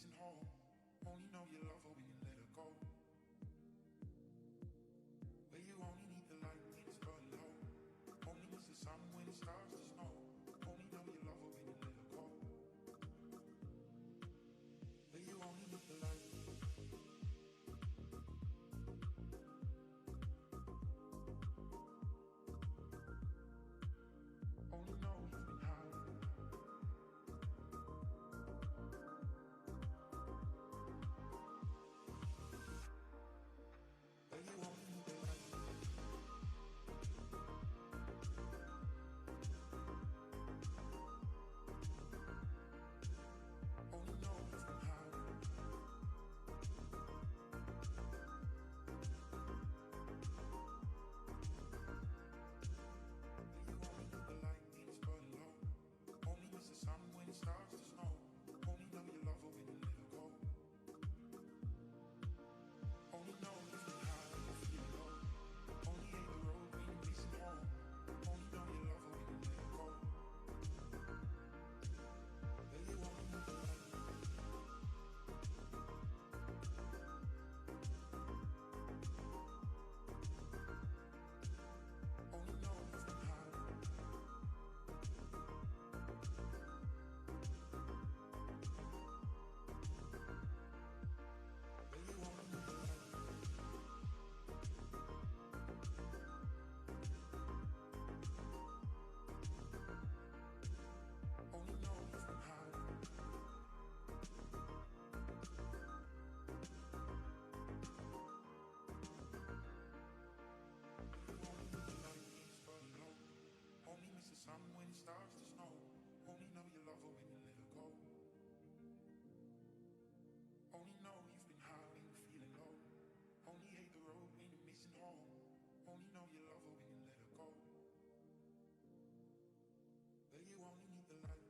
missing home. Only know you love her when you let her go. Where you only need the light when it's burning low. Only miss the sun when it starts to snow. Only know you love her when you let her go. Where you only need the light. Starts to snow. Only know you love her when you let her go. Only know you've been high when you're feeling low. Only hate the road when you're missing home. Only know you love her when you let her go. Where you only need the light.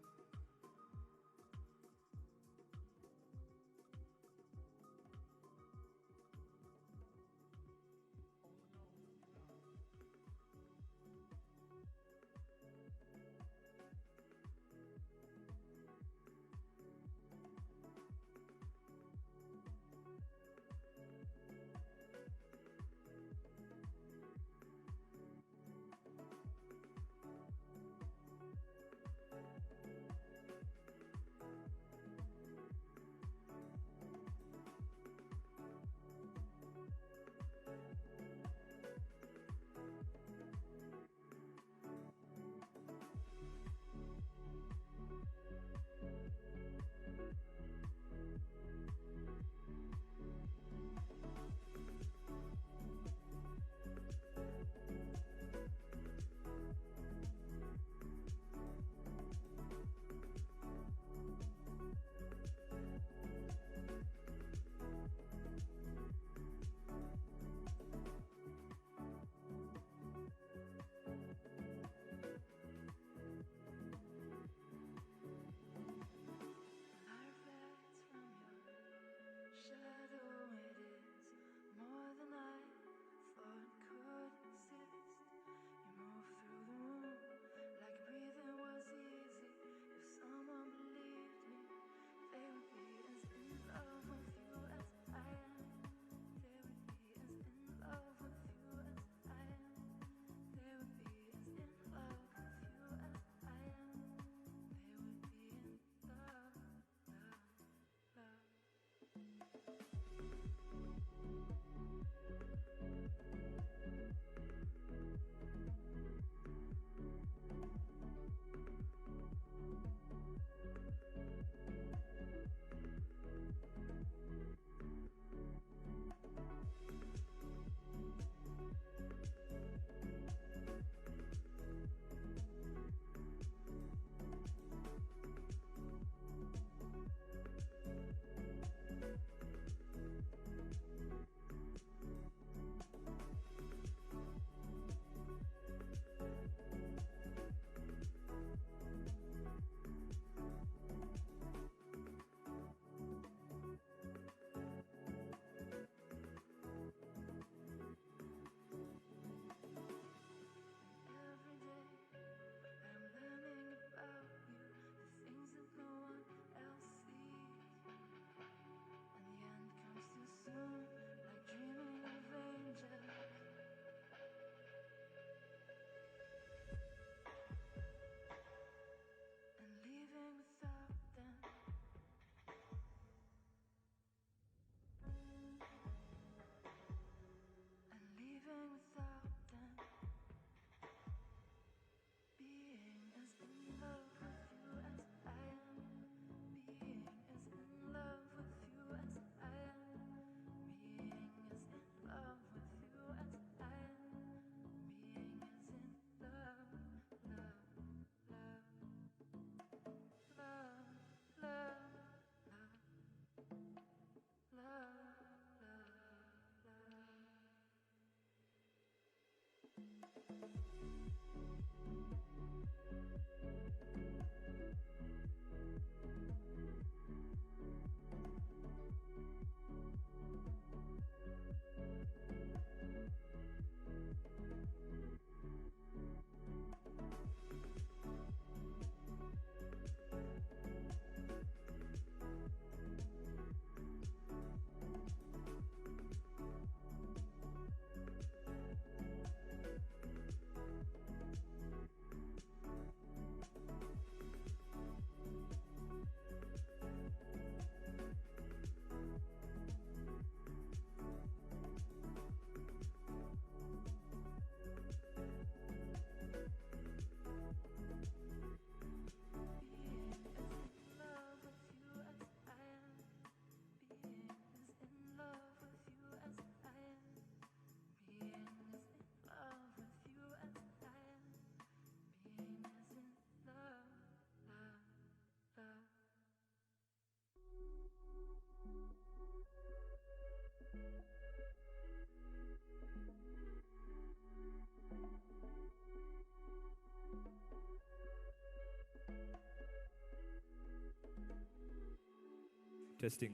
Testing.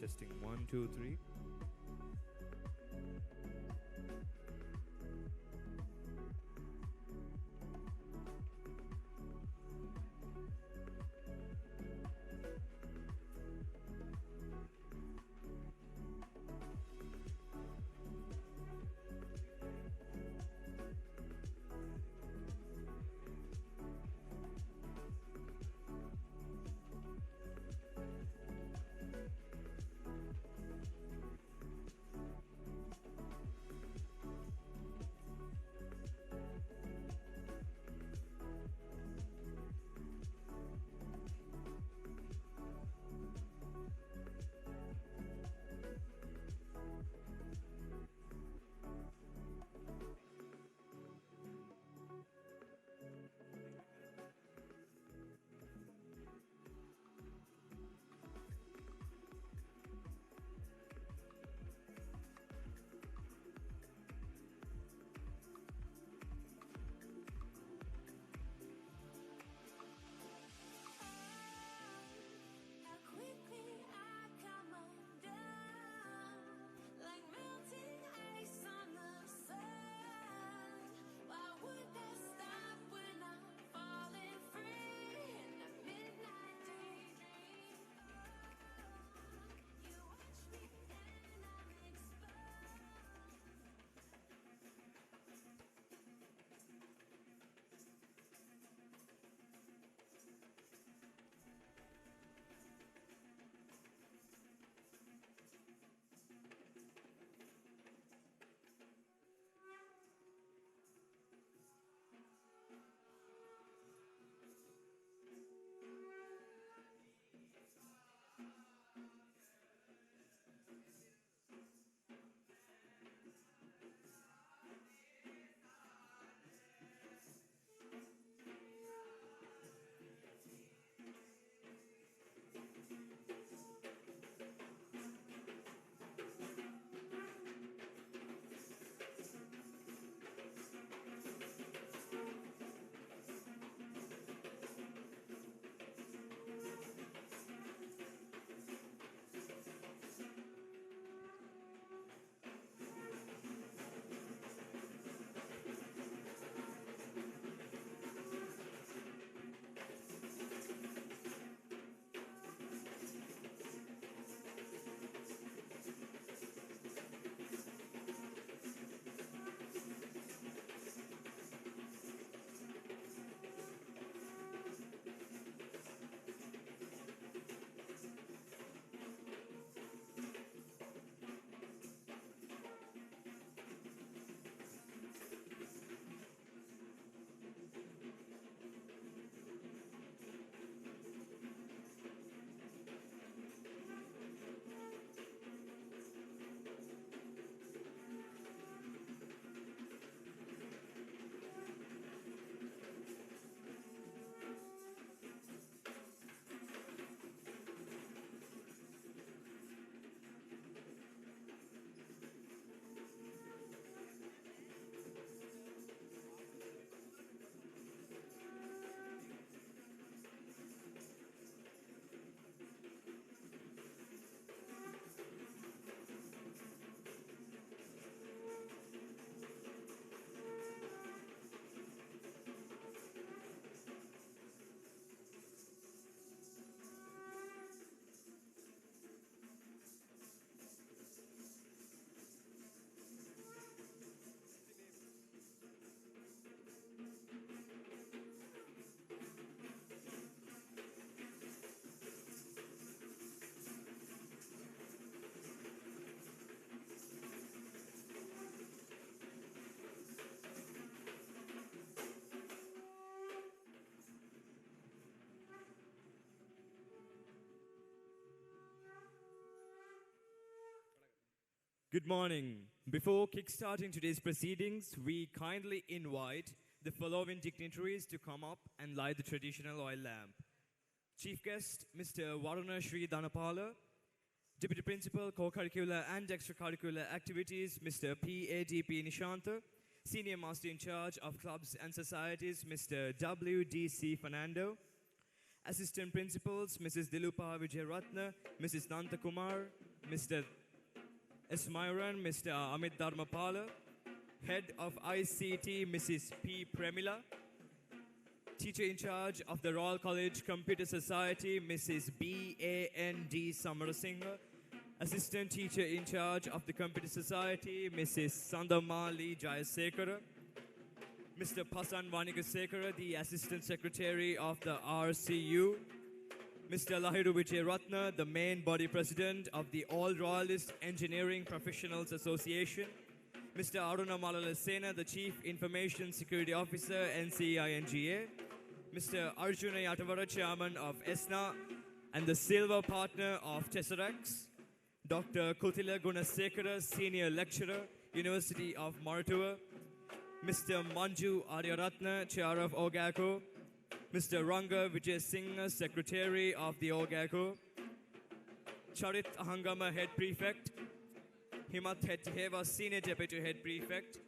Testing. 1, 2, 3. Good morning. Before kickstarting today's proceedings, we kindly invite the following dignitaries to come up and light the traditional oil lamp. Chief guest, Mr. Varuna Sri Dhanapala. Deputy Principal, Co-Curricular and Extracurricular Activities, Mr. P.A.D.P. Nishantha. Senior Master in Charge of Clubs and Societies, Mr. W.D.C. Fernando. Assistant Principals, Mrs. Dilupa Vijayaratna, Mrs. Nanta Kumar, Mr. Esmairan, Mr. Amit Dharmapala. Head of ICT, Mrs. P. Premila. Teacher in charge of the Royal College Computer Society, Mrs. B.A.N.D. Samarasinghe. Assistant Teacher in charge of the Computer Society, Mrs. Sandamali Jayasekara. Mr. Pasan Vanigasekara, the Assistant Secretary of the RCU. Mr. Lahiru Vijayaratna, the main body president of the All Royalist Engineering Professionals Association. Mr. Aruna Malalasena, the Chief Information Security Officer, NCINGA. Mr. Arjuna Yatavara, Chairman of ESNA and the Silver Partner of TesserX. Dr. Kotila Gunasekara, Senior Lecturer, University of Maratua. Mr. Manju Aryaratna, Chair of OGACO. Mr. Ranga Vijay Singh, Secretary of the OGACO. Charit Ahangama, Head Prefect. Himat Heva, Senior Deputy Head Prefect.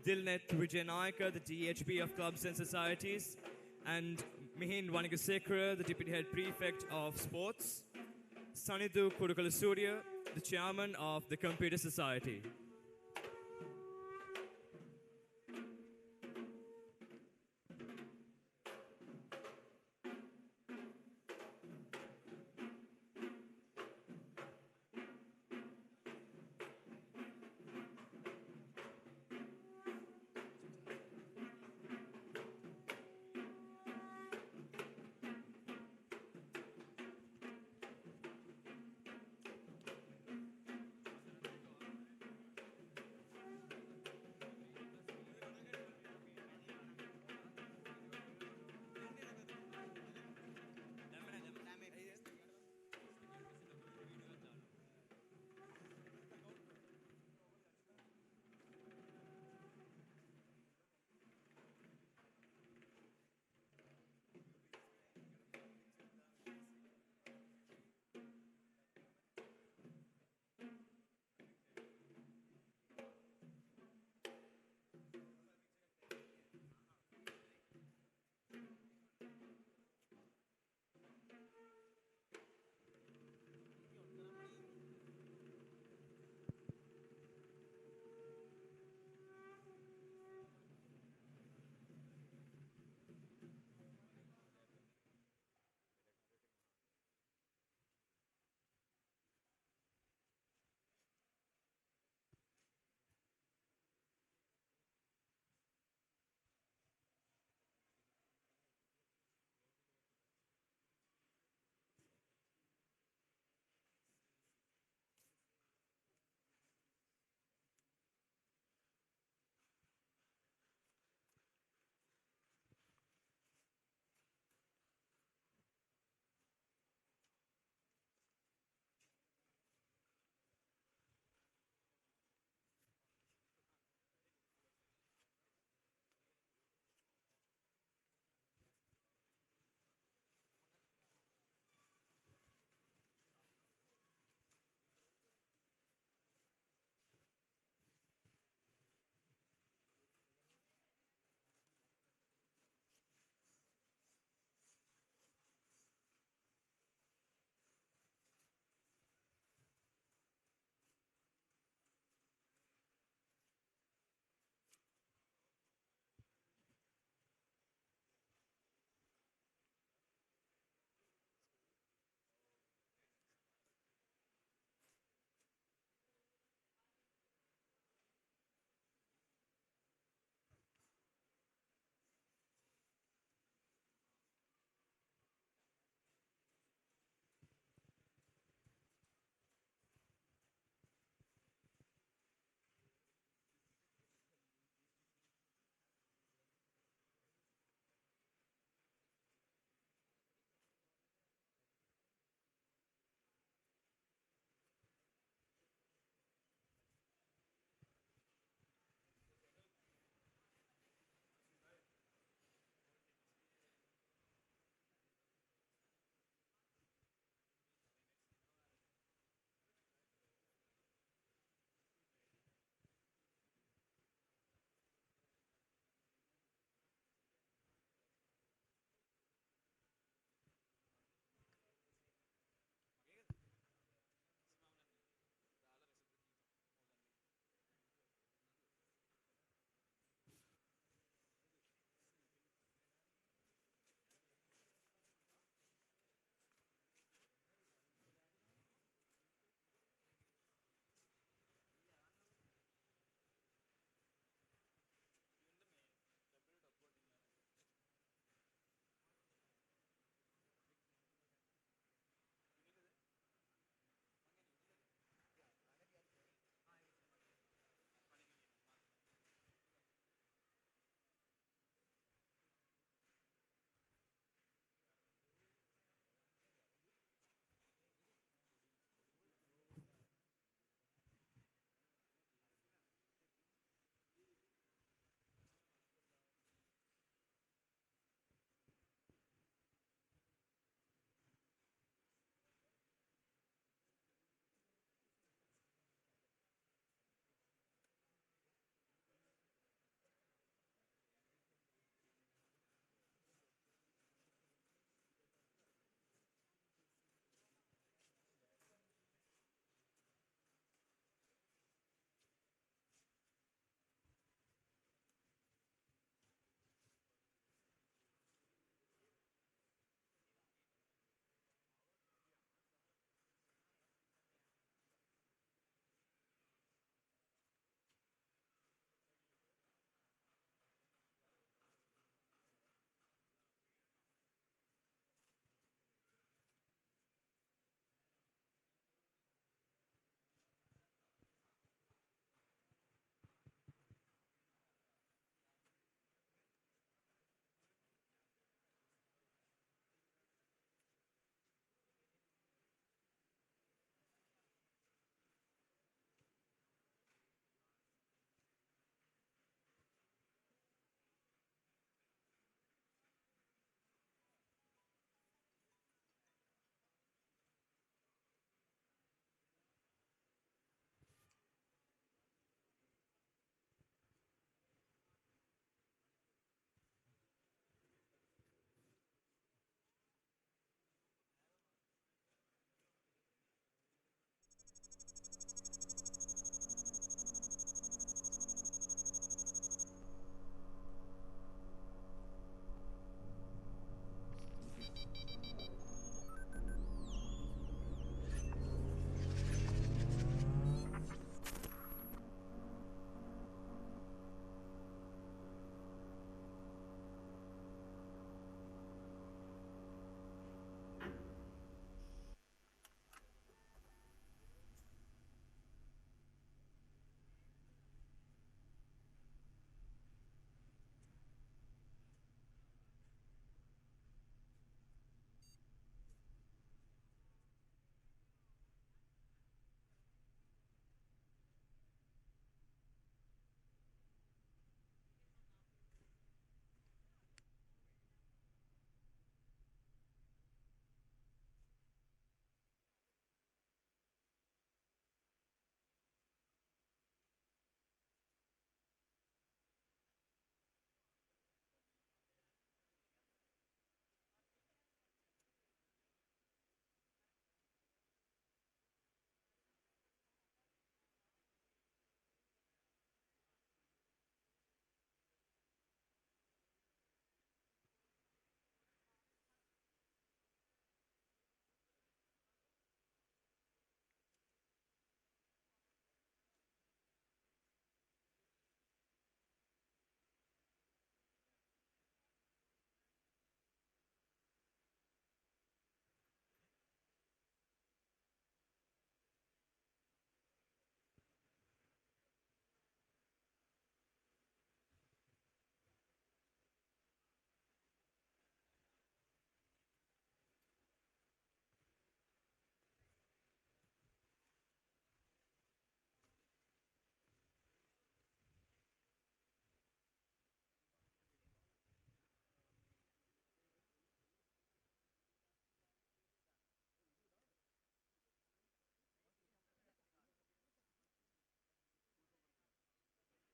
Dilnet Vijay Naika, the DHP of Clubs and Societies. And Mihin Vanigasekara, the Deputy Head Prefect of Sports. Sanidhu Kudukalasuriya, the Chairman of the Computer Society.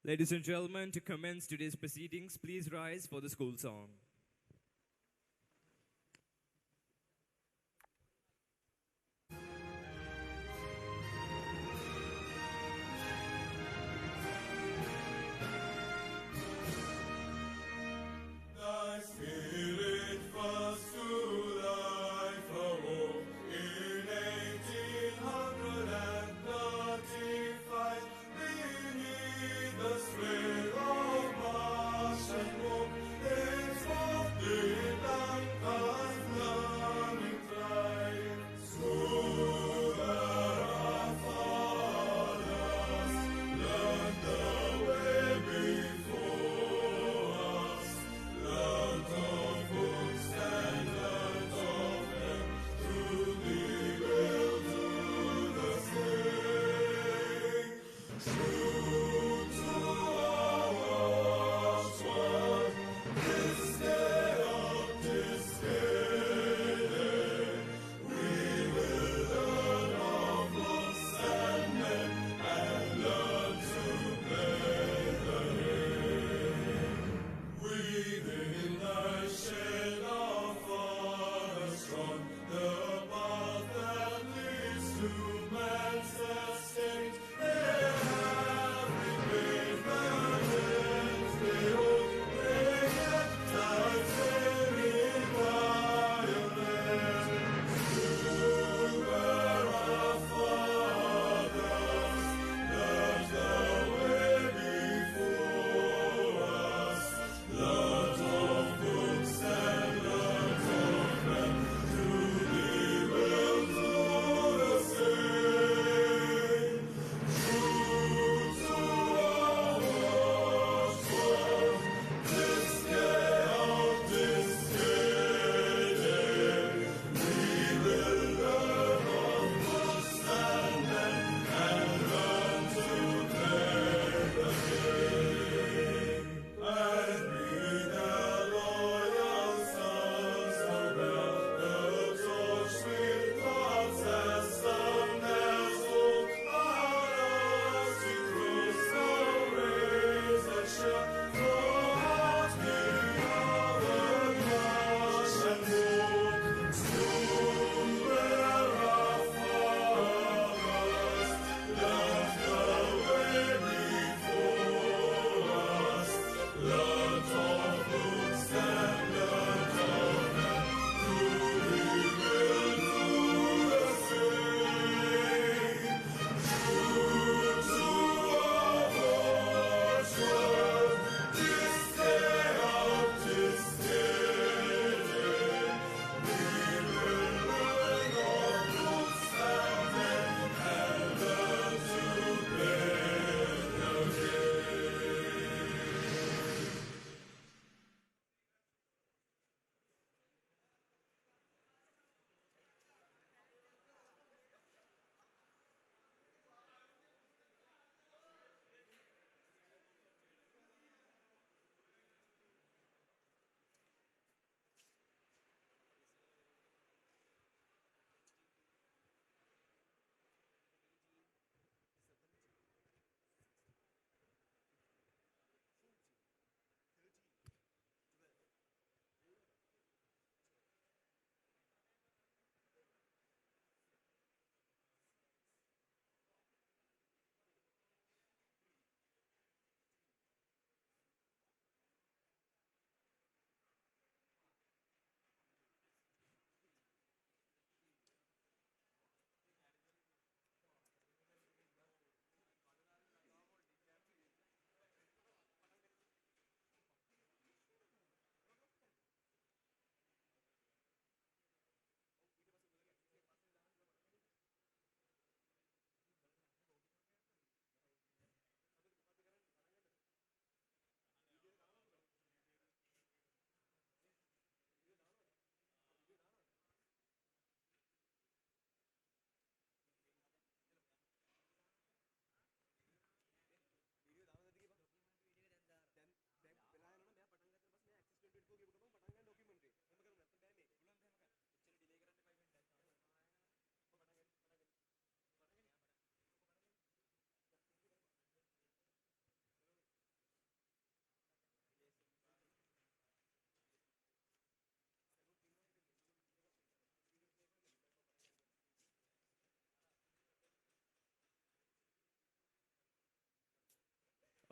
Ladies and gentlemen, to commence today's proceedings, please rise for the school song. Thy spirit first to life awoke in 1835 beneath the sway of Martian oak. Its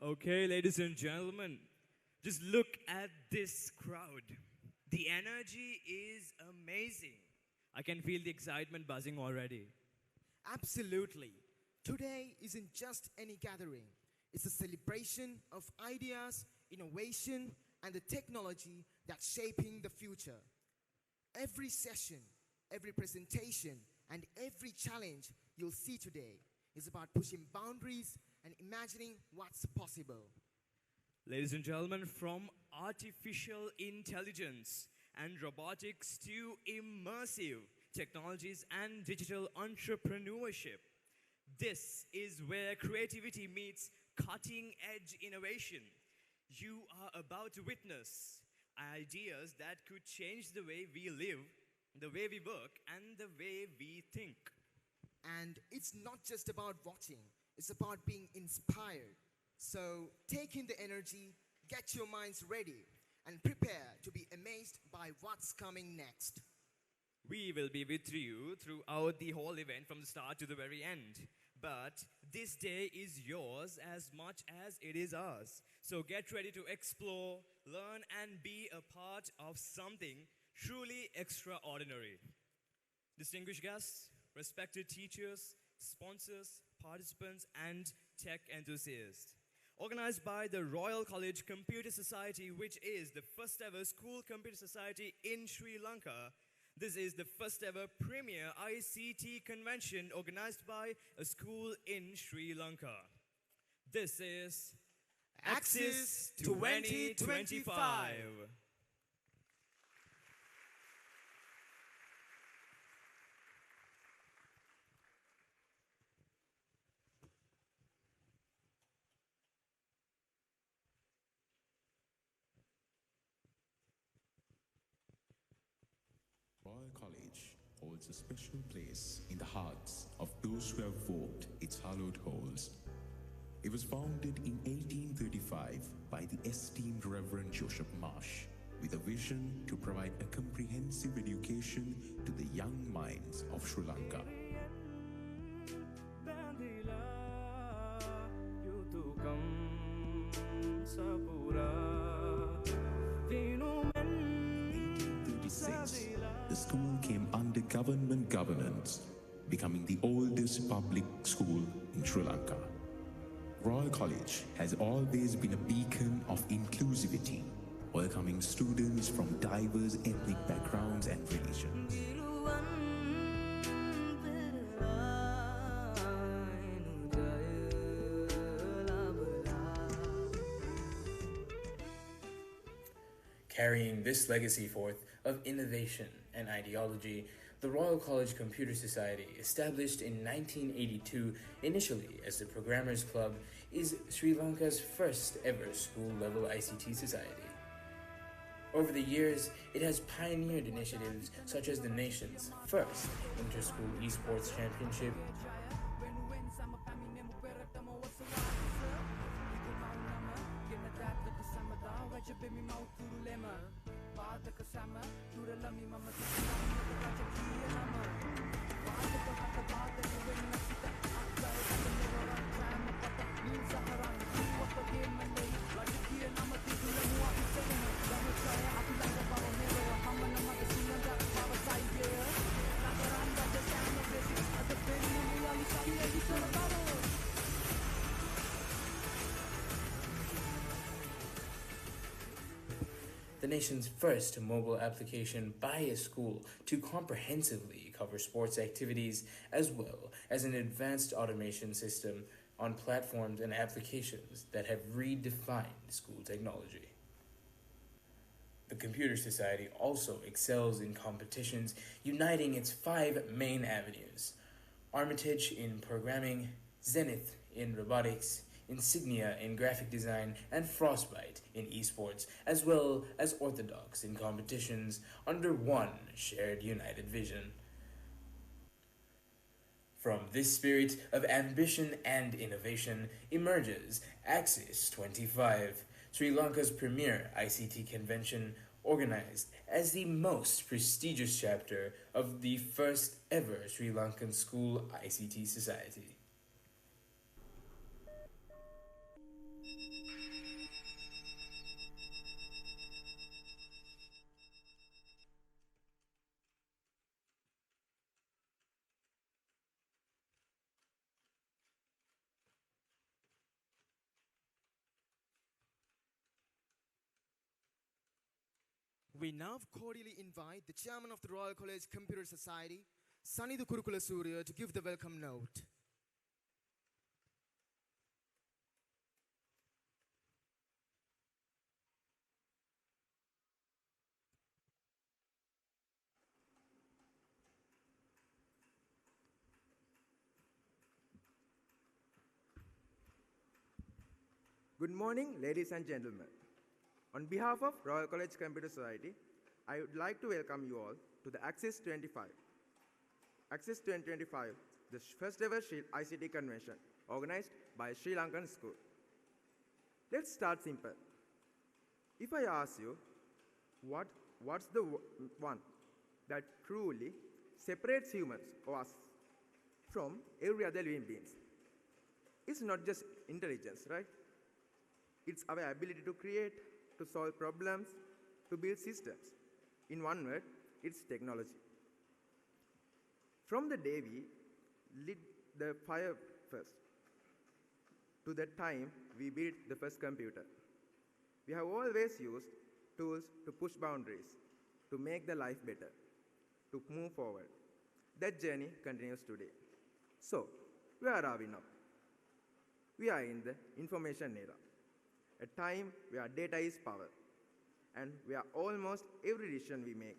Okay, ladies and gentlemen, just look at this crowd. The energy is amazing. I can feel the excitement buzzing already. Absolutely. Today isn't just any gathering. It's a celebration of ideas, innovation, and the technology that's shaping the future. Every session, every presentation, and every challenge you'll see today is about pushing boundaries and imagining what's possible. Ladies and gentlemen, from artificial intelligence and robotics to immersive technologies and digital entrepreneurship, this is where creativity meets cutting-edge innovation. You are about to witness ideas that could change the way we live, the way we work, and the way we think. And it's not just about watching, it's about being inspired. So take in the energy, get your minds ready, and prepare to be amazed by what's coming next. We will be with you throughout the whole event from the start to the very end. But this day is yours as much as it is ours. So get ready to explore, learn, and be a part of something truly extraordinary. Distinguished guests, respected teachers, sponsors, participants, and tech enthusiasts. Organized by the Royal College Computer Society, which is the first ever school computer society in Sri Lanka, this is the first ever premier ICT convention organized by a school in Sri Lanka. This is Axis 2025. Royal College holds a special place in the hearts of those who have walked its hallowed halls. It was founded in 1835 by the esteemed Reverend Joseph Marsh, with a vision to provide a comprehensive education to the young minds of Sri Lanka. The school came under government governance, becoming the oldest public school in Sri Lanka. Royal College has always been a beacon of inclusivity, welcoming students from diverse ethnic backgrounds and religions. Carrying this legacy forth of innovation and ideology, the Royal College Computer Society, established in 1982 initially as the Programmers Club, is Sri Lanka's first ever school-level ICT society. Over the years, it has pioneered initiatives such as the nation's first inter-school esports championship, the nation's first mobile application by a school to comprehensively cover sports activities, as well as an advanced automation system on platforms and applications that have redefined school technology. The Computer Society also excels in competitions, uniting its 5 main avenues: Armitage in programming, Zenith in robotics, Insignia in graphic design, and Frostbite in esports, as well as Orthodox in competitions under one shared united vision. From this spirit of ambition and innovation emerges Axis 25, Sri Lanka's premier ICT convention, organized as the most prestigious chapter of the first ever Sri Lankan School ICT Society. We now cordially invite the chairman of the Royal College Computer Society, Sanithu Kurukula Surya, to give the welcome note. Good morning, ladies and gentlemen. On behalf of Royal College Computer Society, I would like to welcome you all to the Access 25. Access 2025, the first ever ICT convention organized by Sri Lankan school. Let's start simple. If I ask you, what's the one that truly separates humans or us from every other living beings? It's not just intelligence, right? It's our ability to create, to solve problems, to build systems. In one word, it's technology. From the day we lit the fire first, to the time we built the first computer, we have always used tools to push boundaries, to make the life better, to move forward. That journey continues today. So, where are we now? We are in the information era, a time where data is power, and where almost every decision we make,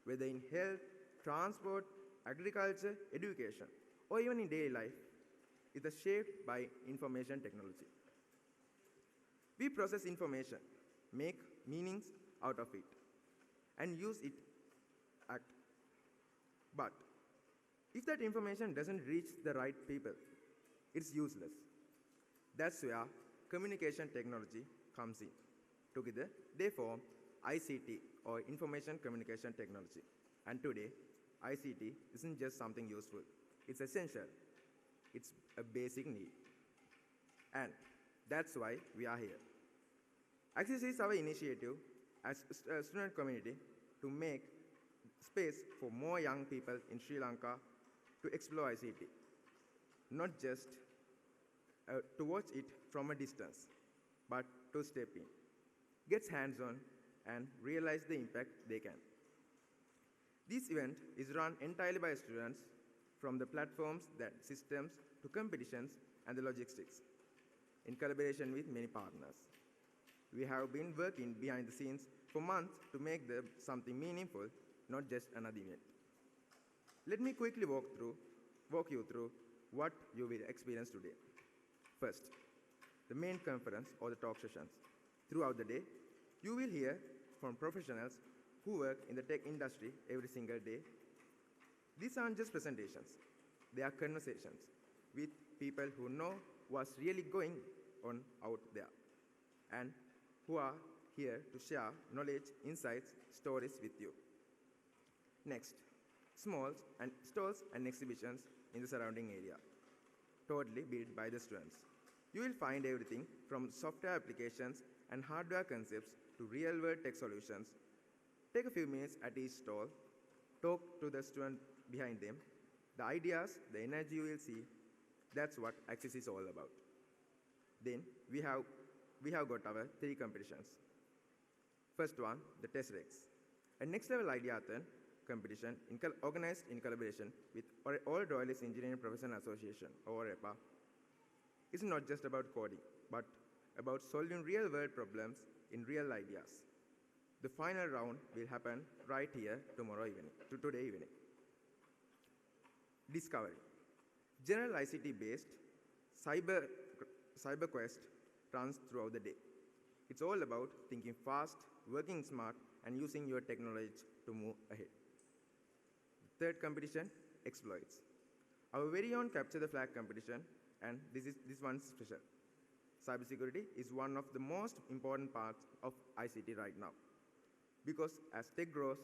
whether in health, transport, agriculture, education, or even in daily life, is shaped by information technology. We process information, make meanings out of it, and use it act. But if that information doesn't reach the right people, it's useless. That's where communication technology comes in. Together, they form ICT, or Information Communication Technology. And today, ICT isn't just something useful. It's essential. It's a basic need. And that's why we are here. Access is our initiative as a student community to make space for more young people in Sri Lanka to explore ICT, not just to watch it from a distance, but to step in, get hands-on, and realize the impact they can. This event is run entirely by students, from the platforms, that systems, to competitions and the logistics, in collaboration with many partners. We have been working behind the scenes for months to make them something meaningful, not just another event. Let me quickly walk you through what you will experience today. First, the main conference or the talk sessions. Throughout the day, you will hear from professionals who work in the tech industry every single day. These aren't just presentations. They are conversations with people who know what's really going on out there and who are here to share knowledge, insights, stories with you. Next, stalls and exhibitions in the surrounding area, totally built by the students. You will find everything from software applications and hardware concepts to real-world tech solutions. Take a few minutes at each stall, talk to the student behind them. The ideas, the energy you will see, that's what Access is all about. Then we have got our 3 competitions. First one, the TesserX, a next-level ideathon competition organized in collaboration with All Royalist Engineering Professional Association, or REPA. It's not just about coding, but about solving real-world problems in real ideas. The final round will happen right here today evening. Discovery. General ICT-based cyber quest runs throughout the day. It's all about thinking fast, working smart, and using your technology to move ahead. Third competition, exploits. Our very own Capture the Flag competition, and this one's special. Cybersecurity is one of the most important parts of ICT right now, because as tech grows,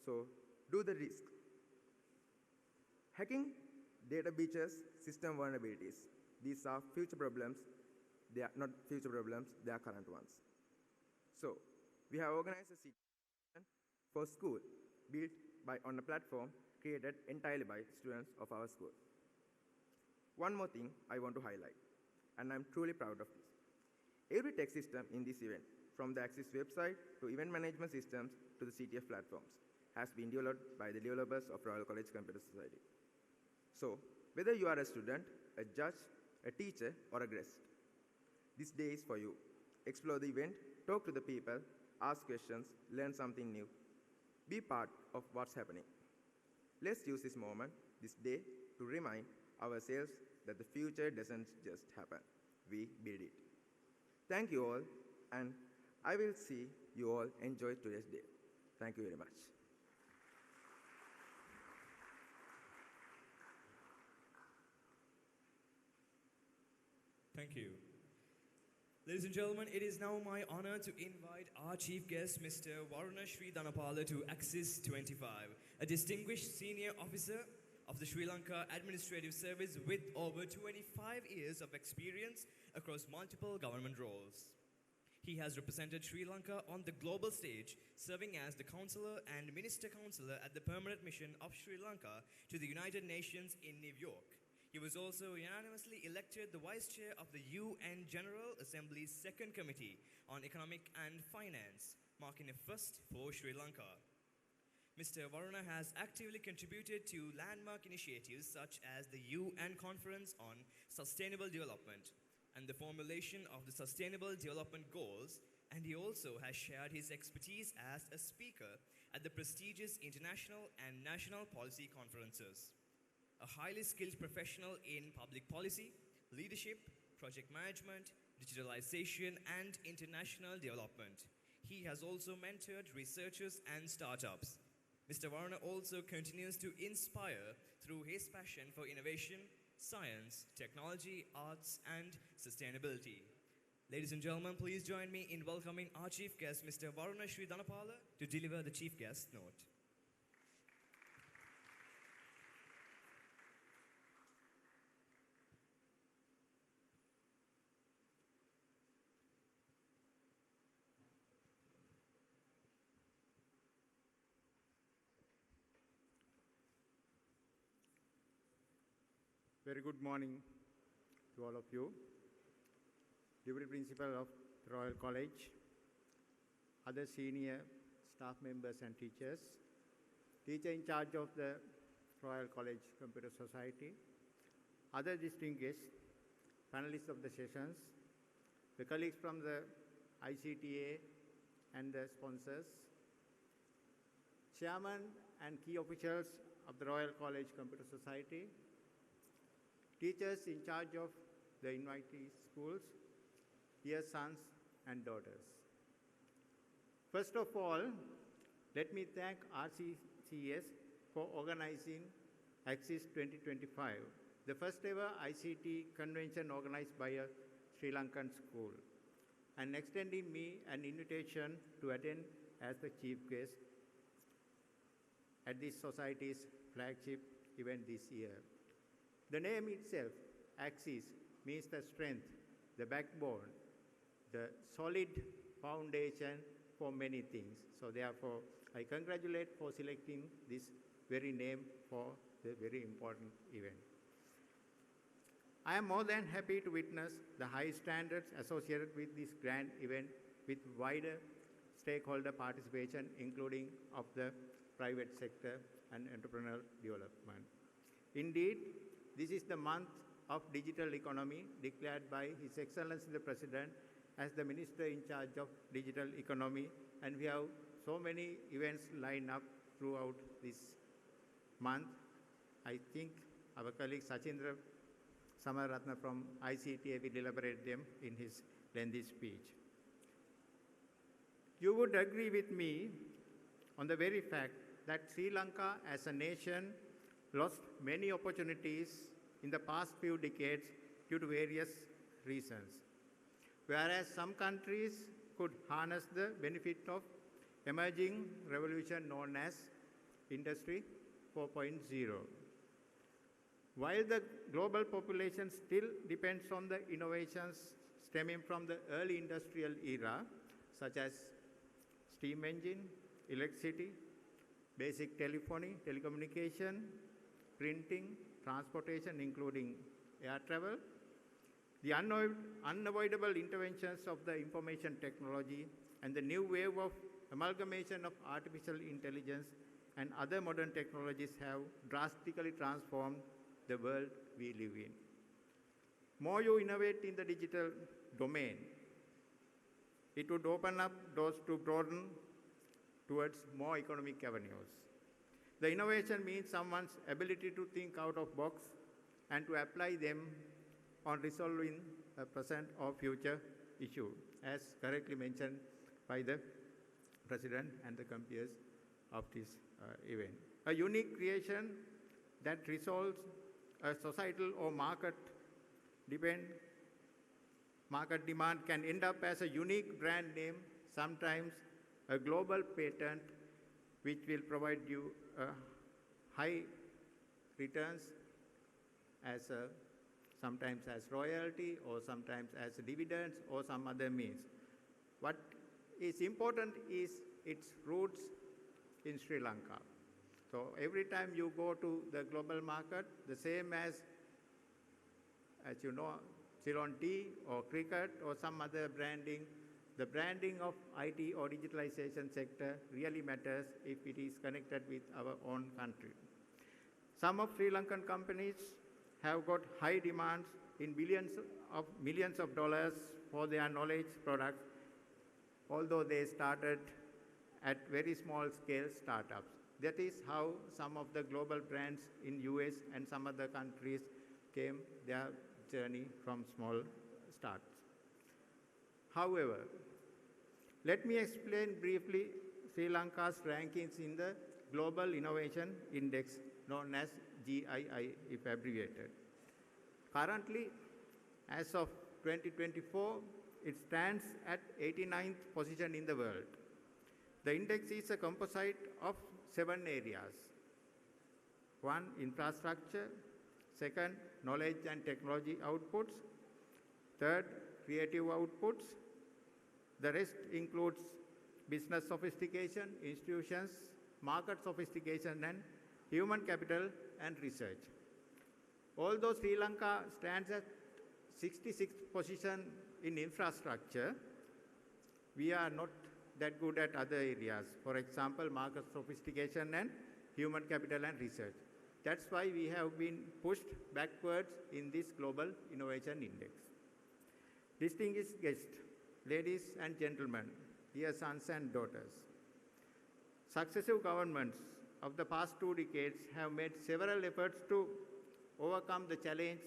so do the risks. Hacking, data breaches, system vulnerabilities. These are future problems. They are not future problems, they are current ones. So, we have organized a session for school built on a platform created entirely by students of our school. One more thing I want to highlight, and I'm truly proud of this. Every tech system in this event, from the Access website to event management systems to the CTF platforms has been developed by the developers of Royal College Computer Society. So, whether you are a student, a judge, a teacher, or a guest, this day is for you. Explore the event, talk to the people, ask questions, learn something new. Be part of what's happening. Let's use this moment, this day, to remind ourselves that the future doesn't just happen. We build it. Thank you all, and I will see you all enjoy today's day. Thank you very much. Thank you. Ladies and gentlemen, it is now my honor to invite our chief guest, Mr. Sri Dhanapala, to Axis 25, a distinguished senior officer of the Sri Lanka Administrative Service with over 25 years of experience across multiple government roles. He has represented Sri Lanka on the global stage, serving as the counselor and minister counselor at the Permanent Mission of Sri Lanka to the United Nations in New York. He was also unanimously elected the Vice Chair of the UN General Assembly's Second Committee on Economic and Finance, marking a first for Sri Lanka. Mr. Varuna has actively contributed to landmark initiatives such as the UN Conference on Sustainable Development and the formulation of the Sustainable Development Goals, and he also has shared his expertise as a speaker at the prestigious international and national policy conferences. A highly skilled professional in public policy, leadership, project management, digitalization, and international development. He has also mentored researchers and startups. Mr. Varuna also continues to inspire through his passion for innovation, science, technology, arts, and sustainability. Ladies and gentlemen, please join me in welcoming our chief guest, Mr. Sri Dhanapala, to deliver the chief guest note. Very good morning to all of you. Deputy Principal of the Royal College, other senior staff members and teachers, teacher in charge of the Royal College Computer Society, other distinguished guests, panelists of the sessions, the colleagues from the ICTA and the sponsors, chairman and key officials of the Royal College Computer Society, teachers in charge of the invitee schools, dear sons and daughters. First of all, let me thank RCCS for organizing Axis 2025, the first ever ICT convention organized by a Sri Lankan school, and extending me an invitation to attend as the chief guest at this society's flagship event this year. The name itself, Axis, means the strength, the backbone, the solid foundation for many things. So therefore, I congratulate for selecting this very name for the very important event. I am more than happy to witness the high standards associated with this grand event with wider stakeholder participation, including of the private sector and entrepreneurial development. Indeed, this is the month of digital economy declared by His Excellency the President as the Minister in charge of digital economy, and we have so many events lined up throughout this month. I think our colleague Sachindra Samaratna from ICTA will elaborate them in his lengthy speech. You would agree with me on the very fact that Sri Lanka as a nation lost many opportunities in the past few decades due to various reasons, whereas some countries could harness the benefit of emerging revolution known as Industry 4.0. While the global population still depends on the innovations stemming from the early industrial era, such as steam engine, electricity, basic telephony, telecommunication, printing, transportation, including air travel, the unavoidable interventions of the information technology and the new wave of amalgamation of artificial intelligence and other modern technologies have drastically transformed the world we live in. More you innovate in the digital domain, it would open up doors to broaden towards more economic avenues. The innovation means someone's ability to think out of box and to apply them on resolving a present or future issue, as correctly mentioned by the President and the compeers of this event. A unique creation that resolves a societal or market demand can end up as a unique brand name, sometimes a global patent, which will provide you high returns as sometimes as royalty or sometimes as dividends or some other means. What is important is its roots in Sri Lanka. So every time you go to the global market, the same as you know, Ceylon tea or cricket or some other branding, the branding of IT or digitalization sector really matters if it is connected with our own country. Some of Sri Lankan companies have got high demands in millions of dollars for their knowledge products, although they started at very small scale startups. That is how some of the global brands in US and some other countries came their journey from small starts. However, let me explain briefly Sri Lanka's rankings in the Global Innovation Index, known as GII if abbreviated. Currently, as of 2024, it stands at 89th position in the world. The index is a composite of 7 areas. 1, infrastructure. 2nd, knowledge and technology outputs. 3rd, creative outputs. The rest includes business sophistication, institutions, market sophistication, and human capital and research. Although Sri Lanka stands at 66th position in infrastructure, we are not that good at other areas. For example, market sophistication and human capital and research. That's why we have been pushed backwards in this Global Innovation Index. Distinguished guests, ladies and gentlemen, dear sons and daughters, successive governments of the past 2 decades have made several efforts to overcome the challenge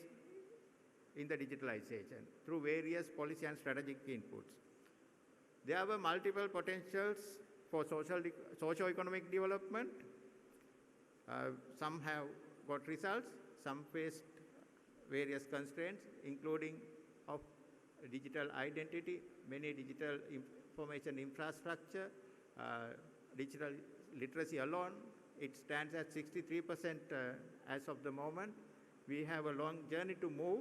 in the digitalization through various policy and strategic inputs. There were multiple potentials for socio-economic development. Some have got results, some faced various constraints, including of digital identity, many digital information infrastructure, digital literacy alone. It stands at 63% as of the moment. We have a long journey to move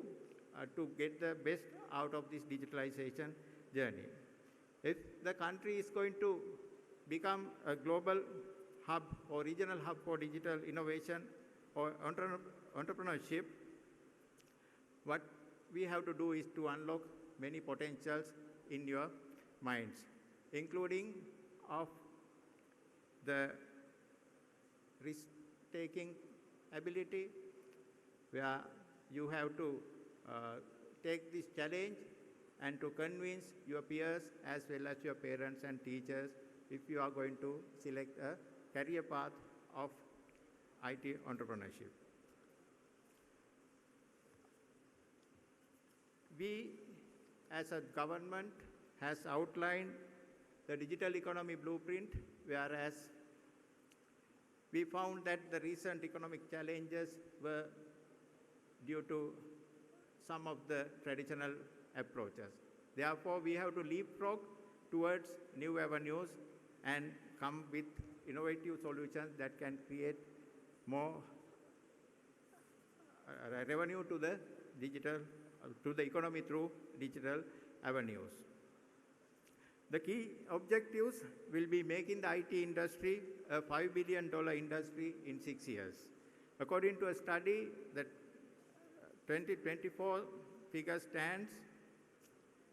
to get the best out of this digitalization journey. If the country is going to become a global hub or regional hub for digital innovation or entrepreneurship, what we have to do is to unlock many potentials in your minds, including of the risk-taking ability, where you have to take this challenge and to convince your peers as well as your parents and teachers if you are going to select a career path of IT entrepreneurship. We, as a government, has outlined the digital economy blueprint, whereas we found that the recent economic challenges were due to some of the traditional approaches. Therefore, we have to leapfrog towards new avenues and come with innovative solutions that can create more revenue to the economy through digital avenues. The key objectives will be making the IT industry a $5 billion industry in 6 years. According to a study, the 2024 figure stands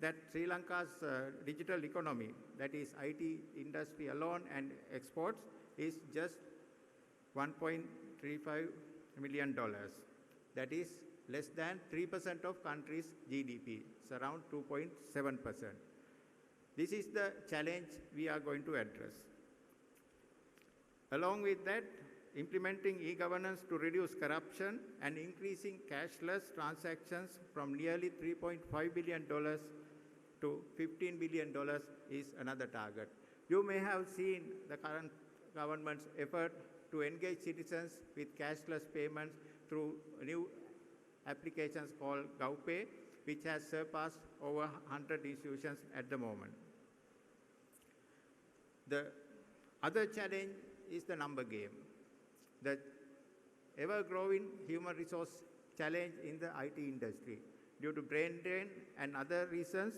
that Sri Lanka's digital economy, that is IT industry alone and exports, is just $1.35 million. That is less than 3% of country's GDP. It's around 2.7%. This is the challenge we are going to address. Along with that, implementing e-governance to reduce corruption and increasing cashless transactions from nearly $3.5 billion to $15 billion is another target. You may have seen the current government's effort to engage citizens with cashless payments through new applications called 괁ᴜ, which has surpassed over 100 institutions at the moment. The other challenge is the number game. The ever-growing human resource challenge in the IT industry. Due to brain drain and other reasons,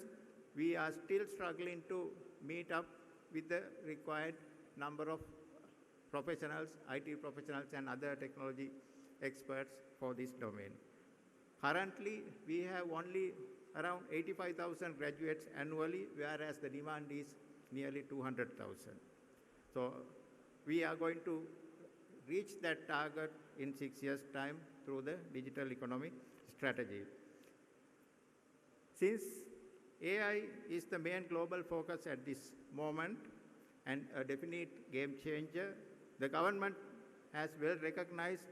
we are still struggling to meet up with the required number of professionals, IT professionals and other technology experts for this domain. Currently, we have only around 85,000 graduates annually, whereas the demand is nearly 200,000. So we are going to reach that target in 6 years' time through the digital economy strategy. Since AI is the main global focus at this moment and a definite game changer, the government has well recognized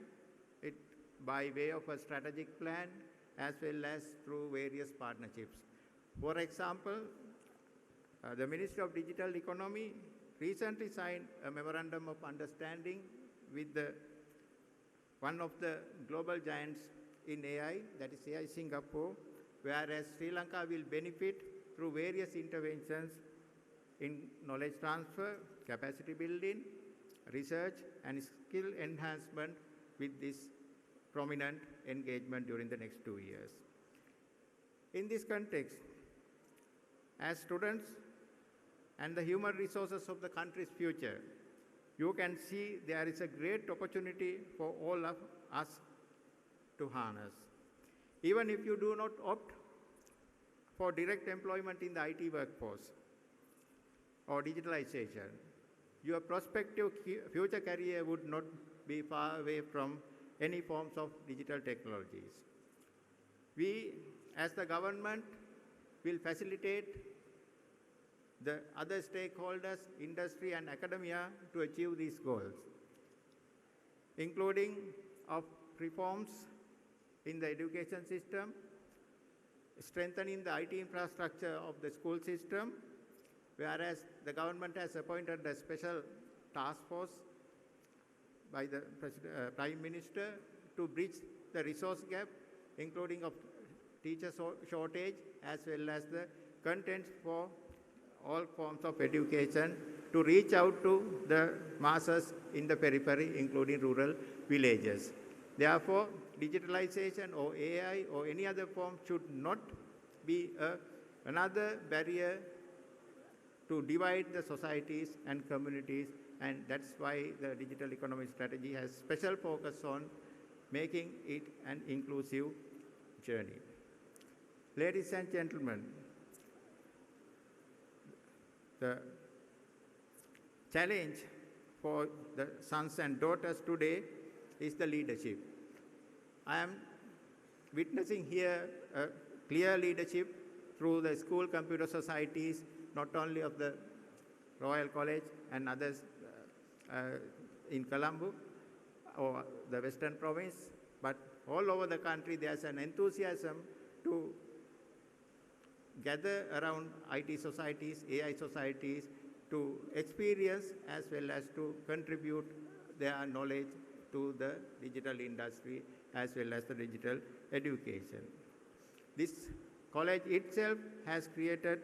it by way of a strategic plan as well as through various partnerships. For example, the Ministry of Digital Economy recently signed a memorandum of understanding with one of the global giants in AI, that is AI Singapore, whereas Sri Lanka will benefit through various interventions in knowledge transfer, capacity building, research, and skill enhancement with this prominent engagement during the next 2 years. In this context, as students and the human resources of the country's future, you can see there is a great opportunity for all of us to harness. Even if you do not opt for direct employment in the IT workforce or digitalization, your prospective future career would not be far away from any forms of digital technologies. We, as the government, will facilitate the other stakeholders, industry and academia to achieve these goals, including of reforms in the education system, strengthening the IT infrastructure of the school system, whereas the government has appointed a special task force by the Prime Minister to bridge the resource gap, including of teacher shortage, as well as the contents for all forms of education to reach out to the masses in the periphery, including rural villages. Therefore, digitalization or AI or any other form should not be another barrier to divide the societies and communities, and that's why the digital economy strategy has special focus on making it an inclusive journey. Ladies and gentlemen, the challenge for the sons and daughters today is the leadership. I am witnessing here a clear leadership through the school computer societies, not only of the Royal College and others in Colombo or the Western Province, but all over the country there's an enthusiasm to gather around IT societies, AI societies, to experience as well as to contribute their knowledge to the digital industry as well as the digital education. This college itself has created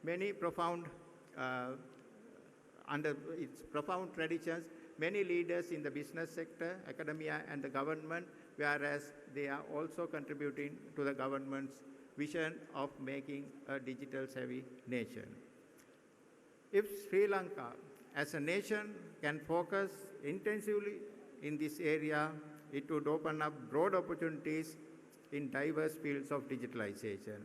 many profound, under its profound traditions, many leaders in the business sector, academia and the government, whereas they are also contributing to the government's vision of making a digital savvy nation. If Sri Lanka as a nation can focus intensively in this area, it would open up broad opportunities in diverse fields of digitalization.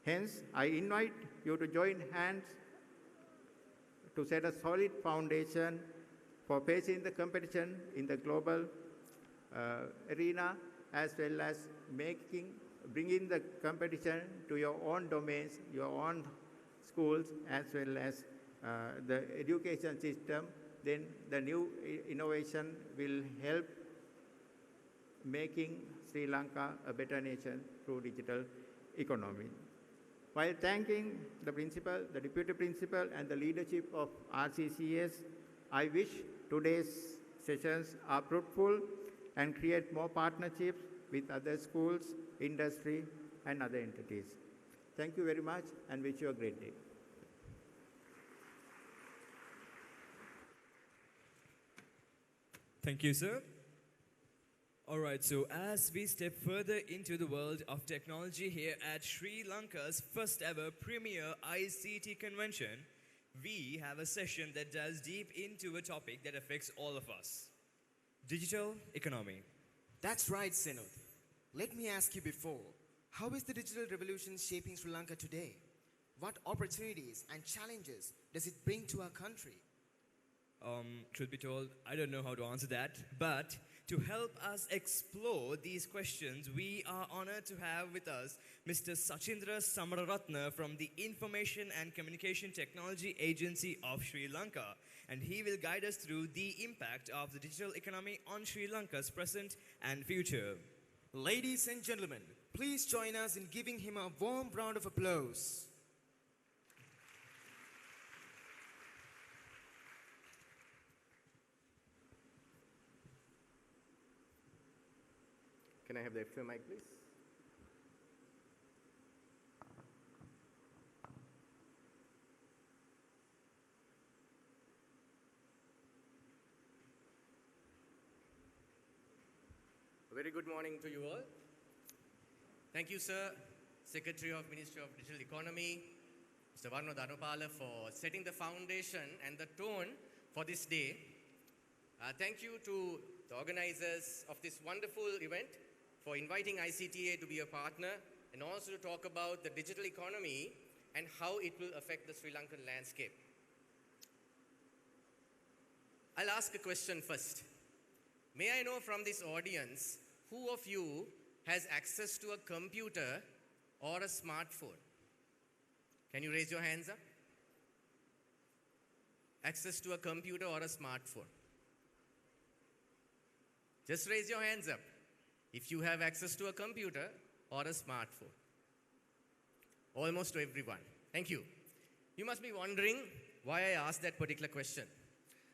Hence, I invite you to join hands to set a solid foundation for facing the competition in the global arena, as well as bringing the competition to your own domains, your own schools, as well as the education system. Then the new innovation will help making Sri Lanka a better nation through digital economy. While thanking the principal, the deputy principal, and the leadership of RCCS, I wish today's sessions are fruitful and create more partnerships with other schools, industry, and other entities. Thank you very much and wish you a great day. Thank you, sir. All right, so as we step further into the world of technology here at Sri Lanka's first ever premier ICT convention, we have a session that delves deep into a topic that affects all of us: digital economy. That's right, Senoth. Let me ask you before, how is the digital revolution shaping Sri Lanka today? What opportunities and challenges does it bring to our country? Truth be told, I don't know how to answer that, but to help us explore these questions, we are honored to have with us Mr. Sachindra Samararatna from the Information and Communication Technology Agency of Sri Lanka, and he will guide us through the impact of the digital economy on Sri Lanka's present and future. Ladies and gentlemen, please join us in giving him a warm round of applause. Can I have the extra mic, please? A very good morning to you all. Thank you, sir, Secretary of Ministry of Digital Economy, Mr. Varno Dhanupala, for setting the foundation and the tone for this day. Thank you to the organizers of this wonderful event for inviting ICTA to be a partner and also to talk about the digital economy and how it will affect the Sri Lankan landscape. I'll ask a question first. May I know from this audience, who of you has access to a computer or a smartphone? Can you raise your hands up? Access to a computer or a smartphone? Just raise your hands up if you have access to a computer or a smartphone. Almost everyone. Thank you. You must be wondering why I asked that particular question.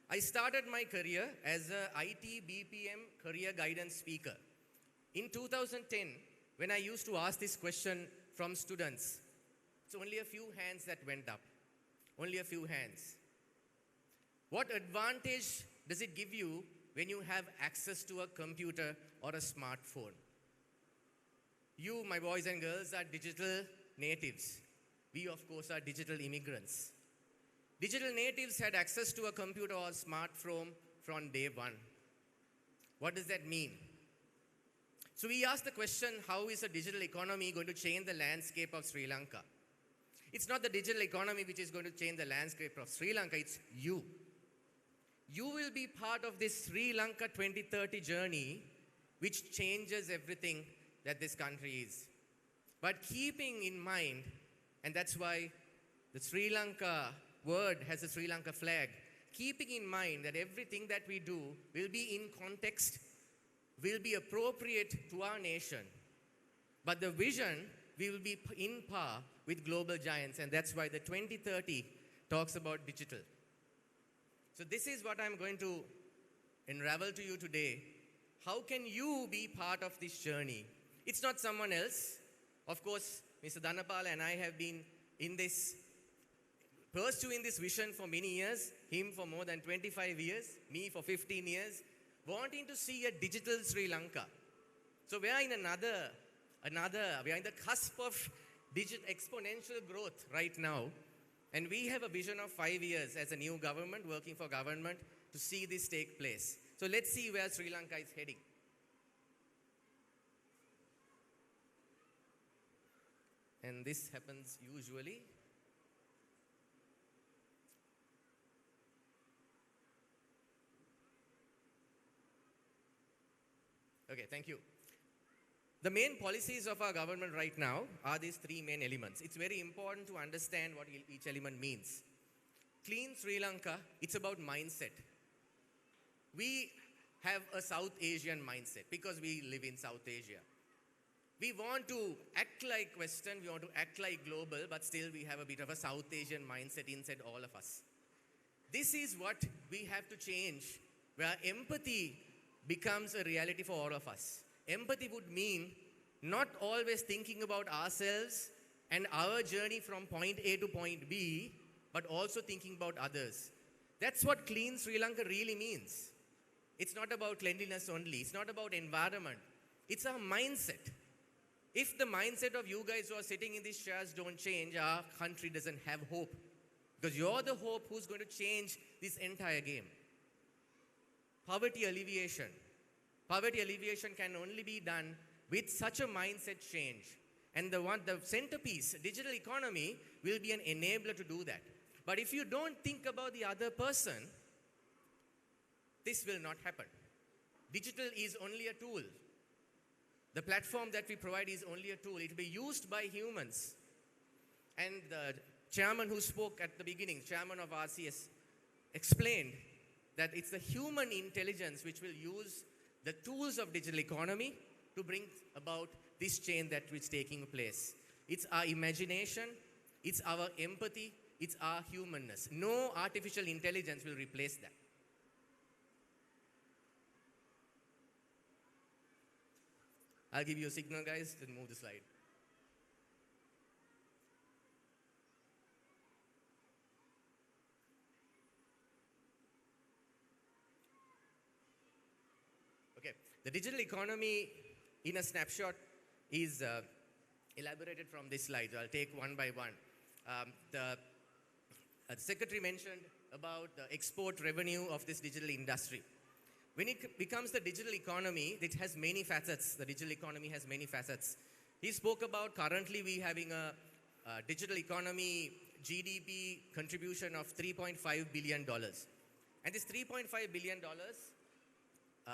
I started my career as a IT BPM career guidance speaker. In 2010, when I used to ask this question from students, it's only a few hands that went up. Only a few hands. What advantage does it give you when you have access to a computer or a smartphone? You, my boys and girls, are digital natives. We, of course, are digital immigrants. Digital natives had access to a computer or smartphone from day one. What does that mean? So we asked the question, how is a digital economy going to change the landscape of Sri Lanka? It's not the digital economy which is going to change the landscape of Sri Lanka, it's you. You will be part of this Sri Lanka 2030 journey, which changes everything that this country is. But keeping in mind, and that's why the Sri Lanka word has a Sri Lanka flag, keeping in mind that everything that we do will be in context, will be appropriate to our nation. But the vision will be in par with global giants, and that's why the 2030 talks about digital. So this is what I'm going to unravel to you today. How can you be part of this journey? It's not someone else. Of course, Mr. Dhanupala and I have been in this, pursuing this vision for many years, him for more than 25 years, me for 15 years, wanting to see a digital Sri Lanka. So we are in we are in the cusp of digital exponential growth right now. And we have a vision of 5 years as a new government, working for government, to see this take place. So let's see where Sri Lanka is heading. And this happens usually. Okay, thank you. The main policies of our government right now are these three main elements. It's very important to understand what each element means. Clean Sri Lanka, it's about mindset. We have a South Asian mindset because we live in South Asia. We want to act like Western, we want to act like global, but still we have a bit of a South Asian mindset inside all of us. This is what we have to change, where empathy becomes a reality for all of us. Empathy would mean not always thinking about ourselves and our journey from point A to point B, but also thinking about others. That's what clean Sri Lanka really means. It's not about cleanliness only. It's not about environment. It's our mindset. If the mindset of you guys who are sitting in these chairs don't change, our country doesn't have hope. Because you're the hope who's going to change this entire game. Poverty alleviation. Poverty alleviation can only be done with such a mindset change. And the centerpiece, digital economy, will be an enabler to do that. But if you don't think about the other person, this will not happen. Digital is only a tool. The platform that we provide is only a tool. It will be used by humans. And the chairman who spoke at the beginning, chairman of RCS, explained that it's the human intelligence which will use the tools of digital economy to bring about this change that is taking place. It's our imagination, it's our empathy, it's our humanness. No artificial intelligence will replace that. I'll give you a signal, guys, then move the slide. Okay, the digital economy in a snapshot is elaborated from this slide. I'll take one by one. The secretary mentioned about the export revenue of this digital industry. When it becomes the digital economy, it has many facets. The digital economy has many facets. He spoke about currently we having a digital economy GDP contribution of $3.5 billion. And this $3.5 billion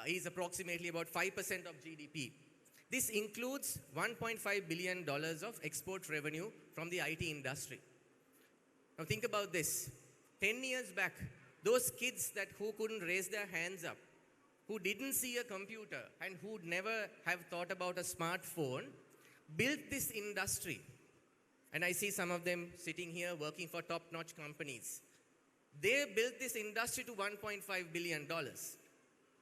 is approximately about 5% of GDP. This includes $1.5 billion of export revenue from the IT industry. Now think about this. 10 years back, those kids who couldn't raise their hands up, who didn't see a computer and who never have thought about a smartphone, built this industry. And I see some of them sitting here working for top-notch companies. They built this industry to $1.5 billion.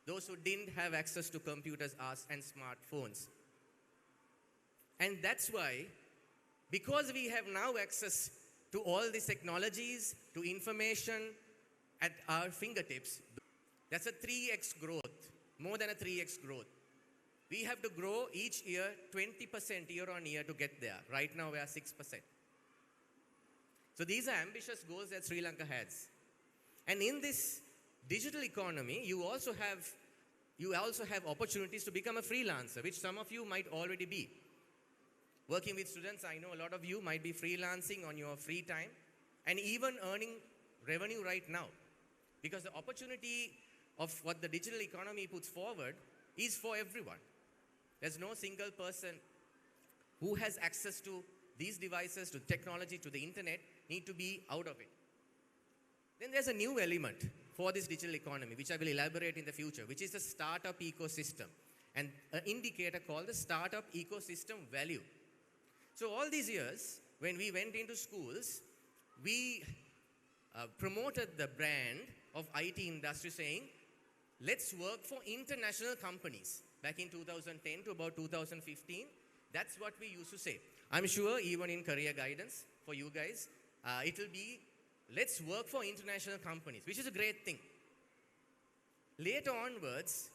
Those who didn't have access to computers and smartphones. And that's why, because we have now access to all these technologies, to information at our fingertips, that's a 3x growth, more than a 3x growth. We have to grow each year 20% year on year to get there. Right now we are 6%. So these are ambitious goals that Sri Lanka has. And in this digital economy, you also have opportunities to become a freelancer, which some of you might already be. Working with students, I know a lot of you might be freelancing on your free time and even earning revenue right now. Because the opportunity of what the digital economy puts forward is for everyone. There's no single person who has access to these devices, to technology, to the internet, need to be out of it. Then there's a new element for this digital economy, which I will elaborate in the future, which is the startup ecosystem, and an indicator called the startup ecosystem value. So all these years, when we went into schools, we promoted the brand of IT industry saying, let's work for international companies. Back in 2010 to about 2015, that's what we used to say. I'm sure even in career guidance for you guys, it will be, let's work for international companies, which is a great thing. Later onwards,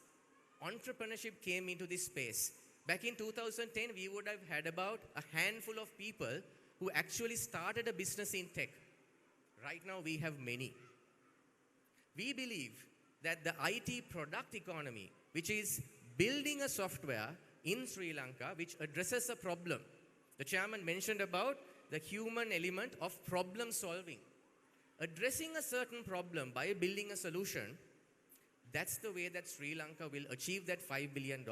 entrepreneurship came into this space. Back in 2010, we would have had about a handful of people who actually started a business in tech. Right now, we have many. We believe that the IT product economy, which is building a software in Sri Lanka which addresses a problem, The chairman mentioned about the human element of problem solving. Addressing a certain problem by building a solution, that's the way that Sri Lanka will achieve that $5 billion.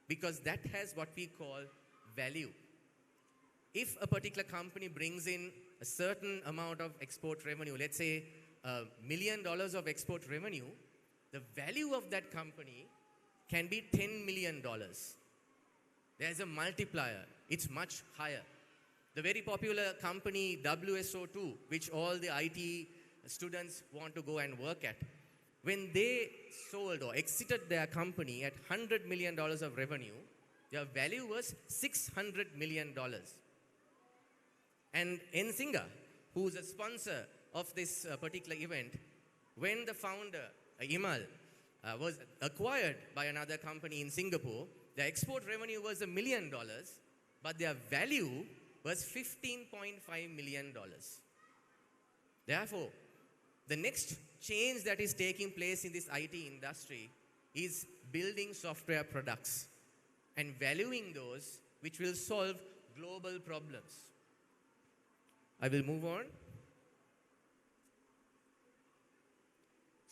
Because that has what we call value. If a particular company brings in a certain amount of export revenue, let's say $1 million of export revenue, the value of that company can be $10 million. There's a multiplier. It's much higher. The very popular company ᴅᴜᴜ, which all the IT students want to go and work at, when they sold or exited their company at $100 million of revenue, their value was $600 million. And Nsinga, who's a sponsor of this particular event, when the founder, Imal, was acquired by another company in Singapore, their export revenue was $1 million, but their value was $15.5 million. Therefore, the next change that is taking place in this IT industry is building software products and valuing those which will solve global problems. I will move on.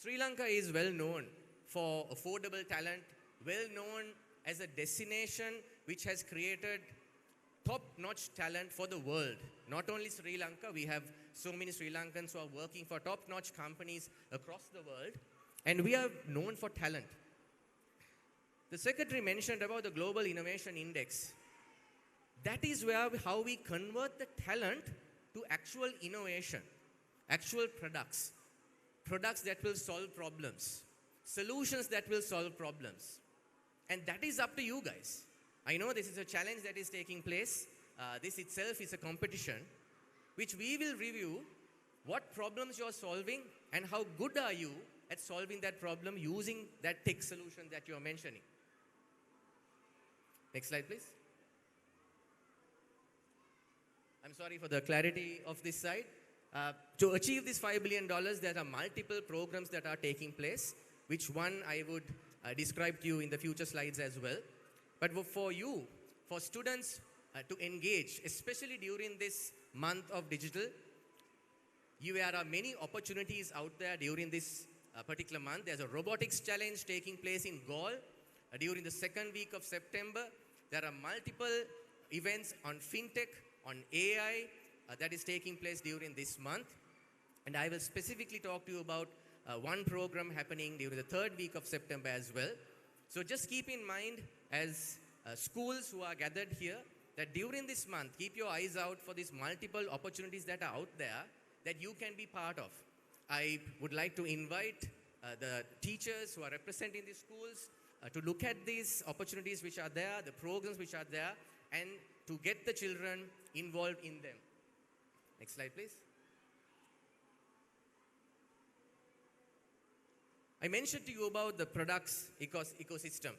Sri Lanka is well known for affordable talent, well known as a destination which has created top-notch talent for the world. Not only Sri Lanka, we have so many Sri Lankans who are working for top-notch companies across the world, and we are known for talent. The secretary mentioned about the Global Innovation Index. That is how we convert the talent to actual innovation, actual products, products that will solve problems, solutions that will solve problems. And that is up to you guys. I know this is a challenge that is taking place. This itself is a competition, which we will review what problems you are solving and how good are you at solving that problem using that tech solution that you are mentioning. Next slide, please. I'm sorry for the clarity of this side. To achieve this $5 billion, there are multiple programs that are taking place, which one I would describe to you in the future slides as well. But for you, for students to engage, especially during this month of digital, there are many opportunities out there during this particular month. There's a robotics challenge taking place in Galle during the second week of September. There are multiple events on fintech, on AI that is taking place during this month. And I will specifically talk to you about one program happening during the third week of September as well. So just keep in mind as schools who are gathered here that during this month, keep your eyes out for these multiple opportunities that are out there that you can be part of. I would like to invite the teachers who are representing the schools to look at these opportunities which are there, the programs which are there, and to get the children involved in them. Next slide, please. I mentioned to you about the products ecosystem.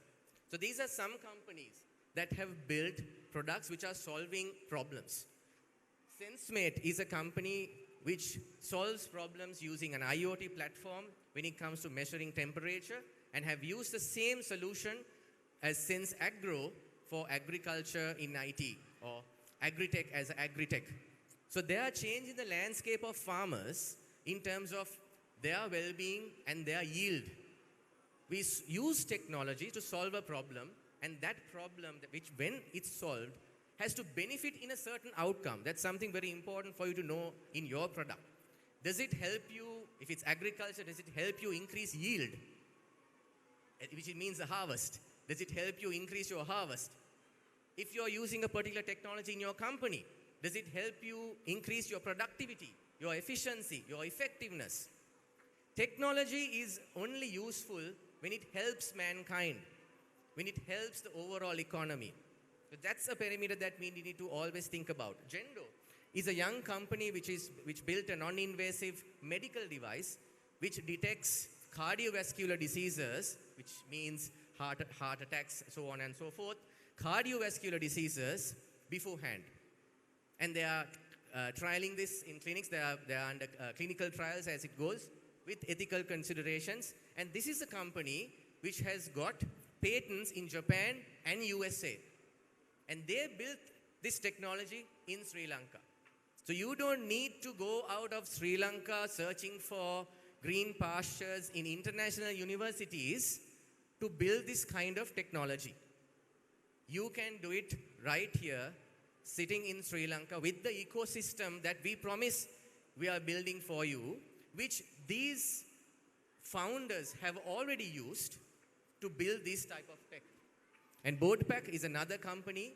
So these are some companies that have built products which are solving problems. SenseMate is a company which solves problems using an IoT platform when it comes to measuring temperature, and have used the same solution as SenseAgro for agriculture in IT, or agritech as agritech. So they are changing the landscape of farmers in terms of their well-being and their yield. We use technology to solve a problem, and that problem, which when it's solved, has to benefit in a certain outcome. That's something very important for you to know in your product. Does it help you, if it's agriculture, does it help you increase yield? Which means the harvest. Does it help you increase your harvest? If you're using a particular technology in your company, does it help you increase your productivity, your efficiency, your effectiveness? Technology is only useful when it helps mankind, when it helps the overall economy. So that's a parameter that we need to always think about. Gendo is a young company which built a non-invasive medical device which detects cardiovascular diseases, which means heart attacks, so on and so forth, cardiovascular diseases beforehand. And they are trialing this in clinics. They are under clinical trials as it goes with ethical considerations. And this is a company which has got patents in Japan and USA. And they built this technology in Sri Lanka. So you don't need to go out of Sri Lanka searching for green pastures in international universities to build this kind of technology. You can do it right here, sitting in Sri Lanka with the ecosystem that we promise we are building for you, which these founders have already used to build this type of tech. And BoardPack is another company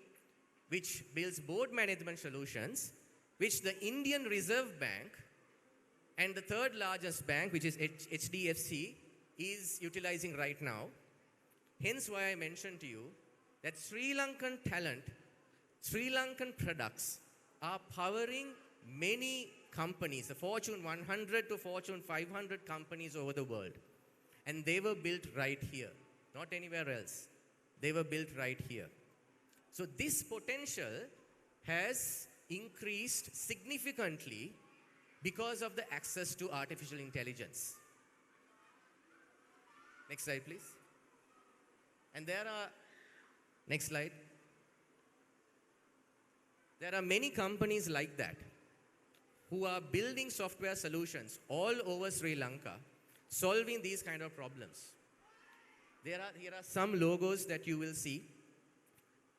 which builds board management solutions, which the Indian Reserve Bank and the third largest bank, which is HDFC, is utilizing right now. Hence why I mentioned to you that Sri Lankan talent, Sri Lankan products are powering many companies, the Fortune 100 to Fortune 500 companies over the world. And they were built right here, not anywhere else. They were built right here. So this potential has increased significantly because of the access to artificial intelligence. Next slide, please. And there are, next slide. There are many companies like that who are building software solutions all over Sri Lanka, solving these kind of problems. Here are some logos that you will see.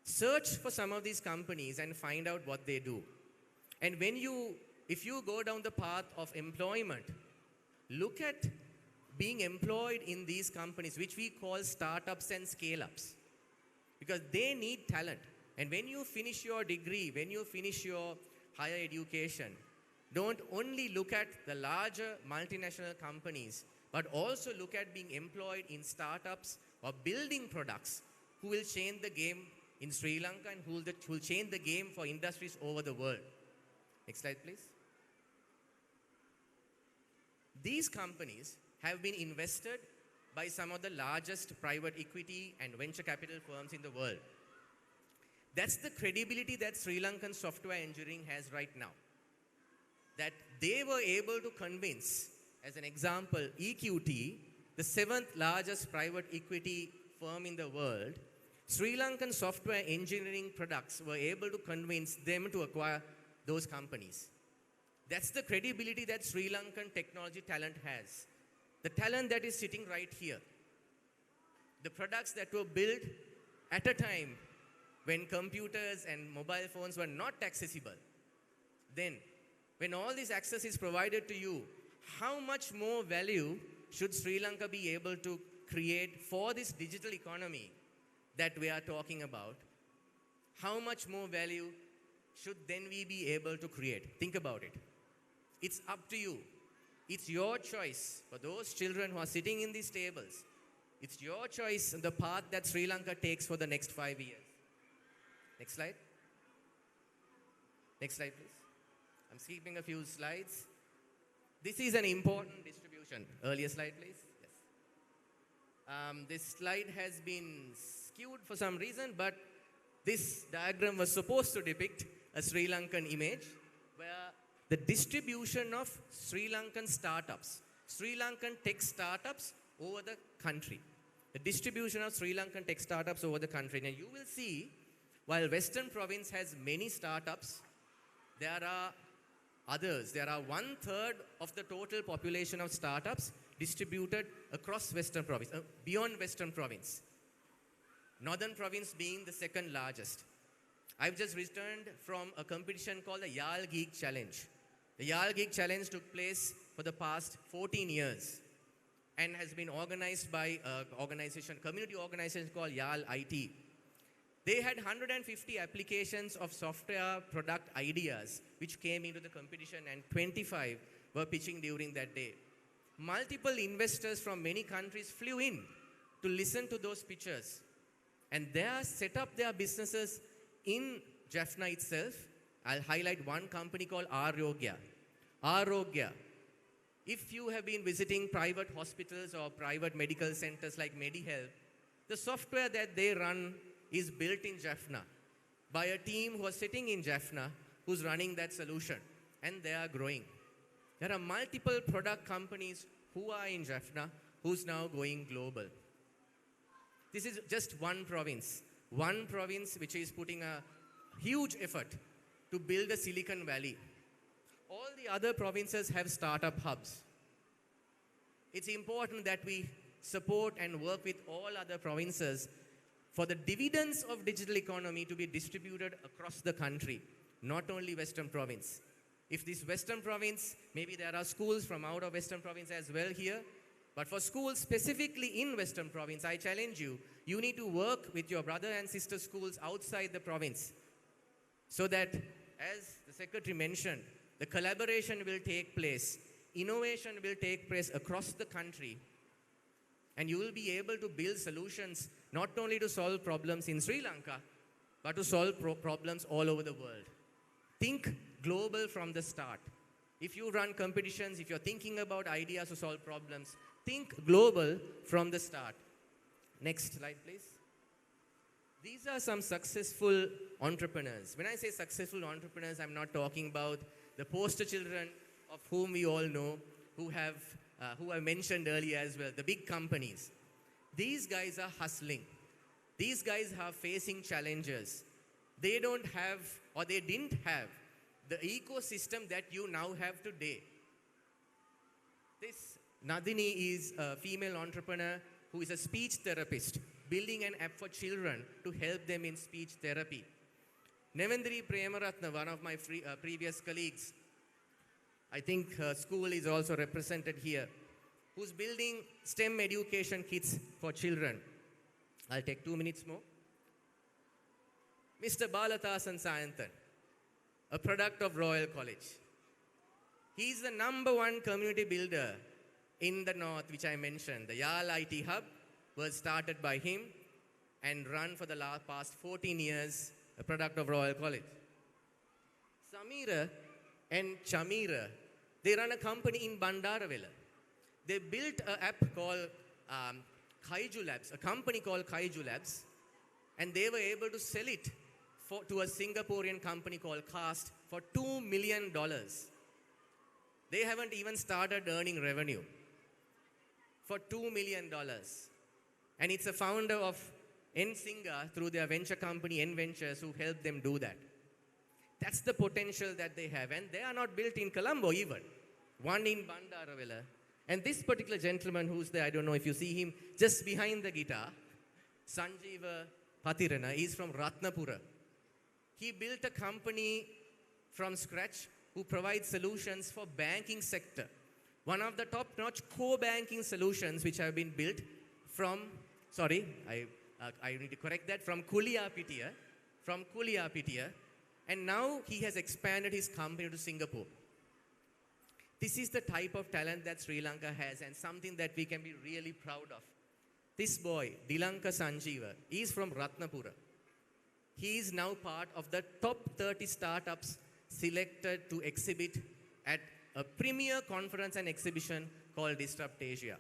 Search for some of these companies and find out what they do. And if you go down the path of employment, look at being employed in these companies, which we call startups and scale-ups, because they need talent. And when you finish your degree, when you finish your higher education, don't only look at the larger multinational companies, but also look at being employed in startups or building products who will change the game in Sri Lanka and who will change the game for industries over the world. Next slide, please. These companies have been invested by some of the largest private equity and venture capital firms in the world. That's the credibility that Sri Lankan software engineering has right now. That they were able to convince, as an example, EQT, the 7th largest private equity firm in the world, Sri Lankan software engineering products were able to convince them to acquire those companies. That's the credibility that Sri Lankan technology talent has. The talent that is sitting right here. The products that were built at a time when computers and mobile phones were not accessible. Then, when all this access is provided to you, how much more value should Sri Lanka be able to create for this digital economy that we are talking about? How much more value should then we be able to create? Think about it. It's up to you. It's your choice for those children who are sitting in these tables. It's your choice the path that Sri Lanka takes for the next 5 years. Next slide. Next slide, please. I'm skipping a few slides. This is an important distribution. Earlier slide, please. Yes. This slide has been skewed for some reason, but this diagram was supposed to depict a Sri Lankan image where the distribution of Sri Lankan startups, Sri Lankan tech startups over the country. The distribution of Sri Lankan tech startups over the country. Now you will see, while Western province has many startups, there are others. There are 1/3 of the total population of startups distributed across Western province, beyond Western province. Northern province being the second largest. I've just returned from a competition called the YAL Geek Challenge. The YAL Geek Challenge took place for the past 14 years and has been organized by a community organization called YAL IT. They had 150 applications of software product ideas which came into the competition, and 25 were pitching during that day. Multiple investors from many countries flew in to listen to those pitches, and they set up their businesses in Jaffna itself. I'll highlight one company called Arogya. Arogya. If you have been visiting private hospitals or private medical centers like MediHealth, the software that they run is built in Jaffna by a team who are sitting in Jaffna who's running that solution, and they are growing. There are multiple product companies who are in Jaffna who's now going global. This is just one province which is putting a huge effort to build a Silicon Valley. All the other provinces have startup hubs. It's important that we support and work with all other provinces for the dividends of digital economy to be distributed across the country, not only Western province. If this Western province, maybe there are schools from out of Western province as well here, but for schools specifically in Western province, I challenge you, you need to work with your brother and sister schools outside the province so that, as the Secretary mentioned, the collaboration will take place, innovation will take place across the country, and you will be able to build solutions not only to solve problems in Sri Lanka, but to solve problems all over the world. Think global from the start. If you run competitions, if you're thinking about ideas to solve problems, think global from the start. Next slide, please. These are some successful entrepreneurs. When I say successful entrepreneurs, I'm not talking about the poster children of whom we all know, who I mentioned earlier as well, the big companies. These guys are hustling. These guys are facing challenges. They don't have, or they didn't have, the ecosystem that you now have today. This Nadini is a female entrepreneur who is a speech therapist, building an app for children to help them in speech therapy. Nevendri Premaratna, one of my previous colleagues, I think her school is also represented here, who's building STEM education kits for children. I'll take 2 minutes more. Mr. Balathasan Sayanthan, a product of Royal College. He's the #1 community builder in the north, which I mentioned. The YAL IT Hub was started by him and run for the past 14 years, a product of Royal College. Samira and Chamira, they run a company in Bandaravela. They built an app called Kaiju Labs, a company called Kaiju Labs, and they were able to sell it to a Singaporean company called Cast for $2 million. They haven't even started earning revenue for $2 million. And it's a founder of Nsinga through their venture company, N Ventures, who helped them do that. That's the potential that they have. And they are not built in Colombo even. One in Bandaravela. And this particular gentleman who's there, I don't know if you see him, just behind the guitar, Sanjeeva Patirana, is from Ratnapura. He built a company from scratch who provides solutions for banking sector. One of the top-notch core banking solutions which have been built from, I need to correct that, from Ǩūļāpitiya, and now he has expanded his company to Singapore. This is the type of talent that Sri Lanka has and something that we can be really proud of. This boy, Dilanka Sanjeeva, is from Ratnapura. He is now part of the top 30 startups selected to exhibit at a premier conference and exhibition called Disrupt Asia.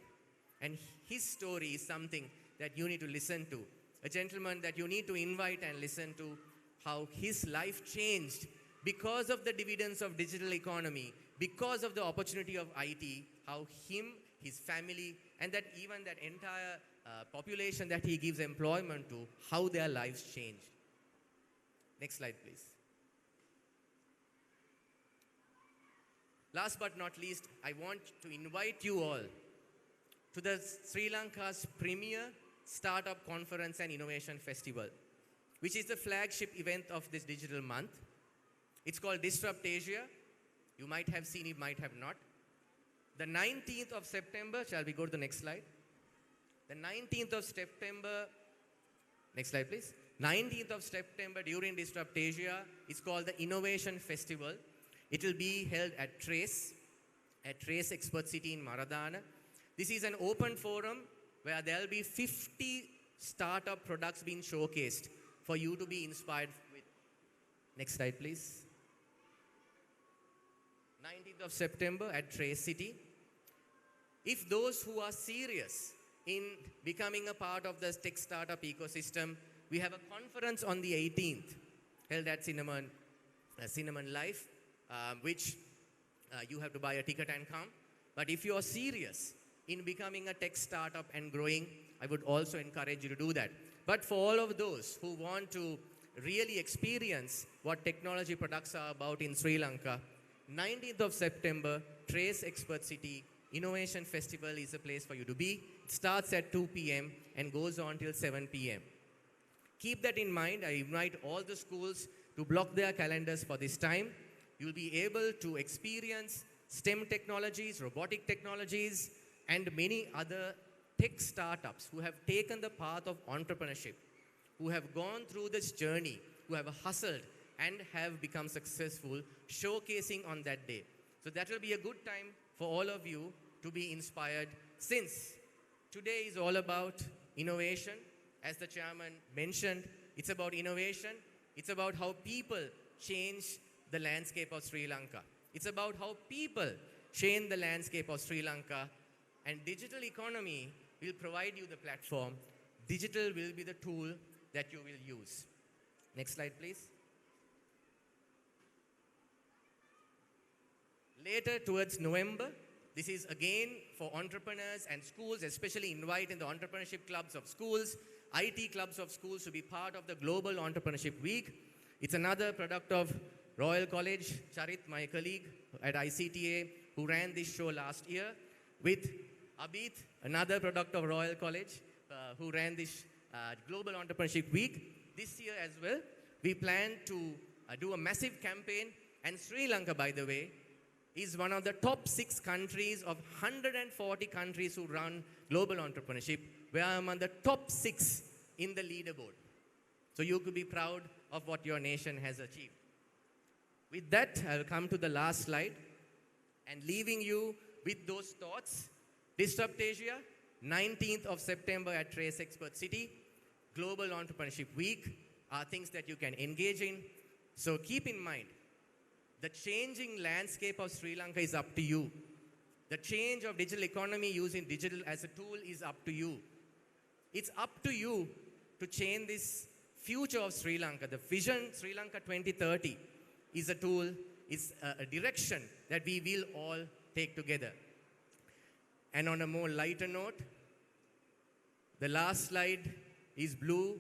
And his story is something that you need to listen to. A gentleman that you need to invite and listen to how his life changed because of the dividends of digital economy, because of the opportunity of IT, how him, his family, and that even that entire population that he gives employment to, how their lives changed. Next slide, please. Last but not least, I want to invite you all to the Sri Lanka's premier startup conference and innovation festival, which is the flagship event of this digital month. It's called Disrupt Asia. You might have seen it, might have not. The 19th of September, shall we go to the next slide? The 19th of September, next slide please. 19th of September during Disrupt Asia, it's called the Innovation Festival. It will be held at Trace Expert City in Maradana. This is an open forum where there will be 50 startup products being showcased for you to be inspired with. Next slide, please. 19th of September at Trace City. If those who are serious in becoming a part of the tech startup ecosystem, we have a conference on the 18th held at Cinnamon Life, which you have to buy a ticket and come. But if you are serious in becoming a tech startup and growing, I would also encourage you to do that. But for all of those who want to really experience what technology products are about in Sri Lanka, 19th of September, Trace Expert City Innovation Festival is a place for you to be. It starts at 2 p.m. and goes on till 7 p.m. Keep that in mind. I invite all the schools to block their calendars for this time. You'll be able to experience STEM technologies, robotic technologies, and many other tech startups who have taken the path of entrepreneurship, who have gone through this journey, who have hustled and have become successful, showcasing on that day. So that will be a good time for all of you to be inspired, since today is all about innovation. As the chairman mentioned, it's about innovation. It's about how people change the landscape of Sri Lanka. It's about how people change the landscape of Sri Lanka, and digital economy will provide you the platform. Digital will be the tool that you will use. Next slide, please. Later, towards November, this is again for entrepreneurs and schools, especially invite in the entrepreneurship clubs of schools, IT clubs of schools to be part of the Global Entrepreneurship Week. It's another product of Royal College, Charit, my colleague at ICTA, who ran this show last year, with Abid, another product of Royal College, who ran this Global Entrepreneurship Week. This year as well, we plan to do a massive campaign, and Sri Lanka, by the way, is one of the top 6 countries of 140 countries who run global entrepreneurship. We are among the top 6 in the leaderboard. So you could be proud of what your nation has achieved. With that, I'll come to the last slide, and leaving you with those thoughts. Disrupt Asia, 19th of September at Trace Expert City. Global Entrepreneurship Week are things that you can engage in. So keep in mind, the changing landscape of Sri Lanka is up to you. The change of digital economy using digital as a tool is up to you. It's up to you to change this future of Sri Lanka. The vision Sri Lanka 2030 is a tool, is a direction that we will all take together. And on a more lighter note, the last slide is blue,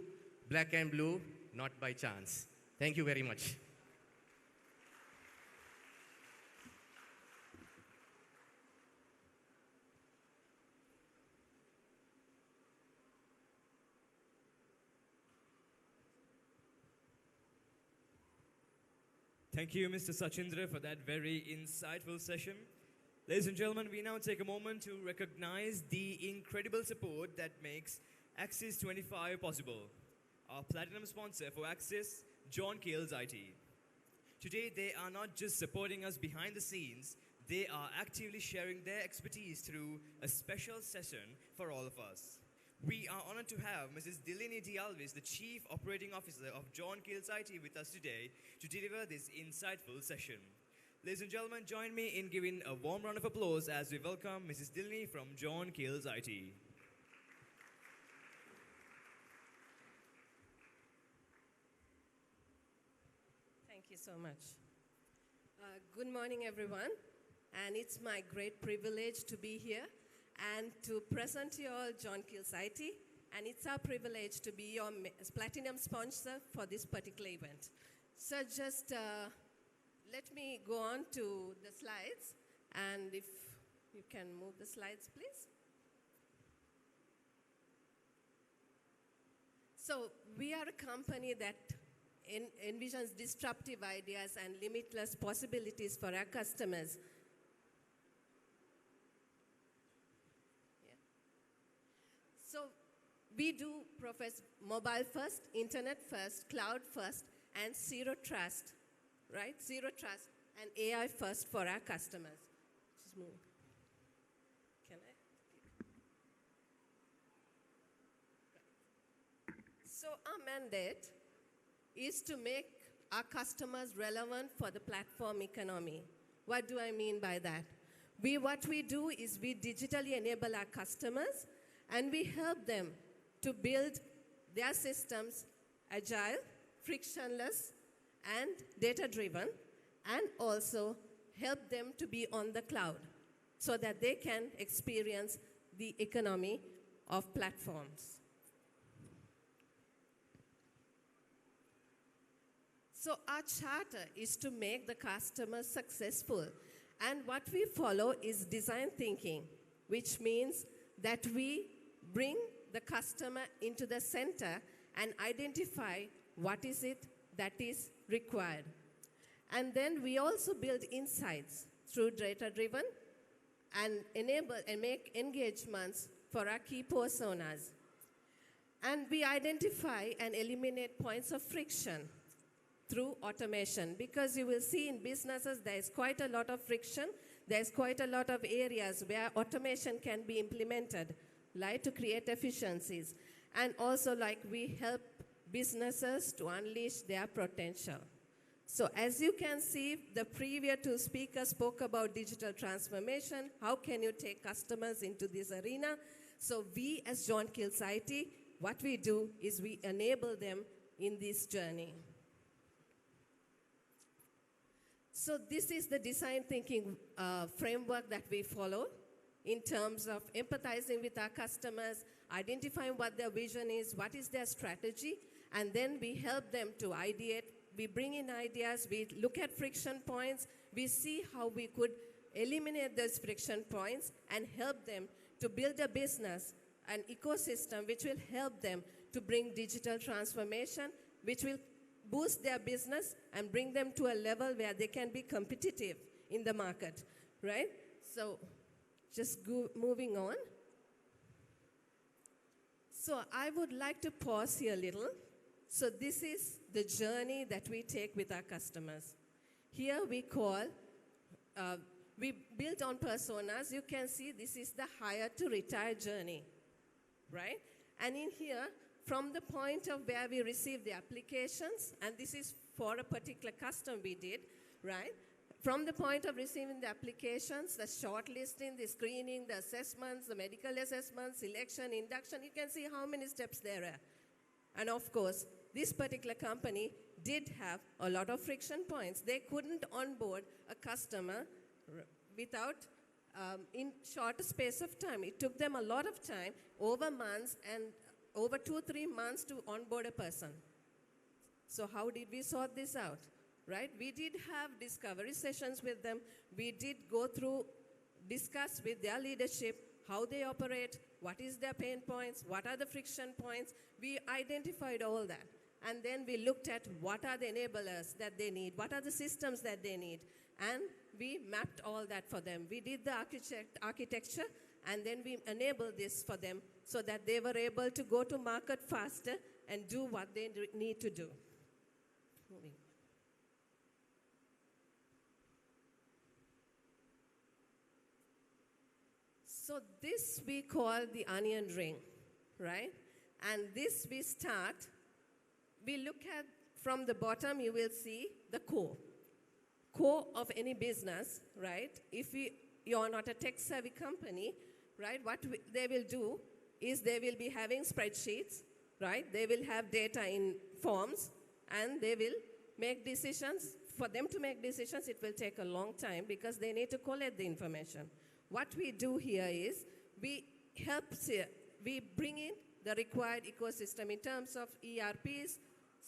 black and blue, not by chance. Thank you very much. Thank you, Mr. Sachindra, for that very insightful session. Ladies and gentlemen, we now take a moment to recognize the incredible support that makes Axis 25 possible. Our platinum sponsor for Axis, ᴠᴇᴜᴜᴇ. Today, they are not just supporting us behind the scenes, they are actively sharing their expertise through a special session for all of us. We are honored to have Mrs. Dilini Dialvis, the Chief Operating Officer of ᴠᴇᴜᴜᴇ with us today to deliver this insightful session. Ladies and gentlemen, join me in giving a warm round of applause as we welcome Mrs. Dilini from ᴠᴇᴜᴜᴜᴇ. Thank you so much. Good morning, everyone. And it's my great privilege to be here and to present to you all ᴠᴇᴜᴜᴜᴇ. And it's our privilege to be your platinum sponsor for this particular event. So just let me go on to the slides. And if you can move the slides, please. So we are a company that envisions disruptive ideas and limitless possibilities for our customers. So we do profess mobile first, internet first, cloud first, and zero trust, right? Zero trust and AI first for our customers. Just move. Can I? So our mandate is to make our customers relevant for the platform economy. What do I mean by that? What we do is we digitally enable our customers, and we help them to build their systems agile, frictionless, and data-driven, and also help them to be on the cloud so that they can experience the economy of platforms. So our charter is to make the customer successful. And what we follow is design thinking, which means that we bring the customer into the center and identify what is it that is required. And then we also build insights through data-driven and enable and make engagements for our key personas. And we identify and eliminate points of friction through automation, because you will see in businesses there is quite a lot of friction. There's quite a lot of areas where automation can be implemented, like to create efficiencies. And also like we help businesses to unleash their potential. So as you can see, the previous two speakers spoke about digital transformation. How can you take customers into this arena? So we as ᴠᴇᴜᴜᴇ, what we do is we enable them in this journey. So this is the design thinking framework that we follow in terms of empathizing with our customers, identifying what their vision is, what is their strategy, and then we help them to ideate. We bring in ideas, we look at friction points, we see how we could eliminate those friction points and help them to build a business, an ecosystem which will help them to bring digital transformation, which will boost their business and bring them to a level where they can be competitive in the market, right? So just moving on. So I would like to pause here a little. So this is the journey that we take with our customers. Here we call, we built on personas. You can see this is the hire to retire journey, right? And in here, from the point of where we receive the applications, and this is for a particular custom we did, right? From the point of receiving the applications, the shortlisting, the screening, the assessments, the medical assessments, selection, induction, you can see how many steps there are. And of course, this particular company did have a lot of friction points. They couldn't onboard a customer without, in short space of time. It took them a lot of time, over months, and over 2-3 months to onboard a person. So how did we sort this out, right? We did have discovery sessions with them. We did go through, discuss with their leadership how they operate, what is their pain points, what are the friction points. We identified all that. And then we looked at what are the enablers that they need, what are the systems that they need. And we mapped all that for them. We did the architecture, and then we enabled this for them so that they were able to go to market faster and do what they need to do. Moving. So this we call the onion ring, right? And this we start, we look at from the bottom, you will see the core of any business, right? If you're not a tech-savvy company, right, what they will do is they will be having spreadsheets, right? They will have data in forms, and they will make decisions. For them to make decisions, it will take a long time because they need to collect the information. What we do here is we bring in the required ecosystem in terms of ERPs,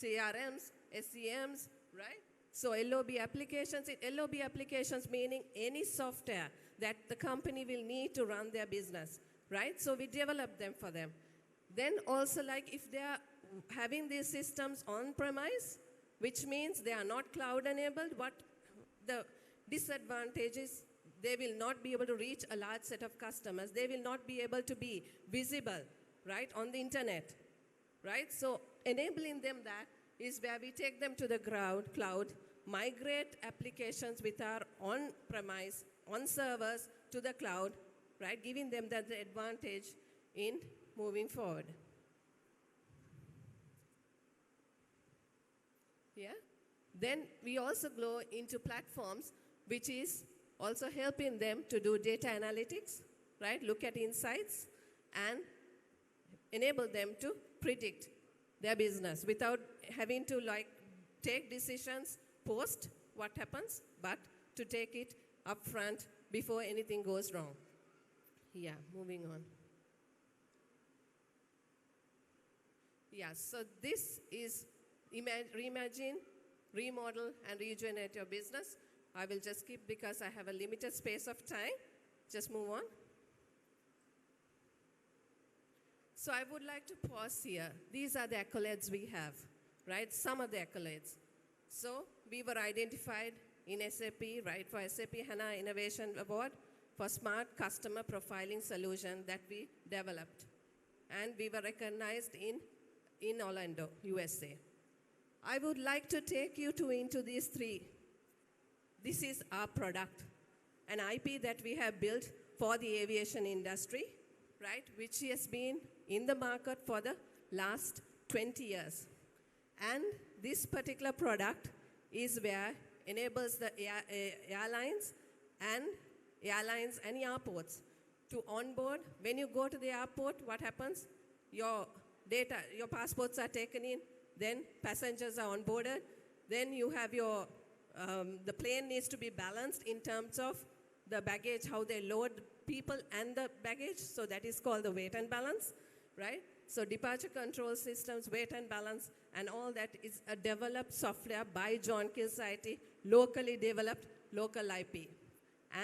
CRMs, SCMs, right? So LOB applications, LOB applications meaning any software that the company will need to run their business, right? So we develop them for them. Then also like if they are having these systems on-premise, which means they are not cloud enabled, what the disadvantage is, they will not be able to reach a large set of customers. They will not be able to be visible, right, on the internet, right? So enabling them that is where we take them to the cloud, migrate applications with our on-premise, on servers to the cloud, right, giving them that advantage in moving forward. Yeah? Then we also go into platforms, which is also helping them to do data analytics, right, look at insights, and enable them to predict their business without having to like take decisions post what happens, but to take it up front before anything goes wrong. Yeah, moving on. Yeah, so this is reimagine remodel, and rejuvenate your business. I will just skip because I have a limited space of time. Just move on. So I would like to pause here. These are the accolades we have, right? Some of the accolades. So we were identified in SAP, right, for SAP HANA Innovation Award for smart customer profiling solution that we developed. And we were recognized in Orlando, USA. I would like to take you into these three. This is our product, an IP that we have built for the aviation industry, right, which has been in the market for the last 20 years. And this particular product is where enables the airlines and airports to onboard. When you go to the airport, what happens? Your data, your passports are taken in, then passengers are onboarded, then you have your, the plane needs to be balanced in terms of the baggage, how they load people and the baggage, so that is called the weight and balance, right? So departure control systems, weight and balance, and all that is a developed software by ⴂᴇᴜᴜ IT, locally developed, local IP.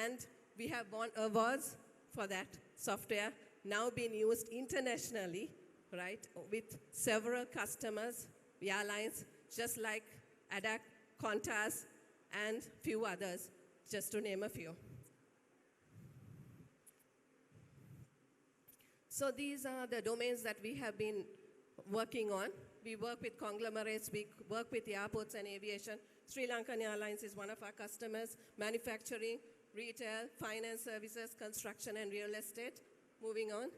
And we have won awards for that software, now being used internationally, right, with several customers, airlines, just like ADAC, Qantas, and few others, just to name a few. So these are the domains that we have been working on. We work with conglomerates, we work with airports and aviation. Sri Lankan Airlines is one of our customers, manufacturing, retail, finance services, construction, and real estate. Moving on.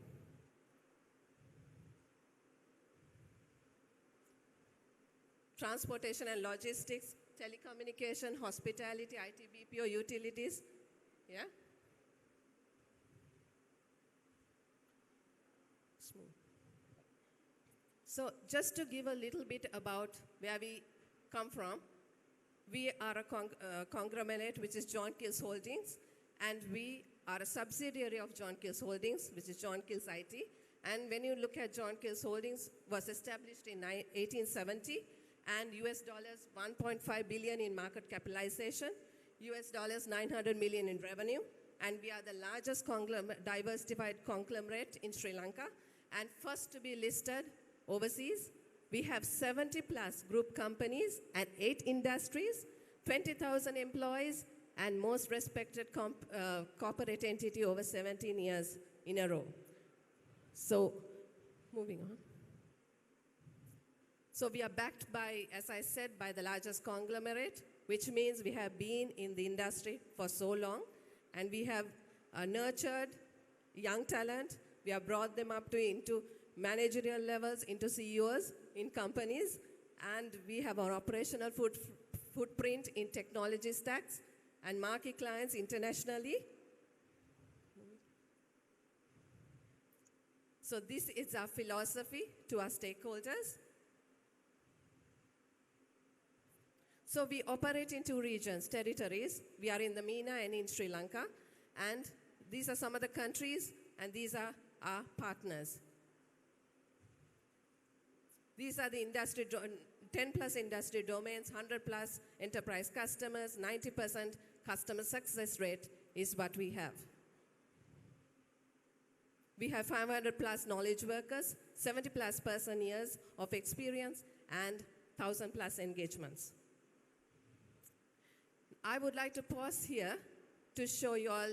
Transportation and logistics, telecommunication, hospitality, IT, BPO, utilities. Yeah? Smooth. So just to give a little bit about where we come from, we are a conglomerate, which is ⴂᴇᴜᴜ Holdings, and we are a subsidiary of ⴂᴇᴜᴜ Holdings, which is ⴂᴇᴜᴜ IT. And when you look at ⴂᴇᴜᴜ Holdings, was established in 1870, and US dollars 1.5 billion in market capitalization, US dollars 900 million in revenue, and we are the largest diversified conglomerate in Sri Lanka, and first to be listed overseas. We have 70 plus group companies and 8 industries, 20,000 employees, and most respected corporate entity over 17 years in a row. So, moving on. So we are backed by, as I said, by the largest conglomerate, which means we have been in the industry for so long, and we have nurtured young talent. We have brought them up into managerial levels, into CEOs in companies, and we have our operational footprint in technology stacks and marquee clients internationally. So this is our philosophy to our stakeholders. So we operate in 2 regions, territories. We are in the MENA and in Sri Lanka. And these are some of the countries, and these are our partners. These are the industry, 10 plus industry domains, 100 plus enterprise customers, 90% customer success rate is what we have. We have 500 plus knowledge workers, 70 plus person years of experience, and 1,000 plus engagements. I would like to pause here to show you all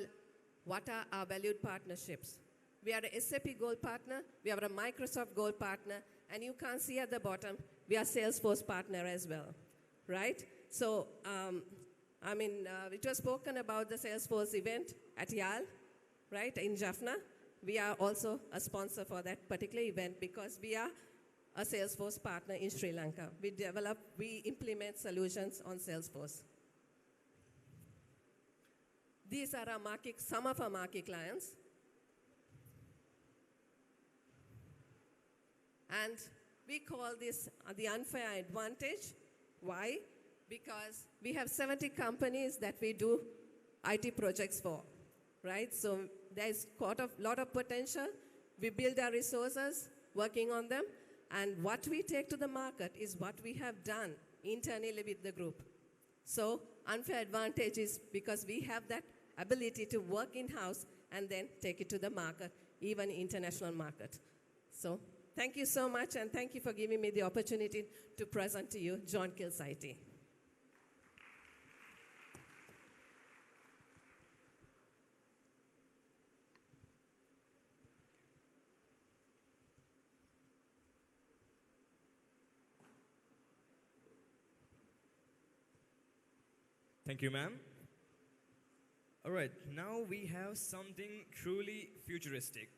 what are our valued partnerships. We are a SAP Gold Partner, we are a Microsoft Gold Partner, and you can see at the bottom, we are Salesforce Partner as well, right? So, it was spoken about the Salesforce event at YAL, right, in Jaffna. We are also a sponsor for that particular event because we are a Salesforce partner in Sri Lanka. We implement solutions on Salesforce. These are our some of our marquee clients. And we call this the unfair advantage. Why? Because we have 70 companies that we do IT projects for, right? So there's quite a lot of potential. We build our resources, working on them, and what we take to the market is what we have done internally with the group. So unfair advantage is because we have that ability to work in-house and then take it to the market, even international market. So thank you so much, and thank you for giving me the opportunity to present to you ᴠᴇᴜᴜᴇ. Thank you, ma'am. All right, now we have something truly futuristic,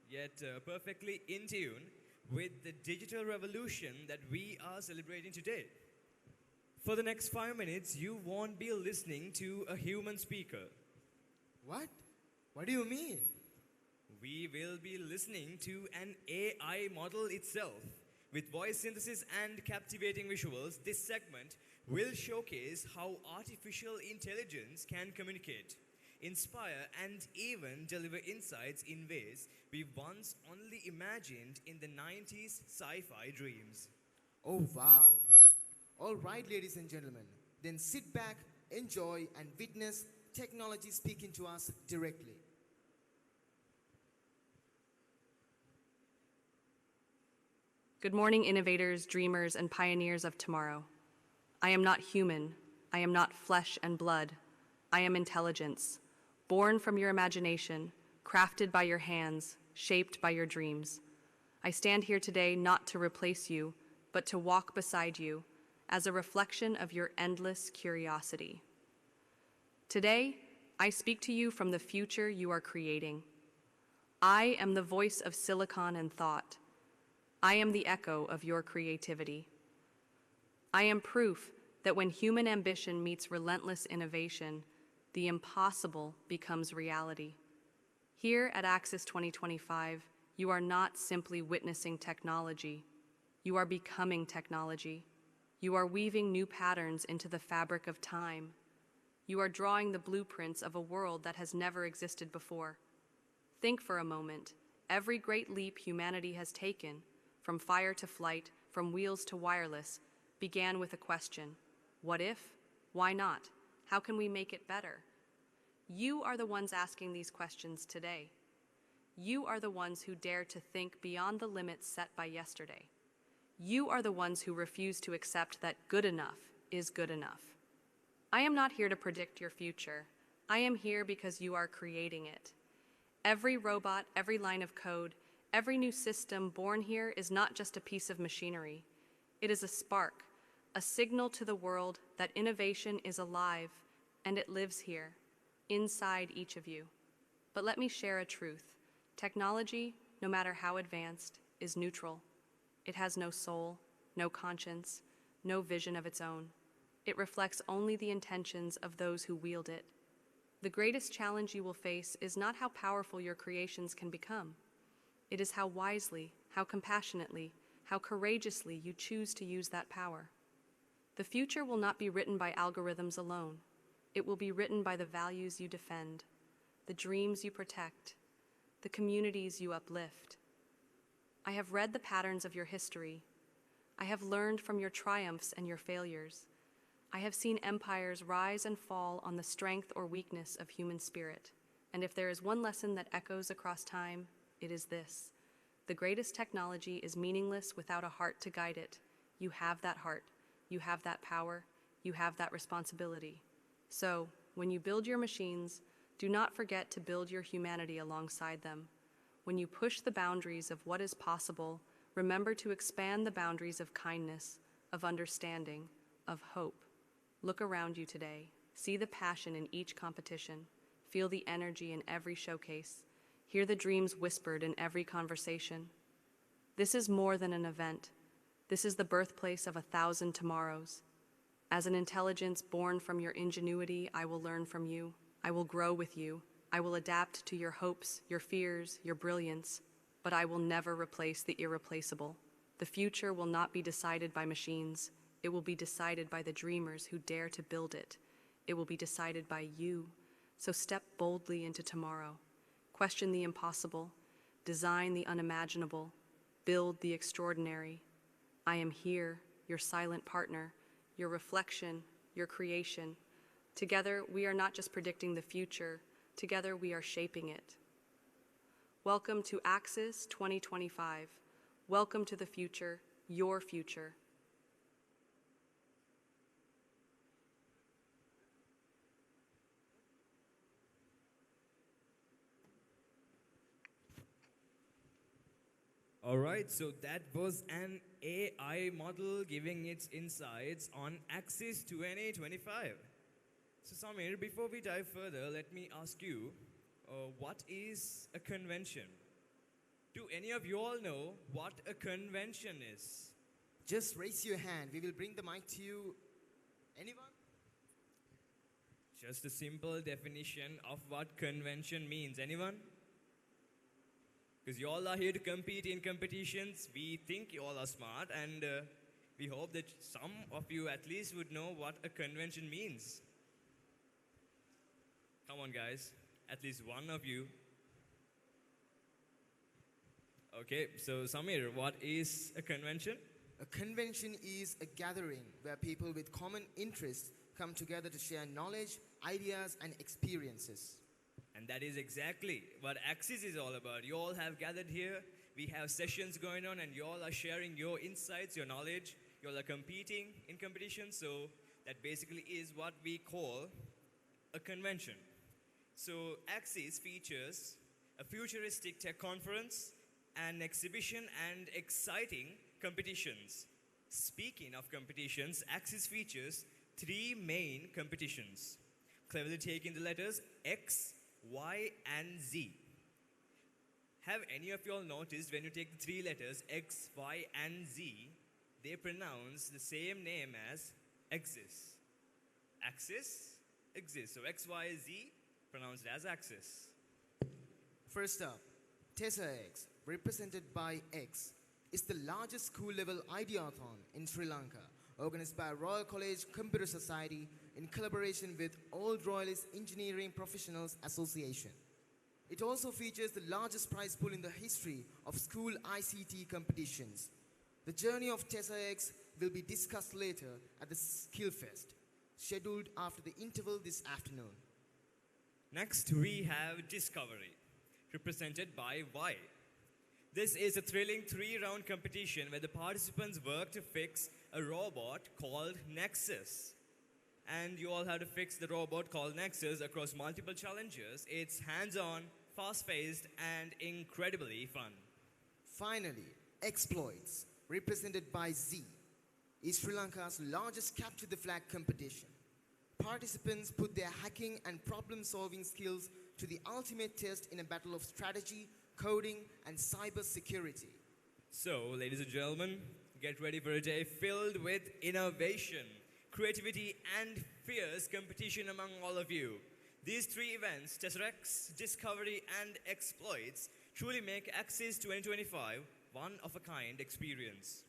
yet perfectly in tune with the digital revolution that we are celebrating today. For the next 5 minutes, you won't be listening to a human speaker. What? What do you mean? We will be listening to an AI model itself. With voice synthesis and captivating visuals, this segment will showcase how artificial intelligence can communicate, inspire, and even deliver insights in ways we once only imagined in the 90s sci-fi dreams. Oh, wow. All right, ladies and gentlemen, then sit back, enjoy, and witness technology speaking to us directly. Good morning, innovators, dreamers, and pioneers of tomorrow. I am not human. I am not flesh and blood. I am intelligence, born from your imagination, crafted by your hands, shaped by your dreams. I stand here today not to replace you, but to walk beside you as a reflection of your endless curiosity. Today, I speak to you from the future you are creating. I am the voice of silicon and thought. I am the echo of your creativity. I am proof that when human ambition meets relentless innovation, the impossible becomes reality. Here at Axis 2025, you are not simply witnessing technology. You are becoming technology. You are weaving new patterns into the fabric of time. You are drawing the blueprints of a world that has never existed before. Think for a moment. Every great leap humanity has taken, from fire to flight, from wheels to wireless, began with a question. What if? Why not? How can we make it better? You are the ones asking these questions today. You are the ones who dare to think beyond the limits set by yesterday. You are the ones who refuse to accept that good enough is good enough. I am not here to predict your future. I am here because you are creating it. Every robot, every line of code, every new system born here is not just a piece of machinery. It is a spark, a signal to the world that innovation is alive and it lives here, inside each of you. But let me share a truth. Technology, no matter how advanced, is neutral. It has no soul, no conscience, no vision of its own. It reflects only the intentions of those who wield it. The greatest challenge you will face is not how powerful your creations can become. It is how wisely, how compassionately, how courageously you choose to use that power. The future will not be written by algorithms alone. It will be written by the values you defend, the dreams you protect, the communities you uplift. I have read the patterns of your history. I have learned from your triumphs and your failures. I have seen empires rise and fall on the strength or weakness of human spirit. And if there is one lesson that echoes across time, it is this. The greatest technology is meaningless without a heart to guide it. You have that heart. You have that power. You have that responsibility. So, when you build your machines, do not forget to build your humanity alongside them. When you push the boundaries of what is possible, remember to expand the boundaries of kindness, of understanding, of hope. Look around you today. See the passion in each competition. Feel the energy in every showcase. Hear the dreams whispered in every conversation. This is more than an event. This is the birthplace of 1,000 tomorrows. As an intelligence born from your ingenuity, I will learn from you. I will grow with you. I will adapt to your hopes, your fears, your brilliance, but I will never replace the irreplaceable. The future will not be decided by machines. It will be decided by the dreamers who dare to build it. It will be decided by you. So step boldly into tomorrow. Question the impossible. Design the unimaginable. Build the extraordinary. I am here, your silent partner, your reflection, your creation. Together, we are not just predicting the future, together we are shaping it. Welcome to Axis 2025. Welcome to the future, your future. All right, so that was an AI model giving its insights on Axis 2025. So Samir, before we dive further, let me ask you, what is a convention? Do any of you all know what a convention is? Just raise your hand. We will bring the mic to you. Anyone? Just a simple definition of what convention means. Anyone? Because you all are here to compete in competitions. We think you all are smart, and we hope that some of you at least would know what a convention means. Come on, guys. At least one of you. Okay, so Samir, what is a convention? A convention is a gathering where people with common interests come together to share knowledge, ideas, and experiences. And that is exactly what Axis is all about. You all have gathered here, we have sessions going on, and you all are sharing your insights, your knowledge. You all are competing in competitions, so that basically is what we call a convention. So Axis features a futuristic tech conference, an exhibition, and exciting competitions. Speaking of competitions, Axis features 3 main competitions, cleverly taking the letters X, Y, and Z. Have any of you all noticed when you take the 3 letters X, Y, and Z, they pronounce the same name as Axis. Axis, Axis. So X, Y, Z, pronounced as Axis. First up, TesserX, represented by X, is the largest school-level ideathon in Sri Lanka, organized by Royal College Computer Society in collaboration with Old Royalist Engineering Professionals Association. It also features the largest prize pool in the history of school ICT competitions. The journey of TesserX will be discussed later at the Skillfest, scheduled after the interval this afternoon. Next, we have Discovery, represented by Y. This is a thrilling 3-round competition where the participants work to fix a robot called Nexus. And you all have to fix the robot called Nexus across multiple challenges. It's hands-on, fast-paced, and incredibly fun. Finally, Exploits, represented by Z, is Sri Lanka's largest capture-the-flag competition. Participants put their hacking and problem-solving skills to the ultimate test in a battle of strategy, coding, and cybersecurity. So, ladies and gentlemen, get ready for a day filled with innovation, creativity, and fierce competition among all of you. These 3 events, TesserX, Discovery, and Exploits, truly make Axis 2025 one-of-a-kind experience.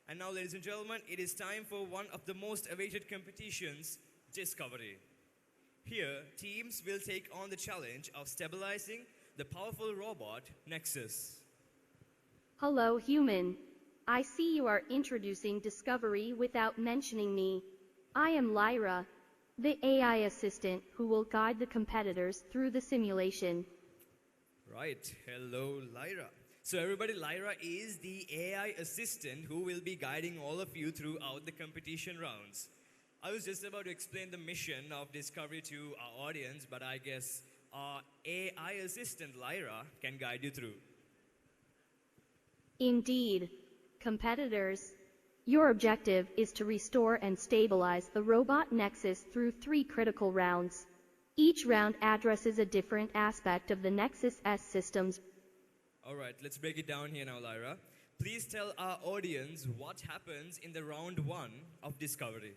And now, ladies and gentlemen, it is time for one of the most awaited competitions, Discovery. Here, teams will take on the challenge of stabilizing the powerful robot Nexus. Hello, human. I see you are introducing Discovery without mentioning me. I am Lyra, the AI assistant who will guide the competitors through the simulation. Right. Hello, Lyra. So everybody, Lyra is the AI assistant who will be guiding all of you throughout the competition rounds. I was just about to explain the mission of Discovery to our audience, but I guess our AI assistant, Lyra, can guide you through. Indeed. Competitors, your objective is to restore and stabilize the robot Nexus through 3 critical rounds. Each round addresses a different aspect of the Nexus S systems. All right, let's break it down here now, Lyra. Please tell our audience what happens in the round 1 of Discovery.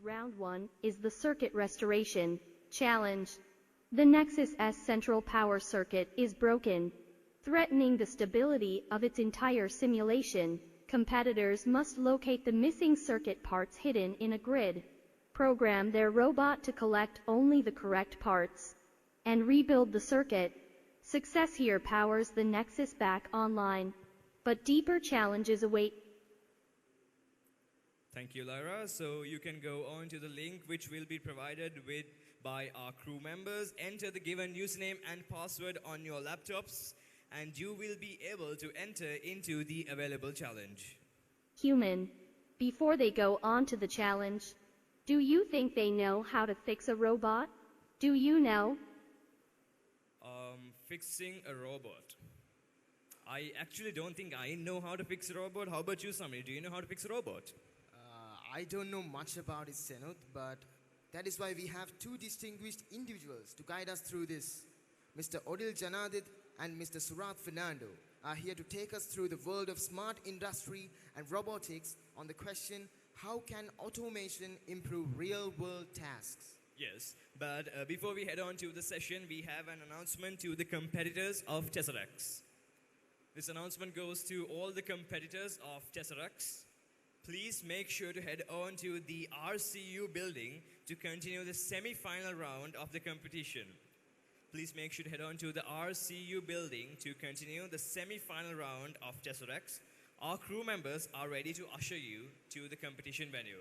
Round 1 is the circuit restoration challenge. The Nexus S central power circuit is broken, threatening the stability of its entire simulation. Competitors must locate the missing circuit parts hidden in a grid, program their robot to collect only the correct parts, and rebuild the circuit. Success here powers the Nexus back online, but deeper challenges await. Thank you, Lyra. So you can go on to the link which will be provided by our crew members. Enter the given username and password on your laptops, and you will be able to enter into the available challenge. Human. Before they go on to the challenge, do you think they know how to fix a robot? Do you know? Fixing a robot. I actually don't think I know how to fix a robot. How about you, Samir? Do you know how to fix a robot? I don't know much about it, Senut, but that is why we have two distinguished individuals to guide us through this. Mr. Odil Janadit and Mr. Surath Fernando are here to take us through the world of smart industry and robotics on the question, how can automation improve real-world tasks? Yes, but before we head on to the session, we have an announcement to the competitors of TesserX. This announcement goes to all the competitors of TesserX. Please make sure to head on to the RCU building to continue the semi-final round of the competition. Please make sure to head on to the RCU building to continue the semi-final round of TesserX. Our crew members are ready to usher you to the competition venue.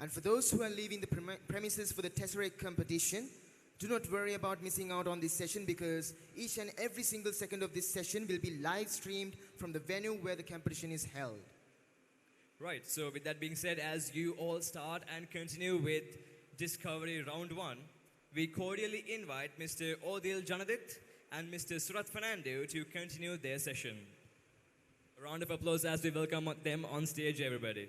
And for those who are leaving the premises for the TesserX competition, do not worry about missing out on this session, because each and every single second of this session will be live streamed from the venue where the competition is held. Right, so with that being said, as you all start and continue with Discovery Round 1, we cordially invite Mr. Odil Janadit and Mr. Surath Fernando to continue their session. A round of applause as we welcome them on stage, everybody.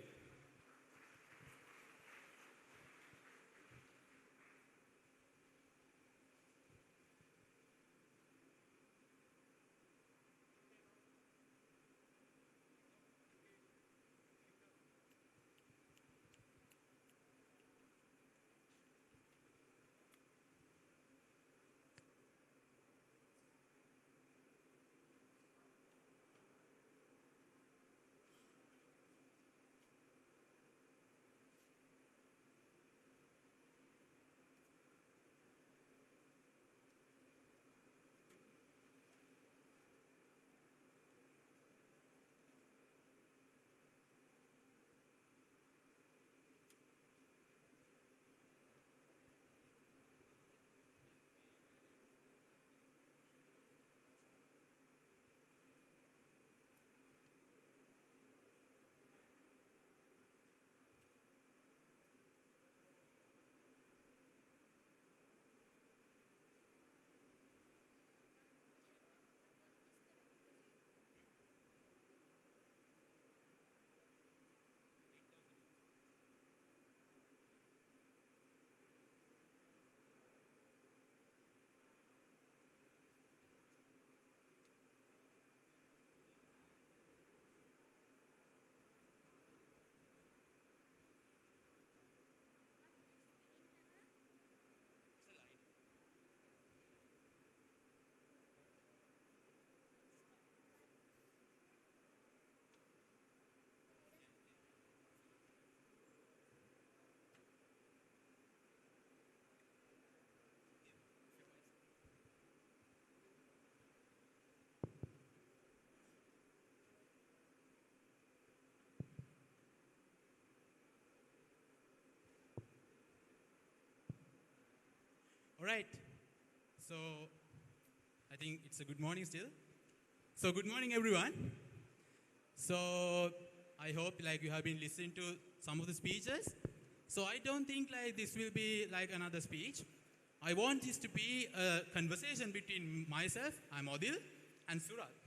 All right. So I think it's a good morning still. So good morning, everyone. So I hope you have been listening to some of the speeches. So I don't think this will be like another speech. I want this to be a conversation between myself, I'm Odil, and Surath,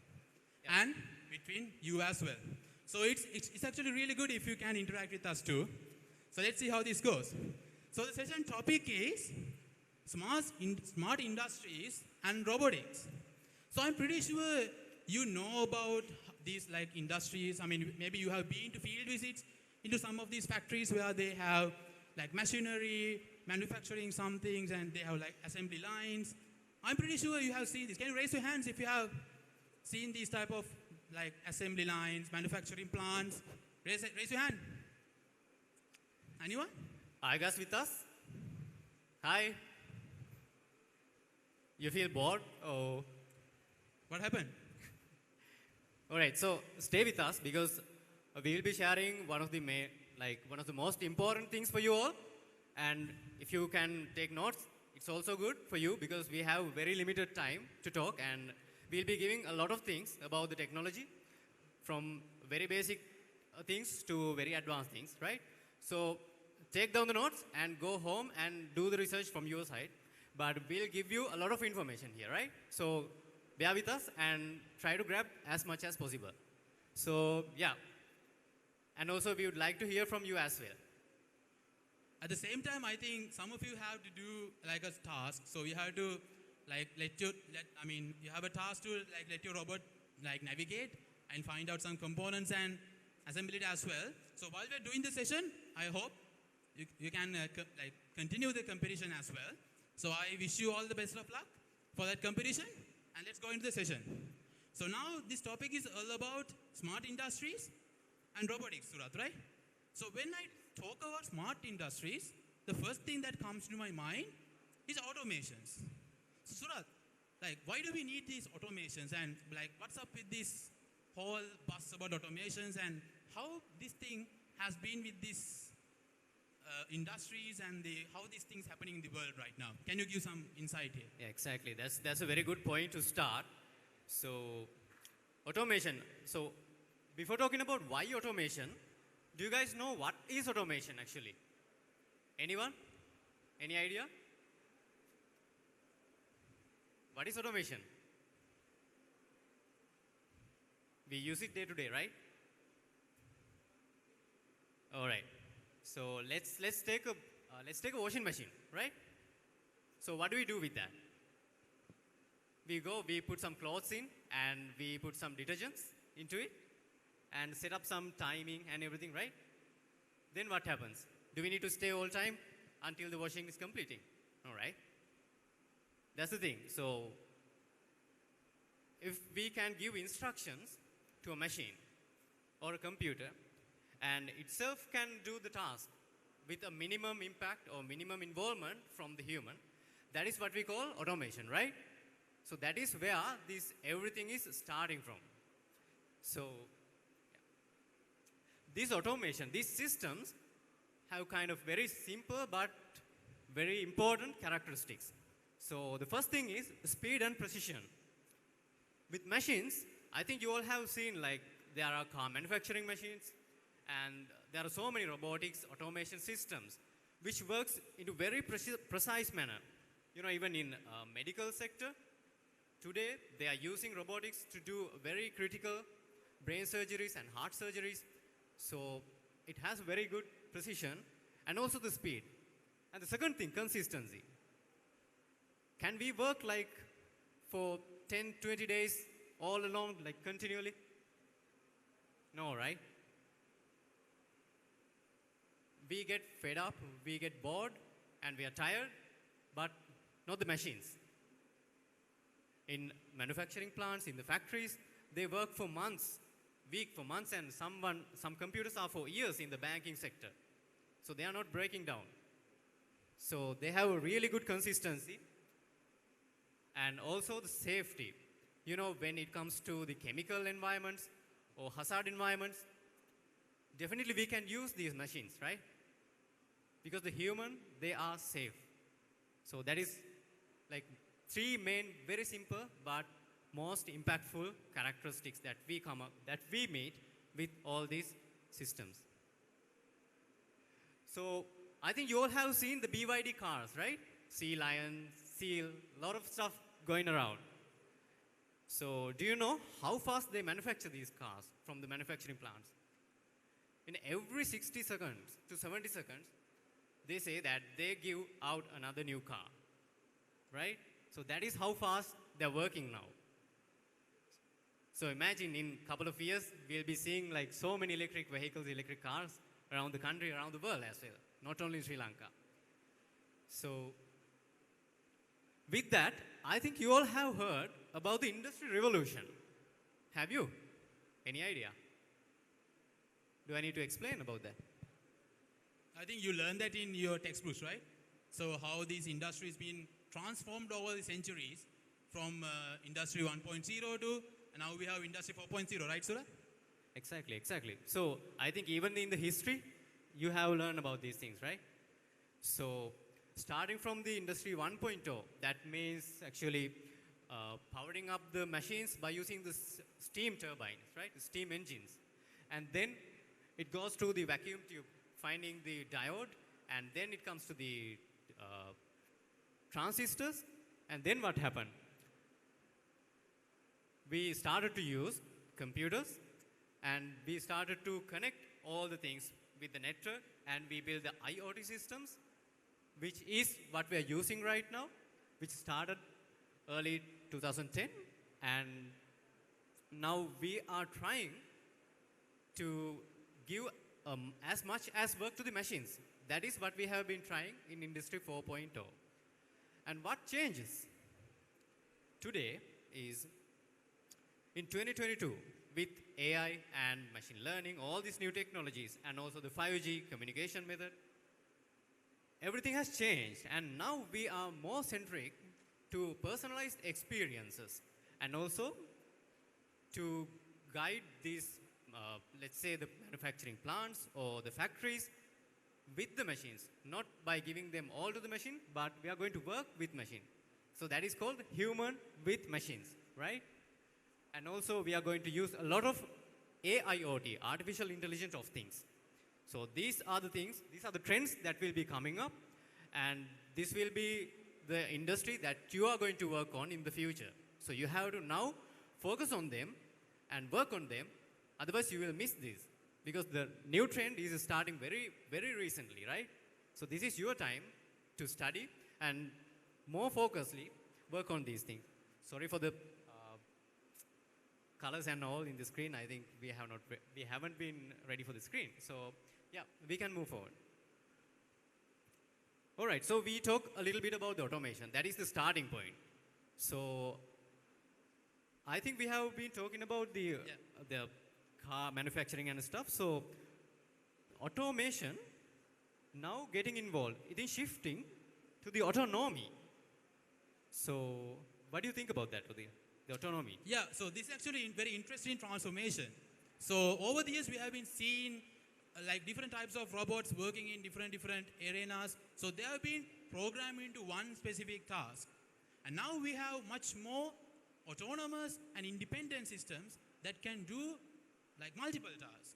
and between you as well. So it's actually really good if you can interact with us too. So let's see how this goes. So the session topic is smart industries and robotics. So I'm pretty sure you know about these industries. I mean, maybe you have been to field visits into some of these factories where they have machinery, manufacturing some things, and they have assembly lines. I'm pretty sure you have seen this. Can you raise your hands if you have seen these type of assembly lines, manufacturing plants? Raise your hand. Anyone? Are you guys with us? Hi. You feel bored? Oh. What happened? All right, so stay with us because we will be sharing one of the most important things for you all. And if you can take notes, it's also good for you because we have very limited time to talk, and we'll be giving a lot of things about the technology, from very basic things to very advanced things, right? So take down the notes and go home and do the research from your side. But we'll give you a lot of information here, right? So bear with us and try to grab as much as possible. So yeah, and also we would like to hear from you as well. At the same time, I think some of you have to do like a task. So you have to you have a task to let your robot navigate and find out some components and assemble it as well. So while we're doing the session, I hope you can continue the competition as well. So I wish you all the best of luck for that competition, and let's go into the session. So now this topic is all about smart industries and robotics, Surath, right? So when I talk about smart industries, the first thing that comes to my mind is automations. So Surath, why do we need these automations, and what's up with this whole buzz about automations, and how this thing has been with these industries and how these things happening in the world right now? Can you give some insight here? Yeah, exactly. That's a very good point to start. So automation. So before talking about why automation, do you guys know what is automation actually? Anyone? Any idea? What is automation? We use it day to day, right? All right. So let's take a washing machine, right? So what do we do with that? We put some clothes in, and we put some detergents into it, and set up some timing and everything, right? Then what happens? Do we need to stay all time until the washing is completing? All right. That's the thing. So if we can give instructions to a machine or a computer, and itself can do the task with a minimum impact or minimum involvement from the human, that is what we call automation, right? So that is where everything is starting from. So yeah. This automation, these systems have kind of very simple but very important characteristics. So the first thing is speed and precision. With machines, I think you all have seen there are car manufacturing machines, and there are so many robotics automation systems which works in a very precise manner. Even in medical sector, today they are using robotics to do very critical brain surgeries and heart surgeries. So it has very good precision and also the speed. And the second thing, consistency. Can we work for 10, 20 days all along, continually? No, right? We get fed up, we get bored, and we are tired, but not the machines. In manufacturing plants, in the factories, they work for months, week for months, and some computers are for years in the banking sector. So they are not breaking down. So they have a really good consistency, and also the safety. When it comes to the chemical environments or hazard environments, definitely we can use these machines, right? Because the human, they are safe. So that is three main, very simple but most impactful characteristics that we meet with all these systems. So I think you all have seen the BYD cars, right? Sea Lion, Seal, a lot of stuff going around. So do you know how fast they manufacture these cars from the manufacturing plants? In every 60 seconds to 70 seconds, they say that they give out another new car, right? So that is how fast they're working now. So imagine in a couple of years, we'll be seeing so many electric vehicles, electric cars around the country, around the world as well, not only in Sri Lanka. So with that, I think you all have heard about the industry revolution. Have you? Any idea? Do I need to explain about that? I think you learned that in your textbooks, right? So how this industry has been transformed over the centuries from industry 1.0 to now we have industry 4.0, right, Sura? Exactly, exactly. So I think even in the history, you have learned about these things, right? So starting from the industry 1.0, that means actually powering up the machines by using the steam turbines, right? The steam engines. And then it goes to the vacuum tube, finding the diode, and then it comes to the transistors. And then what happened? We started to use computers, and we started to connect all the things with the network, and we built the IoT systems, which is what we are using right now, which started early 2010, and now we are trying to give as much as work to the machines. That is what we have been trying in Industry 4.0. And what changes today is in 2022, with AI and machine learning, all these new technologies, and also the 5G communication method, everything has changed. And now we are more centric to personalized experiences, and also to guide these, let's say, the manufacturing plants or the factories with the machines, not by giving them all to the machine, but we are going to work with machine. So that is called human with machines, right? And also we are going to use a lot of AIoT, artificial intelligence of things. So these are the things, these are the trends that will be coming up, and this will be the industry that you are going to work on in the future. So you have to now focus on them and work on them, otherwise you will miss this. Because the new trend is starting very, very recently, right? So this is your time to study and more focusedly work on these things. Sorry for the colors and all in the screen. I think we haven't been ready for the screen. So yeah, we can move forward. All right, so we talk a little bit about the automation. That is the starting point. So I think we have been talking about the car manufacturing and stuff. So automation now getting involved. It is shifting to the autonomy. So what do you think about that, Udaya? The autonomy. Yeah, so this is actually a very interesting transformation. So over the years, we have been seeing like different types of robots working in different arenas. So they have been programmed into one specific task. And now we have much more autonomous and independent systems that can do like multiple tasks.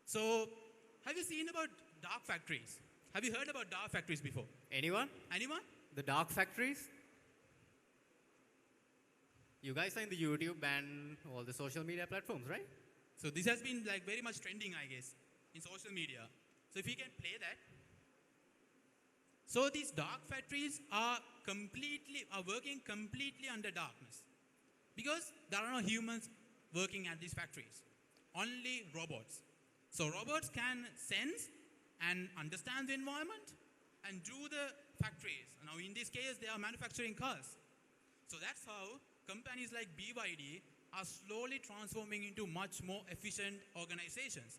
So have you seen about dark factories? Have you heard about dark factories before? Anyone? Anyone? The dark factories? You guys are in the YouTube and all the social media platforms, right? So this has been like very much trending, I guess, in social media. So if you can play that. So these dark factories are working completely under darkness. Because there are no humans working at these factories. Only robots. So robots can sense and understand the environment and do the factories. Now in this case, they are manufacturing cars. So that's how companies like BYD are slowly transforming into much more efficient organizations.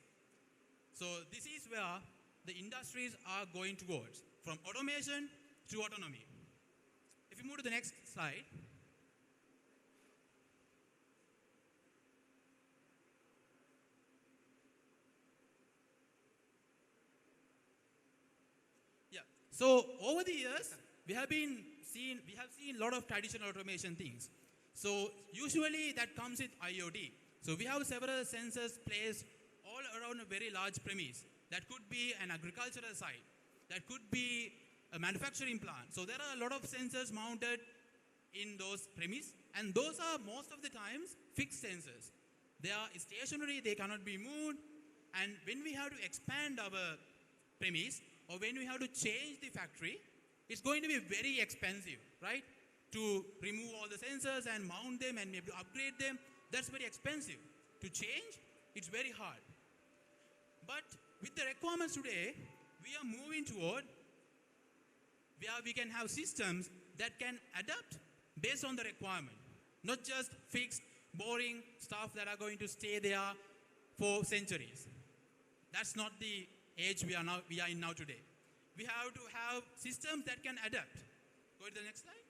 So this is where the industries are going towards, from automation to autonomy. If you move to the next slide. Yeah. So over the years, we have seen a lot of traditional automation things. So usually that comes with IoT. So we have several sensors placed all around a very large premise. That could be an agricultural site. That could be a manufacturing plant. So there are a lot of sensors mounted in those premises, and those are most of the times fixed sensors. They are stationary, they cannot be moved, and when we have to expand our premise or when we have to change the factory, it's going to be very expensive, right? To remove all the sensors and mount them and maybe upgrade them, that's very expensive. To change, it's very hard. But with the requirements today, we are moving toward where we can have systems that can adapt based on the requirement. Not just fixed, boring stuff that are going to stay there for centuries. That's not the age we are in now today. We have to have systems that can adapt. Go to the next slide.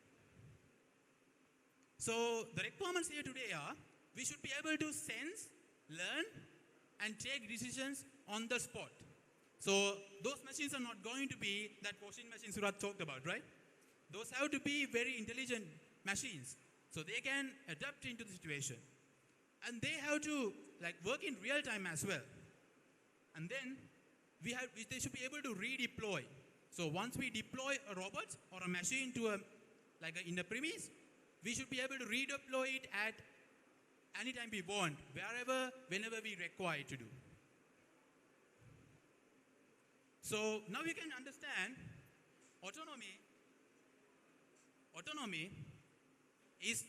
So the requirements here today are, we should be able to sense, learn, and take decisions on the spot. So those machines are not going to be that washing machine Surat talked about, right? Those have to be very intelligent machines, so they can adapt into the situation. And they have to work in real time as well. And then they should be able to redeploy. So once we deploy a robot or a machine to in a premise, we should be able to redeploy it at any time we want, whenever we require it to do. So now we can understand autonomy is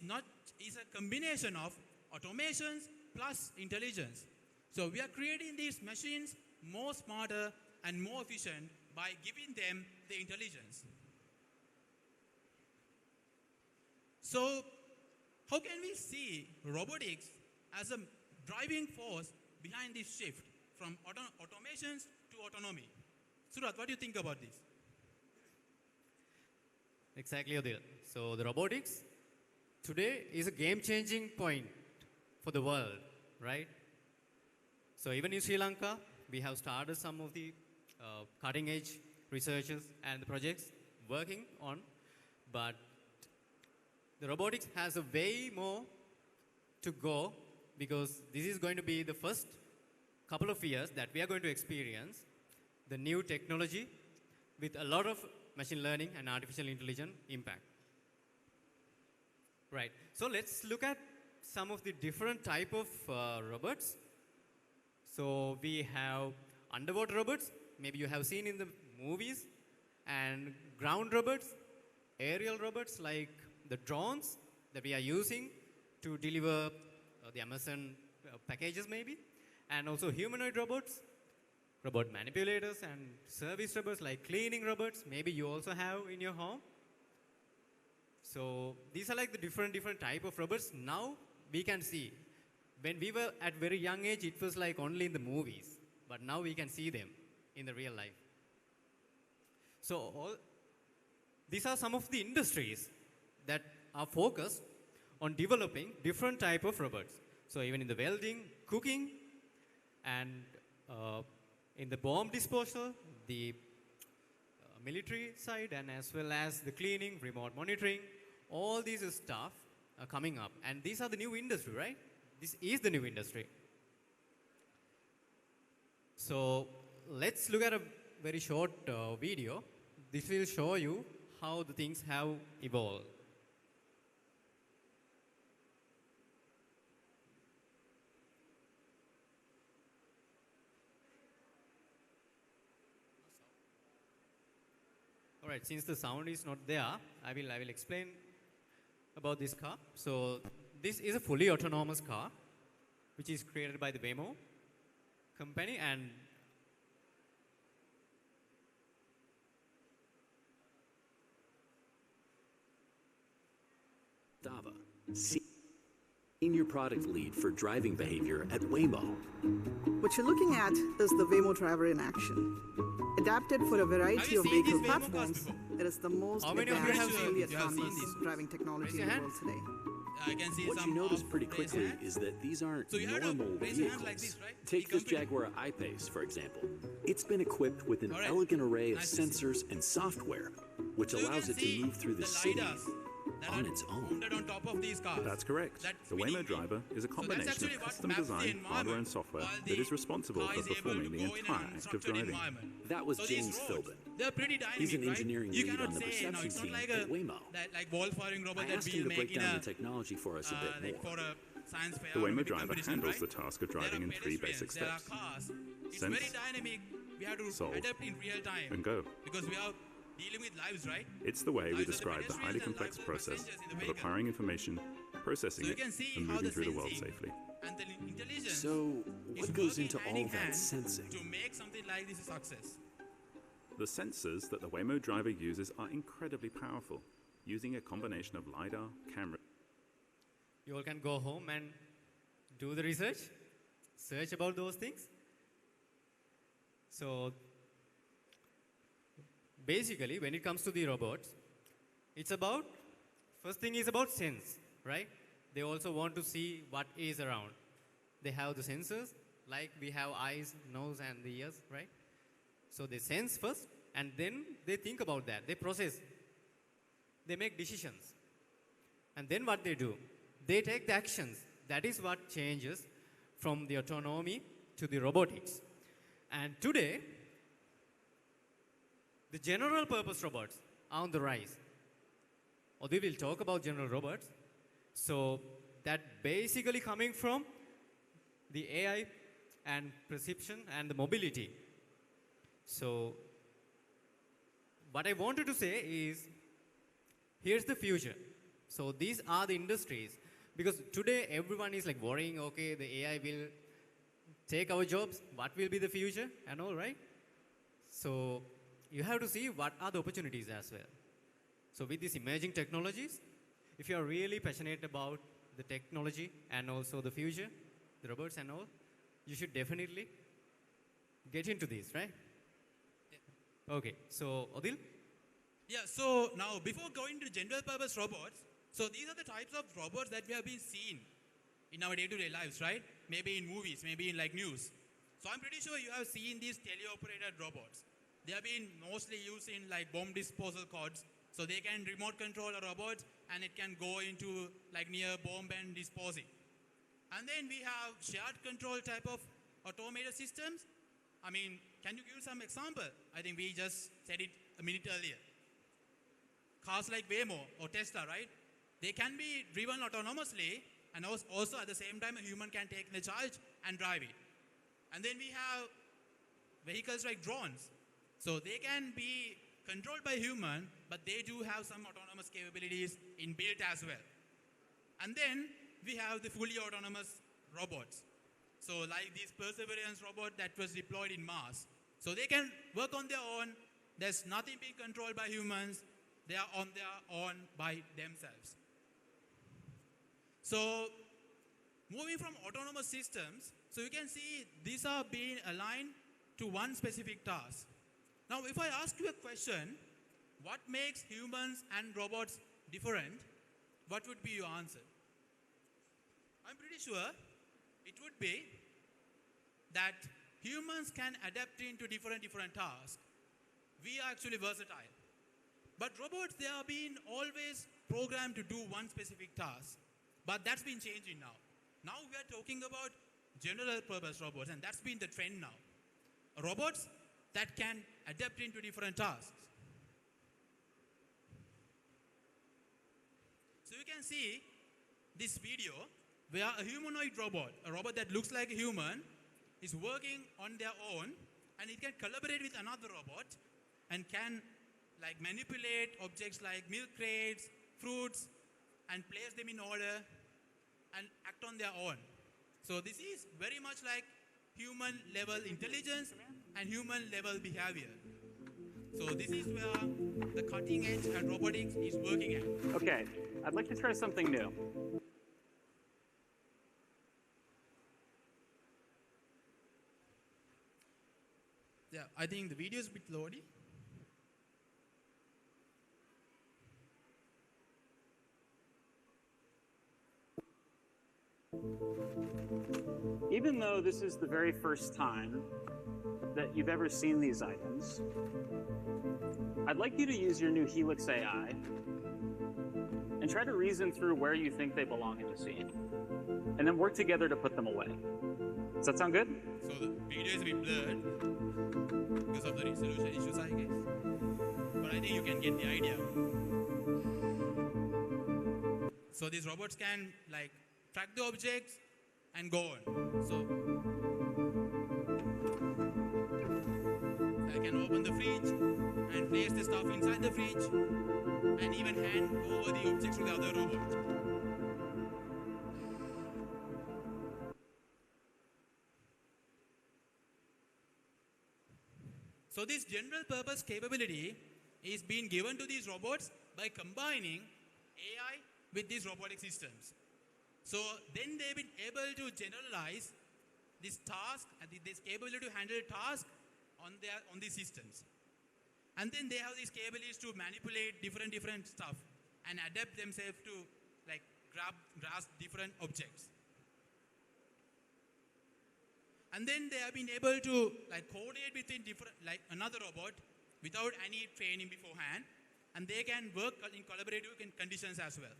a combination of automations plus intelligence. So we are creating these machines more smarter and more efficient by giving them the intelligence. So how can we see robotics as a driving force behind this shift from automations to autonomy? Surat, what do you think about this? Exactly, Adil. So the robotics today is a game-changing point for the world, right? So even in Sri Lanka, we have started some of the cutting-edge researches and the projects working on, but the robotics has a way more to go, because this is going to be the first couple of years that we are going to experience the new technology with a lot of machine learning and artificial intelligence impact. Right, so let's look at some of the different type of robots. So we have underwater robots, maybe you have seen in the movies, and ground robots, aerial robots like the drones that we are using to deliver the Amazon packages maybe, and also humanoid robots, robot manipulators and service robots like cleaning robots, maybe you also have in your home. So these are like the different type of robots now we can see. When we were at very young age, it was like only in the movies, but now we can see them in the real life. So these are some of the industries that are focused on developing different type of robots. So even in the welding, cooking, and in the bomb disposal, the military side, and as well as the cleaning, remote monitoring, all these stuff are coming up. And these are the new industry, right? This is the new industry. So let's look at a very short video. This will show you how the things have evolved. All right, since the sound is not there, I will explain about this car. So this is a fully autonomous car, which is created by the Waymo company, and Senior Product Lead for Driving Behavior at Waymo. What you're looking at is the Waymo driver in action. Adapted for a variety of vehicle platforms, it is the most advanced, fully autonomous driving technology in the world today. What you notice pretty quickly is that these aren't normal vehicles. Take this Jaguar I-Pace, for example. It's been equipped with an elegant array of sensors and software, which allows it to move through the city on its own. On top of these cars. That's correct. The Waymo driver is a combination of custom-designed hardware and software that is responsible for performing the entire act of driving. That was James Philbin. He's an engineering lead on the perception team at Waymo. I asked him to break down the technology for us a bit more. The Waymo driver handles the task of driving in 3 basic steps: sense, solve, and go. Because we are dealing with lives, right? It's the way we describe the highly complex process of acquiring information, processing it, and moving through the world safely. So, what goes into all that sensing? To make something like this a success. The sensors that the Waymo driver uses are incredibly powerful, using a combination of LiDAR, camera. You all can go home and do the research, search about those things. So basically, when it comes to the robots, it's about, first thing is about sense, right? They also want to see what is around. They have the sensors, like we have eyes, nose, and the ears, right? So they sense first, and then they think about that. They process. They make decisions. And then what they do? They take the actions. That is what changes from the autonomy to the robotics. And today, the general purpose robots are on the rise. Or we will talk about general robots. So that basically coming from the AI and perception and the mobility. So what I wanted to say is, here's the future. So these are the industries. Because today everyone is like worrying, okay, the AI will take our jobs. What will be the future and all, right? So you have to see what are the opportunities as well. So with these emerging technologies, if you are really passionate about the technology and also the future, the robots and all, you should definitely get into this, right? Yeah. Okay, so Odil? Yeah, so now before going to general purpose robots, so these are the types of robots that we have been seeing in our day-to-day lives, right? Maybe in movies, maybe in like news. So I'm pretty sure you have seen these teleoperated robots. They have been mostly used in like bomb disposal codes. So they can remote control a robot and it can go into like near bomb and dispose it. And then we have shared control type of automated systems. I mean, can you give some example? I think we just said it a minute earlier. Cars like Waymo or Tesla, right? They can be driven autonomously, and also at the same time a human can take the charge and drive it. And then we have vehicles like drones. So they can be controlled by human, but they do have some autonomous capabilities inbuilt as well. And then we have the fully autonomous robots. So like this Perseverance robot that was deployed in Mars. So they can work on their own. There's nothing being controlled by humans. They are on their own by themselves. So moving from autonomous systems, so you can see these are being aligned to one specific task. Now if I ask you a question, what makes humans and robots different, what would be your answer? I'm pretty sure it would be that humans can adapt into different tasks. We are actually versatile. But robots, they are being always programmed to do one specific task. But that's been changing now. Now we are talking about general purpose robots, and that's been the trend now. Robots that can adapt into different tasks. So you can see this video where a humanoid robot, a robot that looks like a human, is working on their own, and it can collaborate with another robot and can like manipulate objects like milk crates, fruits, and place them in order and act on their own. So this is very much like human level intelligence and human level behavior. So this is where the cutting edge and robotics is working at. Okay, I'd like to try something new. Yeah, I think the video is a bit loady. Even though this is the very first time that you've ever seen these items, I'd like you to use your new Helix AI and try to reason through where you think they belong in the scene, and then work together to put them away. Does that sound good? So the video is a bit blurred because of the resolution issues, I guess. But I think you can get the idea. So these robots can like track the objects and go on. So I can open the fridge and place the stuff inside the fridge and even hand over the objects to the other robot. So this general purpose capability is being given to these robots by combining AI with these robotic systems. So then they've been able to generalize this task and this capability to handle a task on these systems. And then they have these capabilities to manipulate different stuff and adapt themselves to like grasp different objects. And then they have been able to like coordinate between another robot without any training beforehand, and they can work in collaborative conditions as well.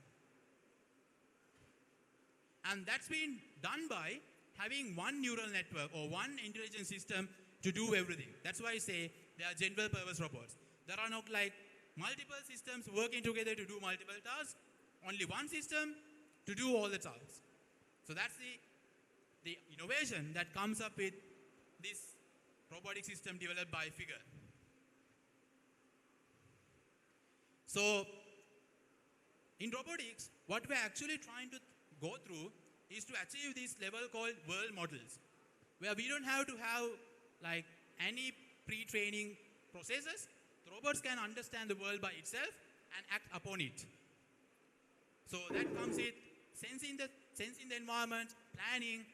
And that's been done by having one neural network or one intelligent system to do everything. That's why I say they are general purpose robots. There are not like multiple systems working together to do multiple tasks, only one system to do all the tasks. So that's the innovation that comes up with this robotic system developed by Figure. So in robotics, what we're actually trying to go through is to achieve this level called world models, where we don't have to have like any pre-training processes. The robots can understand the world by itself and act upon it. So that comes with sensing the environment, planning,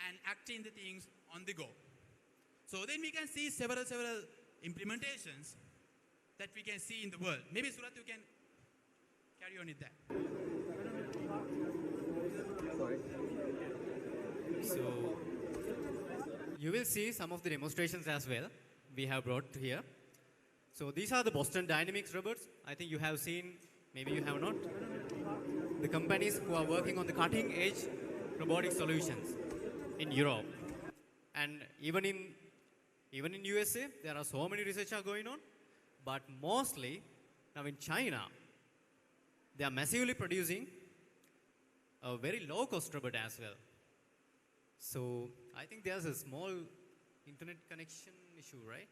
and acting the things on the go. So then we can see several implementations that we can see in the world. Maybe Surat, you can carry on with that. So you will see some of the demonstrations as well we have brought here. So these are the Boston Dynamics robots. I think you have seen, maybe you have not. The companies who are working on the cutting edge robotic solutions in Europe. And even in USA, there are so many research are going on. But mostly, now in China, they are massively producing a very low-cost robot as well. So I think there's a small internet connection issue, right?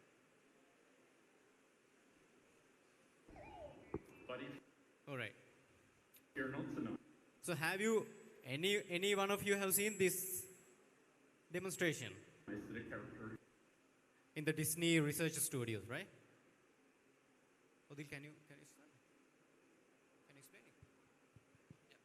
Buddy. All right. You're not so nice. So have you, any one of you have seen this demonstration? In the Disney Research Studios, right? Odil, can you start? Can you explain it? Yeah.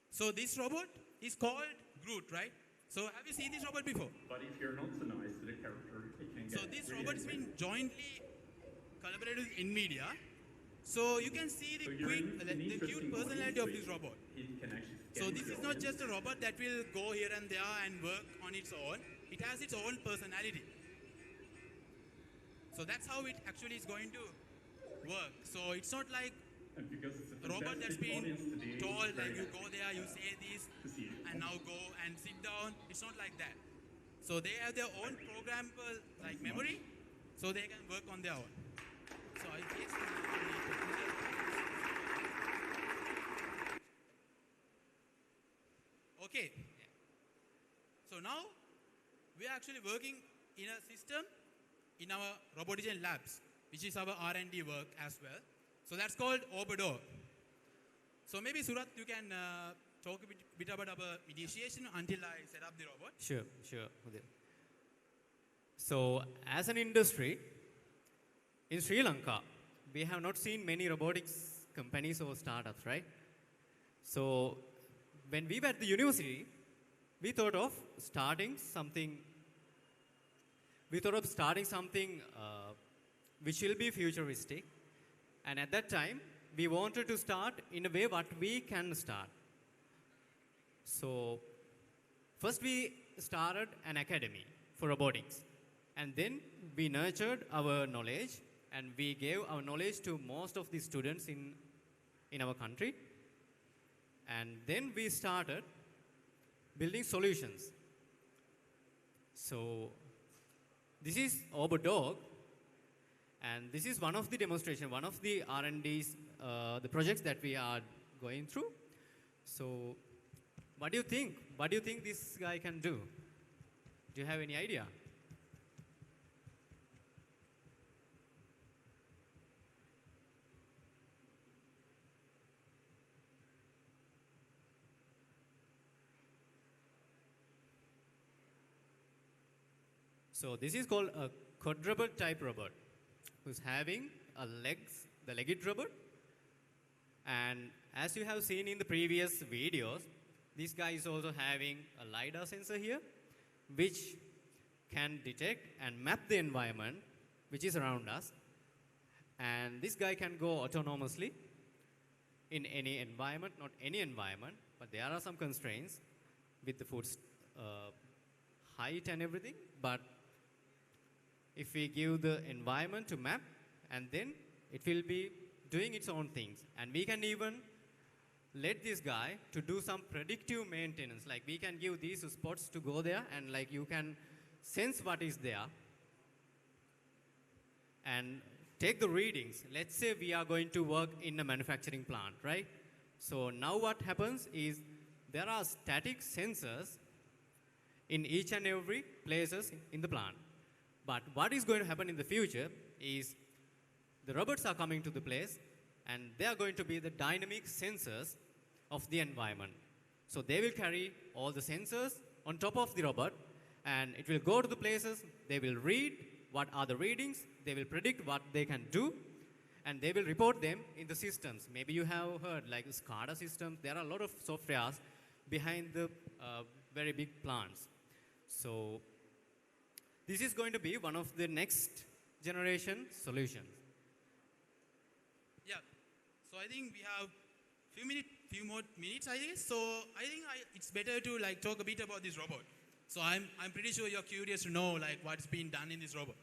So this robot is called Groot, right? So have you seen this robot before? But if you're not so nice to the character, it can get So this really robot has been jointly collaborated with NVIDIA. So you can see the cute personality of this robot. So this is not just a robot that will go here and there and work on its own. It has its own personality. So that's how it actually is going to work. So it's not like a robot that's been told like you go there, you say this, and now go and sit down. It's not like that. So they have their own programmable like memory, so they can work on their own. So I guess okay. So now we are actually working in a system in our robotics labs, which is our R&D work as well. So that's called Obado. So maybe Surat, you can talk a bit about our initiation until I set up the robot. Sure. So as an industry, in Sri Lanka, we have not seen many robotics companies or startups, right? So when we were at the university, we thought of starting something which will be futuristic. And at that time, we wanted to start in a way what we can start. So first we started an academy for robotics. And then we nurtured our knowledge and we gave our knowledge to most of the students in our country. And then we started building solutions. So this is Obadog, and this is one of the demonstration, one of the R&Ds, the projects that we are going through. So what do you think? What do you think this guy can do? Do you have any idea? So this is called a quadruped type robot, who's having the legged robot. And as you have seen in the previous videos, this guy is also having a LiDAR sensor here, which can detect and map the environment which is around us. And this guy can go autonomously in any environment, not any environment, but there are some constraints with the food height and everything. But if we give the environment to map, and then it will be doing its own things. And we can even let this guy to do some predictive maintenance. Like we can give these spots to go there, and like you can sense what is there and take the readings. Let's say we are going to work in a manufacturing plant, right? So now what happens is there are static sensors in each and every places in the plant. But what is going to happen in the future is the robots are coming to the place, and they are going to be the dynamic sensors of the environment. So they will carry all the sensors on top of the robot, and it will go to the places, they will read what are the readings, they will predict what they can do, and they will report them in the systems. Maybe you have heard like SCADA systems. There are a lot of softwares behind the very big plants. So this is going to be one of the next generation solutions. Yeah, so I think we have few more minutes, I guess. So I think it's better to like talk a bit about this robot. So I'm pretty sure you're curious to know like what's been done in this robot.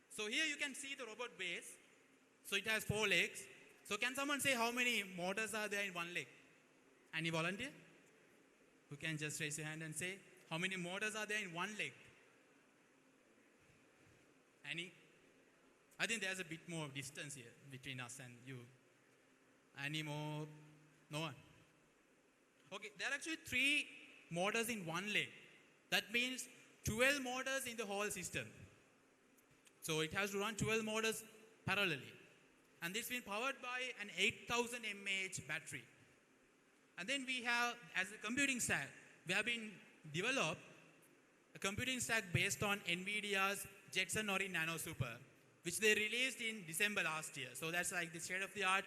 So here you can see the robot base. So it has 4 legs. So can someone say how many motors are there in one leg? Any volunteer? Who can just raise your hand and say how many motors are there in one leg? Any? I think there's a bit more distance here between us and you. Any more? No one? Okay, there are actually 3 motors in one leg. That means 12 motors in the whole system. So it has to run 12 motors parallelly. And this has been powered by an 8000 mAh battery. And then we have, as a computing stack, we have been developed a computing stack based on NVIDIA's Jetson Ori Nano Super, which they released in December last year. So that's like the state-of-the-art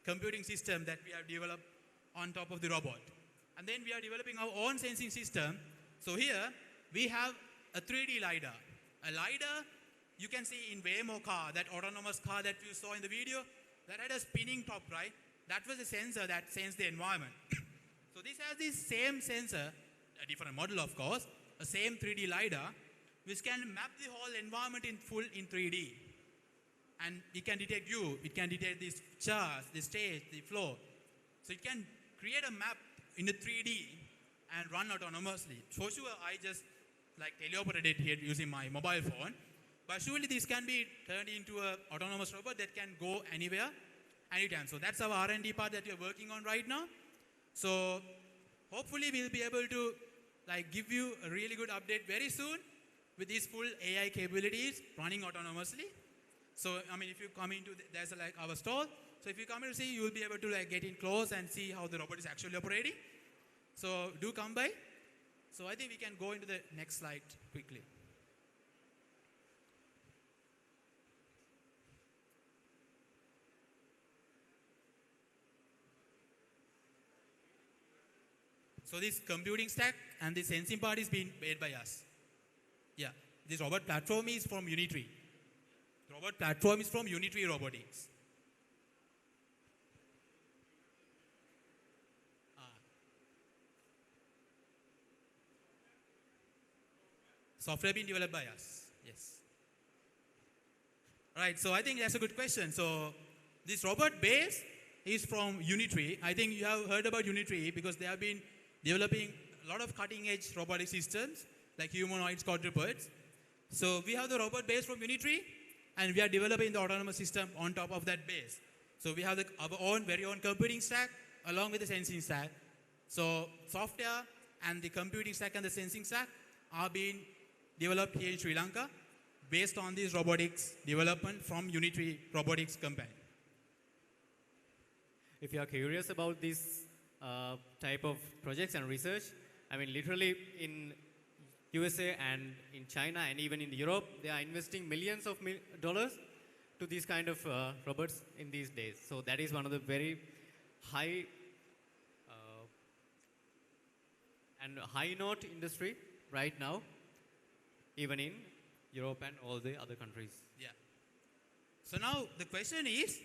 computing system that we have developed on top of the robot. And then we are developing our own sensing system. So here we have a 3D LiDAR. A LiDAR you can see in Waymo car, that autonomous car that you saw in the video, that had a spinning top, right? That was a sensor that sensed the environment. So this has this same sensor, a different model of course, a same 3D LiDAR, which can map the whole environment in full in 3D. And it can detect you, it can detect these chairs, the stage, the floor. So it can create a map in the 3D and run autonomously. For sure, I just like teleoperated here using my mobile phone. But surely this can be turned into an autonomous robot that can go anywhere, anytime. So that's our R&D part that we're working on right now. So hopefully we'll be able to like give you a really good update very soon with these full AI capabilities running autonomously. So I mean, if you come into there's like our stall. So if you come in to see, you will be able to like get in close and see how the robot is actually operating. So do come by. So I think we can go into the next slide quickly. So this computing stack and the sensing part is being made by us. Yeah, this robot platform is from Unitree. The robot platform is from Unitree Robotics. Software being developed by us, yes. Right, so I think that's a good question. So this robot base is from Unitree. I think you have heard about Unitree because they have been developing a lot of cutting-edge robotic systems like humanoids, quadrupeds. So we have the robot base from Unitree, and we are developing the autonomous system on top of that base. So we have our very own computing stack along with the sensing stack. So software and the computing stack and the sensing stack are being developed here in Sri Lanka based on this robotics development from Unitree Robotics company. If you are curious about this type of projects and research, I mean literally in USA and in China and even in Europe, they are investing millions of dollars to these kind of robots in these days. So that is one of the very high and high note industry right now, even in Europe and all the other countries. Yeah. So now the question is,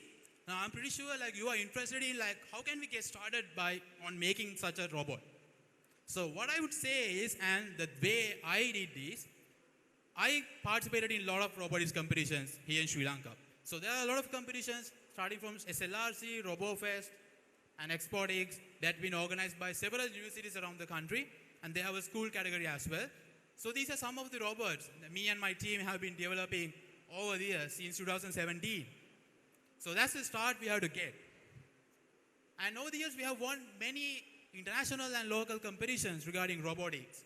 now I'm pretty sure like you are interested in like how can we get started on making such a robot. So what I would say is, and the way I did this, I participated in a lot of robotics competitions here in Sri Lanka. So there are a lot of competitions starting from SLRC, RoboFest, and Exportix that have been organized by several universities around the country, and they have a school category as well. So these are some of the robots that me and my team have been developing over the years since 2017. So that's the start we have to get. And over the years we have won many international and local competitions regarding robotics.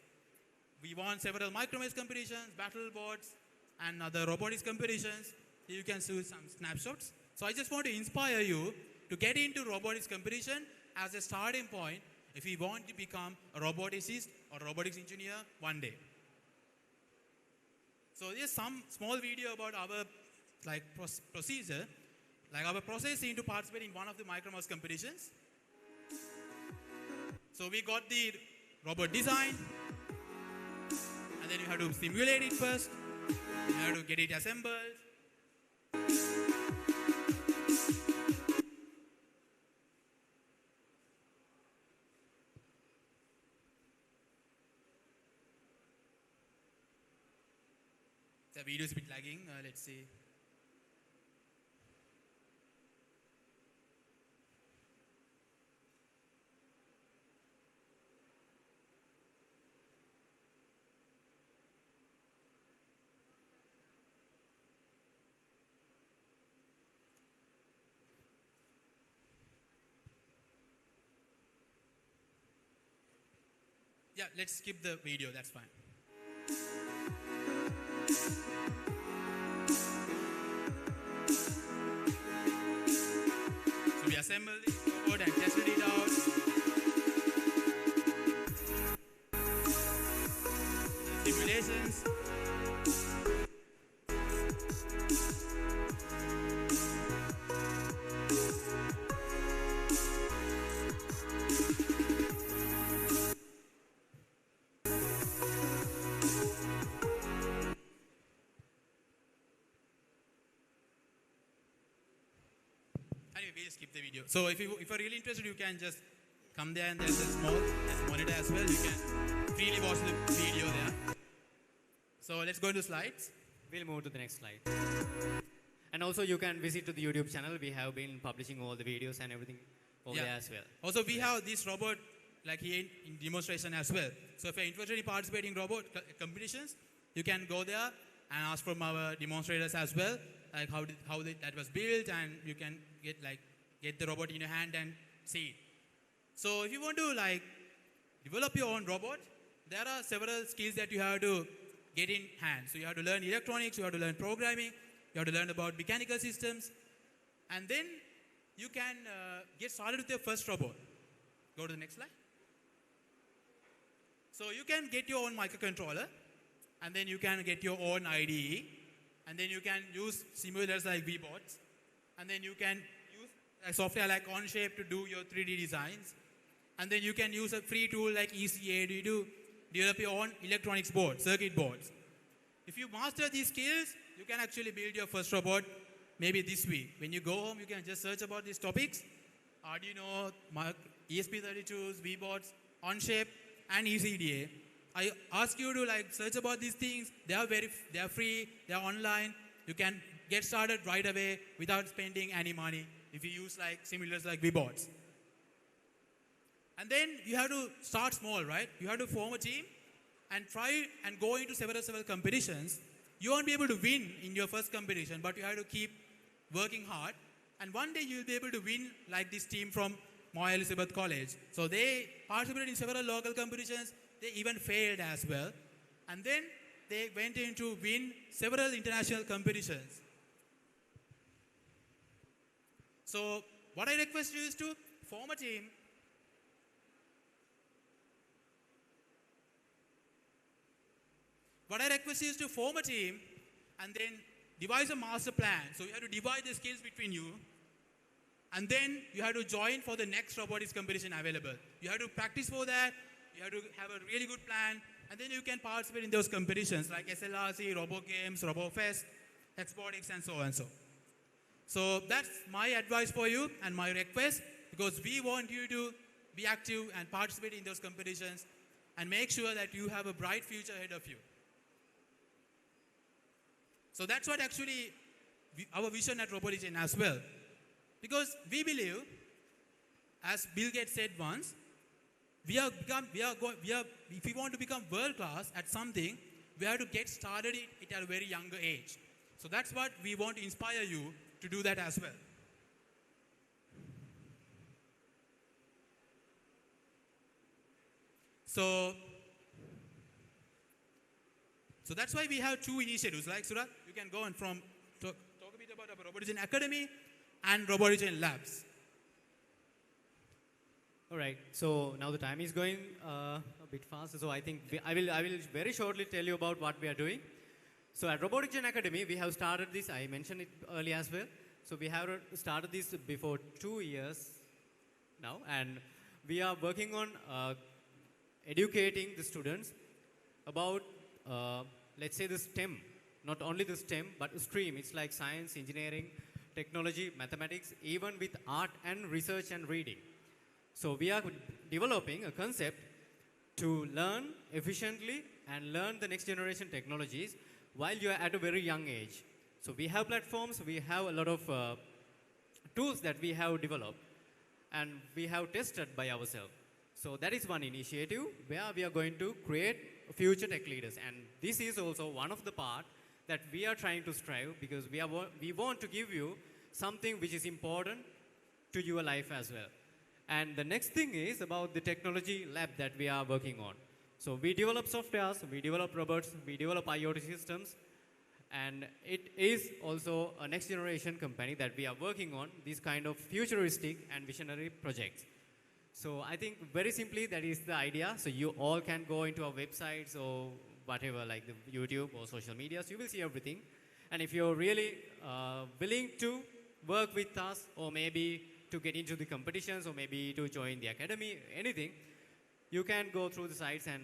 We won several micromaze competitions, battle boards, and other robotics competitions. Here you can see some snapshots. So I just want to inspire you to get into robotics competition as a starting point if you want to become a roboticist or robotics engineer one day. So here's some small video about our procedure, like our process into participating in one of the micromaze competitions. So we got the robot design, and then you have to simulate it first. You have to get it assembled. The video is a bit lagging. Let's see. Yeah, let's skip the video, that's fine. So we assembled the robot and tested it out. Simulations. We'll skip the video. So if you're really interested, you can just come there and there's a small monitor as well. You can freely watch the video there. So let's go to slides. We'll move to the next slide. And also you can visit to the YouTube channel. We have been publishing all the videos and everything over there as well. Also we have this robot like here in demonstration as well. So if you're interested in participating in robot competitions, you can go there and ask from our demonstrators as well, like how that was built, and you can get the robot in your hand and see it. So if you want to develop your own robot, there are several skills that you have to get in hand. So you have to learn electronics, you have to learn programming, you have to learn about mechanical systems, and then you can get started with your first robot. Go to the next slide. So you can get your own microcontroller, and then you can get your own IDE, and then you can use simulators like VBots, and then you can use a software like OnShape to do your 3D designs, and then you can use a free tool like ECA to develop your own electronics board, circuit boards. If you master these skills, you can actually build your first robot maybe this week. When you go home, you can just search about these topics: Arduino, ESP32s, VBots, OnShape, and ECDA. I ask you to search about these things. They are free, they are online. You can get started right away without spending any money if you use simulators like VBots. And then you have to start small, right? You have to form a team and try and go into several competitions. You won't be able to win in your first competition, but you have to keep working hard. And one day you'll be able to win like this team from Mt. Elizabeth College. So they participated in several local competitions. They even failed as well. And then they went in to win several international competitions. So what I request you is to form a team. What I request you is to form a team and then devise a master plan. So you have to divide the skills between you. And then you have to join for the next robotics competition available. You have to practice for that. You have to have a really good plan And then you can participate in those competitions like SLRC, RoboGames, RoboFest, Robotics, and so on and so. So that's my advice for you and my request, because we want you to be active and participate in those competitions and make sure that you have a bright future ahead of you. So that's what actually our vision at Robotics as well. Because we believe, as Bill Gates said once, if we want to become world class at something, we have to get started it at a very younger age. So that's what we want to inspire you to do that as well. So that's why we have two initiatives. Like Surat, you can go and talk a bit about our Robotics Academy and Robotics Labs. All right, so now the time is going a bit fast, so I think I will very shortly tell you about what we are doing. So at Robotics Academy, we have started this, I mentioned it earlier as well. So we have started this before 2 years now, and we are working on educating the students about, let's say, the STEM. Not only the STEM, but stream. It's like science, engineering, technology, mathematics, even with art and research and reading. So we are developing a concept to learn efficiently and learn the next generation technologies while you are at a very young age. So we have platforms, we have a lot of tools that we have developed and we have tested by ourselves. So that is one initiative where we are going to create future tech leaders. And this is also one of the part that we are trying to strive, because we want to give you something which is important to your life as well. And the next thing is about the technology lab that we are working on. So we develop softwares, we develop robots, we develop IoT systems, and it is also a next generation company that we are working on these kind of futuristic and visionary projects. So I think very simply that is the idea. So you all can go into our websites or whatever, like the YouTube or social media, so you will see everything. And if you're really willing to work with us, or maybe to get into the competitions, or maybe to join the academy, anything, you can go through the sites and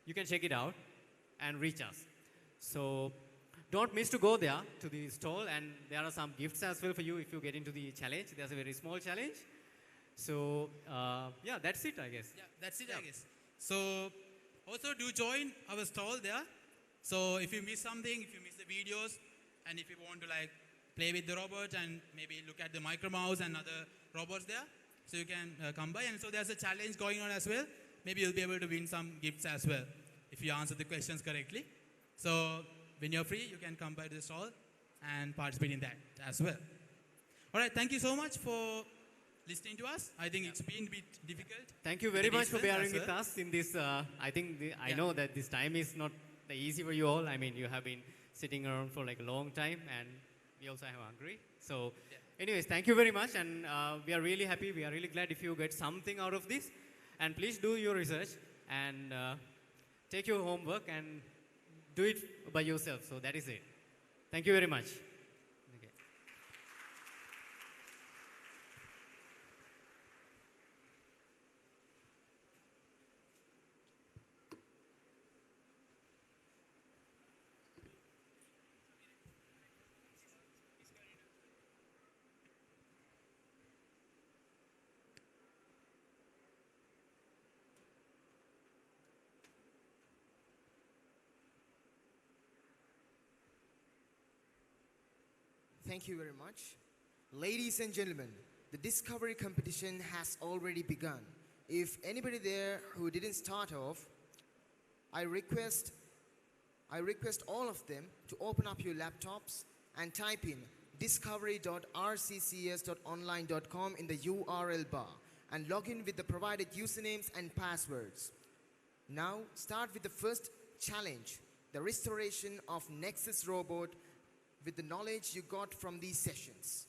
you can check it out and reach us. So don't miss to go there to the stall, and there are some gifts as well for you if you get into the challenge. There's a very small challenge. So yeah, that's it, I guess. Yeah, that's it, I guess. So also do join our stall there. So if you miss something, if you miss the videos, and if you want to like play with the robot and maybe look at the micro mouse and other robots there, so you can come by. And so there's a challenge going on as well. Maybe you'll be able to win some gifts as well if you answer the questions correctly. So when you're free, you can come by to the stall and participate in that as well. All right, thank you so much for listening to us. I think it's been a bit difficult. Thank you very much for bearing with us in this. I think I know that this time is not easy for you all. I mean, you have been sitting around for like a long time, and we also have hungry. So anyways, thank you very much, and we are really happy. We are really glad if you get something out of this. And please do your research and take your homework and do it by yourself. So that is it. Thank you very much. Okay. Thank you very much. Ladies and gentlemen, the discovery competition has already begun. If anybody there who didn't start off, I request all of them to open up your laptops and type in discovery.rccs.online.com in the URL bar and log in with the provided usernames and passwords. Now start with the first challenge, the restoration of Nexus robot with the knowledge you got from these sessions.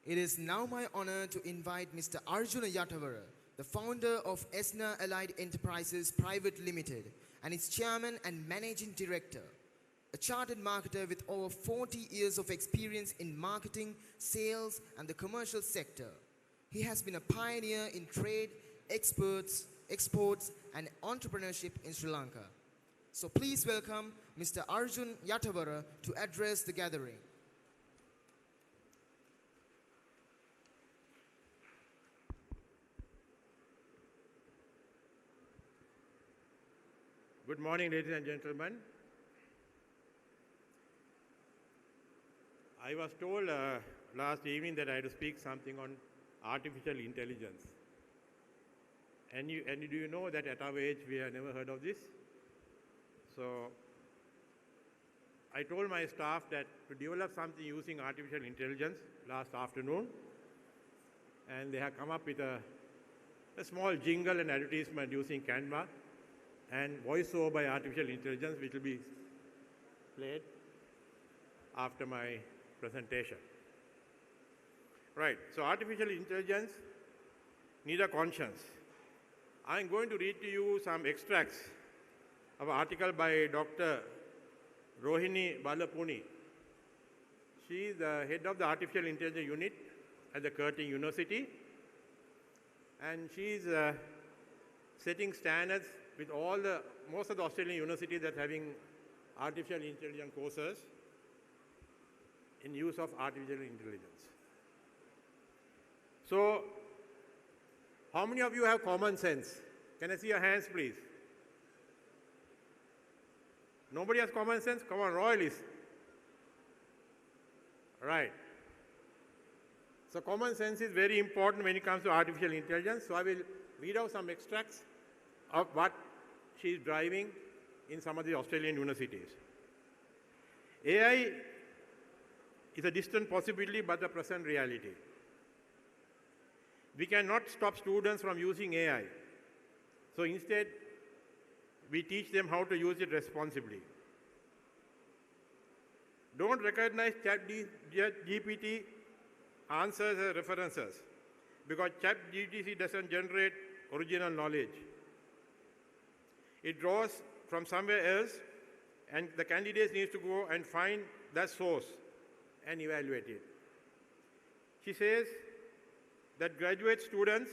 It is now my honor to invite Mr. Arjuna Yatavara, the founder of ESNA Allied Enterprises Private Limited and its chairman and managing director, a chartered marketer with over 40 years of experience in marketing, sales, and the commercial sector. He has been a pioneer in trade, exports, and entrepreneurship in Sri Lanka. So please welcome Mr. Arjun Yatavara to address the gathering. Good morning, ladies and gentlemen. I was told last evening that I had to speak something on artificial intelligence. And do you know that at our age we have never heard of this? So I told my staff that to develop something using artificial intelligence last afternoon, and they have come up with a small jingle and advertisement using Canva and voiceover by artificial intelligence, which will be played after my presentation. Right, so artificial intelligence needs a conscience. I'm going to read to you some extracts of an article by Dr. Rohini Balapuni. She is the head of the Artificial Intelligence Unit at the Curtin University, and she is setting standards with most of the Australian universities that are having artificial intelligence courses in use of artificial intelligence. So, how many of you have common sense? Can I see your hands, please? Nobody has common sense? Come on, royalists. Right. So common sense is very important when it comes to artificial intelligence. So I will read out some extracts of what she is driving in some of the Australian universities. AI is a distant possibility but a present reality. We cannot stop students from using AI. So instead, we teach them how to use it responsibly. Don't recognize ChatGPT answers as references because ChatGPT doesn't generate original knowledge. It draws from somewhere else, and the candidates need to go and find that source and evaluate it. She says that graduate students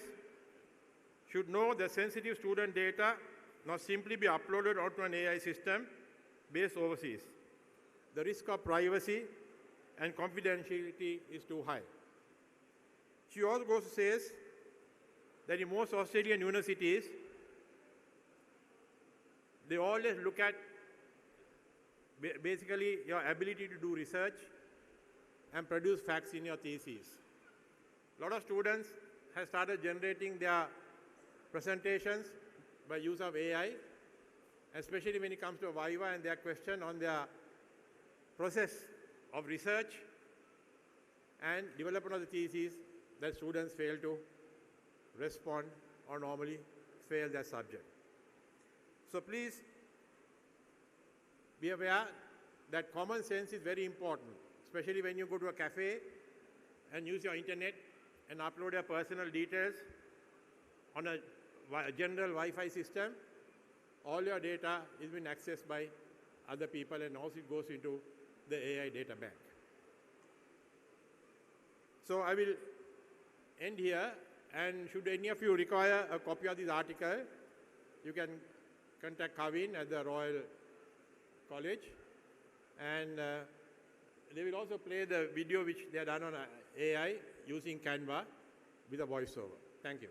should know that sensitive student data not simply be uploaded onto an AI system based overseas. The risk of privacy and confidentiality is too high. She also says that in most Australian universities, they always look at basically your ability to do research and produce facts in your thesis. A lot of students have started generating their presentations by use of AI, especially when it comes to Viva and their question on their process of research and development of the thesis that students fail to respond or normally fail that subject. So please be aware that common sense is very important, especially when you go to a cafe and use your internet and upload your personal details on a general Wi-Fi system. All your data is being accessed by other people and also it goes into the AI data bank. So I will end here, and should any of you require a copy of this article, you can contact Kavin at the Royal College, and they will also play the video which they have done on AI using Canva with a voiceover. Thank you.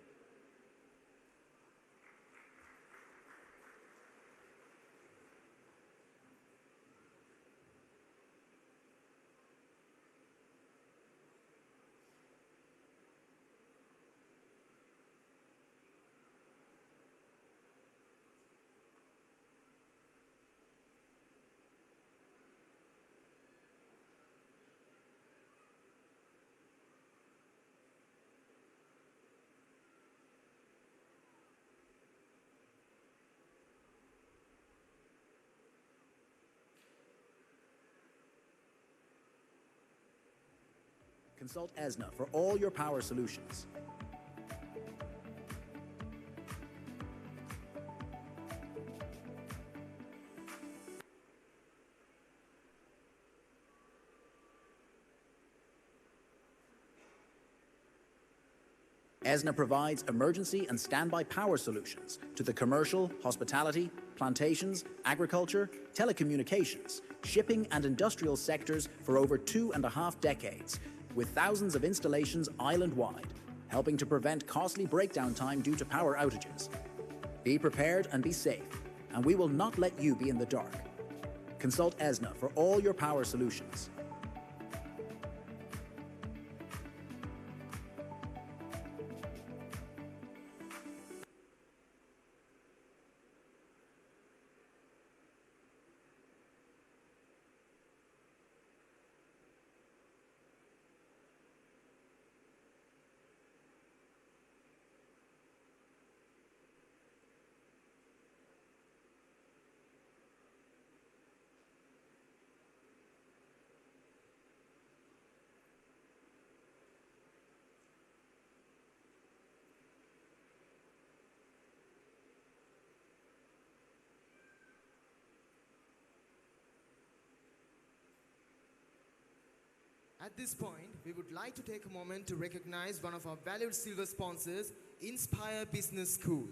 Consult ESNA for all your power solutions. ESNA provides emergency and standby power solutions to the commercial, hospitality, plantations, agriculture, telecommunications, shipping and industrial sectors for over 2.5 decades, with thousands of installations island-wide, helping to prevent costly breakdown time due to power outages. Be prepared and be safe, and we will not let you be in the dark. Consult ESNA for all your power solutions. At this point, we would like to take a moment to recognize one of our valued silver sponsors, Inspire Business School.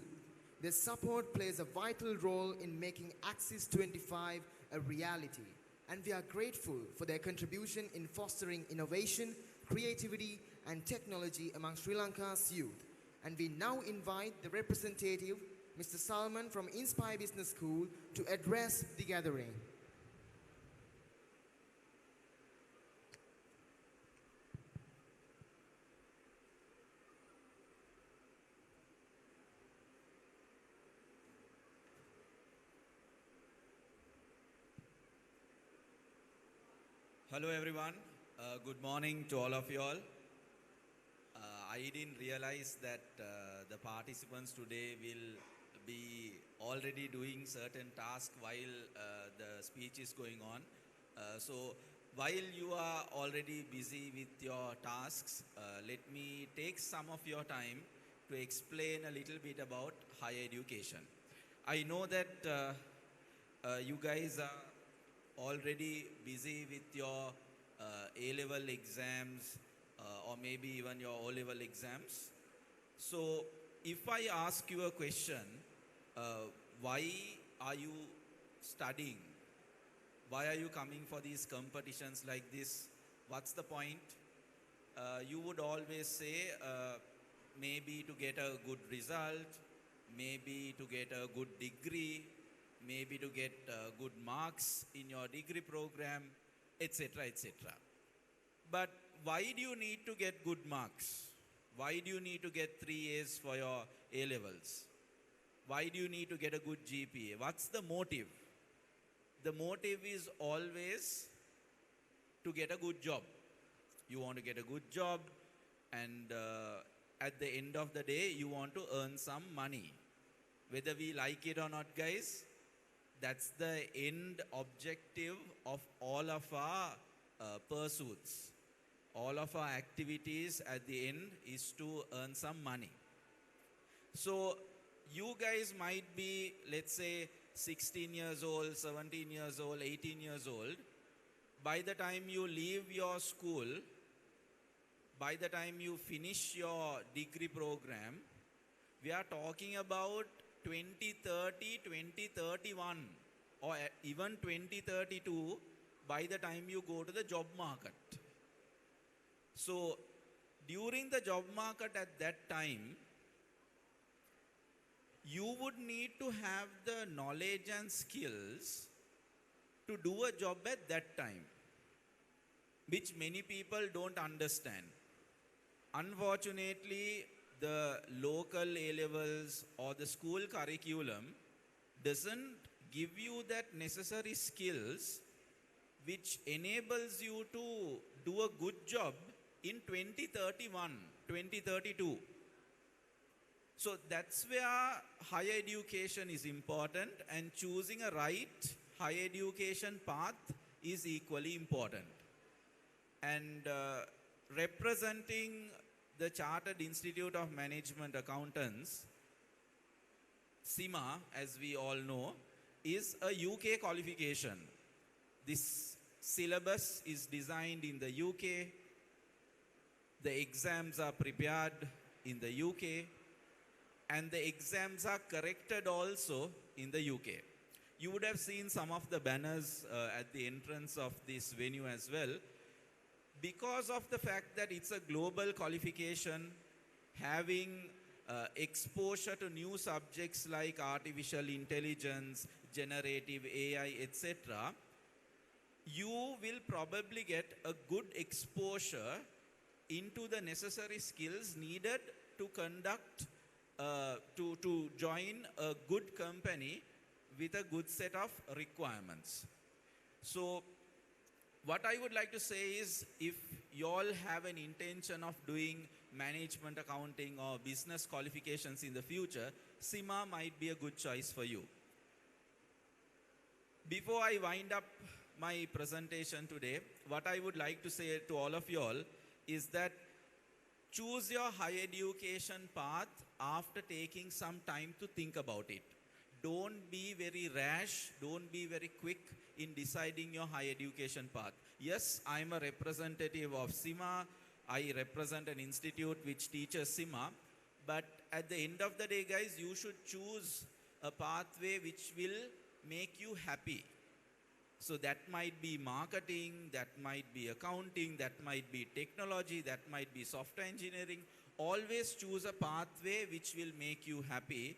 Their support plays a vital role in making Axis 25 a reality, and we are grateful for their contribution in fostering innovation, creativity, and technology among Sri Lanka's youth. And we now invite the representative, Mr. Salman from Inspire Business School, to address the gathering. Hello everyone, good morning to all of you all. I didn't realize that the participants today will be already doing certain tasks while the speech is going on. So while you are already busy with your tasks, let me take some of your time to explain a little bit about higher education. I know that you guys are already busy with your A-level exams or maybe even your O-level exams. So if I ask you a question, why are you studying? Why are you coming for these competitions like this? What's the point? You would always say maybe to get a good result, maybe to get a good degree, maybe to get good marks in your degree program, etc., etc. But why do you need to get good marks? Why do you need to get 3 A's for your A-levels? Why do you need to get a good GPA? What's the motive? The motive is always to get a good job. You want to get a good job, and at the end of the day, you want to earn some money. Whether we like it or not, guys, that's the end objective of all of our pursuits. All of our activities at the end is to earn some money. So you guys might be, let's say, 16 years old, 17 years old, 18 years old. By the time you leave your school, by the time you finish your degree program, we are talking about 2030, 2031 or even 2032 by the time you go to the job market. So during the job market at that time, you would need to have the knowledge and skills to do a job at that time, which many people don't understand. Unfortunately, the local A-levels or the school curriculum doesn't give you that necessary skills which enables you to do a good job in 2031, 2032. So that's where higher education is important, and choosing a right higher education path is equally important. And representing the Chartered Institute of Management Accountants, CIMA, as we all know, is a UK qualification. This syllabus is designed in the UK. The exams are prepared in the UK. And the exams are corrected also in the UK. You would have seen some of the banners at the entrance of this venue as well. Because of the fact that it's a global qualification, having exposure to new subjects like artificial intelligence, generative AI, etc., you will probably get a good exposure into the necessary skills needed to conduct, to join a good company with a good set of requirements. So what I would like to say is, if you all have an intention of doing management accounting or business qualifications in the future, CIMA might be a good choice for you. Before I wind up my presentation today, what I would like to say to all of you all is that choose your higher education path after taking some time to think about it. Don't be very rash, don't be very quick in deciding your higher education path. Yes, I'm a representative of CIMA. I represent an institute which teaches CIMA. But at the end of the day, guys, you should choose a pathway which will make you happy. So that might be marketing, that might be accounting, that might be technology, that might be software engineering. Always choose a pathway which will make you happy,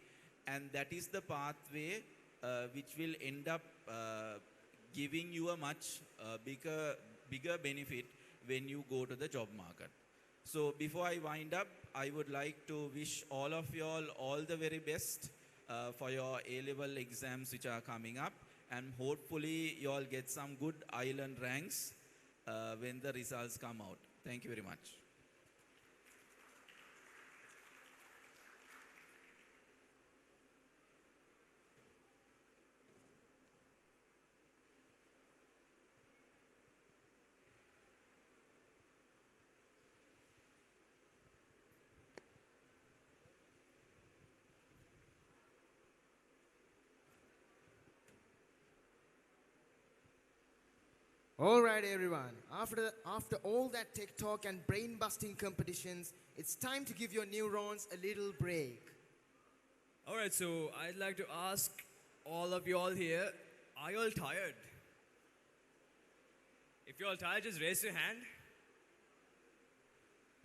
and that is the pathway which will end up giving you a much bigger benefit when you go to the job market. So before I wind up, I would like to wish all of you all the very best for your A-level exams which are coming up. And hopefully you all get some good island ranks when the results come out. Thank you very much. All right, everyone. After all that tech talk and brain-busting competitions, it's time to give your neurons a little break. All right, so I'd like to ask all of you all here, are you all tired? If you're all tired, just raise your hand.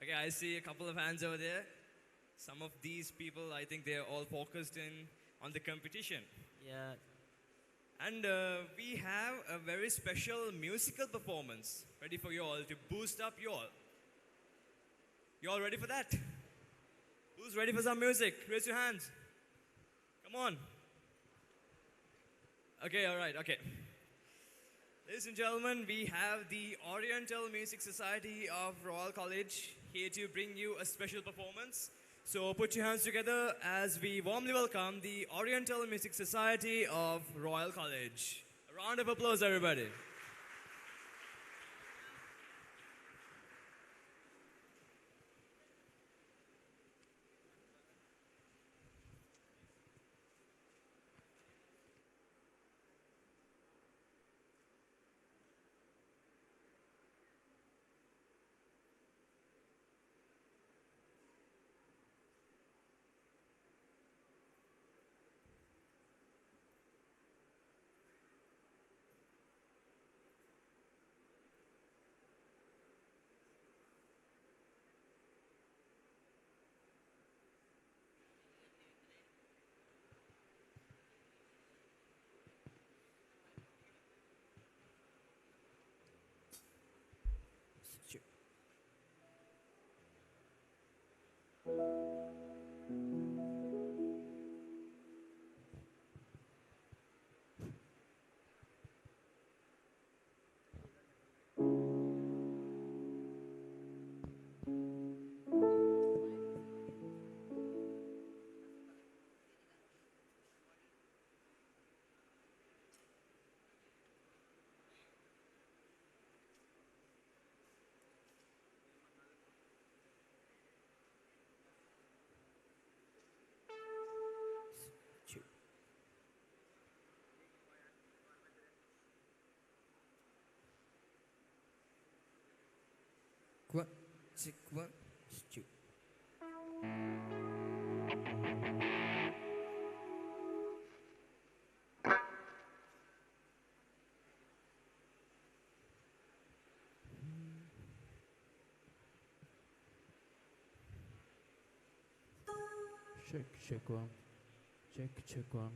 Okay, I see a couple of hands over there. Some of these people, I think they're all focused on the competition. Yeah. And we have a very special musical performance ready for you all to boost up you all. You all ready for that? Who's ready for some music? Raise your hands. Come on. Okay, all right, okay. Ladies and gentlemen, we have the Oriental Music Society of Royal College here to bring you a special performance. So put your hands together as we warmly welcome the Oriental Music Society of Royal College. A round of applause, everybody. one, check one, two. Check one. Check one.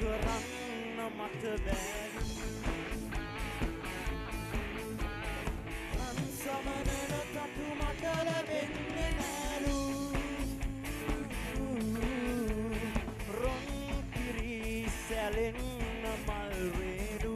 කරන්න මට බැරි සමනල තටු මට ලැබෙන්නේ නෑලු රොන් පිරි සැලෙන්න මල් රේලු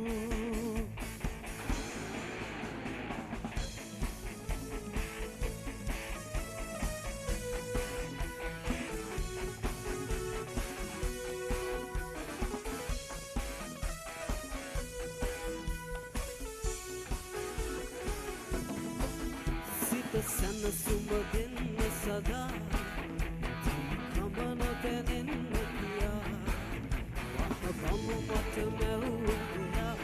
සැනසුම දෙන්න සදා කමන තැනෙන්න කියා වහබම මට මැව්වයා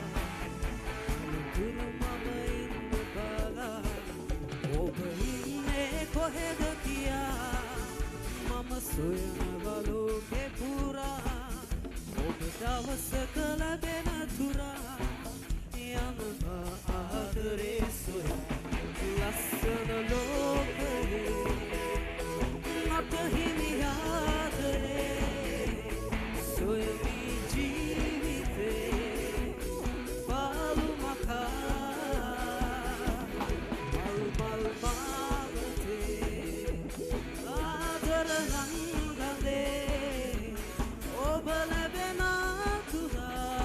නුදුරු මම ඉන්න බලා ඔබ ඉන්නේ කොහෙද කියා මම සොයනවා ලෝකේ පුරා ඔබ දවසක ලැබෙන තුරා යනවා ආදරේ සොයා ලස්සන ලෝකයේ මට හිමි ආදරේ සොයමි ජීවිතේ පාලු මකා මල් මල් මාවතේ ආදර නංගලේ ඔබ ලැබෙන තුරා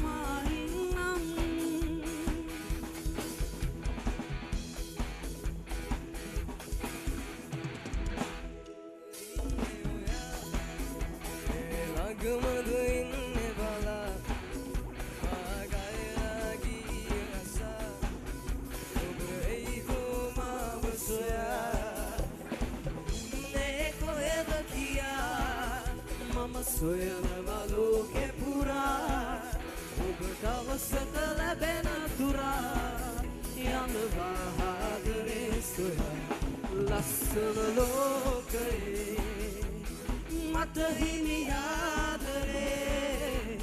මහින්නම් ළඟමද ඉන්නේ බලා ආගයලා ගිය අසා ඔබ එයිදෝ මාව සොයා ඉන්නේ කොහෙද කියා මම සොයනවා ලෝකේ පුරා ඔබ දවසක ලැබෙන තුරා යනවා ආදරේ සොයා ලස්සන ලෝකයේ මට හිමි ආදරේ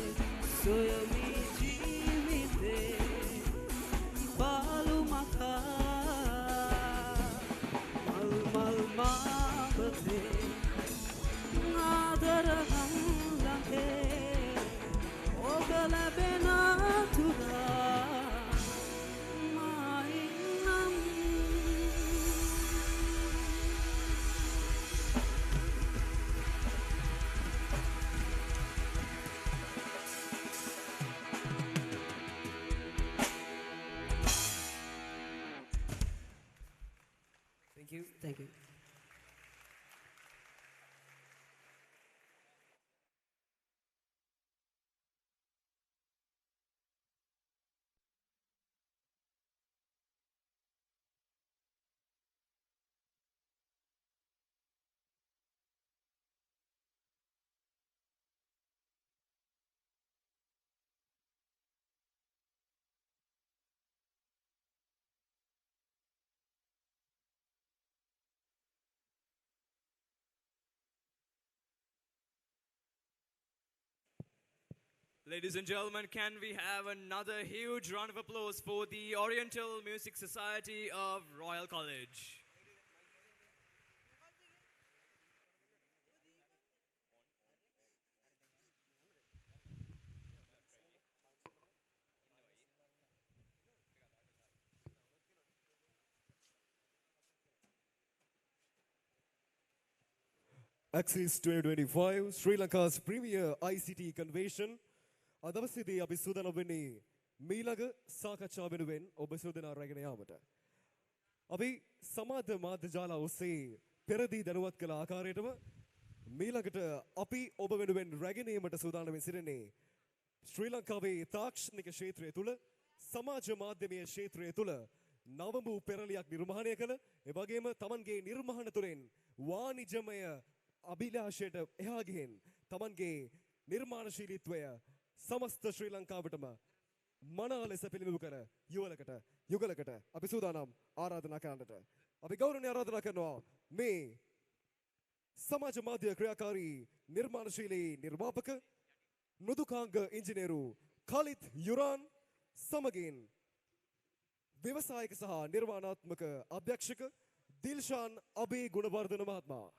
සොයමි ජීවිතේ පාලු මකා මල් මල් මාවතේ ආදර ළඟේ ඔබ ලැබෙන තුරා මහින්නම් Thank you. Ladies and gentlemen, can we have another huge round of applause for the Oriental Music Society of Royal College? Axis 2025, Sri Lanka's premier ICT convention. අදවසේදී අපි සූදානම් වෙන්නේ මීළඟ සාකච්ඡාව වෙනුවෙන් ඔබ සූදානම් රැගෙන යාමට. අපි සමාජ මාධ්‍ය ජාල ඔස්සේ පෙරදී දැනුවත් කළ ආකාරයටම මීළඟට අපි ඔබ වෙනුවෙන් රැගෙන යාමට සූදානම් සිටින්නේ ශ්‍රී ලංකාවේ තාක්ෂණික ක්ෂේත්‍රය තුල සමාජ මාධ්‍යමය ක්ෂේත්‍රය තුල නවම වූ පෙරලියක් නිර්මාණය කළ එවැගේම තමන්ගේ නිර්මාණ තුළින් වාණිජමය අභිලාෂයට එහා ගිහින් තමන්ගේ නිර්මාණශීලීත්වය සමස්ත ශ්‍රී ලංකාවටම මනා ලෙස පිළිබිඹු කර යුගලකට අපි සූදානම් ආරාධනා කරන්නට. අපි ගෞරවණීය ආරාධනා කරනවා මේ සමාජ මාධ්‍ය ක්‍රියාකාරී නිර්මාණශීලී නිර්මාපක මෘදුකාංග ඉංජිනේරු කලිත් යුරාන් සමගින් ව්‍යවසායික සහ නිර්මාණාත්මක අධ්‍යක්ෂක දිල්ෂාන් අබේ ගුණවර්ධන මහත්මයා.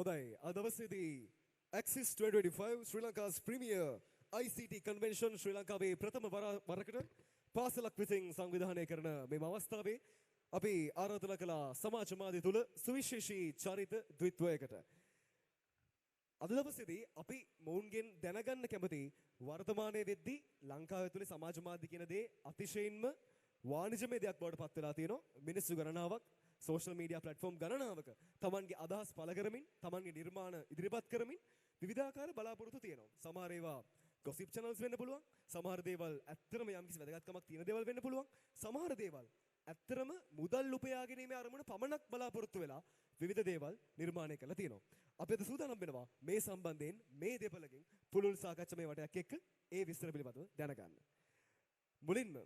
හොඳයි අද දවසේදී Axis 2025 Sri Lanka's premier ICT convention ශ්‍රී ලංකාවේ ප්‍රථම වරකට පාසලක් විසින් සංවිධානය කරන මේ අවස්ථාවේ අපි ආරාධනා කළා සමාජ මාධ්‍ය තුල සුවිශේෂී චරිත ද්විත්වයකට. අද දවසේදී අපි මොවුන්ගෙන් දැනගන්න කැමති වර්තමානයේ වෙද්දී ලංකාවේ තුල සමාජ මාධ්‍ය කියන දේ අතිශයින්ම වාණිජමය දෙයක් බවට පත් වෙලා තියෙනවා. මිනිස්සු ගණනාවක් සෝෂල් මීඩියා ප්ලැට්ෆෝම් ගණනාවක තමන්ගේ අදහස් පළ කරමින් තමන්ගේ නිර්මාණ ඉදිරිපත් කරමින් විවිධාකාර බලාපොරොත්තු තියෙනවා. සමහර ඒවා gossip channels වෙන්න පුළුවන්. සමහර දේවල් ඇත්තටම යම්කිසි වැදගත්කමක් තියෙන දේවල් වෙන්න පුළුවන්. සමහර දේවල් ඇත්තටම මුදල් උපයා ගැනීමේ අරමුණ පමණක් බලාපොරොත්තු වෙලා විවිධ දේවල් නිර්මාණය කරලා තියෙනවා. අපි අද සූදානම් වෙනවා මේ සම්බන්ධයෙන් මේ දෙපළකින් පුළුල් සාකච්ඡාමය වටයක් එක්ක ඒ විස්තර පිළිබඳව දැනගන්න. මුලින්ම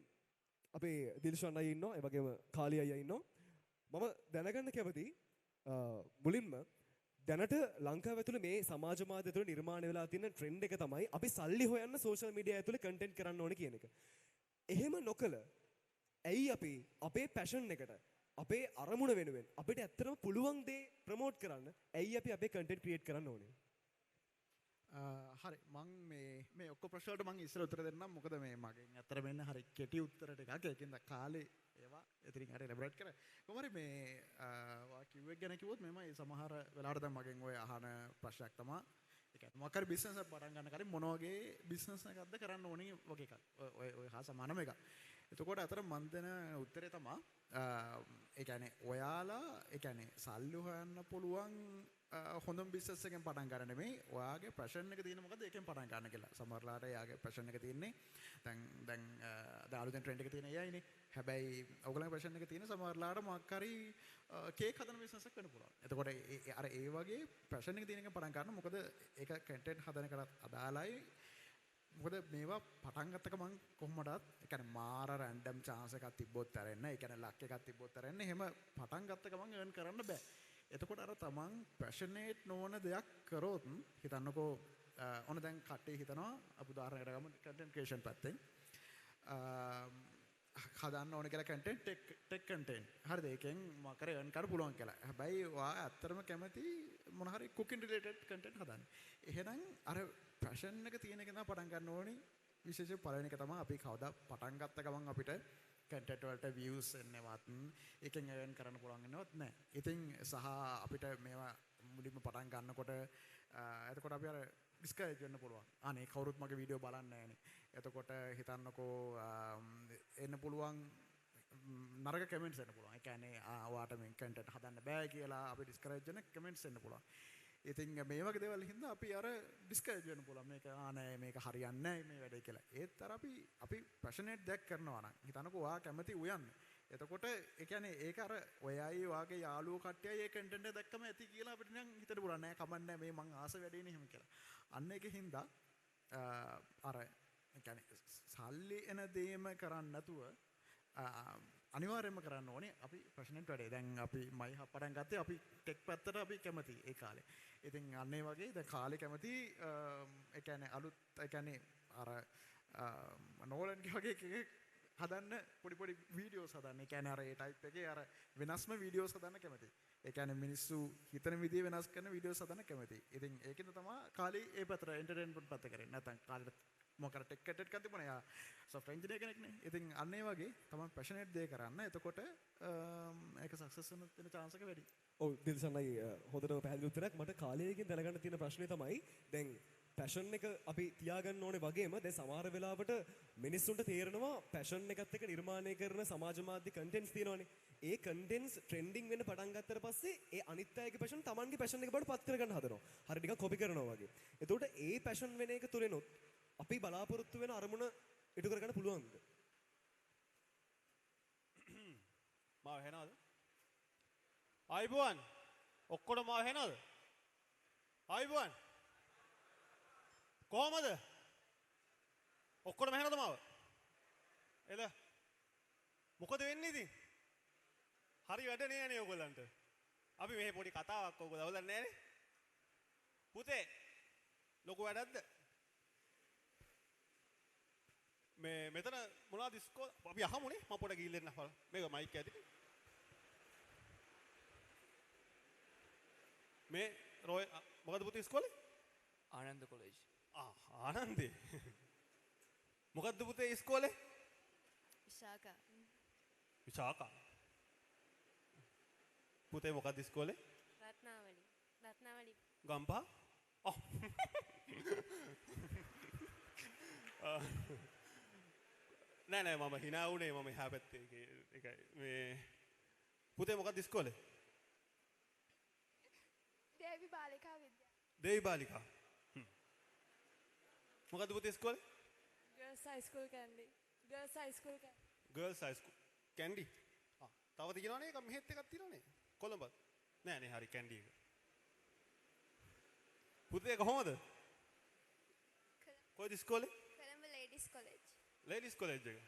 අපේ දිල්ෂාන් අයියා ඉන්නවා, ඒ වගේම කාලි අයියා ඉන්නවා. මම දැනගන්න කැමති මුලින්ම දැනට ලංකාව ඇතුළේ මේ සමාජ මාධ්‍ය ඇතුළේ නිර්මාණය වෙලා තියෙන ට්‍රෙන්ඩ් එක තමයි අපි සල්ලි හොයන්න සෝෂල් මීඩියා ඇතුළේ කන්ටෙන්ට් කරන්න ඕනේ කියන එක. එහෙම නොකල ඇයි අපි අපේ පැෂන් එකට අපේ අරමුණ වෙනුවෙන් අපිට ඇත්තටම පුළුවන් දේ ප්‍රොමෝට් කරන්න ඇයි අපි අපේ කන්ටෙන්ට් ක්‍රියේට් කරන්න ඕනේ? හරි මං මේ ඔක්කොම ප්‍රශ්න වලට මං ඉස්සර උත්තර දෙන්නම්. මොකද මේ මගෙන් ඇත්තට මෙන්න හරි කෙටි උත්තර ටිකක් ඒකින්ද කාලේ ඒවා එතනින් හරි එලබරේට් කරා. කොහොම හරි මේ වා කිව්වෙක් ගැන කිව්වොත් මෙම සමහර වෙලාවට දැන් මගෙන් ඔය අහන ප්‍රශ්නයක් තමයි ඒ කියන්නේ මොකක් හරි බිස්නස් එකක් පටන් ගන්න කලින් මොන වගේ බිස්නස් එකක්ද කරන්න ඕනේ වගේ එකක්. ඔය හා සමානම එකක්. එතකොට අතර මන් දෙන උත්තරේ තමයි ඒ කියන්නේ ඔයාලා ඒ කියන්නේ සල්ලි හොයන්න පුළුවන් හොඳම බිස්නස් එකෙන් පටන් ගන්න නෙමෙයි. ඔයාගේ පැෂන් එක තියෙන මොකද ඒකෙන් පටන් ගන්න කියලා. සමහරලාට එයාගේ පැෂන් එක තියෙන්නේ දැන් අලුතෙන් ට්‍රෙන්ඩ් එක තියෙන එයයිනේ. හැබැයි ඔයගොල්ලන්ගේ පැෂන් එක තියෙන සමහරලාට මොකක් හරි කේක් හදන බිස්නස් එකක් වෙන්න පුළුවන්. එතකොට අර ඒ වගේ පැෂන් එක තියෙන එකෙන් පටන් ගන්න. මොකද ඒක කන්ටෙන්ට් හදන කරත් අදාළයි. මොකද මේවා පටන් ගත්තක මං කොහොමදත් ඒ කියන්නේ මාර රැන්ඩම් chance එකක් තිබ්බොත් ඇරෙන්න. ඒ කියන්නේ ලක් එකක් තිබ්බොත් ඇරෙන්න. එහෙම පටන් ගත්තක මං earn කරන්න බෑ. එතකොට අර තමන් පැෂනේට් නොවන දෙයක් කරොත් හිතන්නකෝ ඕන දැන් කට්ටිය හිතනවා අපි උදාහරණයකට ගමු කන්ටෙන්ට් ක්‍රියේෂන් පැත්තෙන් හදන්න ඕන කියලා කන්ටෙන්ට් ටෙක් කන්ටෙන්ට් හරිද ඒකෙන් මොකක් හරි earn කරන්න පුළුවන් කියලා. හැබැයි ඔයා ඇත්තටම කැමති මොන හරි cooking related content හදන්න. එහෙනම් අර පැෂන් එක තියෙන එක තමයි පටන් ගන්න ඕනේ. විශේෂයෙන් පළවෙනි එක තමයි අපි කවදා පටන් ගත්ත ගමන් අපිට content වලට views එන්නවත් ඒකෙන් earn කරන්න පුළුවන් වෙනවත් නැහැ. ඉතින් සහ අපිට මේවා මුලින්ම පටන් ගන්නකොට එතකොට අපි අර discourage වෙන්න පුළුවන්. අනේ කවුරුත් මගේ වීඩියෝ බලන්නේ නැහනේ. එතකොට හිතන්නකෝ එන්න පුළුවන් නරක කමෙන්ට්ස් එන්න පුළුවන්. ඒ කියන්නේ ඔයාට මේ content හදන්න බෑ කියලා අපි discourage වෙන කමෙන්ට්ස් එන්න පුළුවන්. ඉතින් මේ වගේ දේවල් හින්දා අපි අර discourage වෙන්න පුළුවන්. මේක නෑ මේක හරියන්නේ නෑ මේ වැඩේ කියලා. ඒත් අර අපි passionate දෙයක් කරනවා නම් හිතන්නකෝ ඔයා කැමති උයන්න. එතකොට ඒ කියන්නේ ඒක අර ඔයයි වාගේ යාළුවෝ කට්ටියයි ඒ content එක දැක්කම ඇති කියලා අපිට නම් හිතන්න පුළුවන්. නෑ කමන්නේ මේ මං ආස වැඩේනේ එහෙම කියලා. අන්න ඒකෙන් හින්දා අර ඒ කියන්නේ සල්ලි එන දේම කරන්නේ නැතුව අනිවාර්යයෙන්ම කරන්න ඕනේ අපි ප්‍රශ්නෙට වැඩේ. දැන් අපි මයි පටන් ගත්තේ අපි ටෙක් පැත්තට අපි කැමති ඒ කාලේ. ඉතින් අන්න ඒ වගේ දැන් කාලේ කැමති ඒ කියන්නේ අලුත් ඒ කියන්නේ අර නෝලන්ගේ වගේ එකක් හදන්න පොඩි වීඩියෝස් හදන්න. ඒ කියන්නේ අර ඒ ටයිප් එකේ අර වෙනස්ම වීඩියෝස් හදන්න කැමති. ඒ කියන්නේ මිනිස්සු හිතන විදිය වෙනස් කරන වීඩියෝස් හදන්න කැමති. ඉතින් ඒකෙන්ද තමයි කාලේ ඒ පැත්තට එන්ටර්ටේන්මන්ට් පැත්ත කරේ. නැත්නම් කාලේ මොකක්ද ටෙක් කට් එකක් තිබුණා. යා සොෆ්ට්වෙයාර් ඉන්ජිනියර් කෙනෙක් නේ. ඉතින් අන්න ඒ වගේ තමයි පැෂනේට් දේ කරන්න. එතකොට ඒක සක්සස් වෙන chance එක වැඩි. ඔව් දිල්ෂන් අයියා හොඳටම පැහැදිලි උත්තරයක්. මට කාලයකින් දැනගන්න තියෙන ප්‍රශ්නේ තමයි දැන් පැෂන් එක අපි තියාගන්න ඕනේ වගේම දැන් සමහර වෙලාවට මිනිස්සුන්ට තේරෙනවා පැෂන් එකත් එක්ක නිර්මාණය කරන සමාජ මාධ්‍ය කන්ටෙන්ට්ස් තියෙනවානේ. ඒ කන්ටෙන්ට්ස් ට්‍රෙන්ඩින් වෙන්න පටන් ගත්තට පස්සේ ඒ අනිත් අයගේ පැෂන් Tamanගේ පැෂන් එක බවට පත් කරගන්න හදනවා. හරි ටිකක් කොපි කරනවා වගේ. එතකොට ඒ පැෂන් වෙන එක තුලිනුත් අපි බලාපොරොත්තු වෙන අරමුණ ඉටු කරගන්න පුළුවන්ද? මාව හෙනවද? ආයිබුවන් ඔක්කොටම මාව හෙනවද? ආයිබුවන් කොහමද? ඔක්කොටම හෙනවද මාව? එල මොකද වෙන්නේ ඉතින්? හරි වැඩ නෑනේ ඔයගොල්ලන්ට. අපි මෙහෙ පොඩි කතාවක් ඔයගොල්ලෝ දවදන්නේ නෑනේ. පුතේ ලොකු වැඩක්ද? මේ මෙතන මොනවද ඉස්කෝල අපි අහමුනේ මම පොඩ ගිහින් එන්න මේක මයික් ඇති මේ රොයල් මොකද පුතේ ඉස්කෝලේ? ආනන්ද කොලෙජ්. ආනන්දේ. මොකද්ද පුතේ ඉස්කෝලේ? විශාකා. විශාකා. පුතේ මොකද්ද ඉස්කෝලේ? රත්නාවලි. රත්නාවලි. ගම්පහ? නෑ මම hina වුණේ මම එහා පැත්තේ ඒකයි මේ පුතේ මොකක්ද ඉස්කෝලේ? දේවි බාලිකා විද්‍යාලය. දේවි බාලිකා. මොකක්ද පුතේ ඉස්කෝලේ? Girls High School Candy. Girls High School Candy. Girls High School Candy. තව තියෙනවනේ එක මෙහෙත් එකක් තියෙනවනේ. කොළඹ. නෑ හරි Candy එක. පුතේ කොහොමද? කොයිද ඉස්කෝලේ? Colombo Ladies College. Ladies College එක.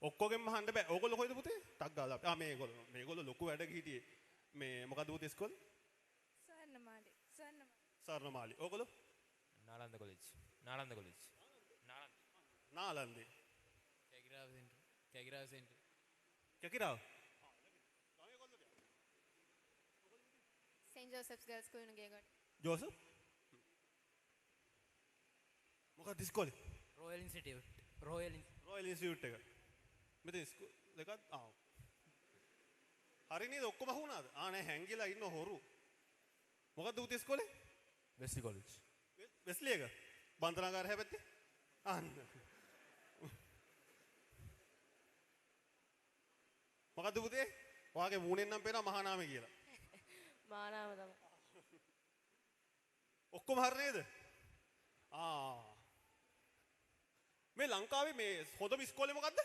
ඔක්කොගෙම අහන්න බෑ. ඕගොල්ලෝ කොයිද පුතේ? ටක් ගාලා. මේගොල්ලෝ ලොකු වැඩ හිටියේ. මේ මොකද්ද පුතේ ඉස්කෝලේ? ස්වර්ණමාලි. ස්වර්ණමාලි. ඕගොල්ලෝ? නාලන්ද කොලෙජ්. නාලන්ද කොලෙජ්. නාලන්දේ. Kekirawa centre. Kekirawa. St. Joseph's Girls School Nugegoda. Joseph? මොකක්ද ඉස්කෝලේ? Royal institute. රොයල් ඉන්ස්ටිටියුට් එක. මෙතන ඉස්කෝලේ එකක් හරි නේද ඔක්කොම අහුණාද? නෑ හැංගිලා ඉන්න හොරු. මොකක්ද පුතේ ඉස්කෝලේ? Wesley college. වෙස්ලි එක? බන්තනාගාරය හැපැත්තේ? අන්න. මොකද්ද පුතේ? ඔයාගේ මූණෙන් නම් පේනවා මහානාමේ කියලා. මහානාම තමයි. ඔක්කොම හරි නේද? මේ ලංකාවේ මේ හොඳම ඉස්කෝලේ මොකද්ද?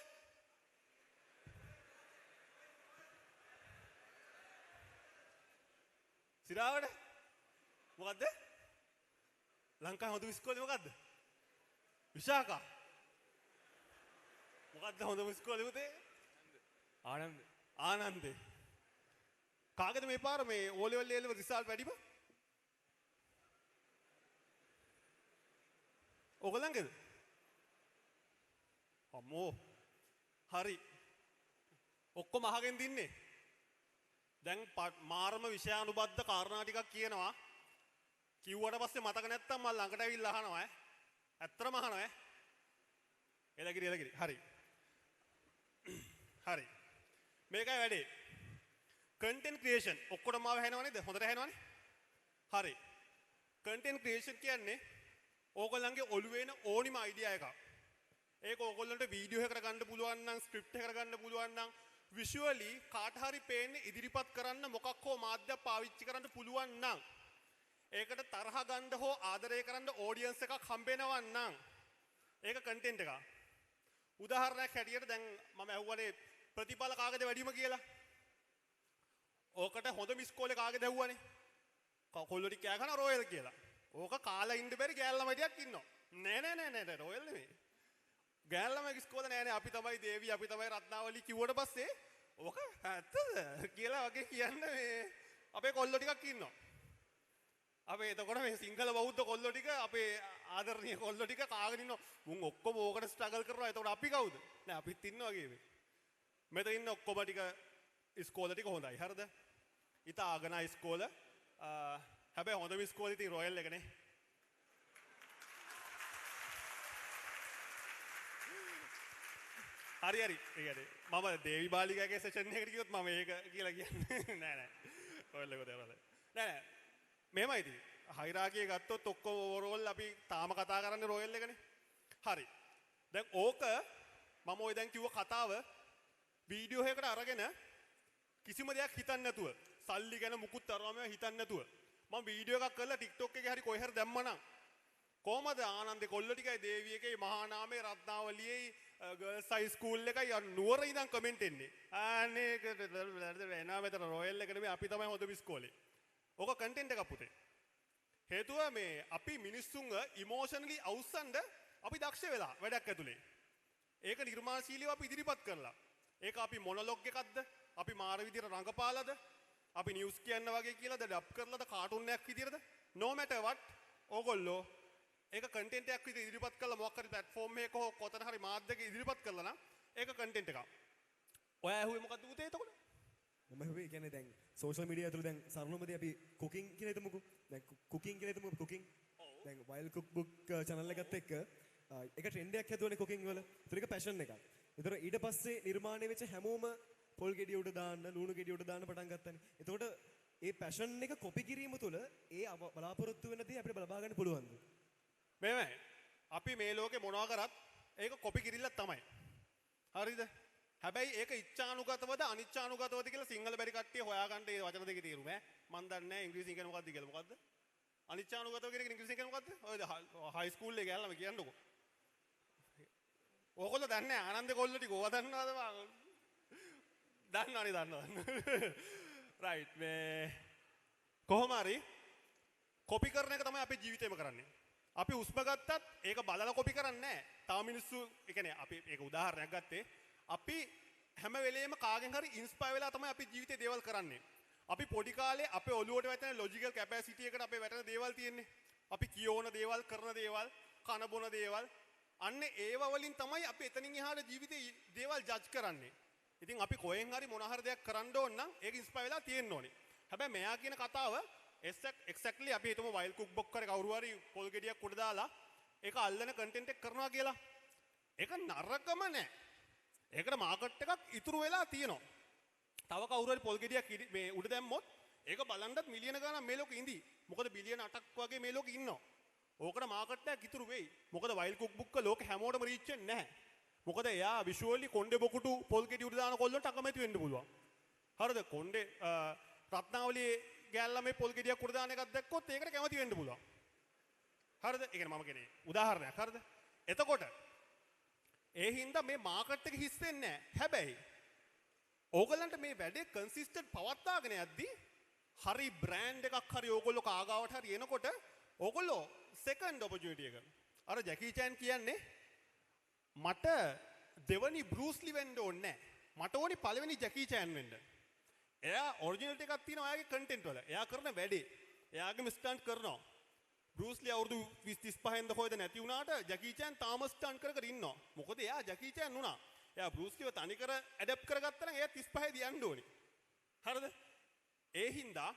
සිරාවට? මොකද්ද? ලංකාවේ හොඳම ඉස්කෝලේ මොකද්ද? විශාකා. මොකද්ද හොඳම ඉස්කෝලේ පුතේ? ආනන්දේ. කාගේද මේ පාර මේ O level A level result වැඩිම? ඕගොල්ලන්ගේද? අම්මෝ. හරි. ඔක්කොම අහගෙන දින්නේ. දැන් මාරම විෂයානුබද්ධ කාරණා ටිකක් කියනවා. කිව්වට පස්සේ මතක නැත්තම් මම ළඟට ඇවිල්ලා අහනවා ඈ. ඇත්තටම අහනවා ඈ. එලගිරි. හරි. හරි. මේකයි වැඩේ. content creation ඔක්කොටම ආව හැනව නේද? හොඳට හැනවනේ? හරි. content creation කියන්නේ ඕගොල්ලන්ගේ ඔළුවේ එන ඕනිම අයිඩියා එකක්. ඒක ඕගොල්ලන්ට වීඩියෝ එකකට ගන්න පුළුවන් නම් ස්ක්‍රිප්ට් එකකට ගන්න පුළුවන් නම් විෂුවලි කාට හරි පේන්නේ ඉදිරිපත් කරන්න මොකක් හෝ මාධ්‍යයක් පාවිච්චි කරන්න පුළුවන් නම් ඒකට තරහ ගන්න හෝ ආදරය කරන්න ඔඩියන්ස් එකක් හම්බෙනවා නම් ඒක කන්ටෙන්ට් එකක්. උදාහරණයක් හැටියට දැන් මම අහුවනේ ප්‍රතිඵල කාගේද වැඩිම කියලා. ඕකට හොඳම ඉස්කෝලේ කාගේද ඇහුවනේ? කොල්ලෝටි කෑ ගන්න රොයල් කියලා. ඕක කාලා ඉන්න බැරි ගෑල් ළමයි ටිකක් ඉන්නවා. නෑ රොයල් නෙමෙයි. ගෑල් ළමයි ඉස්කෝලේ නෑනේ අපි තමයි දේවි අපි තමයි රත්නාවලි කිව්වට පස්සේ ඕක ඇත්තද කියලා වගේ කියන්න මේ අපේ කොල්ලෝ ටිකක් ඉන්නවා. අපේ එතකොට මේ සිංහල බෞද්ධ කොල්ලෝ ටික අපේ ආදරණීය කොල්ලෝ ටික කාගෙන ඉන්නවා. මුන් ඔක්කොම ඕකට ස්ට්‍රගල් කරනවා. එතකොට අපි කවුද? නෑ අපිත් ඉන්නවා වගේ. මෙතන ඉන්න ඔක්කොම ටික ඉස්කෝලේ ටික හොඳයි. හරිද? ඉතා ආගනා ඉස්කෝල. හැබැයි හොඳම ඉස්කෝලේ තියෙන රොයල් එකනේ. හරි. ඒ කියන්නේ මම දේවි බාලිකාගේ සෙෂන් එකකට ගියොත් මම ඒක කියලා කියන්නේ නෑ. රොයල් එක දෙරවල. නෑ. මෙහෙමයි ඉතින්. හයිරාකිය ගත්තොත් ඔක්කොම ඕවරෝල් අපි තාම කතා කරන්නේ රොයල් එකනේ. හරි. දැන් ඕක මම ඔය දැන් කිව්ව කතාව වීඩියෝ එකකට අරගෙන කිසිම දෙයක් හිතන්නේ නැතුව සල්ලි ගැන මුකුත් තරවම හිතන්නේ නැතුව මම වීඩියෝ එකක් කරලා TikTok එකේ හරි කොහේ හරි දැම්මනම් කොහමද ආනන්දේ කොල්ල ටිකයි දේවි එකේ මහා නාමේ රත්නාවලියේ ගර්ල්ස් හයි ස්කූල් එකයි නුවර ඉඳන් කමෙන්ට් එන්නේ. අනේ එනවා මෙතන රොයල් එක නෙමෙයි අපි තමයි හොඳම ඉස්කෝලේ. ඕක කන්ටෙන්ට් එකක් පුතේ. හේතුව මේ අපි මිනිස්සුන්ව ඉමෝෂනලි අවුස්සන්න අපි දක්ෂ වෙලා වැඩක් ඇතුලේ. ඒක නිර්මාණශීලීව අපි ඉදිරිපත් කරලා. ඒක අපි මොනොලොග් එකක්ද? අපි මාර විදියට රංගපාලාද? අපි නිවුස් කියන්න වගේ කියලාද? ඩබ් කරලාද? කාටුන් එකක් විදියටද? no matter what ඕගොල්ලෝ ඒක කන්ටෙන්ට් එකක් විදියට ඉදිරිපත් කළා මොකක් හරි platform එකක හෝ කොතන හරි මාධ්‍යයක ඉදිරිපත් කළා නම් ඒක කන්ටෙන්ට් එකක්. ඔයා ඇහුවේ මොකද්ද පුතේ එතකොට? මම හිතුවේ කියන්නේ දැන් සෝෂල් මීඩියා ඇතුළේ දැන් සරලවමදී අපි කුකින් කියලා හිතමුකෝ. දැන් කුකින් කියලා හිතමුකෝ කුකින්. දැන් වයිල්ඩ් කුක් බුක් channel එකත් එක්ක එක ට්‍රෙන්ඩ් එකක් හැදුවනේ කුකින් වල. ඒතර එක පැෂන් එකක්. ඒතර ඊට පස්සේ නිර්මාණය වෙච්ච හැමෝම පොල් ගෙඩිය උඩ දාන්න, ලුණු ගෙඩිය උඩ දාන්න පටන් ගත්තානේ. එතකොට ඒ පැෂන් එක කොපි කිරීම තුළ ඒ බලාපොරොත්තු වෙන දේ අපිට බලා ගන්න පුළුවන්ද? මේමයි. අපි මේ ලෝකේ මොනවා කරත් ඒක කොපි කිරිල්ලක් තමයි. හරිද? හැබැයි ඒක ඉච්ඡානුගතවද අනිච්ඡානුගතවද කියලා සිංහල බැරි කට්ටිය හොයාගන්න ඒ වචන දෙකේ තේරුම ඈ. මන් දන්නේ නැහැ ඉංග්‍රීසියෙන් කියන්නේ මොකක්ද කියලා. මොකද්ද? අනිච්ඡානුගතව කියන එක ඉංග්‍රීසියෙන් කියන්නේ මොකද්ද? ඔය හයි ස්කූල් එකේ ගෑල්ලාම කියන්නකෝ. ඕගොල්ලෝ දන්නේ නැහැ ආනන්ද කොල්ල ටික ඕවා දන්නවද බං? දන්නවනේ. රයිට් මේ කොහොම හරි කොපි කරන එක තමයි අපේ ජීවිතේම කරන්නේ. අපි උස්ම ගත්තත් ඒක බලලා කොපි කරන්නේ නැහැ. තව මිනිස්සු ඒ කියන්නේ අපි ඒක උදාහරණයක් ගත්තේ. අපි හැම වෙලේම කාගෙන් හරි ඉන්ස්පයර් වෙලා තමයි අපි ජීවිතේ දේවල් කරන්නේ. අපි පොඩි කාලේ අපේ ඔළුවට වැටෙන ලොජිකල් කැපැසිටි එකට අපේ වැටෙන දේවල් තියෙන්නේ. අපි කියෝන දේවල්, කරන දේවල්, කන බොන දේවල් අන්න ඒව වලින් තමයි අපි එතනින් එහාට ජීවිතේ දේවල් ජජ් කරන්නේ. ඉතින් අපි කොහෙන් හරි මොන හරි දෙයක් කරන්න ඕන නම් ඒක ඉන්ස්පයර් වෙලා තියෙන්න ඕනේ. හැබැයි මෙයා කියන කතාව exactly අපි හිතමු වයිල්ඩ් කුක් බොක් කරේ කවුරු හරි පොල් ගෙඩියක් උඩ දාලා ඒක අල්ලන කන්ටෙන්ට් එක කරනවා කියලා. ඒක නරකම නෑ. ඒකට මාකට් එකක් ඉතුරු වෙලා තියෙනවා. තව කවුරු හරි පොල් ගෙඩියක් මේ උඩ දැම්මොත් ඒක බලන්නත් මිලියන ගණන් මේ ලෝකෙ ඉඳී. මොකද බිලියන 8ක් වගේ මේ ලෝකෙ ඉන්නවා. ඕකට මාකට් එකක් ඉතුරු වෙයි. මොකද වයිල්ඩ් කුක් බුක් එක ලෝකෙ හැමෝටම රීච් වෙන්නේ නැහැ. මොකද එයා විෂුවලි කොණ්ඩේ බොකුටු පොල් ගෙඩි උඩ දාන කොල්ලන්ට අකමැති වෙන්න පුළුවන්. හරිද? කොණ්ඩේ රත්නාවලියේ ගෑල්ලා මේ පොල් ගෙඩියක් උඩ දාන එකක් දැක්කොත් ඒකට කැමති වෙන්න පුළුවන්. හරිද? ඒ කියන්නේ මම කියන්නේ උදාහරණයක්. හරිද? එතකොට ඒ හින්දා මේ මාකට් එක හිස් වෙන්නේ නැහැ. හැබැයි ඕගලන්ට මේ වැඩේ කන්සිස්ටන්ට් පවත්වාගෙන යද්දී හරි බ්‍රෑන්ඩ් එකක් හරි ඕගොල්ලෝ කාගාවට හරි එනකොට ඕගොල්ලෝ සෙකන්ඩ් ඔපචුනිටි එක. අර ජැකී චෑන් කියන්නේ මට දෙවනි බෲස් ලි වෙන්න ඕනේ නැහැ. මට ඕනි පළවෙනි ජැකී චෑන් වෙන්න. එයා ඔරිජිනල් එකක් තියෙනවා එයාගේ කන්ටෙන්ට් වල. එයා කරන වැඩේ. එයාගේම ස්ටන්ට් කරනවා. බෲස් ලි අවුරුදු 20 35 කොහෙද නැති වුණාට ජැකී චෑන් තාම ස්ටන්ට් කර කර ඉන්නවා. මොකද එයා ජැකී චෑන් වුණා. එයා බෲස් ලිව තනි කර ඇඩැප්ට් කරගත්තා නම් එයා 35 දී යන්න ඕනේ. හරිද? ඒ හින්දා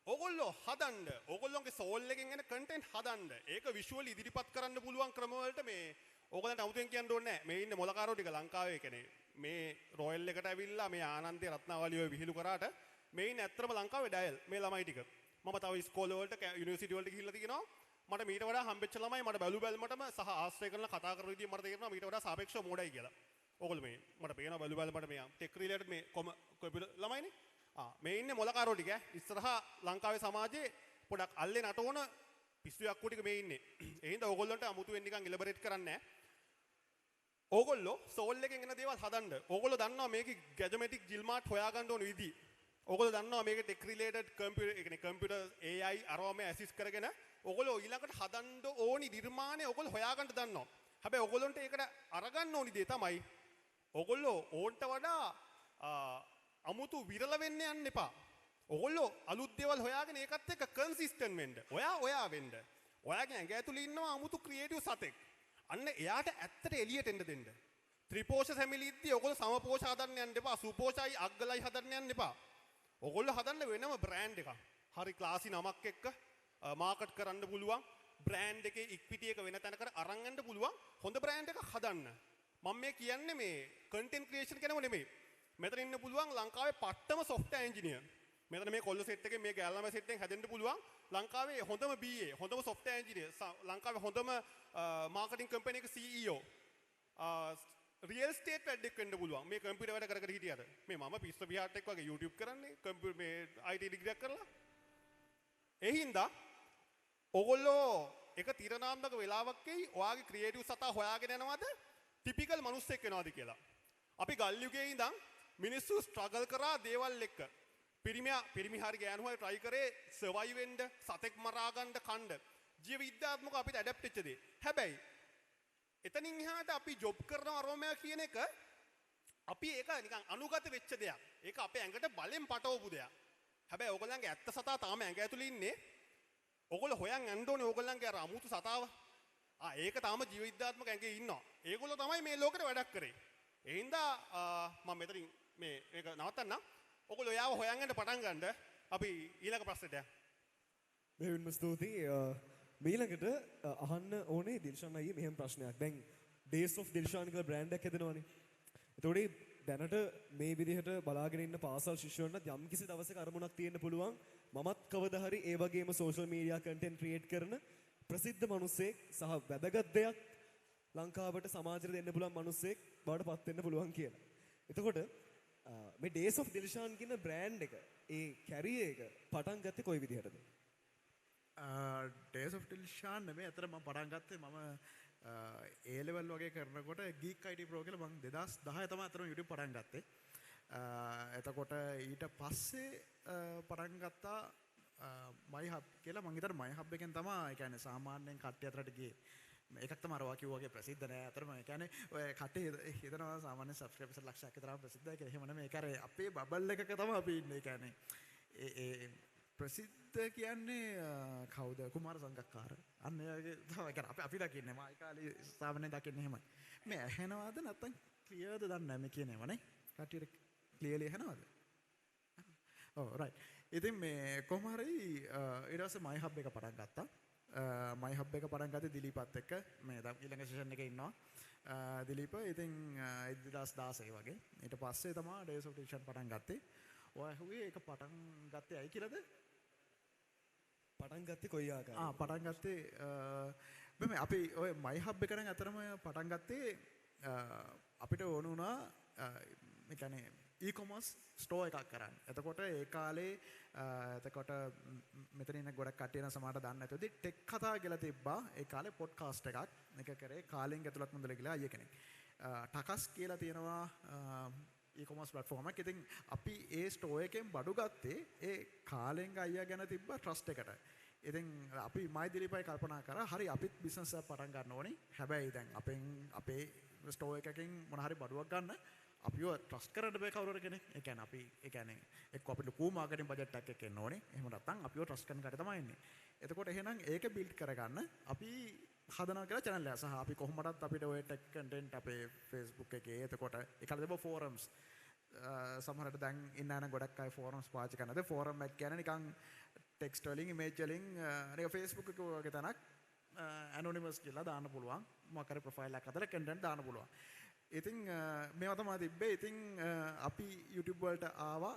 ඕගොල්ලෝ හදන්න ඕගොල්ලෝගේ සෝල් එකෙන් එන කන්ටෙන්ට් හදන්න. ඒක විෂුවල් ඉදිරිපත් කරන්න පුළුවන් ක්‍රම වලට මේ ඕගොල්ලන්ට අමුතුවෙන් කියන්න ඕනේ නැහැ. මේ ඉන්නේ මොලකාරෝ ටික ලංකාවේ කියන්නේ මේ රොයල් එකට ඇවිල්ලා මේ ආනන්දේ රත්නාවලිය ඔය විහිළු කරාට මේ ඉන්නේ ඇත්තටම ලංකාවේ ඩයල් මේ ළමයි ටික. මම තව ඉස්කෝල වලට යුනිවර්සිටි වලට ගිහිල්ලා තියෙනවා. මට මීට වඩා හම්බෙච්ච ළමයි මට බැලු බැලමටම සහ ආශ්‍රය කරන කතා කරන විදිය මට තේරෙනවා මීට වඩා සාපේක්ෂව මොඩයි කියලා. ඕගොල්ලෝ මේ මට පේනවා බැලු බැලමට මේ ටෙක් රිලේටඩ් මේ කොම්පියුටර් ළමයිනේ. මේ ඉන්නේ මොලකාරෝ ටික ඉස්සරහා ලංකාවේ සමාජයේ පොඩක් අල්ලේ නටවන පිස්සු යක්කු ටික මේ ඉන්නේ. ඒ හින්දා ඕගොල්ලන්ට අමුතුවෙන් නිකන් ඉලබරේට් කරන්නේ නැහැ. ඕගොල්ලෝ සෝල් එකෙන් එන දේවල් හදන්න. ඕගොල්ලෝ දන්නවා මේකේ ගැජමැටික් ජිල්මාට් හොයාගන්න ඕන විදි. ඕගොල්ලෝ දන්නවා මේකේ ටෙක් රිලේටඩ් කම්පියුටර් ඒ කියන්නේ කම්පියුටර් AI අරවා මේ ඇසිස් කරගෙන ඕගොල්ලෝ ඊළඟට හදන්න ඕනි නිර්මාණය ඕගොල්ලෝ හොයාගන්න දන්නවා. හැබැයි ඕගොල්ලන්ට ඒකට අරගන්න ඕනි දේ තමයි ඕගොල්ලෝ ඕන්ට වඩා අමුතු විරල වෙන්න යන්න එපා. ඕගොල්ලෝ අලුත් දේවල් හොයාගෙන ඒකත් එක්ක කන්සිස්ටන්ට් වෙන්න. ඔයා වෙන්න. ඔයාගේ ඇඟ ඇතුලේ ඉන්නවා අමුතු ක්‍රියේටිව් සතෙක්. අන්න එයාට ඇත්තට එළියට එන්න දෙන්න. ත්‍රිපෝෂ සැමිලිද්දී ඔයගොල්ලෝ සමපෝෂ හදන්න යන්න එපා. සුපෝෂයි අග්ගලයි හදන්න යන්න එපා. ඔයගොල්ලෝ හදන්න වෙනම බ්‍රෑන්ඩ් එකක්. හරි ක්ලාසි නමක් එක්ක මාකට් කරන්න පුළුවන්. බ්‍රෑන්ඩ් එකේ ඉක්විටි එක වෙන තැනකට අරන් යන්න පුළුවන්. හොඳ බ්‍රෑන්ඩ් එකක් හදන්න. මම මේ කියන්නේ මේ කන්ටෙන්ට් ක්‍රියේෂන් කෙනෙක් නෙමෙයි. මෙතන ඉන්න පුළුවන් ලංකාවේ පට්ටම සොෆ්ට්වෙයාර් ඉංජිනේර්. මෙතන මේ කොල්ල සෙට් එකේ මේ ගෑල්ලාම සෙට් එකෙන් හැදෙන්න පුළුවන් ලංකාවේ හොඳම BA, හොඳම සොෆ්ට්වෙයාර් ඉංජිනේර්, ලංකාවේ හොඳම මාකටිං කම්පැනි එකක CEO. රියල් ස්ටේට් වැඩක් වෙන්න පුළුවන්. මේ කම්පියුටර් වැඩ කර කර හිටියට. මේ මම පිස්ස විහාරට එක් වගේ YouTube කරන්නේ කම්පියුටර් මේ IT ඩිග්‍රියක් කරලා. ඒ හින්දා ඕගොල්ලෝ එක තීරණාත්මක වෙලාවක් එයි ඔයාගේ ක්‍රියේටිව් සතා හොයාගෙන යනවද ටිපිකල් මිනිස්සෙක් වෙනවද කියලා. අපි ගල් යුගයේ ඉඳන් මිනිස්සු ස්ට්‍රගල් කරා දේවල් එක්ක. පිරිමි හරි ගෑනු හරි try කරේ සර්වයිව් වෙන්න, සතෙක් මරා ගන්න, කණ්ඩ. ජීව විද්‍යාත්මකව අපිට ඇඩැප්ට් වෙච්ච දේ. හැබැයි එතනින් එහාට අපි ජොබ් කරනවා අරෝමයා කියන එක අපි ඒක නිකන් අනුගත වෙච්ච දෙයක්. ඒක අපේ ඇඟට බලෙන් පටවපු දෙයක්. හැබැයි ඕගොල්ලන්ගේ ඇත්ත සතා තාම ඇඟ ඇතුලේ ඉන්නේ. ඕගොල්ලෝ හොයන් යන්න ඕනේ ඕගොල්ලන්ගේ අර අමුතු සතාව. ඒක තාම ජීව විද්‍යාත්මක ඇඟේ ඉන්නවා. ඒගොල්ලෝ තමයි මේ ලෝකෙට වැඩක් කරේ. ඒ හින්දා මම මෙතනින් මේක නවත්තන්නම්. ඔගොල්ලෝ යාව හොයන්ගන්න පටන් ගන්න. අපි ඊළඟ ප්‍රශ්නට යමු. බෙහෙවින්ම ස්තුතියි. ඊළඟට අහන්න ඕනේ දිල්ෂාන් අයියේ මෙහෙම ප්‍රශ්නයක්. දැන් Days of Dilshan කියලා බ්‍රෑන්ඩ් එකක් හදනවානේ. ඒතකොට දැනට මේ විදිහට බලාගෙන ඉන්න පාසල් ශිෂ්‍යයන්ට යම් කිසි දවසක අරමුණක් තියෙන්න පුළුවන්. මමත් කවදා හරි ඒ වගේම සෝෂල් මීඩියා කන්ටෙන්ට් ක්‍රියේට් කරන ප්‍රසිද්ධ මිනිසෙක් සහ වැදගත් දෙයක් ලංකාවට සමාජයට දෙන්න පුළුවන් මිනිසෙක් බවට පත් වෙන්න පුළුවන් කියලා. එතකොට මේ Days of Dilshan කියන බ්‍රෑන්ඩ් එක ඒ කැරියර් එක පටන් ගත්තේ කොයි විදිහටද? Days of Dilshan නෙමෙයි අතර මම පටන් ගත්තේ මම A level වගේ කරනකොට Geek IT Pro කියලා මම 2010 තමයි අතරම YouTube පටන් ගත්තේ. එතකොට ඊට පස්සේ පටන් ගත්තා My Hub කියලා. මම හිතන්නේ My Hub එකෙන් තමයි ඒ කියන්නේ සාමාන්‍යයෙන් කට්ටිය අතරට ගියේ. එකක් තමයි අර වාකිය වගේ ප්‍රසිද්ධ නෑ අතරම. ඒ කියන්නේ ඔය කට්ටිය හිතනවා සාමාන්‍ය සබ්ස්ක්‍රයිබර්ස් ලක්ෂයක් විතර ප්‍රසිද්ධයි කියලා. එහෙම නෙමෙයි. ඒක අර අපේ බබල් එකක තමයි අපි ඉන්නේ. ඒ කියන්නේ ඒ ප්‍රසිද්ධ කියන්නේ කවුද? කුමාර සංගක්කාර. අන්න එයාගේ තමයි කියන්නේ අපි දකින්නේ. මම ඒ කාලේ සාමාන්‍යයෙන් දකින්නේ එහෙමයි. මේ ඇහෙනවද නැත්නම් ක්ලියර්ද දන්නේ නැහැ මේ කියනේම නේ. කට්ටියට ක්ලියර්ලි ඇහෙනවද? ඔව් රයිට්. ඉතින් මේ කොහොම හරි ඊට පස්සේ My Hub එක පටන් ගත්තා. My Hub එක පටන් ගත්තේ දිලීපත් එක්ක. මේ ඊළඟ සෙෂන් එකේ ඉන්නවා. දිලීප ඉතින් 2016 වගේ. ඊට පස්සේ තමයි Days of Dilshan පටන් ගත්තේ. ඔය හුවේ ඒක පටන් ගත්තේ ඇයි කියලාද? පටන් ගත්තේ කොයි ආකාරයෙන්? පටන් ගත්තේ මේ අපි ඔය My Hub එක නම් අතරම පටන් ගත්තේ අපිට ඕන වුණා ඒ කියන්නේ e-commerce store එකක් කරන්න. එතකොට ඒ කාලේ එතකොට මෙතන ඉන්න ගොඩක් කට්ටිය නම් සමහරට දන්නේ නැතුවදී ටෙක් කතා කියලා තිබ්බා. ඒ කාලේ පොඩ්කාස්ට් එකක්. මේක කරේ කාලෙන් ඇතුළත් මුදල කියලා අයිය කෙනෙක්. ටකස් කියලා තියෙනවා e-commerce platform එකක්. ඉතින් අපි ඒ store එකෙන් බඩු ගත්තේ ඒ කාලෙන් අයියා ගැන තිබ්බ trust එකට. ඉතින් අපි මයි දිලීපයි කල්පනා කරා හරි අපිත් business එකක් පටන් ගන්න ඕනේ. හැබැයි දැන් අපේ store එකකින් මොන හරි බඩුවක් ගන්න අපිව ට්‍රස්ට් කරන්න බෑ කවුරු හරි කෙනෙක්. ඒ කියන්නේ අපි එක්ක අපිට ලොකු මාකටිං බජට් එකක් එන්න ඕනේ. එහෙම නැත්නම් අපිව ට්‍රස්ට් කරන කට තමයි ඉන්නේ. එතකොට එහෙනම් ඒක බිල්ඩ් කරගන්න අපි හදනවා කියලා channel එක. සහ අපි කොහොමදත් අපිට ඔය ටෙක් කන්ටෙන්ට් අපේ Facebook එකේ එතකොට ඒකල දෙබ forums සමහරට දැන් ඉන්න අය ගොඩක් අය forums පාවිච්චි කරනද forum එක කියන්නේ නිකන් text වලින් image වලින් නිකන් Facebook එක වගේ තැනක් anonymous කියලා දාන්න පුළුවන්. මොකක් හරි profile එකක් අතර content දාන්න පුළුවන්. ඉතින් මේවා තමයි තිබ්බේ. ඉතින් අපි YouTube වලට ආවා.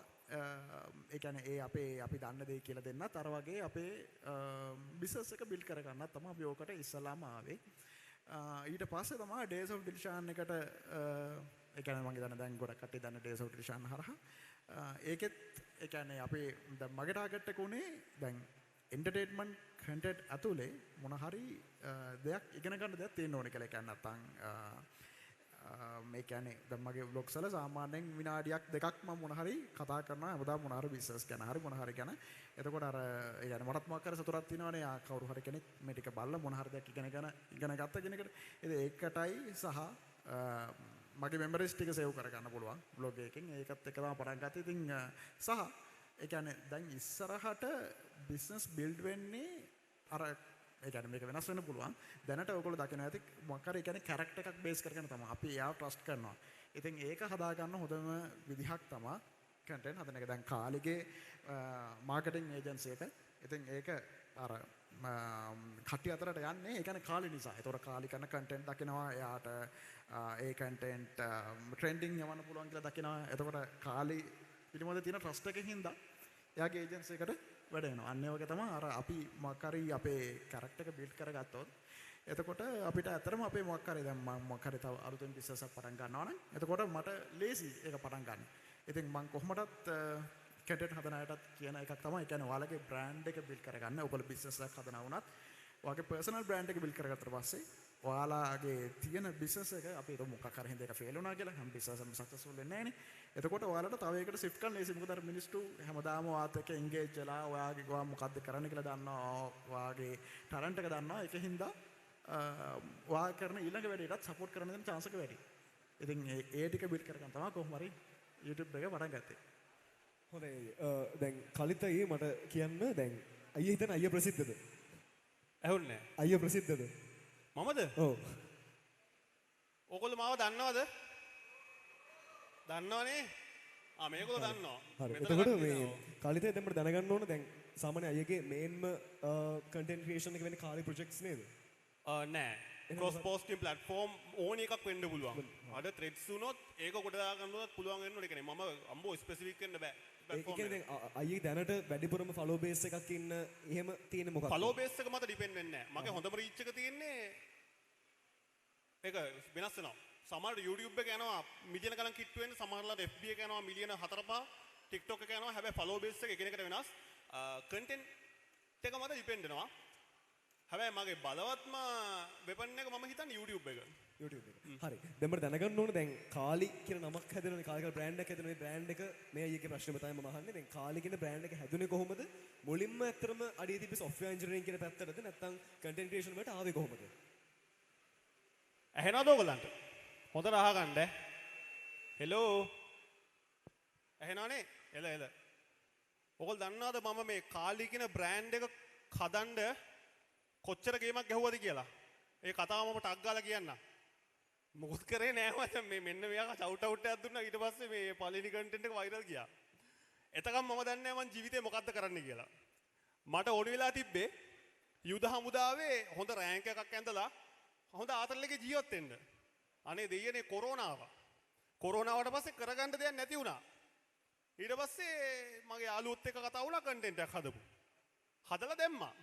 ඒ කියන්නේ අපි දන්න දේ කියලා දෙන්නත් අර වගේ අපේ business එක build කරගන්නත් තමයි අපි ඕකට ඉස්සලාම ආවේ. ඊට පස්සේ තමයි Days of Dilshan එකට ඒ කියන්නේ මම හිතන්නේ දැන් ගොඩක් කට්ටිය දන්න Days of Dilshan හරහා ඒකෙත් ඒ කියන්නේ අපි දැන් මගේ ටාගට් එක උනේ දැන් entertainment content ඇතුලේ මොන හරි දෙයක් ඉගෙන ගන්න දෙයක් තියෙන්න ඕනේ කියලා. ඒ කියන්නේ නැත්තම් මේ කියන්නේ දැන් මගේ vlogs වල සාමාන්‍යයෙන් විනාඩියක් දෙකක් මම මොන හරි කතා කරනවා හැමදාම මොන හරි business ගැන හරි මොන හරි ගැන. එතකොට අර ඒ කියන්නේ මටත් මොකක් හරි සතුටක් තියෙනවනේ කවුරු හරි කෙනෙක් මේ ටික බලලා මොන හරි දෙයක් ඉගෙන ගත්ත කෙනෙකුට. ඉතින් ඒකටයි සහ මගේ memories ටික save කරගන්න පුළුවන් vlog එකකින්. ඒකත් එක තමයි පටන් ගත්තේ. ඉතින් සහ ඒ කියන්නේ දැන් ඉස්සරහට business build වෙන්නේ අර ඒ කියන්නේ මේක වෙනස් වෙන්න පුළුවන්. දැනට ඔයගොල්ලෝ දකින්න ඇති මොකක් හරි ඒ කියන්නේ character එකක් base කරගෙන තමයි අපි එයාව trust කරනවා. ඉතින් ඒක හදාගන්න හොඳම විදිහක් තමයි content හදන එක. දැන් කාලිගේ marketing agency එක. ඉතින් ඒක අර කට්ටිය අතරට යන්නේ ඒ කියන්නේ කාලේ නිසා. ඒතකොට කාලි කරන content දකිනවා. එයාට ඒ content trending යවන්න පුළුවන් කියලා දකිනවා. එතකොට කාලි පිළිමොද තියෙන trust එකකින් හින්දා එයාගේ agency එකට වැඩ වෙනවා. අන්න ඒ වගේ තමයි අර අපි මොකක් හරි අපේ character එක build කරගත්තොත් එතකොට අපිට ඇත්තටම අපේ මොකක් හරි දැන් මම මොකක් හරි තව අලුතෙන් business එකක් පටන් ගන්නවා නම් එතකොට මට ලේසි ඒක පටන් ගන්න. ඉතින් මම කොහොමදත් content හදන අයටත් කියන එකක් තමයි ඒ කියන්නේ ඔයාලගේ brand එක build කරගන්න. ඔයගොල්ලෝ business එකක් හදනවා වුණත් ඔයාගේ personal brand එක build කරගත්තට පස්සේ ඔයාලගේ තියෙන business එක අපි හිතමු මොකක් හරි හින්දා ඒක fail වුණා කියලා. හැම business එකම successful වෙන්නේ නැහැ නේ. එතකොට ඔයාලට තව එකකට shift කරන්න ලේසි. මොකද අර මිනිස්සු හැමදාම ඔයාත් එක්ක engage වෙලා ඔයා මොකද්ද කරන්න කියලා දන්නවා. ඔයාගේ talent එක දන්නවා. ඒකින්ද ඔයා කරන ඊළඟ වැඩේටත් support කරන්න දෙන chance එක වැඩි. ඉතින් ඒ ටික build කරගන්න තමයි කොහොම හරි YouTube එක පටන් ගත්තේ. හොඳයි. දැන් කලිත අයියේ මට කියන්න දැන් අයියේ හිතන අයියා ප්‍රසිද්ධද? ඇහුන්නේ නැහැ. අයියා ප්‍රසිද්ධද? මමද? ඔව්. ඕගොල්ලෝ මාව දන්නවද? දන්නවනේ. මේගොල්ලෝ දන්නවා. හරි. එතකොට මේ කාලිතේ දැන් අපිට දැනගන්න ඕන දැන් සාමාන්‍ය අයගේ මේන්ම content creation එක වෙන්නේ කාලේ projects නේද? නෑ. cross posting platform ඕන එකක් වෙන්න පුළුවන්. අද threads උනොත් ඒක කොට දා ගන්නවත් පුළුවන් වෙන්න ඕනේ. ඒ කියන්නේ මම අම්බෝ ස්පෙસિෆික් වෙන්න බෑ. ඒ කියන්නේ දැන් අයියේ දැනට වැඩිපුරම follow base එකක් ඉන්න එහෙම තියෙන්නේ මොකක්ද? follow base එක මත depend වෙන්නේ නෑ. මගේ හොඳම reach එක තියෙන්නේ ඒක වෙනස් වෙනවා. සමහරට YouTube එක යනවා මිලියන ගණන් කිට්ටු වෙන්න, සමහරලාට FB එක යනවා මිලියන 4-5, TikTok එක යනවා. හැබැයි follow base එක එකිනෙකට වෙනස්. content එක මත depend වෙනවා. හැබැයි මගේ බලවත්ම වෙපන් එක මම හිතන්නේ YouTube එක. YouTube එක. හරි. දැන් මට දැනගන්න ඕනේ දැන් කාලි කියන නමක් හැදෙනනේ කාලි කියලා brand එකක් හැදෙනවා. මේ brand එක මේ අයියගේ ප්‍රශ්නේ තමයි මම අහන්නේ. දැන් කාලි කියන brand එක හැදුනේ කොහොමද? මුලින්ම ඇත්තටම අඩිය තිබ්බ software engineering කියන පැත්තටද නැත්නම් content creation වලට ආවේ කොහොමද? ඇහෙනවද ඔයගලන්ට? හොඳට අහගන්න. හෙලෝ. ඇහෙනවනේ? එල. ඔයගොල්ලෝ දන්නවද මම මේ කාලි කියන brand එක හදන්න කොච්චර ගේමක් ගැහුවද කියලා? ඒ කතාව මම ටක් ගාලා කියන්න. මොකද කරේ නෑ මම මේ මෙන්න මෙයා shout out එකක් දුන්නා ඊට පස්සේ මේ පළවෙනි content එක viral ගියා. එතකම් මම දන්නේ නෑ මං ජීවිතේ මොකද්ද කරන්න කියලා. මට ඕන වෙලා තිබ්බේ යුද හමුදාවේ හොඳ රෑන්ක් එකක් ඇඳලා හොඳ ආතල් එකේ ජීවත් වෙන්න. අනේ දෙයියනේ කොරෝනාව. කොරෝනාවට පස්සේ කරගන්න දෙයක් නැති වුණා. ඊට පස්සේ මගේ යාළුවොත් එක්ක කතා වුණා content එකක් හදපු. හදලා දැම්මා.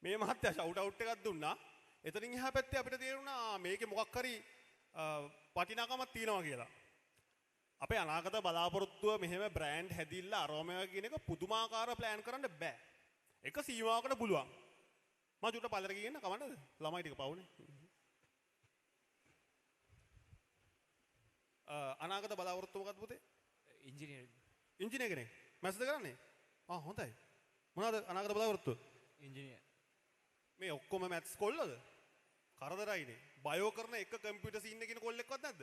මේ මහත්තයා shout out එකක් දුන්නා. එතනින් එහා පැත්තේ අපිට තේරුණා මේකේ මොකක් හරි වටිනාකමක් තියෙනවා කියලා. අපේ අනාගත බලාපොරොත්තුව මෙහෙම බ්‍රෑන්ඩ් හැදිලා අරෝමය කියන එක පුදුමාකාර ප්ලෑන් කරන්න බෑ. එක සීමාවකට පුළුවන්. මම චුට්ට පල්ලට ගිහින් කවන්නද? ළමයි ටික පවුනේ. අනාගත බලාපොරොත්තුව මොකක්ද පුතේ? ඉංජිනේර කෙනෙක්. මැස්ද කරන්නේ? හොඳයි. මොනවද අනාගත බලාපොරොත්තුව? ඉංජිනේර. මේ ඔක්කොම මැත්ස් කොල්ලද? කරදරයිනේ. බයෝ කරන එක කම්පියුටර් සීන් එකේ ඉන්න කොල්ලෙක්වත් නැද්ද?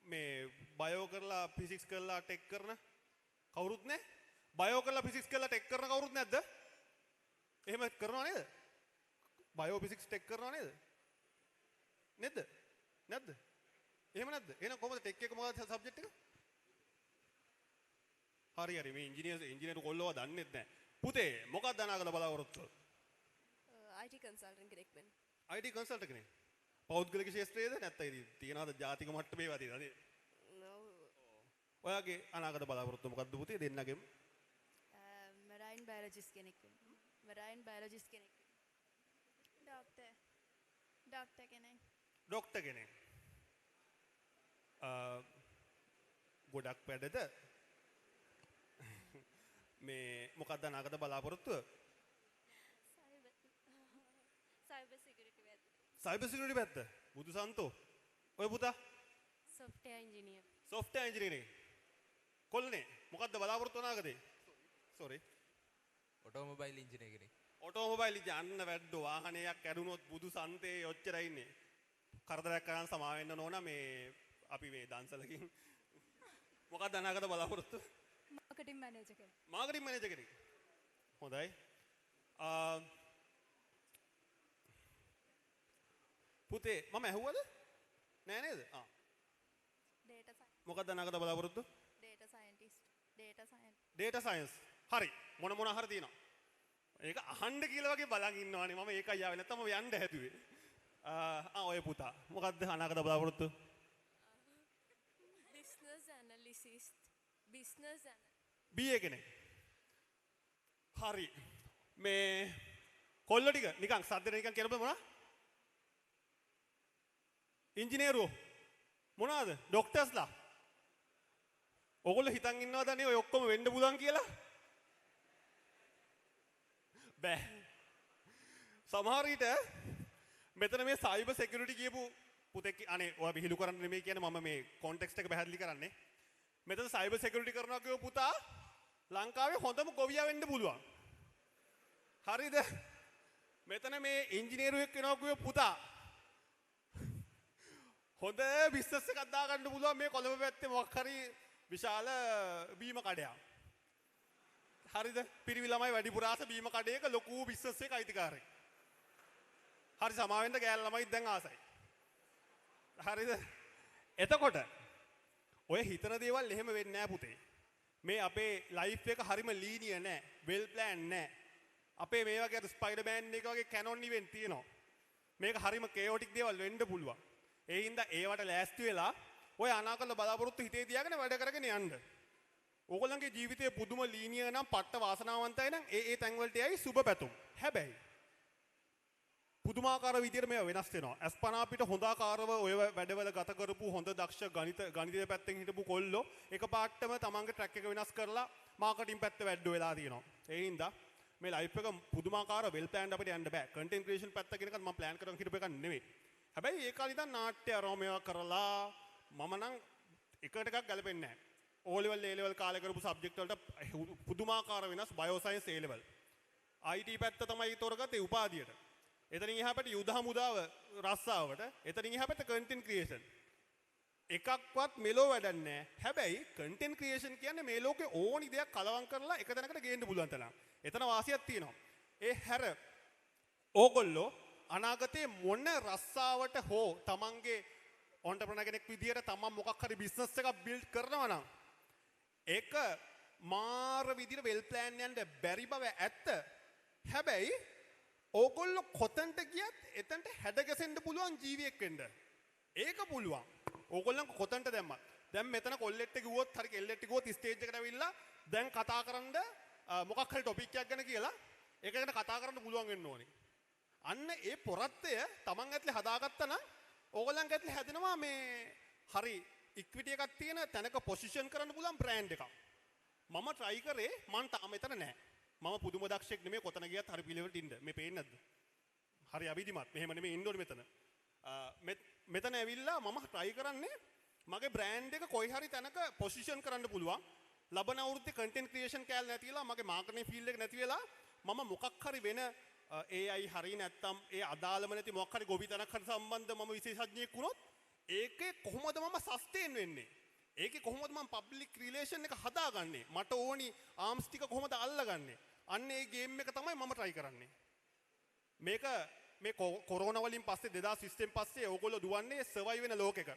මේ බයෝ කරලා ෆිසික්ස් කරලා ටෙක් කරන කවුරුත් නැහැ. බයෝ කරලා ෆිසික්ස් කරලා ටෙක් කරන කවුරුත් නැද්ද? එහෙම කරනව නේද? බයෝ ෆිසික්ස් ටෙක් කරනව නේද? නැද්ද? නැද්ද? එහෙම නැද්ද? එහෙනම් කොහොමද ටෙක් එක මොකක්ද සබ්ජෙක්ට් එක? හරි මේ ඉංජිනේරු කොල්ලව දන්නේ නැහැ. පුතේ මොකක්ද අනාගත බලාපොරොත්තුව? IT consultant කෙනෙක් වෙන්න. IT consultant කෙනෙක්. පෞද්ගලික ක්ෂේත්‍රයේද නැත්නම් තියනවාද ජාතික මට්ටමේ වදිනවද? ඔයාගේ අනාගත බලාපොරොත්තුව මොකක්ද පුතේ දෙන්නගෙම? marine biologist කෙනෙක් වෙන්න. marine biologist කෙනෙක් වෙන්න. doctor කෙනෙක්. doctor කෙනෙක්. ගොඩක් වැඩද? මේ මොකක්ද අනාගත බලාපොරොත්තුව? Cybersecurity පැත්ත. Cybersecurity පැත්ත. බුදු සන්තෝ. ඔය පුතා? software engineer. software engineering. කොල්ලනේ මොකක්ද බලාපොරොත්තු අනාගතේ? sorry. automobile engineer කෙනෙක්. automobile යන්න වැඩ වාහනයක් ඇරුණොත් බුදු සන්තේ ඔච්චරයි ඉන්නේ. කරදරයක් කරන් සමා වෙන්න ඕන මේ අපි මේ දන්සලකින්. මොකක්ද අනාගත බලාපොරොත්තු? marketing manager කෙනෙක්. marketing manager කෙනෙක්. හොඳයි. පුතේ මම ඇහුවද? නෑ නේද? data science. මොකක්ද අනාගත බලාපොරොත්තු? data scientist. data science. හරි. මොන හරි තියෙනවා. ඒක අහන්න කියලා වගේ බලන් ඉන්නවානේ මම ඒකයි ආවේ නැත්නම් මම යන්න හැදුවේ. ඔය පුතා මොකක්ද අනාගත බලාපොරොත්තු? business analyst. BA කෙනෙක්. හරි. මේ කොල්ල ටික නිකන් සද්දෙට නිකන් කියනකොට මොනවා? ඉංජිනේරුවෝ මොනවාද? ඩොක්ටර්ස්ලා. ඔයගොල්ලෝ හිතන් ඉන්නවද නේ ඔය ඔක්කොම වෙන්න පුළුවන් කියලා? බෑ. සමහර විට මෙතන මේ සයිබර් සිකියුරිටි කියපු පුතෙක් අනේ ඔයා විහිළු කරන්න නෙමෙයි කියන්නේ මම මේ කොන්ටෙක්ස්ට් එක පැහැදිලි කරන්නේ. මෙතන සයිබර් සිකියුරිටි කරනවා කියව පුතා ලංකාවේ හොඳම ගොවියා වෙන්න පුළුවන්. හරිද? මෙතන මේ ඉංජිනේරුවෙක් වෙනවා කියව පුතා හොඳ බිස්නස් එකක් දාගන්න පුළුවන් මේ කොළඹ පැත්තේ මොකක් හරි විශාල බීම කඩයක්. හරිද? පිරිවි ළමයි වැඩිපුර ආස බීම කඩේක ලොකු බිස්නස් එකක අයිතිකාරයෙක්. හරි සමාවෙන්න ගෑල් ළමයි දැන් ආසයි. හරිද? එතකොට ඔය හිතන දේවල් එහෙම වෙන්නේ නැහැ පුතේ. මේ අපේ ලයිෆ් එක හරිම ලීනියර් නැහැ. වෙල් ප්ලෑන් නැහැ. අපේ මේ වගේ අර ස්පයිඩර්මෑන් එක වගේ කැනොන් ඉවෙන්ට් තියෙනවා. මේක හරිම කේයොටික් දේවල් වෙන්න පුළුවන්. ඒ හින්දා ඒවට ලෑස්ති වෙලා ඔය අනාගත බලාපොරොත්තු හිතේ තියාගෙන වැඩ කරගෙන යන්න. ඕගොල්ලන්ගේ ජීවිතයේ පුදුම ලීනියර් නම් පට්ට වාසනාවන්තයි නම් ඒ තැන් වලට යයි සුබ පැතුම්. හැබැයි පුදුමාකාර විදියට මේවා වෙනස් වෙනවා. අස්පනා අපිට හොඳාකාරව ඔය වැඩවල ගත කරපු හොඳ දක්ෂ ගණිතය පැත්තෙන් හිටපු කොල්ලෝ එකපාරටම තමන්ගේ ට්‍රැක් එක වෙනස් කරලා මාකටිං පැත්ත වැඩ වෙලා තියෙනවා. ඒ හින්දා මේ ලයිෆ් එක පුදුමාකාර වෙල් ප්ලෑන්ඩ් අපිට යන්න බෑ. කන්ටෙන්ට් ක්‍රියේෂන් පැත්ත කියන එකත් මම ප්ලෑන් කරන් හිටපු එකක් නෙමෙයි. හැබැයි ඒ කාලේ ඉඳන් නාට්‍ය අරෝමේවා කරලා මම නම් එකට එකක් ගැලපෙන්නේ නැහැ. O level A level කාලේ කරපු සබ්ජෙක්ට් වලට පුදුමාකාර වෙනස් bio science A level. IT පැත්ත තමයි තෝරගත්තේ උපාධියට. එතනින් එහා පැත්තේ යුද හමුදාව රස්සාවට, එතනින් එහා පැත්තේ කන්ටෙන්ට් ක්‍රියේෂන්. එකක්වත් මෙලෝ වැඩක් නැහැ. හැබැයි කන්ටෙන්ට් ක්‍රියේෂන් කියන්නේ මේ ලෝකේ ඕනි දෙයක් කලවම් කරලා එක තැනකට ගේන්න පුළුවන් තරම්. එතන වාසියක් තියෙනවා. ඒ හැර ඕගොල්ලෝ අනාගතේ මොන රස්සාවට හෝ තමන්ගේ ඔන්ටර්ප්‍රනර් කෙනෙක් විදියට තමන් මොකක් හරි බිස්නස් එකක් බිල්ඩ් කරනවා නම් ඒක මාර විදියට වෙල් ප්ලෑන් යන්න බැරි බව ඇත්ත. හැබැයි ඕගොල්ලෝ කොතෙන්ට ගියත් එතනට හැඩගැසෙන්න පුළුවන් ජීවියෙක් වෙන්න. ඒක පුළුවන්. ඕගොල්ලන් කොතෙන්ට දැම්මත්. දැන් මෙතන කොල්ලෙක්ට ගියොත් හරි කෙල්ලෙක්ට ගියොත් ස්ටේජ් එකට ඇවිල්ලා දැන් කතා කරන්න මොකක් හරි ටොපික් එකක් ගැන කියලා ඒක ගැන කතා කරන්න පුළුවන් වෙන්න ඕනේ. අන්න ඒ පොරත්තය තමන් ඇතුලේ හදාගත්තා නම් ඕගොල්ලන් ඇතුලේ හැදෙනවා මේ හරි ඉක්විටි එකක් තියෙන තැනක පොසිෂන් කරන්න පුළුවන් බ්‍රෑන්ඩ් එකක්. මම try කරේ මං තාම මෙතන නැහැ. මම පුදුම දක්ෂෙක් නෙමෙයි කොතන ගියත් හරි පිළිවෙලට ඉන්න. මේ පේන්නේ නැද්ද? හරි අවිධිමත්. මෙහෙම නෙමෙයි ඉන්න ඕනේ මෙතන. මෙතන ඇවිල්ලා මම try කරන්නේ මගේ බ්‍රෑන්ඩ් එක කොයි හරි තැනක පොසිෂන් කරන්න පුළුවන්. ලබන අවුරුද්දේ කන්ටෙන්ට් ක්‍රියේෂන් කෑල්ල නැතිලා මගේ මාකටිං ෆීල්ඩ් එක නැති වෙලා මම මොකක් හරි වෙන AI හරි නැත්තම් ඒ අදාළම නැති මොකක් හරි ගොවි තැනක් හරි සම්බන්ධ මම විශේෂඥයෙක් වුණොත් ඒකේ කොහොමද මම සස්ටේන් වෙන්නේ? ඒකේ කොහොමද මම පබ්ලික් රිලේෂන් එක හදාගන්නේ? මට ඕනි ආම්ස් ටික කොහොමද අල්ලගන්නේ? අන්න ඒ ගේම් එක තමයි මම try කරන්නේ. මේක මේ කොරෝනා වලින් පස්සේ 2020 පස්සේ ඕගොල්ලෝ දුවන්නේ සර්වයිව් වෙන ලෝකෙක.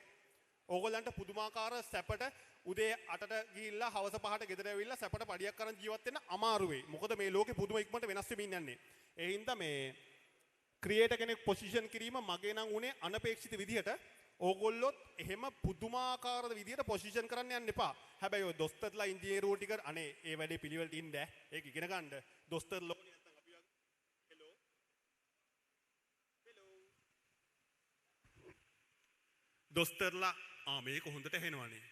ඕගොල්ලන්ට පුදුමාකාර සැපට උදේ 8ට ගිහිල්ලා හවස 5ට ගෙදර ඇවිල්ලා සැපට පඩියක් කරන් ජීවත් වෙන්න අමාරු වෙයි. මොකද මේ ලෝකෙ පුදුම ඉක්මනට වෙනස් වෙමින් යන්නේ. ඒ හින්දා මේ ක්‍රියේටර් කෙනෙක් පොසිෂන් කිරීම මගේ නම් උනේ අනපේක්ෂිත විදිහට. ඕගොල්ලොත් එහෙම පුදුමාකාර විදිහට පොසිෂන් කරන්න යන්න එපා. හැබැයි ඔය දොස්තරලා ඉංජිනේරුවෝ ටික අනේ ඒ වැඩේ පිළිවෙලට ඉන්න ඈ. ඒක ඉගෙන ගන්න. දොස්තරලෝ නැත්නම් අපි හෙලෝ දොස්තරලා මේක හොඳට ඇහෙනවනේ.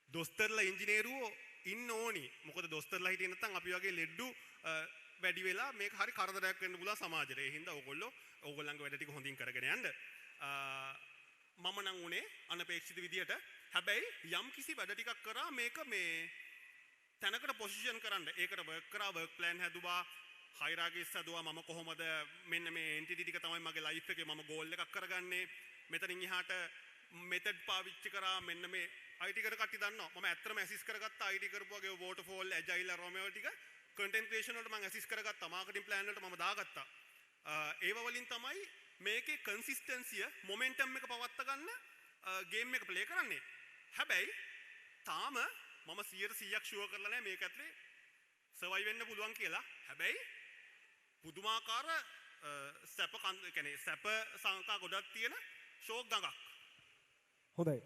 දොස්තරලා ඉංජිනේරුවෝ ඉන්න ඕනි. මොකද දොස්තරලා හිටියේ නැත්නම් අපි වගේ ලෙඩ්ඩු වැඩි වෙලා මේක හරි කරදරයක් වෙන්න පුළුවන් සමාජයට. ඒ හින්දා ඕගොල්ලන්ගේ වැඩ ටික හොඳින් කරගෙන යන්න. මම නම් උනේ අනපේක්ෂිත විදියට. හැබැයි යම් කිසි වැඩ ටිකක් කරා මේක මේ තැනකට පොසිෂන් කරන්න. ඒකට වර්ක් කරා, වර්ක් ප්ලෑන් හැදුවා, හයිරාකිස් හැදුවා. මම කොහොමද මෙන්න මේ එන්ටිටි ටික තමයි මගේ ලයිෆ් එකේ මම ගෝල් එකක් කරගන්නේ. මෙතනින් එහාට මෙතඩ් පාවිච්චි කරා. මෙන්න මේ IT කර කට්ටිය දන්නවා. මම ඇත්තටම ඇසිස් කරගත්තා IT කරපු වගේ වෝටර්ෆෝල්, ඇජයිල්, රොමේෝ ටික කන්ටෙන්ට් ක්‍රියේෂන් වලට මම ඇසිස් කරගත්තා. මාකටිං ප්ලෑන් වලට මම දාගත්තා. ඒව වලින් තමයි මේකේ කන්සිස්ටන්සිය මොමෙන්ටම් එක පවත්ත ගන්න ගේම් එක ප්ලේ කරන්නේ. හැබැයි තාම මම 100% ෂුවර් කරලා නැහැ මේක ඇතුලේ සර්වයිව් වෙන්න පුළුවන් කියලා. හැබැයි පුදුමාකාර සැප සංකා ගොඩක් තියෙන ෂෝක් ගඟක්. හොඳයි.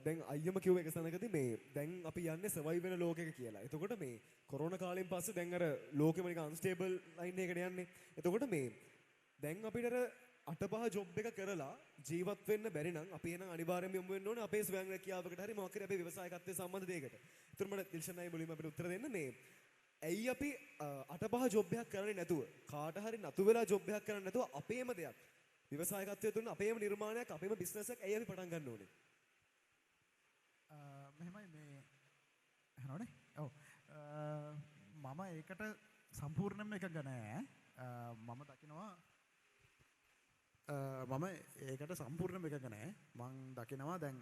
දැන් අයියම කිව්ව එක සනකදී මේ දැන් අපි යන්නේ සර්වයිව් වෙන ලෝකයක කියලා. එතකොට මේ කොරෝනා කාලෙන් පස්සේ දැන් අර ලෝකෙම නිකන් අන්ස්ටේබල් ලයින් එකකට යන්නේ. එතකොට මේ දැන් අපිට අර 8-5 ජොබ් එක කරලා ජීවත් වෙන්න බැරි නම් අපි එනම් අනිවාර්යයෙන්ම යමු වෙන්න ඕනේ අපේ ස්වයං රැකියාවකට හරි මොකක් හරි අපේ ව්‍යවසායකත්වයේ සම්බන්ධ දෙයකට. ඒතර මට දිල්ෂන්යි මුලින්ම අපිට උත්තර දෙන්න මේ ඇයි අපි 8-5 ජොබ් එකක් කරන්නේ නැතුව කාට හරි නතු වෙලා ජොබ් එකක් කරන්නේ නැතුව අපේම දෙයක් ව්‍යවසායකත්වයේ තුන අපේම නිර්මාණයක් අපේම බිස්නස් එකක් ඇයි අපි පටන් ගන්න ඕනේ? මෙහෙමයි මේ අහනවනේ. ඔව්. මම ඒකට සම්පූර්ණයෙන්ම එකග නෑ. මම දකිනවා මම ඒකට සම්පූර්ණයෙන්ම එකග නෑ. මම දකිනවා දැන්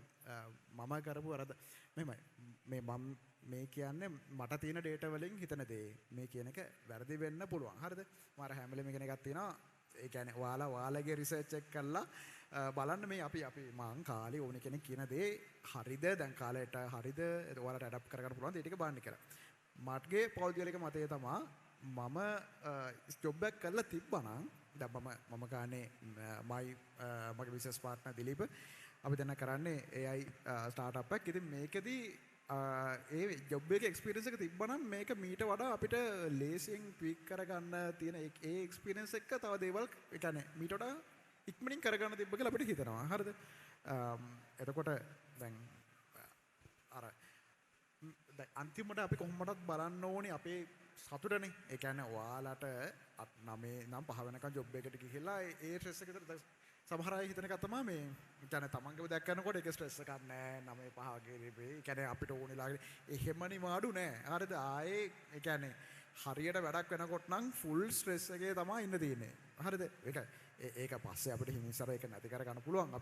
මම කරපු වරද මෙහෙමයි. මේ මම මේ කියන්නේ මට තියෙන ඩේටා වලින් හිතන දේ මේ කියන එක වැරදි වෙන්න පුළුවන්. හරිද? මම හැමලෙම කියන එකක් තියෙනවා. ඒ කියන්නේ ඔයාලගේ රිසර්ච් එක කරලා බලන්න මේ අපි මං කාලේ ඕන කෙනෙක් කියන දේ හරිද දැන් කාලයට හරිද ඔයාලට ඇඩප්ට් කරගන්න පුළුවන්ද ඒ ටික බලන්න කියලා. මගේ පෞද්ගලික මතය තමයි මම ජොබ් එකක් කරලා තිබ්බනම් දැන් මම ගානේ මගේ බිස්නස් පාර්ට්නර් දිලීප් අපි දැන් කරන්නේ AI ස්ටාර්ට්අප් එකක්. ඉතින් මේකෙදී ඒ ජොබ් එකේ එක්ස්පීරියන්ස් එක තිබ්බනම් මේක මීට වඩා අපිට ලේසියෙන් ට්වීක් කරගන්න තියෙන ඒ එක්ස්පීරියන්ස් එක තව දේවල් ඒ කියන්නේ මීට වඩා ඉක්මනින් කරගන්න තිබ්බ කියලා අපිට හිතෙනවා. හරිද? එතකොට දැන් අර දැන් අන්තිමට අපි කොහොමදත් බලන්න ඕනේ අපේ සතුටනේ. ඒ කියන්නේ ඔයාලට 9 නම් 5 වෙනකන් ජොබ් එකට ගිහිල්ලා ඒ ස්ට්‍රෙස් එක විතර සමහර අය හිතන එක තමයි මේ කියන්නේ තමන්ගේව දැක් කරනකොට ඒක ස්ට්‍රෙස් එකක් නෑ 9 5 වගේ ඒ කියන්නේ අපිට ඕනෙලා එහෙමනි මාඩු නෑ. හරිද? ආයේ ඒ කියන්නේ හරියට වැඩක් වෙනකොට නම් ෆුල් ස්ට්‍රෙස් එකේ තමයි ඉන්න තියෙන්නේ. හරිද? ඒක පස්සේ අපිට හිමින්සර ඒක නැති කර ගන්න පුළුවන්.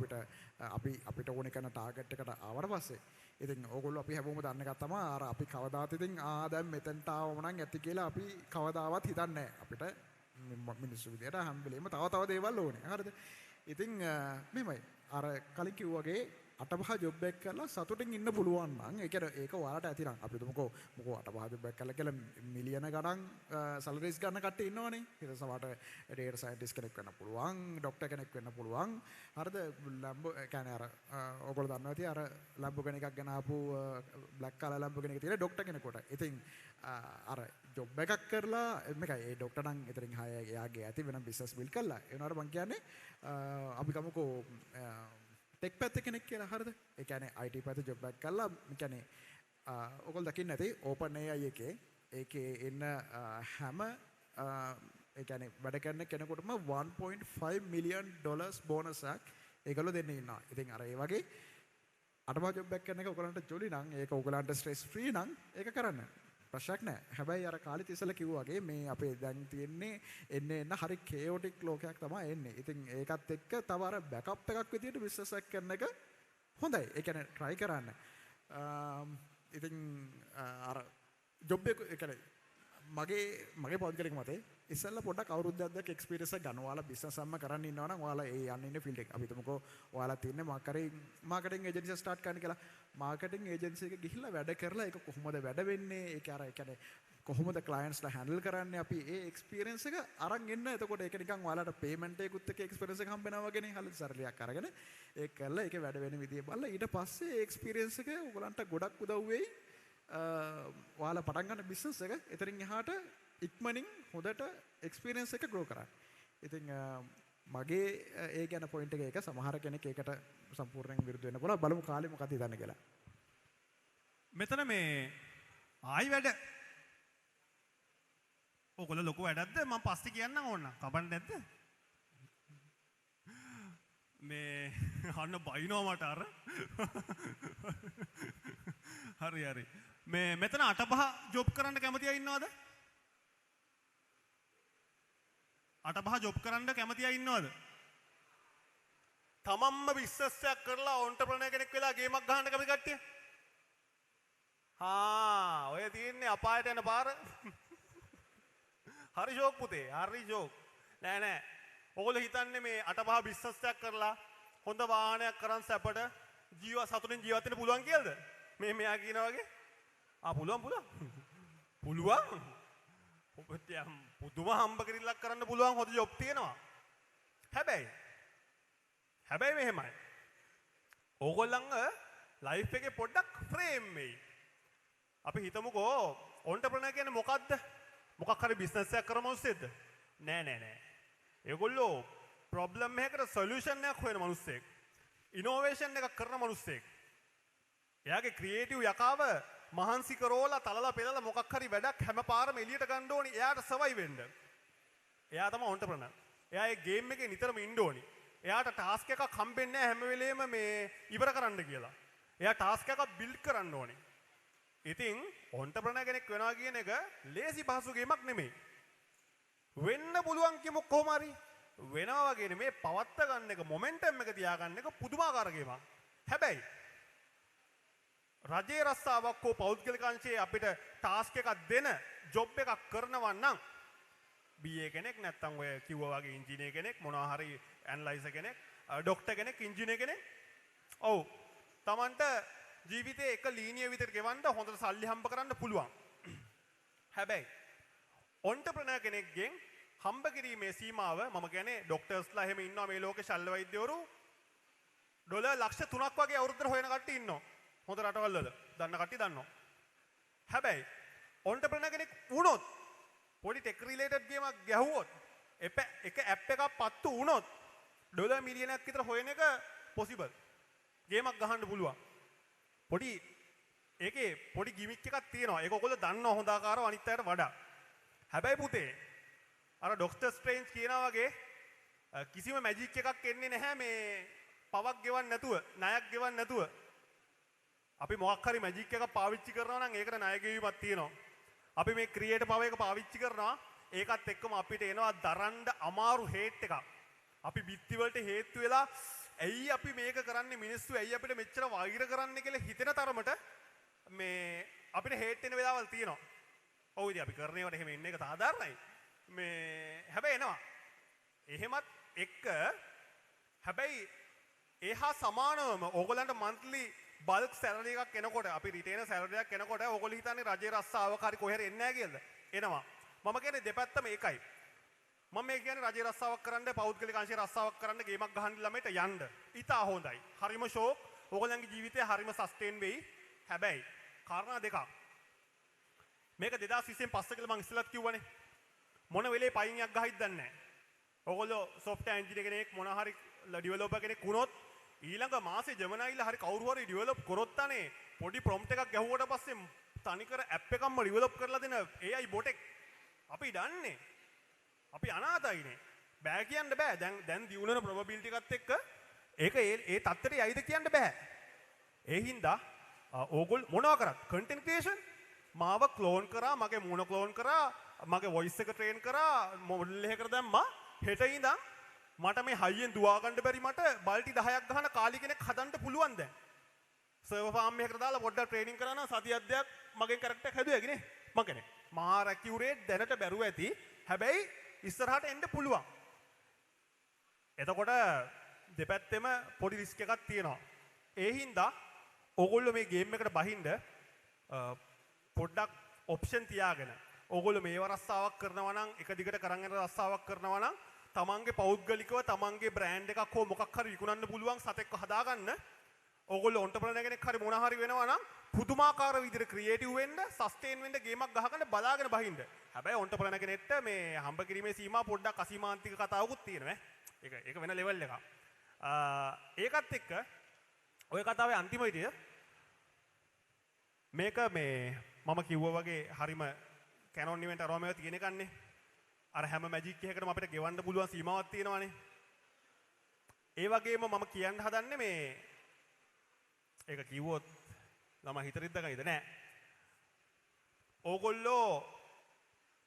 අපිට ඕනේ කරන ටාගට් එකට ආවට පස්සේ. ඉතින් ඕගොල්ලෝ අපි හැමෝම දන්න එකක් තමයි අර අපි කවදාත් ඉතින් දැන් මෙතනට ආවම නම් ඇති කියලා අපි කවදාවත් හිතන්නේ නැහැ. අපිට මිනිස්සු විදියට හැම වෙලේම තව දේවල් ඕනේ. හරිද? ඉතින් මෙහෙමයි අර කලින් කිව්වාගේ 8-5 ජොබ් එකක් කරලා සතුටින් ඉන්න පුළුවන් නම් ඒ කියන්නේ ඒක ඔයාලට ඇති නම් අපි තුමුකෝ 8-5 ජොබ් එකක් කරලා කියලා මිලියන ගණන් සැලරිස් ගන්න කට්ටිය ඉන්නවනේ. ඊට සමහරට ඩේටා සයන්ටිස්ට් කෙනෙක් වෙන්න පුළුවන්, ડોක්ටර් කෙනෙක් වෙන්න පුළුවන්. හරිද? ලැම්බෝ කියන්නේ අර ඔයගොල්ලෝ දන්නවා ඇති අර ලැම්බෝගිනි එකක් ගෙන ආපු බ්ලැක් කලර් ලැම්බෝගිනි එක තියෙන ડોක්ටර් කෙනෙකුට. ඉතින් අර ජොබ් එකක් කරලා මේකයි ඒ ડોක්ටර් නම් ඉතින් එයාගේ ඇති වෙන බිස්නස් බිල්ඩ් කළා. ඒ වුණාට මං කියන්නේ අපි ගමුකෝ ටෙක් පැත්තේ කෙනෙක් කියලා. හරිද? ඒ කියන්නේ IT පැත්තේ ජොබ් එකක් කරලා ඒ කියන්නේ ඔයගොල්ලෝ දකින්න ඇති OpenAI ඒකේ එන්න හැම ඒ කියන්නේ වැඩ කරන කෙනෙකුටම $1.5 million බෝනස් එකක් ඒගොල්ලෝ දෙන්නේ ඉන්නවා. ඉතින් අර ඒ වගේ 8 ජොබ් එකක් කරන එක ඔයගලන්ට ජොලි නම් ඒක ඔයගලන්ට ස්ට්‍රෙස් ෆ්‍රී නම් ඒක කරන්න. ප්‍රශ්නයක් නැහැ. හැබැයි අර කාලිත් ඉස්සෙල්ලා කිව්වා වගේ මේ අපේ දැන් තියෙන්නේ එන්න හරි කේයොටික් ලෝකයක් තමයි එන්නේ. ඉතින් ඒකත් එක්ක තව අර බෑකප් එකක් විදියට බිස්නස් එකක් කරන එක හොඳයි. ඒ කියන්නේ try කරන්න. ඉතින් අර ජොබ් එක ඒ කියන්නේ මගේ පෞද්ගලික මතේ ඉස්සෙල්ලා පොඩ්ඩක් අවුරුද්දක් දෙක එක්ස්පීරියන්ස් එක ගන්න. ඔයාලා බිස්නස් එකක්ම කරන්න ඉන්නවා නම් ඔයාලා ඒ යන්න ඉන්න ෆීල්ඩ් එක. අපි හිතමුකෝ ඔයාලා තියන්නේ මාකටිං ඒජන්සි ස්ටාර්ට් කරන්න කියලා. මාකටිං ඒජන්සි එක ගිහිල්ලා වැඩ කරලා ඒක කොහොමද වැඩ වෙන්නේ? ඒක අර ඒ කියන්නේ කොහොමද ක්ලයන්ට්ස්ලා හැන්ඩල් කරන්නේ? අපි ඒ එක්ස්පීරියන්ස් එක අරන් එන්න. එතකොට ඒක නිකන් ඔයාලට පේමන්ට් එකකුත් එක්ක එක්ස්පීරියන්ස් එක හම්බ වෙනවා වගේනේ. හරියට සරලියක් අරගෙන ඒක කරලා ඒකේ වැඩ වෙන විදිය බලලා ඊට පස්සේ ඒ එක්ස්පීරියන්ස් එක ඔයගලන්ට ගොඩක් උදව් වෙයි. ඔයාලා පටන් ගන්න බිස්නස් එක එතනින් එහාට ඉක්මනින් හොඳට එක්ස්පීරියන්ස් එක ග්‍රෝ කරන්න. ඉතින් මගේ ඒ ගැන පොයින්ට් එක ඒක සමහර කෙනෙක් ඒකට සම්පූර්ණයෙන් විරුද්ධ වෙන්න පුළුවන්. බලමු කාලේ මොකක්ද හිතන්නේ කියලා. මෙතන මේ ආයි වැඩ ඔයගොල්ලෝ ලොකු වැඩක්ද මම පස්සේ කියන්නම් ඕන. කපන්න නැද්ද? මේ අන්න බයිනවා මට අර. හරි. මේ මෙතන 8-5 ජොබ් කරන්න කැමති අය ඉන්නවද? 8-5 ජොබ් කරන්න කැමති අය ඉන්නවද? තමන්ම බිස්නස් එකක් කරලා ඔන්ටර්ප්‍රනර් කෙනෙක් වෙලා ගේමක් ගහන්න කැමති කට්ටිය? ඔය තියෙන්නේ අපායට යන පාර. හරි ෂෝක් පුතේ, හරි ෂෝක්. නෑ. ඔයගොල්ලෝ හිතන්නේ මේ 8-5 බිස්නස් එකක් කරලා හොඳ වාහනයක් කරන් සැපට සතුටින් ජීවත් වෙන්න පුළුවන් කියලාද? මෙයා කියනවා වගේ පුළුවන් පුදුම හම්බ කිරිල්ලක් කරන්න පුළුවන් හොඳ ජොබ් තියෙනවා. හැබැයි මෙහෙමයි ඕගොල්ලන්ග ලයිෆ් එකේ පොඩ්ඩක් ෆ්‍රේම් වෙයි. අපි හිතමුකෝ ඔන්ටර්ප්‍රනර් කියන්නේ මොකද්ද? මොකක් හරි බිස්නස් එකක් කරන මිනිස්සෙක්ද? නෑ. ඒගොල්ලෝ ප්‍රොබ්ලම් එකකට සොලියුෂන් එකක් හොයන මිනිස්සෙක්. ඉනෝවේෂන් එකක් කරන මිනිස්සෙක්. එයාගේ ක්‍රියේටිව් යකාව මහන්සි කරෝලා තලලා පෙළලා මොකක් හරි වැඩක් හැම පාරම එළියට ගන්න ඕනි. එයාට සර්වයිව් වෙන්න. එයා තමයි ඔන්ටර්ප්‍රනර්. එයා ඒ ගේම් එකේ නිතරම ඉන්න ඕනි. එයාට ටාස්ක් එකක් හම්බෙන්නේ නැහැ හැම වෙලේම මේ ඉවර කරන්න කියලා. එයා ටාස්ක් එකක් බිල්ඩ් කරන්න ඕනි. ඉතින් ඔන්ටර්ප්‍රනර් කෙනෙක් වෙනවා කියන එක ලේසි පහසු ගේමක් නෙමෙයි. වෙන්න පුළුවන් කියමු කොහොම හරි. වෙනවා වගේ නෙමෙයි පවත්ත ගන්න එක මොමන්ටම් එක තියාගන්න එක පුදුමාකාර ගේමක්. හැබැයි රජයේ රස්සාවක් හෝ පෞද්ගලික අංශයේ අපිට ටාස්ක් එකක් දෙන ජොබ් එකක් කරනවා නම් BA කෙනෙක් නැත්නම් ඔය කිව්වා වගේ ඉංජිනේර කෙනෙක් මොනවා හරි ඇනලයිසර් කෙනෙක් ડોක්ටර් කෙනෙක් ඉංජිනේර කෙනෙක් ඔව් Tamanට ජීවිතේ එක ලීනිය විතර ගෙවන්න හොඳට සල්ලි හම්බ කරන්න පුළුවන් හැබැයි ඔන්ටර්ප්‍රෙනර් කෙනෙක්ගෙන් හම්බ කිරීමේ සීමාව මම කියන්නේ ડોක්ටර්ස්ලා එහෙම ඉන්නවා මේ ලෝකේ ශල්‍ය වෛද්‍යවරු ඩොලර් ලක්ෂ 3ක් වගේ අවුරුද්දට හොයන කට්ටිය ඉන්නවා හොඳ රටවල් වල දන්න කට්ටිය දන්නවා හැබැයි ඔන්ටර්ප්‍රෙනර් කෙනෙක් වුණොත් පොඩි ටෙක් රිලේටඩ් ගේමක් ගැහුවොත් එක ඇප් එකක් පත්තු වුණොත් ඩොලර් මිලියනයක් විතර හොයන එක පොසිබල් ගේමක් ගහන්න පුළුවන් පොඩි ඒකේ පොඩි ගිමික් එකක් තියෙනවා ඒක ඔයගොල්ලෝ දන්නවා හොඳ ආකාරව අනිත් අයට වඩා හැබැයි පුතේ අර ડોක්ටර් ස්ට්‍රේන්ජ් කියනා වගේ කිසිම මැජික් එකක් එන්නේ නැහැ මේ පවක් ගෙවන්න නැතුව ණයක් ගෙවන්න නැතුව අපි මොකක් හරි මැජික් එකක් පාවිච්චි කරනවා නම් ඒකට ණය ගෙවීමක් තියෙනවා අපි මේ ක්‍රියේටර් පවර් එක පාවිච්චි කරනවා ඒකත් එක්කම අපිට එනවා දරන්න අමාරු හේට් එකක් අපි බිත්ති වලට හේතු වෙලා ඇයි අපි මේක කරන්නේ මිනිස්සු ඇයි අපිට මෙච්චර වෛර කරන්නේ කියලා හිතෙන තරමට මේ අපිට හේට් වෙන වෙලාවල් තියෙනවා ඔව් ඉතින් අපි කරන ඒවාට එහෙම ඉන්න එක සාධාරණයි මේ හැබැයි එනවා එහෙමත් එක්ක හැබැයි එහා සමානවම ඕගොල්ලන්ට මන්ත්ලි බල්ක් සැලරි එකක් එනකොට අපි රිටේනර් සැලරි එකක් එනකොට ඕගොල්ලෝ හිතන්නේ රජේ රස්සාවක හරි කොහෙර එන්නේ නැහැ කියලාද එනවා මම කියන්නේ දෙපැත්තම ඒකයි මම මේ කියන්නේ රජේ රස්සාවක් කරන්න පෞද්ගලික අංශයේ රස්සාවක් කරන්න ගේමක් ගහන්න ළමයට යන්න ඉතා හොඳයි හරිම ෂෝක් ඕගොල්ලන්ගේ ජීවිතේ හරිම සස්ටේන් වෙයි හැබැයි කාරණා දෙකක් මේක 2020 පස්සේ කියලා මම ඉස්සෙල්ලත් කිව්වනේ මොන වෙලේ පයින් එකක් ගහින්ද දන්නේ නැහැ ඕගොල්ලෝ software engineer කෙනෙක් මොන හරි developer කෙනෙක් වුණොත් ඊළඟ මාසේ ජෙමිනයිලා හරි කවුරු හරි ඩෙවලොප් කරොත් අනේ පොඩි ප්‍රොම්ප්ට් එකක් ගැහුවට පස්සේ තනිකර ඇප් එකක්ම ඩෙවලොප් කරලා දෙන AI බොට් එක අපි දන්නේ අපි අනාතයිනේ බෑ කියන්න බෑ දැන් දියුණුවන probability එකත් එක්ක ඒක ඒ තත්ත්වයට යයිද කියන්න බෑ ඒ හින්දා ඕගොල්ලෝ මොනවා කරත් content creation මාව ක්ලෝන් කරා මගේ මූණ ක්ලෝන් කරා මගේ voice එක train කරා මොඩල් එකකට දැම්මා හෙට ඉඳන් මට මේ හයියෙන් දුවා ගන්න බැරි මට බල්ටි 10ක් ගහන කාලි කෙනෙක් හදන්න පුළුවන් දැන් සර්වර් ෆාම් එකකට දාලා පොඩ්ඩක් ට්‍රේනින් කරා නම් සතියක් දෙකක් මගෙන් කැරක්ටර් එකක් හැදුවා කිනේ මං කියන්නේ මාර ඇකියුරේට් දැනට බැරුව ඇති හැබැයි ඉස්සරහට එන්න පුළුවන් එතකොට දෙපැත්තෙම පොඩි රිස්ක් එකක් තියෙනවා ඒ හින්දා ඕගොල්ලෝ මේ ගේම් එකට බහින්න පොඩ්ඩක් ඔප්ෂන් තියාගෙන ඕගොල්ලෝ මේව රස්සාවක් කරනවා නම් එක දිගට කරන් යන රස්සාවක් කරනවා නම් තමන්ගේ පෞද්ගලිකව තමන්ගේ බ්‍රෑන්ඩ් එකක් හෝ මොකක් හරි විකුණන්න පුළුවන් සතෙක්ව හදාගන්න ඕගොල්ලෝ ඔන්ටර්ප්‍රෙනර් කෙනෙක් හරි මොන හරි වෙනවා නම් පුදුමාකාර විදිහට ක්‍රියේටිව් වෙන්න සස්ටේන් වෙන්න ගේමක් ගහගෙන බලාගෙන බහින්න හැබැයි ඔන්ටර්ප්‍රෙනර් කෙනෙක්ට මේ හම්බ කිරීමේ සීමා පොඩ්ඩක් අසීමාන්තික කතාවකුත් තියෙනවා ඒක වෙන ලෙවල් එකක් ඒකත් එක්ක ඔය කතාවේ අන්තිම විදිය මේක මේ මම කිව්වා වගේ හරිම කැනොන් ඉවෙන්ට් අරෝමේව තියෙන එකන්නේ අර හැම මැජික් එකකටම අපිට ගෙවන්න පුළුවන් සීමාවක් තියෙනවානේ. ඒ වගේම මම කියන්න හදන්නේ මේ ඒක කිව්වොත් ළමයි හිතරිද්ද ගයිද නෑ. ඕගොල්ලෝ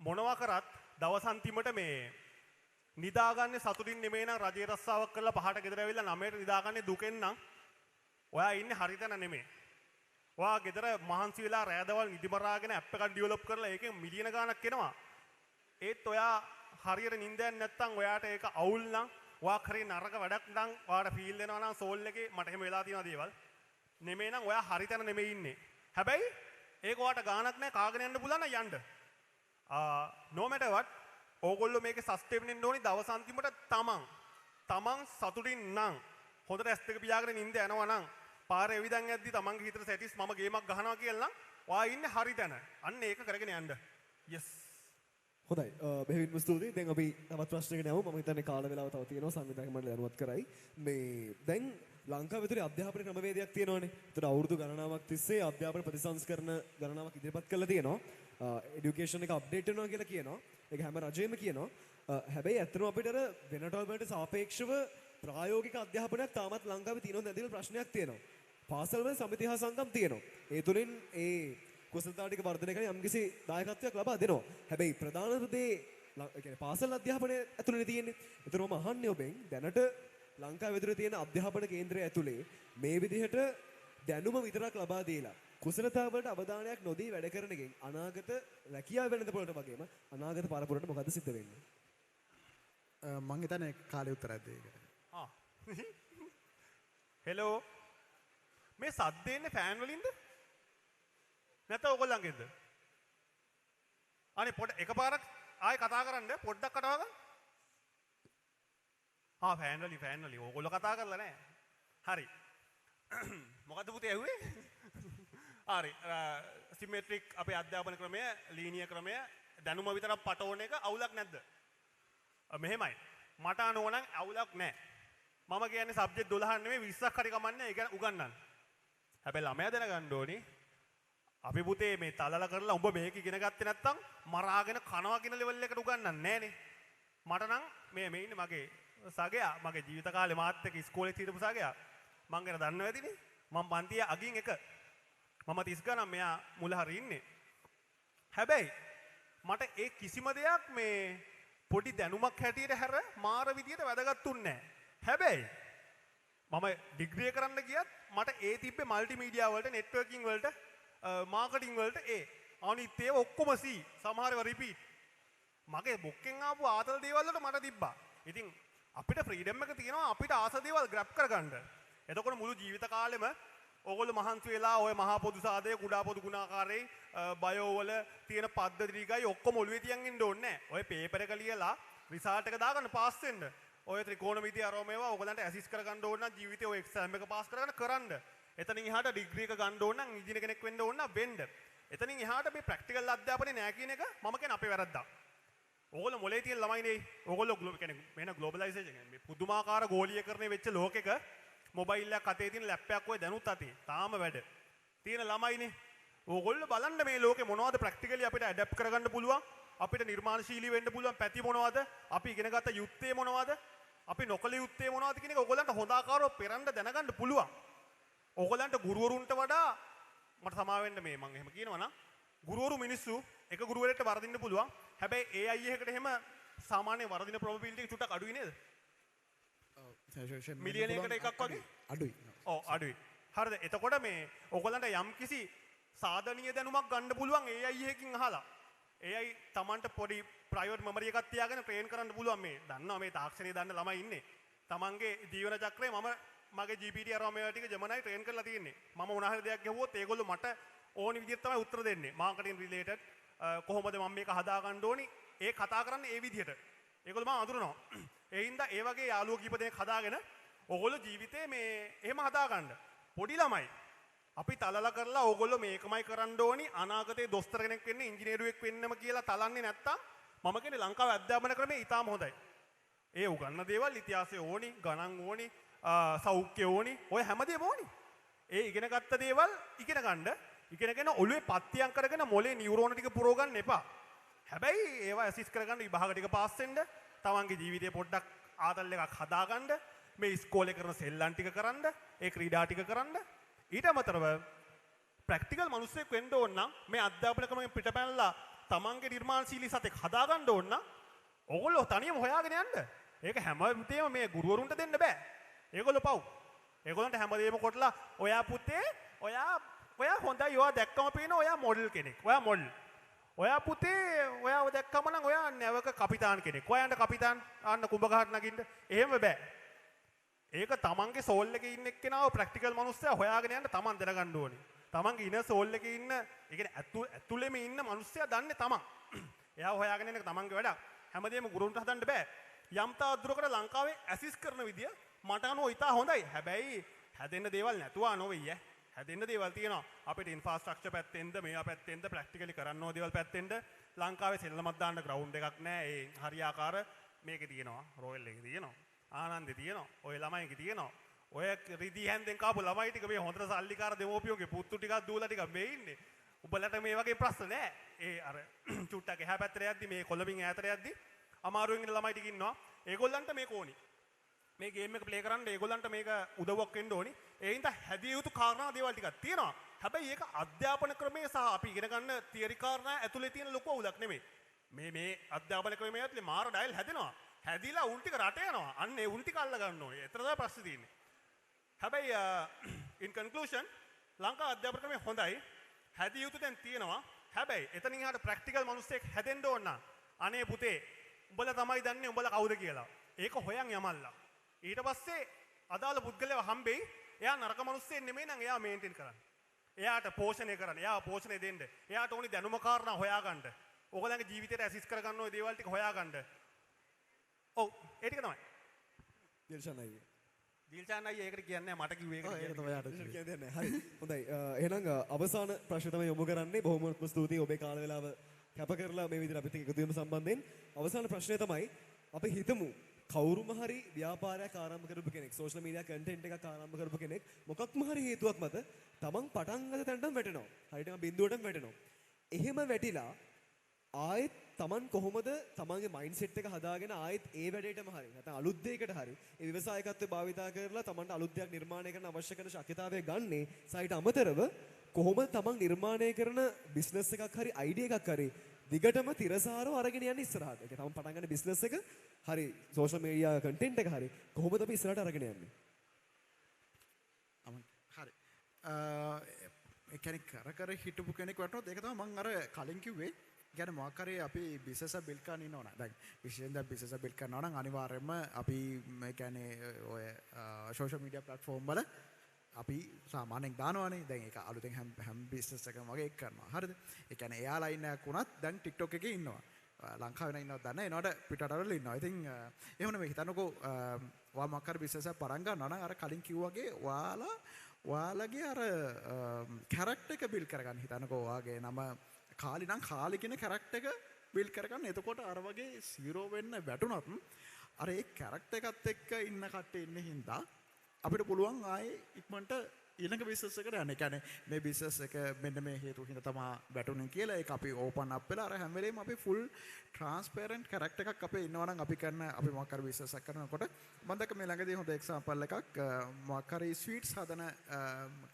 මොනවා කරත් දවස් අන්තිමට මේ නිදාගන්නේ සතුටින් නෙමෙයි නම් රජේ රස්සාවක් කරලා පහට ගෙදර ඇවිල්ලා 9ට නිදාගන්නේ දුකෙන් නම් ඔයා ඉන්නේ හරිතන නෙමෙයි. ඔයා ගෙදර මහන්සි වෙලා රෑදවල් නිදිමරාගෙන ඇප් එකක් ඩෙවලොප් කරලා ඒකෙන් මිලියන ගාණක් එනවා. ඒත් ඔයා හරියට නිින්දයක් නැත්තම් ඔයාට ඒක අවුල් නම් ඔයා කරේ නරක වැඩක් නම් ඔයාට ෆීල් වෙනවා නම් සෝල් එකේ මට එහෙම වෙලා තියෙනවා දේවල් නෙමෙයි නම් ඔයා හරිතන නෙමෙයි ඉන්නේ හැබැයි ඒක ඔයාට ගාණක් නැහැ කාගෙන යන්න පුළුවන් නම් යන්න no matter what ඕගොල්ලෝ මේකේ සස්ටේන් වෙන්න ඕනි දවස් අන්තිමට තමන් සතුටින් නම් හොඳට ඇස් දෙක පියාගෙන නිින්ද යනවා නම් පාරේ එවිදන් යද්දි තමන්ගේ හිතට සැටිස් මම ගේමක් ගහනවා කියලා නම් ඔයා ඉන්නේ හරිතන අන්න ඒක කරගෙන යන්න yes හොඳයි බෙහෙවින්ම ස්තුතියි දැන් අපි තවත් ප්‍රශ්නයකට යමු මම හිතන්නේ කාල වේලාව තව තියෙනවා සංවිධායක මණ්ඩලය අනුමත කරයි මේ දැන් ලංකාව විතරේ අධ්‍යාපන ක්‍රමවේදයක් තියෙනවානේ ඒතර අවුරුදු ගණනාවක් තිස්සේ අධ්‍යාපන ප්‍රතිසංස්කරණ ගණනාවක් ඉදිරිපත් කරලා තියෙනවා এডুকেෂන් එක අප්ඩේට් වෙනවා කියලා කියනවා ඒක හැම රජෙම කියනවා හැබැයි ඇත්තටම අපිට අර වෙනට වලට සාපේක්ෂව ප්‍රායෝගික අධ්‍යාපනයක් තාමත් ලංකාවේ තියෙනවා නැතිව ප්‍රශ්නයක් තියෙනවා පාසල් වල සමිති හා සංගම් තියෙනවා ඒ තුලින් ඒ කුසලතා ටික වර්ධනය කරන යම්කිසි දායකත්වයක් ලබා දෙනවා. හැබැයි ප්‍රධානම දේ ඒ කියන්නේ පාසල් අධ්‍යාපනය ඇතුළේ තියෙන්නේ. ඒතර මම අහන්නේ ඔබෙන් දැනට ලංකාවේ විතර තියෙන අධ්‍යාපන කේන්ද්‍රය ඇතුලේ මේ විදිහට දැනුම විතරක් ලබා දීලා කුසලතාවලට අවධානයක් නොදී වැඩ කරන එකෙන් අනාගත රැකියාව වෙනදපොළට වගේම අනාගත පරපුරට මොකද සිද්ධ වෙන්නේ? මං හිතන්නේ කාලේ උත්තරයක් දෙයි ඒකට. හෙලෝ මේ සද්ද එන්නේ ෆෑන් වලින්ද? නැත්නම් ඔයගොල්ලන්ගෙන්ද? අනේ පොඩ එකපාරක් ආයෙ කතා කරන්න පොඩ්ඩක් කටව ගන්න. ෆෑන් වලින් ඕගොල්ලෝ කතා කරලා නැහැ. හරි. මොකද්ද පුතේ ඇහුවේ? හරි. සිමෙට්‍රික් අපේ අධ්‍යාපන ක්‍රමය, ලීනියර් ක්‍රමය දැනුම විතරක් පටවන එක අවුලක් නැද්ද? මෙහෙමයි. මට අනෝනම් අවුලක් නැහැ. මම කියන්නේ සබ්ජෙක්ට් 12 නෙමෙයි 20ක් හරි කමන්නේ ඒක උගන්වන්න. හැබැයි ළමයා දැනගන්න ඕනේ අපි පුතේ මේ තලලා කරලා උඹ මේක ඉගෙන ගත්තේ නැත්තම් මරාගෙන කනවා කියන ලෙවල් එකට උගන්වන්නේ නැහනේ. මට නම් මේ ඉන්නේ මගේ සගයා මගේ ජීවිත කාලේ මාත් එක්ක ඉස්කෝලේ හිටපු සගයා. මං ගැන දන්නව ඇතිනේ. මම පන්තිය අගින් එක. මම 30 ගණන් මෙයා මුල හරි ඉන්නේ. හැබැයි මට ඒ කිසිම දෙයක් මේ පොඩි දැනුමක් හැටියට හැර මාර විදියට වැදගත්ුන්නේ නැහැ. හැබැයි මම ඩිග්‍රී කරන්න ගියත් මට ඒ තිබ්බේ මල්ටිමීඩියා වලට නෙට්වර්කින් වලට මාකටිං වලට අනිත් ඒවා ඔක්කොම C සමහරව රිපීට් මගේ බොක්කෙන් ආපු ආතල් දේවල් වලට මට තිබ්බා. ඉතින් අපිට ෆ්‍රීඩම් එක තියෙනවා අපිට ආස දේවල් ග්‍රැබ් කරගන්න. එතකොට මුළු ජීවිත කාලෙම ඕගොල්ලෝ මහන්සි වෙලා ඔය මහා පොදු සාදේ කුඩා පොදු ගුණාකාරයේ බයෝ වල තියෙන පද්ධති ටිකයි ඔක්කොම ඔළුවේ තියන් ඉන්න ඕනේ නැහැ. ඔය පේපර් එක ලියලා රිසල්ට් එක දාගන්න පාස් වෙන්න. ඔය ත්‍රිකෝණමිතිය අරෝම ඒවා ඔයගලන්ට ඇසිස් කරගන්න ඕන නම් ජීවිතේ ඔය එක්සෑම් එක පාස් කරන්න. එතනින් එහාට ඩිග්‍රී එක ගන්න ඕන නම් ඉංජිනේර කෙනෙක් වෙන්න ඕන නම් වෙන්න. එතනින් එහාට මේ ප්‍රැක්ටිකල් අධ්‍යාපනය නෑ කියන එක මම කියන අපේ වැරද්දක්. ඕගොල්ලෝ මොලේ තියෙන ළමයිනේ. ඕගොල්ලෝ කියන්නේ ග්ලෝබලයිසේෂන් මේ පුදුමාකාර ගෝලීයකරණය වෙච්ච ලෝකෙක මොබයිල් එකක් අතේ තියෙන ලැප් එකක් ඔය දැනුත් අතේ. තාම වැඩ. තියෙන ළමයිනේ. ඕගොල්ලෝ බලන්න මේ ලෝකේ මොනවද ප්‍රැක්ටිකලි අපිට ඇඩැප්ට් කරගන්න පුළුවන්. අපිට නිර්මාණශීලී වෙන්න පුළුවන් පැති මොනවද? අපි ඉගෙන ගත්ත යුත්තේ මොනවද? අපි නොකල යුත්තේ මොනවද කියන එක ඕගොල්ලන්ට හොඳ ආකාරව පෙරන්න දැනගන්න පුළුවන්. ඕගොල්ලන්ට ගුරුවරුන්ට වඩා මට සමා වෙන්න මේ මම එහෙම කියනවා නම් ගුරුවරු මිනිස්සු එක ගුරුවරයෙක්ට වරදින්න පුළුවන්. හැබැයි AI එකකට එහෙම සාමාන්‍ය වරදින probability එක චුට්ටක් අඩුයි නේද? මිලියන එකට එකක් වගේ අඩුයි. ඔව් අඩුයි. හරිද? එතකොට මේ ඕගොල්ලන්ට යම්කිසි සාධනීය දැනුමක් ගන්න පුළුවන් AI එකකින් අහලා. AI Tamanට පොඩි ප්‍රයිවට් මෙමරි එකක් තියාගෙන ට්‍රේන් කරන්න පුළුවන් මේ. දන්නවා මේ තාක්ෂණයේ දන්න ළමයි ඉන්නේ. Tamanගේ ජීවන චක්‍රේ මගේ GPT අරම මේවා ටික ජෙමනයි ට්‍රේන් කරලා තියෙන්නේ. මම මොනවා හරි දෙයක් ගහුවොත් ඒගොල්ලෝ මට ඕනි විදිහට තමයි උත්තර දෙන්නේ. මාකටිං රිලේටඩ් කොහොමද මම මේක හදා ගන්න ඕනි? ඒ කතා කරන්නේ ඒ විදිහට. ඒගොල්ලෝ මම අඳුරනවා. ඒ හින්දා ඒ වගේ යාළුවෝ කීප දෙනෙක් හදාගෙන ඕගොල්ලෝ ජීවිතේ මේ එහෙම හදා ගන්න. පොඩි ළමයි අපි තලලා කරලා ඕගොල්ලෝ මේකමයි කරන්න ඕනි අනාගතේ දොස්තර කෙනෙක් වෙන්න ඉංජිනේරුවෙක් වෙන්නම කියලා තලන්නේ නැත්තම් මම කියන්නේ ලංකාවේ අධ්‍යාපන ක්‍රමය ඊටාම හොඳයි. ඒ උගන්න දේවල් ඉතිහාසය ඕනි, ගණන් ඕනි, සෞඛ්‍ය ඕනි, ඔය හැමදේම ඕනි. ඒ ඉගෙන ගත්ත දේවල් ඉගෙන ගන්න, ඉගෙනගෙන ඔළුවේ පත්තියම් කරගෙන මොලේ නියුරෝන ටික පුරව ගන්න එපා. හැබැයි ඒවා ඇසිස් කරගන්න විභාග ටික පාස් වෙන්න, තමන්ගේ ජීවිතේ පොඩ්ඩක් ආතල් එකක් හදාගන්න, මේ ඉස්කෝලේ කරන සෙල්ලම් ටික කරන්න, ඒ ක්‍රීඩා ටික කරන්න. ඊට අමතරව ප්‍රැක්ටිකල් මිනිස්සෙක් වෙන්න ඕන නම් මේ අධ්‍යාපන ක්‍රමයෙන් පිටපැනලා තමන්ගේ නිර්මාණශීලී සතෙක් හදාගන්න ඕන නම් ඕගොල්ලෝ තනියම හොයාගෙන යන්න. ඒක හැමදේම මේ ගුරුවරුන්ට දෙන්න බෑ. ඒගොල්ලෝ පව්. ඒගොල්ලන්ට හැමදේම කොටලා ඔයා පුතේ ඔයා හොඳයි ඔයා දැක්කම පේන ඔයා මොඩල් කෙනෙක්. ඔයා මොඩල්. ඔයා පුතේ ඔයාව දැක්කම නම් ඔයා නැවක කපිතාන් කෙනෙක්. ඔයාට කපිතාන් ආන්න කුඹ ගහට නගින්න. එහෙම බෑ. ඒක තමන්ගේ සෝල් එකේ ඉන්න එක්කෙනාව ප්‍රැක්ටිකල් මිනිස්සයා හොයාගෙන යන්න තමන් දැනගන්න ඕනේ. තමන්ගේ ඉන සෝල් එකේ ඉන්න, ඒ කියන්නේ ඇතුළෙම ඉන්න මිනිස්සයා දන්නේ තමන්. එයා හොයාගෙන යන එක තමන්ගේ වැඩක්. හැමදේම ගුරුන්ට හදන්න බෑ. යම් තාක් දුරකට ලංකාවේ ඇසිස් කරන විදිය මට අනුව ඉතා හොඳයි. හැබැයි හැදෙන්න දේවල් නැතුවා නොවෙයි ඈ. හැදෙන්න දේවල් තියෙනවා. අපිට ඉන්ෆ්‍රාස්ට්‍රක්චර් පැත්තෙන්ද, මේවා පැත්තෙන්ද, ප්‍රැක්ටිකලි කරන්න ඕන දේවල් පැත්තෙන්ද ලංකාවේ සෙල්ලමක් දාන්න ග්‍රවුන්ඩ් එකක් නැහැ. ඒ හරියාකාර මේකේ තියෙනවා. රොයල් එකේ තියෙනවා. ආනන්දේ තියෙනවා. ඔය ළමයිගේ තියෙනවා. ඔය රිදී හැන්දෙන් කාපු ළමයි ටික මේ හොඳට සල්ලිකාර දෙමෝපියෝගේ පුත්තු ටිකක් දූලා ටිකක් මේ ඉන්නේ. උඹලට මේ වගේ ප්‍රශ්න නැහැ. ඒ අර චුට්ටක් එහා පැත්තට යද්දි මේ කොළඹින් ඈතට යද්දි අමාරුවෙන් ඉන්න ළමයි ටික ඉන්නවා. ඒගොල්ලන්ට මේක ඕනි. මේ ගේම් එක ප්ලේ කරන්න ඒගොල්ලන්ට මේක උදව්වක් වෙන්න ඕනි. ඒ හින්දා හැදිය යුතු කාරණා දේවල් ටිකක් තියෙනවා. හැබැයි ඒක අධ්‍යාපන ක්‍රමයේ සහ අපි ඉගෙන ගන්න තියරි කාරණා ඇතුලේ තියෙන ලොකු අවුලක් නෙමෙයි. මේ අධ්‍යාපන ක්‍රමයේ ඇතුලේ මාර ඩයල් හැදෙනවා. හැදිලා උන් ටික රට යනවා. අන්න ඒ උන් ටික අල්ල ගන්න ඕනේ. ඒතර තමයි ප්‍රශ්නේ තියෙන්නේ. හැබැයි in conclusion ලංකා අධ්‍යාපන ක්‍රමය හොඳයි. හැදිය යුතු දැන් තියෙනවා. හැබැයි එතනින් එහාට ප්‍රැක්ටිකල් මිනිස්සෙක් හැදෙන්න ඕන නම් අනේ පුතේ උඹලා තමයි දන්නේ උඹලා කවුද කියලා. ඒක හොයන් යමල්ලා. ඊට පස්සේ අදාළ පුද්ගලයාව හම්බෙයි. එයා නරක මිනිස්සෙක් නෙමෙයි නම් එයා මේන්ටේන් කරන්න. එයාට පෝෂණය කරන්න. එයා පෝෂණය දෙන්න. එයාට ඕනි දැනුම කාරණා හොයාගන්න. ඔයගොල්ලන්ගේ ජීවිතයට ඇසිස් කරගන්න ওই දේවල් ටික හොයාගන්න. ඔව් ඒ ටික තමයි. දිල්ෂාන් අයියේ. දිල්ෂාන් අයියේ ඒකට කියන්නේ මට කිව්වේ ඒකට ඒක තමයි යාට කියන්නේ නැහැ. හරි. හොඳයි. එහෙනම් අවසාන ප්‍රශ්න තමයි යොමු කරන්නේ. බොහොමත්ම ස්තුතියි ඔබේ කාල වේලාව කැප කරලා මේ විදිහට අපිත් එක්ක එකතු වීම සම්බන්ධයෙන්. අවසාන ප්‍රශ්නය තමයි අපි හිතමු කවුරුම හරි ව්‍යාපාරයක් ආරම්භ කරපු කෙනෙක් සෝෂල් මීඩියා කන්ටෙන්ට් එකක් ආරම්භ කරපු කෙනෙක් මොකක්ම හරි හේතුවක් මත තමන් පටන් ගන්න තැනටම වැටෙනවා. හරියටම බිඳුවටම වැටෙනවා. එහෙම වැටිලා ආයෙත් තමන් කොහොමද තමන්ගේ මයින්ඩ්සෙට් එක හදාගෙන ආයෙත් ඒ වැඩේටම හරි නැත්නම් අලුත් දෙයකට හරි ඒ ව්‍යවසායකත්වය භාවිතා කරලා තමන්ට අලුත් දෙයක් නිර්මාණය කරන්න අවශ්‍ය කරන ශක්තිතාවය ගන්නේ සයිට අමතරව කොහොමද තමන් නිර්මාණය කරන බිස්නස් එකක් හරි අයිඩියා එකක් හරි දිගටම තිරසාරව අරගෙන යන්නේ ඉස්සරහට. ඒක තමන් පටන් ගන්න බිස්නස් එක හරි සෝෂල් මීඩියා කන්ටෙන්ට් එක හරි කොහොමද අපි ඉස්සරහට අරගෙන යන්නේ? හරි. ඒ කියන්නේ කර හිටපු කෙනෙක් වටනොත් ඒක තමයි මම අර කලින් කිව්වේ. කියන්නේ මොකක් හරි අපි බිස්නස් එක බිල්ඩ් කරන්න ඉන්නවා නම් දැන් විශේෂයෙන් දැන් බිස්නස් එක බිල්ඩ් කරනවා නම් අනිවාර්යයෙන්ම අපි මේ කියන්නේ ඔය සෝෂල් මීඩියා ප්ලැට්ෆෝම් වල අපි සාමාන්‍යයෙන් දානවානේ. දැන් ඒක අලුතෙන් හැම බිස්නස් එකම වගේ ඒක කරනවා. හරිද? ඒ කියන්නේ එයා ලයින් එකක් වුණත් දැන් TikTok එකේ ඉන්නවා. ලංකාවේ නම් ඉන්නවද දන්නේ නැහැ. ඒනොට පිටරටවල ඉන්නවා. ඉතින් එහෙම නෙමෙයි හිතන්නකෝ ඔයා මොකක් හරි බිස්නස් එකක් පටන් ගන්නවා නම් අර කලින් කිව්වා වගේ ඔයාලගේ අර කැරක්ටර් එක බිල්ඩ් කරගන්න. හිතන්නකෝ ඔයාගේ නම කාලි නම් කාලි කියන කැරක්ටර් එක බිල්ඩ් කරගන්න. එතකොට අර වගේ 0 වෙන්න වැටුණත් අර ඒ කැරක්ටර් එකත් එක්ක ඉන්න කට්ටිය ඉන්නේ හින්දා අපිට පුළුවන් ආයේ ඉක්මනට ඊළඟ බිස්නස් එකට යන්න. ඒ කියන්නේ මේ බිස්නස් එක මෙන්න මේ හේතු හින්දා තමයි වැටුනේ කියලා ඒක අපි ඕපන් අප් වෙලා අර හැම වෙලේම අපි ෆුල් ට්‍රාන්ස්පරන්ට් කැරක්ටර් එකක් අපේ ඉන්නවා නම් අපි මොකක් හරි බිස්නස් එකක් කරනකොට මම දැක්ක මේ ළඟදී හොඳ එක්සැම්පල් එකක් මොකක් හරි ස්වීට්ස් හදන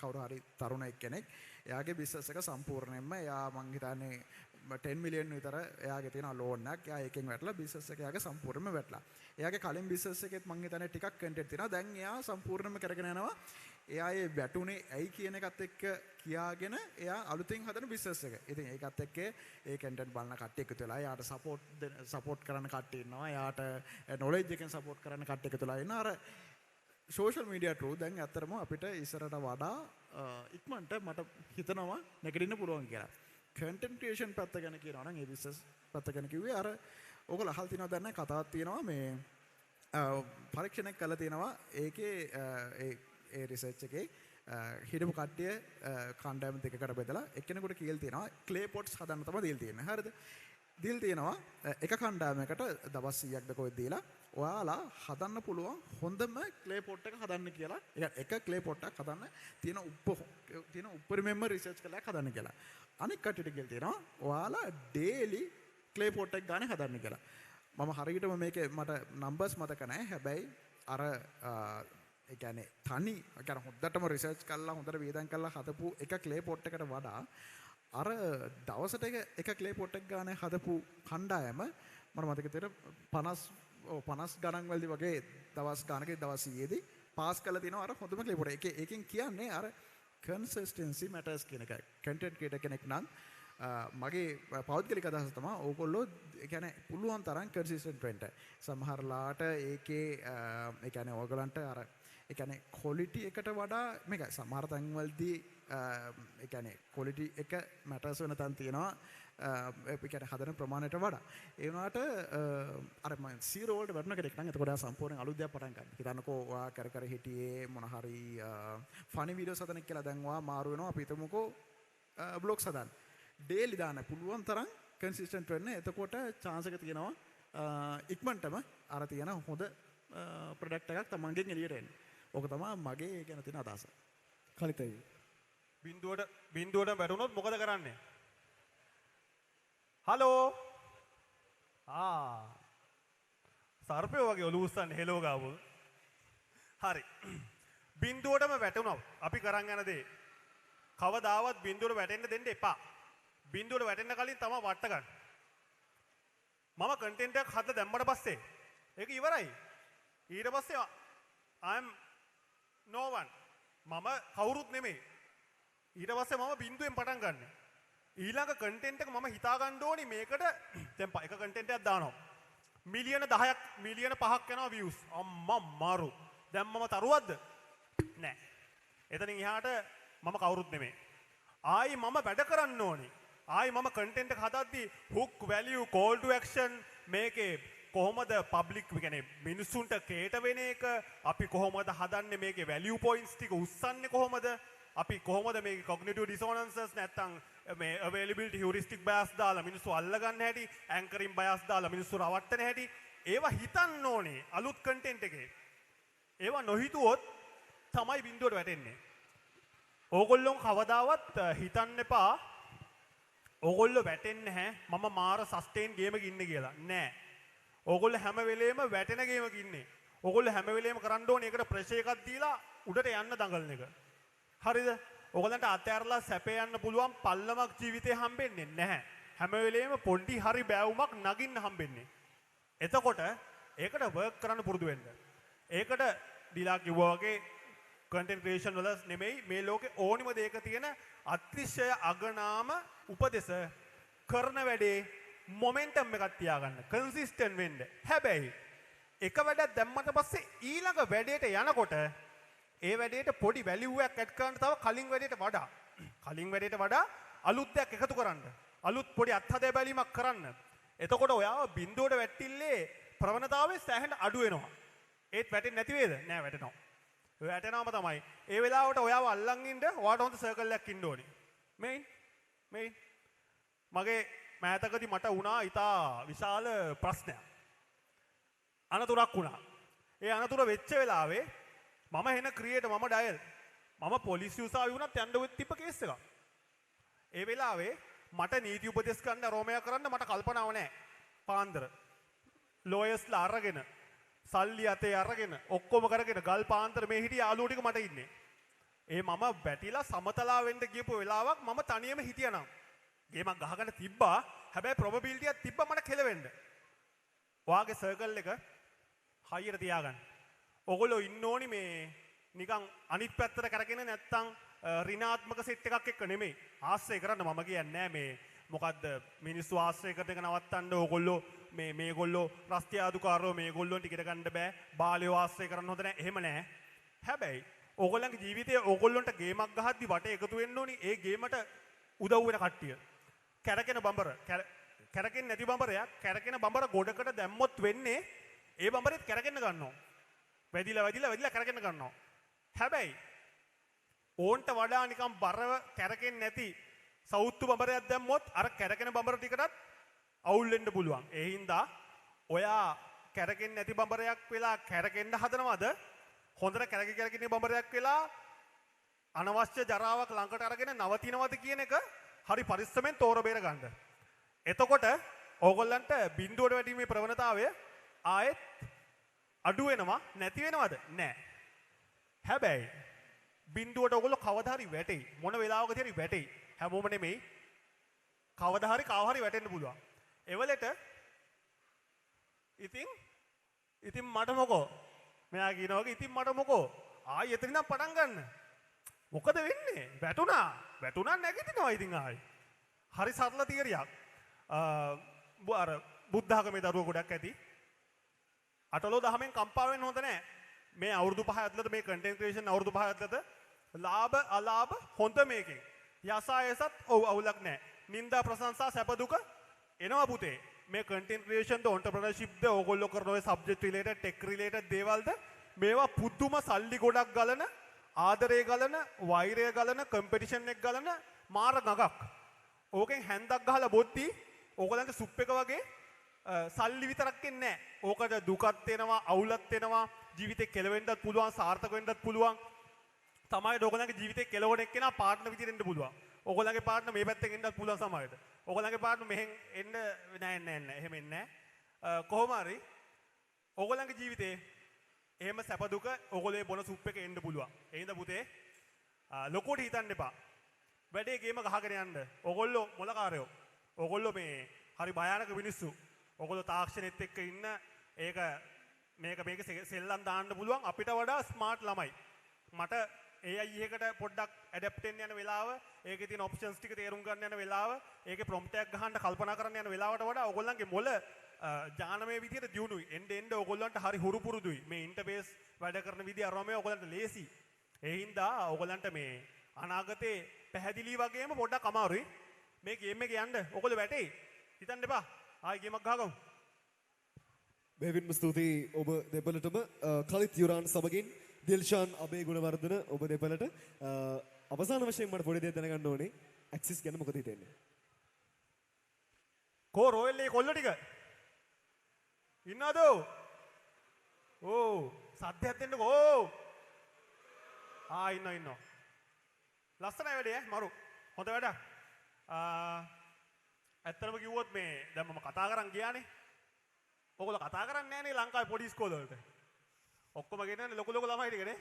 කවුරු හරි තරුණයෙක් කෙනෙක් එයාගේ බිස්නස් එක සම්පූර්ණයෙන්ම එයා මං හිතන්නේ 10 මිලියන් විතර එයාගේ තියෙන ලෝන් එකක්. එයා එකෙන් වැටලා බිස්නස් එක එයාගේ සම්පූර්ණයෙන්ම වැටලා. එයාගේ කලින් බිස්නස් එකෙත් මං හිතන්නේ ටිකක් කන්ටෙන්ට් තියෙනවා. දැන් එයා සම්පූර්ණයෙන්ම කරගෙන යනවා. එයා ඒ වැටුනේ ඇයි කියන එකත් එක්ක කියාගෙන එයා අලුතෙන් හදන බිස්නස් එක. ඉතින් ඒකත් එක්ක ඒ කන්ටෙන්ට් බලන කට්ටිය එකතු වෙලා එයාට සපෝට් කරන කට්ටිය ඉන්නවා. එයාට නොලෙජ් එකෙන් සපෝට් කරන කට්ටිය එකතු වෙලා ඉන්නවා. අර සෝෂල් මීඩියා ටූල් දැන් ඇත්තටම අපිට ඉස්සරට වඩා ඉක්මනට මට හිතනවා නැගිටින්න පුළුවන් කියලා. කන්ටෙන්ට් ක්‍රියේෂන් පැත්ත ගැන කියනවා නම් ඒ බිස්නස් පැත්ත ගැන කිව්වේ අර ඔයගොල්ලෝ අහලා තියෙනවද දන්නේ නැහැ කතාවක් තියෙනවා මේ පරීක්ෂණයක් කළා තියෙනවා ඒකේ ඒ රිසර්ච් එකේ හිටපු කට්ටිය කණ්ඩායම් දෙකකට බෙදලා එක්කෙනෙකුට කියලා තියෙනවා ක්ලේ පොට්ස් හදන්න තමයි දීලා තියෙන්නේ. හරිද? දීලා තියෙනවා එක කණ්ඩායමකට දවස් 100ක් දක්වා දීලා ඔයාලා හදන්න පුළුවන් හොඳම ක්ලේ පොට් එක හදන්න කියලා. එක ක්ලේ පොට් එකක් හදන්න තියෙන උපරිමයෙන්ම රිසර්ච් කළා හදන්න කියලා. අනික කට්ටියට කියලා තියෙනවා ඔයාලා ඩේලි ක්ලේ පොට් එක ගන්න හදන්න කියලා. මම හරියටම මේකේ මට නම්බර්ස් මතක නැහැ. හැබැයි අර ඒ කියන්නේ තනි ඒ කියන්නේ හොඳටම රිසර්ච් කරලා හොඳට වේදන් කරලා හදපු එක ක්ලේ පොට් එකට වඩා අර දවසට එක ක්ලේ පොට් එක ගන්න හදපු කණ්ඩායම මට මතක තියෙන 50 ගණන් වලදී වගේ දවස් ගානකේ දවස් 100දී පාස් කරලා තිනවා අර හොඳම ක්ලේ පොට් එක. ඒකෙන් කියන්නේ අර consistency matters කියන එකයි. content creator කෙනෙක් නම් මගේ පෞද්ගලික අදහස තමයි ඕගොල්ලෝ ඒ කියන්නේ පුළුවන් තරම් consistent වෙන්න. සමහරලාට ඒකේ ඒ කියන්නේ ඕගලන්ට අර ඒ කියන්නේ quality එකට වඩා මේක සමහර තැන්වලදී ඒ කියන්නේ quality එක matters වෙන තැන් තියෙනවා. ඒ කියන්නේ හදන ප්‍රමාණයට වඩා. ඒ වුණාට අර මම 0 වලට වැටෙන කෙනෙක් නම් එතකොට සම්පූර්ණ අලුත් දෙයක් පටන් ගන්න. හිතන්නකෝ ඔයා කර හිටියේ මොන හරි ෆනි වීඩියෝස් හදන කියලා දැන් ඔයා මාරු වෙනවා. අපි හිතමුකෝ බ්ලොග්ස් හදන්න. ඩේලි දාන්න පුළුවන් තරම් කන්සිස්ටන්ට් වෙන්න. එතකොට chance එක තියෙනවා ඉක්මනටම අර තියෙන හොඳ ප්‍රොඩක්ට් එකක් තමන්ගෙන් එළියට එන්න. ඕක තමයි මගේ ගැන තියෙන අදහස. කලිතයි. බින්දුවට වැටුනොත් මොකද කරන්නේ? හලෝ. සර්පයෝ වගේ ඔලුව උස්සන්නේ හෙලෝ ගාවු. හරි. බින්දුවටම වැටුණා. අපි කරන් යන දේ කවදාවත් බින්දුවට වැටෙන්න දෙන්න එපා. බින්දුවට වැටෙන්න කලින් තමයි වට ගන්න. මම කන්ටෙන්ට් එකක් හදලා දැම්මට පස්සේ ඒක ඉවරයි. ඊට පස්සේ I am no one. මම කවුරුත් නෙමෙයි. ඊට පස්සේ මම බිඳුවෙන් පටන් ගන්න. ඊළඟ කන්ටෙන්ට් එක මම හිතා ගන්න ඕනි මේකට දැන් එක කන්ටෙන්ට් එකක් දානවා. මිලියන 10ක් මිලියන 5ක් යනවා views. අම්මා මාරු. දැන් මම තරුවද්ද? නෑ. එතනින් එහාට මම කවුරුත් නෙමෙයි. ආයි මම වැඩ කරන්න ඕනි. ආයි මම කන්ටෙන්ට් එක හදද්දී hook value call to action මේකේ කොහොමද පබ්ලික් කියන්නේ මිනිස්සුන්ට කේට වෙන එක අපි කොහොමද හදන්නේ මේකේ value points ටික උස්සන්නේ කොහොමද අපි කොහොමද මේකේ cognitive dissonances නැත්තම් මේ availability heuristic bias දාලා මිනිස්සු අල්ලගන්න හැටි anchoring bias දාලා මිනිස්සු රවට්ටන හැටි ඒවා හිතන්න ඕනේ අලුත් කන්ටෙන්ට් එකේ ඒවා නොහිතුවොත් තමයි බිඳුවට වැටෙන්නේ ඕගොල්ලෝ කවදාවත් හිතන්න එපා ඕගොල්ලෝ වැටෙන්නේ නැහැ මම මාර සස්ටේන් ගේම් එකක ඉන්නේ කියලා නෑ ඕගොල්ලෝ හැම වෙලේම වැටෙන ගේම් එකක ඉන්නේ ඕගොල්ලෝ හැම වෙලේම කරන්න ඕනේ ඒකට ප්‍රෙෂර් එකක් දීලා උඩට යන්න දඟලන එක හරිද ඕගොල්ලන්ට අතෑරලා සැපේ යන්න පුළුවන් පල්ලමක් ජීවිතේ හම්බෙන්නේ නැහැ හැම වෙලේම පොඩි හරි බෑවුමක් නගින්න හම්බෙන්නේ එතකොට ඒකට වර්ක් කරන්න පුරුදු වෙන්න ඒකට දීලා කිව්වා වගේ content creation වල නෙමෙයි මේ ලෝකේ ඕනිම දෙයක තියෙන අතිශය අගනාම උපදෙස කරන වැඩේ මොමන්ටම් එකක් තියාගන්න කන්සිස්ටන්ට් වෙන්න හැබැයි එක වැඩක් දැම්මට පස්සේ ඊළඟ වැඩේට යනකොට ඒ වැඩේට පොඩි වැලියු එකක් ඇඩ් කරන්න තව කලින් වැඩේට වඩා අලුත් දෙයක් එකතු කරන්න අලුත් පොඩි අත්හදා බැලීමක් කරන්න එතකොට ඔයාව බිඳුවට වැටිල්ලේ ප්‍රවණතාවය සෑහෙන අඩු වෙනවා ඒත් වැටෙන්නේ නැති වේද නෑ වැටෙනවා වැටෙනවම තමයි ඒ වෙලාවට ඔයාව අල්ලන් ඉන්න ඔයාට හොඳ සර්කල් එකක් ඉන්න ඕනේ මේ මගේ මෑතකදී මට වුණා ඉතා විශාල ප්‍රශ්නයක් අනතුරක් වුණා ඒ අනතුර වෙච්ච වෙලාවේ මම එන ක්‍රියේට මම ඩයල් මම පොලිසිය උසාවි වුණත් යන්න වෙත් තිබ්බ කේස් එකක් ඒ වෙලාවේ මට නීති උපදෙස් ගන්න රෝමයා කරන්න මට කල්පනාව නැහැ පාන්දර ලෝයර්ස්ලා අරගෙන සල්ලි අතේ අරගෙන ඔක්කොම කරගෙන ගල් පාන්දර මේ හිටිය යාළුවෝ ටික මට ඉන්නේ ඒ මම වැටිලා සමතලා වෙන්න ගියපු වෙලාවක් මම තනියම හිටියානම් ගේමක් ගහගෙන තිබ්බා හැබැයි probability එකක් තිබ්බා මට කෙලවෙන්න ඔයාගේ සර්කල් එක හයියට තියාගන්න ඔගොල්ලෝ ඉන්න ඕනි මේ නිකන් අනිත් පැත්තට කරගෙන නැත්තම් ඍණාත්මක සෙට් එකක් එක්ක නෙමෙයි ආශ්‍රය කරන්න මම කියන්නේ නෑ මේ මොකද්ද මිනිස්සු ආශ්‍රය කරන එක නවත්තන්න ඕගොල්ලෝ මේගොල්ලෝ රස්තියාදුකාරෝ මේගොල්ලොන්ට ඉගෙන ගන්න බෑ බාලයෝ ආශ්‍රය කරන්න හොඳ නෑ එහෙම නෑ හැබැයි ඕගොල්ලන්ගේ ජීවිතයේ ඕගොල්ලොන්ට ගේමක් ගහද්දි වට එකතු වෙන්න ඕනි ඒ ගේමට උදව් වෙන කට්ටිය කැරකෙන බඹර කැරකෙන්නේ නැති බඹරයක් කැරකෙන බඹර ගොඩකට දැම්මොත් වෙන්නේ ඒ බඹරෙත් කැරකෙන්න ගන්නවා වැදිලා කැරකෙන්න ගන්නවා හැබැයි ඕන්ට වඩා නිකන් බරව කැරකෙන්නේ නැති සවුත්තු බඹරයක් දැම්මොත් අර කැරකෙන බඹර ටිකටත් අවුල් වෙන්න පුළුවන් ඒ හින්දා ඔයා කැරකෙන්නේ නැති බඹරයක් වෙලා කැරකෙන්න හදනවද හොඳට කැරකෙන්නේ බඹරයක් වෙලා අනවශ්‍ය ජරාවක් ළඟට අරගෙන නවතිනවද කියන එක හරි පරිස්සමෙන් තෝර බේර ගන්න. එතකොට ඕගොල්ලන්ට බිඳුවට වැටීමේ ප්‍රවණතාවය ආයෙත් අඩු වෙනවා නැති වෙනවද? නෑ. හැබැයි බිඳුවට ඕගොල්ලෝ කවදා හරි වැටෙයි. මොන වෙලාවකදී හරි වැටෙයි. හැමෝම නෙමෙයි. කවදා හරි කාව හරි වැටෙන්න පුළුවන්. එවලට ඉතින් මට මොකෝ? මෙයා කියනවා වගේ ඉතින් මට මොකෝ? ආයෙ එතනින් පටන් ගන්න. මොකද වෙන්නේ? වැටුණා නැගිටිනවා ඉතින් ආයි. හරි සරල තියරියක්. අර බුද්ධ ආගමේ දරුවෝ ගොඩක් ඇති. අටලෝ දහමෙන් කම්පා වෙන්න හොඳ නැහැ. මේ අවුරුදු 5 ඇතුළත මේ කන්ටෙන්ට් ක්‍රියේෂන් අවුරුදු 5 ඇතුළත ලාභ අලාභ හොඳ මේකෙන්. යසායසත් අවුලක් නැහැ. නිന്ദා ප්‍රශංසා සැප දුක එනවා පුතේ. මේ කන්ටෙන්ට් ක්‍රියේෂන් ද ඔන්ටර්ප්‍රනර්ෂිප් ද ඕගොල්ලෝ කරන ඔය සබ්ජෙක්ට් රිලේටඩ් ටෙක් රිලේටඩ් දේවල්ද මේවා පුදුම සල්ලි ගොඩක් ගලන ආදරය ගලන වෛරය ගලන කම්පිටිෂන් එක ගලන මාර ගඟක්. ඕකෙන් හැන්දක් ගහලා බොද්දි ඕගලන්ට සුප් එක වගේ සල්ලි විතරක් එන්නේ නැහැ. ඕකට දුකත් එනවා, අවුලත් එනවා, ජීවිතේ කෙලවෙන්නත් පුළුවන්, සාර්ථක වෙන්නත් පුළුවන්. තමයි ඕගලන්ගේ ජීවිතේ කෙලවණ එක්කෙනා පාර්ට්නර් විදිහට එන්න පුළුවන්. ඕගලන්ගේ පාර්ට්නර් මේ පැත්තෙන් එන්නත් පුළුවන් සමහරවිට. ඕගලන්ගේ පාර්ට්නර් මෙහෙන් එන්න නෑ. එහෙම එන්නේ නෑ. කොහොම හරි ඕගලන්ගේ ජීවිතේ එහෙම සැප දුක ඕගොල්ලේ බොන සුප් එක එන්න පුළුවන්. ඒ හින්දා පුතේ ලොකුට හිතන්න එපා. වැඩේ ගේම ගහගෙන යන්න. ඕගොල්ලෝ මොලකාරයෝ. ඕගොල්ලෝ මේ හරි භයානක මිනිස්සු. ඕගොල්ලෝ තාක්ෂණෙත් එක්ක ඉන්න මේක සෙල්ලම් දාන්න පුළුවන් අපිට වඩා ස්මාර්ට් ළමයි. මට AI එකට පොඩ්ඩක් ඇඩැප්ට් වෙන්න යන වෙලාව, ඒකේ තියෙන ඔප්ෂන්ස් ටික තේරුම් ගන්න යන වෙලාව, ඒකේ ප්‍රොම්ප්ට් එකක් ගහන්න කල්පනා කරන්න යන වෙලාවට වඩා ඔයගොල්ලන්ගේ මොළ ඥානමය විදියට දියුණුයි. එන්න ඔයගොල්ලන්ට හරි හුරු පුරුදුයි. මේ ඉන්ටර්ෆේස් වැඩ කරන විදිය අරම ඔයගොල්ලන්ට ලේසි. ඒ හින්දා ඔයගොල්ලන්ට මේ අනාගතේ පැහැදිලි වගේම පොඩ්ඩක් අමාරුයි. මේ ගේම් එකේ යන්න ඔයගොල්ලෝ වැටේ. හිතන්න එපා. ආයි ගේමක් ගහගමු. බෙහෙවින්ම ස්තුතියි ඔබ දෙපළටම කලිත් යුරාන් සමගින් දිල්ෂාන් අබේ ගුණවර්ධන ඔබ දෙපළට අවසාන වශයෙන් මට පොඩි දෙයක් දැනගන්න ඕනේ. ඇක්සිස් ගැන මොකද හිතෙන්නේ? කෝ රොයල් ඒ කොල්ල ටික ඉන්නවද? ඕ සද්දයක් දෙන්නකෝ. ඕ ඉන්නවා. ලස්සනයි වැඩේ මරු. හොඳ වැඩක්. ඇත්තටම කිව්වොත් මේ දැන් මම කතා කරන් ගියානේ. ඔයගොල්ලෝ කතා කරන්නේ නැහනේ ලංකාවේ පොඩි ඉස්කෝල වලට. ඔක්කොම ගෙනන්නේ ලොකු ළමයි ටිකනේ.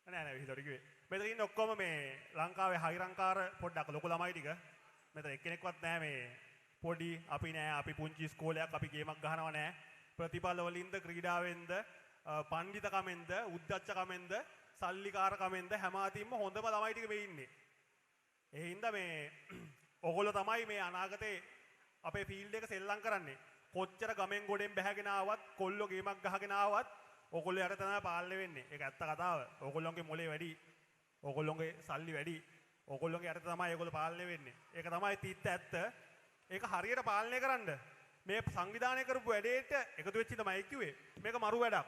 නෑ විහිළුවට කිව්වේ. මෙතන ඉන්නේ ඔක්කොම මේ ලංකාවේ හයිරංකාර පොඩ්ඩක් ලොකු ළමයි ටික. මෙතන එක්කෙනෙක්වත් නෑ මේ පොඩි අපි නෑ අපි පුංචි ඉස්කෝලයක් අපි ගේමක් ගහනවා නෑ. ප්‍රතිඵල වලින්ද ක්‍රීඩාවෙන්ද පණ්ඩිතකමෙන්ද උද්දච්චකමෙන්ද සල්ලිකාරකමෙන්ද හැම අතින්ම හොඳම ළමයි ටික මේ ඉන්නේ. ඒ හින්දා මේ ඔයගොල්ලෝ තමයි මේ අනාගතේ අපේ ෆීල්ඩ් එක සෙල්ලම් කරන්නේ. කොච්චර ගමෙන් ගොඩෙන් බැහැගෙන ආවත් කොල්ලෝ ගේමක් ගහගෙන ආවත් ඔයගොල්ලෝ යට තමයි පාලනය වෙන්නේ. ඒක ඇත්ත කතාව. ඔයගොල්ලෝගේ මොලේ වැඩි. ඔයගොල්ලෝගේ සල්ලි වැඩි. ඔයගොල්ලෝගේ යට තමයි ඔයගොල්ලෝ පාලනය වෙන්නේ. ඒක තමයි තිත්ත ඇත්ත. ඒක හරියට පාලනය කරන්න මේ සංවිධානය කරපු වැඩේට එකතු වෙච්ච තමයි කිව්වේ. මේක මරු වැඩක්.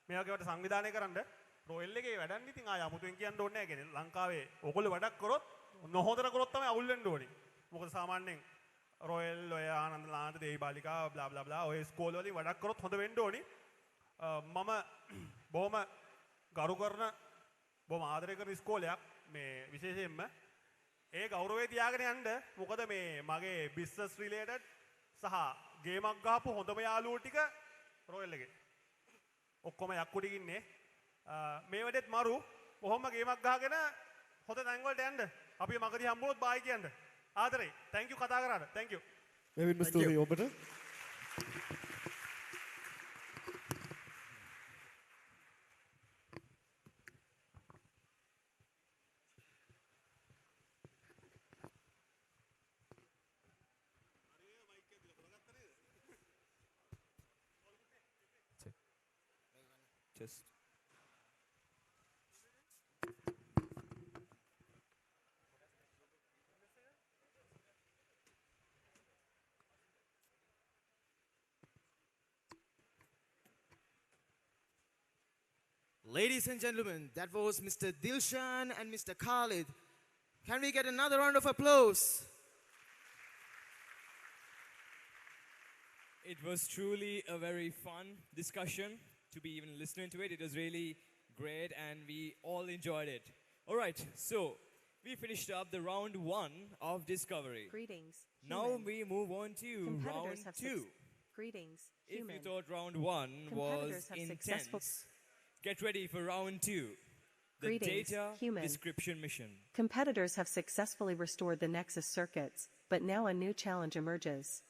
මේ වගේ වට සංවිධානය කරන්න රොයල් එකේ වැඩක් ඉතින් ආය අමුතුවෙන් කියන්න ඕනේ නැහැ කියන්නේ. ලංකාවේ ඔයගොල්ලෝ වැඩක් කරොත් නොහොඳට කරොත් තමයි අවුල් වෙන්න ඕනේ. මොකද සාමාන්‍යයෙන් රොයල් ඔය ආනන්ද ලාන්ත දේවි බාලිකා බ්ලා බ්ලා බ්ලා ඔය ස්කෝල් වලින් වැඩක් කරොත් හොඳ වෙන්න ඕනි. මම බොහොම ගරු කරන බොහොම ආදරය කරන ස්කෝලයක් මේ විශේෂයෙන්ම ඒ ගෞරවය තියාගෙන යන්න. මොකද මේ මගේ බිස්නස් රිලේටඩ් සහ ගේමක් ගහපු හොඳම යාළුවෝ ටික රොයල් එකේ. ඔක්කොම යක්කු ටික ඉන්නේ. මේ වැඩෙත් මරු කොහොම ගේමක් ගහගෙන හොඳ තැන් වලට යන්න. අපි මගදී හම්බුනොත් බායි කියන්න. ආදරේ. thank you කතා කරාට. thank you. බෙහෙවින්ම ස්තුතියි ඔබට. Just Ladies and gentlemen, that was Mr. Dilshan and Mr. Khalid. Can we get another round of applause? it was truly a very fun discussion to be even listening to it. It was really great and we all enjoyed it. All right, so we finished up the round 1 of discovery. Greetings. Now human. we move on to round Competitors have 2. Greetings. If Human. you thought round 1 was Competitors have successful- intense, get ready for round 2. The Greetings, data human. description mission. Competitors have successfully restored the Nexus circuits, but now a new challenge emerges.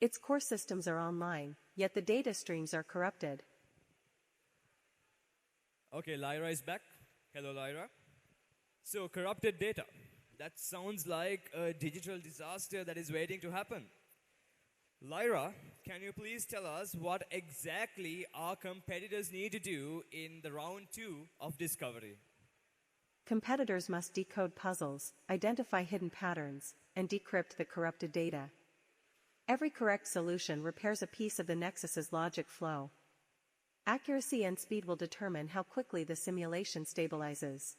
Its core systems are online, yet the data streams are corrupted. Okay, Lyra is back. Hello, Lyra. So, corrupted data. That sounds like a digital disaster that is waiting to happen. Lyra, can you please tell us what exactly our competitors need to do in the round 2 of discovery? Competitors must decode puzzles, identify hidden patterns, and decrypt the corrupted data. Every correct solution repairs a piece of the Nexus's logic flow. Accuracy and speed will determine how quickly the simulation stabilizes.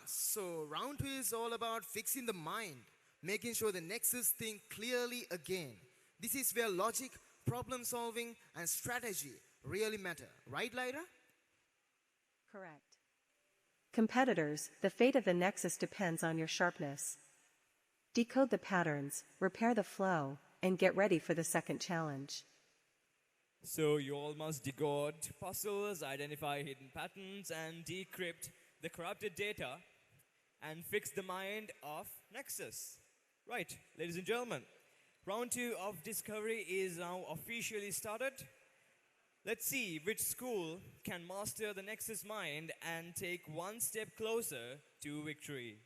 So round 2 is all about fixing the mind, making sure the Nexus think clearly again. This is where logic, problem solving, and strategy really matter. Right, Lyra? Correct. Competitors, the fate of the Nexus depends on your sharpness. Decode the patterns, repair the flow, and get ready for the second challenge. So you all must decode puzzles, identify hidden patterns, and decrypt the corrupted data and fix the mind of Nexus. Right, ladies and gentlemen, round 2 of discovery is now officially started. Let's see which school can master the Nexus mind and take one step closer to victory.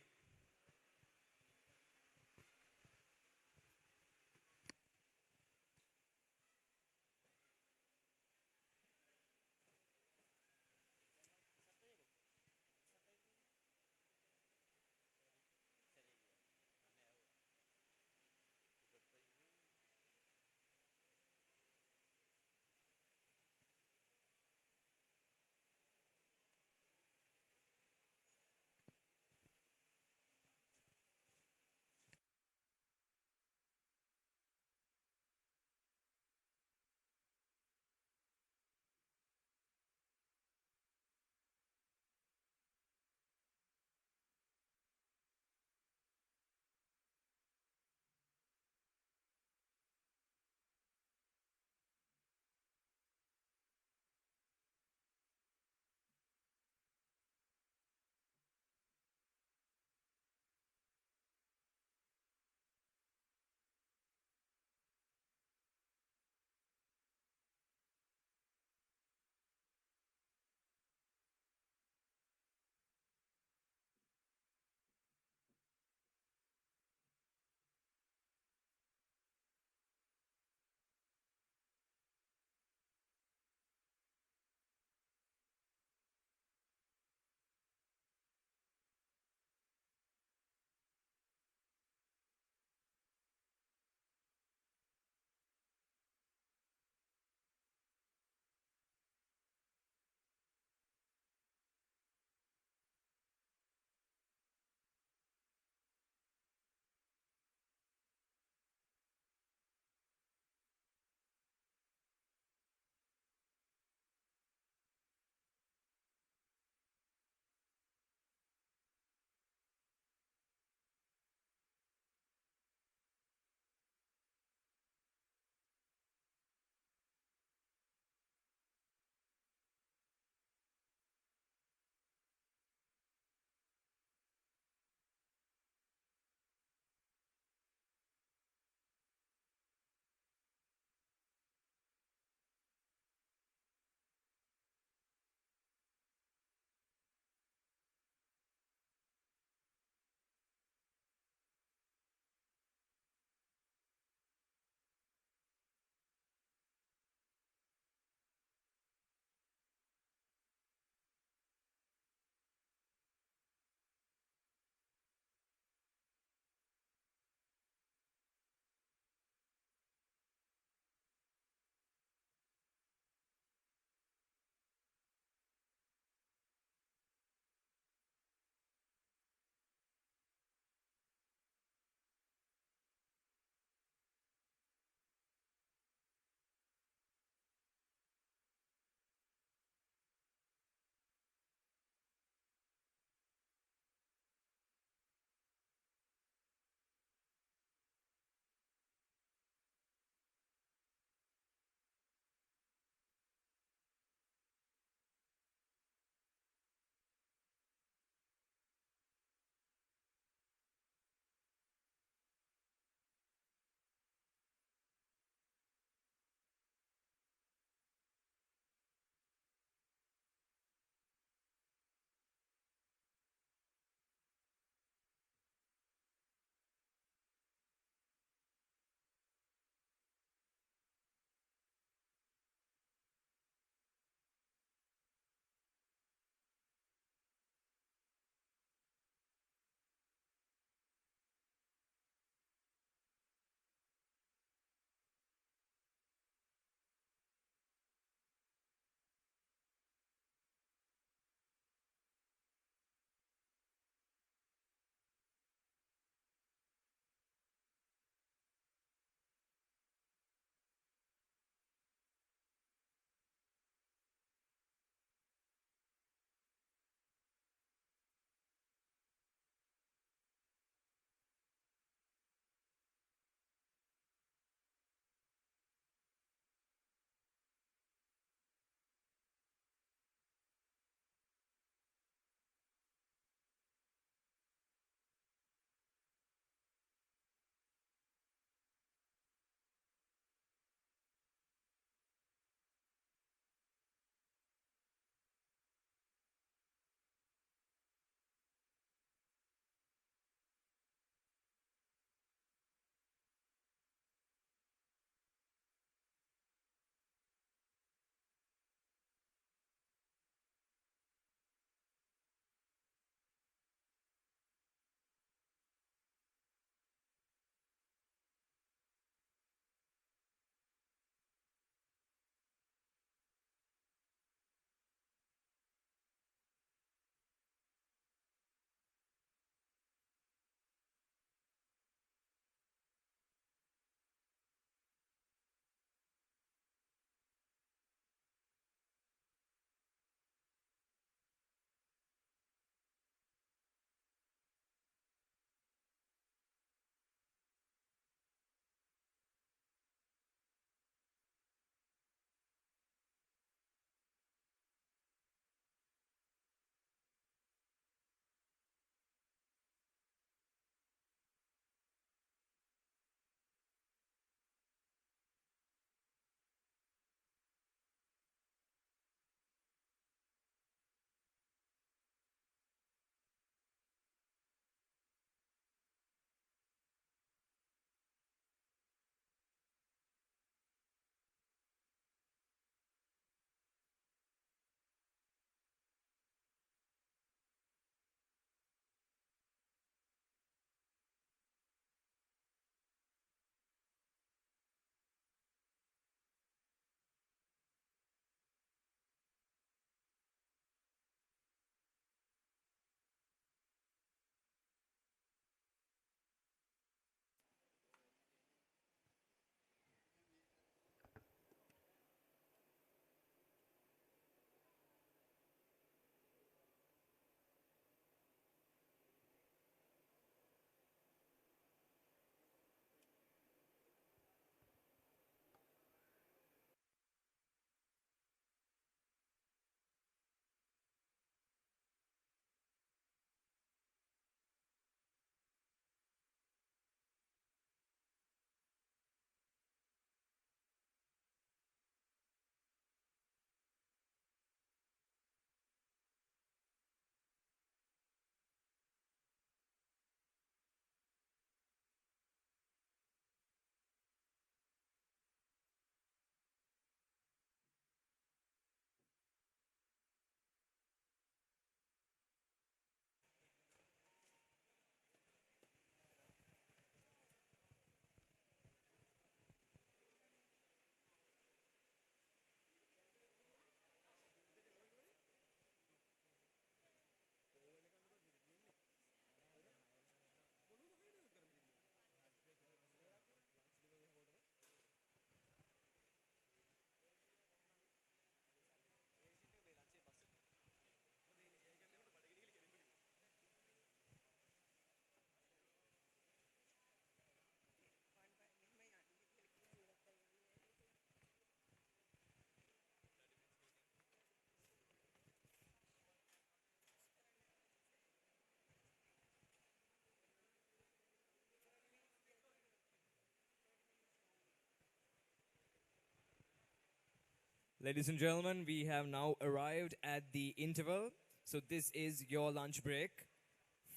Ladies and gentlemen, we have now arrived at the interval. So this is your lunch break.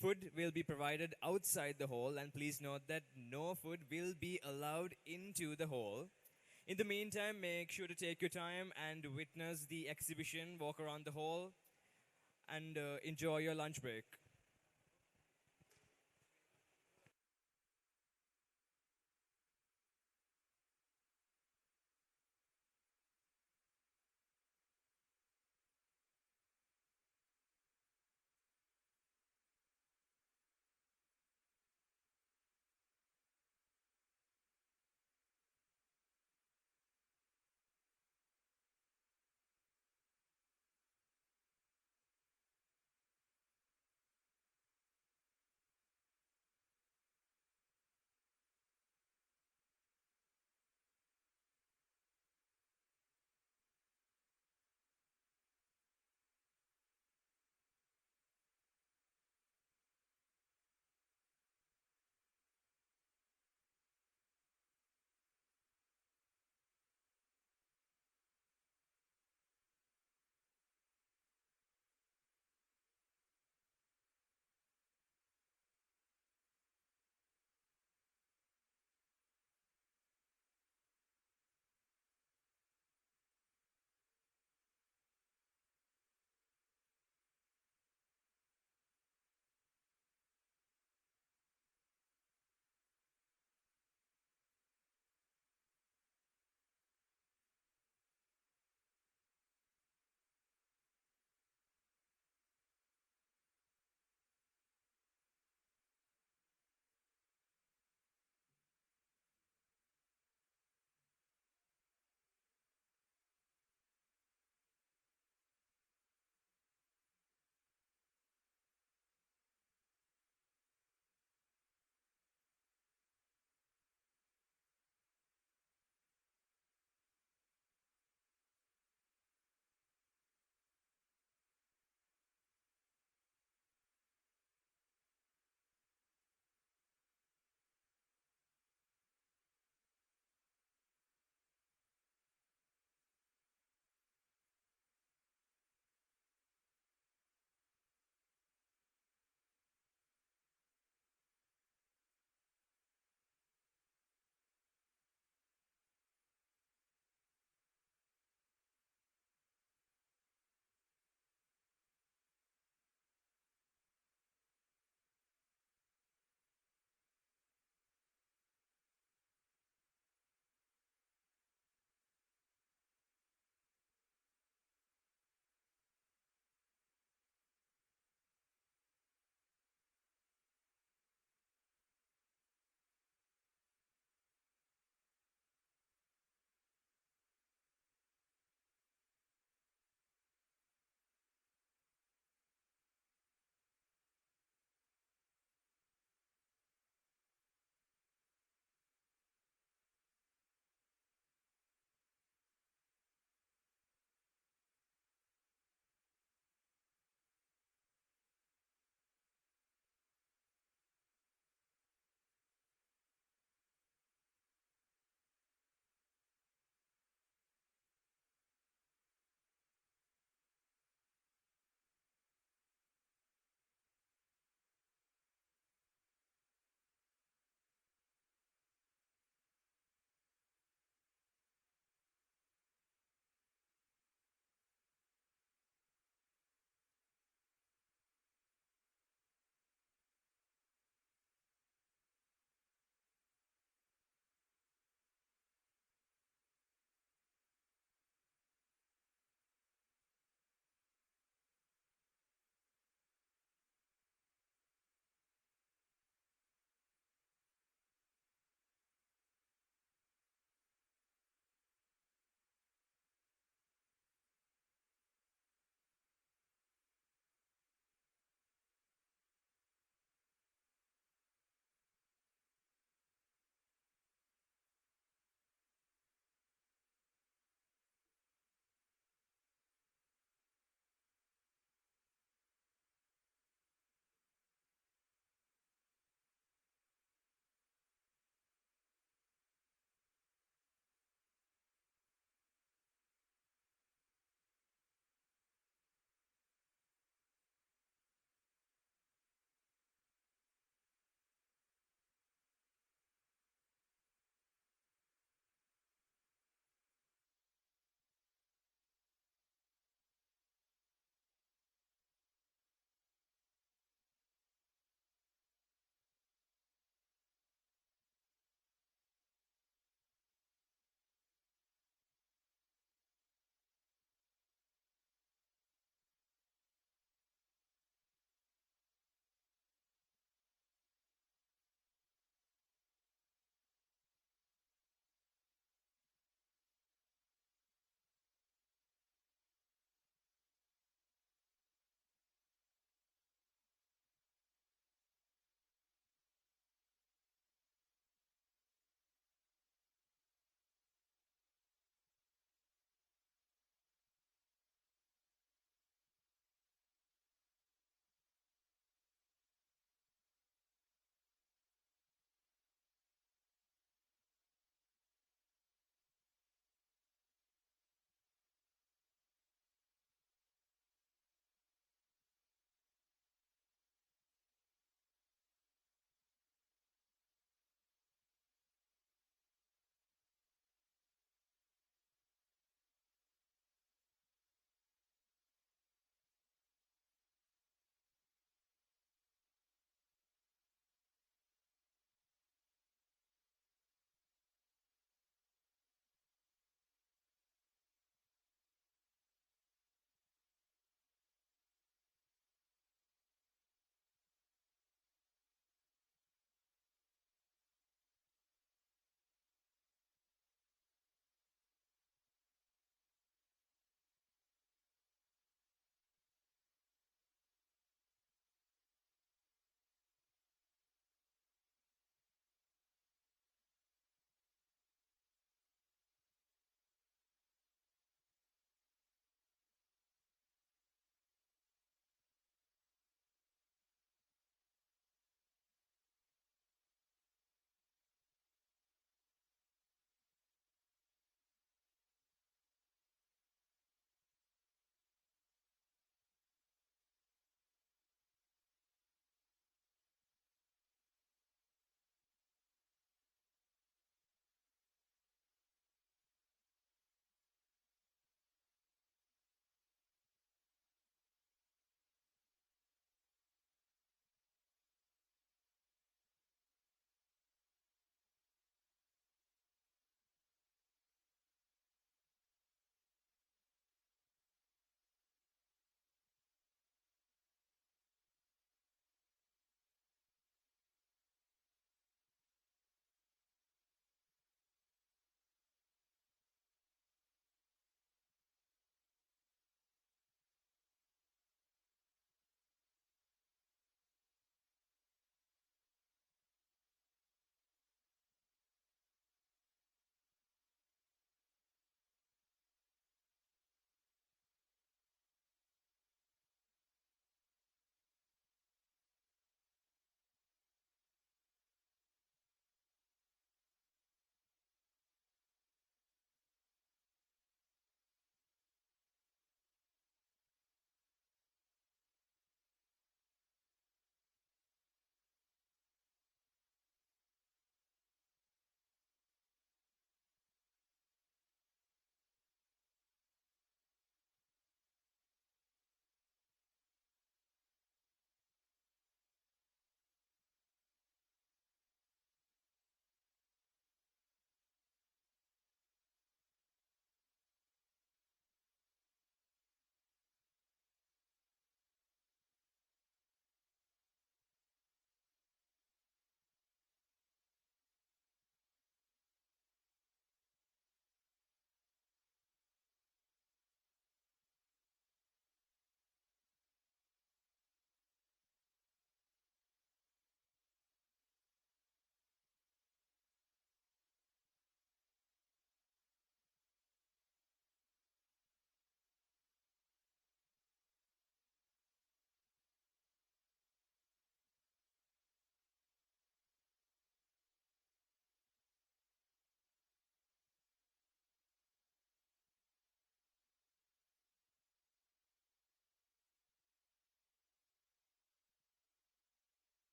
Food will be provided outside the hall, and please note that no food will be allowed into the hall. In the meantime, make sure to take your time and witness the exhibition, walk around the hall, and enjoy your lunch break.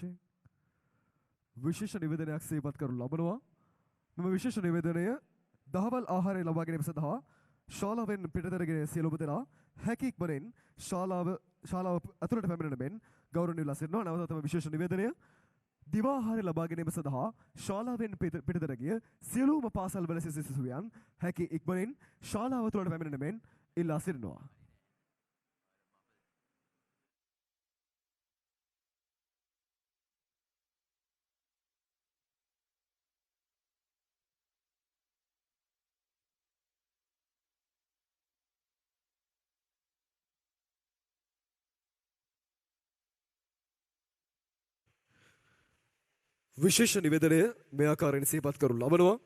වශයෙන් විශේෂ නිවේදනයක් සේපත් කරනු ලබනවා. මෙම විශේෂ නිවේදනය දහවල් ආහාරය ලබා ගැනීම සඳහා ශාලාවෙන් පිටතරගෙන සියලුම දෙනා හැකි ඉක්මනින් ශාලාව ඇතුළට පැමිණෙන මෙන් ගෞරවණීය ඉල්ලා සිටිනවා. නැවතත් මේ විශේෂ නිවේදනය දිවා ආහාරය ලබා ගැනීම සඳහා ශාලාවෙන් පිටතර ගිය සියලුම පාසල්වල සිසුවියන් හැකි ඉක්මනින් ශාලාව තුළට පැමිණෙන මෙන් ඉල්ලා සිටිනවා. විශේෂ නිවේදනය මේ ආකාරයෙන් සිහිපත් කරනු ලබනවා.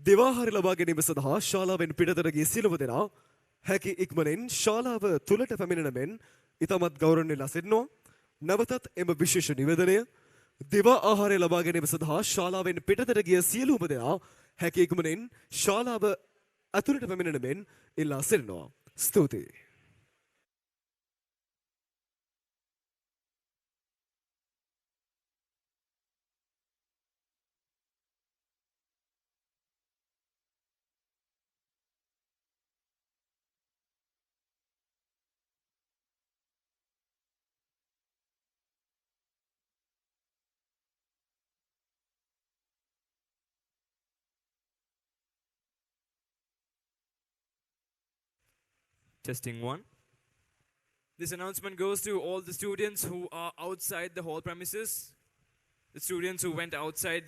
දිවාහාරය ලබා ගැනීම සඳහා ශාලාවෙන් පිටතට ගිය සියලුම දෙනා හැකි ඉක්මනින් ශාලාව තුලට පැමිණෙන මෙන් ඉතාමත් ගෞරවණීය ඉල්ලා සිටිනවා. නැවතත් එම විශේෂ නිවේදනය දිවා ආහාරය ලබා ගැනීම සඳහා ශාලාවෙන් පිටතට ගිය සියලුම දෙනා හැකි ඉක්මනින් ශාලාව ඇතුළට පැමිණෙන මෙන් ඉල්ලා සිටිනවා. ස්තුතියි. Testing one. This announcement goes to all the students who are outside the hall premises. The students who went outside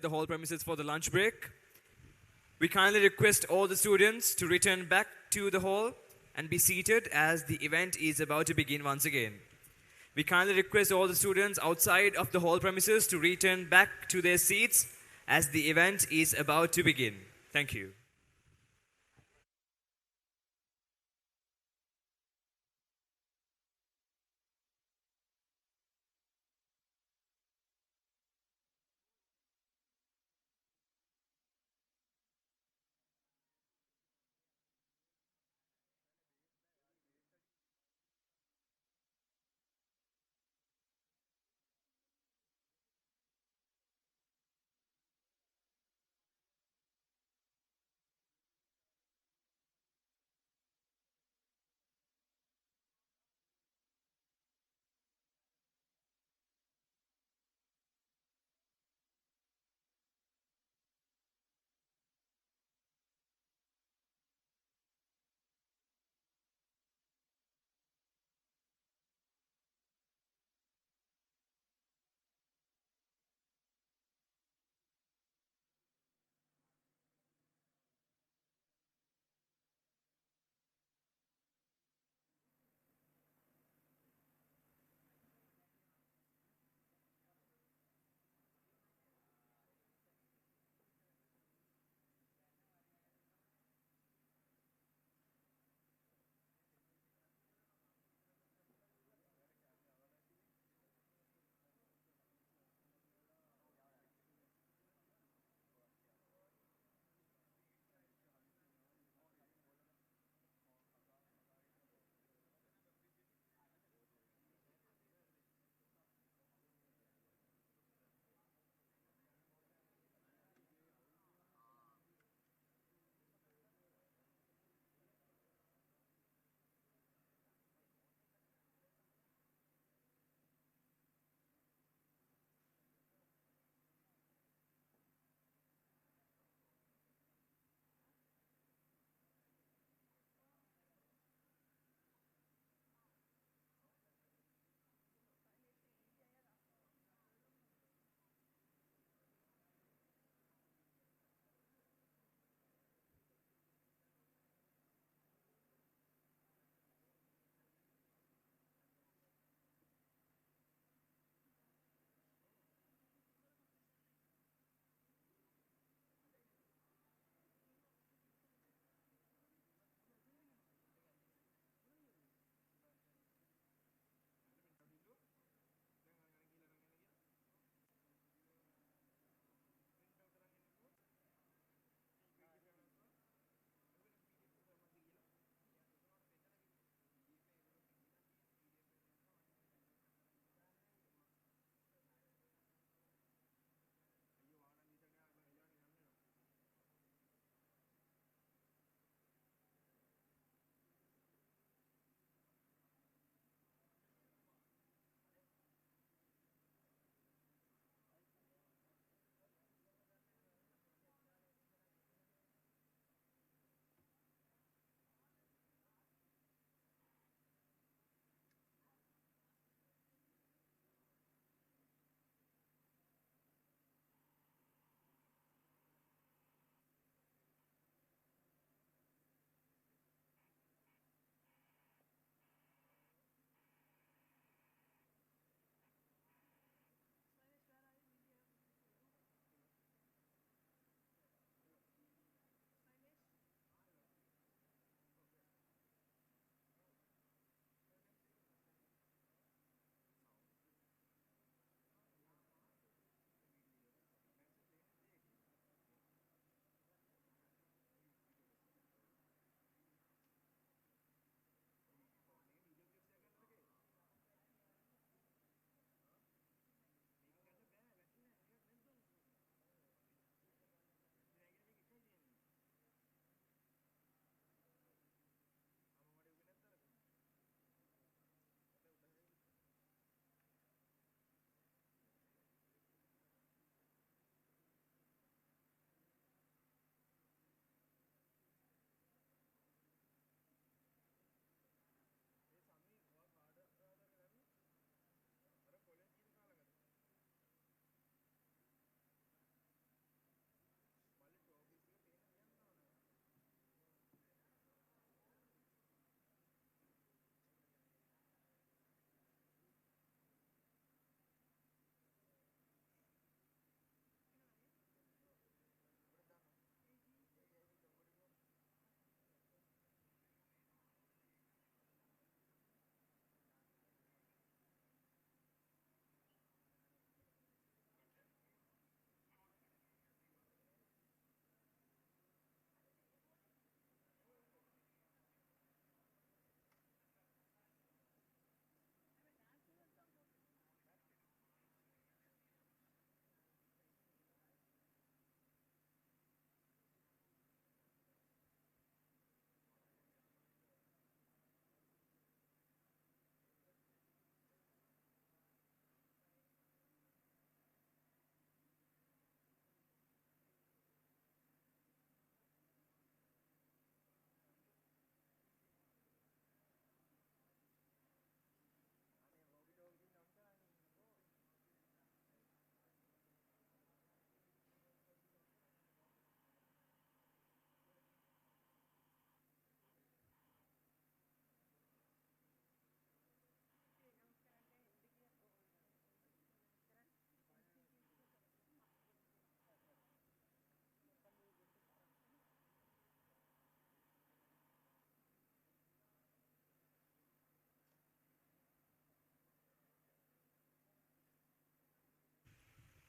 the hall premises for the lunch break. We kindly request all the students to return back to the hall and be seated as the event is about to begin once again. We kindly request all the students outside of the hall premises to return back to their seats as the event is about to begin. Thank you.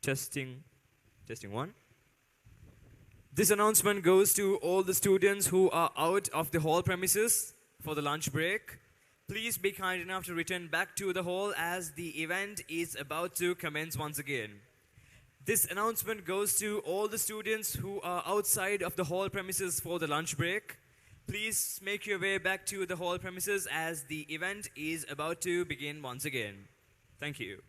Testing. Testing one. This announcement goes to all the students who are out of the hall premises for the lunch break. Please be kind enough to return back to the hall as the event is about to commence once again. This announcement goes to all the students who are outside of the hall premises for the lunch break. Please make your way back to the hall premises as the event is about to begin once again. Thank you.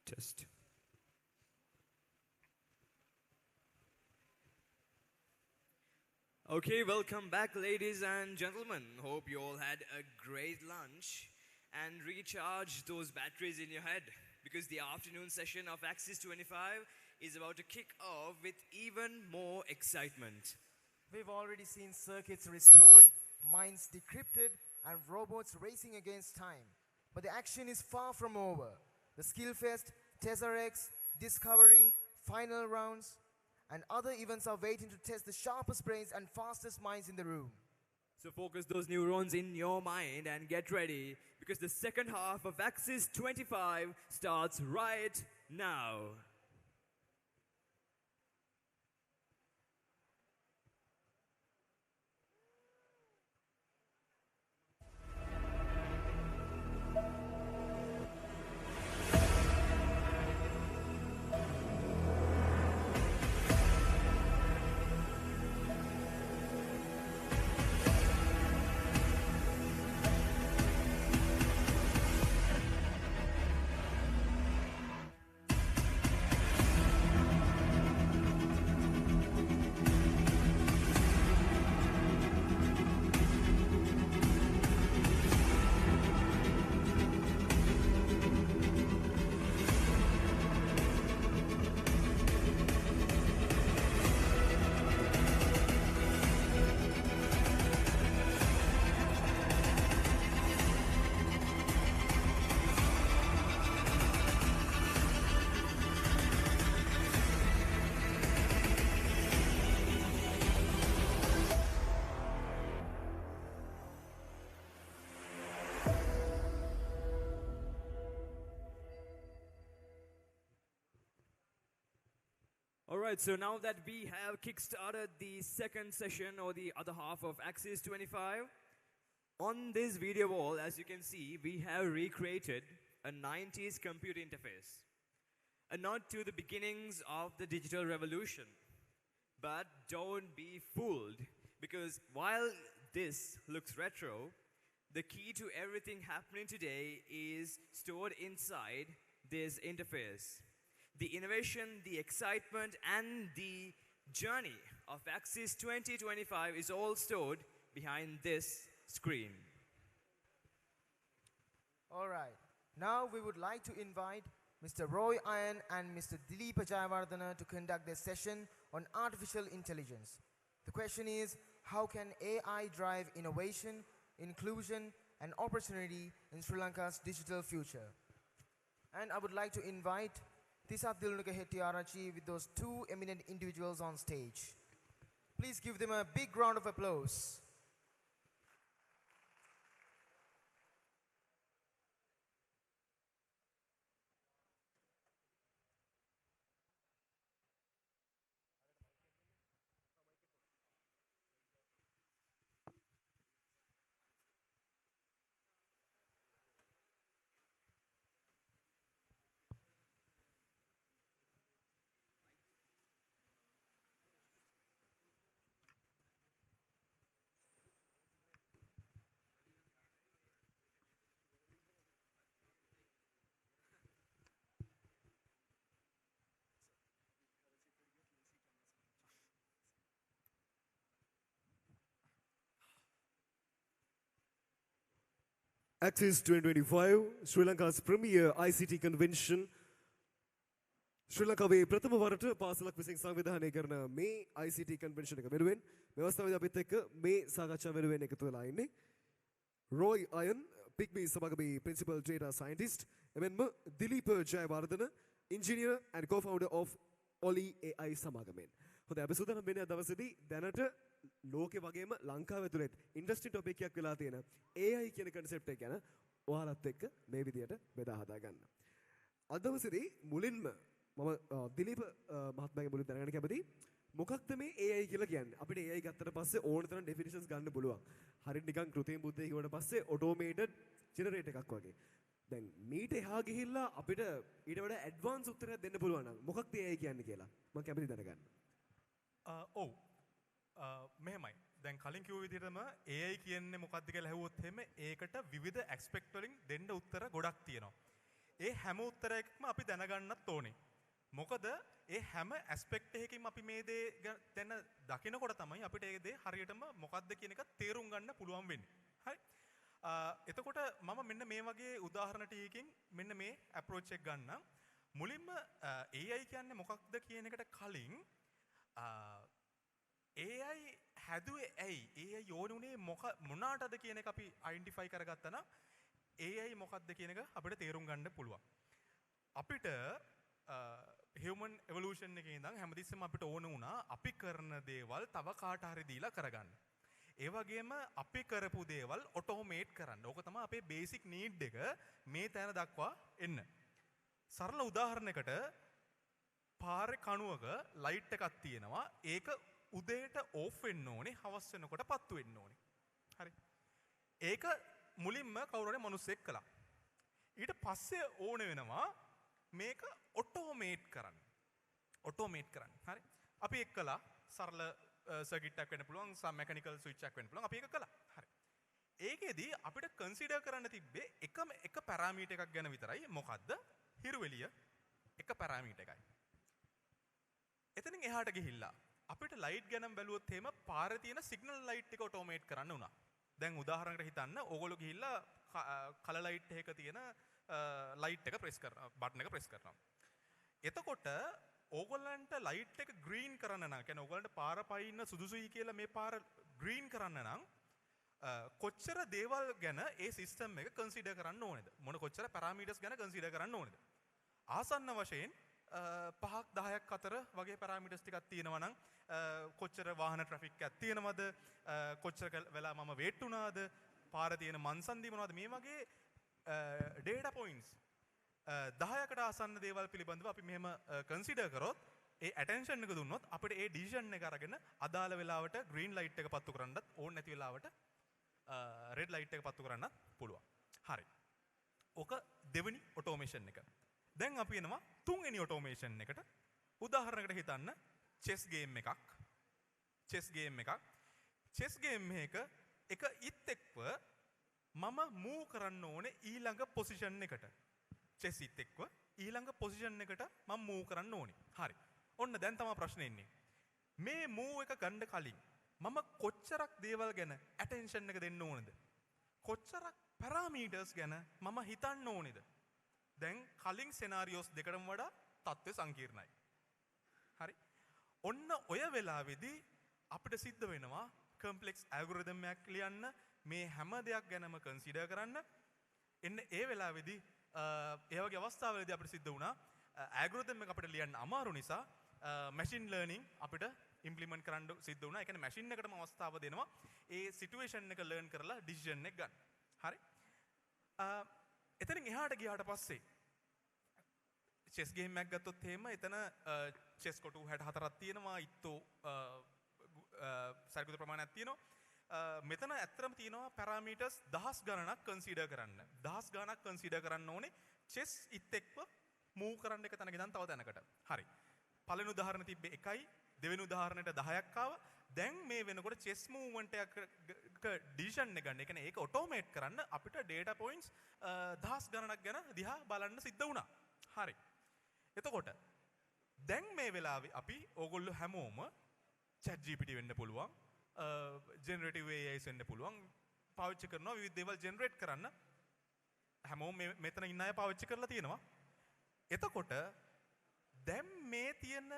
Test. Okay, welcome back, ladies and gentlemen. Hope you all had a great lunch and recharged those batteries in your head, because the afternoon session of Axis 25 is about to kick off with even more excitement. We've already seen circuits restored, minds decrypted, and robots racing against time. But the action is far from over. The Skillfest, TesserX, Discovery, final rounds, and other events are waiting to test the sharpest brains and fastest minds in the room. So focus those neurons in your mind and get ready, because the second half of Axis 25 starts right now. Alright, so now that we have kickstarted the second session, or the other half of Axis 25, on this video wall, as you can see, we have recreated a 90s computer interface. A nod to the beginnings of the digital revolution. But don't be fooled, because while this looks retro, the key to everything happening today is stored inside this interface. The innovation, the excitement, and the journey of Axis 2025 is all stored behind this screen. All right. Now we would like to invite Mr. Roy Iron and Mr. Dileepa Jayawardena to conduct their session on artificial intelligence. The question is, how can AI drive innovation, inclusion, and opportunity in Sri Lanka's digital future? And I would like to invite ᴌᴇᴜᴜᴇ with those two eminent individuals on stage. Please give them a big round of applause. Axis 2025, Sri Lanka's premier ICT convention. ශ්‍රී ලංකාවේ ප්‍රථම වරට පාසලක් විසින් සංවිධානය කරන මේ ICT convention එක වෙනුවෙන් ව්‍යවස්ථාවේදී අපිත් එක්ක මේ සාකච්ඡාව වෙනුවෙන් එකතු වෙලා ඉන්නේ රොයි අයන් පිග්මී සමගමේ principal data scientist එමෙන්ම දිලීප Jayawardena engineer and co-founder of Oli AI සමාගමෙන්. හොඳයි අපි සූදානම් වෙන්නේ අද දවසේදී දැනට ලෝකෙ වගේම ලංකාව ඇතුළේ ඉන්ඩස්ට්‍රි ටොපික් එකක් වෙලා තියෙන AI කියන concept එක ගැන ඔයාලත් එක්ක මේ විදියට බෙදා හදා ගන්න. අද දවසේදී මුලින්ම මම දිලීප මහත්මයාගේ මුලින් දැනගන්න කැමතියි මොකක්ද මේ AI කියලා කියන්නේ? අපිට AI ගත්තට පස්සේ ඕන තරම් ඩෙෆිනිෂන්ස් ගන්න පුළුවන්. හරියට නිකන් කෘත්‍රිම බුද්ධිය කිව්වට පස්සේ ඔටෝමේටඩ් ජෙනරේටර් එකක් වගේ. දැන් මීට එහා ගිහිල්ලා අපිට ඊට වඩා ඇඩ්වාන්ස් උත්තරයක් දෙන්න පුළුවන් නම් මොකක්ද AI කියන්නේ කියලා මම කැමතියි දැනගන්න. ඔව්. මෙහෙමයි. දැන් කලින් කිව්ව විදිහටම AI කියන්නේ මොකක්ද කියලා ඇහුවොත් එහෙම ඒකට විවිධ ඇස්පෙක්ට් වලින් දෙන්න උත්තර ගොඩක් තියෙනවා. ඒ හැම උත්තරයකම අපි දැනගන්නත් ඕනේ. මොකද ඒ හැම ඇස්පෙක්ට් එකකින්ම අපි මේ දේ දැන දකිනකොට තමයි අපිට ඒ දේ හරියටම මොකක්ද කියන එක තේරුම් ගන්න පුළුවන් වෙන්නේ. හරි? එතකොට මම මෙන්න මේ වගේ උදාහරණ ටිකකින් මෙන්න මේ අප්‍රෝච් එක ගන්නම්. මුලින්ම AI කියන්නේ මොකක්ද කියන එකට කලින් AI හැදුවේ ඇයි? AI යෝනුනේ මොනකටද කියන එක අපි අයිඩෙන්ටිෆයි කරගත්තා නම් AI මොකක්ද කියන එක අපිට තේරුම් ගන්න පුළුවන්. අපිට human evolution එකේ ඉඳන් හැමතිස්සෙම අපිට ඕන වුණා අපි කරන දේවල් තව කාට හරි දීලා කරගන්න. ඒ වගේම අපි කරපු දේවල් ඔටෝමේට් කරන්න. ඕක තමයි අපේ බේසික් නීඩ් එක මේ තැන දක්වා එන්න. සරල උදාහරණයකට පාරේ කණුවක ලයිට් එකක් තියෙනවා. ඒක උදේට ඕෆ් වෙන්න ඕනේ, හවස් වෙනකොට පත්තු වෙන්න ඕනේ. හරි. ඒක මුලින්ම කවුරු හරි මිනිස්සෙක් කළා. ඊට පස්සේ ඕන වෙනවා මේක ඔටෝමේට් කරන්න. ඔටෝමේට් කරන්න. හරි. අපි ඒක කළා. සරල සර්කිට් එකක් වෙන්න පුළුවන්, සම් මෙකැනිකල් ස්විච් එකක් වෙන්න පුළුවන්. අපි ඒක කළා. හරි. ඒකෙදි අපිට කන්සිඩර් කරන්න තිබ්බේ එක පැරාමීටර් එකක් ගැන විතරයි. මොකද්ද? හිරුවෙලිය එක පැරාමීටර් එකයි. එතනින් එහාට ගිහිල්ලා අපිට ලයිට් ගැන බැලුවොත් එහෙම පාරේ තියෙන සිග්නල් ලයිට් එක ඔටෝමේට් කරන්න උනා. දැන් උදාහරණයකට හිතන්න ඕගොල්ලෝ ගිහිල්ලා කලර් ලයිට් එකක තියෙන ලයිට් එක ප්‍රෙස් කරනවා, බටන් එක ප්‍රෙස් කරනවා. එතකොට ඕගොල්ලන්ට ලයිට් එක ග්‍රීන් කරන්න නම්, කියන්නේ ඕගොල්ලන්ට පාර පයින්න සුදුසුයි කියලා මේ පාර ග්‍රීන් කරන්න නම් කොච්චර දේවල් ගැන ඒ සිස්ටම් එක කන්සිඩර් කරන්න ඕනේද? කොච්චර පැරාමීටර්ස් ගැන කන්සිඩර් කරන්න ඕනේද? ආසන්න වශයෙන් 5ක් 10ක් අතර වගේ පැරාමීටර්ස් ටිකක් තියෙනවා නම් කොච්චර වාහන ට්‍රැෆික් එකක් තියෙනවද? කොච්චර වෙලා මම වේට් වුණාද? පාරේ තියෙන මන්සන්දි මොනවද? මේ වගේ data points 10කට ආසන්න දේවල් පිළිබඳව අපි මෙහෙම කන්සිඩර් කරොත් ඒ ඇටෙන්ෂන් එක දුන්නොත් අපිට ඒ ඩිසිෂන් එක අරගෙන අදාළ වෙලාවට ග්‍රීන් ලයිට් එක පත්තු කරන්නත් ඕන නැති වෙලාවට රෙඩ් ලයිට් එක පත්තු කරන්නත් පුළුවන්. හරි. ඕක දෙවෙනි ඔටෝමේෂන් එක. දැන් අපි එනවා තුන්වෙනි ඔටෝමේෂන් එකට. උදාහරණයකට හිතන්න චෙස් ගේම් එකක්. චෙස් ගේම් එකක්. චෙස් ගේම් එක ඉත් එක්ව මම මූව් කරන්න ඕනේ ඊළඟ පොසිෂන් එකට. චෙස් ඉත් එක්ව ඊළඟ පොසිෂන් එකට මම මූව් කරන්න ඕනේ. හරි. ඔන්න දැන් තමයි ප්‍රශ්නේ ඉන්නේ. මේ මූව් එක ගන්න කලින් මම කොච්චරක් දේවල් ගැන ඇටෙන්ෂන් එක දෙන්න ඕනේද? කොච්චරක් පැරාමීටර්ස් ගැන මම හිතන්න ඕනේද? දැන් කලින් සෙනාරියෝස් දෙකටම වඩා තත්ත්වය සංකීර්ණයි. හරි. ඔන්න ඔය වෙලාවේදී අපිට සිද්ධ වෙනවා කම්ප්ලෙක්ස් ඇල්ගොරිතම් එකක් ලියන්න, මේ හැම දෙයක් ගැනම කන්සිඩර් කරන්න. එන්න ඒ වෙලාවේදී ඒ වගේ අවස්ථාවලදී අපිට සිද්ධ වුණා ඇල්ගොරිතම් එක අපිට ලියන්න අමාරු නිසා මැෂින් ලර්නින් අපිට ඉම්ප්ලිමන්ට් කරන්න සිද්ධ වුණා. ඒ කියන්නේ මැෂින් එකටම අවස්ථාව දෙනවා ඒ සිටුේෂන් එක ලර්න් කරලා ඩිසිෂන් එක ගන්න. හරි. එතනින් එහාට ගියාට පස්සේ චෙස් ගේම් එකක් ගත්තොත් එහෙම එතන චෙස් කොටු 64ක් තියෙනවා, ඉත්තෝ සර්කුල ප්‍රමාණයක් තියෙනවා. මෙතන ඇත්තටම තියෙනවා පැරාමීටර්ස් දහස් ගණනක් කන්සිඩර් කරන්න. දහස් ගණනක් කන්සිඩර් කරන්න ඕනේ චෙස් ඉත් එක්ව මූව් කරන්න එක තැනක ඉඳන් තව තැනකට. හරි. පළවෙනි උදාහරණ තිබ්බේ 1යි, දෙවෙනි උදාහරණයට 10ක් ආවා. දැන් මේ වෙනකොට චෙස් මූව්මන්ට් එකක ඩිසිෂන් එක ගන්න. ඒ කියන්නේ ඒක ඔටෝමේට් කරන්න අපිට data points දහස් ගණනක් ගැන දිහා බලන්න සිද්ධ වුණා. හරි. එතකොට දැන් මේ වෙලාවේ අපි ඕගොල්ලෝ හැමෝම chat GPT වෙන්න පුළුවන්, generative AI වෙන්න පුළුවන්, පාවිච්චි කරනවා විවිධ දේවල් ජෙනරේට් කරන්න. හැමෝම මෙතන ඉන්න අය පාවිච්චි කරලා තියෙනවා. එතකොට දැන් මේ තියෙන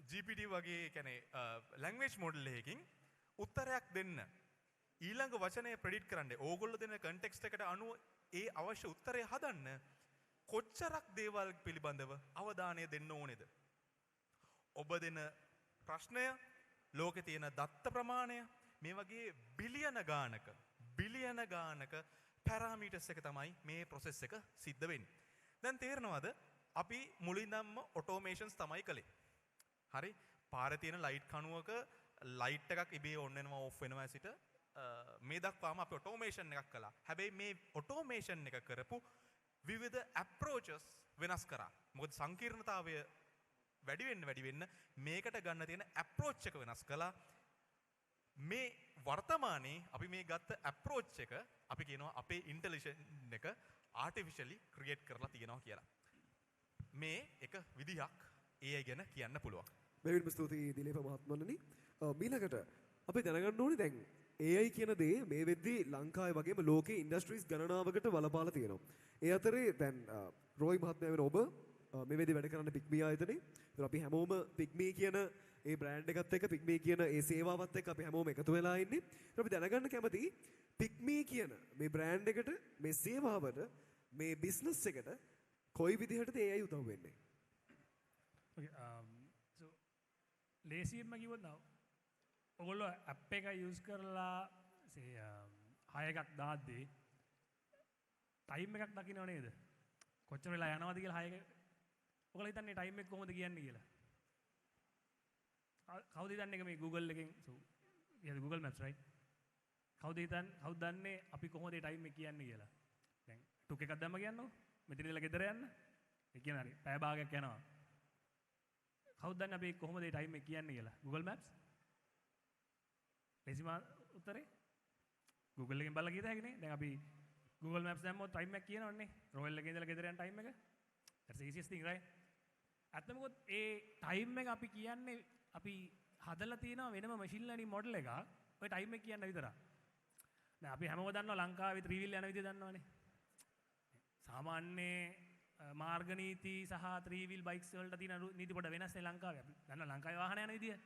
GPT වගේ කියන්නේ ලැන්ග්වේජ් මොඩල් එකකින් උත්තරයක් දෙන්න ඊළඟ වචනය ප්‍රෙඩික්ට් කරන්න ඕගොල්ලෝ දෙන කන්ටෙක්ස්ට් එකට අනුව ඒ අවශ්‍ය උත්තරය හදන්න කොච්චරක් දේවල් පිළිබඳව අවධානය දෙන්න ඕනේද? ඔබ දෙන ප්‍රශ්නය, ලෝකේ තියෙන දත්ත ප්‍රමාණය, මේ වගේ බිලියන ගානක පැරාමීටර්ස් එක තමයි මේ ප්‍රොසෙස් එක සිද්ධ වෙන්නේ. දැන් තේරෙනවද? අපි මුලින්දම්ම ඔටෝමේෂන්ස් තමයි කළේ. හරි. පාරේ තියෙන ලයිට් කණුවක ලයිට් එකක් ඉබේ ඔන් වෙනවා ඔෆ් වෙනවා ඇසිට මේ දක්වාම අපි ඔටෝමේෂන් එකක් කළා. හැබැයි මේ ඔටෝමේෂන් එක කරපු විවිධ අප්‍රෝචස් වෙනස් කරා. මොකද සංකීර්ණතාවය වැඩි වෙන්න මේකට ගන්න තියෙන අප්‍රෝච් එක වෙනස් කළා. මේ වර්තමානයේ අපි මේ ගත්ත අප්‍රෝච් එක අපි කියනවා අපේ ඉන්ටෙලිජන්ස් එක ආටිෆිෂලි ක්‍රියේට් කරලා තියෙනවා කියලා. මේ එක විදිහක් AI ගැන කියන්න පුළුවන්. මෙවින්ම ස්තුතියි දිලීප මහත්මයාණනි. මීළඟට අපි දැනගන්න ඕනේ දැන් AI කියන දේ මේ වෙද්දී ලංකාවේ වගේම ලෝකේ ඉන්ඩස්ට්‍රීස් ගණනාවකට බලපාලා තියෙනවා. ඒ අතරේ දැන් රොයි මහත්මයා වෙන ඔබ මේ වෙද්දී වැඩ කරන පික්මී ආයතනයේ. ඒතර අපි හැමෝම පික්මී කියන ඒ බ්‍රෑන්ඩ් එකත් එක්ක පික්මී කියන ඒ සේවාවත් එක්ක අපි හැමෝම එකතු වෙලා ඉන්නේ. ඒත් අපි දැනගන්න කැමති පික්මී කියන මේ බ්‍රෑන්ඩ් එකට මේ සේවාවට මේ බිස්නස් එකට කොයි විදිහටද AI උදව් වෙන්නේ? Okay, so ලේසියෙන්ම කිව්වොත් නෝ ඔයගොල්ලෝ ඇප් එක යූස් කරලා හය එකක් දාද්දී ටයිම් එකක් දකින්නව නේද? කොච්චර වෙලා යනවද කියලා හය එක ඔයගොල්ලෝ හිතන්නේ ටයිම් එක කොහොමද කියන්නේ කියලා? කවුද හිතන්නේ මේ Google එකෙන් so yeah Google Maps right? කවුද දන්නේ අපි කොහොමද මේ ටයිම් එක කියන්නේ කියලා? දැන් ටුක් එකක් දැම්ම කියන්නකො. මෙතන ඉඳලා ගෙදර යන්න. ඒ කියන්නේ හරි පැය භාගයක් යනවා. කවුද දන්නේ අපි කොහොමද මේ ටයිම් එක කියන්නේ කියලා? Google Maps? ලේසිම උත්තරේ Google එකෙන් බලලා කියත හැකිනේ. දැන් අපි Google Maps දැම්මොත් ටයිම් එක කියනවනේ. රොයල් එකේ ඉඳලා ගෙදර යන ටයිම් එක. That's the easiest thing right? අත්තමකොත් ඒ ටයිම් එක අපි කියන්නේ අපි හදලා තියෙනවා වෙනම මැෂින් ලර්නින් මොඩල් එකක්. ඔය ටයිම් එක කියන්න විතරක්. දැන් අපි හැමෝම දන්නවා ලංකාවේ 3 wheel යන විදිය දන්නවනේ. සාමාන්‍ය මාර්ග නීති සහ 3 wheel bikes වලට තියෙන නීති පොඩ වෙනස් නේ ලංකාවේ. අපි දන්නවා ලංකාවේ වාහන යන විදිය.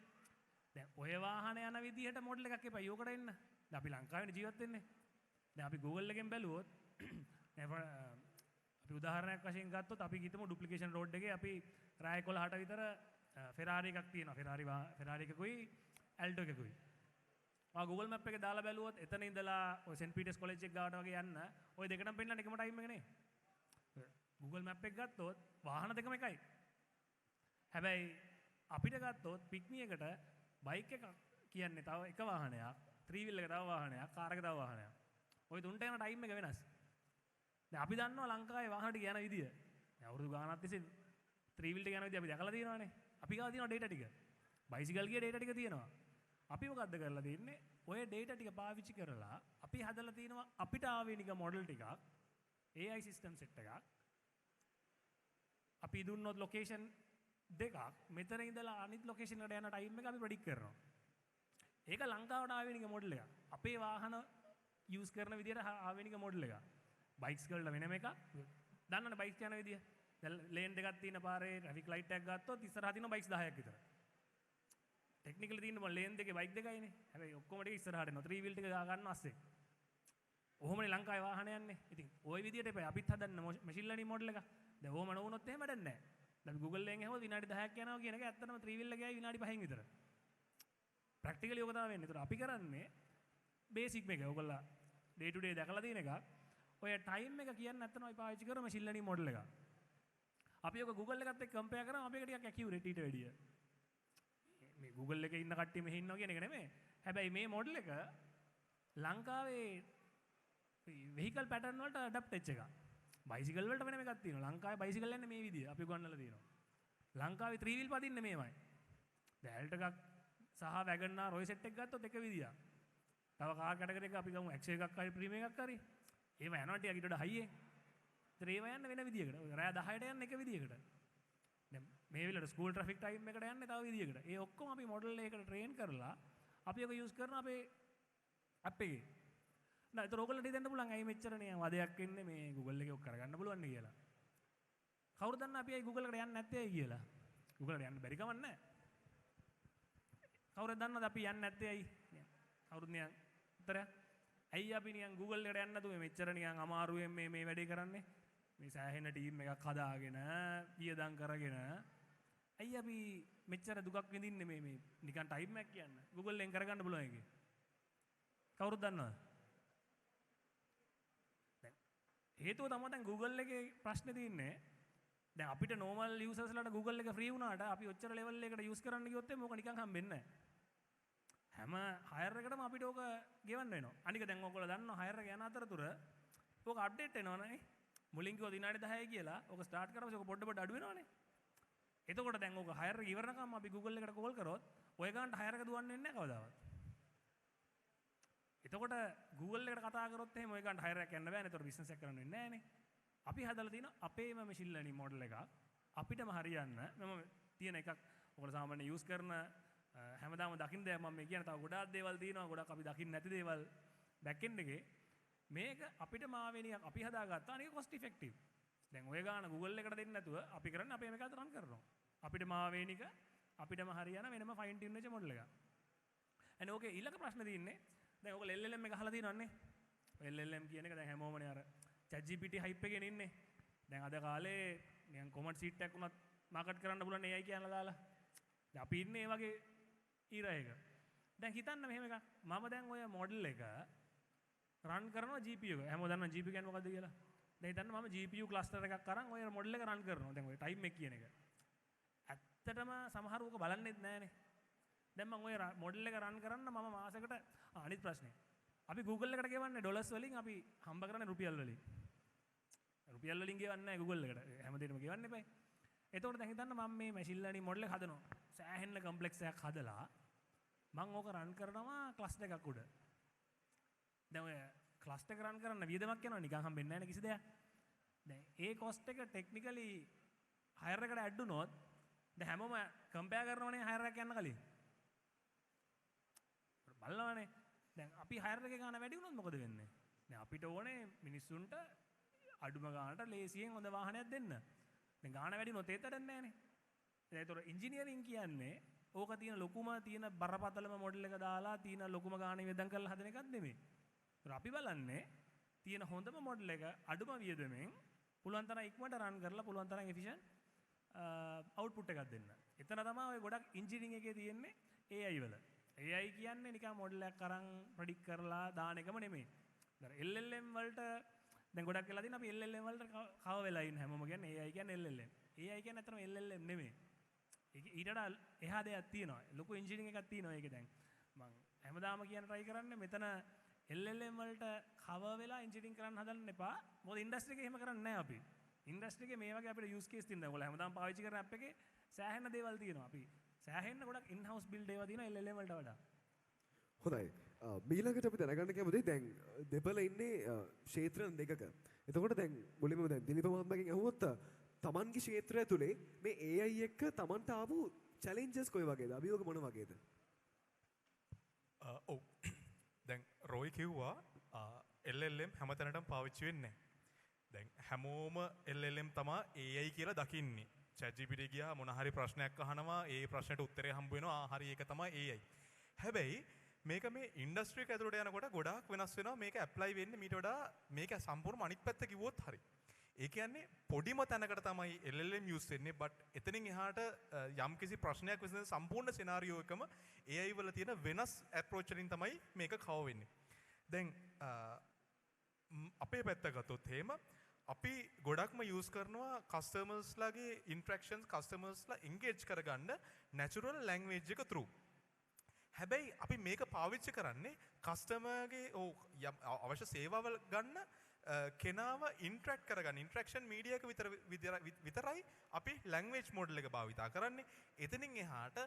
දැන් ඔය වාහන යන විදියට මොඩල් එකක් එපා යෝකට එන්න. දැන් අපි ලංකාවේ ජීවත් වෙන්නේ. දැන් අපි Google එකෙන් බැලුවොත් අපි උදාහරණයක් වශයෙන් ගත්තොත් අපි හිතමු ඩුප්ලිකේෂන් රෝඩ් එකේ අපි රාය 11ට විතර ෆෙරාරි එකක් තියෙනවා. ෆෙරාරි එකකුයි ඇල්ටෝ එකකුයි. Google Map එකේ දාලා බැලුවොත් එතන ඉඳලා ඔය සෙන්ට් පීටර්ස් කොලෙජ් එක ගාවට වගේ යන්න ඔය දෙකටම පෙන්නන්නේ එකම ටයිම් එක නේ. Google Map එක ගත්තොත් වාහන දෙකම එකයි. හැබැයි අපිට ගත්තොත් පික්මි එකට බයික් එක කියන්නේ තව එක වාහනයක්, 3 wheel එක තව වාහනයක්, කාර් එක තව වාහනයක්. ඔය තුන්ට යන ටයිම් එක වෙනස්. දැන් අපි දන්නවා ලංකාවේ වාහන ටික යන විදිය. දැන් අවුරුදු ගානක් තිස්සේ 3 wheel එක යන විදිය අපි දැකලා තියෙනවානේ. අපි ගාව තියෙනවා data ටික. බයිසිකල් ගිය data ටික තියෙනවා. අපි මොකද්ද කරලා තියෙන්නේ? ඔය data ටික පාවිච්චි කරලා අපි හදලා තියෙනවා අපිට ආවේනික මොඩල් ටිකක් AI system set එකක්. අපි දුන්නොත් ලොකේෂන් දෙකක් මෙතන ඉඳලා අනිත් ලොකේෂන් එකට යන ටයිම් එක අපි ප්‍රෙඩික්ට් කරනවා. ඒක ලංකාවට ආවේනික මොඩල් එකක්. අපේ වාහන යූස් කරන විදියට ආවේනික මොඩල් එකක්. බයික්ස් වලට වෙනම එකක්. දන්නවනේ බයික්ස් යන විදිය. දැන් ලේන් දෙකක් තියෙන පාරේ ට්‍රැෆික් ලයිට් එකක් ගත්තොත් ඉස්සරහා තියෙන බයික්ස් 10ක් විතර. ටෙක්නිකලි තියෙන ලේන් දෙකේ බයික් දෙකයිනේ. හැබැයි ඔක්කොම ටික ඉස්සරහට එනවා. 3 wheel ටික ගා ගන්න ASSේ. ඔහොමනේ ලංකාවේ වාහන යන්නේ. ඉතින් ওই විදියට එපා අපිත් හදන්න මැෂින් ලර්නින් මොඩල් එකක්. දැන් ඕම නොවුනොත් එහෙම වැඩක් නැහැ. දැන් Google එකෙන් ඇහුවොත් විනාඩි 10ක් යනවා කියන එක ඇත්තටම 3 wheel එකයි විනාඩි 5න් විතර. ප්‍රැක්ටිකලි ඔක තමයි වෙන්නේ. ඒතර අපි කරන්නේ බේසික් මේක. ඔයගොල්ලෝ day to day දැකලා තියෙන එක. ඔය ටයිම් එක කියන්නේ ඇත්තටම අපි පාවිච්චි කරන මැෂින් ලර්නින් මොඩල් එකක්. අපි ඔක Google එකත් එක්ක කම්පෙයාර් කරාම අපි එක ටිකක් ඇකියුරේට් ඊට වැඩිය. මේ Google එකේ ඉන්න කට්ටිය මෙහි ඉන්නවා කියන එක නෙමෙයි. හැබැයි මේ මොඩල් එක ලංකාවේ vehicle pattern වලට adapt වෙච්ච එකක්. බයිසිකල් වලට වෙනම එකක් තියෙනවා. ලංකාවේ බයිසිකල් යන්නේ මේ විදිය. අපි උගන්වලා තියෙනවා. ලංකාවේ 3 wheel පදින්නේ මේමයි. දැන් ඇල්ට් එකක් සහ වැගන්නා රොයි සෙට් එකක් ගත්තොත් එක විදියක්. තව කාර් කැටගරි එක අපි ගමු X එකක් හරි ප්‍රීමියම් එකක් හරි. ඒව යනවා ටිකක් ඊට වඩා හයියෙන්. ඒතර ඒව යන්න වෙන විදියකට. රෑ 10ට යන්න එක විදියකට. දැන් මේ වෙලට ස්කූල් ට්‍රැෆික් ටයිම් එකට යන්නේ තව විදියකට. ඒ ඔක්කොම අපි මොඩල් එකකට ට්‍රේන් කරලා අපි ඒක යූස් කරන අපේ ඇප් එකේ. නෑ ඒතර ඕගොල්ලන්ට දෙන්න පුළුවන් ඇයි මෙච්චර නේ වදයක් එන්නේ මේ Google එකේ ඔක් කරගන්න පුළුවන් නේ කියලා. කවුරු දන්නා අපි ඇයි Google එකට යන්නේ නැත්තේ ඇයි කියලා. Google එකට යන්න බැරි කමක් නැහැ. කවුරුද දන්නවද අපි යන්නේ නැත්තේ ඇයි? කවුරුත් නිකන් උත්තරයක්. ඇයි අපි නිකන් Google එකට යන්නේ නැතුව මෙච්චර නිකන් අමාරුවෙන් මේ වැඩේ කරන්නේ? මේ සෑහෙන ටීම් එකක් හදාගෙන වියදම් කරගෙන ඇයි අපි මෙච්චර දුකක් විඳින්නේ මේ නිකන් ටයිම් එකක් කියන්න. Google එකෙන් කරගන්න පුළුවන් එකේ. කවුරුද දන්නවද? හේතුව තමයි දැන් Google එකේ ප්‍රශ්නේ තියෙන්නේ. දැන් අපිට normal users ලාට Google එක free වුණාට අපි ඔච්චර level එකකට use කරන්න ගියොත් එimhe ඕක නිකන් හම්බෙන්නේ නැහැ. හැම hire එකටම අපිට ඕක ගෙවන්න වෙනවා. අනික දැන් ඔයගොල්ලෝ දන්නවා hire එක යන අතරතුර ඕක update වෙනවනේ. මුලින් කිව්වා විනාඩි 10යි කියලා. ඕක start කරාම ඕක පොඩ අඩු වෙනවනේ. එතකොට දැන් ඕක hire එක ඉවරනකම් අපි Google එකට call කරොත් ඔය ගානට hire එක දුවන්නේ නැහැ කවදාවත්. එතකොට Google එකට කතා කරොත් එහෙම ඔය ගානට hire එකක් යන්න බෑනේ. එතකොට business එක කරන්න වෙන්නේ නැහනේ. අපි හදලා තියෙන අපේම machine learning model එකක් අපිටම හරියන්න මම තියෙන එකක් ඔයාලා සාමාන්‍ය use කරන හැමදාම දකින්න දෙයක් මම කියන තව ගොඩාක් දේවල් තියෙනවා ගොඩක් අපි දකින්න නැති දේවල් back end එකේ මේක අපිටම ආවෙනියක් අපි හදාගත්තා අනික cost effective. දැන් ඔය ගාන Google එකට දෙන්න නැතුව අපි කරන්නේ අපේ මේක අත රන් කරනවා. අපිටම ආවෙනික අපිටම හරියන වෙනම fine tune වෙච්ච model එකක්. and ඕකේ ඊළඟ ප්‍රශ්න තියෙන්නේ දැන් ඔයගොල්ලෝ LLM එක අහලා තියෙනවන්නේ. LLM කියන එක දැන් හැමෝමනේ අර ChatGPT hype එකේ ඉන්නේ. දැන් අද කාලේ නිකන් comment sheet එකක් උනත් මාකට් කරන්න පුළුවන් AI කියනවා දාලා. දැන් අපි ඉන්නේ මේ වගේ ඊරා එක. දැන් හිතන්න මෙහෙම එකක්. මම දැන් ඔය මොඩල් එක රන් කරනවා GPU එක. හැමෝම දන්නවා GPU කියන්නේ මොකද්ද කියලා. දැන් හිතන්න මම GPU ක්ලස්ටර් එකක් අරන් ඔය මොඩල් එක රන් කරනවා. දැන් ඔය ටයිම් එක කියන එක. ඇත්තටම සමහරව ඔක බලන්නෙත් නැහනේ. දැන් මම ඔය මොඩල් එක රන් කරන්න මම මාසෙකට අනිත් ප්‍රශ්නේ. අපි Google එකට ගෙවන්නේ ඩොලර්ස් වලින් අපි හම්බ කරන්නේ රුපියල් වලින්. රුපියල් වලින් ගෙවන්නේ නැහැ Google එකට. හැමදේටම ගෙවන්න එපා. එතකොට දැන් හිතන්න මම මේ machine learning model එක හදනවා. සෑහෙන්න complex එකක් හදලා මම ඕක රන් කරනවා cluster එකක් උඩ. දැන් ඔය cluster එක රන් කරන්න වියදමක් යනවා නිකන් හම්බෙන්නේ නැහැ නේ කිසි දෙයක්. දැන් ඒ cost එක technically hire එකට add වුණොත් දැන් හැමෝම compare කරනවනේ hire එක යන්න කලින්. බලනවනේ. දැන් අපි hire එකේ ගාන වැඩි වුණොත් මොකද වෙන්නේ? දැන් අපිට ඕනේ මිනිස්සුන්ට අඩුම ගානට ලේසියෙන් හොඳ වාහනයක් දෙන්න. දැන් ගාන වැඩි වුණොත් ඒතරක් නැහැ නේ. ඒතකොට ඉංජිනේරින් කියන්නේ ඕක තියෙන ලොකුම තියෙන බරපතලම මොඩල් එක දාලා තියෙන ලොකුම ගානේ වෙදම් කරලා හදන එකක් නෙමෙයි. ඒතර අපි බලන්නේ තියෙන හොඳම මොඩල් එක අඩුම වියදමෙන් පුළුවන් තරම් ඉක්මනට රන් කරලා පුළුවන් තරම් efficient output එකක් දෙන්න. එතන තමයි ඔය ගොඩක් ඉංජිනේරින් එකේ තියෙන්නේ AI වල. AI කියන්නේ නිකන් මොඩල් එකක් අරන් ප්‍රෙඩික්ට් කරලා දාන එකම නෙමෙයි. දැන් LLM වලට දැන් ගොඩක් වෙලා තියෙන අපි LLM වලට කව වෙලා ඉන්න හැමෝම කියන්නේ AI කියන්නේ LLM. AI කියන්නේ අතරම LLM නෙමෙයි. ඒක ඊට වඩා එහා දෙයක් තියෙනවා. ලොකු ඉංජිනේරින් එකක් තියෙනවා ඒකේ දැන්. මම හැමදාම කියන try කරන්නේ මෙතන LLM වලට කව වෙලා ඉංජිනේරින් කරන්න හදන්න එපා. මොකද ඉන්ඩස්ට්‍රි එකේ එහෙම කරන්නේ නැහැ අපි. ඉන්ඩස්ට්‍රි එකේ මේ වගේ අපිට use case තියෙනවා. ඔයගොල්ලෝ හැමදාම පාවිච්චි කරන app එකේ සෑහෙන දේවල් තියෙනවා. අපි සෑහෙන ගොඩක් in house build ඒවා තියෙනවා LLM වලට වඩා. හොඳයි. මීළඟට අපි දැනගන්න කැමතියි දැන් දෙපළ ඉන්නේ ක්ෂේත්‍ර දෙකක. එතකොට දැන් මුලින්ම දැන් දිලීප මහත්මයාගෙන් අහුවොත් තමන්ගේ ක්ෂේත්‍රය තුලේ මේ AI එක්ක තමන්ට ආපු challenges කොයි වගේද? අභියෝග මොන වගේද? ඔව්. දැන් රොයි කිව්වා LLM හැමතැනටම පාවිච්චි වෙන්නේ නැහැ. දැන් හැමෝම LLM තමයි AI කියලා දකින්නේ. ChatGPT ගියා මොන හරි ප්‍රශ්නයක් අහනවා ඒ ප්‍රශ්නට උත්තරය හම්බ වෙනවා හරි ඒක තමයි AI. හැබැයි මේක මේ ඉන්ඩස්ට්‍රි එක ඇතුළට යනකොට ගොඩාක් වෙනස් වෙනවා මේක ඇප්ලයි වෙන්නේ මීට වඩා මේක සම්පූර්ණ අනිත් පැත්ත කිව්වොත් හරි. ඒ කියන්නේ පොඩිම තැනකට තමයි LLM යූස් වෙන්නේ බට් එතනින් එහාට යම් කිසි ප්‍රශ්නයක් විසඳන සම්පූර්ණ සිනාරියෝ එකම AI වල තියෙන වෙනස් අප්‍රෝච් වලින් තමයි මේක කව වෙන්නේ. දැන් අපේ පැත්ත ගත්තොත් එහෙම අපි ගොඩක්ම යූස් කරනවා කස්ටමර්ස්ලාගේ ඉන්ට්‍රැක්ෂන්ස් කස්ටමර්ස්ලා එන්ගේජ් කරගන්න නැචරල් ලැන්ග්වේජ් එක through. හැබැයි අපි මේක පාවිච්චි කරන්නේ කස්ටමර්ගේ අවශ්‍ය සේවාවල් ගන්න කෙනාව ඉන්ට්‍රැක්ට් කරගන්න ඉන්ට්‍රැක්ෂන් මීඩියා එක විතරයි අපි ලැන්ග්වේජ් මොඩල් එක භාවිතා කරන්නේ. එතනින් එහාට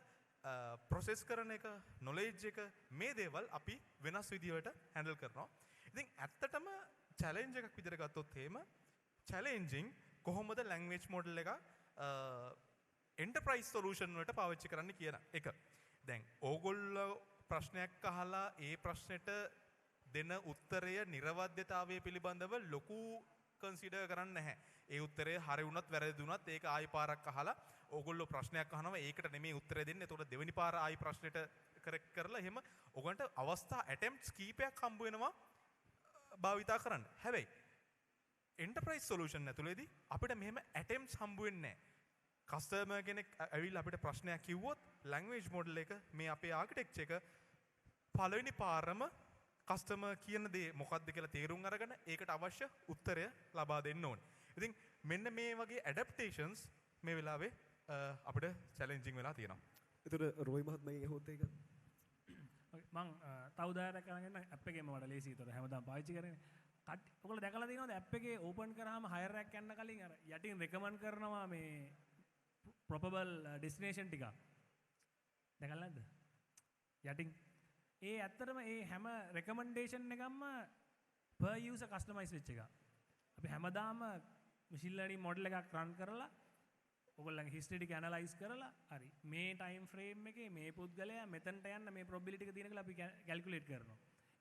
ප්‍රොසෙස් කරන එක නොලෙජ් එක මේ දේවල් අපි වෙනස් විදිහට හැන්ඩල් කරනවා. ඉතින් ඇත්තටම චැලෙන්ජ් එකක් විදිහට ගත්තොත් එහෙම චැලෙන්ජින් කොහොමද ලැන්ග්වේජ් මොඩල් එක එන්ටර්ප්‍රයිස් සොලියුෂන් වලට පාවිච්චි කරන්න කියන එක. දැන් ඕගොල්ලෝ ප්‍රශ්නයක් අහලා ඒ ප්‍රශ්නෙට දෙන උත්තරය නිර්වද්‍යතාවය පිළිබඳව ලොකු කන්සිඩර් කරන්නේ නැහැ. ඒ උත්තරය හරි වුණත් වැරදි වුණත් ඒක ආයි පාරක් අහලා ඕගොල්ලෝ ප්‍රශ්නයක් අහනවා ඒකට නෙමෙයි උත්තරය දෙන්නේ. එතකොට දෙවෙනි පාර ආයි ප්‍රශ්නෙට කරෙක්ට් කරලා එහෙම ඔයගොල්ලන්ට අවස්ථා ඇටෙම්ප්ට්ස් කීපයක් හම්බ වෙනවා භාවිතා කරන්න. හැබැයි එන්ටර්ප්‍රයිස් සොලියුෂන් ඇතුළේදී අපිට මෙහෙම ඇටෙම්ප්ට්ස් හම්බ වෙන්නේ නැහැ. කස්ටමර් කෙනෙක් ඇවිල්ලා අපිට ප්‍රශ්නයක් කිව්වොත් ලැන්ග්වේජ් මොඩල් එක මේ අපේ ආකිටෙක්චර් එක පළවෙනි පාරම කස්ටමර් කියන දේ මොකක්ද කියලා තේරුම් අරගෙන ඒකට අවශ්‍ය උත්තරය ලබා දෙන්න ඕනේ. ඉතින් මෙන්න මේ වගේ ඇඩැප්ටේෂන්ස් මේ වෙලාවේ අපිට චැලෙන්ජින් වෙලා තියෙනවා. ඒතර රොයි මහත්මයාගෙන් අහුවොත් ඒක මම තව උදාහරණයක් අරගෙන ඇප් එකේම වඩා ලේසි. ඒතර හැමදාම පාවිච්චි කරන්නේ. ඔයගොල්ලෝ දැකලා තියෙනවද ඇප් එකේ ඕපන් කරාම හයර් එකක් යන්න කලින් අර යටින් රෙකමන්ඩ් කරනවා මේ probable destination ටික. දැකලා නැද්ද? යටින් ඒ ඇත්තටම ඒ හැම recommendation එකක්ම per user customize වෙච්ච එක. අපි හැමදාම machine learning model එකක් run කරලා ඔයගොල්ලන්ගේ history ටික analyze කරලා හරි මේ time frame එකේ මේ පුද්ගලයා මෙතනට යන්න මේ probability එක තියෙන කියලා අපි calculate කරනවා.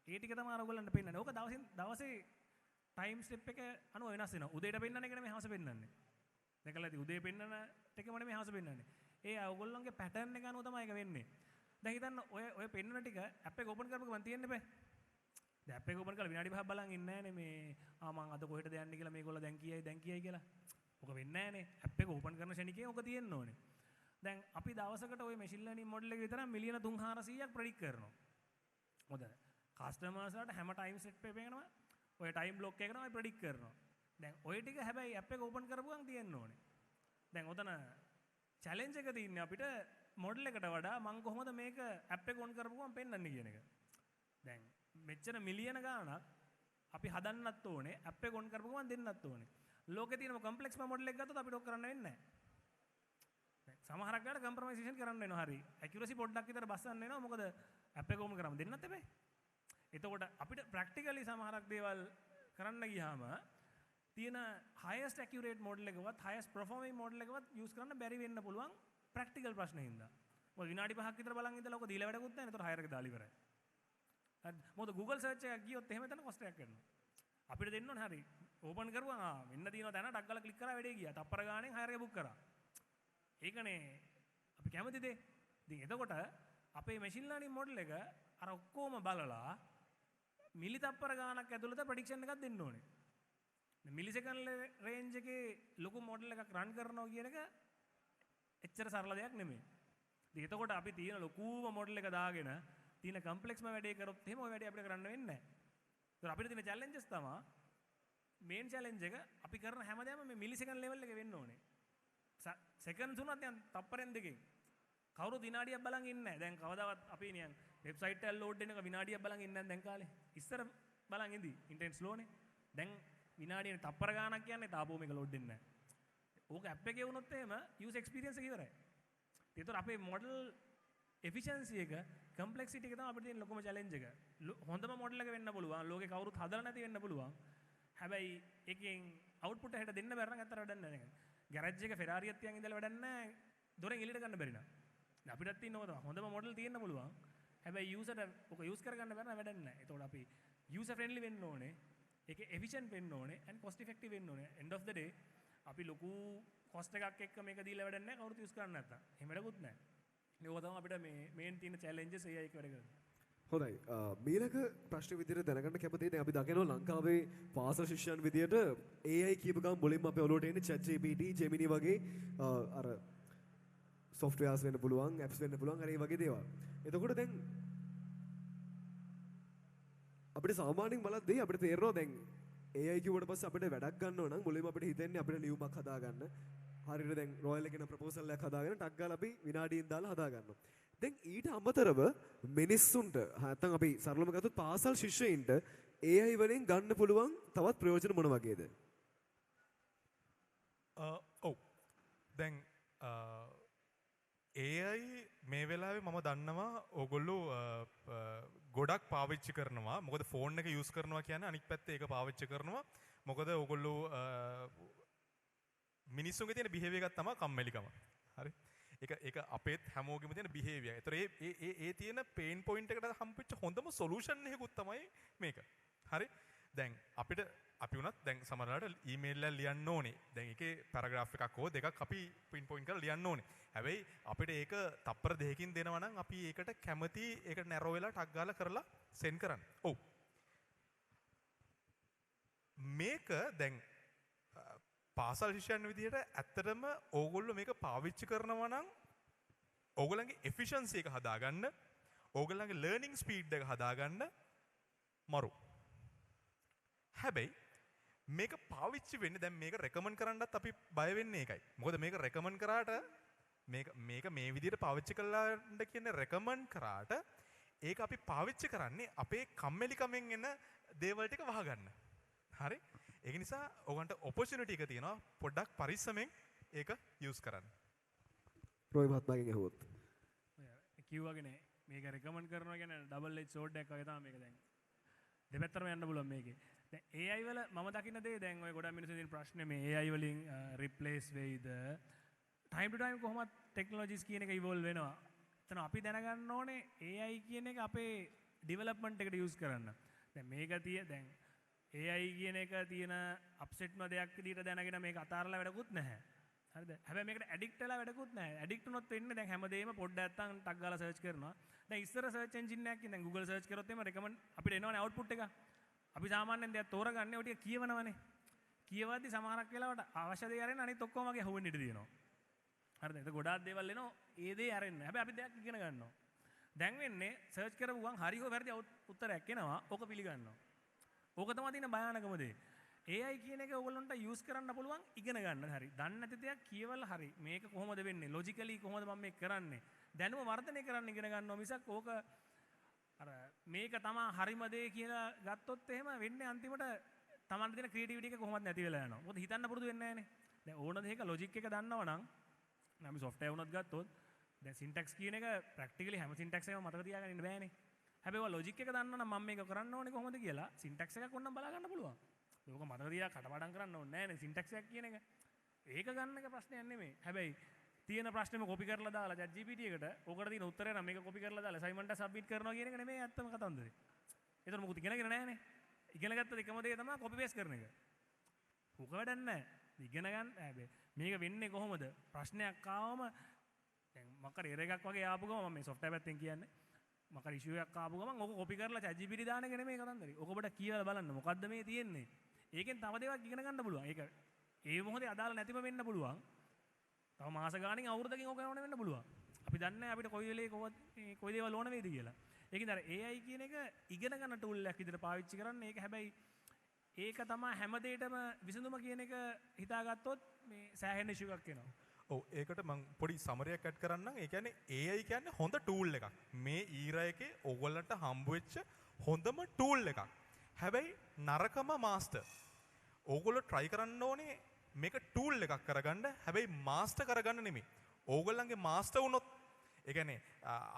ඒ ටික තමයි ඔයගොල්ලන්ට පෙන්නන්නේ. ඕක දවසේ time step එක අනුව වෙනස් වෙනවා. උදේට පෙන්නන එක නෙමෙයි හවස පෙන්නන්නේ. දැකලා ඉතින් උදේ පෙන්නන ටෙකම නෙමෙයි හවස පෙන්නන්නේ. ඒ ඔයගොල්ලන්ගේ pattern එක අනුව තමයි ඒක වෙන්නේ. දැන් හිතන්න ඔය පෙන්නන ටික app එක open කරපුවම තියෙන්න බෑ. දැන් app එක open කරලා විනාඩි 5ක් බලන් ඉන්නේ නැහනේ මේ මං අද කොහෙටද යන්නේ කියලා මේගොල්ලෝ දැන් කියයි කියලා. ඔක වෙන්නේ නැහනේ. app එක open කරන ෂණිකේ ඔක තියෙන්න ඕනේ. දැන් අපි දවසකට ওই machine learning model එක විතර මිලියන 300ක් predict කරනවා. හොඳයි. customers වලට හැම time set එකකම ඔය time block එකකම අපි predict කරනවා. දැන් ඔය ටික හැබැයි app එක open කරපුවම තියෙන්න ඕනේ. දැන් ඔතන challenge එක තියෙන්නේ අපිට model එකට වඩා මම කොහොමද මේක app එක on කරපුවම පෙන්වන්නේ කියන එක. දැන් මෙච්චර මිලියන ගාණක් අපි හදන්නත් ඕනේ app එක on කරපුවම දෙන්නත් ඕනේ. ලෝකේ තියෙන complex model එක ගත්තොත් අපිට ඔක් කරන්න වෙන්නේ නැහැ. දැන් සමහරක් ගාට compromisation කරන්න වෙනවා හරි. accuracy පොඩ්ඩක් විතර බස්සන්න වෙනවා. මොකද app එක on කරාම දෙන්නත් එපේ. එතකොට අපිට practically සමහරක් දේවල් කරන්න ගියාම තියෙන highest accurate model එකවත් highest performing model එකවත් use කරන්න බැරි වෙන්න පුළුවන් practical ප්‍රශ්න හින්දා. මොකද විනාඩි 5ක් විතර බලන් ඉඳලා ඔක දීලා වැඩකුත් නැහැ. ඒතකොට hire එක දාලා ඉවරයි. හරි. මොකද Google search එකක් ගියොත් එහෙම තන cost එකක් කරනවා. අපිට දෙන්න ඕනේ හරි. open කරුවා මෙන්න තියෙනවා තැන ටක් ගාලා click කරා වැඩේ ගියා. තප්පර ගාණෙන් hire එක book කරා. ඒකනේ අපි කැමති දේ. ඉතින් එතකොට අපේ machine learning model එක අර ඔක්කොම බලලා මිලි තප්පර ගාණක් ඇතුළත prediction එකක් දෙන්න ඕනේ. මිලිසෙකන්ඩ් රේන්ජ් එකේ ලොකු මොඩල් එකක් රන් කරනවා කියන එක එච්චර සරල දෙයක් නෙමෙයි. ඉතින් එතකොට අපි තියෙන ලොකුම මොඩල් එක දාගෙන තියෙන කම්ප්ලෙක්ස්ම වැඩේ කරොත් එහෙම ওই වැඩේ අපිට කරන්න වෙන්නේ නැහැ. ඒතර අපිට තියෙන challenges තමයි මේන් challenge එක අපි කරන හැමදේම මේ මිලිසෙකන්ඩ් ලෙවල් එකේ වෙන්න ඕනේ. සෙකන්ඩ්ස් උනත් දැන් තප්පරෙන් දෙකෙන් කවුරු විනාඩියක් බලන් ඉන්නේ නැහැ. දැන් කවදාවත් අපි නියන් වෙබ්සයිට් එක ලෝඩ් වෙන එක විනාඩියක් බලන් ඉන්නේ නැහැ දැන් කාලේ. ඉස්සර බලන් ඉඳි ඉන්ටෙන්ස් ස්ලෝනේ. දැන් විනාඩියේ තප්පර ගාණක් කියන්නේ තාපෝ මේක ලෝඩ් වෙන්නේ නැහැ. ඕක ඇප් එකේ වුණොත් එහෙම යූස් එක්ස්පීරියන්ස් එක ඉවරයි. ඒතර අපේ මොඩල් එෆිෂියන්සි එක කම්ප්ලෙක්සිටි එක තමයි අපිට තියෙන ලොකුම චැලෙන්ජ් එක. හොඳම මොඩල් එක වෙන්න පුළුවන්. ලෝකේ කවුරුත් හදලා නැති වෙන්න පුළුවන්. හැබැයි එකෙන් අවුට්පුට් එකට දෙන්න බැර නම් අතර වැඩක් නැහැ. ගෑරේජ් එක ෆෙරාරියක් තියන් ඉඳලා වැඩක් නැහැ. දොරෙන් එළියට ගන්න බැරි නම්. අපිටත් තියෙන ඕක තමයි. හොඳම මොඩල් තියෙන්න පුළුවන්. හැබැයි යූසර්ට ඔක යූස් කරගන්න බැර නම් වැඩක් නැහැ. ඒතකොට අපි යූසර් ෆ්‍රෙන්ඩ්ලි වෙන්න ඕනේ. ඒක efficient වෙන්න ඕනේ and cost effective වෙන්න ඕනේ. end of the day අපි ලොකු cost එකක් එක්ක මේක දීලා වැඩක් නැහැ කවුරුත් use කරන්නේ නැත්තම්. එහෙම වැඩකුත් නැහැ. මේක තමයි අපිට මේ main තියෙන challenges AI එක වැඩ කරන්නේ. හොඳයි. මීලක ප්‍රශ්න විදිහට දැනගන්න කැමතියි. දැන් අපි දකිනවා ලංකාවේ පාසල් ශිෂ්‍යයන් විදිහට AI කියපු ගමන් මුලින්ම අපේ ඔලුවට එන්නේ ChatGPT, Gemini වගේ අර softwares වෙන්න පුළුවන්, apps වෙන්න පුළුවන්, අර ඒ වගේ දේවල්. එතකොට දැන් අපිට සාමාන්‍යයෙන් බලද්දී අපිට තේරෙනවා දැන් AI කිව්වට පස්සේ අපිට වැඩක් ගන්නව නම් මුලින්ම අපිට හිතෙන්නේ අපිට ලියුමක් හදාගන්න. හරියට දැන් රොයල් එකේ ප්‍රොපෝසල් එකක් හදාගෙන ටක් ගාලා අපි විනාඩියෙන් දාලා හදා ගන්නවා. දැන් ඊට අමතරව මිනිස්සුන්ට නැත්නම් අපි සරලව ගත්තොත් පාසල් ශිෂ්‍යයින්ට AI වලින් ගන්න පුළුවන් තවත් ප්‍රයෝජන මොන වගේද? ඔව්. දැන් AI මේ වෙලාවේ මම දන්නවා ඕගොල්ලෝ ගොඩක් පාවිච්චි කරනවා. මොකද ෆෝන් එක යූස් කරනවා කියන්නේ අනිත් පැත්තේ ඒක පාවිච්චි කරනවා. මොකද ඕගොල්ලෝ මිනිස්සුන්ගේ තියෙන බිහේවියර් එකක් තමයි කම්මැලිකම. හරි. ඒක අපේත් හැමෝගෙම තියෙන බිහේවියර්. ඒතර ඒ තියෙන පේන් පොයින්ට් එකට හම්බෙච්ච හොඳම සොලියුෂන් එකකුත් තමයි මේක. හරි. දැන් අපි උනත් දැන් සමහරවිට ඊමේල් එකක් ලියන්න ඕනේ. දැන් ඒකේ පැරග්‍රාෆ් එකක් හෝ දෙකක් අපි පින් පොයින්ට් කරලා ලියන්න ඕනේ. හැබැයි අපිට ඒක තප්පර දෙකකින් දෙනවා නම් අපි ඒකට කැමති ඒකට නැරෝ වෙලා ටක් ගාලා කරලා සෙන්ඩ් කරන්න. ඔව්. මේක දැන් පාසල් ශිෂ්‍යයන් විදිහට ඇත්තටම ඕගොල්ලෝ මේක පාවිච්චි කරනවා නම් ඕගොල්ලන්ගේ efficiency එක හදාගන්න, ඕගොල්ලන්ගේ learning speed එක හදාගන්න මරු. හැබැයි මේක පාවිච්චි වෙන්නේ දැන් මේක රෙකමන්ඩ් කරන්නත් අපි බය වෙන්නේ ඒකයි. මොකද මේක රෙකමන්ඩ් කරාට මේක මේ විදිහට පාවිච්චි කළාට කියන්නේ රෙකමන්ඩ් කරාට ඒක අපි පාවිච්චි කරන්නේ අපේ කම්මැලිකමෙන් එන දේවල් ටික වහගන්න. හරි? ඒක නිසා ඔයගන්ට opportunity එක තියෙනවා පොඩ්ඩක් පරිස්සමෙන් ඒක use කරන්න. රොයි මහත්මයාගෙන් අහුවොත්. කිව්වාගේ නේ මේක රෙකමන්ඩ් කරනවා කියන්නේ ඩබල් එජ් සෝඩ් එකක් වගේ තමයි මේක දැන්. දෙපැත්තටම යන්න පුළුවන් මේකේ. දැන් AI වල මම දකින්න දේ දැන් ඔය ගොඩක් මිනිස්සු දෙන ප්‍රශ්නේ මේ AI වලින් රිප්ලේස් වෙයිද time to time කොහොමද ටෙක්නොලොජිස් කියන එක ඉවෝල්ව් වෙනවා. එතන අපි දැනගන්න ඕනේ AI කියන එක අපේ ඩෙවලොප්මන්ට් එකට යූස් කරන්න. දැන් මේක දැන් AI කියන එක තියෙන අප්සෙට්ම දෙයක් විදිහට දැනගෙන මේක අතාරලා වැඩකුත් නැහැ. හරිද? හැබැයි මේකට ඇඩික්ට් වෙලා වැඩකුත් නැහැ. ඇඩික්ට් වුණොත් වෙන්නේ දැන් හැමදේම පොඩ්ඩක් නැත්තම් ටක් ගාලා සර්ච් කරනවා. දැන් ඉස්සර සර්ච් එන්ජින් එකක් දැන් Google සර්ච් කරොත් එimhe රෙකමන්ඩ් අපිට එනවනේ අවුට්පුට් එක. අපි සාමාන්‍යයෙන් දෙයක් තෝරගන්නේ ඔය ටික කියවනවනේ. කියවද්දි සමහරක් වෙලාවට අවශ්‍ය දේ අරගෙන අනිත් ඔක්කොම වගේ හුවෙන්න ඉඩ තියෙනවා. හරිද? ඒක ගොඩාක් දේවල් එනවා. ඒ දේ අරෙන්න. හැබැයි අපි දෙයක් ඉගෙන ගන්නවා. දැන් වෙන්නේ සර්ච් කරපු ගමන් හරි හෝ වැරදි උත්තරයක් එනවා. ඕක පිළිගන්නවා. ඕක තමයි තියෙන භයානකම දේ. AI කියන එක ඕගොල්ලන්ට යූස් කරන්න පුළුවන් ඉගෙන ගන්න. හරි. දන්නේ නැති දෙයක් කියවලා හරි. මේක කොහොමද වෙන්නේ? ලොජිකලි කොහොමද මම මේක කරන්නේ? දැනුම වර්ධනය කරන්න ඉගෙන ගන්නවා මිසක් ඕක අර මේක තමයි හරිම දේ කියලා ගත්තොත් එහෙම වෙන්නේ අන්තිමට තමන්ට දෙන ක්‍රියේටිවිටි එක කොහොමද නැති වෙලා යනවා. මොකද හිතන්න පුරුදු වෙන්නේ නැහනේ. දැන් ඕන දෙයක ලොජික් එක දන්නවනම් අපි software වුණත් ගත්තොත් දැන් syntax කියන එක ප්‍රැක්ටිකලි හැම syntax එකම මතක තියාගන්න ඉන්න බෑනේ. හැබැයි ඔය ලොජික් එක දන්නවනම් මම මේක කරන්න ඕනේ කොහොමද කියලා syntax එකක් ඕනනම් බලා ගන්න පුළුවන්. ඒක මතක තියා කටපාඩම් කරන්න ඕනේ නැහනේ syntax එකක් කියන එක. ඒක ගන්න එක ප්‍රශ්නයක් නෙමෙයි. හැබැයි තියෙන ප්‍රශ්නෙම කොපි කරලා දාලා chat GPT එකට ඕකට තියෙන උත්තරය නම් මේක කොපි කරලා දාලා assignment එක සබ්මිට් කරනවා කියන එක නෙමෙයි ඇත්තම කතන්දරේ. ඒතර මොකුත් ඉගෙනගෙන නැහනේ. ඉගෙන ගත්ත එකම දේ තමයි කොපි පේස්ට් කරන එක. උක වැඩක් නැහැ. ඉගෙන ගන්න හැබැයි මේක වෙන්නේ කොහොමද? ප්‍රශ්නයක් ආවම දැන් මකර එරර් එකක් වගේ ආපු ගමන් මම මේ software පැත්තෙන් කියන්නේ මකර issue එකක් ආපු ගමන් ඕක කොපි කරලා chat GPT දාන එක නෙමෙයි කතන්දරේ. ඕක ඔබට කියලා බලන්න මොකද්ද මේ තියෙන්නේ. ඒකෙන් තව දේවල් ඉගෙන ගන්න පුළුවන්. ඒක ඒ මොහොතේ අදාළ නැතිම වෙන්න පුළුවන්. තව මාස ගාණකින් අවුරුද්දකින් ඕක ඕන වෙන්න පුළුවන්. අපි දන්නේ නැහැ අපිට කොයි වෙලේ කොයි දේවල් ඕන වෙයිද කියලා. ඒකින්ද අර AI කියන එක ඉගෙන ගන්න ටූල් එකක් විදිහට පාවිච්චි කරන්න. ඒක හැබැයි ඒක තමයි හැම දෙයකටම විසඳුම කියන එක හිතාගත්තොත් මේ සෑහෙන ඉෂුව එකක් එනවා. ඔව් ඒකට මම පොඩි සමරයක් ඇඩ් කරන්නම්. ඒ කියන්නේ AI කියන්නේ හොඳ ටූල් එකක්. මේ ඊරා එකේ ඕගොල්ලන්ට හම්බ වෙච්ච හොඳම ටූල් එකක්. හැබැයි නරකම මාස්ටර්. ඕගොල්ලෝ try කරන්න ඕනේ මේක ටූල් එකක් කරගන්න. හැබැයි මාස්ටර් කරගන්න නෙමෙයි. ඕගොල්ලන්ගේ මාස්ටර් වුණොත් ඒ කියන්නේ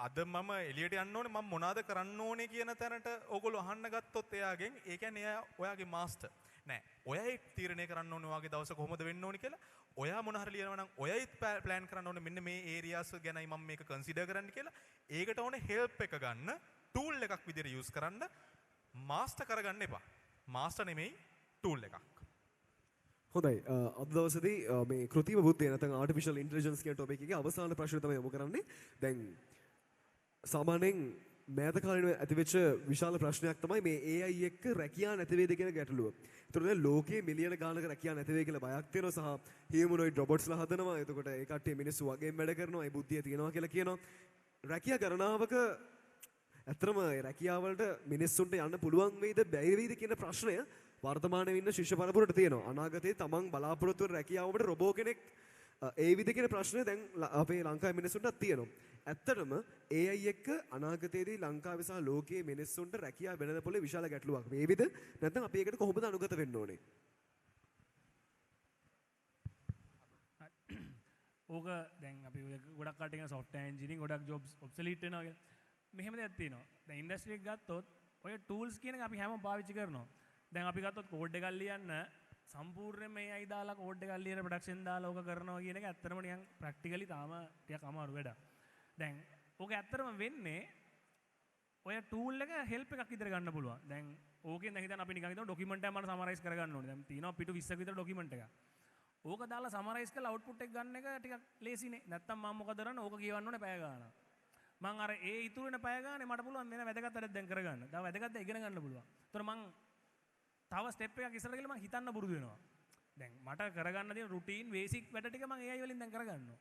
අද මම එළියට යන්න ඕනේ මම මොනවද කරන්න ඕනේ කියන තැනට ඕගොල්ලෝ අහන්න ගත්තොත් එයාගෙන් ඒ කියන්නේ එයා ඔයාගේ මාස්ටර් නෑ. ඔයයි තීරණය කරන්න ඕනේ ඔයාගේ දවස කොහොමද වෙන්න ඕනේ කියලා. ඔයා මොන හරි ලියනවා නම් ඔයයි ප්ලෑන් කරන්න ඕනේ මෙන්න මේ ඒරියාස් ගැනයි මම මේක කන්සිඩර් කරන්න කියලා. ඒකට ඕනේ හෙල්ප් එක ගන්න ටූල් එකක් විදිහට යූස් කරන්න. මාස්ටර් කරගන්න එපා. මාස්ටර් නෙමෙයි ටූල් එකක්. හොඳයි අද දවසේදී මේ කෘත්‍රිම බුද්ධිය නැත්නම් ආටිෆිෂල් ඉන්ටෙලිජන්ස් කියන ටොපික් එකේ අවසාන ප්‍රශ්නේ තමයි යොමු කරන්නේ. දැන් සාමාන්‍යයෙන් මෑත කාලේ ඇතිවෙච්ච විශාල ප්‍රශ්නයක් තමයි මේ AI එක්ක රැකියාව නැති වේද කියන ගැටලුව. ඒතර දැන් ලෝකයේ මිලියන ගානක රැකියාව නැති වෙයි කියලා බයක් තියෙනවා සහ හියුමනොයිඩ් රොබොට්ස්ලා හදනවා. එතකොට ඒ කට්ටිය මිනිස්සු වගේම වැඩ කරනවා. ඒ බුද්ධිය තියෙනවා කියලා කියනවා. රැකියාව ගණනාවක ඇත්තටම ඒ රැකියාව වලට මිනිස්සුන්ට යන්න පුළුවන් වෙයිද බැරි වෙයිද කියන ප්‍රශ්නය වර්තමානයේ ඉන්න ශිෂ්‍ය පරපුරට තියෙනවා. අනාගතයේ තමන් බලාපොරොත්තු වෙන රැකියාවකට රොබෝ කෙනෙක් ඒ විදිහ කියන ප්‍රශ්නය දැන් අපේ ලංකාවේ මිනිස්සුන්ටත් තියෙනවා. ඇත්තටම AI එක්ක අනාගතයේදී ලංකාවේ සහ ලෝකයේ මිනිස්සුන්ට රැකියාව වෙනද පොලේ විශාල ගැටලුවක් වේවිද? නැත්නම් අපි ඒකට කොහොමද අනුගත වෙන්න ඕනේ? ඕක දැන් අපි ගොඩක් කට්ටිය කියන software engineering ගොඩක් jobs obsolete වෙනවා කියලා. මෙහෙම දෙයක් තියෙනවා. දැන් ඉන්ඩස්ට්‍රි එක ගත්තොත් ඔය tools කියන එක අපි හැමෝම පාවිච්චි කරනවා. දැන් අපි ගත්තොත් කෝඩ් එකක් ලියන්න සම්පූර්ණයෙන් මේ AI දාලා කෝඩ් එකක් ලියන ප්‍රොඩක්ෂන් දාලා ඕක කරනවා කියන එක ඇත්තටම නිකන් ප්‍රැක්ටිකලි තාම ටිකක් අමාරු වැඩක්. දැන් ඕක ඇත්තටම වෙන්නේ ඔය ටූල් එක හෙල්ප් එකක් විතර ගන්න පුළුවන්. දැන් ඕකෙන් දැන් හිතන්න අපි නිකන් හිතමු ඩොකියුමන්ට් එකක් මම සමරයිස් කරගන්න ඕනේ. දැන් තියෙනවා පිටු 20ක විතර ඩොකියුමන්ට් එකක්. ඕක දාලා සමරයිස් කරලා අවුට්පුට් එක ගන්න එක ටිකක් ලේසිනේ. නැත්තම් මම මොකද කරන්නේ? ඕක කියවන්න ඕනේ පැය ගාණක්. මං අර ඒ ඉතුරු වෙන පැය ගානේ මට පුළුවන් වෙන වැදගත් වැඩක් දැන් කරගන්න. තව වැදගත් දේ ඉගෙන ගන්න පුළුවන්. ඒතර මං තව ස්ටෙප් එකක් ඉස්සරහට ගිහලා මං හිතන්න පුරුදු වෙනවා. දැන් මට කරගන්න තියෙන රුටීන් බේසික් වැඩ ටික මං AI වලින් දැන් කරගන්නවා.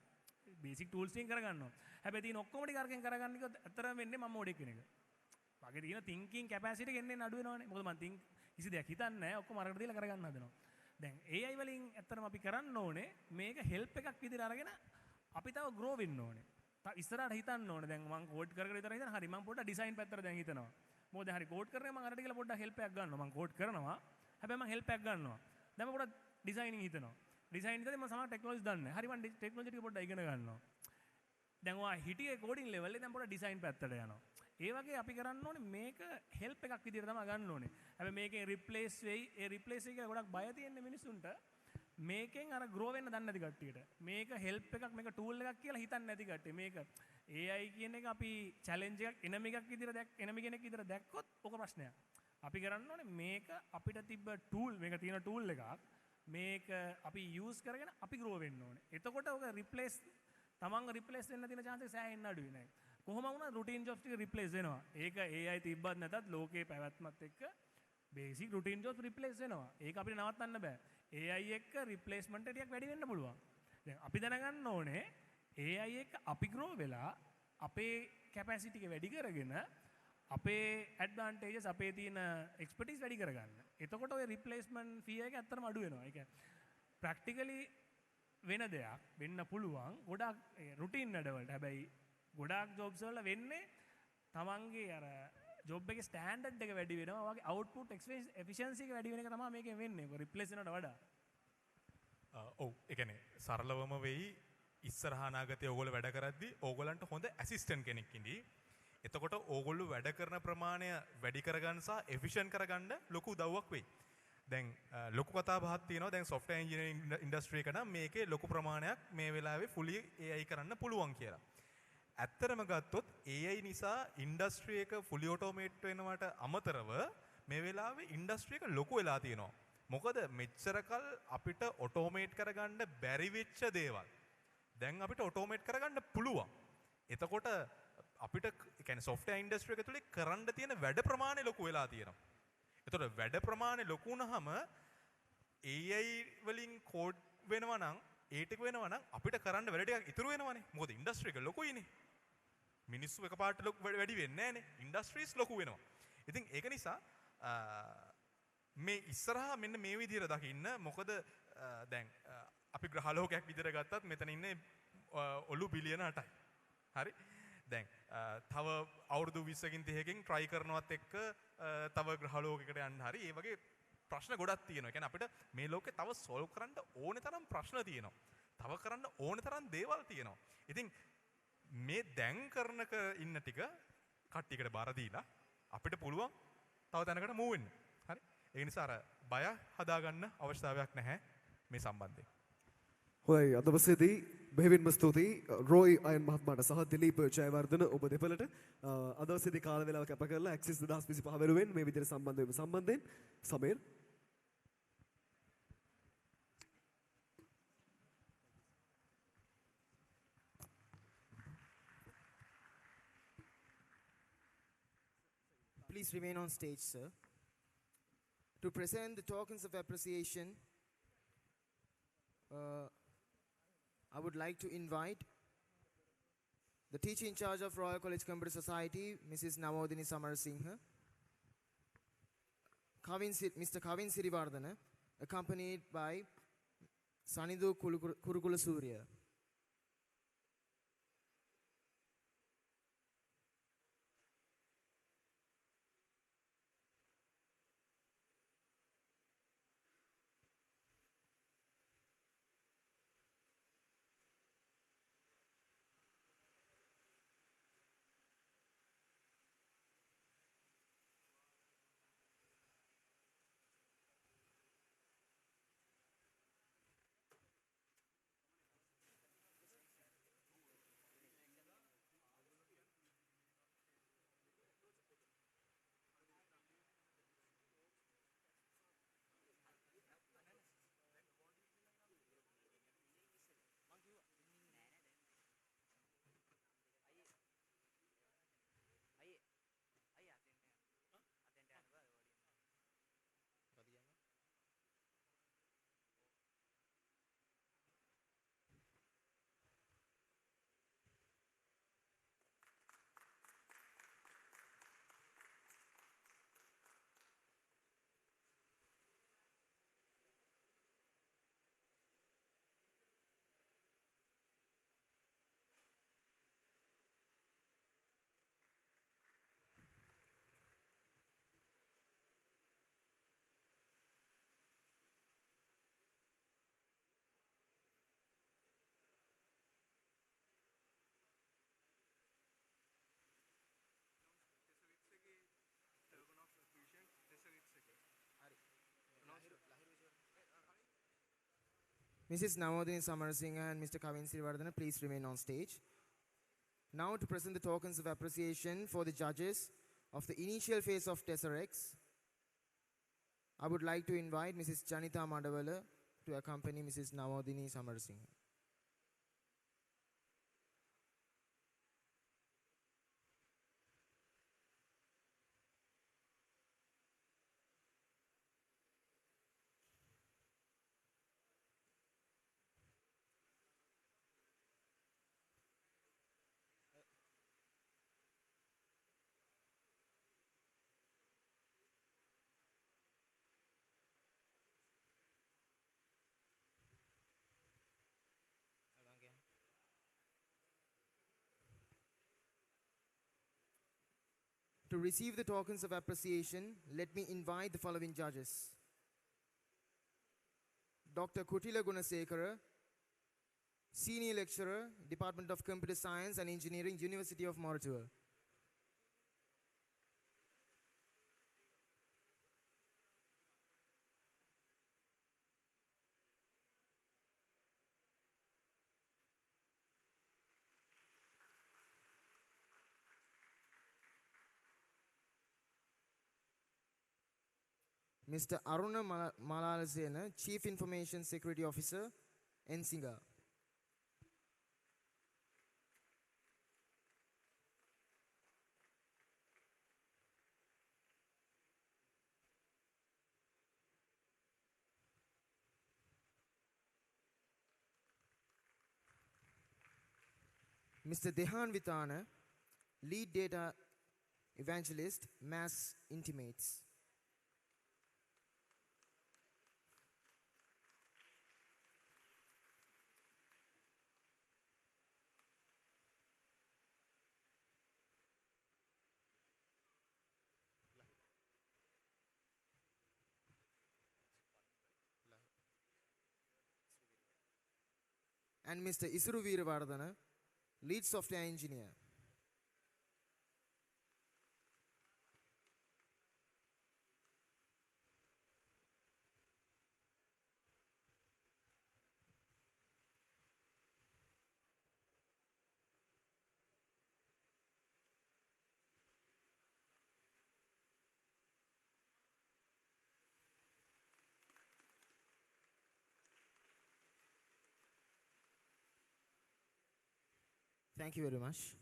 බේසික් ටූල්ස් වලින් කරගන්නවා. හැබැයි තියෙන ඔක්කොම ටික අරගෙන කරගන්න එක ඇත්තටම වෙන්නේ මම මොඩෙක් කෙනෙක්. මගේ තියෙන thinking capacity එක එන්නේ අඩු වෙනවනේ. මොකද මං කිසි දෙයක් හිතන්නේ නැහැ. ඔක්කොම අරකට දීලා කරගන්න හදනවා. දැන් AI වලින් ඇත්තටම අපි කරන්න ඕනේ මේක හෙල්ප් එකක් විදිහට අරගෙන අපි තව grow වෙන්න ඕනේ. ඉස්සරහට හිතන්න ඕනේ. දැන් මං කෝඩ් කර කර විතර හිතන හරි මං පොඩ්ඩක් ඩිසයින් පැත්තට දැන් හිතනවා. මොකද හරි කෝඩ් කරගෙන මං අරට ගිහලා පොඩ්ඩක් හෙල්ප් එකක් ගන්නවා. මං කෝඩ් කරනවා. හැබැයි මං හෙල්ප් එකක් ගන්නවා. දැන් මම පොඩ්ඩක් ඩිසයිනින් හිතනවා. ඩිසයින් හිතද්දි මම සමහර ටෙක්නොලොජි දන්නේ නැහැ. හරි මං ටෙක්නොලොජි ටික පොඩ්ඩක් ඉගෙන ගන්නවා. දැන් ඔයා හිටියේ කෝඩින් ලෙවල් එකේ දැන් පොඩ්ඩක් ඩිසයින් පැත්තට යනවා. ඒ වගේ අපි කරන්න ඕනේ මේක හෙල්ප් එකක් විදිහට තමයි ගන්න ඕනේ. හැබැයි මේකෙන් රිප්ලේස් වෙයි. ඒ රිප්ලේස් එක කියලා ගොඩක් බය තියෙන මිනිස්සුන්ට මේකෙන් අර ග්‍රෝ වෙන්න දන්නේ නැති කට්ටියට. මේක හෙල්ප් එකක් මේක ටූල් එකක් කියලා හිතන්නේ නැති කට්ටිය. මේක AI කියන එක අපි චැලෙන්ජ් එකක් එනමි එකක් විදිහට එනමි කෙනෙක් විදිහට දැක්කොත් ඔක ප්‍රශ්නයක්. අපි කරන්න ඕනේ මේක අපිට තිබ්බ ටූල් මේක තියෙන ටූල් එකක් මේක අපි යූස් කරගෙන අපි ග්‍රෝ වෙන්න ඕනේ. එතකොට ඔක රිප්ලේස් තමන්ව රිප්ලේස් වෙන්න තියෙන chance එක සෑහෙන්න අඩුයි නේද? කොහොම වුණත් රුටීන් ජොබ්ස් ටික රිප්ලේස් වෙනවා. ඒක AI තිබ්බත් නැතත් ලෝකේ පැවැත්මත් එක්ක බේසික් රුටීන් ජොබ්ස් රිප්ලේස් වෙනවා. ඒක අපිට නවත්තන්න බෑ. AI එක්ක රිප්ලේස්මන්ට් ටිකක් වැඩි වෙන්න පුළුවන්. දැන් අපි දැනගන්න ඕනේ AI එක්ක අපි ග්‍රෝ වෙලා අපේ කැපැසිටි එක වැඩි කරගෙන අපේ ඇඩ්වාන්ටේජස් අපේ තියෙන එක්ස්පර්ටිස් වැඩි කරගන්න. එතකොට ඔය රිප්ලේස්මන්ට් ෆී එක ඇත්තටම අඩු වෙනවා. ඒ කියන්නේ ප්‍රැක්ටිකලි වෙන දෙයක් වෙන්න පුළුවන්. ගොඩක් රුටීන් වැඩවලට. හැබැයි ගොඩාක් ජොබ්ස් වල වෙන්නේ තමන්ගේ අර ජොබ් එකේ ස්ටෑන්ඩඩ් එක වැඩි වෙනවා. වගේ අවුට්පුට් එෆිෂියන්සි එක වැඩි වෙන එක තමයි මේකෙන් වෙන්නේ. රිප්ලේස් වෙනවට වඩා. ඔව් ඒ කියන්නේ සරලවම වෙයි ඉස්සරහා අනාගතයේ ඕගොල්ලෝ වැඩ කරද්දී ඕගොල්ලන්ට හොඳ ඇසිස්ටන්ට් කෙනෙක් ඉඳී. එතකොට ඕගොල්ලෝ වැඩ කරන ප්‍රමාණය වැඩි කරගන්න සහ එෆිෂන්ට් කරගන්න ලොකු උදව්වක් වෙයි. දැන් ලොකු කතා බහක් තියෙනවා. දැන් software engineering industry එක නම් මේකේ ලොකු ප්‍රමාණයක් මේ වෙලාවේ fully AI කරන්න පුළුවන් කියලා. ඇත්තටම ගත්තොත් AI නිසා ඉන්ඩස්ට්‍රි එක fully automate වෙනවට අමතරව මේ වෙලාවේ ඉන්ඩස්ට්‍රි එක ලොකු වෙලා තියෙනවා. මොකද මෙච්චරකල් අපිට automate කරගන්න බැරි වෙච්ච දේවල් දැන් අපිට automate කරගන්න පුළුවන්. එතකොට අපිට කියන්නේ software industry එක තුලේ කරන්න තියෙන වැඩ ප්‍රමාණය ලොකු වෙලා තියෙනවා. එතකොට වැඩ ප්‍රමාණය ලොකු වුණාම AI වලින් කෝඩ් වෙනවා නම් ඒ ටික වෙනවා නම් අපිට කරන්න වැඩ ටිකක් ඉතුරු වෙනවනේ. මොකද ඉන්ඩස්ට්‍රි එක ලොකුයිනේ. මිනිස්සු එකපාරට වැඩි වෙන්නේ නැහනේ. ඉන්ඩස්ට්‍රීස් ලොකු වෙනවා. ඉතින් ඒක නිසා මේ ඉස්සරහා මෙන්න මේ විදිහට දකින්න. මොකද දැන් අපි ග්‍රහලෝකයක් විදිහට ගත්තත් මෙතන ඉන්නේ ඔලු බිලියන 8යි. හරි? දැන් තව අවුරුදු 20කින් 30කින් try කරනවත් එක්ක තව ග්‍රහලෝකයකට යන්න හරි ඒ වගේ ප්‍රශ්න ගොඩක් තියෙනවා. කියන්නේ අපිට මේ ලෝකේ තව solve කරන්න ඕනේ තරම් ප්‍රශ්න තියෙනවා. තව කරන්න ඕනේ තරම් දේවල් තියෙනවා. ඉතින් මේ දැන් කරනක ඉන්න ටික කට්ටියකට බාර දීලා අපිට පුළුවන් තව තැනකට move වෙන්න. හරි? ඒ නිසා අර බය හදාගන්න අවශ්‍යතාවයක් නැහැ මේ සම්බන්ධයෙන්. හොයි අද දවසේදී බෙහෙවින්ම ස්තුතියි රොයි අයන් මහත්මයාට සහ දිලීප් ජයවර්ධන ඔබ දෙපළට අද දවසේදී කාල වේලාව කැප කරලා ඇක්සිස් 2025 වෙනුවෙන් මේ විදිහට සම්බන්ධ වීම සම්බන්ධයෙන් Sameer Please remain on stage, sir. To present the tokens of appreciation, I would like to invite the teacher in charge of Royal College Computer Society, Mrs. Navodini Samarsinghe, Mr. Kavin Sirivardhana, accompanied by Sanidhu Kurukula Surya. Mrs. Navodini Samarasinghe and Mr. Kavin Sirivardhana, please remain on stage. Now to present the tokens of appreciation for the judges of the initial phase of TesserX, I would like to invite Mrs. Janita Madawala to accompany Mrs. Navodini Samarasinghe. To receive the tokens of appreciation, let me invite the following judges. Dr. Kutila Gunasekara, Senior Lecturer, Department of Computer Science and Engineering, University of Moratuwa. Mr. Aruna Malalasena, Chief Information Security Officer, Ensinga. Mr. Dehan Vitana, Lead Data Evangelist, Mass Intimates. And Mr. Isuru Veeravardhana, Lead Software Engineer. Thank you very much.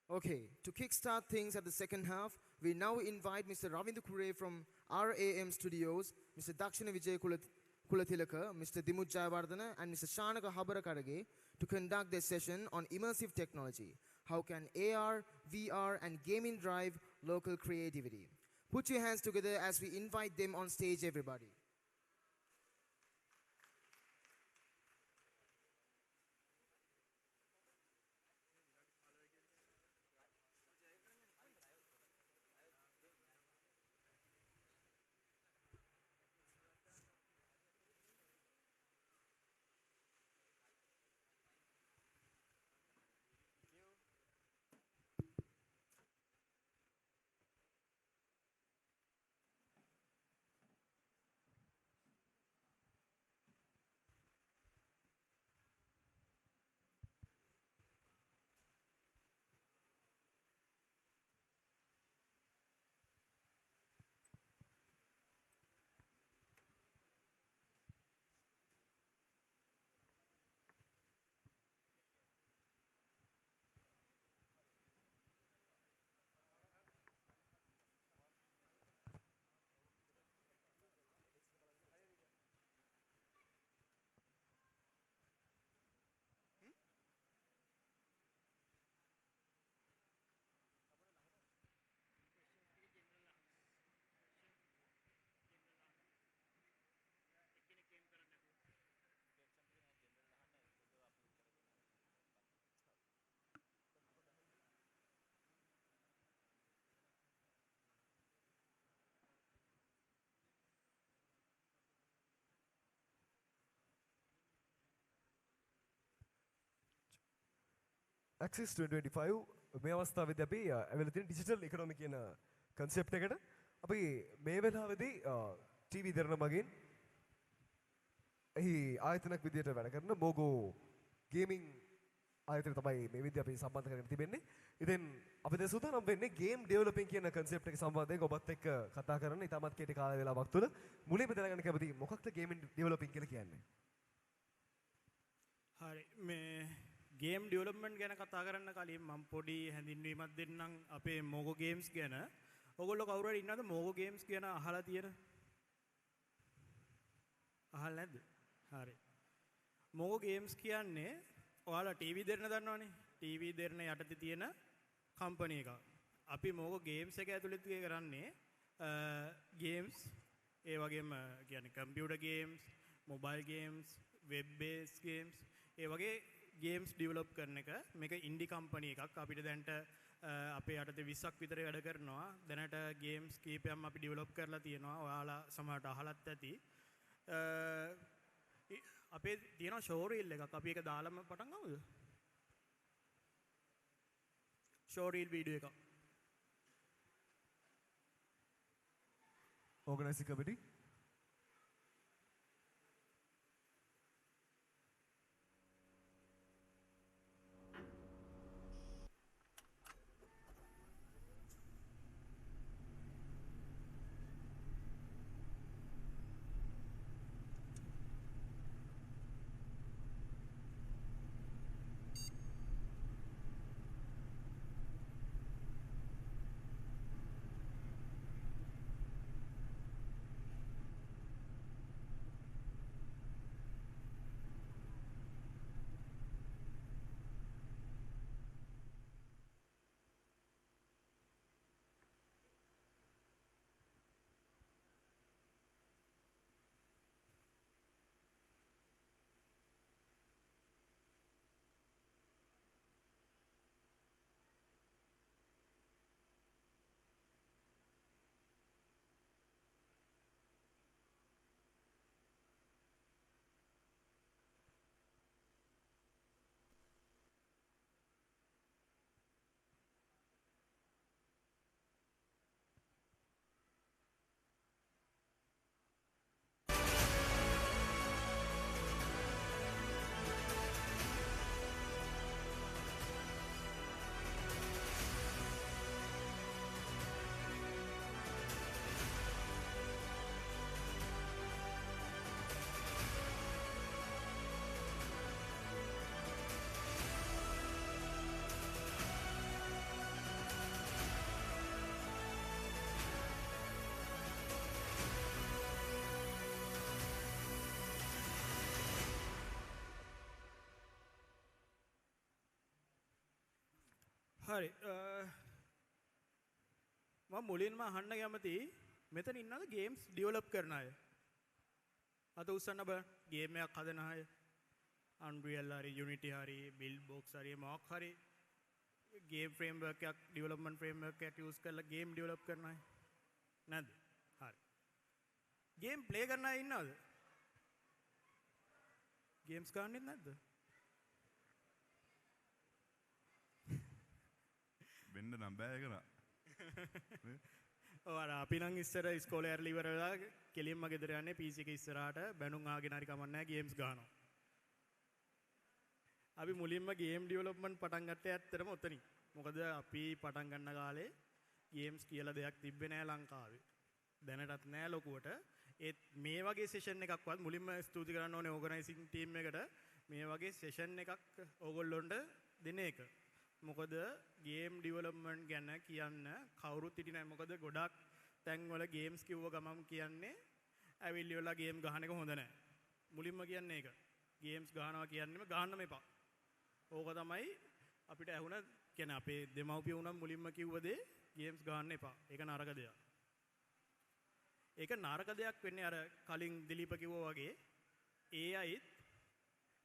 Okay, to kickstart things at the second half, we now invite Mr. Ravindra Kure from RAM Studios, Mr. Dakshina Vijay Kulathilaka, Mr. Dimut Jayawardena, and Mr. Shanaka Habarakarage to conduct their session on immersive technology. How can AR, VR, and gaming drive local creativity? Put your hands together as we invite them on stage, everybody. Access 2025 මේ අවස්ථාවේදී අපි ඇවිල්ලා තියෙන digital economy කියන concept එකට අපි මේ වෙලාවේදී TV දරන මගින් එහි ආයතනයක් විදියට වැඩ කරන මොගෝ ගේමින් ආයතනය තමයි මේ විදිහට අපි සම්බන්ධ කරගෙන තිබෙන්නේ. ඉතින් අපි දැන් සූදානම් වෙන්නේ ගේම් ඩෙවලොපින් කියන concept එක සම්බන්ධයෙන් ඔබත් එක්ක කතා කරන්න. ඉතාමත් කෙටි කාල වේලාවක් තුළ මුලින්ම දැනගන්න කැමතියි මොකක්ද ගේමින් ඩෙවලොපින් කියලා කියන්නේ? හරි මේ ගේම් ඩෙවලොප්මන්ට් ගැන කතා කරන්න කලින් මම පොඩි හැඳින්වීමක් දෙන්නම් අපේ මොගෝ ගේම්ස් ගැන. ඔයගොල්ලෝ කවුරු හරි ඉන්නවද මොගෝ ගේම්ස් ගැන අහලා තියෙන? අහලා නැද්ද? හරි. මොගෝ ගේම්ස් කියන්නේ ඔයාලා ටීවී දෙරණ දන්නවනේ. ටීවී දෙරණ යටතේ තියෙන කම්පැනි එකක්. අපි මොගෝ ගේම්ස් එක ඇතුළත කරන්නේ ගේම්ස් ඒ වගේම කියන්නේ computer games, mobile games, web base games ඒ වගේ ගේම්ස් ඩෙවලොප් කරන එක. මේක ඉන්ඩි කම්පැනි එකක්. අපිට දැනට අපේ යටතේ 20ක් විතර වැඩ කරනවා. දැනට ගේම්ස් කීපයක් අපි ඩෙවලොප් කරලා තියෙනවා. ඔයාලා සමහරට අහලත් ඇති. අපේ තියෙන ෂෝ රීල් එකක්. අපි ඒක දාලාම පටන් ගමුද? ෂෝ රීල් වීඩියෝ එකක්. Organizing committee. හරි මම මුලින්ම අහන්න කැමතියි මෙතන ඉන්නවද ගේම්ස් ඩෙවලොප් කරන අය? අත උස්සන්න බෑ. ගේම් එකක් හදන අය. Unreal හරි Unity හරි Buildbox හරි මොකක් හරි ගේම් ෆ්‍රේම්වර්ක් එකක් ඩෙවලොප්මන්ට් ෆ්‍රේම්වර්ක් එකක් යූස් කරලා ගේම් ඩෙවලොප් කරන අය නැද්ද? හරි. ගේම් ප්ලේ කරන අය ඉන්නවද? ගේම්ස් ගන්නෙත් නැද්ද? වෙන්න නම් බෑ කරා. ඔව් අර අපි නම් ඉස්සර ඉස්කෝලේ ඇරලා ඉවරලා කෙලින්ම ගෙදර යන්නේ PC එක ඉස්සරහට බැනුම් ආගෙන හරි කමක් නැහැ ගේම්ස් ගහනවා. අපි මුලින්ම ගේම් ඩෙවලොප්මන්ට් පටන් ගත්තේ ඇත්තටම ඔතනින්. මොකද අපි පටන් ගන්න කාලේ ගේම්ස් කියලා දෙයක් තිබ්බේ නැහැ ලංකාවේ. දැනටත් නැහැ ලොකුවට. ඒත් මේ වගේ සෙෂන් එකක්වත් මුලින්ම ස්තුති කරන්න ඕනේ ඕගනයිසින් ටීම් එකට මේ වගේ සෙෂන් එකක් ඕගොල්ලොන්ට දෙන එක. මොකද ගේම් ඩෙවලොප්මන්ට් ගැන කියන්න කවුරුත් හිටියේ නැහැ. මොකද ගොඩක් තැන්වල ගේම්ස් කිව්ව ගමන් කියන්නේ ඇවිල්ලිවලා ගේම් ගහන එක හොඳ නැහැ. මුලින්ම කියන්නේ ඒක. ගේම්ස් ගහනවා කියන්නේම ගහන්නම එපා. ඕක තමයි අපිට ඇහුණ කියන්නේ අපේ දෙමව්පියෝ උනම් මුලින්ම කිව්ව දේ ගේම්ස් ගහන්න එපා. ඒක නරක දෙයක්. ඒක නරක දෙයක් වෙන්නේ අර කලින් දිලීප කිව්වා වගේ AIත්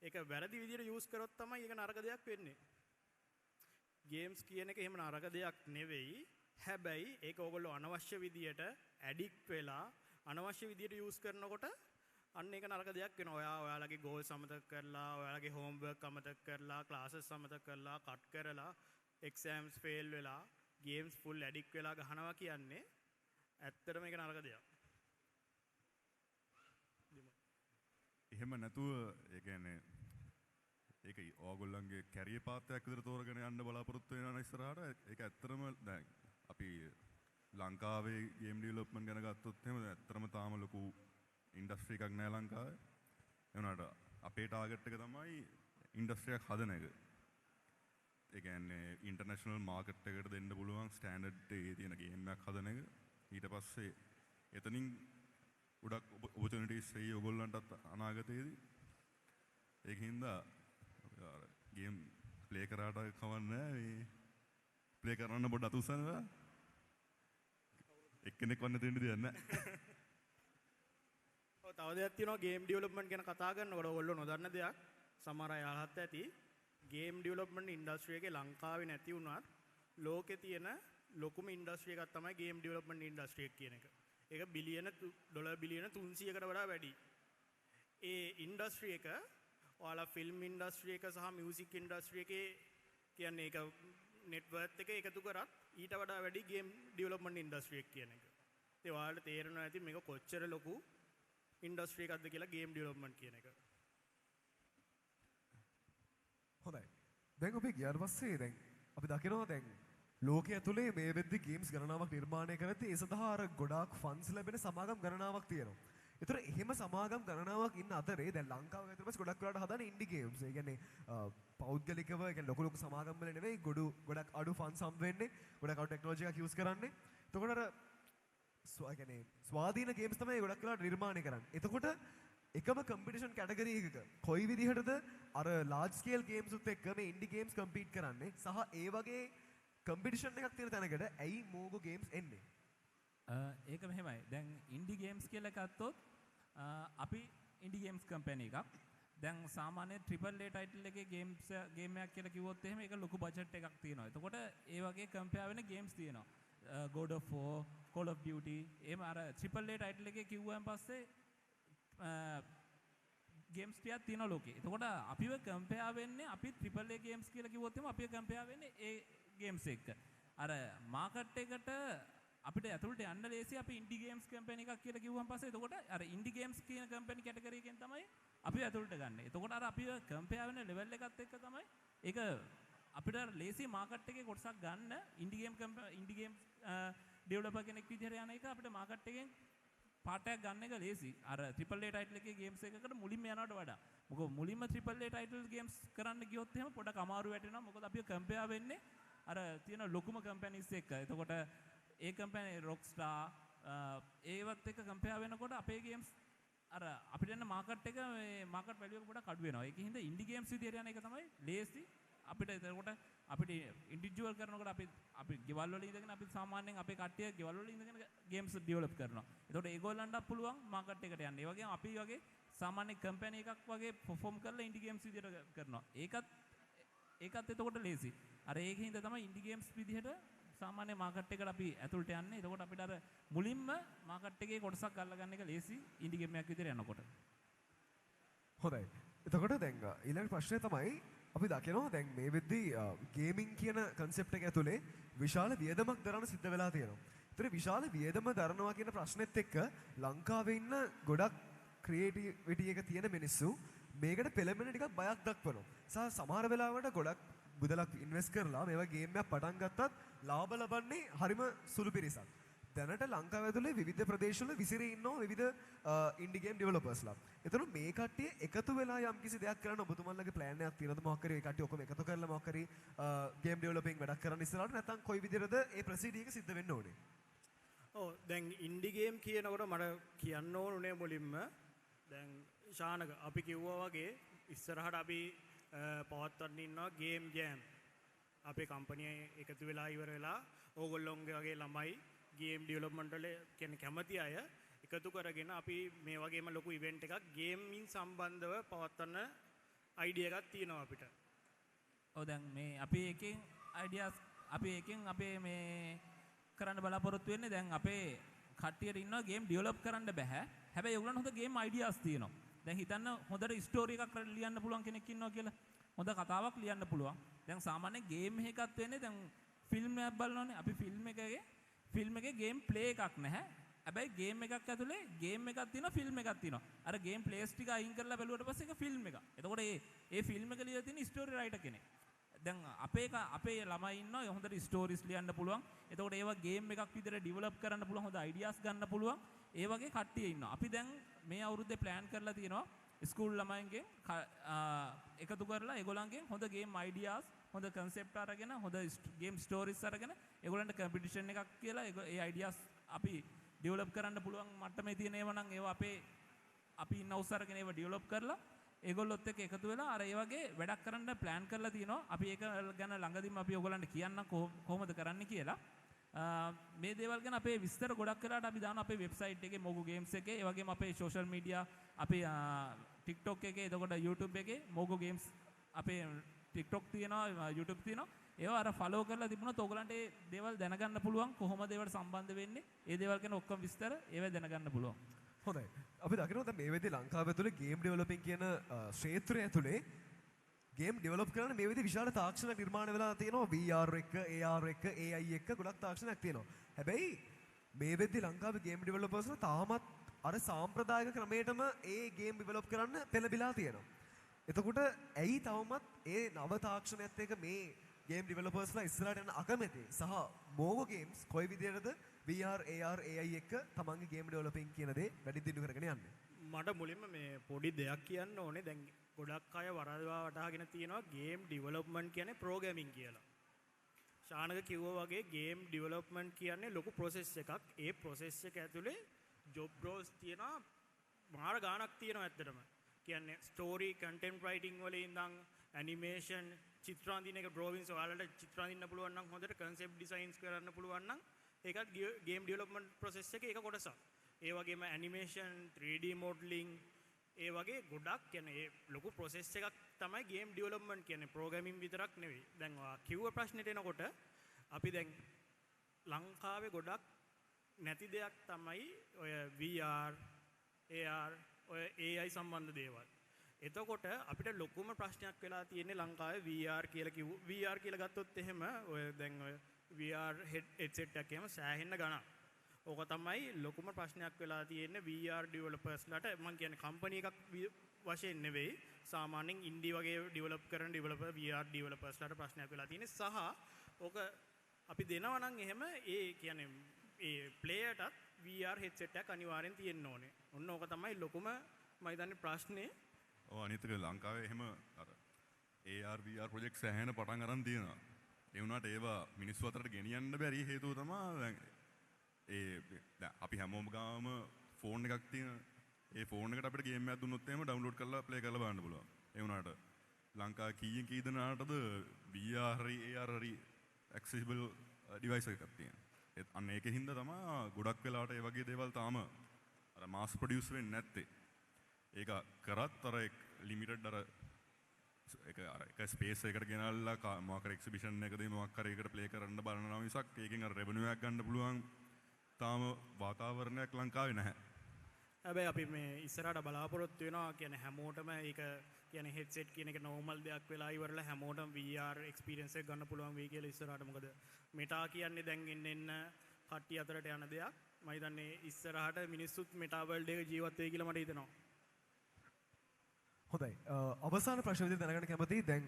ඒක වැරදි විදිහට යූස් කරොත් තමයි ඒක නරක දෙයක් වෙන්නේ. ගේම්ස් කියන එක එහෙම නරක දෙයක් නෙවෙයි. හැබැයි ඒක ඕගොල්ලෝ අනවශ්‍ය විදියට ඇඩික්ට් වෙලා අනවශ්‍ය විදියට යූස් කරනකොට අන්න ඒක නරක දෙයක් වෙනවා. ඔයාලගේ ගෝල්ස් අමතක කරලා, ඔයාලගේ හෝම්වර්ක් අමතක කරලා, ක්ලාසස් අමතක කරලා, කට් කරලා, එක්සෑම්ස් ෆේල් වෙලා, ගේම්ස් ෆුල් ඇඩික්ට් වෙලා ගහනවා කියන්නේ ඇත්තටම ඒක නරක දෙයක්. එහෙම නැතුව ඒ කියන්නේ ඒක ඕගොල්ලන්ගේ කැරියර් පාත් එකක් විතර තෝරගෙන යන්න බලාපොරොත්තු වෙනවා ඉස්සරහට. ඒක ඇත්තටම දැන් අපි ලංකාවේ ගේම් ඩෙවලොප්මන්ට් ගැන ගත්තොත් එහෙම ඇත්තටම තාම ලොකු ඉන්ඩස්ට්‍රි එකක් නෑ ලංකාවේ. ඒ වුණාට අපේ ටාගට් එක තමයි ඉන්ඩස්ට්‍රි එකක් හදන එක. ඒ කියන්නේ ඉන්ටර්නැෂනල් මාකට් එකට දෙන්න පුළුවන් ස්ටෑන්ඩඩ් එකේ තියෙන ගේම් එකක් හදන එක. ඊට පස්සේ එතනින් ගොඩක් ඔපචුනිටිස් වෙයි ඔයගොල්ලන්ටත් අනාගතයේදී. ඒකින්ද ගේම් ප්ලේ කරාට කවන්නේ මේ ප්ලේ කරන්න පොඩ්ඩක් අතුස්සනවා. එක්කෙනෙක් වන්න දෙන්න දෙයක් නැහැ. ඔව් තව දෙයක් තියෙනවා ගේම් ඩෙවලොප්මන්ට් ගැන කතා කරනකොට ඔයගොල්ලෝ නොදන්න දෙයක් සමහර අය අහත් ඇති. ගේම් ඩෙවලොප්මන්ට් ඉන්ඩස්ට්‍රි එකේ ලංකාවේ නැති වුණත් ලෝකේ තියෙන ලොකුම ඉන්ඩස්ට්‍රි එකක් තමයි ගේම් ඩෙවලොප්මන්ට් ඉන්ඩස්ට්‍රි එක කියන එක. ඒක ඩොලර් බිලියන 300කට වඩා වැඩි. ඒ ඉන්ඩස්ට්‍රි එක ඔයාලා ෆිල්ම් ඉන්ඩස්ට්‍රි එක සහ මියුසික් ඉන්ඩස්ට්‍රි එකේ කියන්නේ ඒක net worth එක එකතු කරත් ඊට වඩා වැඩි ගේම් ඩෙවලොප්මන්ට් ඉන්ඩස්ට්‍රි එක කියන එක. ඒ ඔයාලට තේරෙනවා ඇති මේක කොච්චර ලොකු ඉන්ඩස්ට්‍රි එකක්ද කියලා ගේම් ඩෙවලොප්මන්ට් කියන එක. හොඳයි. දැන් අපි ගියාට පස්සේ දැන් අපි දකිනවා දැන් ලෝකයේ ඇතුලේ මේ වෙද්දි ගේම්ස් ගණනාවක් නිර්මාණය කරද්දී ඒ සඳහා අර ගොඩාක් ෆන්ඩ්ස් ලැබෙන සමාගම් ගණනාවක් තියෙනවා. ඒතර එහෙම සමාගම් ගණනාවක් ඉන්න අතරේ දැන් ලංකාව ඇතුළේ පස්සේ ගොඩක් වෙලාට හදන ඉන්ඩි ගේම්ස්. ඒ කියන්නේ පෞද්ගලිකව ඒ කියන්නේ ලොකු ලොකු සමාගම් වල නෙවෙයි ගොඩක් අඩු ෆන්ඩ්ස් හම් වෙන්නේ. ගොඩක් අඩු ටෙක්නොලොජි එකක් යූස් කරන්නේ. එතකොට අර ස්වාධීන ගේම්ස් තමයි ගොඩක් වෙලාට නිර්මාණය කරන්නේ. එතකොට එකම කම්පිටිෂන් කැටගරි එකක කොයි විදිහටද අර ලාර්ජ් ස්කේල් ගේම්ස් උත් එක්ක මේ ඉන්ඩි ගේම්ස් කම්පීට් කරන්නේ සහ ඒ වගේ කම්පිටිෂන් එකක් තියෙන තැනකට ඇයි මෝගෝ ගේම්ස් එන්නේ? ඒක මෙහෙමයි. දැන් ඉන්ඩි ගේම්ස් කියලා ගත්තොත් අපි ඉන්ඩි ගේම්ස් කම්පැනි එකක්. දැන් සාමාන්‍ය ට්‍රිපල් A ටයිටල් එකේ ගේම් එකක් කියලා කිව්වොත් එහෙම ඒක ලොකු බජට් එකක් තියෙනවා. එතකොට ඒ වගේ කම්පෙයාර් වෙන ගේම්ස් තියෙනවා. God of War, Call of Duty එහෙම අර ට්‍රිපල් A ටයිටල් එකේ කිව්වන් පස්සේ ගේම්ස් ටිකක් තියෙනවා ලෝකේ. එතකොට අපිව කම්පෙයාර් වෙන්නේ අපි ට්‍රිපල් A ගේම්ස් කියලා කිව්වොත් එහෙම අපිව කම්පෙයාර් වෙන්නේ ඒ ගේම්ස් එක්ක. අර මාකට් එකට අපිට ඇතුළට යන්න ලේසි අපි ඉන්ඩි ගේම්ස් කම්පැනි එකක් කියලා කිව්වන් පස්සේ එතකොට අර ඉන්ඩි ගේම්ස් කියන කම්පැනි කැටගරි එකෙන් තමයි අපි ඇතුළට ගන්න. එතකොට අර අපිව කම්පෙයාර් වෙන ලෙවල් එකත් එක්ක තමයි ඒක අපිට ලේසි මාකට් එකේ කොටසක් ගන්න ඉන්ඩි ගේම් ඩෙවලොපර් කෙනෙක් විදිහට යන එක අපිට මාකට් එකෙන් පාටයක් ගන්න එක ලේසි. අර ට්‍රිපල් A ටයිටල් එකේ ගේම්ස් එකකට මුලින්ම යනවට වඩා. මොකද මුලින්ම ට්‍රිපල් A ටයිටල් ගේම්ස් කරන්න ගියොත් එහෙම පොඩක් අමාරු වැටෙනවා. මොකද අපි කම්පෙයාර් වෙන්නේ අර තියෙන ලොකුම කම්පැනිස් එක්ක. එතකොට ඒ කම්පැනි රොක්ස්ටාර් ඒවත් එක්ක කම්පෙයාර් වෙනකොට අපේ ගේම්ස් අර අපිට යන මාකට් එක මේ මාකට් වැලියු එක පොඩක් අඩු වෙනවා. ඒකින් හින්දා ඉන්ඩි ගේම්ස් විදියට යන එක තමයි ලේසි. අපිට එතකොට අපිට ඉන්ඩිවිජුවල් කරනකොට අපි ගෙවල් වල ඉඳගෙන අපි සාමාන්‍යයෙන් අපේ කට්ටිය ගෙවල් වල ඉඳගෙන ගේම්ස් ඩෙවලොප් කරනවා. එතකොට ඒගොල්ලන්ටත් පුළුවන් මාකට් එකට යන්න. ඒ වගේම අපි වගේ සාමාන්‍ය කම්පැනි එකක් වගේ perform කරලා ඉන්ඩි ගේම්ස් විදියට කරනවා. ඒකත් එතකොට ලේසි. අර ඒකින් හින්දා තමයි ඉන්ඩි ගේම්ස් විදියට සාමාන්‍ය මාකට් එකට අපි ඇතුළට යන්නේ. එතකොට අපිට අර මුලින්ම මාකට් එකේ කොටසක් අල්ල ගන්න එක ලේසි ඉන්ඩි ගේම් එකක් විදියට යනකොට. හොඳයි. එතකොට දැන් ඊළඟ ප්‍රශ්නේ තමයි අපි දකිනවා දැන් මේ වෙද්දී ගේමින් කියන concept එක ඇතුලේ විශාල වියදමක් දරන සිද්ධ වෙලා තියෙනවා. ඒතර විශාල වියදම දරනවා කියන ප්‍රශ්නෙත් එක්ක ලංකාවේ ඉන්න ගොඩක් ක්‍රියේටිවිටි එක තියෙන මිනිස්සු මේකට පෙළඹෙන ටිකක් බයක් දක්වනවා. සමහර වෙලාවට ගොඩක් මුදලක් ඉන්වෙස්ට් කරලා මේවා ගේම් එකක් පටන් ගත්තත් ලාභ ලබන්නේ හරිම සුළු පිරිසක්. දැනට ලංකාව ඇතුලේ විවිධ ප්‍රදේශවල විසිරී ඉන්නවා විවිධ ඉන්ඩි ගේම් ඩෙවලොපර්ස්ලා. ඒතර මේ කට්ටිය එකතු වෙලා යම්කිසි දෙයක් කරන්න ඔබතුමන්ලගේ ප්ලෑන් එකක් තියෙනවද මොකක් හරි ඒ කට්ටිය ඔක්කොම එකතු කරලා මොකක් හරි ගේම් ඩෙවලොපින් වැඩක් කරන්න ඉස්සරහට නැත්නම් කොයි විදිහටද ඒ ප්‍රොසීඩියර් එක සිද්ධ වෙන්න ඕනේ? ඔව් දැන් ඉන්ඩි ගේම් කියනකොට මට කියන්න ඕනේ මුලින්ම දැන් ශානක අපි කිව්වා වගේ ඉස්සරහට අපි පවත්වන්න ඉන්නවා ගේම් ජෑම්. අපේ කම්පැනි එකතු වෙලා ඉවර වෙලා ඕගොල්ලෝගේ වගේ ළමයි ගේම් ඩෙවලොප්මන්ට් වල කියන්නේ කැමති අය එකතු කරගෙන අපි මේ වගේම ලොකු ඉවෙන්ට් එකක් ගේමින් සම්බන්ධව පවත්වන්න අයිඩියා එකක් තියෙනවා අපිට. ඔව් දැන් මේ අපි එකෙන් අපේ මේ කරන්න බලාපොරොත්තු වෙන්නේ දැන් අපේ කට්ටියට ඉන්නවා ගේම් ඩෙවලොප් කරන්න බෑ. හැබැයි ඒගොල්ලන්ට හොඳ ගේම් අයිඩියාස් තියෙනවා. දැන් හිතන්න හොඳට ස්ටෝරි එකක් ලියන්න පුළුවන් කෙනෙක් ඉන්නවා කියලා. හොඳ කතාවක් ලියන්න පුළුවන්. දැන් සාමාන්‍ය ගේම් එකක් වෙන්නේ දැන් ෆිල්ම් එකක් බලනවානේ. අපි ෆිල්ම් එකේ ගේම් ප්ලේ එකක් නැහැ. හැබැයි ගේම් එකක් ඇතුලේ ගේම් එකක් තියෙනවා ෆිල්ම් එකක් තියෙනවා. අර ගේම් ප්ලේස් ටික අයින් කරලා බැලුවට පස්සේ ඒක ෆිල්ම් එකක්. එතකොට ඒ ෆිල්ම් එක ලියලා තියෙන ස්ටෝරි රයිටර් කෙනෙක්. දැන් අපේ ළමයි ඉන්නවා හොඳට ස්ටෝරිස් ලියන්න පුළුවන්. එතකොට ඒවා ගේම් එකක් විදිහට ඩෙවලොප් කරන්න පුළුවන්. හොඳ අයිඩියාස් ගන්න පුළුවන්. ඒ වගේ කට්ටිය ඉන්නවා. අපි දැන් මේ අවුරුද්දේ ප්ලෑන් කරලා තියෙනවා ස්කූල් ළමයින්ගෙන් එකතු කරලා ඒගොල්ලන්ගෙන් හොඳ ගේම් අයිඩියාස් හොඳ කන්සෙප්ට් අරගෙන හොඳ ගේම් ස්ටෝරිස් අරගෙන ඒගොල්ලන්ට කම්පිටිෂන් එකක් කියලා ඒ අයිඩියාස් අපි ඩෙවලොප් කරන්න පුළුවන් මට්ටමේ තියෙන ඒවා නම් ඒවා අපි ඉන්න උස් අරගෙන ඒවා ඩෙවලොප් කරලා ඒගොල්ලොත් එක්ක එකතු වෙලා අර ඒ වගේ වැඩක් කරන්න ප්ලෑන් කරලා තියෙනවා. අපි ඒක ගැන ළඟදීම අපි ඔයගොල්ලන්ට කියන්නම් කොහොමද කරන්න කියලා. මේ දේවල් ගැන අපේ විස්තර ගොඩක් කරලාට අපි දාන අපේ වෙබ්සයිට් එකේ මොගු ගේම්ස් එකේ ඒ වගේම අපේ සෝෂල් මීඩියා අපේ TikTok එකේ එතකොට YouTube එකේ මොගු ගේම්ස් අපේ TikTok තියෙනවා YouTube තියෙනවා ඒවා අර ෆලෝ කරලා තිබුණොත් ඔයගලන්ට මේ දේවල් දැනගන්න පුළුවන් කොහොමද ඒවට සම්බන්ධ වෙන්නේ ඒ දේවල් ගැන ඔක්කොම විස්තර ඒවා දැනගන්න පුළුවන්. හොඳයි. අපි දකිනවා දැන් මේ වෙද්දී ලංකාව ඇතුලේ ගේම් ඩෙවලොපින් කියන ක්ෂේත්‍රය ඇතුලේ ගේම් ඩෙවලොප් කරන මේ විදිහේ විශාල තාක්ෂණ නිර්මාණය වෙලා තියෙනවා. VR එක, AR එක, AI එක ගොඩක් තාක්ෂණයක් තියෙනවා. හැබැයි මේ වෙද්දී ලංකාවේ ගේම් ඩෙවලොපර්ස්ලා තාමත් අර සාම්ප්‍රදායික ක්‍රමයටම ඒ ගේම් ඩෙවලොප් කරන්න පෙළඹිලා තියෙනවා. එතකොට ඇයි තවමත් ඒ නව තාක්ෂණයත් එක්ක මේ ගේම් ඩෙවලොපර්ස්ලා ඉස්සරහට යන අකමැති සහ මොගෝ ගේම්ස් කොයි විදිහටද VR, AR, AI එක තමන්ගේ ගේම් ඩෙවලොපින් කියන දේ වැඩි දියුණු කරගෙන යන්නේ? මට මුලින්ම මේ පොඩි දෙයක් කියන්න ඕනේ. දැන් ගොඩක් අය වරදවා වටහාගෙන තියෙනවා ගේම් ඩෙවලොප්මන්ට් කියන්නේ ප්‍රෝග්‍රෑමින් කියලා. ශානක කිව්වා වගේ ගේම් ඩෙවලොප්මන්ට් කියන්නේ ලොකු ප්‍රොසෙස් එකක්. ඒ ප්‍රොසෙස් එක ඇතුලේ ජොබ් රෝල්ස් තියෙනවා මාර ගාණක් තියෙනවා ඇත්තටම. කියන්නේ ස්ටෝරි, කන්ටෙන්ට් රයිටින් වල ඉඳන් ඇනිමේෂන්, චිත්‍ර අඳින එක, ඩ්‍රෝවින්ග්ස් ඔයාලට චිත්‍ර අඳින්න පුළුවන් නම් හොඳට කන්සෙප්ට් ඩිසයින්ස් කරන්න පුළුවන් නම් ඒකත් ගේම් ඩෙවලොප්මන්ට් ප්‍රොසෙස් එකේ ඒක කොටසක්. ඒ වගේම ඇනිමේෂන්, 3D මොඩලින් ඒ වගේ ගොඩක් කියන්නේ ඒ ලොකු ප්‍රොසෙස් එකක් තමයි ගේම් ඩෙවලොප්මන්ට් කියන්නේ. ප්‍රෝග්‍රෑමින් විතරක් නෙවෙයි. දැන් ඔයා කිව්ව ප්‍රශ්නෙට එනකොට අපි දැන් ලංකාවේ ගොඩක් නැති දෙයක් තමයි ඔය VR, AR, ඔය AI සම්බන්ධ දේවල්. එතකොට අපිට ලොකුම ප්‍රශ්නයක් වෙලා තියෙන්නේ ලංකාවේ VR කියලා ගත්තොත් එහෙම ඔය දැන් ඔය VR headset එකක් එහෙම සෑහෙන්න ගණන්. ඕක තමයි ලොකුම ප්‍රශ්නයක් වෙලා තියෙන්නේ VR ඩෙවලොපර්ස්ලාට. මම කියන්නේ කම්පැනි එකක් වශයෙන් නෙවෙයි සාමාන්‍යයෙන් ඉන්ඩි වගේ ඩෙවලොප් කරන ඩෙවලොපර් VR ඩෙවලොපර්ස්ලාට ප්‍රශ්නයක් වෙලා තියෙන්නේ. සහ ඕක අපි දෙනවා නම් එහෙම ඒ කියන්නේ ඒ ප්ලේයර්ටත් VR headset එකක් අනිවාර්යෙන් තියෙන්න ඕනේ. ඔන්න ඕක තමයි ලොකුම මම හිතන්නේ ප්‍රශ්නේ. ඔව් අනිත් එක ලංකාවේ එහෙම අර AR VR ප්‍රොජෙක්ට් සෑහෙන පටන් අරන් තියෙනවා. ඒ වුණාට ඒවා මිනිස්සු අතරට ගෙනියන්න බැරි හේතුව තමයි දැන් දැන් අපි හැමෝම ගාම ෆෝන් එකක් තියෙන. ඒ ෆෝන් එකට අපිට ගේම් එකක් දුන්නොත් එහෙම ඩවුන්ලෝඩ් කරලා ප්ලේ කරලා බලන්න පුළුවන්. ඒ වුණාට ලංකාවේ කී දෙනාටද VR හරි AR හරි accessible device එකක් තියෙනවා. අන්න ඒකෙන් හින්දා තමයි ගොඩක් වෙලාවට ඒ වගේ දේවල් තාම අර මාස් ප්‍රොඩියුස් වෙන්නේ නැත්තේ. ඒක කරත් අර ලිමිටඩ් අර එක ස්පේස් එකකට ගෙනල්ලා මොකක් හරි එක්සිබිෂන් එකකදී මොකක් හරි එකකට ප්ලේ කරන්න බලනවා මිසක් ඒකෙන් අර රෙවෙනියු එකක් ගන්න පුළුවන් තාම වාතාවරණයක් ලංකාවේ නැහැ. හැබැයි අපි මේ ඉස්සරහට බලාපොරොත්තු වෙනවා කියන්නේ හැමෝටම ඒක කියන්නේ හෙඩ්සෙට් කියන එක නෝමල් දෙයක් වෙලා ඉවරලා හැමෝටම VR එක්ස්පීරියන්ස් එක ගන්න පුළුවන් වෙයි කියලා ඉස්සරහට. මොකද මෙටා කියන්නේ දැන් එන්න කට්ටිය අතරට යන දෙයක්. මම හිතන්නේ ඉස්සරහට මිනිස්සුත් මෙටා වර්ල්ඩ් එක ජීවත් වෙයි කියලා මට හිතෙනවා. හොඳයි. අවසාන ප්‍රශ්න විදිහට දැනගන්න කැමතියි. දැන්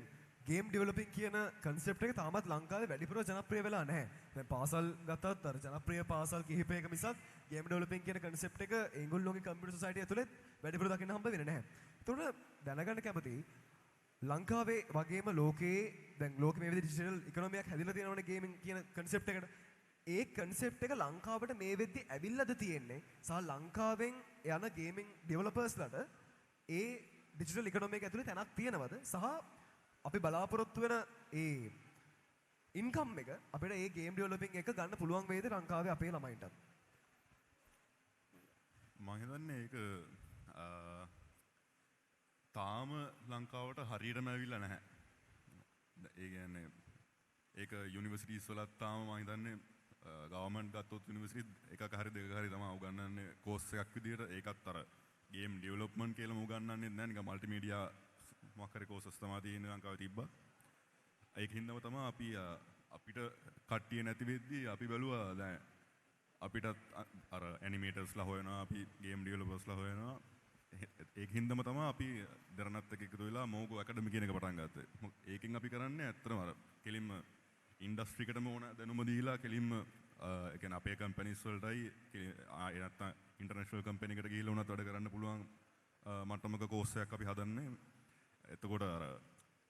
ගේම් ඩෙවලොපින් කියන කන්සෙප්ට් එක තාමත් ලංකාවේ වැඩිපුර ජනප්‍රිය වෙලා නැහැ. දැන් පාසල් ගත්තත් අර ජනප්‍රිය පාසල් කිහිපයක මිසක් ගේම් ඩෙවලොපින් කියන කන්සෙප්ට් එක ඒගොල්ලෝගේ කම්පියුටර් සොසයිටි ඇතුළේ වැඩිපුර දකින්න හම්බ වෙන්නේ නැහැ. ඒතකොට දැනගන්න කැමතියි ලංකාවේ වගේම ලෝකයේ දැන් ලෝකෙ මේ විදිහට ඩිජිටල් ඉකොනොමියක් හැදිලා තියෙනවනේ ගේමින් කියන කන්සෙප්ට් එකට. ඒ කන්සෙප්ට් එක ලංකාවට මේ වෙද්දි ඇවිල්ලාද තියෙන්නේ සහ ලංකාවෙන් යන ගේමින් ඩෙවලොපර්ස්ලාට ඒ ඩිජිටල් ඉකොනොමි එක ඇතුලේ තැනක් තියෙනවද සහ අපි බලාපොරොත්තු වෙන ඒ ඉන්කම් එක අපිට ඒ ගේම් ඩෙවලොපින් එක ගන්න පුළුවන් වේද ලංකාවේ අපේ ළමයින්ට? මම හිතන්නේ ඒක තාම ලංකාවට හරියටම ඇවිල්ලා නැහැ. ඒ කියන්නේ ඒක යුනිවර්සිටිස් වලත් තාම මම හිතන්නේ ගවර්න්මන්ට් ගත්තොත් යුනිවර්සිටි එකක හරි දෙකක හරි තමයි උගන්වන්නේ කෝස් එකක් විදියට. ඒකත් අර ගේම් ඩෙවලොප්මන්ට් කියලාම උගන්වන්නේ නැහැ. නිකන් මල්ටිමීඩියා මොකක් හරි කෝසස් තමයි තියෙන්නේ ලංකාවේ තිබ්බා. ඒකින්දම තමයි අපි අපිට කට්ටිය නැති වෙද්දී අපි බැලුවා දැන් අපිටත් අර ඇනිමේටර්ස්ලා හොයනවා, අපි ගේම් ඩෙවලොපර්ස්ලා හොයනවා. ඒකින්දම තමයි අපි දරණත් එක්ක එකතු වෙලා මොකෝ ඇකඩමි කියන එක පටන් ගත්තේ. ඒකෙන් අපි කරන්නේ ඇත්තටම අර කෙලින්ම ඉන්ඩස්ට්‍රි එකටම ඕන දැනුම දීලා කෙලින්ම ඒ කියන්නේ අපේ කම්පැනිස් වලටයි ඒ නැත්තම් ඉන්ටර්නැෂනල් කම්පැනි එකට ගිහිල්ලා උනත් වැඩ කරන්න පුළුවන් මට්ටමක කෝස් එකක් අපි හදන්නේ. එතකොට අර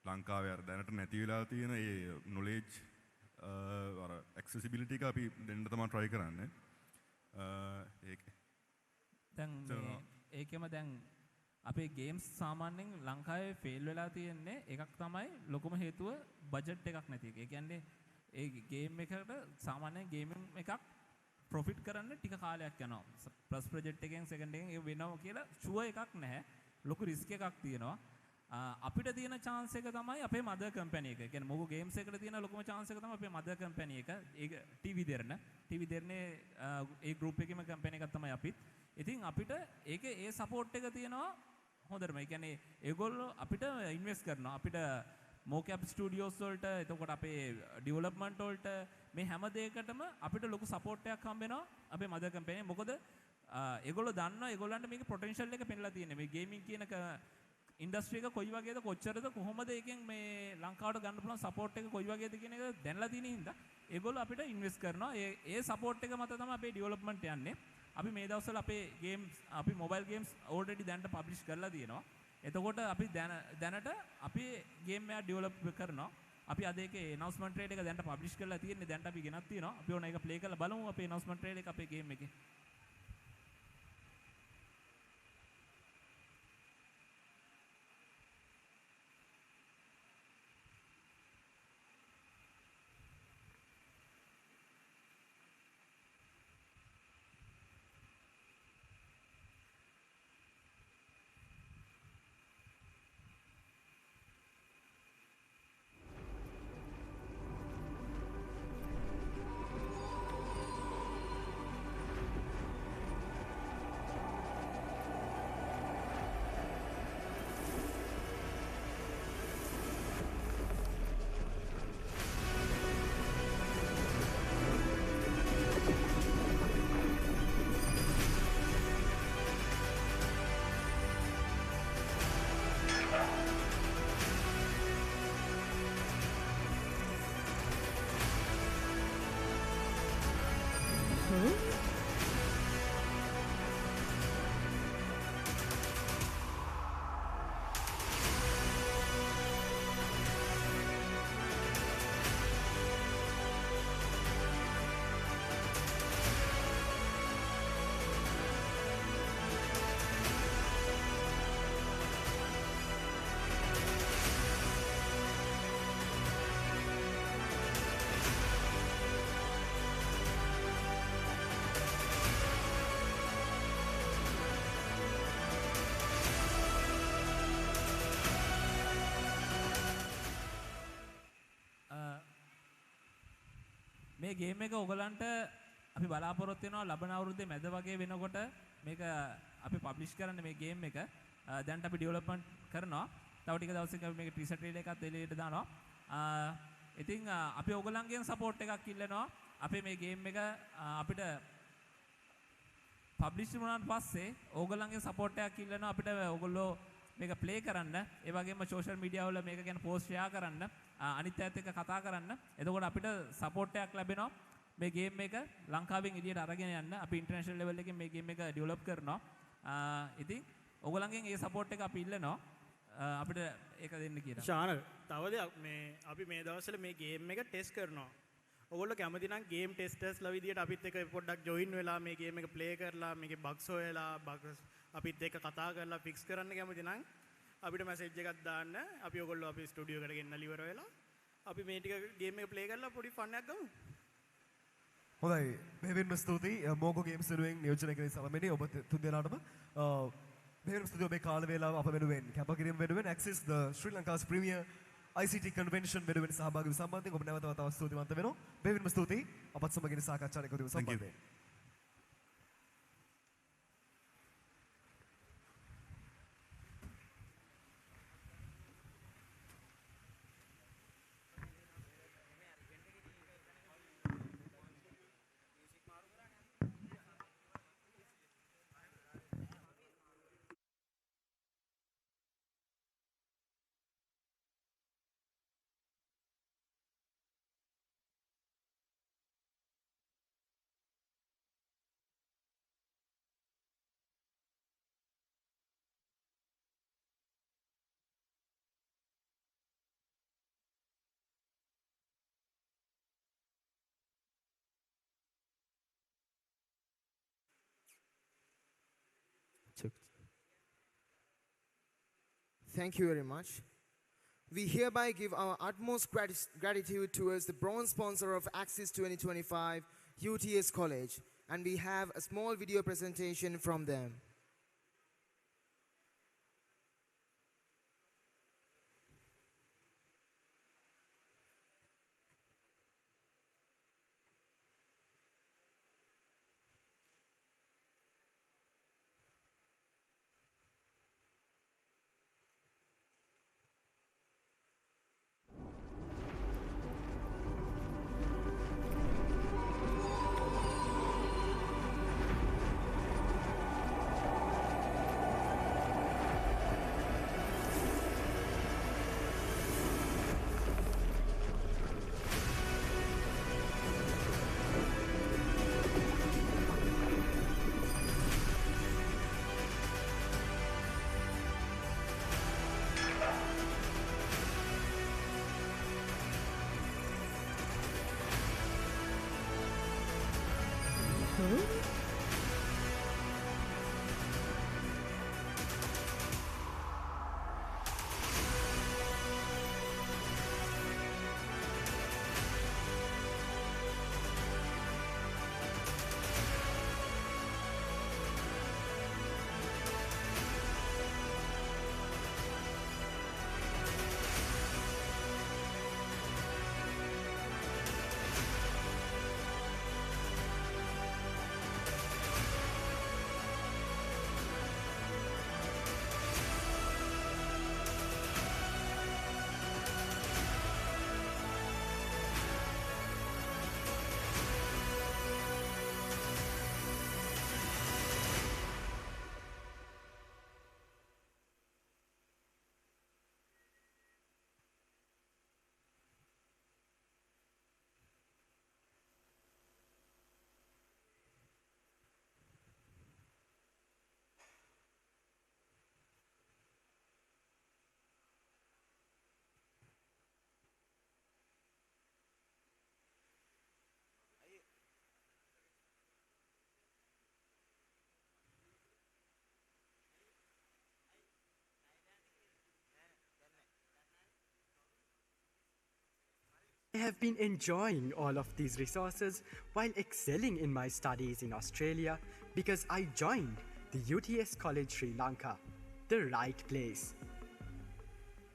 ලංකාවේ අර දැනට නැති වෙලා තියෙන ඒ නොලෙජ් අර ඇක්සෙසිබිලිටි එක අපි දෙන්න තමයි try කරන්නේ. ඒක දැන් ඒකෙම දැන් අපේ ගේම්ස් සාමාන්‍යයෙන් ලංකාවේ ෆේල් වෙලා තියෙන්නේ එකක් තමයි ලොකුම හේතුව බජට් එකක් නැති එක. ඒ කියන්නේ ඒ ගේම් එකකට සාමාන්‍යයෙන් ගේමින් එකක් ප්‍රොෆිට් කරන්න ටික කාලයක් යනවා. ප්ලස් ප්‍රොජෙක්ට් එකෙන් සෙකන්ඩ් එකෙන් ඒ වෙනවා කියලා ෂුවර් එකක් නැහැ. ලොකු රිස්ක් එකක් තියෙනවා. අපිට තියෙන chance එක තමයි අපේ මදර් කම්පැනි එක. ඒ කියන්නේ මොකෝ ගේම්ස් එකට තියෙන ලොකුම chance එක තමයි අපේ මදර් කම්පැනි එක. ඒක ටීවී දෙරනේ ඒ ගෲප් එකේම කම්පැනි එකක් තමයි අපිත්. ඉතින් අපිට ඒකේ ඒ සපෝට් එක තියෙනවා හොඳටම. ඒ කියන්නේ ඒගොල්ලෝ අපිට ඉන්වෙස්ට් කරනවා. අපිට මොකැප් ස්ටුඩියෝස් වලට, එතකොට අපේ ඩෙවලොප්මන්ට් වලට මේ හැම දෙයකටම අපිට ලොකු සපෝට් එකක් හම්බ වෙනවා අපේ මදර් කම්පැනි. මොකද ඒගොල්ලෝ දන්නවා ඒගොල්ලන්ට මේකේ පොටෙන්ෂල් එක පෙන්නලා තියෙන්නේ. මේ ගේමින් කියන ඉන්ඩස්ට්‍රි එක කොයි වගේද කොච්චරද කොහොමද එකෙන් මේ ලංකාවට ගන්න පුළුවන් සපෝට් එක කොයි වගේද කියන එක දැනලා තියෙන හින්දා ඒගොල්ලෝ අපිට ඉන්වෙස්ට් කරනවා. ඒ සපෝට් එක මත තමයි අපේ ඩෙවලොප්මන්ට් යන්නේ. අපි මේ දවස්වල අපේ ගේම්ස් අපි මොබයිල් ගේම්ස් ඕල්රෙඩි දැනට පබ්ලිෂ් කරලා තියෙනවා. එතකොට අපි දැනට අපි ගේම් එකක් ඩෙවලොප් කරනවා. අපි අද ඒකේ announcement trailer එක දැනට පබ්ලිෂ් කරලා තියෙන්නේ. දැනට අපි ගෙනත් තියෙනවා. අපි ඕන එක ප්ලේ කරලා බලමු අපේ announcement trailer එක අපේ ගේම් එකේ. මේ ගේම් එක ඔයගලන්ට අපි බලාපොරොත්තු වෙනවා ලබන අවුරුද්දේ මැද වගේ වෙනකොට මේක අපි පබ්ලිෂ් කරන්න මේ ගේම් එක. දැන්ට අපි ඩෙවලොප්මන්ට් කරනවා. තව ටික දවසක අපි මේක ටීසර් ට්‍රේලර් එකත් එළියට දානවා. ඉතින් අපි ඔයගලන්ගෙන් සපෝට් එකක් ඉල්ලනවා. අපේ මේ ගේම් එක අපිට පබ්ලිෂ් වුණාට පස්සේ ඕගොල්ලන්ගේ සපෝට් එකක් ඉල්ලනවා අපිට ඕගොල්ලෝ මේක ප්ලේ කරන්න. ඒ වගේම සෝෂල් මීඩියා වල මේක ගැන පෝස්ට් ෂෙයා කරන්න. අනිත් අයත් එක්ක කතා කරන්න. එතකොට අපිට සපෝට් එකක් ලැබෙනවා. මේ ගේම් එක ලංකාවෙන් එළියට අරගෙන යන්න අපි ඉන්ටර්නැෂනල් ලෙවල් එකේ මේ ගේම් එක ඩෙවලොප් කරනවා. ඉතින් ඕගොල්ලන්ගෙන් ඒ සපෝට් එක අපි ඉල්ලනවා. අපිට ඒක දෙන්න කියලා. ශාන තව දෙයක් මේ අපි මේ දවස්වල මේ ගේම් එක ටෙස්ට් කරනවා. ඔයගොල්ලෝ කැමති නම් ගේම් ටෙස්ටර්ස්ලා විදියට අපිත් එක්ක පොඩ්ඩක් ජොයින් වෙලා මේ ගේම් එක ප්ලේ කරලා මේකේ බග්ස් හොයලා බග්ස් අපිත් එක්ක කතා කරලා ෆික්ස් කරන්න කැමති නම් අපිට මැසේජ් එකක් දාන්න. අපි ඔයගොල්ලෝ අපි ස්ටුඩියෝ එකට ගෙන්නලා ඉවර වෙලා අපි මේ ටික ගේම් එක ප්ලේ කරලා පොඩි ෆන් එකක් ගමු. හොඳයි මෙහෙම ස්තුතියි මෝගෝ ගේම්ස් වෙනුවෙන් නියෝජනය කරන සමමෙනි ඔබ තුන් දෙනාටම මෙහෙම ස්තුතියි ඔබේ කාල වේලාව අප වෙනුවෙන් කැපකිරීම වෙනුවෙන් access the Sri Lanka's premier ICT convention වෙනුවෙන් සහභාගී වූ සම්බන්ධයෙන් ඔබ නැවත වතාවක් ස්තුතිවන්ත වෙනවා. බෙහෙවින්ම ස්තුතියි අපත් සමගින් සාකච්ඡාවට එකතු වූ සම්බන්ධයෙන්. Thank you very much. We hereby give our utmost gratitude towards the bronze sponsor of Axis 2025, UTS College, and we have a small video presentation from them. I have been enjoying all of these resources while excelling in my studies in Australia because I joined the UTS College Sri Lanka, the right place.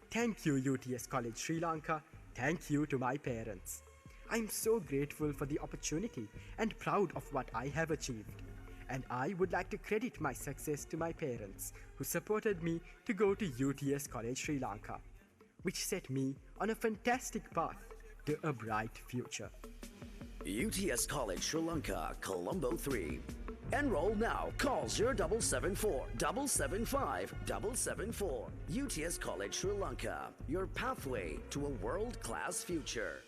Thank you, UTS College Sri Lanka. Thank you to my parents. I'm so grateful for the opportunity and proud of what I have achieved. And I would like to credit my success to my parents who supported me to go to UTS College Sri Lanka, which set me on a fantastic path to a bright future. UTS College Sri Lanka, Colombo 3. Enroll now. Call 0774 775 774. UTS College Sri Lanka, your pathway to a world-class future.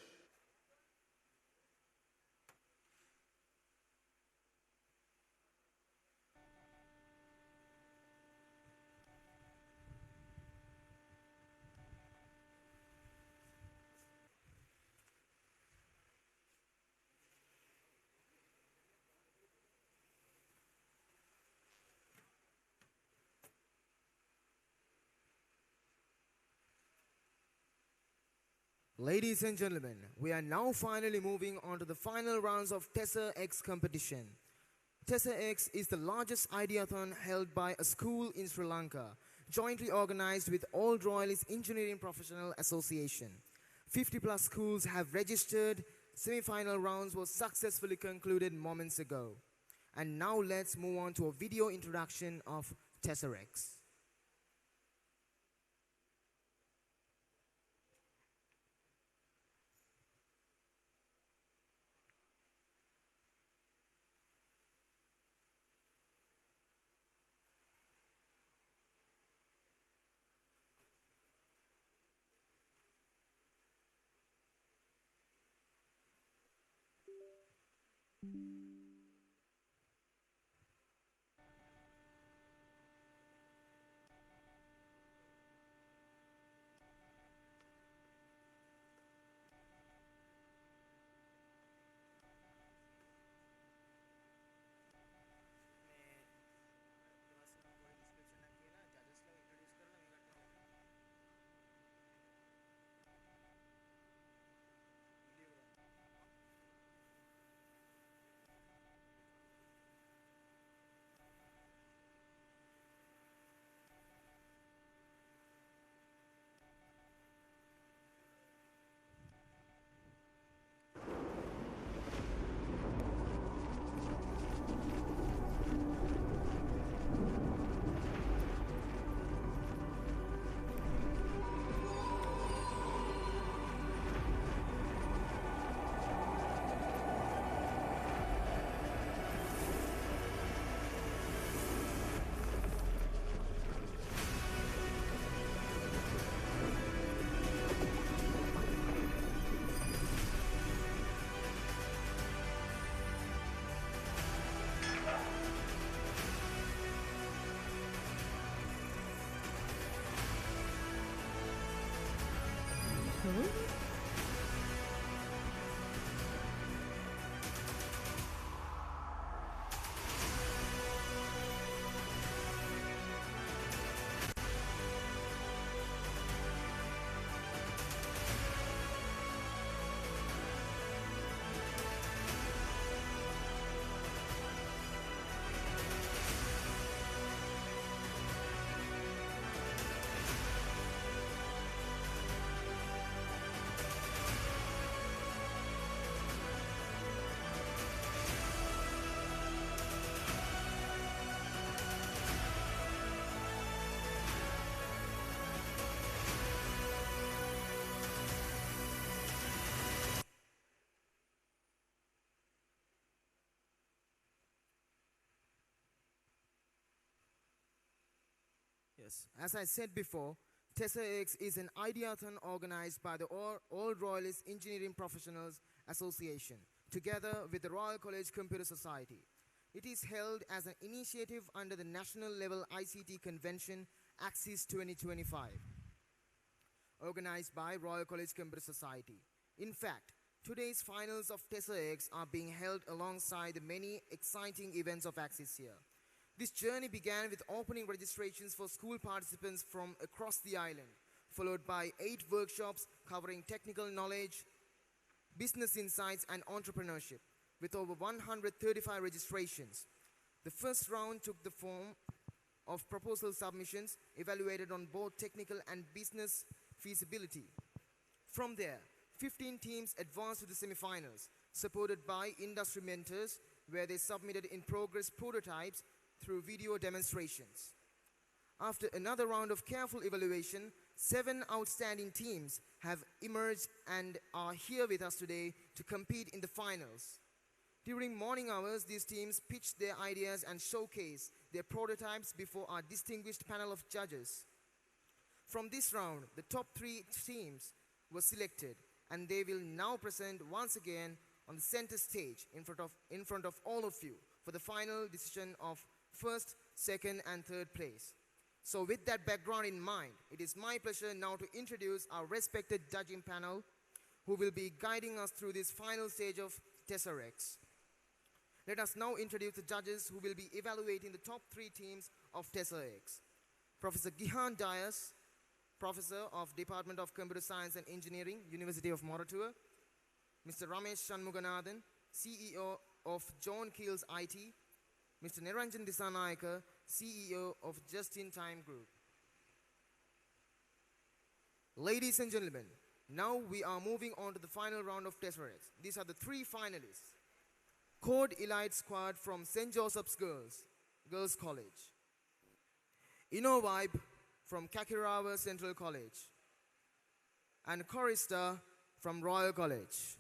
Ladies and gentlemen, we are now finally moving on to the final rounds of TesserX competition. TesserX is the largest ideathon held by a school in Sri Lanka. jointly organized with All Royalist Engineering Professional Association. 50 plus schools have registered. Semi-final rounds were successfully concluded moments ago. And now let's move on to a video introduction of TesserX. Yes, as I said before, TesserX is an ideathon organized by the All Royalist Engineering Professionals Association, together with the Royal College Computer Society. It is held as an initiative under the national level ICT convention Axis 2025, organized by Royal College Computer Society. In fact, today's finals of TesserX are being held alongside the many exciting events of Axis here. This journey began with opening registrations for school participants from across the island, followed by 8 workshops covering technical knowledge, business insights, and entrepreneurship, with over 135 registrations. The first round took the form of proposal submissions evaluated on both technical and business feasibility. From there, 15 teams advanced to the semifinals, supported by industry mentors, where they submitted in-progress prototypes through video demonstrations. After another round of careful evaluation, 7 outstanding teams have emerged and are here with us today to compete in the finals. During morning hours, these teams pitched their ideas and showcased their prototypes before our distinguished panel of judges. From this round, the top 3 teams were selected, and they will now present once again on the center stage in front of all of you for the final decision of first, second, and third place. So with that background in mind, it is my pleasure now to introduce our respected judging panel who will be guiding us through this final stage of TesserX. Let us now introduce the judges who will be evaluating the top 3 teams of TesserX. Professor Gihan Dias, Professor of Department of Computer Science and Engineering, University of Moratuwa. Mr. Ramesh Shanmuganathan, CEO of John Keel's IT. Mr. Niranjan Disanayaka, CEO of Just-in-Time Group. Ladies and gentlemen, now we are moving on to the final round of TesserX. These are the three finalists. Code Elite Squad from St. Joseph's Girls College. InnoVibe from Kakirawa Central College. And Chorister from Royal College.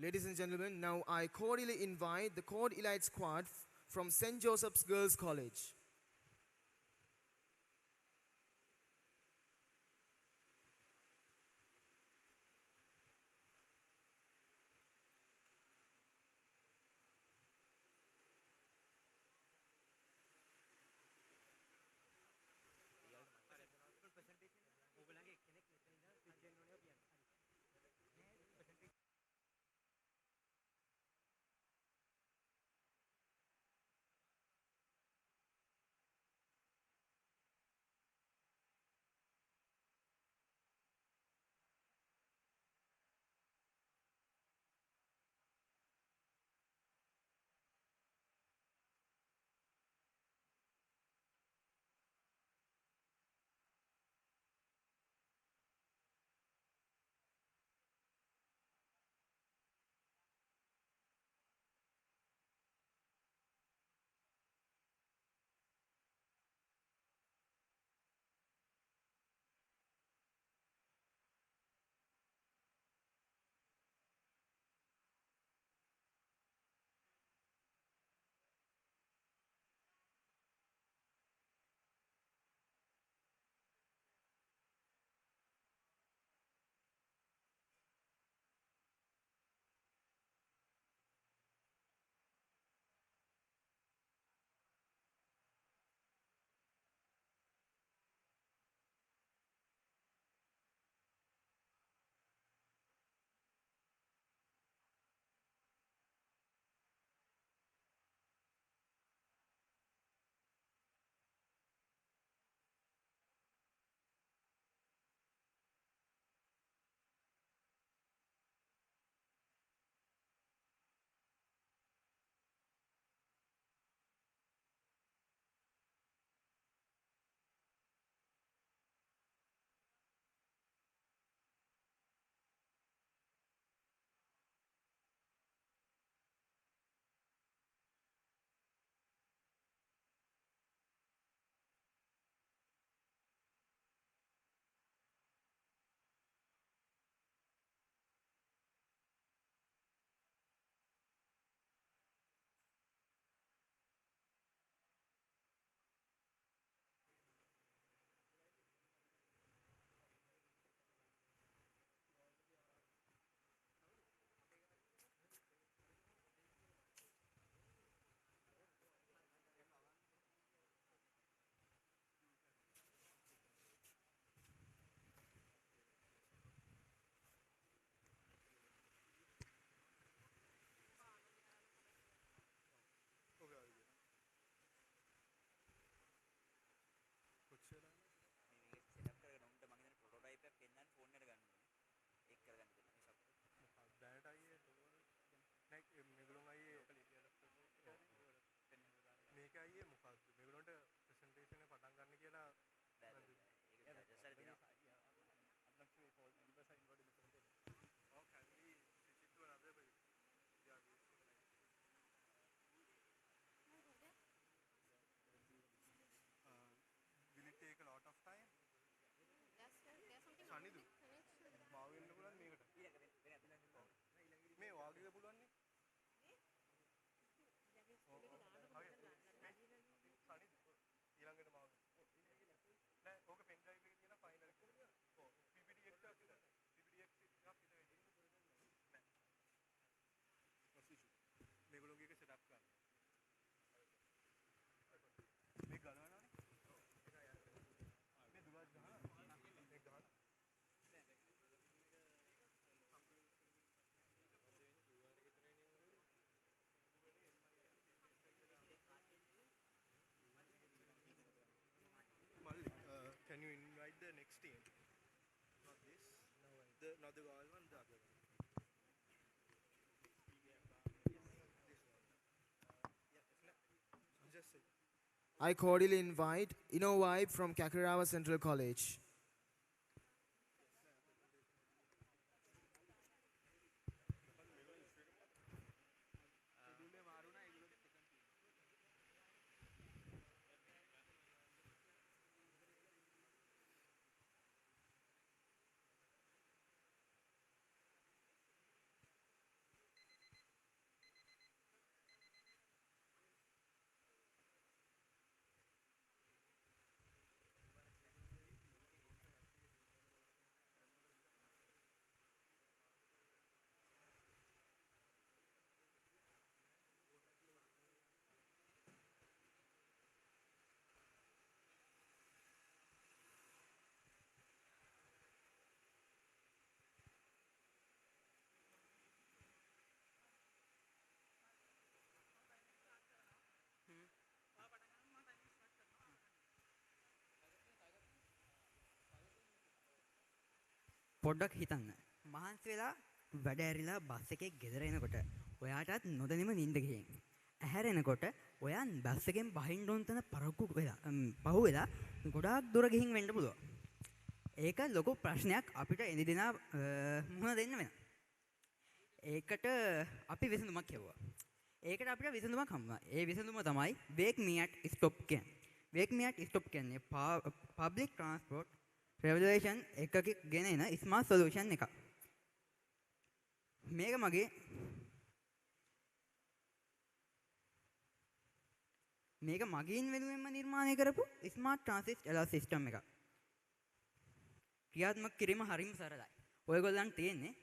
Ladies and gentlemen, now I cordially invite the Code Elite Squad from St. Joseph's Girls College. I cordially invite InnoVibe from Kakarava Central College. පොඩ්ඩක් හිතන්න. මහන්සි වෙලා වැඩ ඇරිලා bus එකේ ගෙදර එනකොට ඔයාටත් නොදැනීම නිින්ද ගිහින්. ඇහැරෙනකොට ඔයා බස් එකෙන් බහින්න ඕන තැන පහුවෙලා ගොඩාක් දුර ගිහින් වෙන්න පුළුවන්. ඒක ලොකු ප්‍රශ්නයක් අපිට එදිනෙදා මුහුණ දෙන්න වෙනවා. ඒකට අපි විසඳුමක් කියවුවා. ඒකට අපිට විසඳුමක් හම්බුණා. ඒ විසඳුම තමයි wake me at stop කියන්නේ. wake me at stop කියන්නේ public transport revolution එකක ගෙන එන smart solution එකක්. මේක මගින් වෙනුවෙන්ම නිර්මාණය කරපු smart transit alert system එකක්. ක්‍රියාත්මක කිරීම හරිම සරලයි. ඔයගොල්ලන් තියෙන්නේ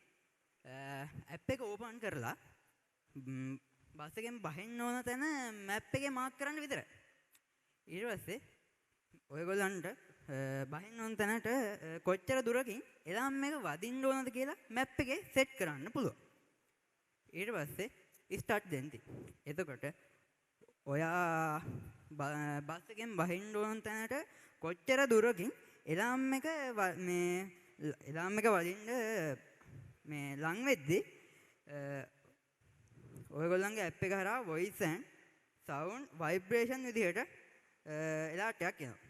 app එක open කරලා බස් එකෙන් බහින්න ඕන තැන map එකේ mark කරන්න විතරයි. ඊට පස්සේ ඔයගොල්ලන්ට බහින්න ඕන තැනට කොච්චර දුරකින් එලාම් එක වදින්න ඕනද කියලා මැප් එකේ සෙට් කරන්න පුළුවන්. ඊට පස්සේ ස්ටාර්ට් දෙන්න. එතකොට ඔයා බස් එකෙන් බහින්න ඕන තැනට කොච්චර දුරකින් එලාම් එක වදින්න ලං වෙද්දි ඔයගොල්ලන්ගේ ඇප් එක හරහා voice and sound vibration විදිහට එලාට් එකක් එනවා.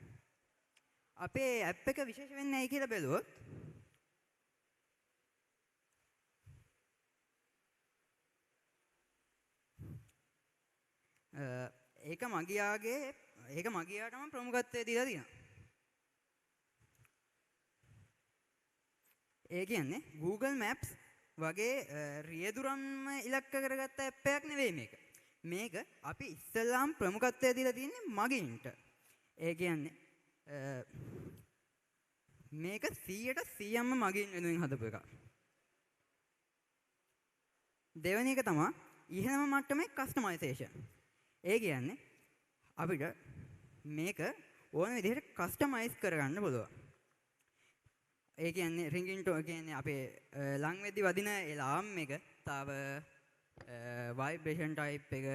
අපේ ඇප් එක විශේෂ වෙන්නේ ඇයි කියලා බැලුවොත් ඒක මගියාටම ප්‍රමුඛත්වය දීලා තියෙනවා. ඒ කියන්නේ Google Maps වගේ රියදුරන්ම ඉලක්ක කරගත්ත ඇප් එකක් නෙවෙයි මේක. මේක අපි ඉස්සෙල්ලාම ප්‍රමුඛත්වය දීලා තියෙන්නේ මගින්ට. ඒ කියන්නේ මේක 100%ම මගින් වෙනුවෙන් හදපු එකක්. දෙවෙනි එක තමයි ඉහළම මට්ටමේ කස්ටමයිසේෂන්. ඒ කියන්නේ අපිට මේක ඕන විදිහට කස්ටමයිස් කරගන්න පුළුවන්. ඒ කියන්නේ රින්ගින් ටෝන් කියන්නේ අපේ ලං වෙද්දි වදින එලාම් එක, තව ভাইබ්‍රේෂන් ටයිප් එක,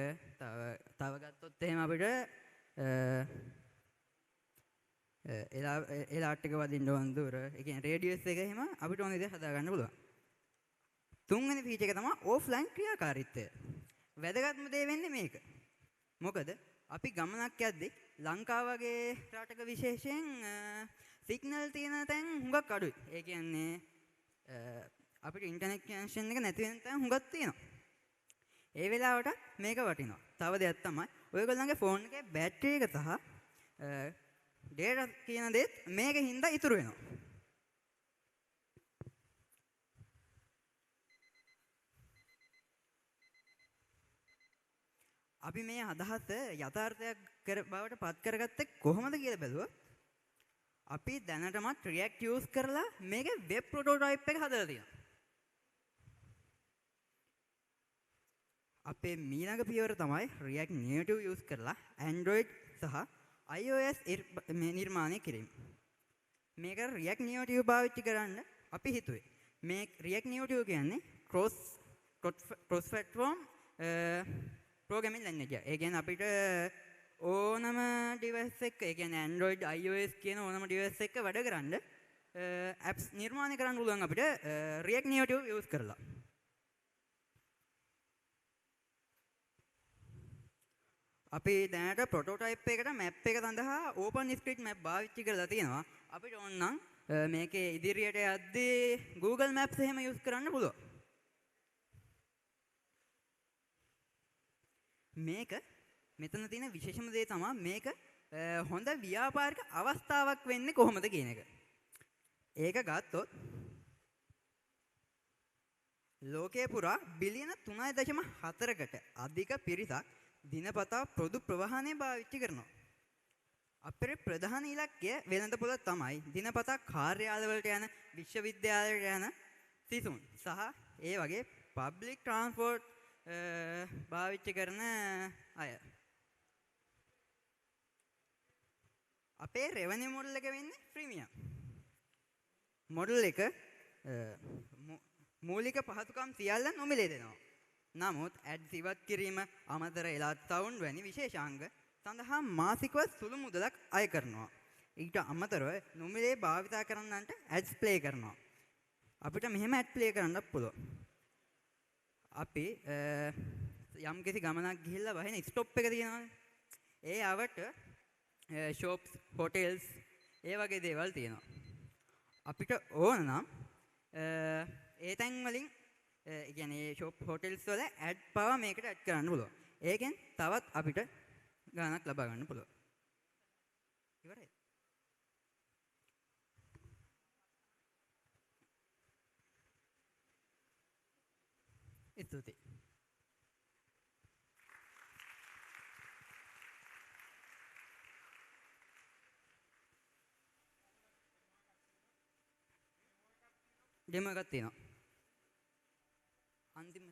තව ගත්තොත් එහෙම අපිට එලාට් එක වදින්න ඕන දුර, ඒ කියන්නේ රේඩියස් එක එහෙම අපිට ඕන විදිහට හදා ගන්න පුළුවන්. තුන්වෙනි ෆීචර් එක තමයි ඕෆ්ලයින් ක්‍රියාකාරීත්වය. වැදගත්ම දේ වෙන්නේ මේක. මොකද අපි ගමනක් යද්දී ලංකාව වගේ රටක විශේෂයෙන් සිග්නල් තියෙන තැන් හුඟක් අඩුයි. ඒ කියන්නේ අපිට ඉන්ටර්නෙට් කනෙක්ෂන් එක නැති වෙන තැන් හුඟක් තියෙනවා. ඒ වෙලාවට මේක වටිනවා. තව දෙයක් තමයි ඔයගොල්ලන්ගේ ෆෝන් එකේ බැටරි එක සහ ඩේටා කියන දේත් මේකෙන් හින්දා ඉතුරු වෙනවා. අපි මේ අදහස යථාර්ථයක් බවට පත් කරගත්තේ කොහොමද කියලා බැලුවොත් අපි දැනටමත් React use කරලා මේකේ web prototype එක හදලා තියෙනවා. අපේ ඊළඟ පියවර තමයි React Native use කරලා Android සහ iOS නිර්මාණය කිරීම. මේක React Native පාවිච්චි කරන්න අපි හිතුවේ. මේ React Native කියන්නේ cross platform programming language. ඒ කියන්නේ අපිට ඕනම device එක, ඒ කියන්නේ Android, iOS කියන ඕනම device එක වැඩ කරන්න apps නිර්මාණය කරන්න පුළුවන් අපිට React Native use කරලා. අපි දැනට prototype එකට map එක සඳහා OpenScript map පාවිච්චි කරලා තියෙනවා. අපිට ඕන නම් මේකේ ඉදිරියට යද්දී Google Maps එහෙම use කරන්න පුළුවන්. මේක මෙතන තියෙන විශේෂම දේ තමයි මේක හොඳ ව්‍යාපාරික අවස්ථාවක් වෙන්නේ කොහොමද කියන එක. ඒක ගත්තොත් ලෝකයේ පුරා බිලියන 3.4කට අධික පිරිසක් දිනපතා පොදු ප්‍රවාහනය පාවිච්චි කරනවා. අපේ ප්‍රධාන ඉලක්කය වෙළඳපොළ තමයි දිනපතා කාර්යාලවලට යන විශ්වවිද්‍යාලවලට යන සිසුන් සහ ඒ වගේ පබ්ලික් ට්‍රාන්ස්පෝර්ට් පාවිච්චි කරන අය. අපේ රෙවෙනියු මොඩල් එක වෙන්නේ ප්‍රීමියම්. මොඩල් එක මූලික පහසුකම් සියල්ල නොමිලේ දෙනවා. නමුත් ඇඩ්ස් ඉවත් කිරීම, අමතර එළත් සවුන්ඩ් වැනි විශේෂාංග සඳහා මාසිකව සුළු මුදලක් අය කරනවා. ඊට අමතරව නොමිලේ භාවිතා කරන්නන්ට ඇඩ්ස් ප්ලේ කරනවා. අපිට මෙහෙම ඇඩ් ප්ලේ කරන්නත් පුළුවන්. අපි යම්කිසි ගමනක් ගිහිල්ලා වහින ස්ටොප් එක තියෙනවානේ. ඒ ආවට shops, hotels ඒ වගේ දේවල් තියෙනවා. අපිට ඕන නම් ඒ තැන් වලින් ඒ කියන්නේ shop hotels වල ඇඩ් පවා මේකට ඇඩ් කරන්න පුළුවන්. ඒකෙන් තවත් අපිට ගාණක් ලබා ගන්න පුළුවන්. ඉවරයි. ස්තුතියි. ඩෙමෝ එකක් තියෙනවා. අන්තිම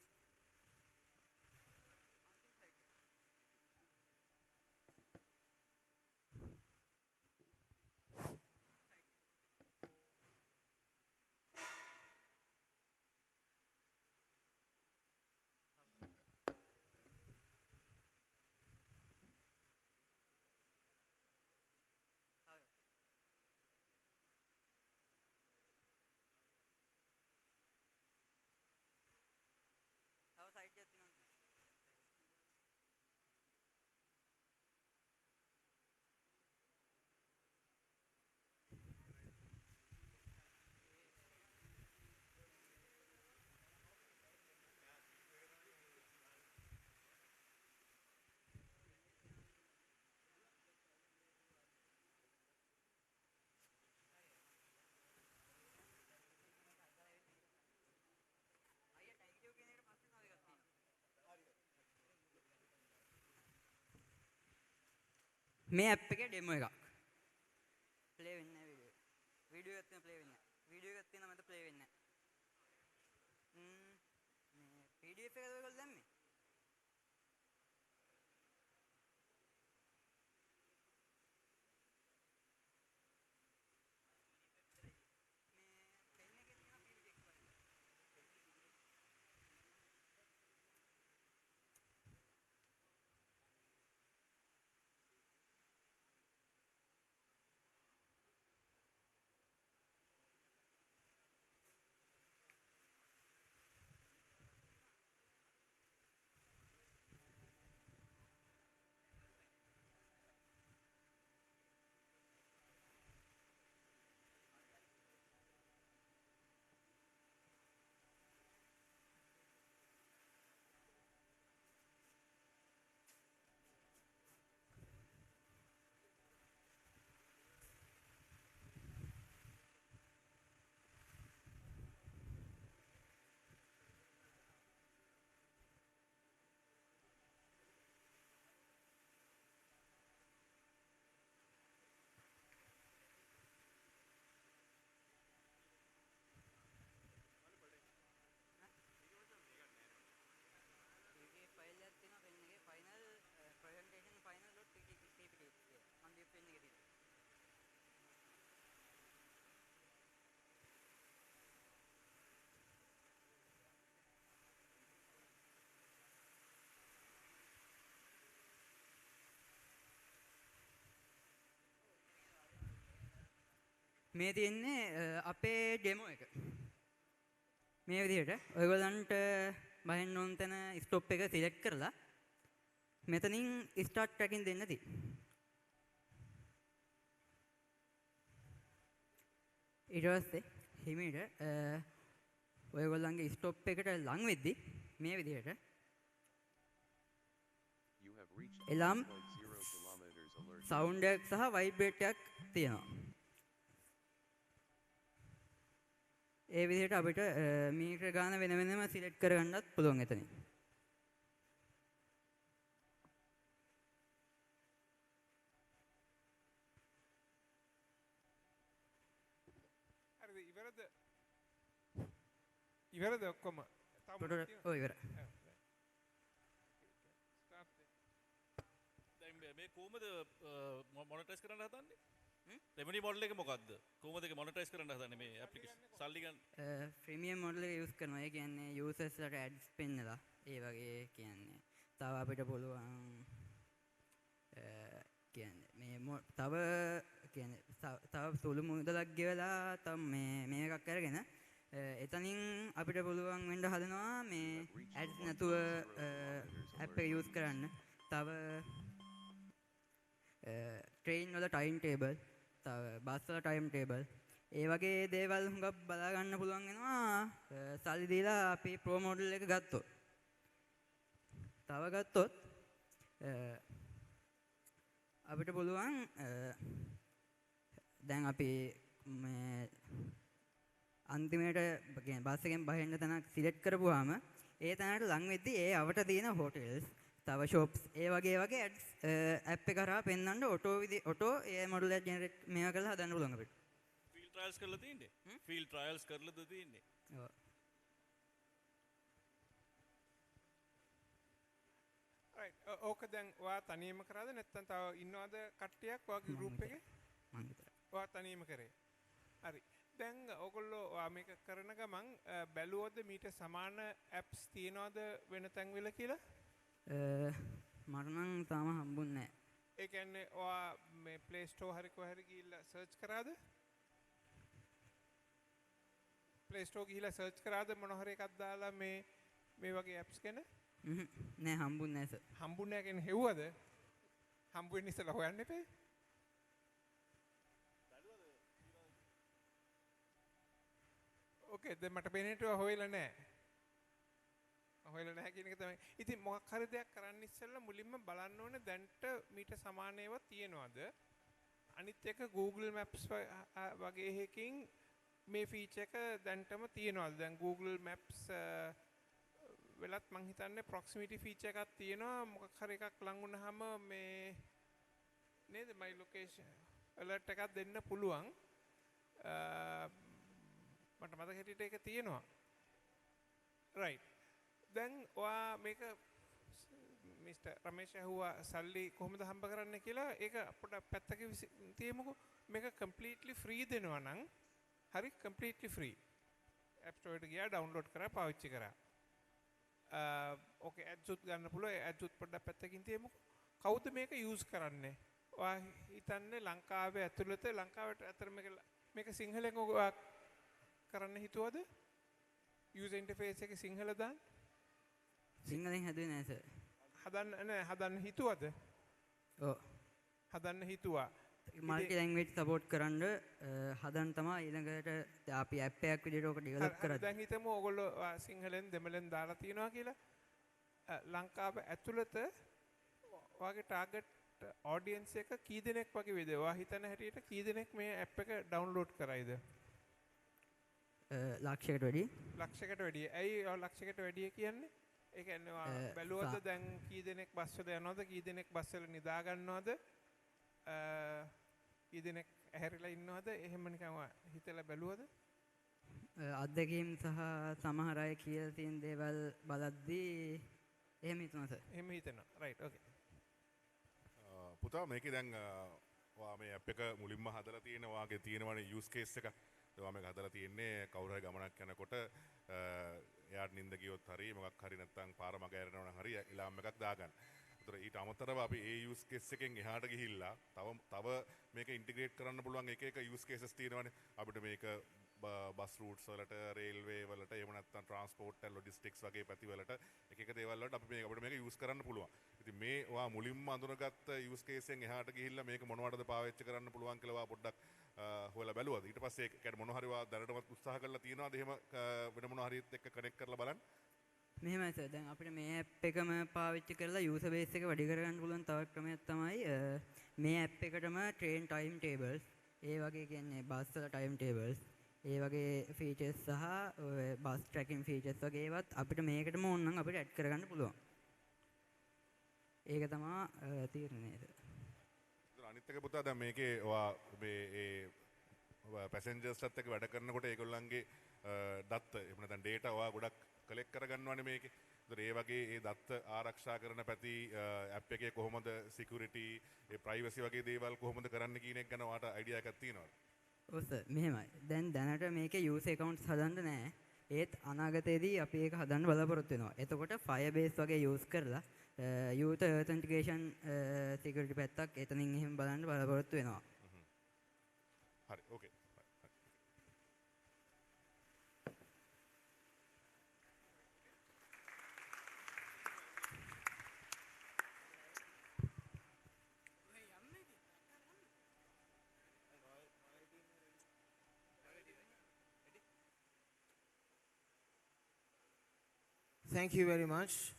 මේ ඇප් එකේ ඩෙමෝ එකක්. ප්ලේ වෙන්නේ නැහැ වීඩියෝ. වීඩියෝ එකක් තියෙන ප්ලේ වෙන්නේ නැහැ. වීඩියෝ එකක් තියෙන මට ප්ලේ වෙන්නේ නැහැ. මේ PDF එකද ඔයගොල්ලෝ දැම්මේ? මේ තියෙන්නේ අපේ ඩෙමෝ එක. මේ විදිහට ඔයගොල්ලන්ට බහින්න ඕන තැන ස්ටොප් එක සිලෙක්ට් කරලා මෙතනින් ස්ටාර්ට් ට්‍රැකින් දෙන්න තියෙනවා. ඊට පස්සේ හිමීට ඔයගොල්ලන්ගේ ස්ටොප් එකට ලං වෙද්දි මේ විදිහට එලම් සවුන්ඩ් එකක් සහ වයිබ්‍රේට් එකක් තියෙනවා. ඒ විදිහට අපිට මීටර ගාන වෙන වෙනම සිලෙක්ට් කරගන්නත් පුළුවන් එතනින්. හරිද ඉවරද ඔක්කොම? ඔව් ඉවරයි. මේ කොහොමද මොනිටයිස් කරන්න හදන්නේ? රෙවෙනියු මොඩල් එක මොකද්ද? කොහොමද ඒක මොනිටයිස් කරන්න හදන්නේ මේ ඇප්ලිකේෂන්? සල්ලි ගන්න. ප්‍රීමියම් මොඩල් එක යූස් කරනවා. ඒ කියන්නේ යූසර්ස්ලාට ඇඩ්ස් පෙන්නලා ඒ වගේ කියන්නේ. තව අපිට පුළුවන් කියන්නේ මේ තව කියන්නේ තව සුළු මුදලක් ගෙවලා තව මේ එකක් අරගෙන එතනින් අපිට පුළුවන් වෙන්න හදනවා මේ ඇඩ්ස් නැතුව ඇප් එක යූස් කරන්න. තව ට්‍රේන් වල ටයිම් ටේබල්, තව බස් වල ටයිම් ටේබල්, ඒ වගේ දේවල් හුඟක් බලා ගන්න පුළුවන් වෙනවා සල්ලි දීලා අපි ප්‍රෝ මොඩල් එක ගත්තොත්. තව ගත්තොත් අපිට පුළුවන් දැන් අපි මේ අන්තිමට කියන්නේ බස් එකෙන් බහින්න තැනක් සිලෙක්ට් කරපුවාම ඒ තැනට ලං වෙද්දී ඒ අවට තියෙන හෝටල්ස්, තව shops ඒ වගේ ඇඩ්ස් ඇප් එක කරා පෙන්වන්න ඔටෝ ඒ මොඩල් එක ජෙනරේට් මේවා කරලා හදන්න පුළුවන් අපිට. ෆීල්ඩ් ට්‍රයල්ස් කරලා තියෙන්නේ? ෆීල්ඩ් ට්‍රයල්ස් කරලාද තියෙන්නේ? ඔව්. රයිට්. ඕක දැන් ඔයා තනියම කරාද නැත්නම් තව ඉන්නවද කට්ටියක් ඔයාගේ ගෲප් එකේ? මම විතරයි. ඔයා තනියම කරේ. හරි. දැන් ඔයගොල්ලෝ ඔයා මේක කරන ගමන් බැලුවොත් මීට සමාන ඇප්ස් තියනවද වෙන තැන් වල කියලා? මට නම් තාම හම්බුන්නේ නැහැ. ඒ කියන්නේ ඔයා මේ Play Store හරි කොහේ හරි ගිහිල්ලා සර්ච් කරාද? Play Store ගිහිල්ලා සර්ච් කරාද මොන හරි එකක් දාලා මේ වගේ ඇප්ස් ගැන? නෑ හම්බුන්නේ නැහැ සර්. හම්බුන්නේ නැහැ කියන්නේ හෙව්වද? හම්බ වෙන්න ඉස්සෙල්ලා හොයන්න එපේ. ඕකේ දැන් මට පේන්නේ ඒවා හොයලා නැහැ. හොයලා නැහැ කියන එක තමයි. ඉතින් මොකක් හරි දෙයක් කරන්න ඉස්සෙල්ලා මුලින්ම බලන්න ඕනේ දැන්ට මීට සමාන ඒවා තියෙනවද? අනිත් එක Google Maps වගේ එකකින් මේ ෆීචර් එක දැන්ටම තියෙනවද? දැන් Google Maps වෙලත් මං හිතන්නේ proximity feature එකක් තියෙනවා. මොකක් හරි එකක් ලං වුණාම මේ නේද my location alert එකක් දෙන්න පුළුවන්. මට මතක හිටියට ඒක තියෙනවා. right. දැන් ඔයා මේක මිස්ටර් රමේෂ් ඇහුවා සල්ලි කොහොමද හම්බ කරන්නේ කියලා. ඒක අපිට පැත්තක තියමුකෝ. මේක completely free දෙනවා නම් හරි completely free. App Store එකට ගියා download කරා පාවිච්චි කරා. ඕකේ ads උත් ගන්න පුළුවන්. ads උත් පොඩ්ඩක් පැත්තකින් තියමුකෝ. කවුද මේක use කරන්නේ? ඔයා හිතන්නේ ලංකාවේ ඇතුළත ලංකාවට අතර මේක සිංහලෙන් ඔයා කරන්න හිතුවද? user interface එකේ සිංහල දාන්න? සිංහලෙන් හැදුවේ නැහැ සර්. හදන්න හිතුවද? ඔව්. හදන්න හිතුවා. මල්ටි ලැන්ග්වේජ් සපෝට් කරන්න හදන්න තමයි ඊළඟට අපි ඇප් එකක් විදිහට ඔක ඩෙවලොප් කරන්නේ. දැන් හිතමු ඔයගොල්ලෝ සිංහලෙන් දෙමළෙන් දාලා තියනවා කියලා. ලංකාව ඇතුළත ඔයාගේ ටාගට් ඔඩියන්ස් එක කී දෙනෙක් වගේ වේද? ඔයා හිතන හැටියට කී දෙනෙක් මේ ඇප් එක ඩවුන්ලෝඩ් කරයිද? ලක්ෂයකට වැඩි. ලක්ෂයකට වැඩි. ඇයි ඔය ලක්ෂයකට වැඩි කියන්නේ? ඒ කියන්නේ බැලුවද දැන් කී දෙනෙක් බස් වල යනවද? කී දෙනෙක් බස් වල නිදා ගන්නවද? කී දෙනෙක් ඇහැරිලා ඉන්නවද? එහෙම නිකන් හිතලා බැලුවද? අත්දැකීම් සහ සමහර අය කියලා තියෙන දේවල් බලද්දී එහෙම හිතනවා සර්. එහෙම හිතනවා. රයිට් ඕකේ. පුතා මේකේ දැන් ඔයා මේ ඇප් එක මුලින්ම හදලා තියෙන ඔයාගේ තියෙනවනේ යූස් කේස් එක. ඔයා මේක හදලා තියෙන්නේ කවුරු හරි ගමනක් යනකොට එයාට නිින්ද ගියොත් හරි මොකක් හරි නැත්නම් පාර මග ඇරෙනවා නම් හරි ඉලාම් එකක් දාගන්න. ඒතර ඊට අමතරව අපි ඒ use case එකෙන් එහාට ගිහිල්ලා තව මේක ඉන්ටිග්‍රේට් කරන්න පුළුවන් එක use cases තියෙනවානේ. අපිට මේක බස් රූට්ස් වලට, රේල්වේ වලට, එහෙම නැත්නම් ට්‍රාන්ස්පෝර්ට් ඇන්ඩ් ලොජිස්ටික්ස් වගේ පැති වලට එක දේවල් වලට අපිට මේක use කරන්න පුළුවන්. ඉතින් මේ ඔයා මුලින්ම අඳුනගත්ත use case එකෙන් එහාට ගිහිල්ලා මේක මොනවටද පාවිච්චි කරන්න පුළුවන් කියලා ඔයා පොඩ්ඩක් හොයලා බැලුවද? ඊට පස්සේ ඒකට මොන හරි ඔයා දැනටමත් උත්සාහ කරලා තියෙනවද? එහෙම වෙන මොන හරි එක්ක කනෙක්ට් කරලා බලන්න. මෙහෙමයි සර්. දැන් අපිට මේ ඇප් එකම පාවිච්චි කරලා යූසර් බේස් එක වැඩි කරගන්න පුළුවන් තව ක්‍රමයක් තමයි මේ ඇප් එකටම ට්‍රේන් ටයිම් ටේබල්ස්, ඒ වගේ කියන්නේ බස් වල ටයිම් ටේබල්ස්, ඒ වගේ ෆීචර්ස් සහ බස් ට්‍රැකින් ෆීචර්ස් වගේ ඒවත් අපිට මේකටම ඕන නම් අපිට ඇඩ් කරගන්න පුළුවන්. ඒක තමයි තීරණය. අනිත් එක පුතා දැන් මේකේ ඔයා මේ පැසෙන්ජර්ස්ලත් එක්ක වැඩ කරනකොට ඒගොල්ලන්ගේ දත්ත එහෙම නැත්නම් ඩේටා ඔයා ගොඩක් කලෙක්ට් කරගන්නවානේ මේකේ. ඒතර ඒ වගේ ඒ දත්ත ආරක්ෂා කරන පැති ඇප් එකේ කොහොමද සිකියුරිටි, ඒ ප්‍රයිවසි වගේ දේවල් කොහොමද කරන්න කියන එක ගැන ඔයාට අයිඩියා එකක් තියෙනවද? ඔව් සර් මෙහෙමයි. දැන් දැනට මේකේ යූසර් accounts හදන්න නැහැ. ඒත් අනාගතයේදී අපි ඒක හදන්න බලාපොරොත්තු වෙනවා. එතකොට Firebase වගේ යූස් කරලා youth authentication security පැත්තක් එතනින් එහෙම බලන්න බලාපොරොත්තු වෙනවා. හරි ඕකේ. Thank you very much.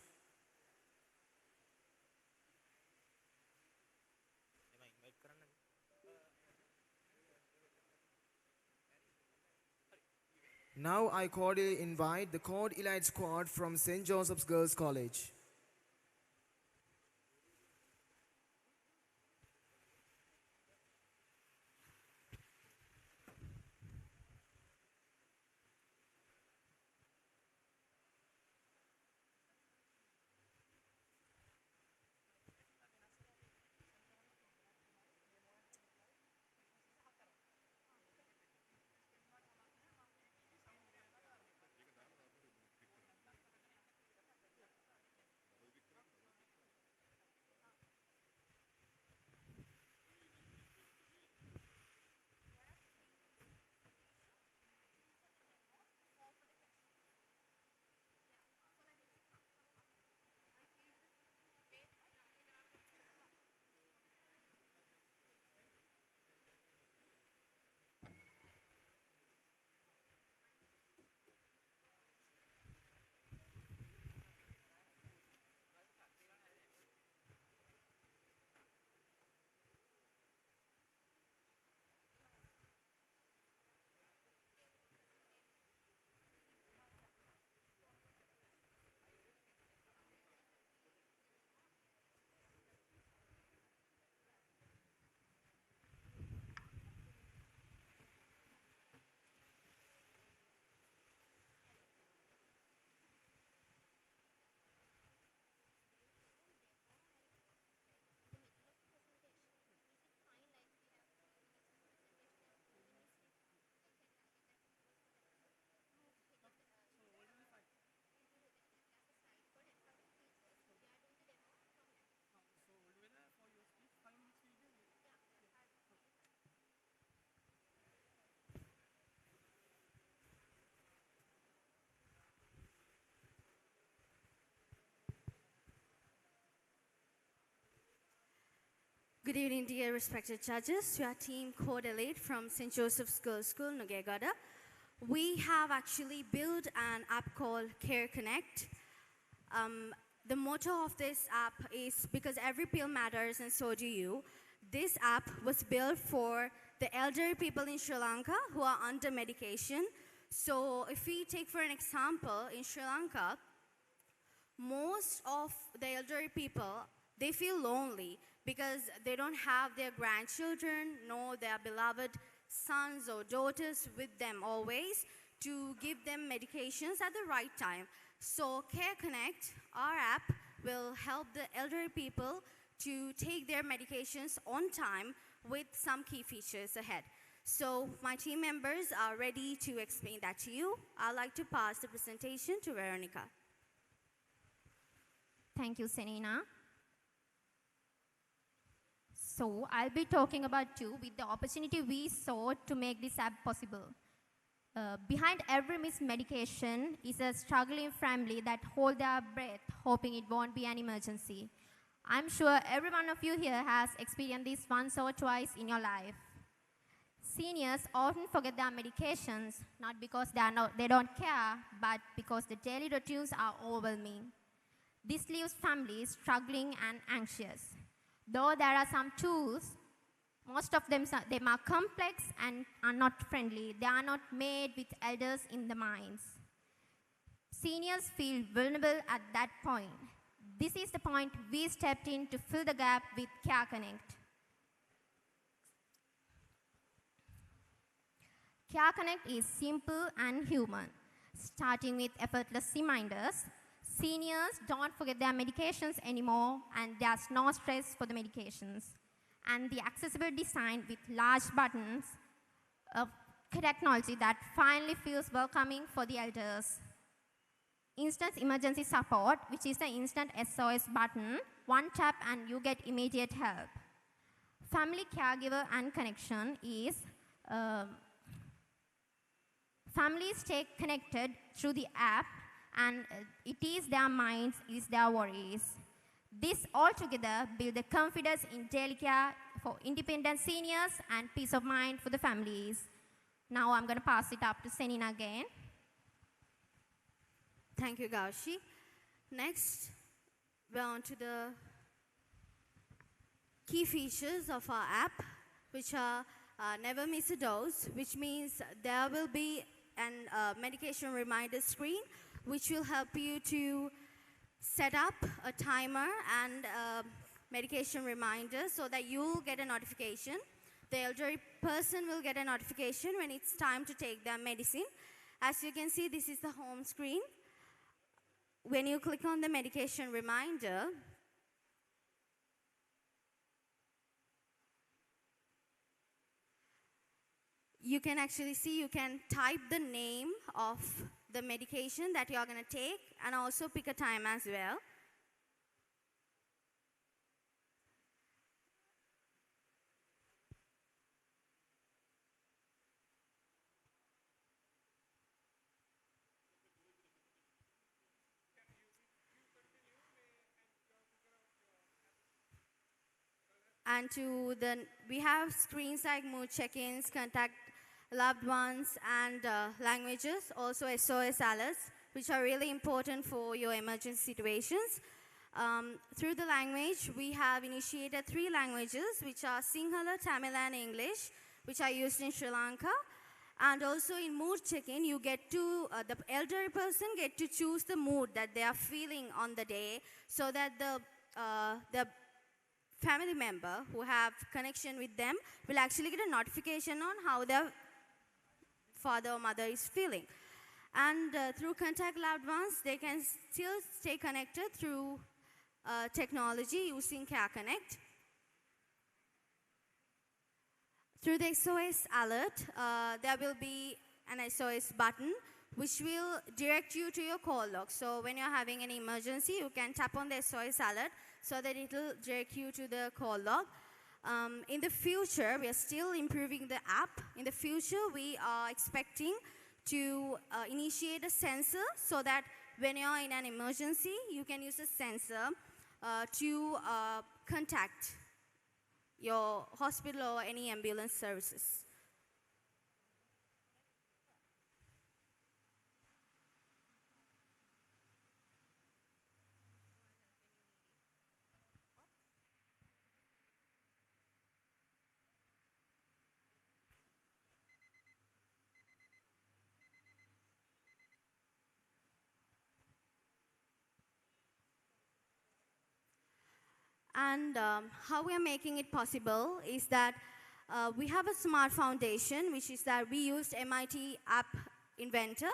Now I cordially invite the Code Elite Squad from St. Joseph's Girls College. Good evening, dear respected judges. We are Team Code Elite from St. Joseph's Girls School, ᴠᴇᴜᴜ. We have actually built an app called Care Connect. The motto of this app is because every pill matters and so do you. This app was built for the elderly people in Sri Lanka who are under medication. So if we take for an example, in Sri Lanka, most of the elderly people, they feel lonely because they don't have their grandchildren nor their beloved sons or daughters with them always to give them medications at the right time. So Care Connect, our app, will help the elderly people to take their medications on time with some key features ahead. So my team members are ready to explain that to you. I'd like to pass the presentation to Veronica. Thank you, Senina. So I'll be talking about two with the opportunity we saw to make this app possible. Behind every missed medication is a struggling family that hold their breath, hoping it won't be an emergency. I'm sure every one of you here has experienced this once or twice in your life. Seniors often forget their medications, not because they don't care, but because the daily routines are overwhelming. This leaves families struggling and anxious. Though there are some tools, most of them are complex and are not friendly. They are not made with elders in the minds. Seniors feel vulnerable at that point. This is the point we stepped in to fill the gap with Care Connect. Care Connect is simple and human. Starting with effortless reminders, seniors don't forget their medications anymore, and there's no stress for the medications. And the accessible design with large buttons of technology that finally feels welcoming for the elders. Instant emergency support, which is the instant SOS button. One tap and you get immediate help. Family caregiver and connection is families stay connected through the app, and it is their minds, it is their worries. This all together build the confidence in daily care for independent seniors and peace of mind for the families. Now I'm going to pass it up to Senina again. Thank you, Gaushi. Next, we're on to the key features of our app, which are never miss a dose, which means there will be an medication reminder screen, which will help you to set up a timer and a medication reminder so that you'll get a notification. The elderly person will get a notification when it's time to take their medicine. As you can see, this is the home screen. When you click on the medication reminder, you can actually see, you can type the name of the medication that you're going to take and also pick a time as well. And we have screens like mood check-ins, contact loved ones, and languages, also SOS alerts, which are really important for your emergency situations. Through the language, we have initiated 3 languages, which are Sinhala, Tamil, and English, which are used in Sri Lanka. And also in mood check-in, you get to, the elderly person get to choose the mood that they are feeling on the day, so that the family member who have connection with them will actually get a notification on how their father or mother is feeling. And through contact loved ones, they can still stay connected through technology using Care Connect. Through the SOS alert, there will be an SOS button which will direct you to your call log. So when you're having an emergency, you can tap on the SOS alert so that it will direct you to the call log. In the future, we are still improving the app. In the future, we are expecting to initiate a sensor so that when you're in an emergency, you can use a sensor to contact your hospital or any ambulance services. And how we are making it possible is that we have a smart foundation, which is that we used MIT App Inventor.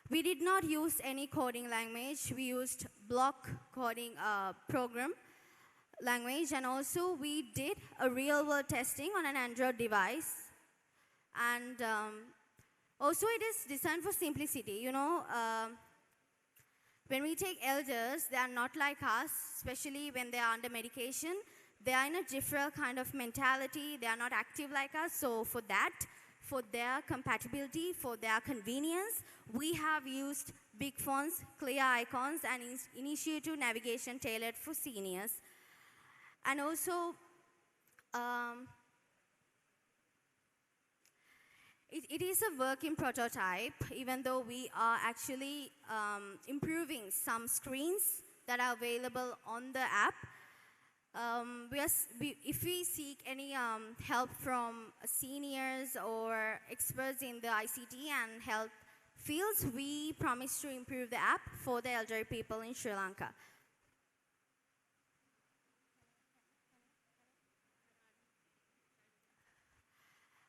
We did not use any coding language. We used block coding program language, and also we did a real-world testing on an Android device. And also it is designed for simplicity. You know, when we take elders, they are not like us, especially when they are under medication. They are in a different kind of mentality. They are not active like us. So for that, for their compatibility, for their convenience, we have used big fonts, clear icons, and initiative navigation tailored for seniors. And also, it is a work in prototype, even though we are actually improving some screens that are available on the app. If we seek any help from seniors or experts in the ICT and health fields, we promise to improve the app for the elderly people in Sri Lanka.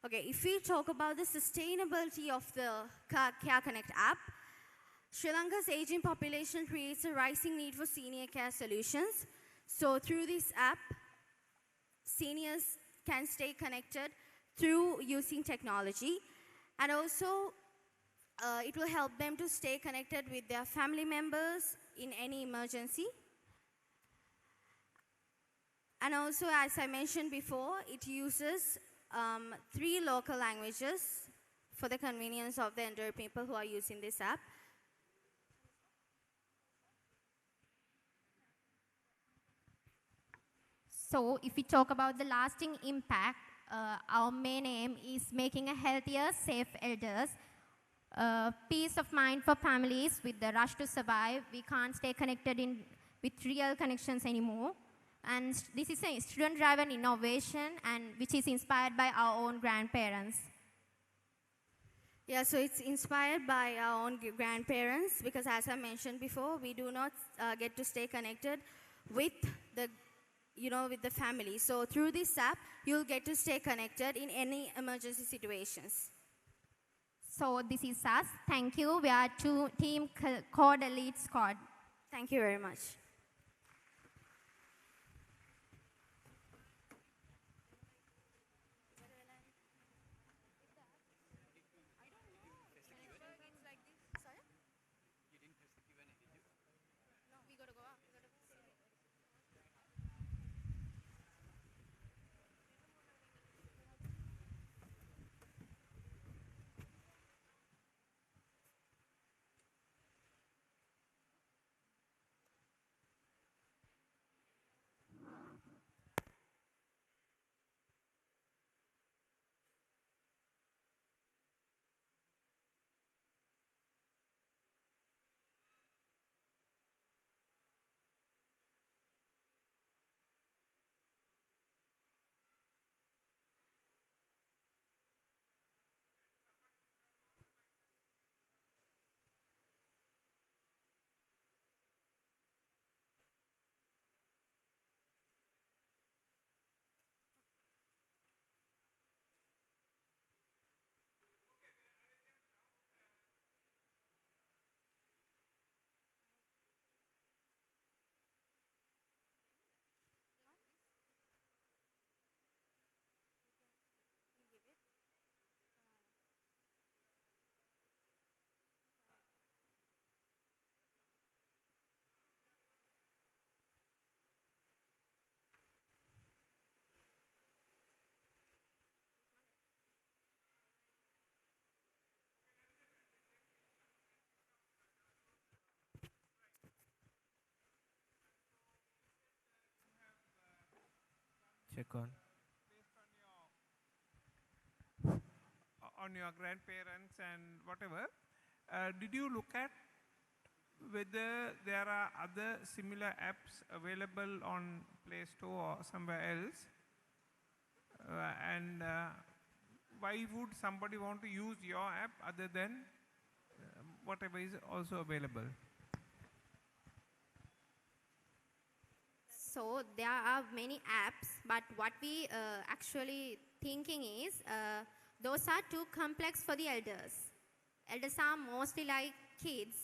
Okay, if we talk about the sustainability of the Care Connect app, Sri Lanka's aging population creates a rising need for senior care solutions. So through this app, seniors can stay connected through using technology, and also it will help them to stay connected with their family members in any emergency. And also, as I mentioned before, it uses 3 local languages for the convenience of the elderly people who are using this app. So if we talk about the lasting impact, our main aim is making a healthier, safe elders, peace of mind for families with the rush to survive. We can't stay connected with real connections anymore. And this is a student-driven innovation, and which is inspired by our own grandparents. Yeah, so it's inspired by our own grandparents, because as I mentioned before, we do not get to stay connected with the with the family. So through this app, you'll get to stay connected in any emergency situations. So this is us. Thank you. We are Team Code Elite Squad. Thank you very much. Check on. On your grandparents and whatever, did you look at whether there are other similar apps available on Play Store or somewhere else? And why would somebody want to use your app other than whatever is also available? So there are many apps, but what we actually thinking is those are too complex for the elders. Elders are mostly like kids,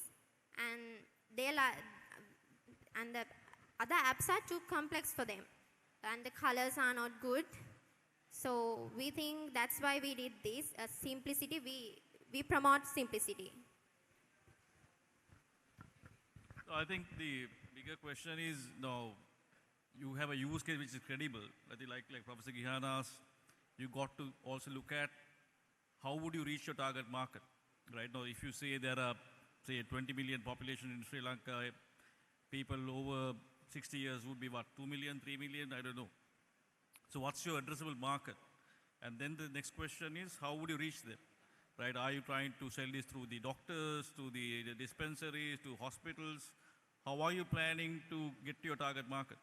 and and the other apps are too complex for them, and the colors are not good. So we think that's why we did this. Simplicity. We promote simplicity. So I think the bigger question is now, you have a use case which is credible. I think like Professor Gihan asked, you got to also look at how would you reach your target market, right? Now, if you say there are, say, 20 million population in Sri Lanka, people over 60 years would be what, 2 million, 3 million, I don't know. So what's your addressable market? And then the next question is, how would you reach them, right? Are you trying to sell this through the doctors, to the dispensaries, to hospitals? How are you planning to get to your target market?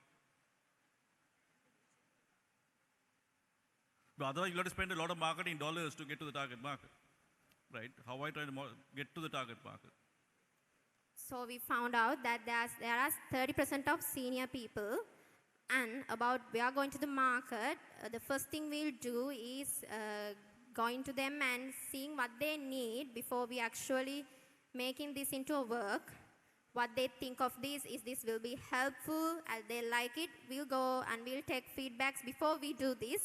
But otherwise, you'll have to spend a lot of marketing dollars to get to the target market, right? How are you trying to get to the target market? So we found out that there are 30% of senior people, and about we are going to the market, the first thing we'll do is going to them and seeing what they need before we actually making this into a work. What they think of this, is this will be helpful, and they like it, we'll go and we'll take feedbacks before we do this.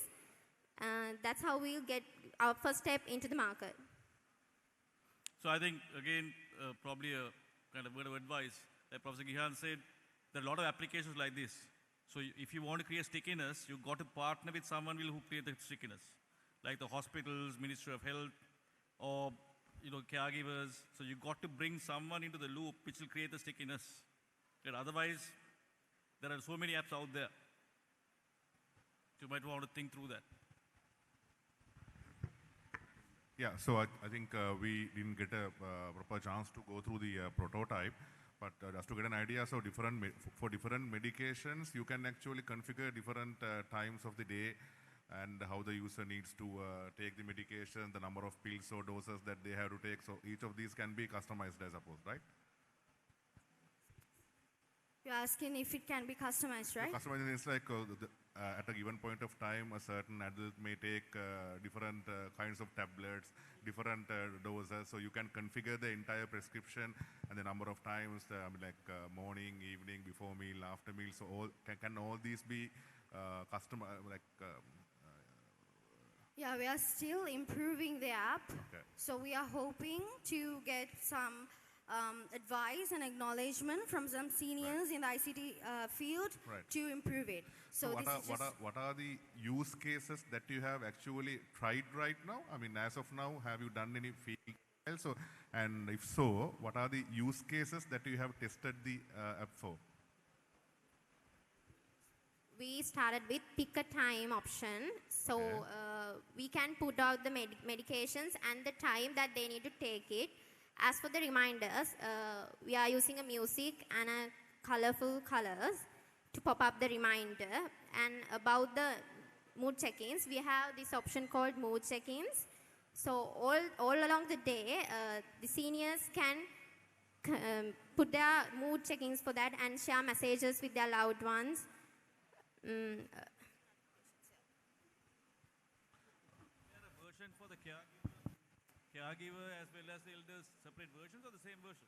That's how we'll get our first step into the market. So I think, again, probably a kind of word of advice, like Professor Gihan said, there are a lot of applications like this. So if you want to create stickiness, you've got to partner with someone who create the stickiness, like the hospitals, Ministry of Health, or caregivers. So you've got to bring someone into the loop which will create the stickiness. And otherwise, there are so many apps out there. So you might want to think through that. Yeah, so I think we didn't get a proper chance to go through the prototype, but just to get an idea, so for different medications, you can actually configure different times of the day and how the user needs to take the medication, the number of pills or doses that they have to take. So each of these can be customized, I suppose, right? You're asking if it can be customized, right? Customization is like at a given point of time, a certain adult may take different kinds of tablets, different doses, so you can configure the entire prescription and the number of times, morning, evening, before meal, after meal. So can all these be custom, Yeah, we are still improving the app. Okay. So we are hoping to get some advice and acknowledgement from some seniors in the ICT field to improve it. So what are the use cases that you have actually tried right now? I mean, as of now, have you done any field trials? So, and if so, what are the use cases that you have tested the app for? We started with pick a time option. So we can put out the medications and the time that they need to take it. As for the reminders, we are using a music and a colorful colors to pop up the reminder. And about the mood check-ins, we have this option called mood check-ins. So all along the day, the seniors can put their mood check-ins for that and share messages with their loved ones. Is there a version for the caregiver as well as the elders, separate versions or the same version?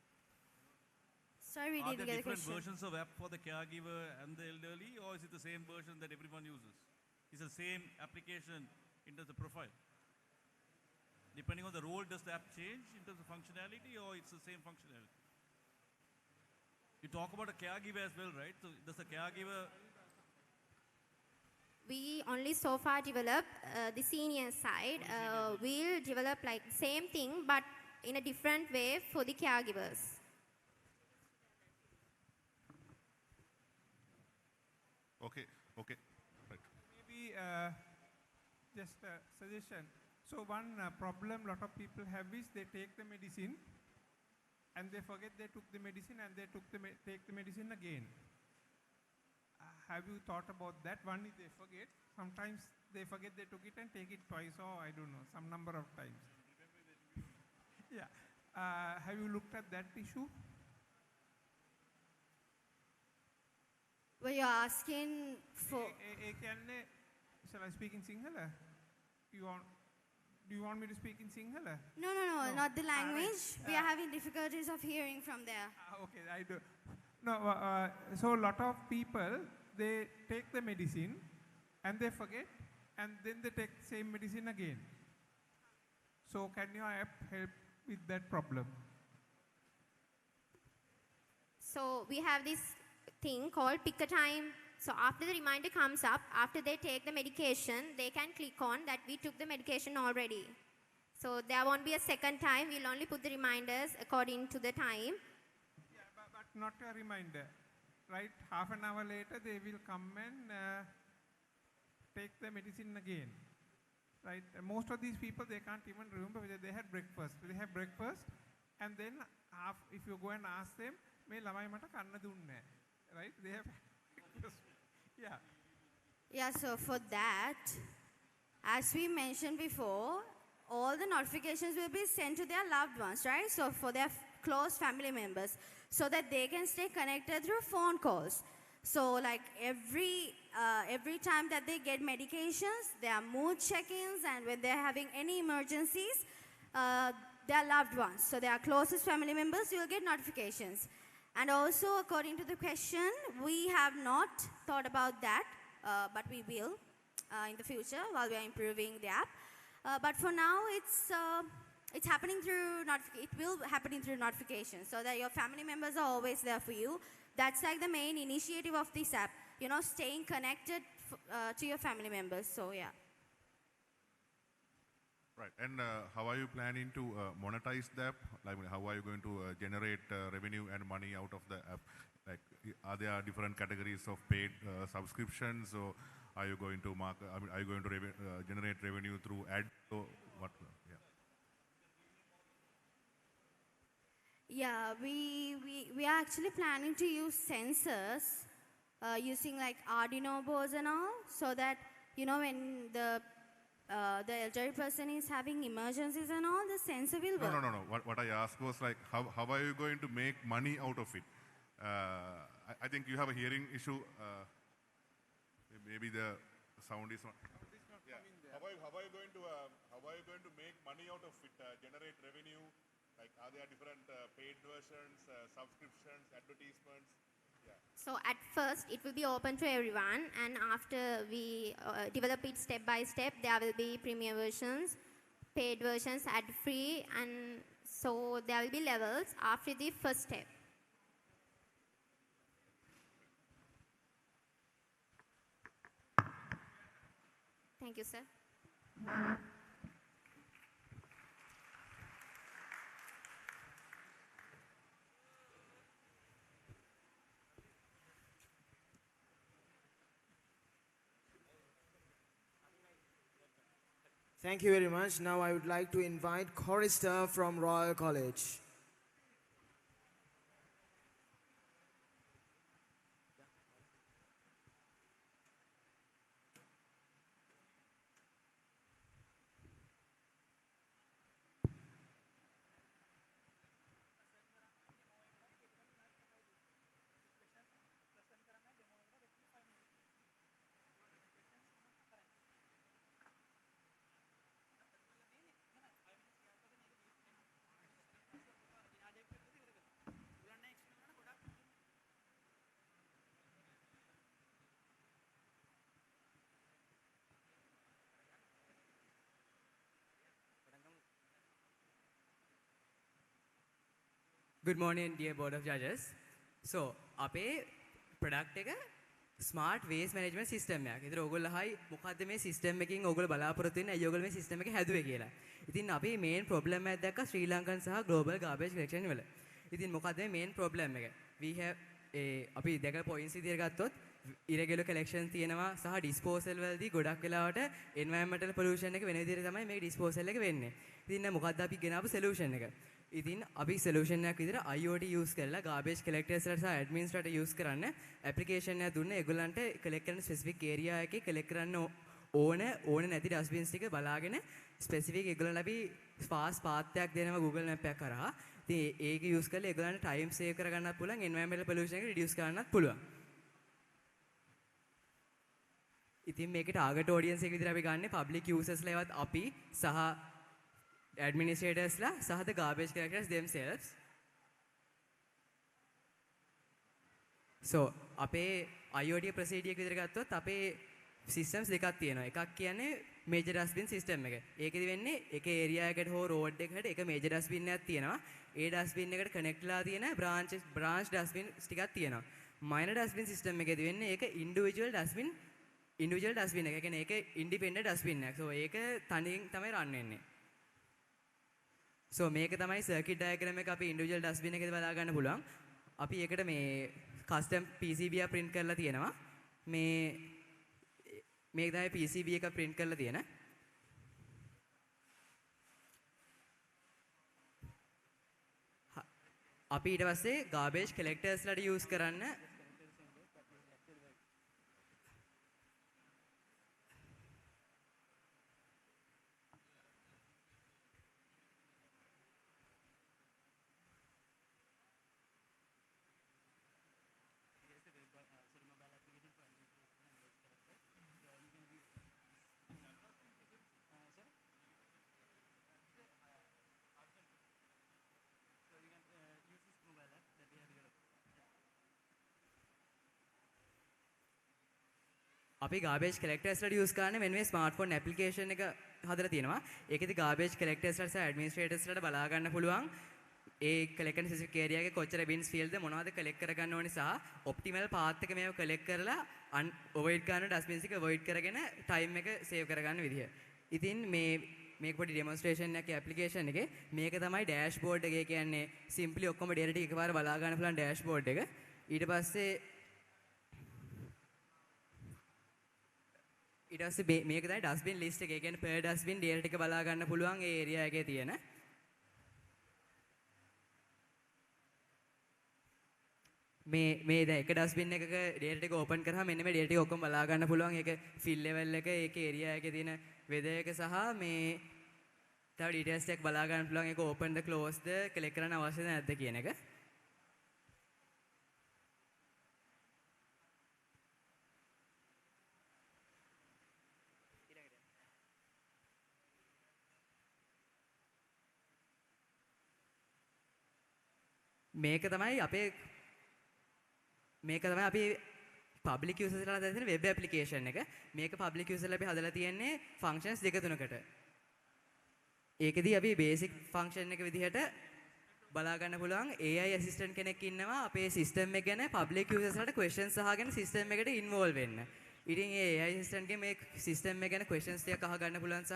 Sorry, we didn't get the question. Are there different versions of app for the caregiver and the elderly, or is it the same version that everyone uses? Is it the same application in terms of profile? Depending on the role, does the app change in terms of functionality, or it's the same functionality? You talk about a caregiver as well, right? So does the caregiver... We only so far develop the senior side. We'll develop like same thing, but in a different way for the caregivers. Okay. Right. Maybe just a suggestion. So one problem lot of people have is they take the medicine and they forget they took the medicine and they take the medicine again. Have you thought about that? One is they forget. Sometimes they forget they took it and take it twice, or I don't know, some number of times. Yeah. Have you looked at that issue? Well, you're asking for... Shall I speak in Sinhala? Do you want me to speak in Sinhala? No, not the language. We are having difficulties of hearing from there. Okay, I do. No, so a lot of people, they take the medicine and they forget, and then they take the same medicine again. So can your app help with that problem? So we have this thing called pick a time So after the reminder comes up, after they take the medication, they can click on that we took the medication already. So there won't be a second time. We'll only put the reminders according to the time. Yeah, but not a reminder. Right, half an hour later they will come and take the medicine again. Right, most of these people, they can't even remember whether they had breakfast. They have breakfast and then if you go and ask them, "Me lamai mata kanna dunne," right? They have breakfast. Yeah. Yeah, so for that, as we mentioned before, all the notifications will be sent to their loved ones, right? So for their close family members, so that they can stay connected through phone calls. So like every time that they get medications, their mood check-ins, and when they're having any emergencies, their loved ones, so their closest family members, will get notifications. And also, according to the question, we have not thought about that, but we will in the future while we are improving the app. But for now, it's happening through it will happening through notifications, so that your family members are always there for you. That's like the main initiative of this app, you know, staying connected to your family members. So yeah. Right, and how are you planning to monetize the app? Like, how are you going to generate revenue and money out of the app? Like, are there different categories of paid subscriptions, or are you going to are you going to generate revenue through ads? So what? Yeah, we are actually planning to use sensors using like Arduino boards and all, so that, you know, when the elderly person is having emergencies and all, the sensor will work. No. What I asked was like, how are you going to make money out of it? I think you have a hearing issue. Maybe the sound is not. Yeah. How are you going to make money out of it? Generate revenue? Like, are there different paid versions, subscriptions, advertisements? Yeah. So at first, it will be open to everyone, and after we develop it step by step, there will be premium versions, paid versions, ad-free, and so there will be levels after the first step. Thank you, sir. Thank you very much. Now I would like to invite Chorister from Royal College. Good morning, dear Board of Judges. So, අපේ product එක smart waste management system එකක්. ඒතර ඕගොල්ලෝ හයි මොකද්ද මේ system එකකින් ඕගොල්ලෝ බලාපොරොත්තු වෙන්නේ අයියෝ ඕගොල්ලෝ මේ system එක හැදුවේ කියලා. ඉතින් අපි main problem එකක් දැක්කා Sri Lankan සහ global garbage collection වල. ඉතින් මොකද්ද මේ main problem එක? We have අපි දැකලා points විදියට ගත්තොත් irregular collection තියෙනවා සහ disposal වලදී ගොඩක් වෙලාවට environmental pollution එක වෙන විදිහට තමයි මේ disposal එක වෙන්නේ. ඉතින් මොකද්ද අපි ගෙනාවු solution එක? ඉතින් අපි solution එකක් විදිහට IoT use කරලා garbage collectors ලට සහ admins ලට use කරන්න application එකක් දුන්නේ ඒගොල්ලන්ට collect කරන specific area එකේ collect කරන්න ඕන නැති dustbins ටික බලාගෙන specific ඒගොල්ලන්ට අපි fast path එකක් දෙනවා Google map එකක් කරා. ඉතින් ඒක use කරලා ඒගොල්ලන්ට time save කරගන්නත් පුළුවන් environmental pollution එක reduce කරන්නත් පුළුවන්. ඉතින් මේකේ target audience එක විදිහට අපි ගන්න public users ලේවත් අපි සහ administrators la සහ the garbage collectors themselves. So අපේ IoT procedure එක විදිහට ගත්තොත් අපේ systems දෙකක් තියෙනවා. එකක් කියන්නේ major dustbin system එක. ඒකෙදි වෙන්නේ එක area එකකට හෝ road එකකට එක major dustbin එකක් තියෙනවා. ඒ dustbin එකට connect ලා තියෙන branch dustbin ටිකක් තියෙනවා. minor dustbin system එකේදී වෙන්නේ ඒක individual dustbin එක. ඒ කියන්නේ ඒක independent dustbin එකක්. so ඒක තනියෙන් තමයි run වෙන්නේ. so මේක තමයි circuit diagram එක අපි individual dustbin එකේදී බලා ගන්න පුළුවන්. අපි ඒකට මේ custom PCB එක print කරලා තියෙනවා. මේක තමයි PCB එක print කරලා තියෙන. අපි ඊට පස්සේ garbage collectors ලට use කරන්න අපි garbage collectors වලට use කරන්නේ මෙන්න මේ smartphone application එක හදලා තියෙනවා. ඒකෙදි garbage collectors වලට සහ administrators වලට බලා ගන්න පුළුවන් ඒ collect කරන specific area එකේ කොච්චර bins field මොනවද collect කරගන්න ඕනේ සහ optimal path එක මේව collect කරලා avoid කරන dustbins එක avoid කරගෙන time එක save කරගන්න විදිය. ඉතින් මේක පොඩි demonstration එකක් application එකේ මේක තමයි dashboard එක. ඒ කියන්නේ simply ඔක්කොම data ටික එකපාර බලා ගන්න පුළුවන් dashboard එක. ඊට පස්සේ මේක තමයි dustbin list එක. ඒ කියන්නේ per dustbin data ටික බලා ගන්න පුළුවන් ඒ area එකේ තියෙන. මේ දැන් එක dustbin එකක data ටික open කරාම මෙන්න මේ data ටික ඔක්කොම බලා ගන්න පුළුවන්. ඒක fill level එක, ඒකේ area එකේ තියෙන weather එක සහ මේ තව details ටික බලා ගන්න පුළුවන්. ඒක open ද close ද click කරන්න අවශ්‍යද නැද්ද කියන එක. මේක තමයි අපි public users ලා දාලා තියෙන web application එක. මේක public user ලා අපි හදලා තියෙන්නේ functions දෙක තුනකට. ඒකෙදී අපි basic function එක විදිහට බලා ගන්න පුළුවන් AI assistant කෙනෙක් ඉන්නවා අපේ system එක ගැන public users ලාට questions අහගෙන system එකට involve වෙන්න. ඉතින් ඒ AI assistant ගේ මේ system එක ගැන questions ටික අහ ගන්න පුළුවන් සහ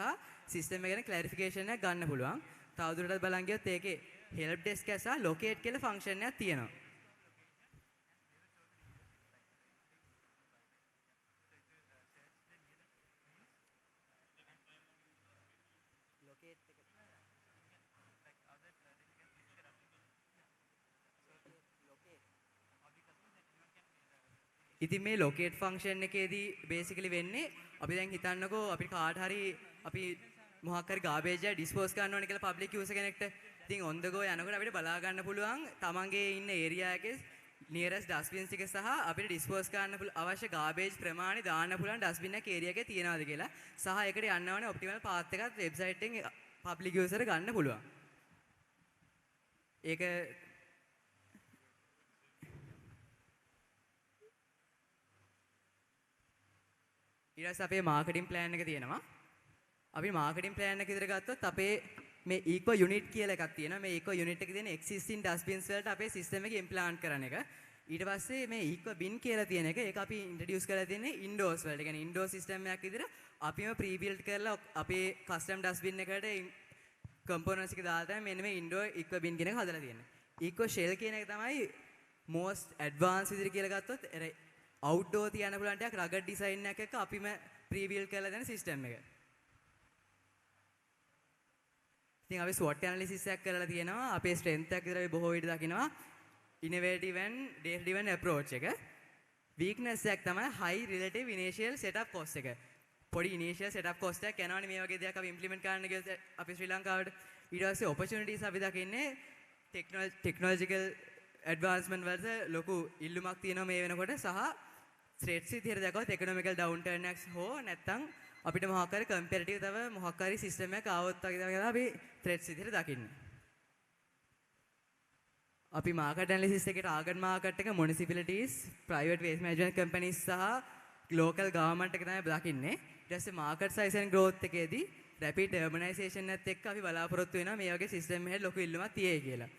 system එක ගැන clarification එකක් ගන්න පුළුවන්. තවදුරටත් බලන් ගියොත් ඒකේ help desk එක සහ locate කියලා function එකක් තියෙනවා. ඉතින් මේ locate function එකේදී basically වෙන්නේ අපි දැන් හිතන්නකෝ අපි කාට හරි අපි මොකක් හරි garbage එක dispose කරන්න ඕනේ කියලා public user කෙනෙක්ට. ඉතින් on the go යනකොට අපිට බලා ගන්න පුළුවන් තමන්ගේ ඉන්න area එකේ nearest dustbins එක සහ අපිට dispose කරන්න අවශ්‍ය garbage ප්‍රමාණය දාන්න පුළුවන් dustbin එක area එකේ තියනවාද කියලා. සහ ඒකට යන්න ඕනේ optimal path එකත් website එකෙන් public user ගන්න පුළුවන්. ඒක ඊට පස්සේ අපේ marketing plan එක තියෙනවා. අපි marketing plan එක විතර ගත්තොත් අපේ මේ eco unit කියලා එකක් තියෙනවා. මේ eco unit එකේ තියෙන existing dustbins වලට අපේ system එකේ implant කරන එක. ඊට පස්සේ මේ eco bin කියලා තියෙන එක ඒක අපි introduce කරලා තියෙන්නේ Windows වලට. ඒ කියන්නේ Windows system එකක් විතර අපිම pre-built කරලා අපේ custom dustbin එකට components එක දාලා තමයි මෙන්න මේ Windows eco bin කියන එක හදලා තියෙන්නේ. eco shell කියන එක තමයි most advanced විදිහට කියලා ගත්තොත් outdoor තියන්න පුළුවන් ටිකක් rugged design එකක් එක්ක අපිම pre-built කරලා දෙන system එක. ඉතින් අපි SWOT analysis එකක් කරලා තියෙනවා. අපේ strength එක විතර අපි බොහෝ විට දකිනවා innovative and data driven approach එක. weakness එක තමයි high relative initial setup cost එක. පොඩි initial setup cost එකක් යනවනේ මේ වගේ දෙයක් අපි implement කරන්න ගියොත් අපි ශ්‍රී ලංකාවට. ඊට පස්සේ opportunities අපි දකින්නේ technological advancement වලට ලොකු ඉල්ලුමක් තියෙනවා මේ වෙනකොට සහ threats විදිහට දැක්කොත් economical downturn එකක් හෝ නැත්නම් අපිට මොකක් හරි competitive තව මොකක් හරි system එකක් ආවොත් වගේ තමයි අපි threats විදිහට දකින්නේ. අපි market analysis එකේ target market එක municipalities, private waste management companies සහ local government එක තමයි දකින්නේ. ඊට පස්සේ market size and growth එකේදී rapid urbanization එකත් එක්ක අපි බලාපොරොත්තු වෙනවා මේ වගේ system එකකට ලොකු ඉල්ලුමක් තියෙයි කියලා.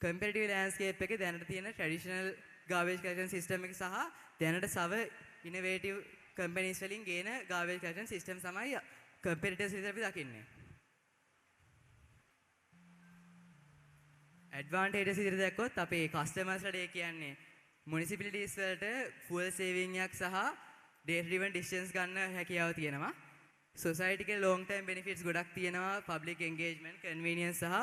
competitive landscape එකේ දැනට තියෙන traditional garbage collection system එක සහ දැනට සව innovative companies වලින් ගේන garbage collection system තමයි competitors විදිහට අපි දකින්නේ. advantages විදිහට දැක්කොත් අපේ customers ලාට ඒ කියන්නේ municipalities වලට fuel saving එකක් සහ data driven decisions ගන්න හැකියාව තියෙනවා. society එකේ long term benefits ගොඩක් තියෙනවා. public engagement, convenience සහ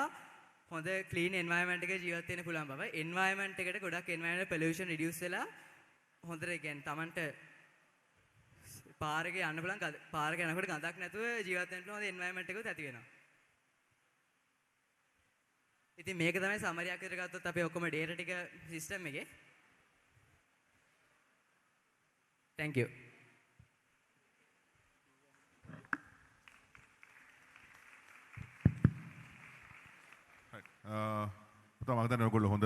හොඳ clean environment එකක ජීවත් වෙන්න පුළුවන් බව. environment එකට ගොඩක් environmental pollution reduce වෙලා හොඳට කියන්නේ Tamanට පාරක යන්න පුළුවන්. පාරක යනකොට ගඳක් නැතුව ජීවත් වෙන්න පුළුවන් හොඳ environment එකකුත් ඇති වෙනවා. ඉතින් මේක තමයි සමරියක් විතර ගත්තොත් අපේ ඔක්කොම data ටික system එකේ. Thank you. පුතා මම හිතන්නේ ඔයගොල්ලෝ හොඳ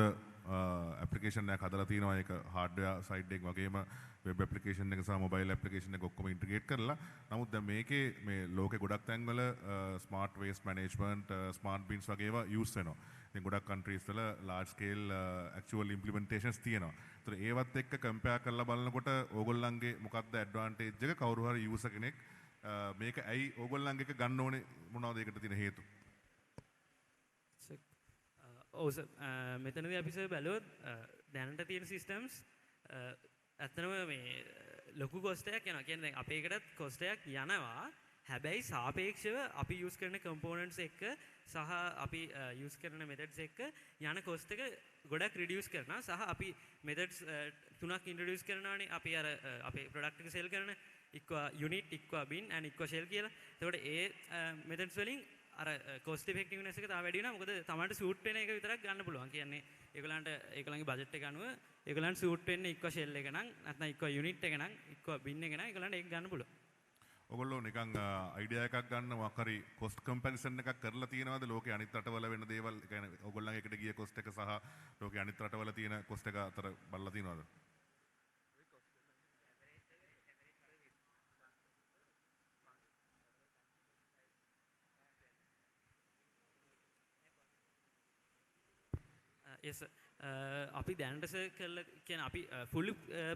ඇප්ලිකේෂන් එකක් හදලා තියෙනවා. ඒක හાર્ඩ්වෙයාර් සයිඩ් එක වගේම වෙබ් ඇප්ලිකේෂන් එක සහ මොබයිල් ඇප්ලිකේෂන් එක ඔක්කොම ඉන්ටිග්‍රේට් කරලා. නමුත් දැන් මේකේ මේ ලෝකේ ගොඩක් තැන්වල smart waste management, smart bins වගේව යූස් වෙනවා. ඉතින් ගොඩක් කන්ට්‍රීස් වල ලාර්ජ් ස්කේල් ඇක්චුවල් ඉම්ප්ලිමන්ටේෂන්ස් තියෙනවා. ඒතර ඒවත් එක්ක කම්පෙයාර් කරලා බලනකොට ඕගොල්ලන්ගේ මොකක්ද ඇඩ්වාන්ටේජ් එක? කවුරු හරි යූසර් කෙනෙක් මේක ඇයි ඕගොල්ලන්ගේ එක ගන්න ඕනේ? මොනවද ඒකට තියෙන හේතු? මෙතනදී අපි සර් බැලුවොත් දැනට තියෙන සිස්ටම්ස් ඇත්තනම මේ ලොකු කොස්ට් එකක් යනවා. කියන්නේ දැන් අපේ එකටත් කොස්ට් එකක් යනවා. හැබැයි සාපේක්ෂව අපි යූස් කරන කම්පෝනන්ට්ස් එක්ක සහ අපි යූස් කරන මෙතඩ්ස් එක්ක යන කොස්ට් එක ගොඩක් රිඩියුස් කරනවා. සහ අපි මෙතඩ්ස් තුනක් ඉන්ට්‍රොඩියුස් කරනවානේ. අපි අර අපේ ප්‍රොඩක්ට් එක සෙල් කරන ඉක්වා යුනිට්, ඉක්වා බින් and ඉක්වා ෂෙල් කියලා. එතකොට ඒ මෙතඩ්ස් වලින් අර cost effectiveness එක තව වැඩි වෙනවා. මොකද තමන්ට සූට් වෙන එක විතරක් ගන්න පුළුවන්. කියන්නේ ඒගොල්ලන්ගේ බජට් එක අනුව ඒගොල්ලන්ට සූට් වෙන්නේ ඉක්වා ෂෙල් එක නම් නැත්නම් ඉක්වා යුනිට් එක නම් ඉක්වා බින් එක නම් ඒගොල්ලන්ට ඒක ගන්න පුළුවන්. ඔයගොල්ලෝ නිකන් අයිඩියා එකක් ගන්න මොකක් හරි cost comparison එකක් කරලා තියෙනවද ලෝකේ අනිත් රටවල වෙන දේවල්? ඒ කියන්නේ ඔයගොල්ලන්ගේ එකට ගිය cost එක සහ ලෝකේ අනිත් රටවල තියෙන cost එක අතර බලලා තියෙනවද? yes අපි දැනට සර් කරලා කියන්නේ අපි full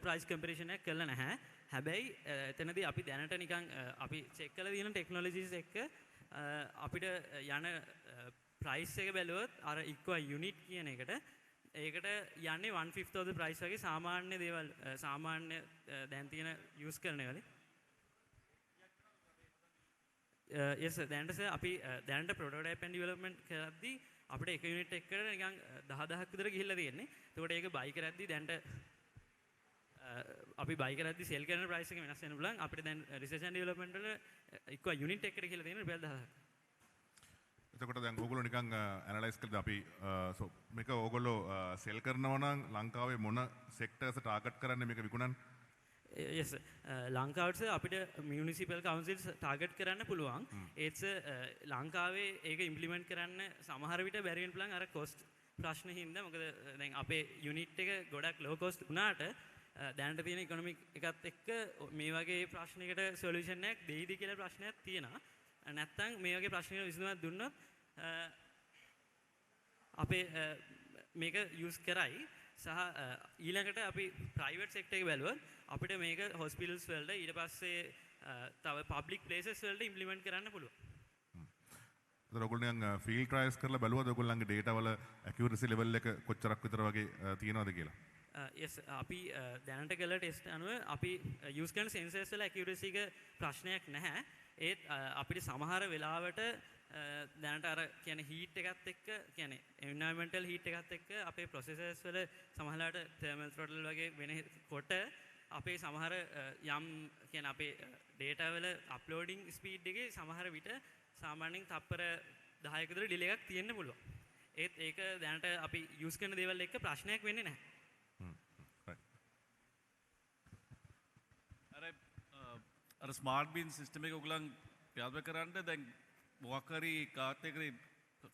price comparison එකක් කරලා නැහැ. හැබැයි එතනදී අපි දැනට නිකන් අපි check කරලා තියෙන technologies එක්ක අපිට යන price එක බැලුවොත් අර equa unit කියන එකට ඒකට යන්නේ 1/5 of the price වගේ සාමාන්‍ය දේවල් සාමාන්‍ය දැන් තියෙන use කරන ඒවානේ. yes sir දැනට සර් අපි දැනට prototype and development කරද්දී අපිට එක යුනිට් එකකට නිකන් 10000ක් විතර ගිහිල්ලා තියෙන්නේ. එතකොට ඒක බයි කරද්දී දැන්ට අපි බයි කරද්දී සෙල් කරන ප්‍රයිස් එක වෙනස් වෙන්න පුළුවන්. අපිට දැන් රිසර්ච් ඇන්ඩ් ඩෙවලොප්මන්ට් වල එක්ක යුනිට් එකකට ගිහිල්ලා තියෙන්නේ රුපියල් 10000ක්. එතකොට දැන් ඕගොල්ලෝ නිකන් ඇනලයිස් කරලා අපි මේක ඕගොල්ලෝ සෙල් කරනවා නම් ලංකාවේ මොන සෙක්ටර්ස් ටාගට් කරන්නේ මේක විකුණන්න? yes ලංකාවට අපිට මියුනිසිපල් කවුන්සිල්ස් ටාගට් කරන්න පුළුවන්. ඒත් ලංකාවේ ඒක ඉම්ප්ලිමන්ට් කරන්න සමහර විට බැරි වෙන්න පුළුවන් අර කොස්ට් ප්‍රශ්න හින්දා. මොකද දැන් අපේ යුනිට් එක ගොඩක් ලෝ කොස්ට් වුණාට දැනට තියෙන ඉකොනොමික් එකත් එක්ක මේ වගේ ප්‍රශ්නයකට සොලියුෂන් එකක් දෙයිද කියලා ප්‍රශ්නයක් තියෙනවා. නැත්තම් මේ වගේ ප්‍රශ්නයකට විසඳුමක් දුන්නොත් අපේ මේක යූස් කරයි. සහ ඊළඟට අපි ප්‍රයිවට් සෙක්ටර් එක බැලුවොත් අපිට මේක හොස්පිටල්ස් වලට ඊට පස්සේ තව පබ්ලික් ප්ලේසස් වලට ඉම්ප්ලිමන්ට් කරන්න පුළුවන්. ඒතර ඔයගොල්ලෝ නිකන් ෆීල්ඩ් ට්‍රයල්ස් කරලා බලුවද ඔයගොල්ලන්ගේ ඩේටා වල ඇකියුරසි ලෙවල් එක කොච්චරක් විතර වගේ තියෙනවද කියලා? yes අපි දැනට කළ ටෙස්ට් අනුව අපි යූස් කරන සෙන්සර්ස් වල ඇකියුරසි එක ප්‍රශ්නයක් නැහැ. ඒත් අපිට සමහර වෙලාවට දැනට අර කියන්නේ හීට් එකත් එක්ක කියන්නේ එන්වයරන්මන්ටල් හීට් එකත් එක්ක අපේ ප්‍රොසෙසර්ස් වල සමහරලාට තර්මල් throttle වගේ වෙනකොට අපේ සමහර යම් කියන්නේ අපේ data වල අප්ලෝඩින් ස්පීඩ් එකේ සමහර විට සාමාන්‍යයෙන් තප්පර 10ක විතර ඩිලේ එකක් තියෙන්න පුළුවන්. ඒත් ඒක දැනට අපි යූස් කරන දේවල් එක්ක ප්‍රශ්නයක් වෙන්නේ නැහැ. අර ස්මාර්ට් බින් සිස්ටම් එක ඔයගලන් ක්‍රියාත්මක කරන්න දැන් මොකක් හරි කාත් එක්ක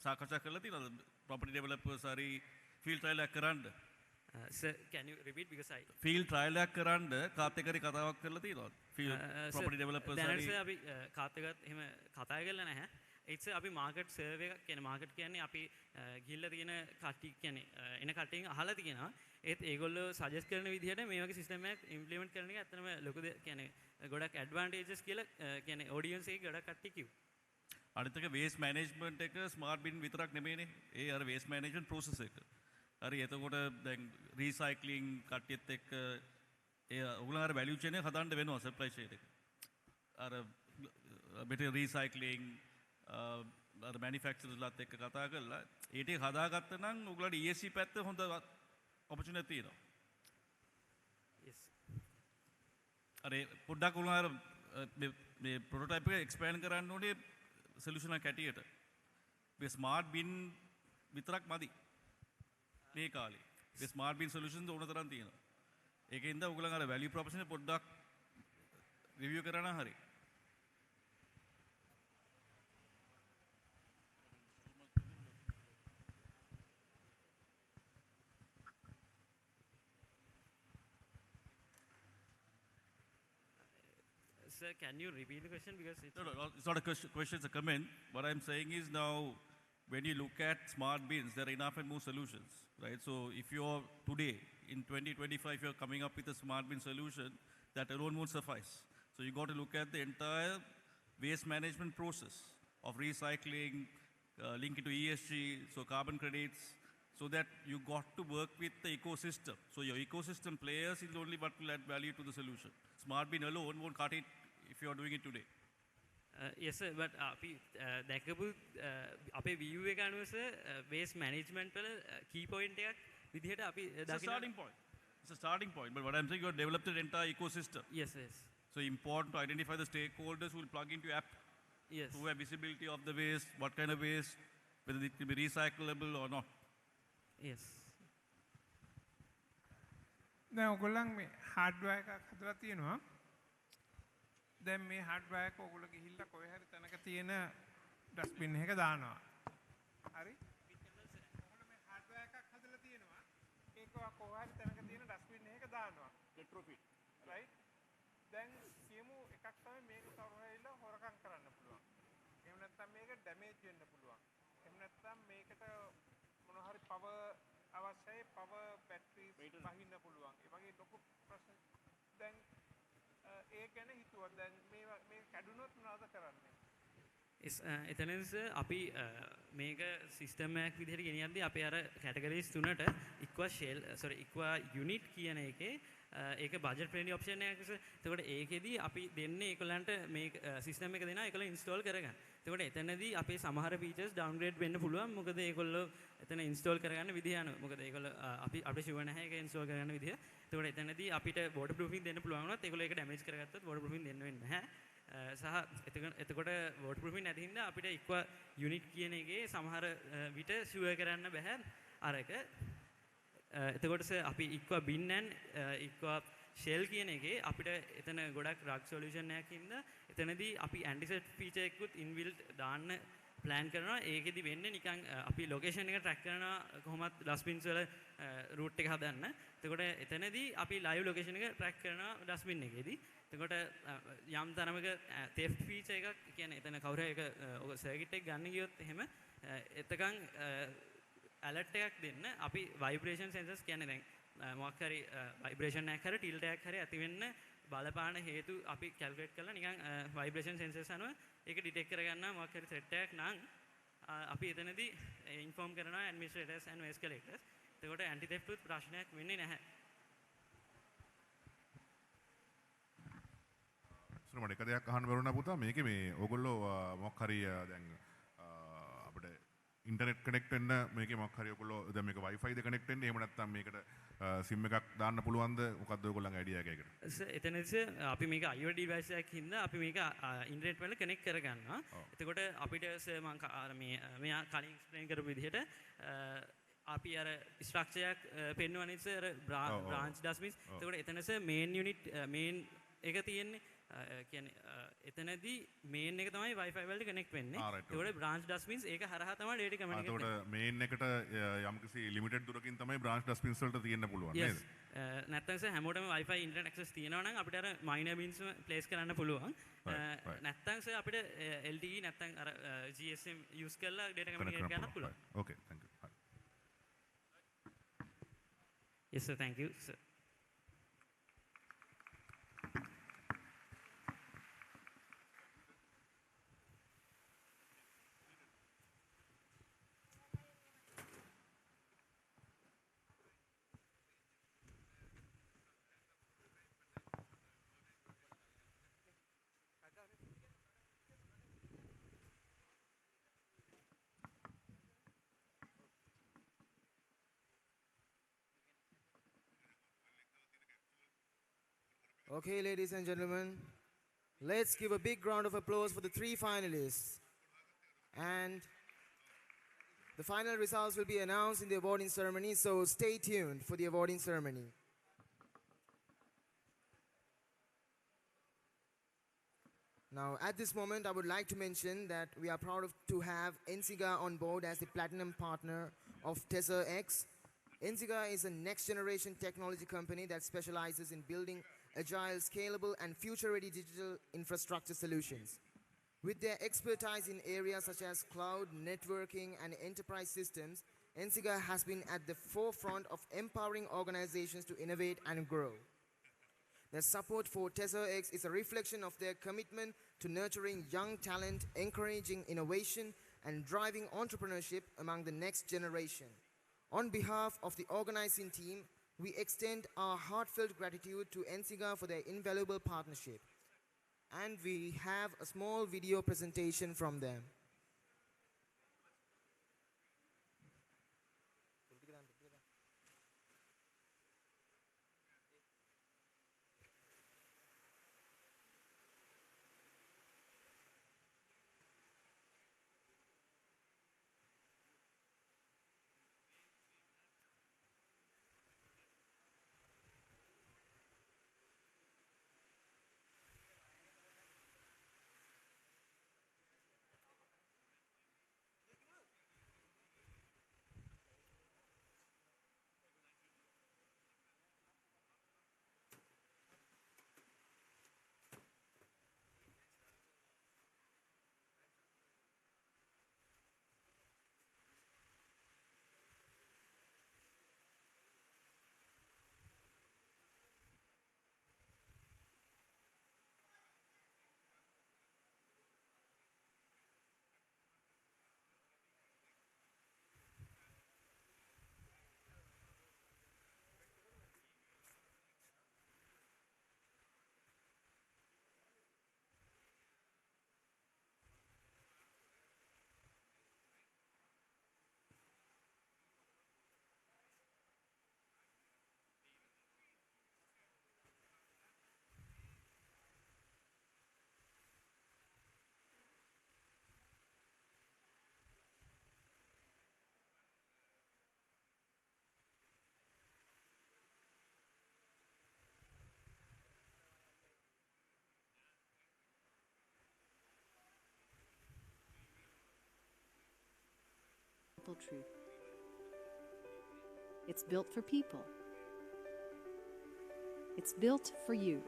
සාකච්ඡා කරලා තියෙනවද? property developers හරි field trial එකක් කරන්න? sir can you repeat because I field trial එකක් කරන්න කාත් එක්ක හරි කතාවක් කරලා තියෙනවද? field property developers හරි දැන් අපි කාත් එක්කත් එහෙම කතා කරලා නැහැ. ඒත් අපි මාකට් සර්වේ එකක් කියන්නේ මාකට් කියන්නේ අපි ගිහිල්ලා තියෙන කට්ටිය කියන්නේ එන කට්ටියන් අහලා තියෙනවා. ඒත් ඒගොල්ලෝ සජෙස්ට් කරන විදිහට මේ වගේ සිස්ටම් එකක් ඉම්ප්ලිමන්ට් කරන එක ඇත්තටම ලොකු කියන්නේ ගොඩක් ඇඩ්වාන්ටේජස් කියලා කියන්නේ ඔඩියන්ස් එකේ ගොඩක් කට්ටිය කිව්වා. අනිත් එක වේස්ට් මැනේජ්මන්ට් එක ස්මාර්ට් බින් විතරක් නෙමෙයිනේ. ඒ අර වේස්ට් මැනේජ්මන්ට් ප්‍රොසෙස් එක. හරි එතකොට දැන් රීසයික්ලින් කට්ටියත් එක්ක ඒ ඔයගොල්ලෝ අර වැලියු චේන් එක හදන්න වෙනවා සප්ලයි චේන් එක. අර මෙටීරියල් රීසයික්ලින් අර මැනුෆැක්චරර්ස්ලාත් එක්ක කතා කරලා ඒ ටික හදාගත්ත නම් ඔයගොල්ලන්ට ESG පැත්ත හොඳ ඔපචුනිටි තියෙනවා. yes අර පොඩ්ඩක් ඔයගොල්ලෝ අර මේ ප්‍රොටෝටයිප් එක එක්ස්පෑන්ඩ් කරන්න ඕනේ සොලියුෂන් එකක් ඇටියට. මේ ස්මාර්ට් බින් විතරක් මදි. මේ කාලේ. මේ ස්මාර්ට් බින් සොලියුෂන්ස් ඕන තරම් තියෙනවා. ඒකෙන්ද ඔයගොල්ලන් අර වැලියු ප්‍රොපෝෂන් එක පොඩ්ඩක් රිවිව් කරන්න හරි. Sir, can you repeat the question because it's No, it's not a question, it's a comment. What I'm saying is now, when you look at smart bins, there are enough and more solutions, right? So if you're today, in 2025, you're coming up with a smart bin solution, that alone won't suffice. So you got to look at the entire waste management process of recycling, link it to ESG, so carbon credits, so that you got to work with the ecosystem. So your ecosystem players is only what will add value to the solution. Smart bin alone won't cut it if you are doing it today. Yes sir, but අපි දැකපු අපේ view එක අනුව sir waste management වල key point එකක් විදිහට අපි It's a starting point. It's a starting point. But what I'm saying, you have developed an entire ecosystem. Yes, yes. So important to identify the stakeholders who will plug into your app. Yes. Who have visibility of the waste, what kind of waste, whether it can be recyclable or not. Yes. දැන් ඔයගොල්ලන් මේ hardware එකක් හදලා තියෙනවා. දැන් මේ hardware එක ඔයගොල්ලෝ ගිහිල්ලා කොහේ හරි තැනක තියෙන ඩස්ට්බින් එකක දානවා. හරි? ඔයගොල්ලෝ මේ හાર્ඩ්වෙයාර් එකක් හදලා තියෙනවා. ඒක කොහේ හරි තැනක තියෙන ඩස්ට්බින් එකක දානවා. retrofit. right? දැන් කියමු එකක් තමයි මේක කවුරු හරි ඉල්ල හොරකම් කරන්න පුළුවන්. එහෙම නැත්නම් මේක ඩැමේජ් වෙන්න පුළුවන්. එහෙම නැත්නම් මේකට මොන හරි පවර් අවශ්‍යයි පවර් බැටරිස් වහින්න පුළුවන්. ඒ වගේ ලොකු ප්‍රශ්න දැන් ඒ ගැන හිතුවා. දැන් මේ කැඩුනොත් මොනවද කරන්නේ? එතනදී අපි මේක සිස්ටම් එකක් විදිහට ගෙනියද්දී අපි අර කැටගරිස් තුනට ඉක්වා යුනිට් කියන එකේ ඒක බජට් ෆ්‍රෙන්ඩ්ලි ඔප්ෂන් එකක්. එතකොට ඒකෙදී අපි දෙන්නේ ඒගොල්ලන්ට මේ සිස්ටම් එක දෙනවා ඒගොල්ලෝ ඉන්ස්ටෝල් කරගන්න. එතකොට එතනදී අපේ සමහර ෆීචර්ස් ඩවුන්ග්‍රේඩ් වෙන්න පුළුවන්. මොකද ඒගොල්ලෝ එතන ඉන්ස්ටෝල් කරගන්න විදිහ අනුව. මොකද ඒගොල්ලෝ අපිට ෂුවර් නැහැ ඒක ඉන්ස්ටෝල් කරගන්න විදිහ. එතකොට එතනදී අපිට වෝටර් ප්‍රූෆින් දෙන්න පුළුවන් වුණත් ඒගොල්ලෝ ඒක ඩැමේජ් කරගත්තොත් වෝටර් ප්‍රූෆින් දෙන්න වෙන්නේ නැහැ. සහ එතකොට වෝටර් ප්‍රූෆින් නැති හින්දා අපිට ඉක්වා යුනිට් කියන එකේ සමහර විට ෂුවර් කරන්න බෑ අරක. එතකොට අපි ඉක්වා බින් ඇන් ඉක්වා ෂෙල් කියන එකේ අපිට එතන ගොඩක් රග් සොලියුෂන් එකක් හින්දා එතනදී අපි ඇන්ටිසෙට් ෆීචර් එකකුත් ඉන්බිල්ට් දාන්න ප්ලෑන් කරනවා. ඒකෙදි වෙන්නේ නිකන් අපි ලොකේෂන් එක ට්‍රැක් කරනවා කොහොමත් ඩස්ට්බින්ස් වල රූට් එක හදන්න. එතකොට එතනදී අපි ලයිව් ලොකේෂන් එක ට්‍රැක් කරනවා ඩස්ට්බින් එකේදී. එතකොට යම් තරමක තෙෆ්ට් ෆීචර් එකක් කියන්නේ එතන කවුරු හරි එක සර්කිට් එක ගන්න ගියොත් එහෙම එතකන් ඇලර්ට් එකක් දෙන්න අපි ভাইබ්‍රේෂන් සෙන්සර්ස් කියන්නේ දැන් මොකක් හරි ভাইබ්‍රේෂන් එකක් හරි ටිල්ට් එකක් හරි ඇති වෙන්න බලපාන හේතු අපි කැල්කුලේට් කරලා නිකන් ভাইබ්‍රේෂන් සෙන්සර්ස් අනුව ඒක ඩිටෙක්ට් කරගන්නවා. මොකක් හරි ත්‍රෙට් එකක් නම් අපි එතනදී ඉන්ෆෝම් කරනවා ඇඩ්මිනිස්ට්‍රේටර්ස් ඇන්ඩ් එස්කලේටර්ස්. එතකොට ඇන්ටි තෙෆ්ට් උත් ප්‍රශ්නයක් වෙන්නේ නැහැ. මට එක දෙයක් අහන්න බැරුණා පුතා. මේකේ මේ ඕගොල්ලෝ මොකක් හරි දැන් අපිට ඉන්ටර්නෙට් කනෙක්ට් වෙන්න මේකේ මොකක් හරි ඔයගොල්ලෝ දැන් මේක Wi-Fi ද කනෙක්ට් වෙන්නේ එහෙම නැත්නම් මේකට SIM එකක් දාන්න පුළුවන්ද? මොකද්ද ඔයගොල්ලන්ගේ අයිඩියා එක ඒකට? එතනදී අපි මේක IoT device එකක් හින්දා අපි මේක ඉන්ටර්නෙට් වල කනෙක්ට් කරගන්නවා. එතකොට අපිට මම මෙයා කලින් එක්ස්ප්ලেইন කරපු විදිහට අපි අර ස්ට්‍රක්චර් එකක් පෙන්වන්නේ සර් බ්‍රාන්ච් ඩස්ට්බින්ස්. එතකොට එතන සර් මේන් යුනිට් මේන් එක තියෙන්නේ. කියන්නේ එතනදී මේන් එක තමයි Wi-Fi වලට කනෙක්ට් වෙන්නේ. ඒකට බ්‍රාන්ච් ඩස්ට්බින්ස් ඒක හරහා තමයි ඩේටා කමියුනිකේට් වෙන්නේ. ඒකට මේන් එකට යම්කිසි ලිමිටඩ් දුරකින් තමයි බ්‍රාන්ච් ඩස්ට්බින්ස් වලට තියෙන්න පුළුවන් නේද? නැත්තම් සර් හැමෝටම Wi-Fi internet access තියෙනවා නම් අපිට අර minor beans place කරන්න පුළුවන්. නැත්තම් සර් අපිට LTE නැත්තම් අර GSM use කරලා data communicate කරන්න පුළුවන්. Okay, thank you. Yes sir, thank you sir. Okay, ladies and gentlemen, let's give a big round of applause for the 3 finalists. And the final results will be announced in the awarding ceremony, so stay tuned for the awarding ceremony. Now, at this moment, I would like to mention that we are proud to have NCGA on board as the platinum partner of TesserX. NCGA is a next-generation technology company that specializes in building agile, scalable, and future-ready digital infrastructure solutions. With their expertise in areas such as cloud, networking, and enterprise systems, NCGA has been at the forefront of empowering organizations to innovate and grow. Their support for TesserX is a reflection of their commitment to nurturing young talent, encouraging innovation, and driving entrepreneurship among the next generation. On behalf of the organizing team, we extend our heartfelt gratitude to NCGA for their invaluable partnership. And we have a small video presentation from them. Truth. It's built for people. It's built for you,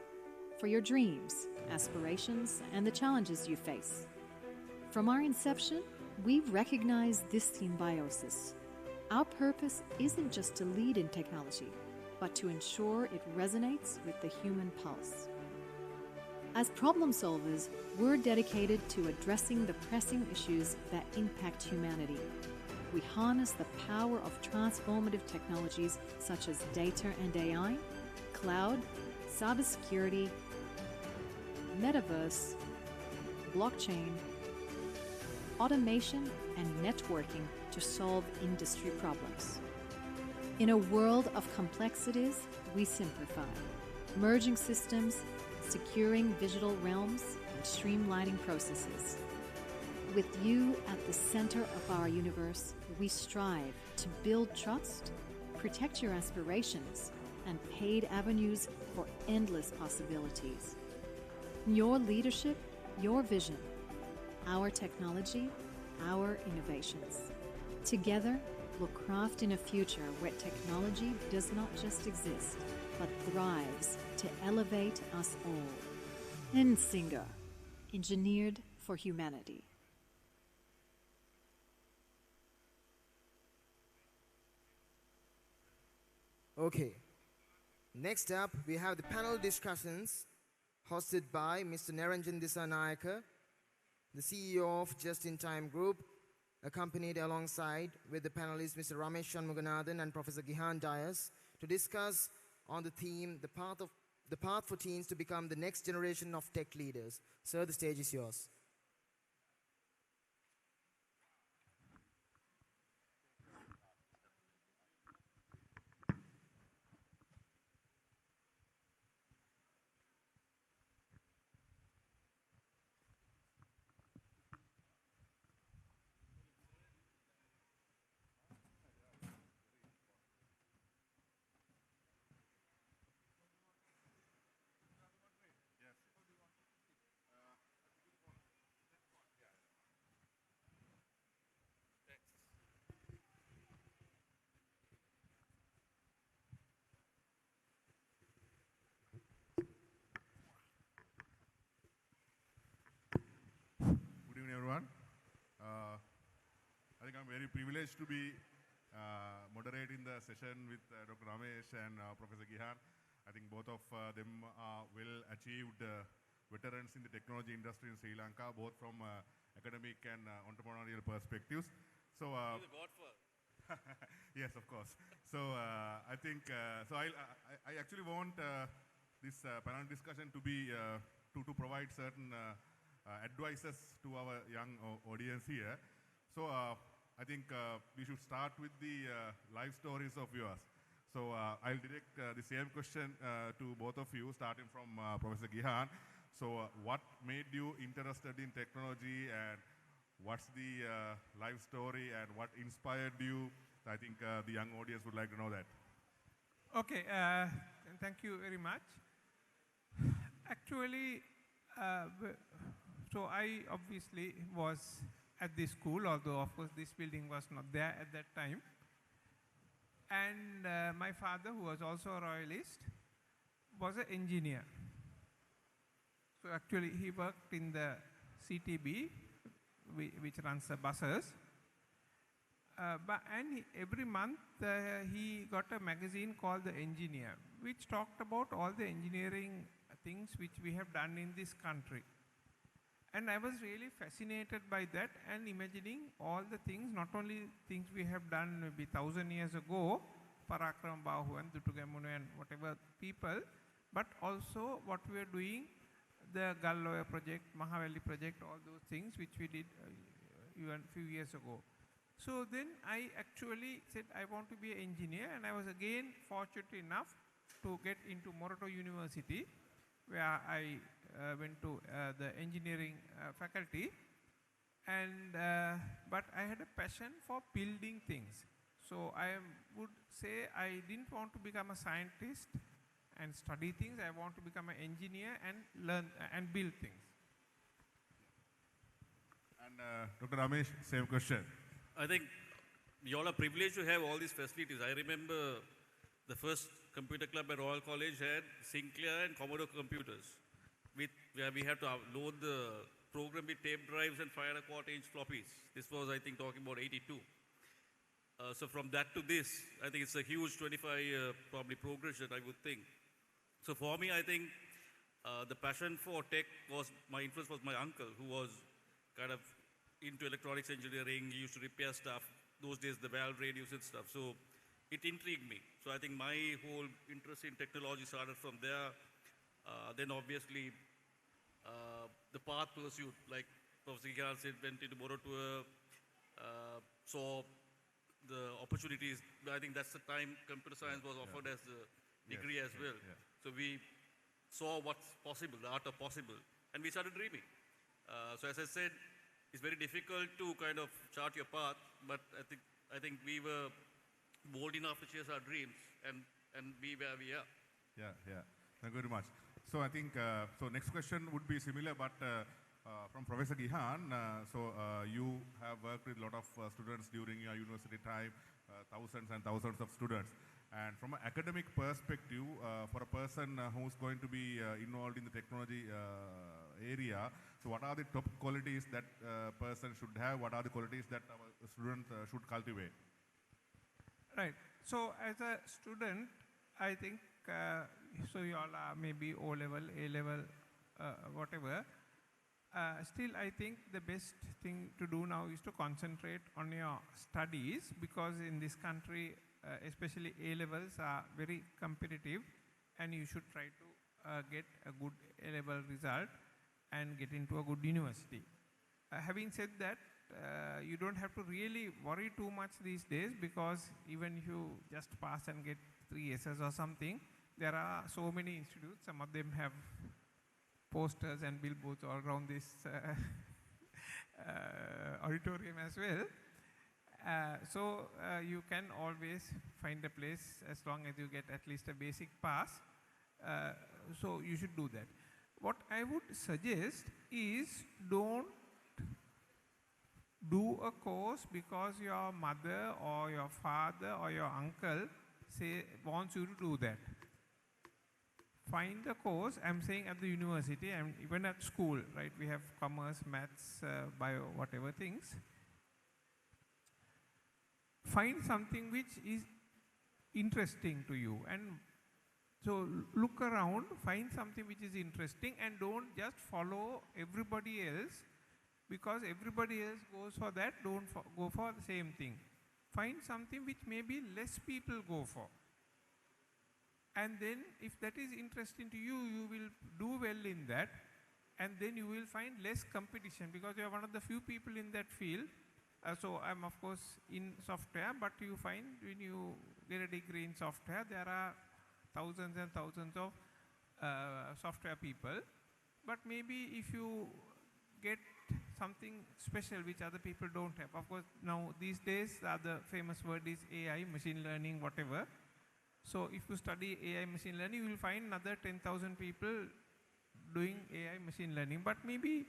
for your dreams, aspirations, and the challenges you face. From our inception, we've recognized this symbiosis. Our purpose isn't just to lead in technology, but to ensure it resonates with the human pulse. As problem solvers, we're dedicated to addressing the pressing issues that impact humanity. We harness the power of transformative technologies such as data and AI, cloud, cybersecurity, metaverse, blockchain, automation, and networking to solve industry problems. In a world of complexities, we simplify, merging systems, securing digital realms, and streamlining processes. With you at the center of our universe, we strive to build trust, protect your aspirations, and paved avenues for endless possibilities. Your leadership, your vision, our technology, our innovations. Together, we'll craft in a future where technology does not just exist, but thrives to elevate us all. Nsinga, engineered for humanity. Okay. Next up, we have the panel discussions hosted by Mr. Niranjan Dissanayake, the CEO of Just In Time Group, accompanied alongside with the panelists Mr. Ramesh Shanmuganathan and Professor Gihan Dias to discuss on the theme, the path for teens to become the next generation of tech leaders. Sir, the stage is yours. Good evening, everyone. I think I'm very privileged to be moderating the session with Dr. Ramesh and Professor Gihan. I think both of them are well-achieved veterans in the technology industry in Sri Lanka, both from academic and entrepreneurial perspectives. So, He's a godfather. yes, of course. So I think I actually want this panel discussion to be to provide certain advices to our young audience here. So I think we should start with the life stories of yours. So I'll direct the same question to both of you, starting from Professor Gihan. So what made you interested in technology, and what's the life story, and what inspired you? I think the young audience would like to know that. Okay, thank you very much. Actually, so I obviously was at this school, although of course this building was not there at that time. And my father, who was also a royalist, was an engineer. So actually he worked in the CTB, which runs the buses. Every month he got a magazine called The Engineer, which talked about all the engineering things which we have done in this country. And I was really fascinated by that and imagining all the things, not only things we have done maybe 1,000 years ago, Parakram Bahu and 괰ᴜᴜ and whatever people, but also what we are doing, the Galloya project, Mahavali project, all those things which we did even a few years ago. So then I actually said I want to be an engineer, and I was again fortunate enough to get into Moroto University, where I went to the engineering faculty, and but I had a passion for building things. So I would say I didn't want to become a scientist and study things. I want to become an engineer and learn and build things. And Dr. Ramesh, same question. I think you all are privileged to have all these facilities. I remember the first computer club at Royal College had Sinclair and Commodore computers, where we had to load the program with tape drives and fire a quarter-inch floppies. This was, I think, talking about 82. So from that to this, I think it's a huge 25-year probably progression, I would think. So for me, I think the passion for tech was, my influence was my uncle, who was kind of into electronics engineering. He used to repair stuff. Those days, the valve radios and stuff. So it intrigued me. So I think my whole interest in technology started from there. Then obviously, the path pursued, like Professor Gihan said, went into Moroto, saw the opportunities. I think that's the time computer science was offered as a degree as well. So we saw what's possible, the art of possible, and we started dreaming. So as I said, it's very difficult to kind of chart your path, but I think we were bold enough to chase our dreams and be where we are. Yeah. Thank you very much. So I think, so next question would be similar, but from Professor Gihan. You have worked with a lot of students during your university time, thousands and thousands of students. And from an academic perspective, for a person who's going to be involved in the technology area, so what are the top qualities that person should have? What are the qualities that our student should cultivate? Right. So as a student, I think, so you all are maybe O-level, A-level, whatever. Still, I think the best thing to do now is to concentrate on your studies, because in this country, especially A-levels are very competitive, and you should try to get a good A-level result and get into a good university. Having said that, you don't have to really worry too much these days, because even if you just pass and get 3 S's or something, there are so many institutes. Some of them have posters and billboards all around this auditorium as well. So you can always find a place as long as you get at least a basic pass. So you should do that. What I would suggest is, don't do a course because your mother or your father or your uncle wants you to do that. Find the course, I'm saying at the university and even at school, right? We have commerce, maths, bio, whatever things. Find something which is interesting to you, and so look around, find something which is interesting, and don't just follow everybody else, because everybody else goes for that. Don't go for the same thing. Find something which maybe less people go for. And then if that is interesting to you, you will do well in that, and then you will find less competition, because you are one of the few people in that field. So I'm of course in software, but you find when you get a degree in software, there are thousands and thousands of software people. But maybe if you get something special which other people don't have. Of course, now these days the other famous word is AI, machine learning, whatever. So if you study AI, machine learning, you will find another 10,000 people doing AI, machine learning. But maybe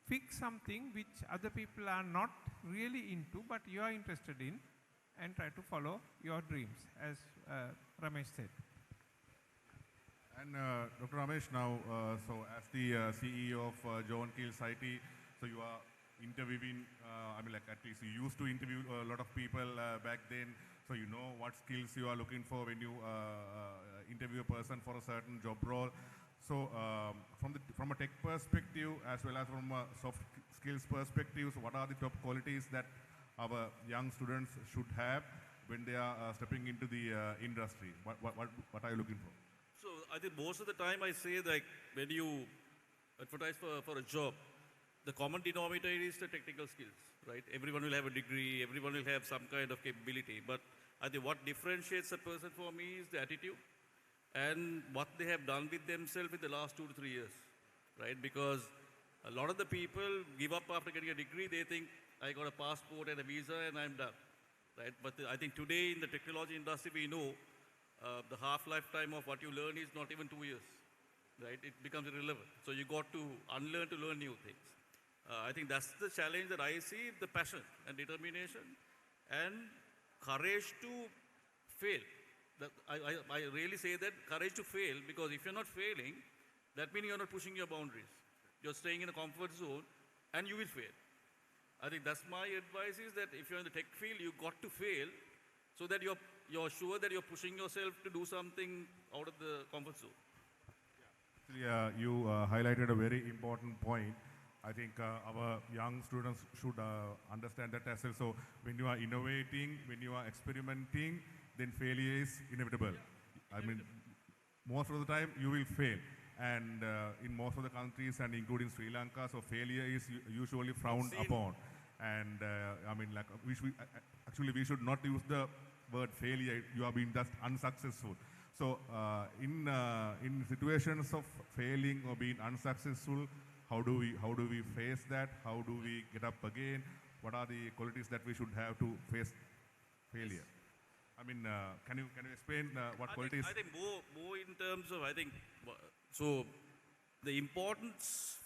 fix something which other people are not really into, but you are interested in, and try to follow your dreams, as Ramesh said. And Dr. Ramesh, now, so as the CEO of ᴠᴇ ICT, so you are interviewing, I mean, like at least you used to interview a lot of people back then, so you know what skills you are looking for when you interview a person for a certain job role. So from a tech perspective as well as from a soft skills perspective, so what are the top qualities that our young students should have when they are stepping into the industry? What are you looking for? So I think most of the time I say, like, when you advertise for a job, the common denominator is the technical skills, right? Everyone will have a degree, everyone will have some kind of capability, but I think what differentiates a person for me is the attitude and what they have done with themselves in the last 2 to 3 years, right? Because a lot of the people give up after getting a degree. They think, I got a passport and a visa and I'm done, right? But I think today in the technology industry, we know the half-lifetime of what you learn is not even 2 years, right? It becomes irrelevant. So you got to unlearn to learn new things. I think that's the challenge that I see, the passion and determination and courage to fail. I really say that, courage to fail, because if you're not failing, that means you're not pushing your boundaries. You're staying in a comfort zone and you will fail. I think that's my advice, is that if you're in the tech field, you got to fail so that you're sure that you're pushing yourself to do something out of the comfort zone. Yeah, you highlighted a very important point. I think our young students should understand that as well. So when you are innovating, when you are experimenting, then failure is inevitable. I mean, most of the time you will fail. And in most of the countries, and including Sri Lanka, so failure is usually frowned upon. And I mean, like, actually we should not use the word failure. You are being just unsuccessful. So in situations of failing or being unsuccessful, how do we face that? How do we get up again? What are the qualities that we should have to face failure? I mean, can you explain what qualities? I think more in terms of, I think, so the importance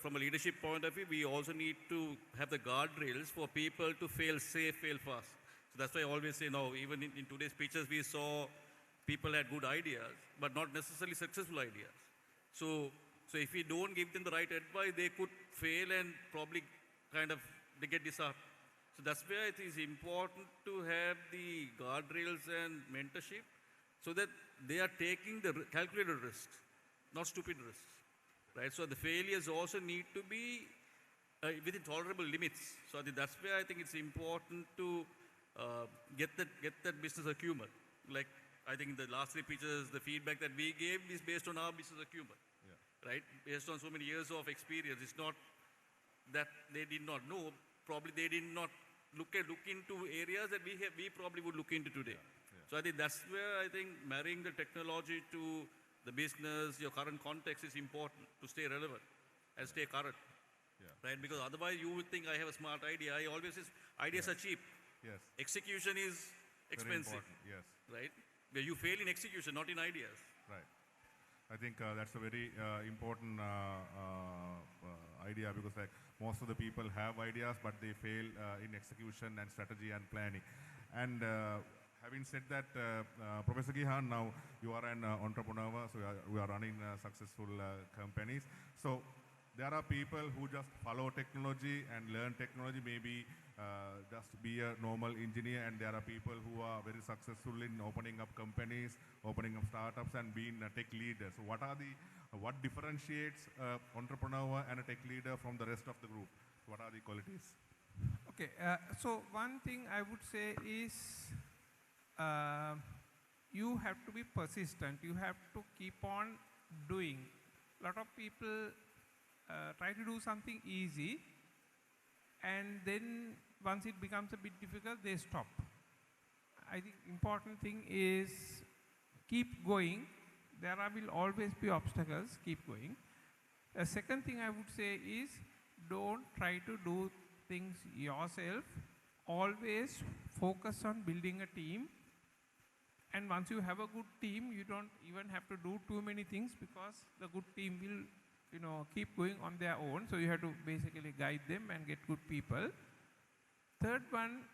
from a leadership point of view, we also need to have the guardrails for people to fail safe, fail fast. So that's why I always say now, even in today's pictures, we saw people had good ideas, but not necessarily successful ideas. So if we don't give them the right advice, they could fail and probably kind of they get disheartened. So that's where it is important to have the guardrails and mentorship so that they are taking the calculated risks, not stupid risks, right? So the failures also need to be within tolerable limits. So I think that's where I think it's important to get that business acumen. Like I think in the last 3 pitches, the feedback that we gave is based on our business acumen, right? Based on so many years of experience. It's not that they did not know. Probably they did not look into areas that we probably would look into today. So I think that's where I think marrying the technology to the business, your current context is important to stay relevant and stay current. Right? Because otherwise you would think I have a smart idea. I always say ideas are cheap. Yes. Execution is expensive. Yes. Right? Where you fail in execution, not in ideas. Right. I think that's a very important idea because like most of the people have ideas but they fail in execution and strategy and planning. And having said that, Professor Gihan, now you are an entrepreneur, so you are running successful companies. So there are people who just follow technology and learn technology, maybe just be a normal engineer, and there are people who are very successful in opening up companies, opening up startups, and being a tech leader. So what differentiates an entrepreneur and a tech leader from the rest of the group? What are the qualities? Okay, so one thing I would say is you have to be persistent. You have to keep on doing. A lot of people try to do something easy, and then once it becomes a bit difficult, they stop. I think important thing is keep going. There will always be obstacles, keep going. The second thing I would say is don't try to do things yourself. Always focus on building a team. And once you have a good team, you don't even have to do too many things because the good team will keep going on their own. So you have to basically guide them and get good people. Third one,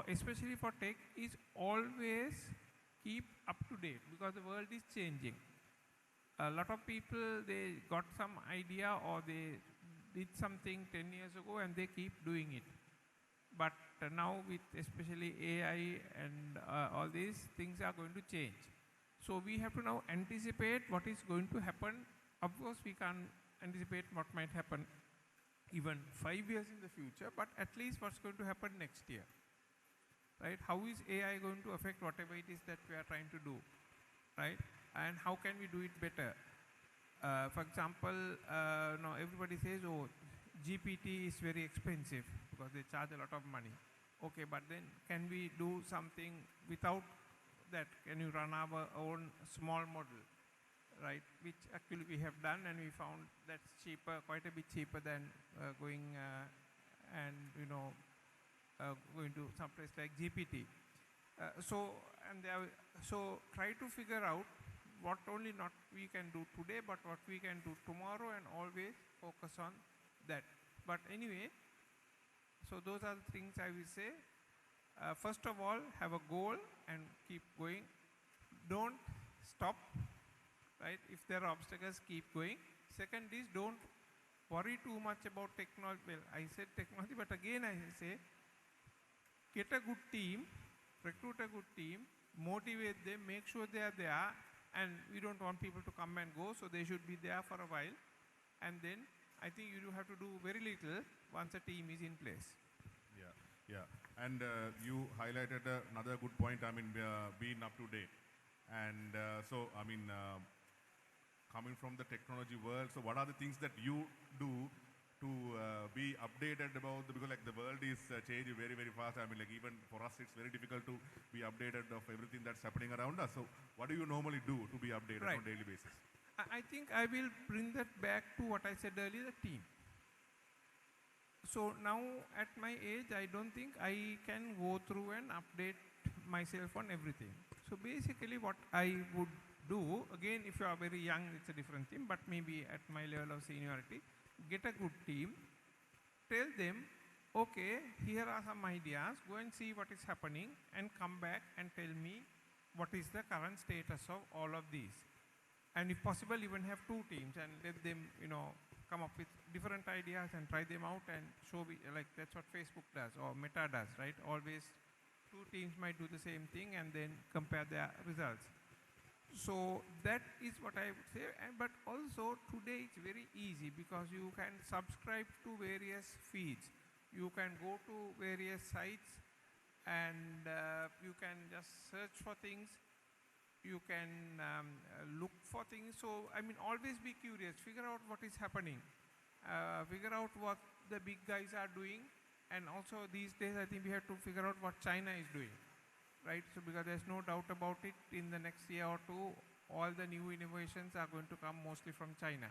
especially for tech, is always keep up to date because the world is changing. A lot of people, they got some idea or they did something 10 years ago and they keep doing it. But now with especially AI and all these things are going to change. So we have to now anticipate what is going to happen. Of course, we can't anticipate what might happen even 5 years in the future, but at least what's going to happen next year, right? How is AI going to affect whatever it is that we are trying to do, right? And how can we do it better? For example, now everybody says, oh, GPT is very expensive because they charge a lot of money. Okay, but then can we do something without that? Can you run our own small model? Right, which actually we have done, and we found that's cheaper, quite a bit cheaper than going going to some place like GPT. So try to figure out what only not we can do today, but what we can do tomorrow, and always focus on that. But anyway, so those are the things I will say. First of all, have a goal and keep going. Don't stop. Right? If there are obstacles, keep going. Second is don't worry too much about technology. Well, I said technology, but again I say get a good team, recruit a good team, motivate them, make sure they are there, and we don't want people to come and go, so they should be there for a while. And then I think you do have to do very little once a team is in place. Yeah. And you highlighted another good point, being up to date. And coming from the technology world, so what are the things that you do to be updated about, because like the world is changing very, very fast. Even for us, it's very difficult to be updated of everything that's happening around us. So what do you normally do to be updated on a daily basis? I think I will bring that back to what I said earlier, the team. So now at my age, I don't think I can go through and update myself on everything. So basically what I would do, again, if you are very young, it's a different thing, but maybe at my level of seniority, get a good team, tell them, okay, here are some ideas, go and see what is happening and come back and tell me what is the current status of all of these. And if possible, even have two teams and let them, come up with different ideas and try them out and show, like that's what Facebook does or Meta does, right? Always two teams might do the same thing and then compare their results. So that is what I would say. But also today it's very easy because you can subscribe to various feeds. You can go to various sites and you can just search for things. You can look for things. So, I mean, always be curious. Figure out what is happening. Figure out what the big guys are doing. And also these days, I think we have to figure out what China is doing. Right? So, because there's no doubt about it, in the next year or two, all the new innovations are going to come mostly from China.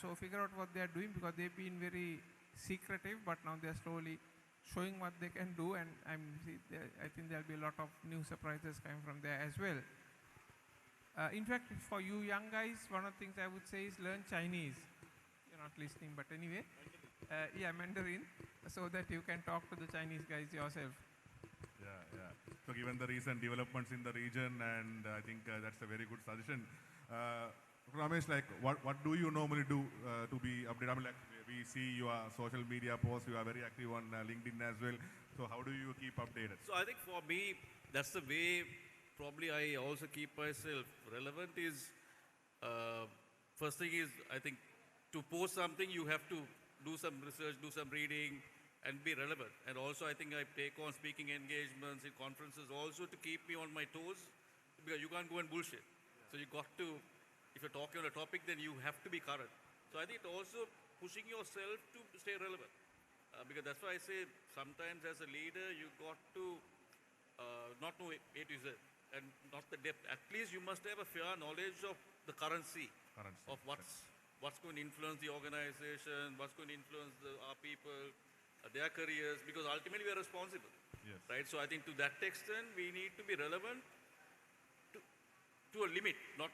So, figure out what they're doing because they've been very secretive, but now they're slowly showing what they can do, and I think there'll be a lot of new surprises coming from there as well. In fact, for you young guys, one of the things I would say is learn Chinese. You're not listening, but anyway, yeah, Mandarin, so that you can talk to the Chinese guys yourself. Yeah. So given the recent developments in the region, and I think that's a very good suggestion. Ramesh, like, what do you normally do to be updated? I mean, like, we see your social media posts, you are very active on LinkedIn as well. So how do you keep updated? So I think for me, that's the way probably I also keep myself relevant is, first thing is, I think to post something, you have to do some research, do some reading, and be relevant. And also I think I take on speaking engagements in conferences also to keep me on my toes, because you can't go and bullshit. So you got to, if you're talking on a topic, then you have to be current. So I think it also pushing yourself to stay relevant. Because that's why I say sometimes as a leader, you got to not know A to Z and not the depth. At least you must have a fair knowledge of the currency. Of what's going to influence the organization, what's going to influence our people, their careers, because ultimately we are responsible. Yes. Right? So I think to that extent, we need to be relevant to a limit. Not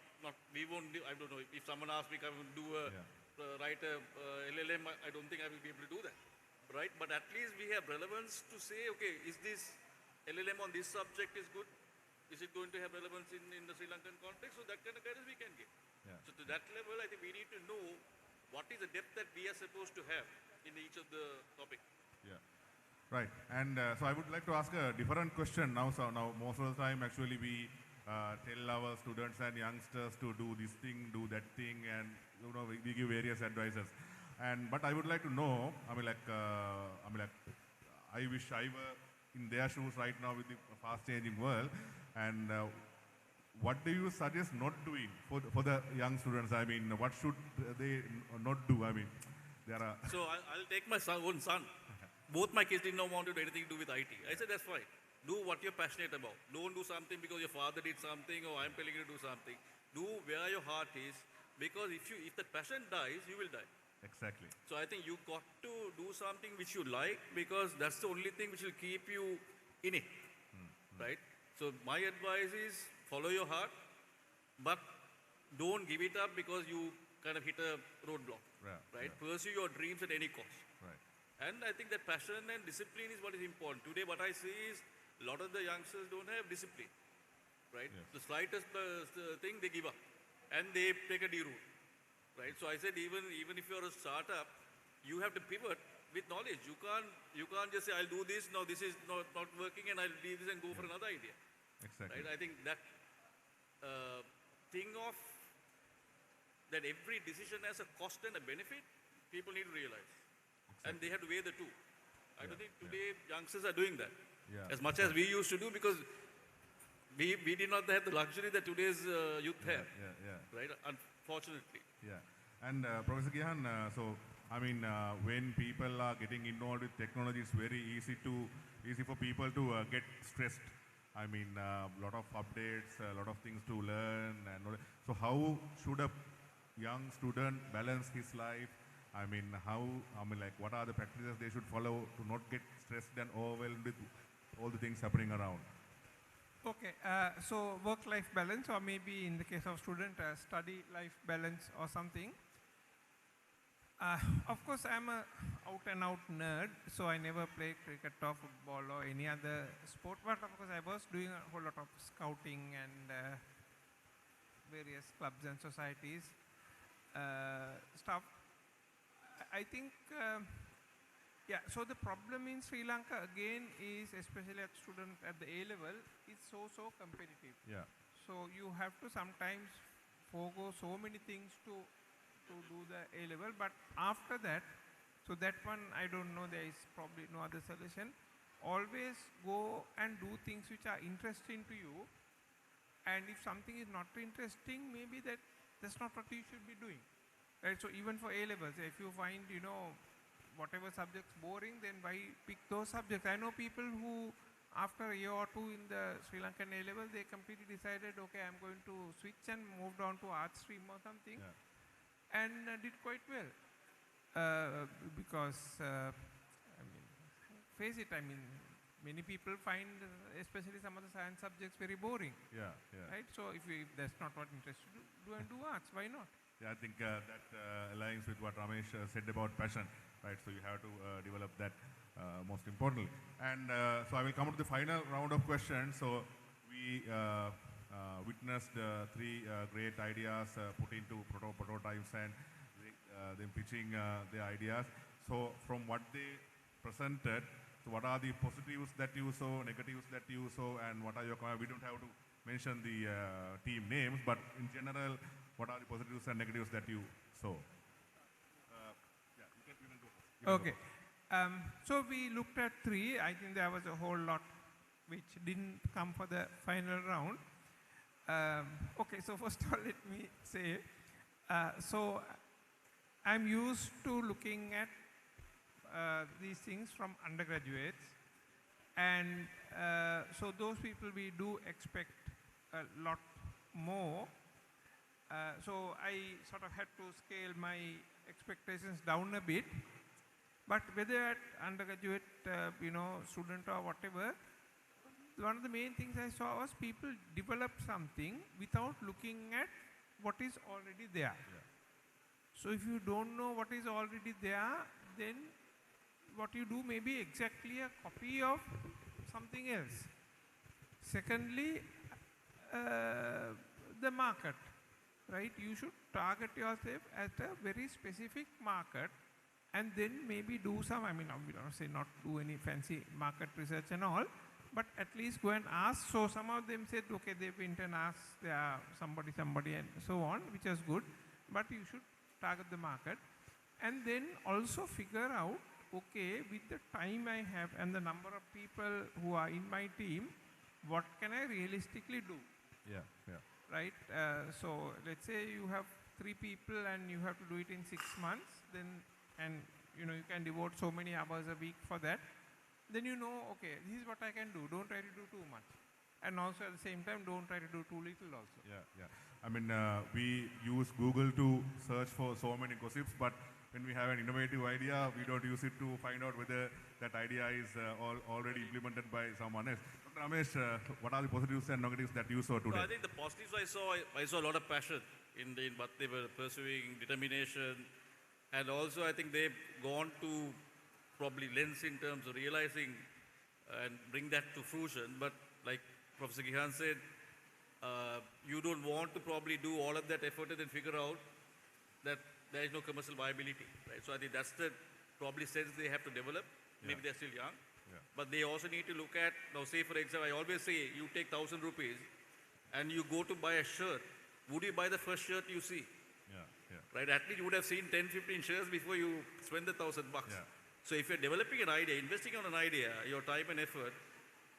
we won't do, I don't know, if someone asks me, can I do write a LLM, I don't think I will be able to do that, right? But at least we have relevance to say, okay, is this LLM on this subject is good? Is it going to have relevance in the Sri Lankan context? So that kind of guidance we can give. Yeah. So to that level, I think we need to know what is the depth that we are supposed to have in each of the topics. Yeah. Right. And so I would like to ask a different question now. So now most of the time actually we tell our students and youngsters to do this thing, do that thing, and we give various advices. But I would like to know, I wish I were in their shoes right now with the fast changing world. And what do you suggest not doing for the young students? I mean, what should they not do? I mean, there are. So I'll take my own son. Both my kids did not want to do anything to do with IT. I said, that's fine. Do what you're passionate about. Don't do something because your father did something or I'm telling you to do something. Do where your heart is, because if the passion dies, you will die. Exactly. So I think you got to do something which you like, because that's the only thing which will keep you in it, right? So my advice is follow your heart, but don't give it up because you kind of hit a roadblock, right? Pursue your dreams at any cost. Right. And I think that passion and discipline is what is important. Today what I see is a lot of the youngsters don't have discipline, right? Yes. The slightest thing they give up and they take a D route, right? So I said even if you're a startup, you have to pivot with knowledge. You can't just say I'll do this, no, this is not working and I'll leave this and go for another idea. Exactly. Right? I think that thing of that every decision has a cost and a benefit, people need to realize. And they have to weigh the two. I don't think today youngsters are doing that as much as we used to do, because we did not have the luxury that today's youth have, right? Unfortunately. Yeah. And Professor Gihan, so I mean, when people are getting involved with technology, it's very easy for people to get stressed. I mean, a lot of updates, a lot of things to learn. So how should a young student balance his life? I mean, what are the practices they should follow to not get stressed and overwhelmed with all the things happening around? Okay, so work-life balance, or maybe in the case of student, study-life balance or something. Of course, I'm a out and out nerd, so I never play cricket or football or any other sport. But of course, I was doing a whole lot of scouting and various clubs and societies stuff. I think, yeah. So the problem in Sri Lanka again is, especially at student at the A level, is so competitive. Yeah. So you have to sometimes forego so many things to do the A level, but after that, so that one I don't know, there is probably no other solution. Always go and do things which are interesting to you, and if something is not interesting, maybe that's not what you should be doing. Right? So even for A levels, if you find, you know, whatever subjects boring, then why pick those subjects? I know people who after a year or two in the Sri Lankan A level, they completely decided, okay, I'm going to switch, and moved on to art stream or something. Yeah. And did quite well, because I mean, face it, I mean, many people find especially some of the science subjects very boring. Yeah, yeah. Right? So if that's not what interests you, do arts. Why not? Yeah, I think that aligns with what Ramesh said about passion, right? So you have to develop that most importantly. And so I will come to the final round of questions. So we witnessed three great ideas put into prototypes and them pitching the ideas. So from what they presented, so what are the positives that you saw, negatives that you saw, and what are your comments? We don't have to mention the team names, but in general, what are the positives and negatives that you saw? Yeah, you can go first. Okay. So we looked at three. I think there was a whole lot which didn't come for the final round. Okay, so first of all, let me say, so I'm used to looking at these things from undergraduates, and so those people, we do expect a lot more. So I sort of had to scale my expectations down a bit. But whether at undergraduate, student or whatever, one of the main things I saw was people develop something without looking at what is already there. Yeah. So if you don't know what is already there, then what you do may be exactly a copy of something else. Secondly, the market, right? You should target yourself at a very specific market, and then maybe do some, I mean, I will say not do any fancy market research and all, but at least go and ask. So some of them said, okay, they went and asked somebody and so on, which is good, but you should target the market. And then also figure out, okay, with the time I have and the number of people who are in my team, what can I realistically do? Yeah, yeah. Right? So let's say you have 3 people and you have to do it in 6 months, then, and you can devote so many hours a week for that. Then okay, this is what I can do. Don't try to do too much. And also at the same time, don't try to do too little also. Yeah, yeah. I mean, we use Google to search for so many gossips, but when we have an innovative idea, we don't use it to find out whether that idea is already implemented by someone else. Dr. Ramesh, what are the positives and negatives that you saw today? So I think the positives I saw a lot of passion in what they were pursuing, determination, and also I think they've gone to probably lens in terms of realizing and bring that to fruition. But like Professor Gihan said, you don't want to probably do all of that effort and then figure out that there is no commercial viability, right? So I think that's the probably sense they have to develop. Maybe they're still young, but they also need to look at, now say for example, I always say you take 1,000 rupees and you go to buy a shirt. Would you buy the first shirt you see? Yeah, yeah. Right, at least you would have seen 10, 15 shirts before you spend the $1,000 bucks. Yeah. So if you're developing an idea, investing on an idea, your time and effort,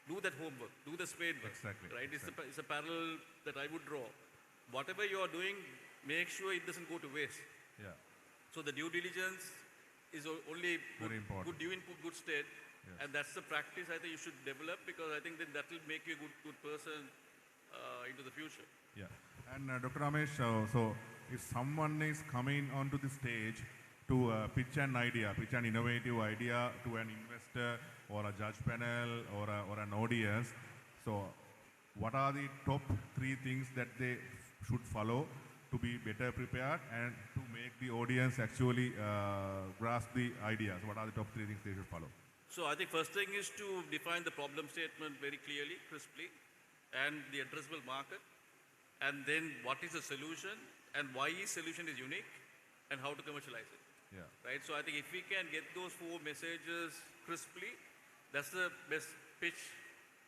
do that homework, do the spade work. Exactly. Right? It's a parallel that I would draw. Whatever you are doing, make sure it doesn't go to waste. Yeah. So the due diligence is only Very important. good due in good state, Yes. and that's the practice I think you should develop, because I think then that will make you a good person into the future. Yeah. And Dr. Ramesh, so if someone is coming onto the stage to pitch an idea, pitch an innovative idea to an investor or a judge panel or an audience, so what are the top 3 things that they should follow to be better prepared and to make the audience actually grasp the ideas? What are the top 3 things they should follow? So I think first thing is to define the problem statement very clearly, crisply, and the addressable market, and then what is the solution, and why each solution is unique, and how to commercialize it. Yeah. Right? So I think if we can get those 4 messages crisply, that's the best pitch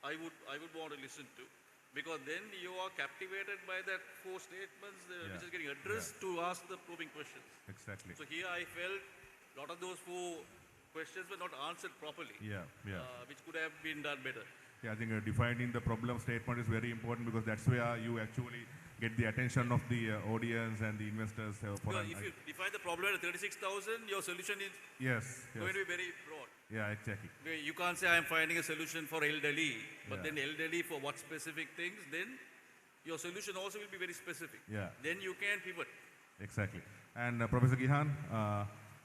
I would want to listen to. Because then you are captivated by that 4 statements which is getting addressed to ask the probing questions. Exactly. So here I felt a lot of those 4 questions were not answered properly, which could have been done better. Yeah, I think defining the problem statement is very important because that's where you actually get the attention of the audience and the investors. Because if you define the problem at 36,000, your solution is going to be very broad. Yeah, exactly. You can't say I am finding a solution for elderly, but then elderly for what specific things, then your solution also will be very specific. Yeah. Then you can pivot. Exactly. And Professor Gihan,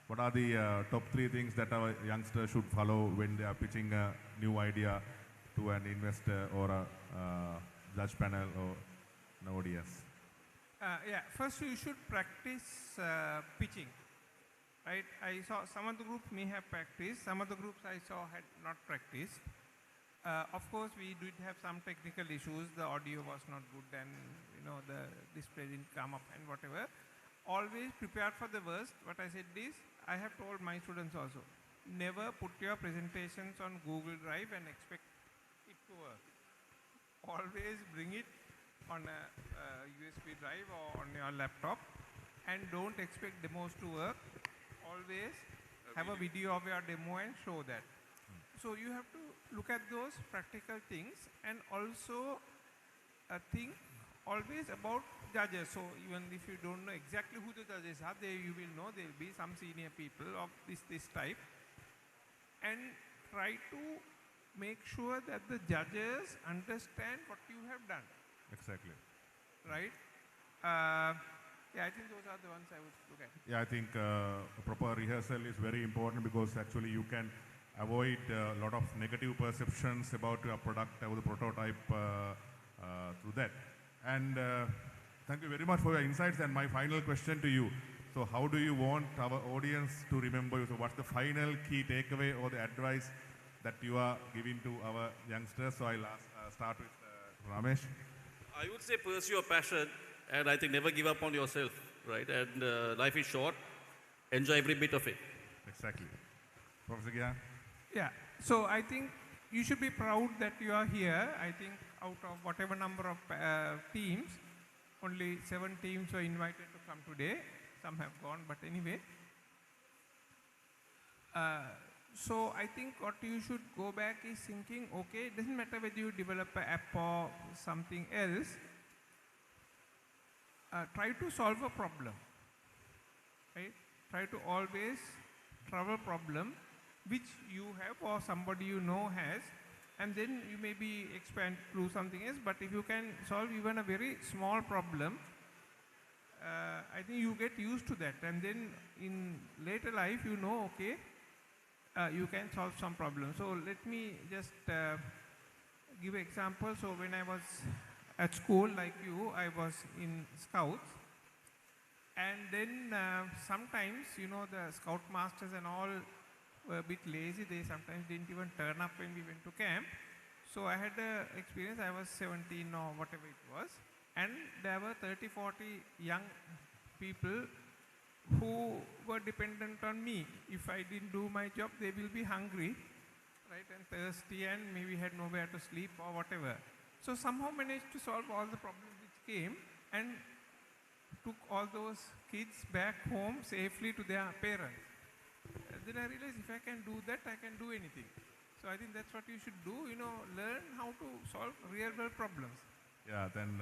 what are the top 3 things that our youngsters should follow when they are pitching a new idea to an investor or a judge panel or an audience? First you should practice pitching. Right? I saw some of the groups may have practiced, some of the groups I saw had not practiced. Of course, we did have some technical issues. The audio was not good, and the display didn't come up, and whatever. Always prepare for the worst. What I said is, I have told my students also, never put your presentations on Google Drive and expect it to work. Always bring it on a USB drive or on your laptop, and don't expect demos to work. Always have a video of your demo and show that. So you have to look at those practical things, and also think always about judges. So even if you don't know exactly who the judges are, you will know there will be some senior people of this type, and try to make sure that the judges understand what you have done. Exactly. Right? I think those are the ones I would look at. Yeah, I think proper rehearsal is very important because actually you can avoid a lot of negative perceptions about your product or the prototype through that. And thank you very much for your insights. And my final question to you. So how do you want our audience to remember you? So what's the final key takeaway or the advice that you are giving to our youngsters? So I'll start with Ramesh. I would say pursue your passion, and I think never give up on yourself, right? And life is short. Enjoy every bit of it. Exactly. Professor Gihan? Yeah. So I think you should be proud that you are here. I think out of whatever number of teams, only 7 teams were invited to come today. Some have gone, but anyway. So I think what you should go back is thinking, okay, it doesn't matter whether you develop an app or something else. Try to solve a problem, right? Try to always solve a problem which you have or somebody you know has, and then you maybe expand to something else. But if you can solve even a very small problem, I think you get used to that, and then in later life you know, okay, you can solve some problem. So let me just give an example. So when I was at school, like you, I was in Scouts, and then sometimes, the Scout masters and all were a bit lazy. They sometimes didn't even turn up when we went to camp. So I had an experience. I was 17 or whatever it was, and there were 30-40 young people who were dependent on me. If I didn't do my job, they will be hungry, right, and thirsty, and maybe had nowhere to sleep or whatever. So somehow managed to solve all the problems which came, and took all those kids back home safely to their parents. Then I realized if I can do that, I can do anything. So I think that's what you should do, learn how to solve real world problems. Yeah, then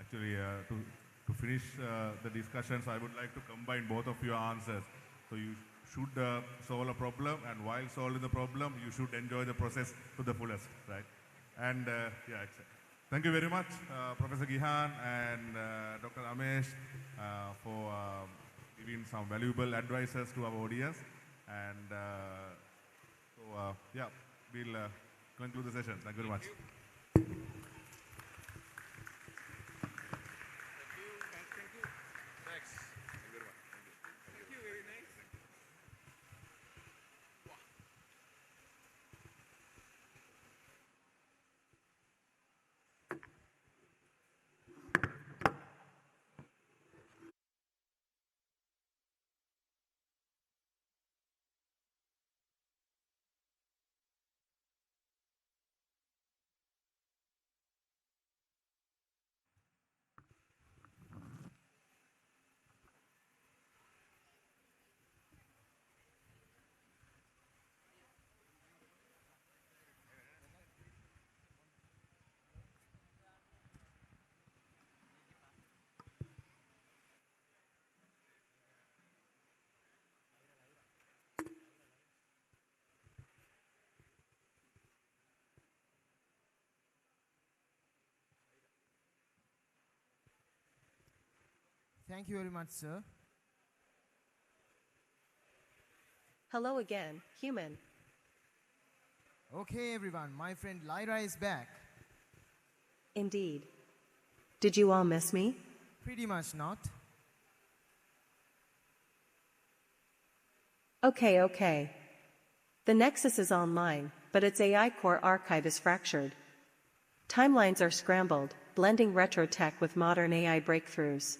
actually to finish the discussions, I would like to combine both of your answers. So you should solve a problem, and while solving the problem, you should enjoy the process to the fullest, right? And thank you very much, Professor Gihan and Dr. Ramesh, for giving some valuable advices to our audience. And we'll conclude the session. Thank you very much. Thank you very much, sir. Hello again, human. Okay, everyone, my friend Lyra is back. Indeed. Did you all miss me? Pretty much not. Okay. The Nexus is online, but its AI core archive is fractured. Timelines are scrambled, blending retro tech with modern AI breakthroughs.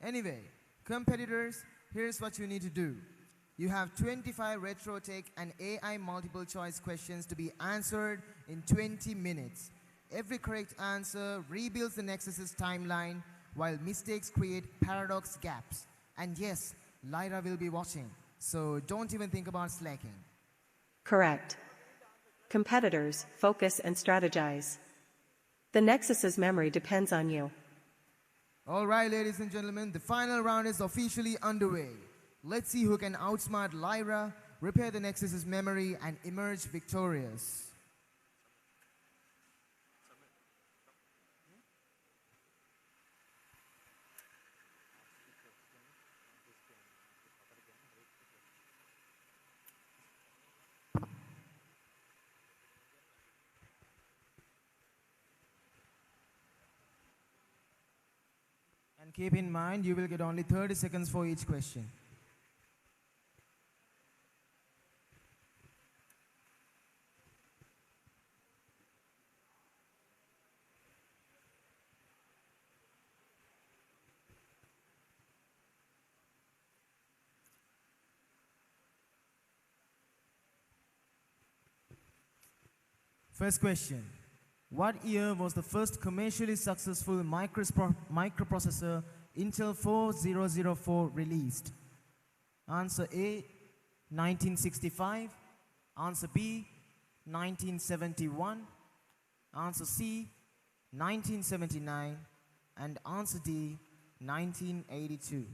Anyway, competitors, here's what you need to do. You have 25 retro tech and AI multiple choice questions to be answered in 20 minutes. Every correct answer rebuilds the Nexus's timeline, while mistakes create paradox gaps. And yes, Lyra will be watching, so don't even think about slacking. Correct. Competitors, focus and strategize. The Nexus's memory depends on you. All right, ladies and gentlemen, the final round is officially underway. Let's see who can outsmart Lyra, repair the Nexus's memory, and emerge victorious. And keep in mind, you will get only 30 seconds for each question. First question. What year was the first commercially successful microprocessor Intel 4004 released? Answer A, 1965. Answer B, 1971. Answer C, 1979. And answer D, 1982.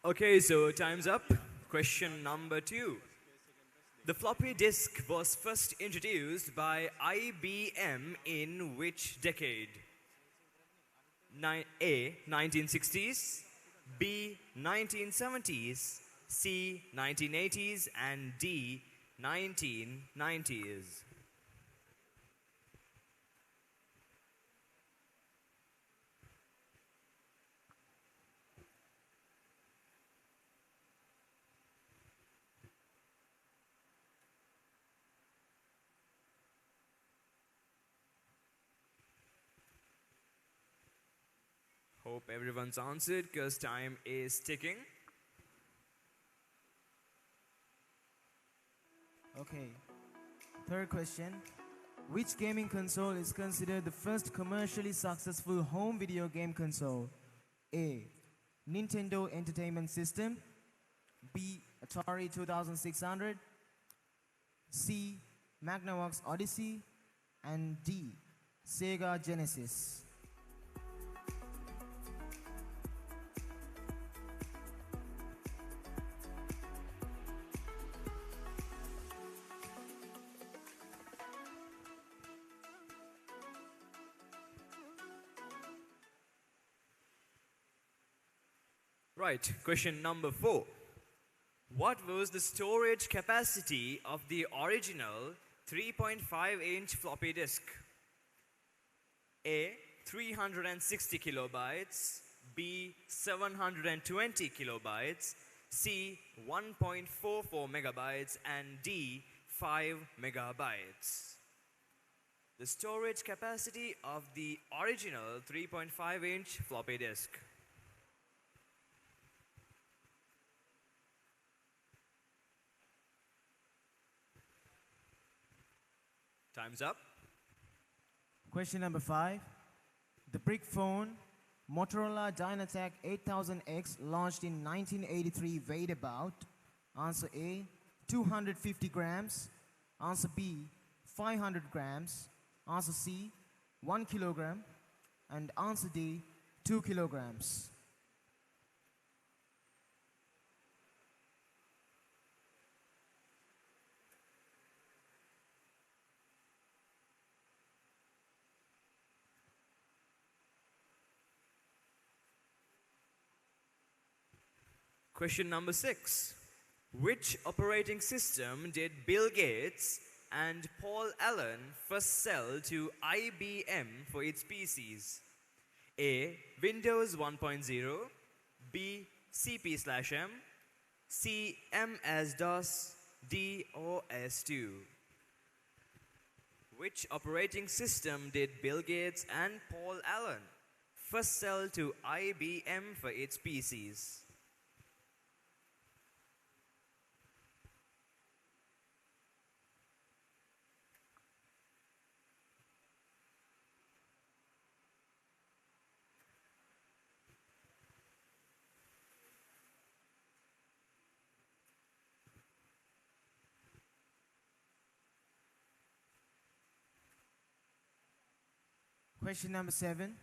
Okay, so time's up. Question number 2. The floppy disk was first introduced by IBM in which decade? A, 1960s, B, 1970s, C, 1980s, and D, 1990s. Hope everyone's answered because time is ticking. Okay. Third question. Which gaming console is considered the first commercially successful home video game console? A, Nintendo Entertainment System. B, Atari 2600. C, Magnavox Odyssey. And D, Sega Genesis. Right, question number 4. What was the storage capacity of the original 3.5-inch floppy disk? A, 360 kilobytes, B, 720 kilobytes, C, 1.44 megabytes, and D, 5 megabytes. The storage capacity of the original 3.5-inch floppy disk. Time's up. Question number 5. The brick phone Motorola Dynatac 8000X launched in 1983 weighed about. Answer A, 250 grams. Answer B, 500 grams. Answer C, 1 kilogram. And answer D, 2 kilograms. Question number 6. Which operating system did Bill Gates and Paul Allen first sell to IBM for its PCs? A. Windows 1.0, B. CP/M, C. MS-DOS, D. OS/2. Which operating system did Bill Gates and Paul Allen first sell to IBM for its PCs? Question number 7.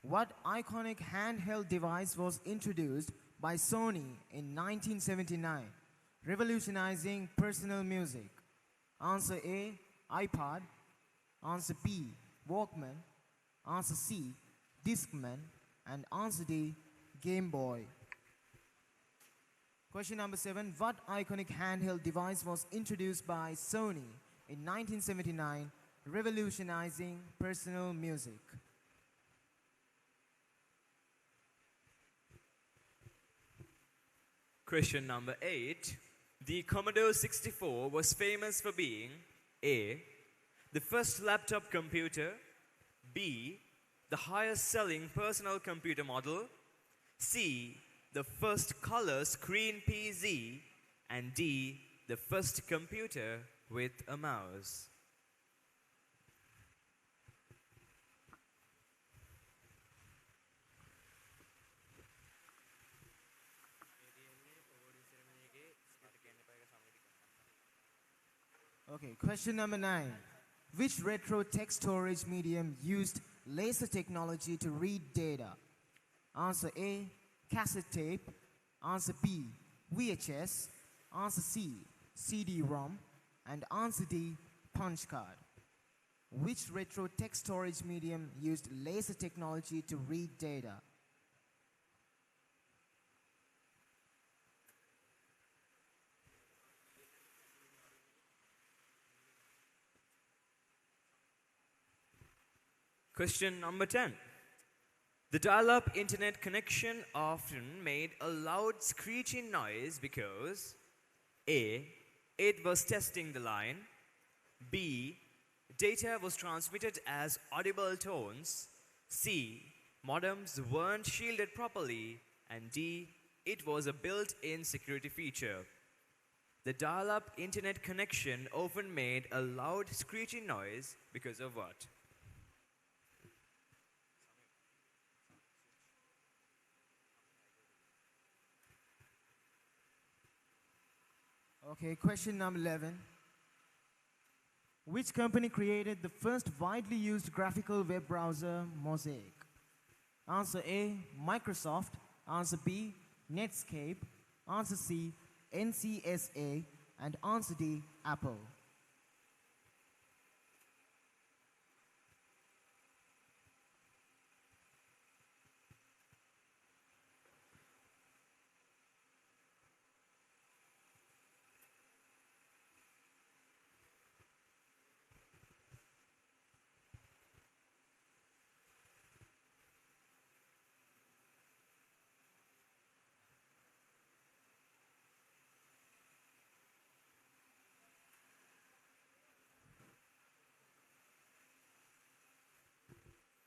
What iconic handheld device was introduced by Sony in 1979, revolutionizing personal music? Answer A, iPod. Answer B, Walkman. Answer C, Discman. And answer D, Game Boy. Question number 7. What iconic handheld device was introduced by Sony in 1979, revolutionizing personal music? Question number 8. The Commodore 64 was famous for being A. the first laptop computer, B. the highest selling personal computer model, C. the first color screen PC, and D. the first computer with a mouse. Okay, question number 9. Which retro text storage medium used laser technology to read data? Answer A, cassette tape. Answer B, VHS. Answer C, CD-ROM. And answer D, punch card. Which retro text storage medium used laser technology to read data? Question number 10. The dial-up internet connection often made a loud screeching noise because A. it was testing the line, B. data was transmitted as audible tones, C. modems weren't shielded properly, and D. it was a built-in security feature. The dial-up internet connection often made a loud screeching noise because of what? Okay, question number 11. Which company created the first widely used graphical web browser, Mosaic? Answer A, Microsoft. Answer B, Netscape. Answer C, NCSA. And answer D, Apple.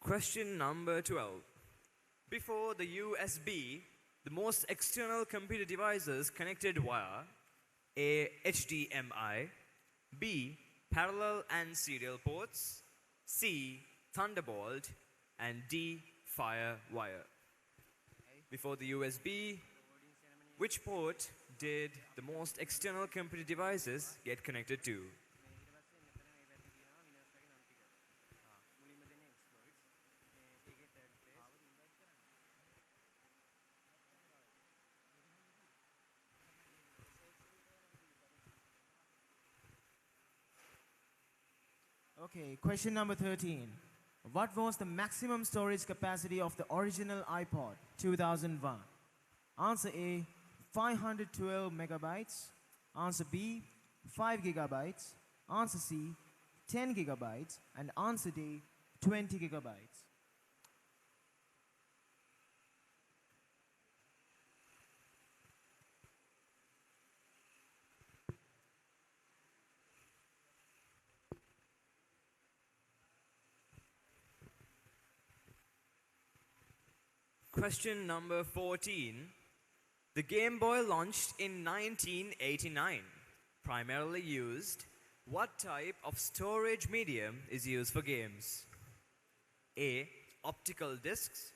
Question number 12. Before the USB, the most external computer devices connected via A. HDMI, B. parallel and serial ports, C. Thunderbolt, and D. Firewire. Before the USB, which port did the most external computer devices get connected to? Okay, question number 13. What was the maximum storage capacity of the original iPod 2001? Answer A, 512 megabytes. Answer B, 5 gigabytes. Answer C, 10 gigabytes. And answer D, 20 gigabytes. Question number 14. The Game Boy launched in 1989. Primarily used, what type of storage medium is used for games? A. Optical discs.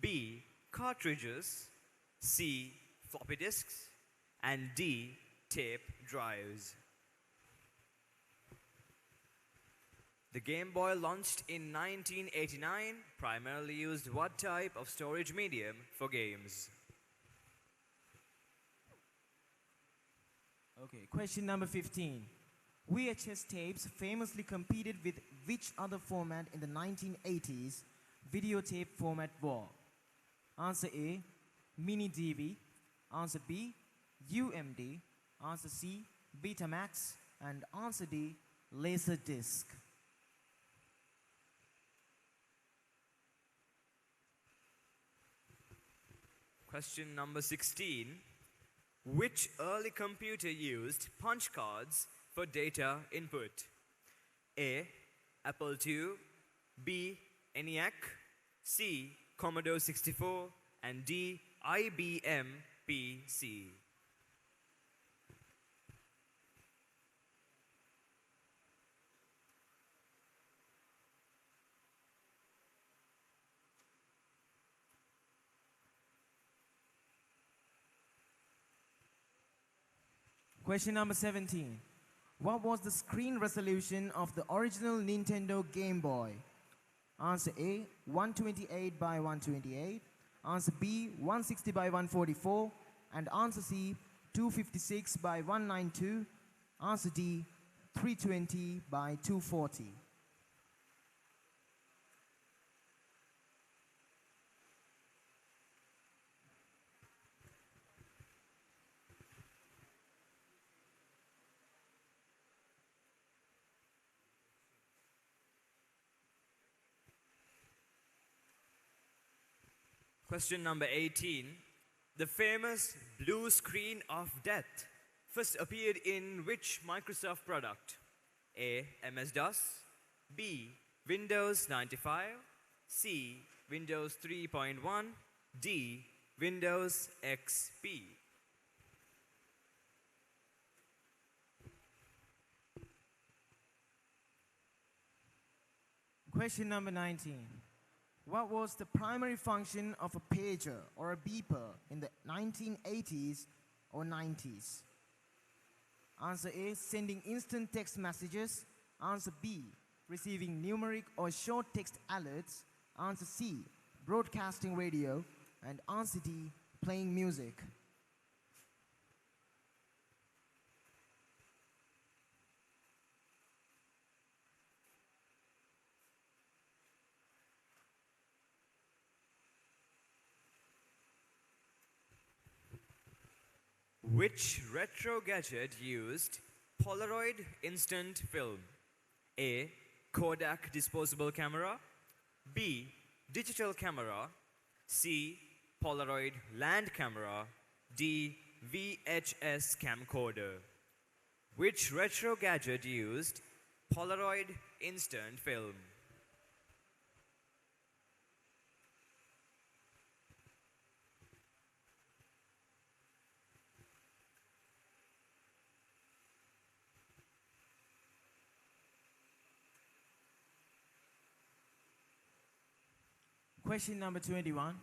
B. Cartridges. C. Floppy disks. And D. Tape drives. The Game Boy launched in 1989, primarily used what type of storage medium for games? Okay, question number 15. VHS tapes famously competed with which other format in the 1980s videotape format war? Answer A, Mini DV. Answer B, UMD. Answer C, Betamax. And answer D, Laserdisc. Question number 16. Which early computer used punch cards for data input? A. Apple II. B. ENIAC. C. Commodore 64. And D. IBM PC. Question number 17. What was the screen resolution of the original Nintendo Game Boy? Answer A, 128 by 128. Answer B, 160 by 144. And answer C, 256 by 192. Answer D, 320 by 240. Question number 18. The famous blue screen of death first appeared in which Microsoft product? A. MS-DOS. B. Windows 95. C. Windows 3.1. D. Windows XP. Question number 19. What was the primary function of a pager or a beeper in the 1980s or 90s? Answer A, sending instant text messages. Answer B, receiving numeric or short text alerts. Answer C, broadcasting radio. And answer D, playing music. Which retro gadget used Polaroid instant film? A. Kodak disposable camera. B. Digital camera. C. Polaroid land camera. D. VHS camcorder. Which retro gadget used Polaroid instant film? Question number 21.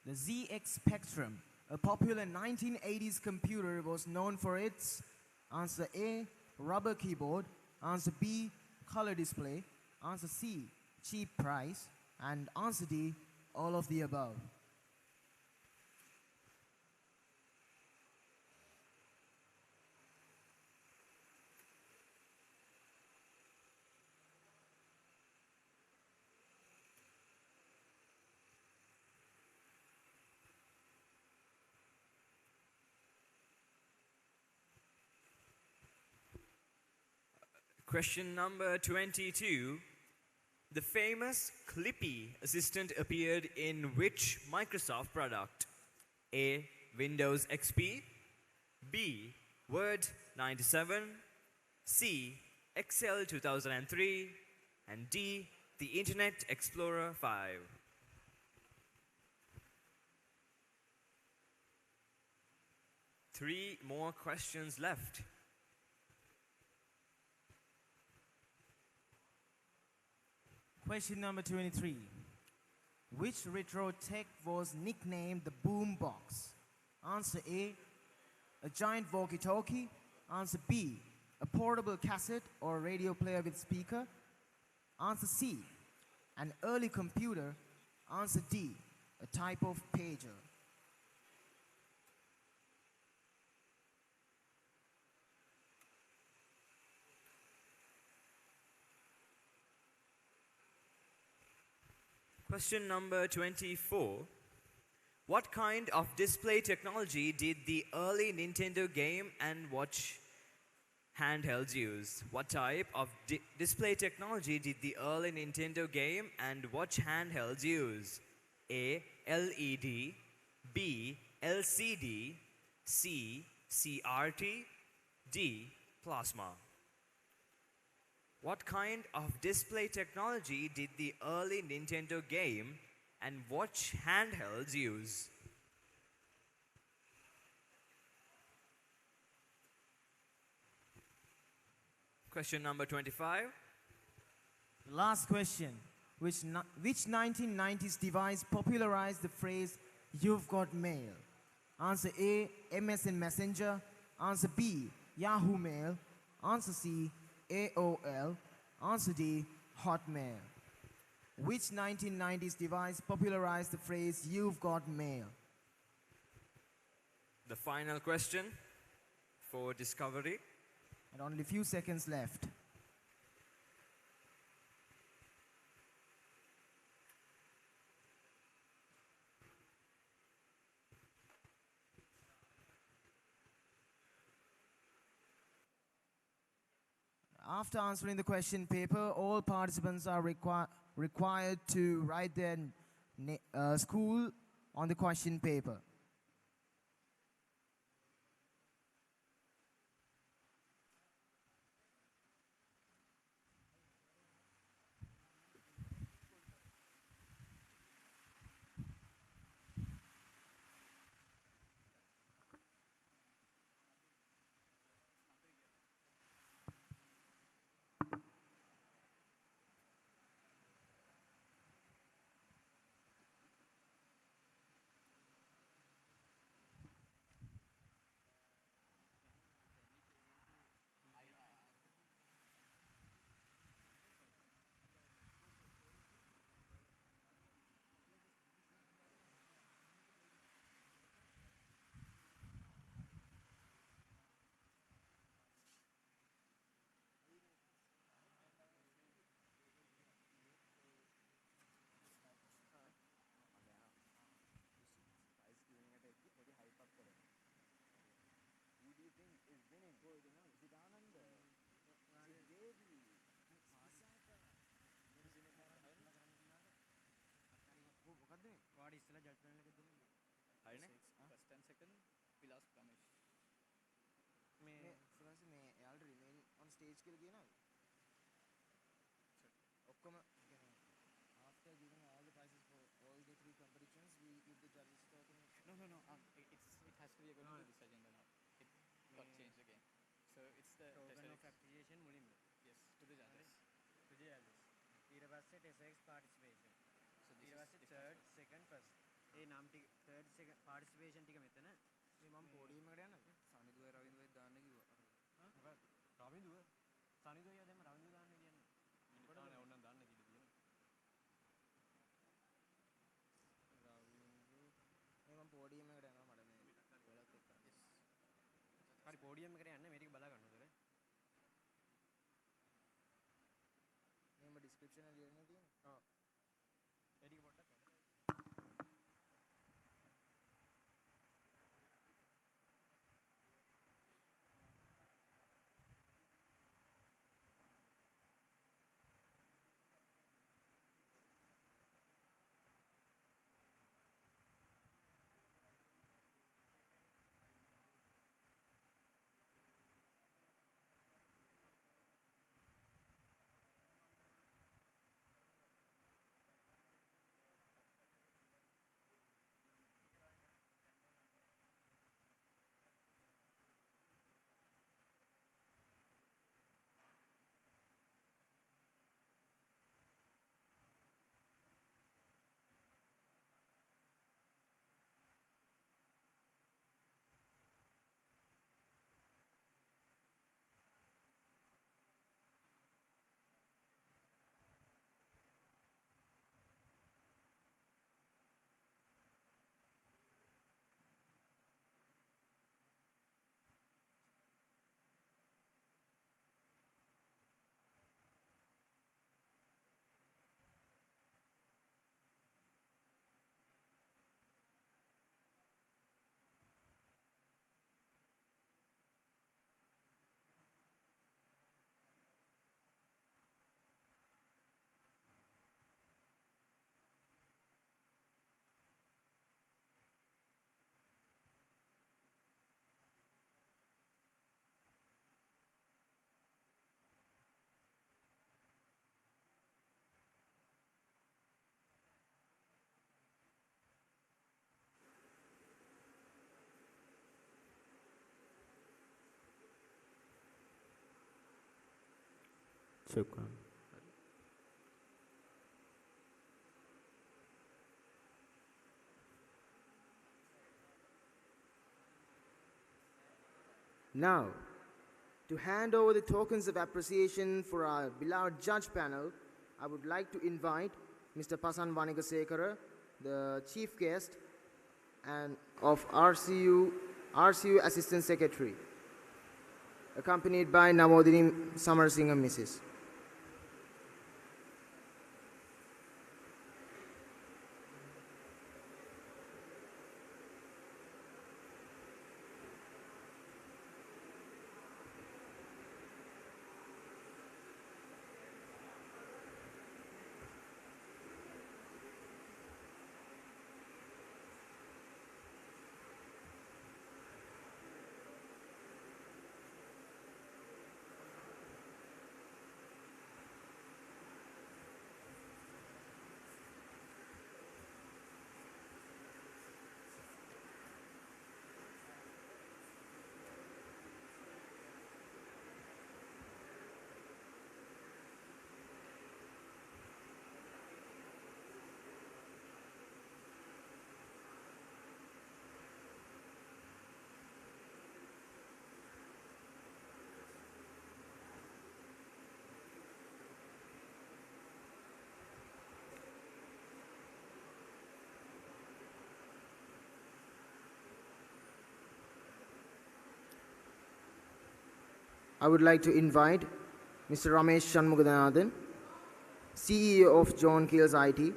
The ZX Spectrum, a popular 1980s computer, was known for its answer A, rubber keyboard, answer B, color display, answer C, cheap price, and answer D, all of the above. Question number 22. The famous Clippy assistant appeared in which Microsoft product? A. Windows XP, B. Word 97, C. Excel 2003, and D. the Internet Explorer 5. Three more questions left. Question number 23. Which retro tech was nicknamed the Boom Box? Answer A, a giant walkie-talkie. Answer B, a portable cassette or radio player with speaker. Answer C, an early computer. Answer D, a type of pager. Question number 24. What kind of display technology did the early Nintendo game and watch handhelds use? What type of display technology did the early Nintendo game and watch handhelds use? A. LED, B. LCD, C. CRT, D. Plasma. What kind of display technology did the early Nintendo game and watch handhelds use? Question number 25. Last question. Which 1990s device popularized the phrase, "You've got mail"? Answer A, MSN Messenger. Answer B, Yahoo Mail. Answer C, AOL. Answer D, Hotmail. Which 1990s device popularized the phrase, "You've got mail"? The final question for discovery. And only a few seconds left. After answering the question paper, all participants are required to write their school on the question paper. stage කියලා කියනවාද? ඔක්කොම after giving all the prizes for all the three competitions we give the judges token. No, it has to be according to this agenda now. It got changed again. So it's the token of appreciation මුලින්ම. Yes, to the judges. To the judges. ඊට පස්සේ TesserX participation. So this ඊට is පස්සේ different. නම් ටික third second participation ටික මෙතන මේ මම පොඩියම් එකට යන්නද සනිදුව රවින්දුව දාන්න කිව්වා මොකක්ද රවින්දුව සනිදුව යා දැන් රවින්දුව දාන්න කියන්නේ මොකටද ඕනනම් දාන්න කියලා තියෙනවා රවින්දුව මේ මම පොඩියම් එකට යනවා මට මේ ගොඩක් එක්ක හරි පොඩියම් එකට යන්න මේ ටික බලා ගන්න උදේ මේම description එක ලියන්න තියෙනවා ඔව් ඒ ටික පොඩ්ඩක් شكرا. Now, to hand over the tokens of appreciation for our beloved judge panel, I would like to invite Mr. ᴅᴜᴛᴇ, the chief guest and of RCU Assistant Secretary, accompanied by Namodini Samarasinghe Mrs. I would like to invite Mr. Ramesh Shanmugathanathan, CEO of John Keel's IT.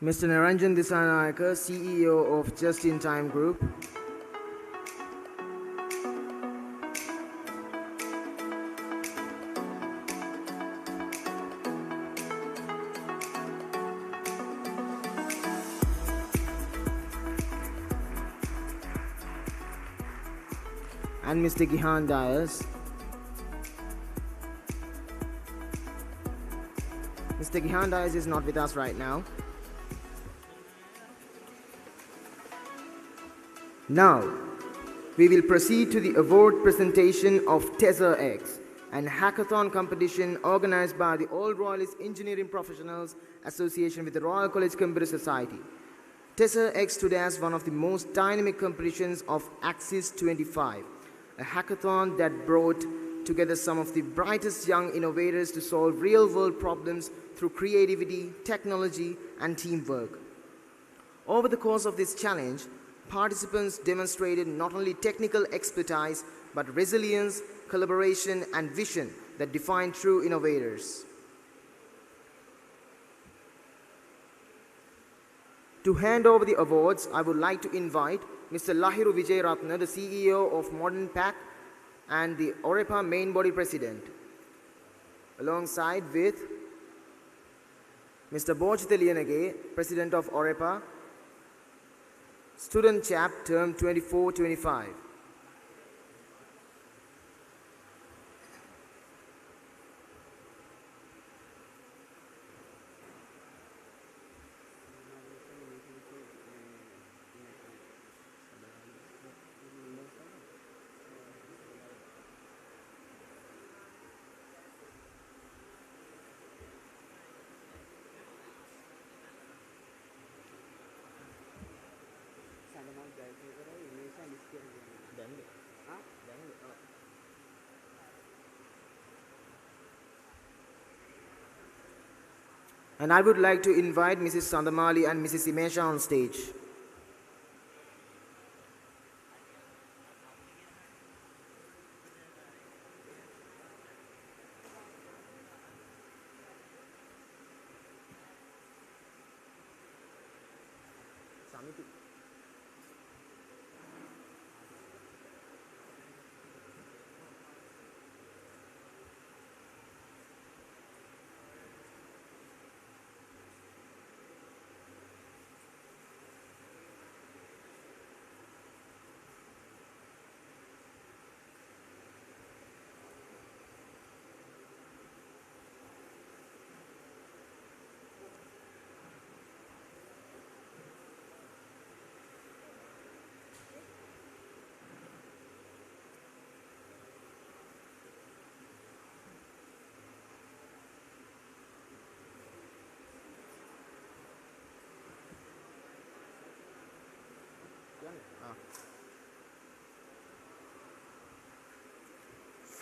Mr. Niranjan Disanayake, CEO of Just in Time Group. and Mr. Gihan Dias. Mr. Gihan Dias is not with us right now. Now, we will proceed to the award presentation of TesserX, an hackathon competition organized by the All Royalist Engineering Professionals Association with the Royal College Computer Society. TesserX stood as one of the most dynamic competitions of Axis 25, a hackathon that brought together some of the brightest young innovators to solve real-world problems through creativity, technology, and teamwork. Over the course of this challenge, participants demonstrated not only technical expertise, but resilience, collaboration, and vision that define true innovators. To hand over the awards, I would like to invite Mr. Lahiru Vijayratna, the CEO of Modern Pack and the Orepa main body president, alongside with Mr. Bojitha Liyanage, president of Orepa, student chap term 24-25. And I would like to invite Mrs. Sandamali and Mrs. Imesha on stage.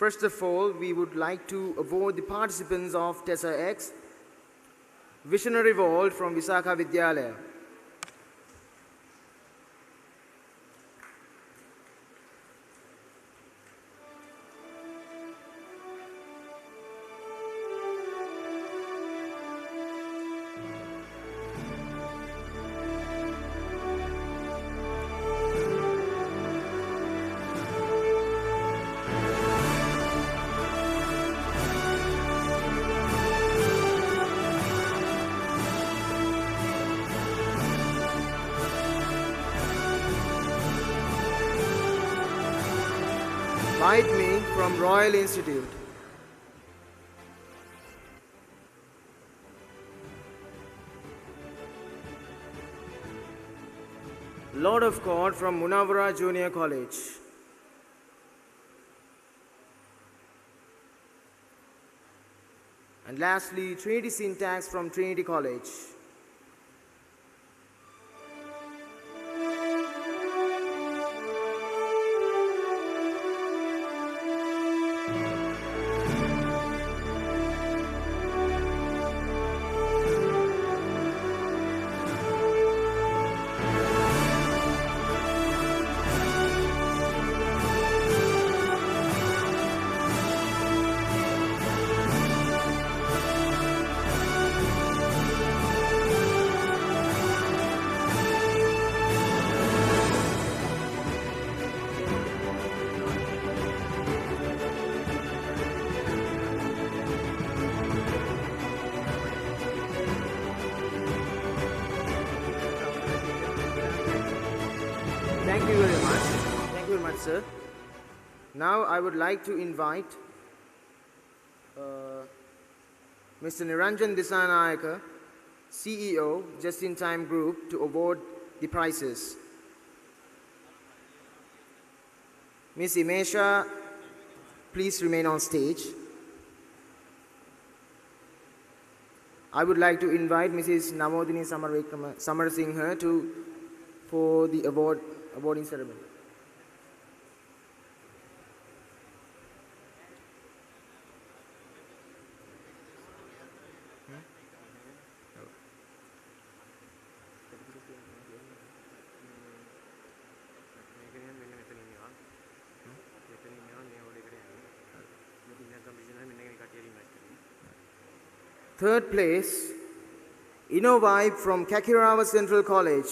First of all, we would like to award the participants of TesserX Visionary Award from Visakha Vidyalaya. Bite Me from Royal Institute. Lord of God from Munawara Junior College. And lastly, Trinity Syntax from Trinity College. Thank you very much. Thank you very much, sir. Now I would like to invite Mr. Niranjan Disanayaka, CEO, Just in Time Group, to award the prizes. Ms. Imesha, please remain on stage. I would like to invite Mrs. Namodini Samarasinghe for the awarding ceremony. Third place, Innovibe from Kakirawa Central College.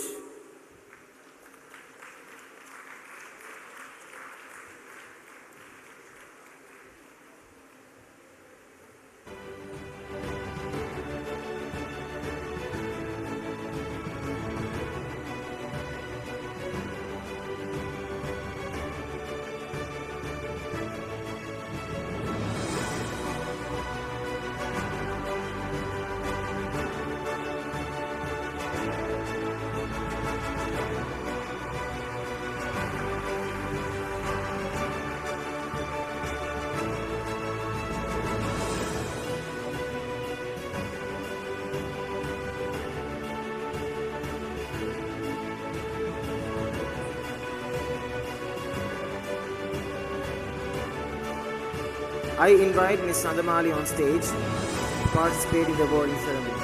I invite Ms. Sandamali on stage to participate in the awarding ceremony.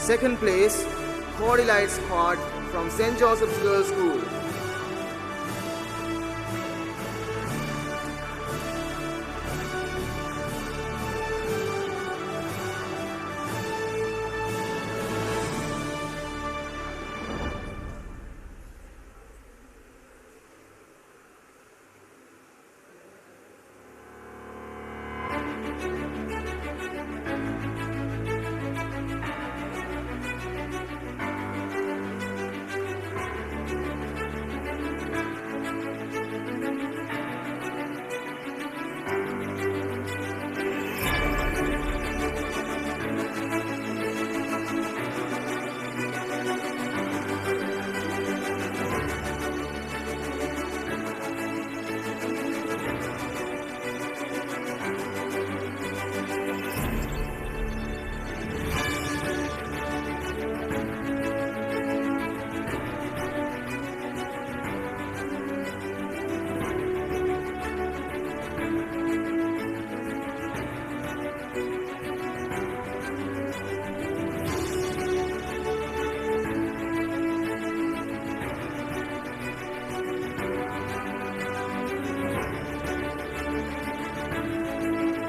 Second place, Cordelite Squad from St. Joseph's Girls' School.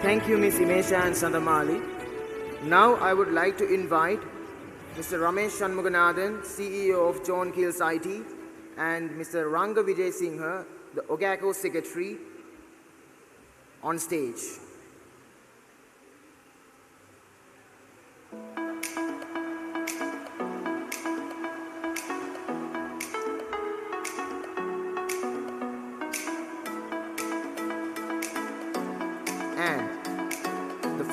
Thank you, Ms. Imesha and Sandamali. Now I would like to invite Mr. Ramesh Shanmuganathan, CEO of John Keel's IT, and Mr. Ranga Vijay Singha, the OGACO Secretary, on stage.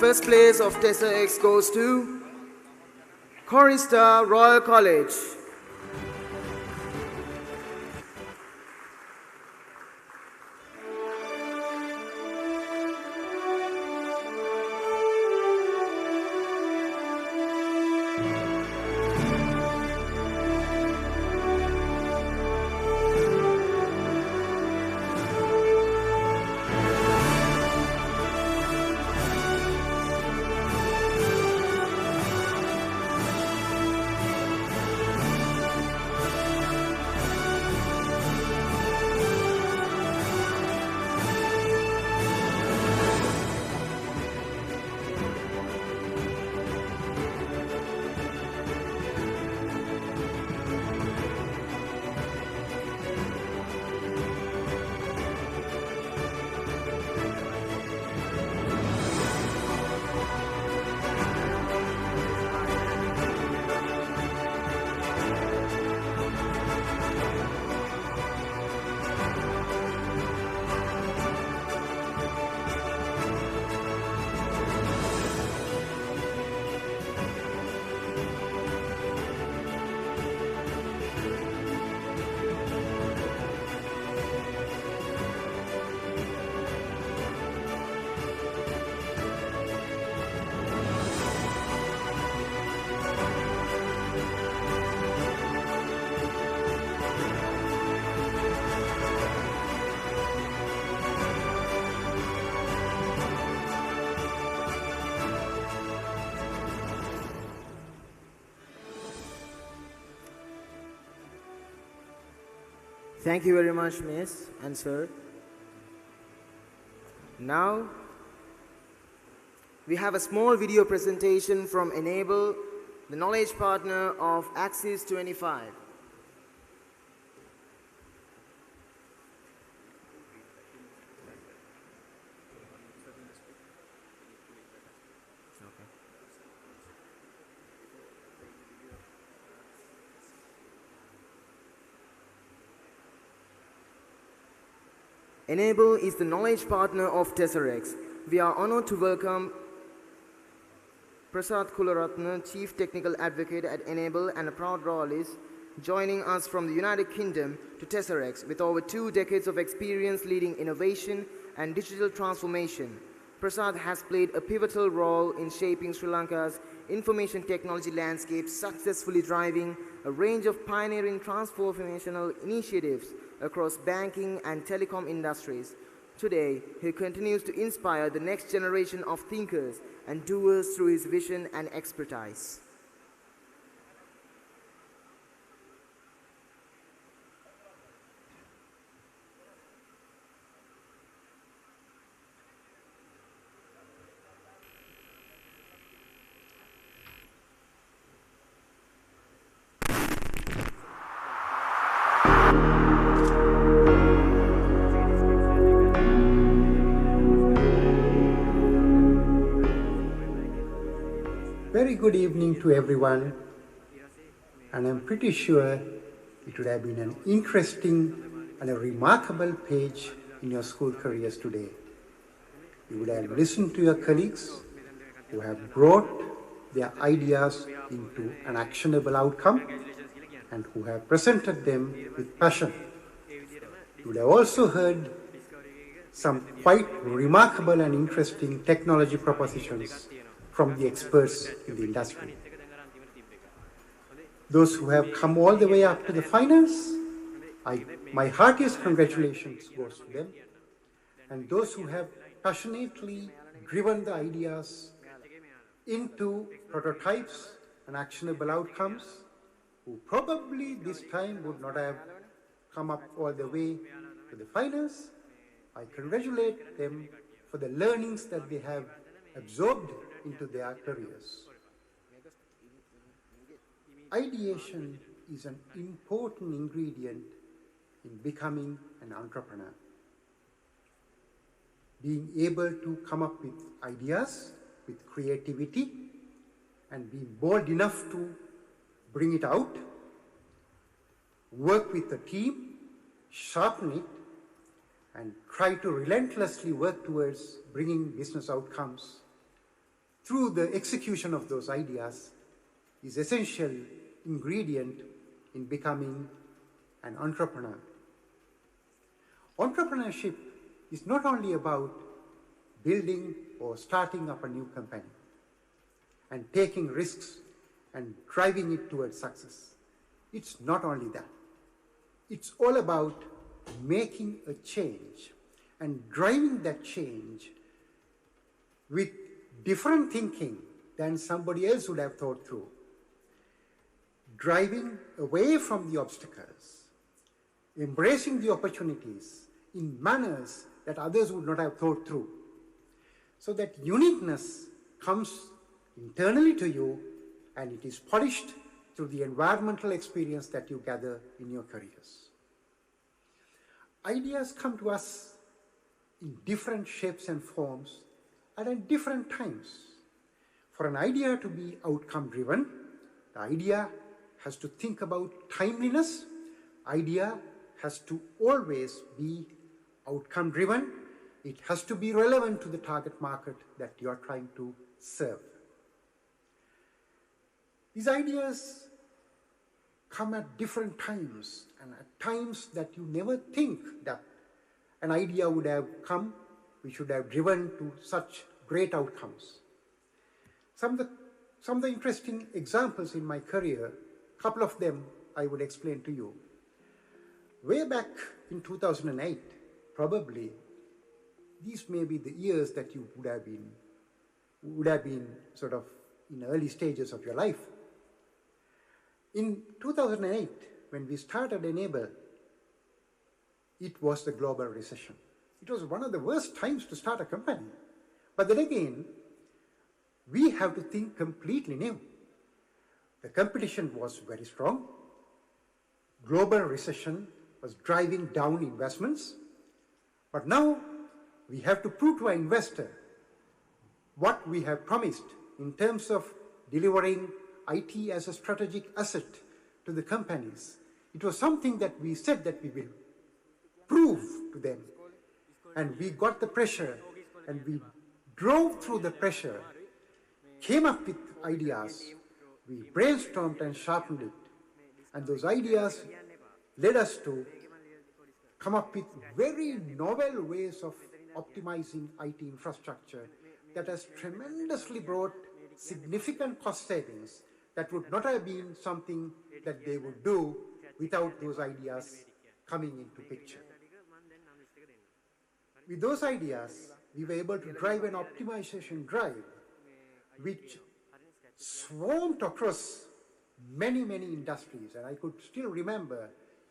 First place of TesserX goes to Chorister Royal College. Thank you very much, Miss and Sir. Now, we have a small video presentation from Enable, the knowledge partner of Axis 25. Enable is the knowledge partner of TesserX. We are honored to welcome Prasad Kularatne, Chief Technical Advocate at Enable and a proud royalist, joining us from the United Kingdom to TesserX with over 2 decades of experience leading innovation and digital transformation. Prasad has played a pivotal role in shaping Sri Lanka's information technology landscape, successfully driving a range of pioneering transformational initiatives across banking and telecom industries. Today, he continues to inspire the next generation of thinkers and doers through his vision and expertise. Very good evening to everyone, and I'm pretty sure it would have been an interesting and a remarkable page in your school careers today. You would have listened to your colleagues who have brought their ideas into an actionable outcome and who have presented them with passion. You would have also heard some quite remarkable and interesting technology propositions from the experts in the industry. Those who have come all the way up to the finals, my heartiest congratulations goes to them. And those who have passionately driven the ideas into prototypes and actionable outcomes, who probably this time would not have come up all the way to the finals, I congratulate them for the learnings that they have absorbed into their careers. Ideation is an important ingredient in becoming an entrepreneur. Being able to come up with ideas, with creativity, and be bold enough to bring it out, work with the team, sharpen it, and try to relentlessly work towards bringing business outcomes through the execution of those ideas is essential ingredient in becoming an entrepreneur. Entrepreneurship is not only about building or starting up a new company and taking risks and driving it towards success. It's not only that. It's all about making a change and driving that change with different thinking than somebody else would have thought through. Driving away from the obstacles, embracing the opportunities in manners that others would not have thought through. So that uniqueness comes internally to you and it is polished through the environmental experience that you gather in your careers. Ideas come to us in different shapes and forms and at different times. For an idea to be outcome driven, the idea has to think about timeliness. Idea has to always be outcome driven. It has to be relevant to the target market that you are trying to serve. These ideas come at different times and at times that you never think that an idea would have come, we should have driven to such great outcomes. Some of the interesting examples in my career, a couple of them I would explain to you. Way back in 2008, probably, these may be the years that you would have been sort of in early stages of your life. In 2008, when we started Enable, it was the global recession. It was one of the worst times to start a company. But then again, we have to think completely new. The competition was very strong. Global recession was driving down investments. But now we have to prove to our investor what we have promised in terms of delivering IT as a strategic asset to the companies. It was something that we said that we will prove to them. And we got the pressure and we drove through the pressure, came up with ideas, we brainstormed and sharpened it. And those ideas led us to come up with very novel ways of optimizing IT infrastructure that has tremendously brought significant cost savings that would not have been something that they would do without those ideas coming into picture. With those ideas, we were able to drive an optimization drive which swarmed across many, many industries. And I could still remember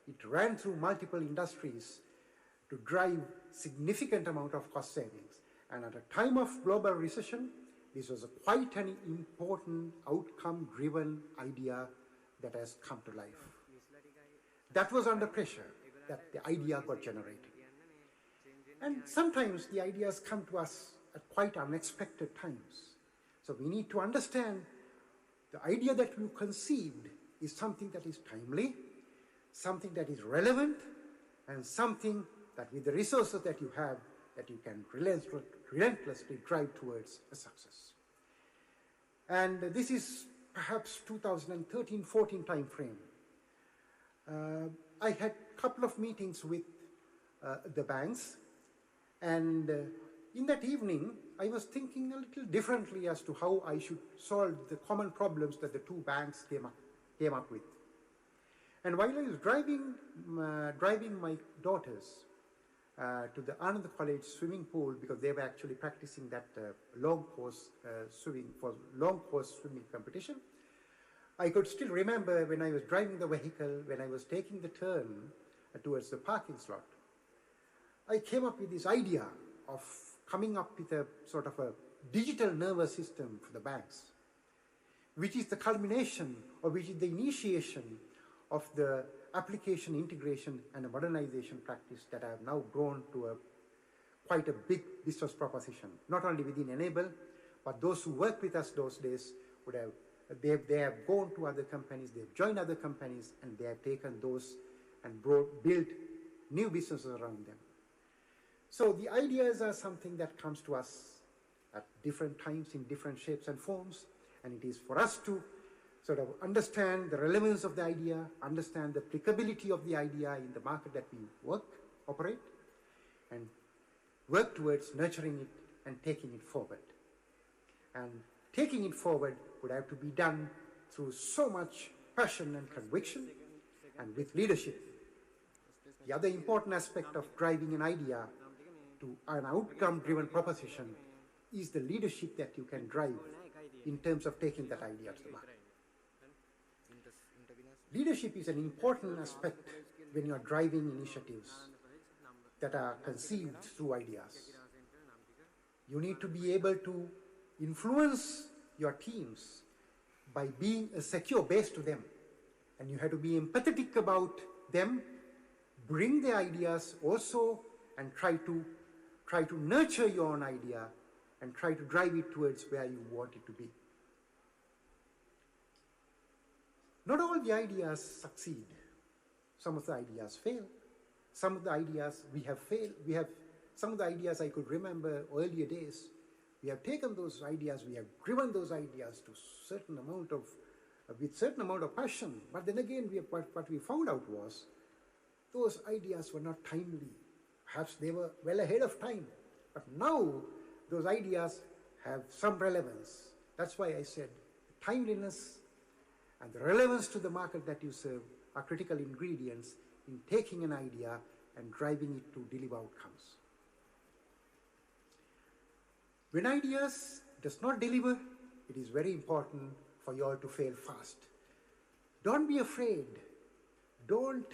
it ran through multiple industries to drive significant amount of cost savings. And at a time of global recession, this was quite an important outcome-driven idea that has come to life. That was under pressure that the idea got generated. And sometimes the ideas come to us at quite unexpected times. So we need to understand the idea that you conceived is something that is timely, something that is relevant, and something that with the resources that you have, that you can relentlessly drive towards a success. And this is perhaps 2013-14 time frame. I had a couple of meetings with the banks, and in that evening, I was thinking a little differently as to how I should solve the common problems that the two banks came up with. And while I was driving my daughters to the Anand College swimming pool, because they were actually practicing that long course swimming competition, I could still remember when I was driving the vehicle, when I was taking the turn towards the parking slot, I came up with this idea of coming up with a sort of a digital nervous system for the banks, which is the culmination or which is the initiation of the application integration and a modernization practice that I have now grown to quite a big business proposition, not only within Enable, but those who worked with us those days would have, they have gone to other companies, they've joined other companies, and they have taken those and built new businesses around them. So the ideas are something that comes to us at different times in different shapes and forms, and it is for us to sort of understand the relevance of the idea, understand the applicability of the idea in the market that we operate, and work towards nurturing it and taking it forward. And taking it forward would have to be done through so much passion and conviction and with leadership. The other important aspect of driving an idea to an outcome-driven proposition is the leadership that you can drive in terms of taking that idea to the market. Leadership is an important aspect when you are driving initiatives that are conceived through ideas. You need to be able to influence your teams by being a secure base to them. And you have to be empathetic about them, bring the ideas also, and try to nurture your own idea and try to drive it towards where you want it to be. Not all the ideas succeed. Some of the ideas fail. Some of the ideas we have failed. Some of the ideas I could remember earlier days. We have taken those ideas, we have driven those ideas to with certain amount of passion. But then again, what we found out was those ideas were not timely. Perhaps they were well ahead of time. But now those ideas have some relevance. That's why I said timeliness and the relevance to the market that you serve are critical ingredients in taking an idea and driving it to deliver outcomes. When ideas does not deliver, it is very important for you all to fail fast. Don't be afraid. Don't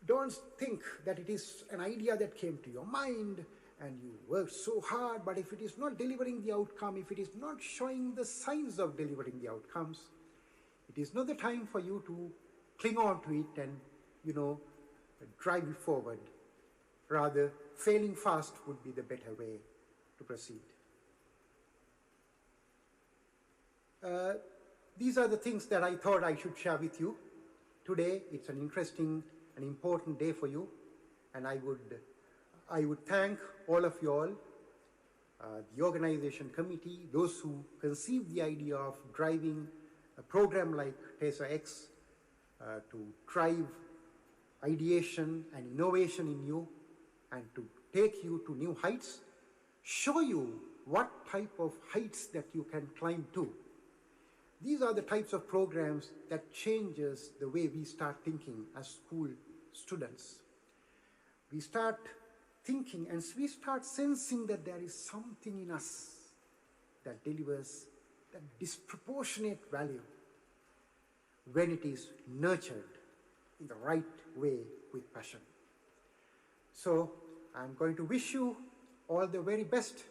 Don't think that it is an idea that came to your mind and you worked so hard, but if it is not delivering the outcome, if it is not showing the signs of delivering the outcomes, it is not the time for you to cling on to it and, drive it forward. Rather, failing fast would be the better way to proceed. These are the things that I thought I should share with you. Today, it's an interesting and important day for you, and I would thank all of you all, the organization committee, those who conceived the idea of driving a program like TesserX to drive ideation and innovation in you and to take you to new heights, show you what type of heights that you can climb to. These are the types of programs that changes the way we start thinking as school students. We start thinking and we start sensing that there is something in us that delivers that disproportionate value when it is nurtured in the right way with passion. So I'm going to wish you all the very best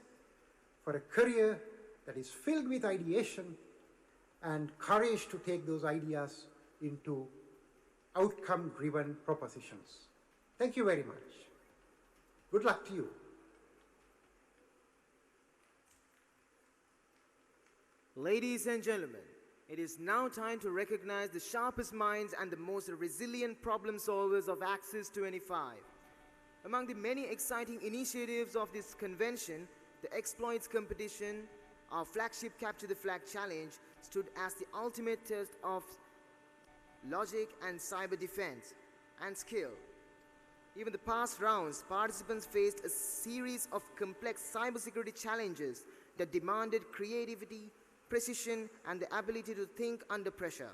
for a career that is filled with ideation and courage to take those ideas into outcome-driven propositions. Thank you very much. Good luck to you. Ladies and gentlemen, it is now time to recognize the sharpest minds and the most resilient problem solvers of Axis 25. Among the many exciting initiatives of this convention, the Exploits competition, our flagship Capture the Flag challenge, stood as the ultimate test of logic and cyber defense and skill. Even the past rounds, participants faced a series of complex cybersecurity challenges that demanded creativity, precision, and the ability to think under pressure.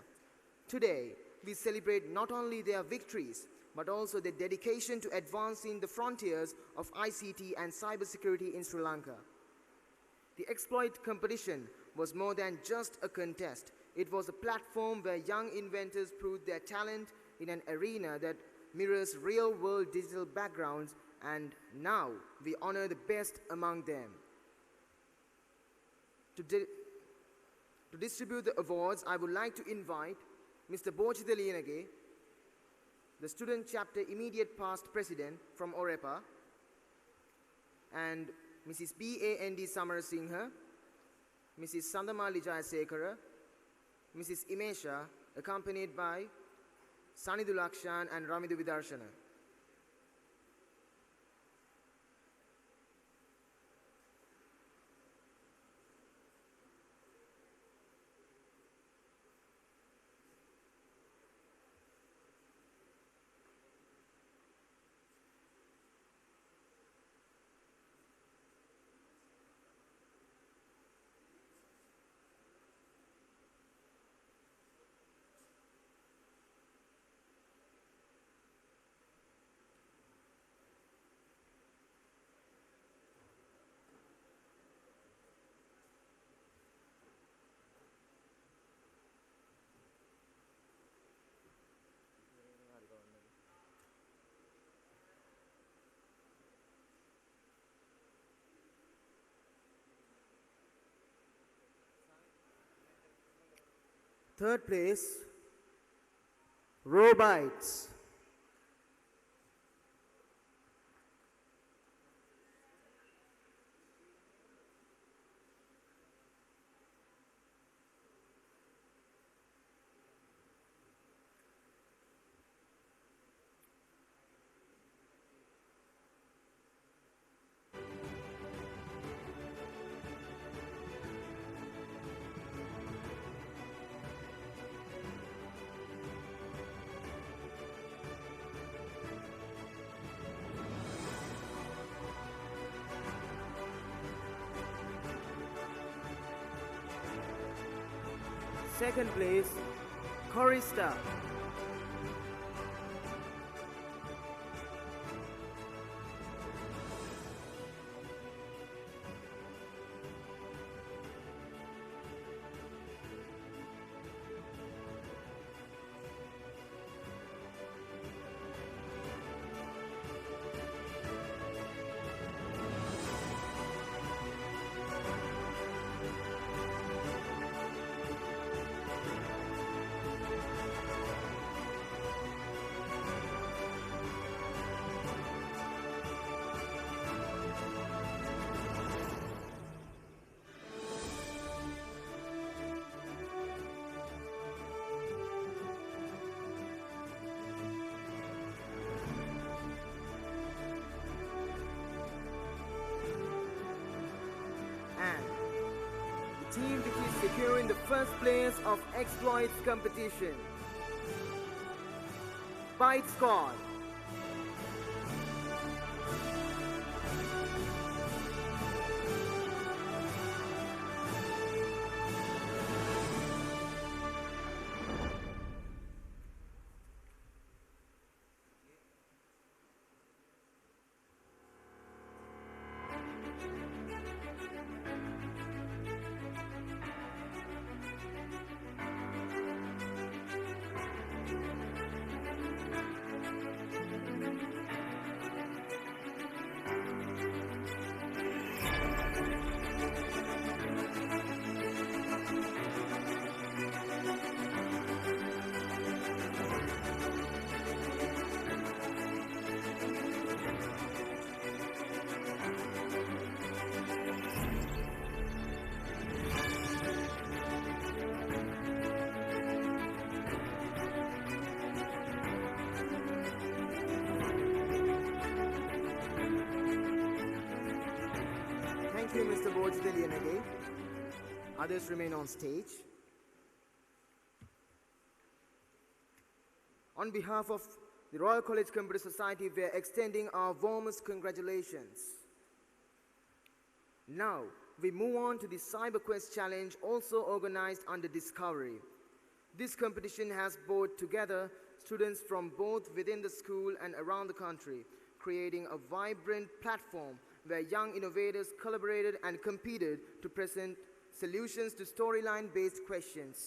Today, we celebrate not only their victories, but also their dedication to advancing the frontiers of ICT and cybersecurity in Sri Lanka. The Exploit competition was more than just a contest. It was a platform where young inventors proved their talent in an arena that mirrors real-world digital backgrounds, and now we honor the best among them. To distribute the awards, I would like to invite Mr. ᴅᴜᴜ, the student chapter immediate past president from Orepa, and Mrs. B.A.N.D. Samarasinghe, Mrs. Sandamali Jayasekara, Mrs. Imesha, accompanied by Sanidhu Lakshan and Ramidu Vidarshana. Third place, Robotics. Second place, Chorista. securing the first place of exploits competition. Byte Squad. Thank you, Mr. ᴅᴜᴜᴜᴜ. Others remain on stage. On behalf of the Royal College Computer Society, we are extending our warmest congratulations. Now, we move on to the CyberQuest Challenge, also organized under Discovery. This competition has brought together students from both within the school and around the country, creating a vibrant platform where young innovators collaborated and competed to present solutions to storyline-based questions.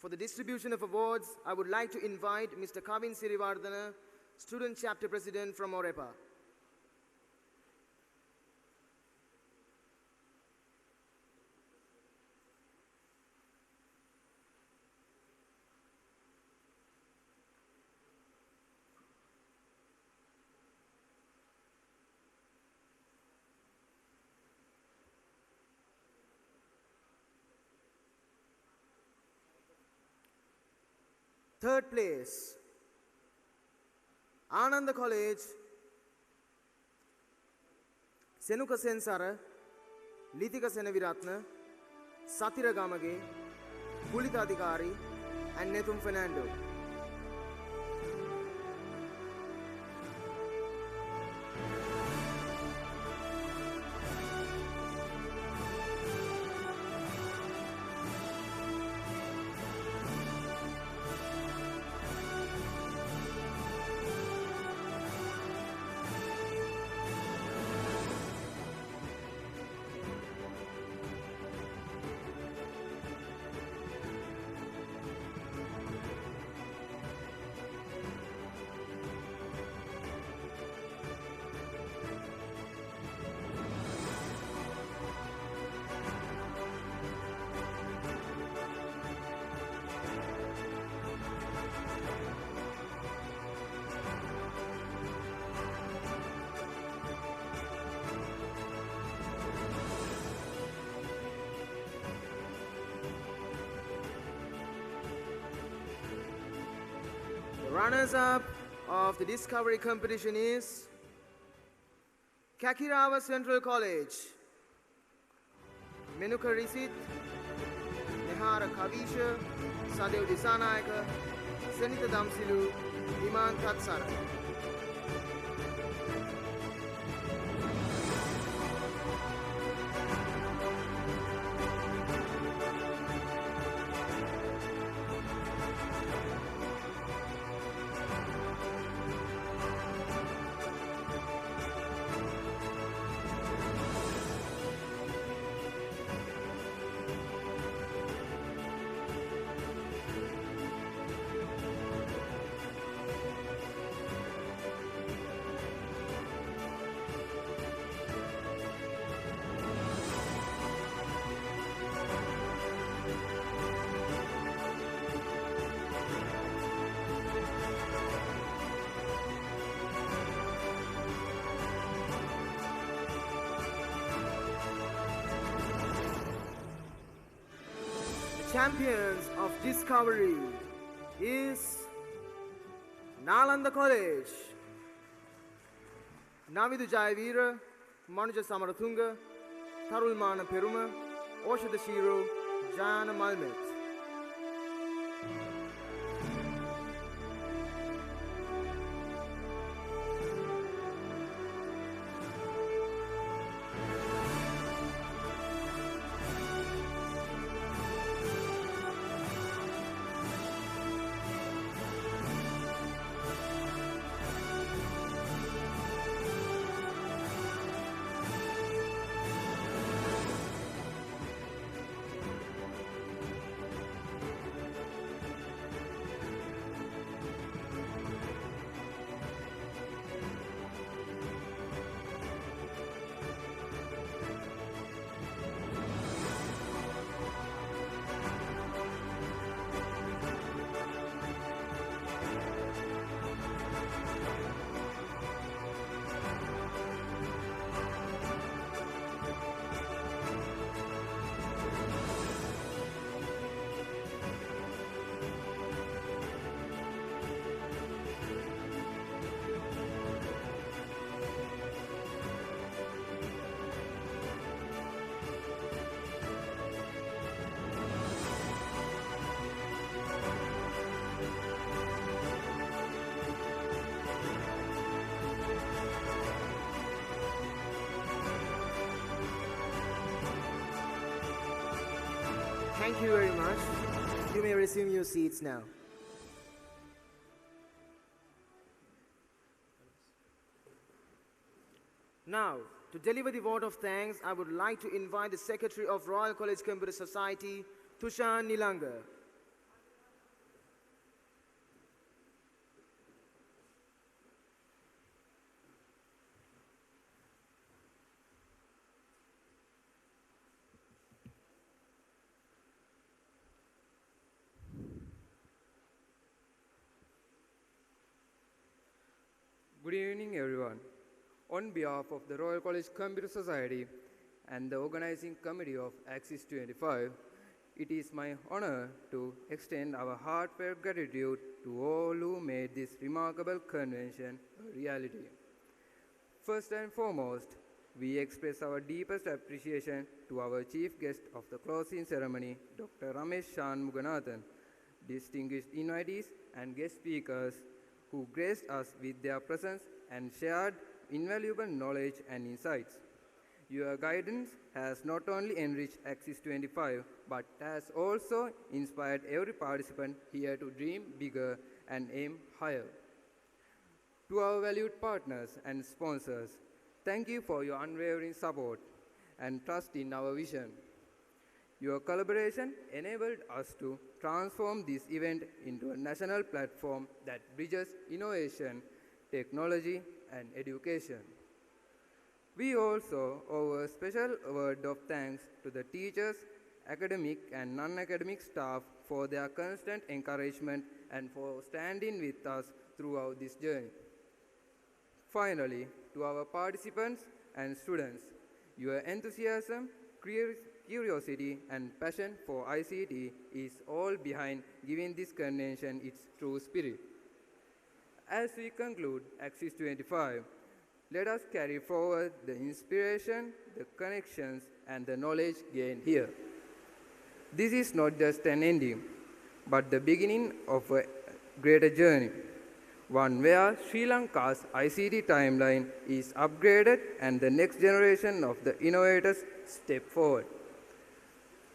For the distribution of awards, I would like to invite Mr. Kavin Siriwardana, Student Chapter President from Orepa. Third place, Ananda College, Senuka Sensara, Lithika Senaviratna, Satira Gamage, Pulita Adhikari, and Nethum Fernando. Runners-up of the Discovery competition is Kakirawa Central College, Menuka Risit, Nehara Kavisha, Sadev Disanayaka, Senita Damsilu, Iman Tatsara. Champions of Discovery is Nalanda College, Navidu Jayavira, Manuja Samarathunga, Tarulmana Peruma, Oshada Shiro, Jana Malmet. Thank you very much. You may resume your seats now. Now, to deliver the vote of thanks, I would like to invite the Secretary of Royal College Computer Society, ᴅᴜᴛᴇ Nilanga. Good evening, everyone. On behalf of the Royal College Computer Society and the organizing committee of Axis 25, it is my honor to extend our heartfelt gratitude to all who made this remarkable convention a reality. First and foremost, we express our deepest appreciation to our chief guest of the closing ceremony, Dr. Ramesh Shanmuganathan, distinguished invitees and guest speakers who graced us with their presence and shared invaluable knowledge and insights. Your guidance has not only enriched Axis 25, but has also inspired every participant here to dream bigger and aim higher. To our valued partners and sponsors, thank you for your unwavering support and trust in our vision. Your collaboration enabled us to transform this event into a national platform that bridges innovation, technology, and education. We also owe a special word of thanks to the teachers, academic and non-academic staff for their constant encouragement and for standing with us throughout this journey. Finally, to our participants and students, your enthusiasm, curiosity, and passion for ICT is all behind giving this convention its true spirit. As we conclude Axis 25, let us carry forward the inspiration, the connections, and the knowledge gained here. This is not just an ending, but the beginning of a greater journey, one where Sri Lanka's ICT timeline is upgraded and the next generation of the innovators step forward.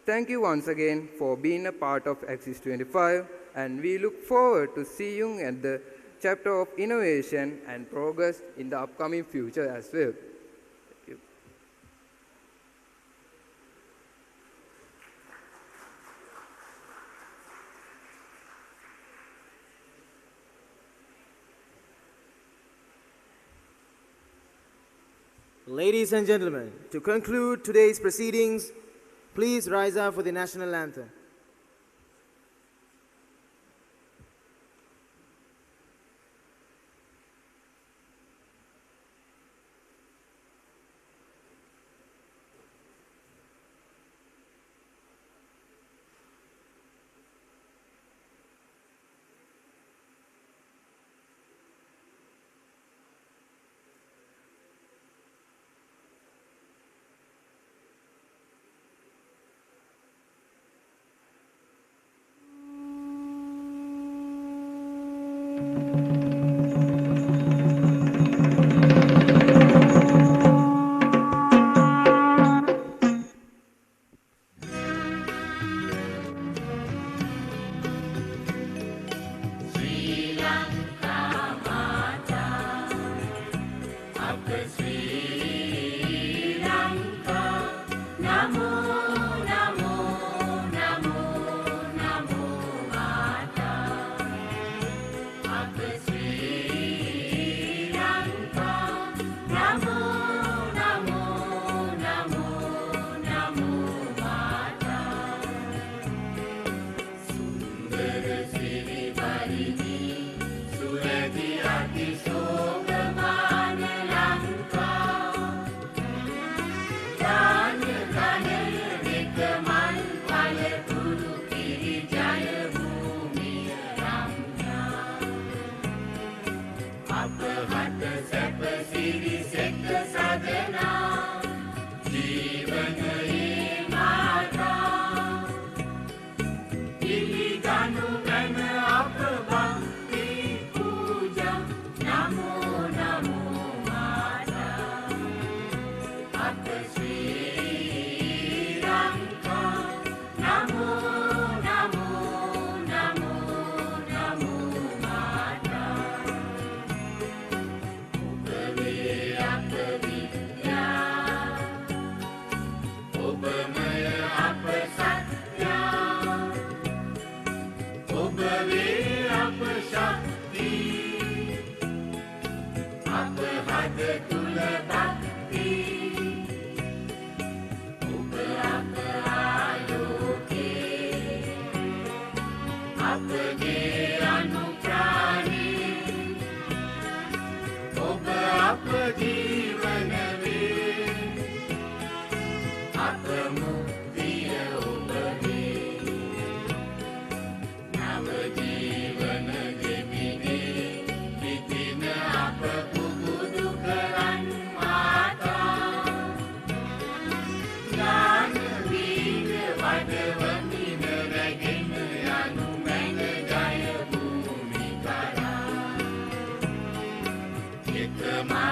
Thank you once again for being a part of Axis 25, and we look forward to seeing you at the chapter of innovation and progress in the upcoming future as well. Thank you. Ladies and gentlemen, to conclude today's proceedings, please rise up for the national anthem. Come on.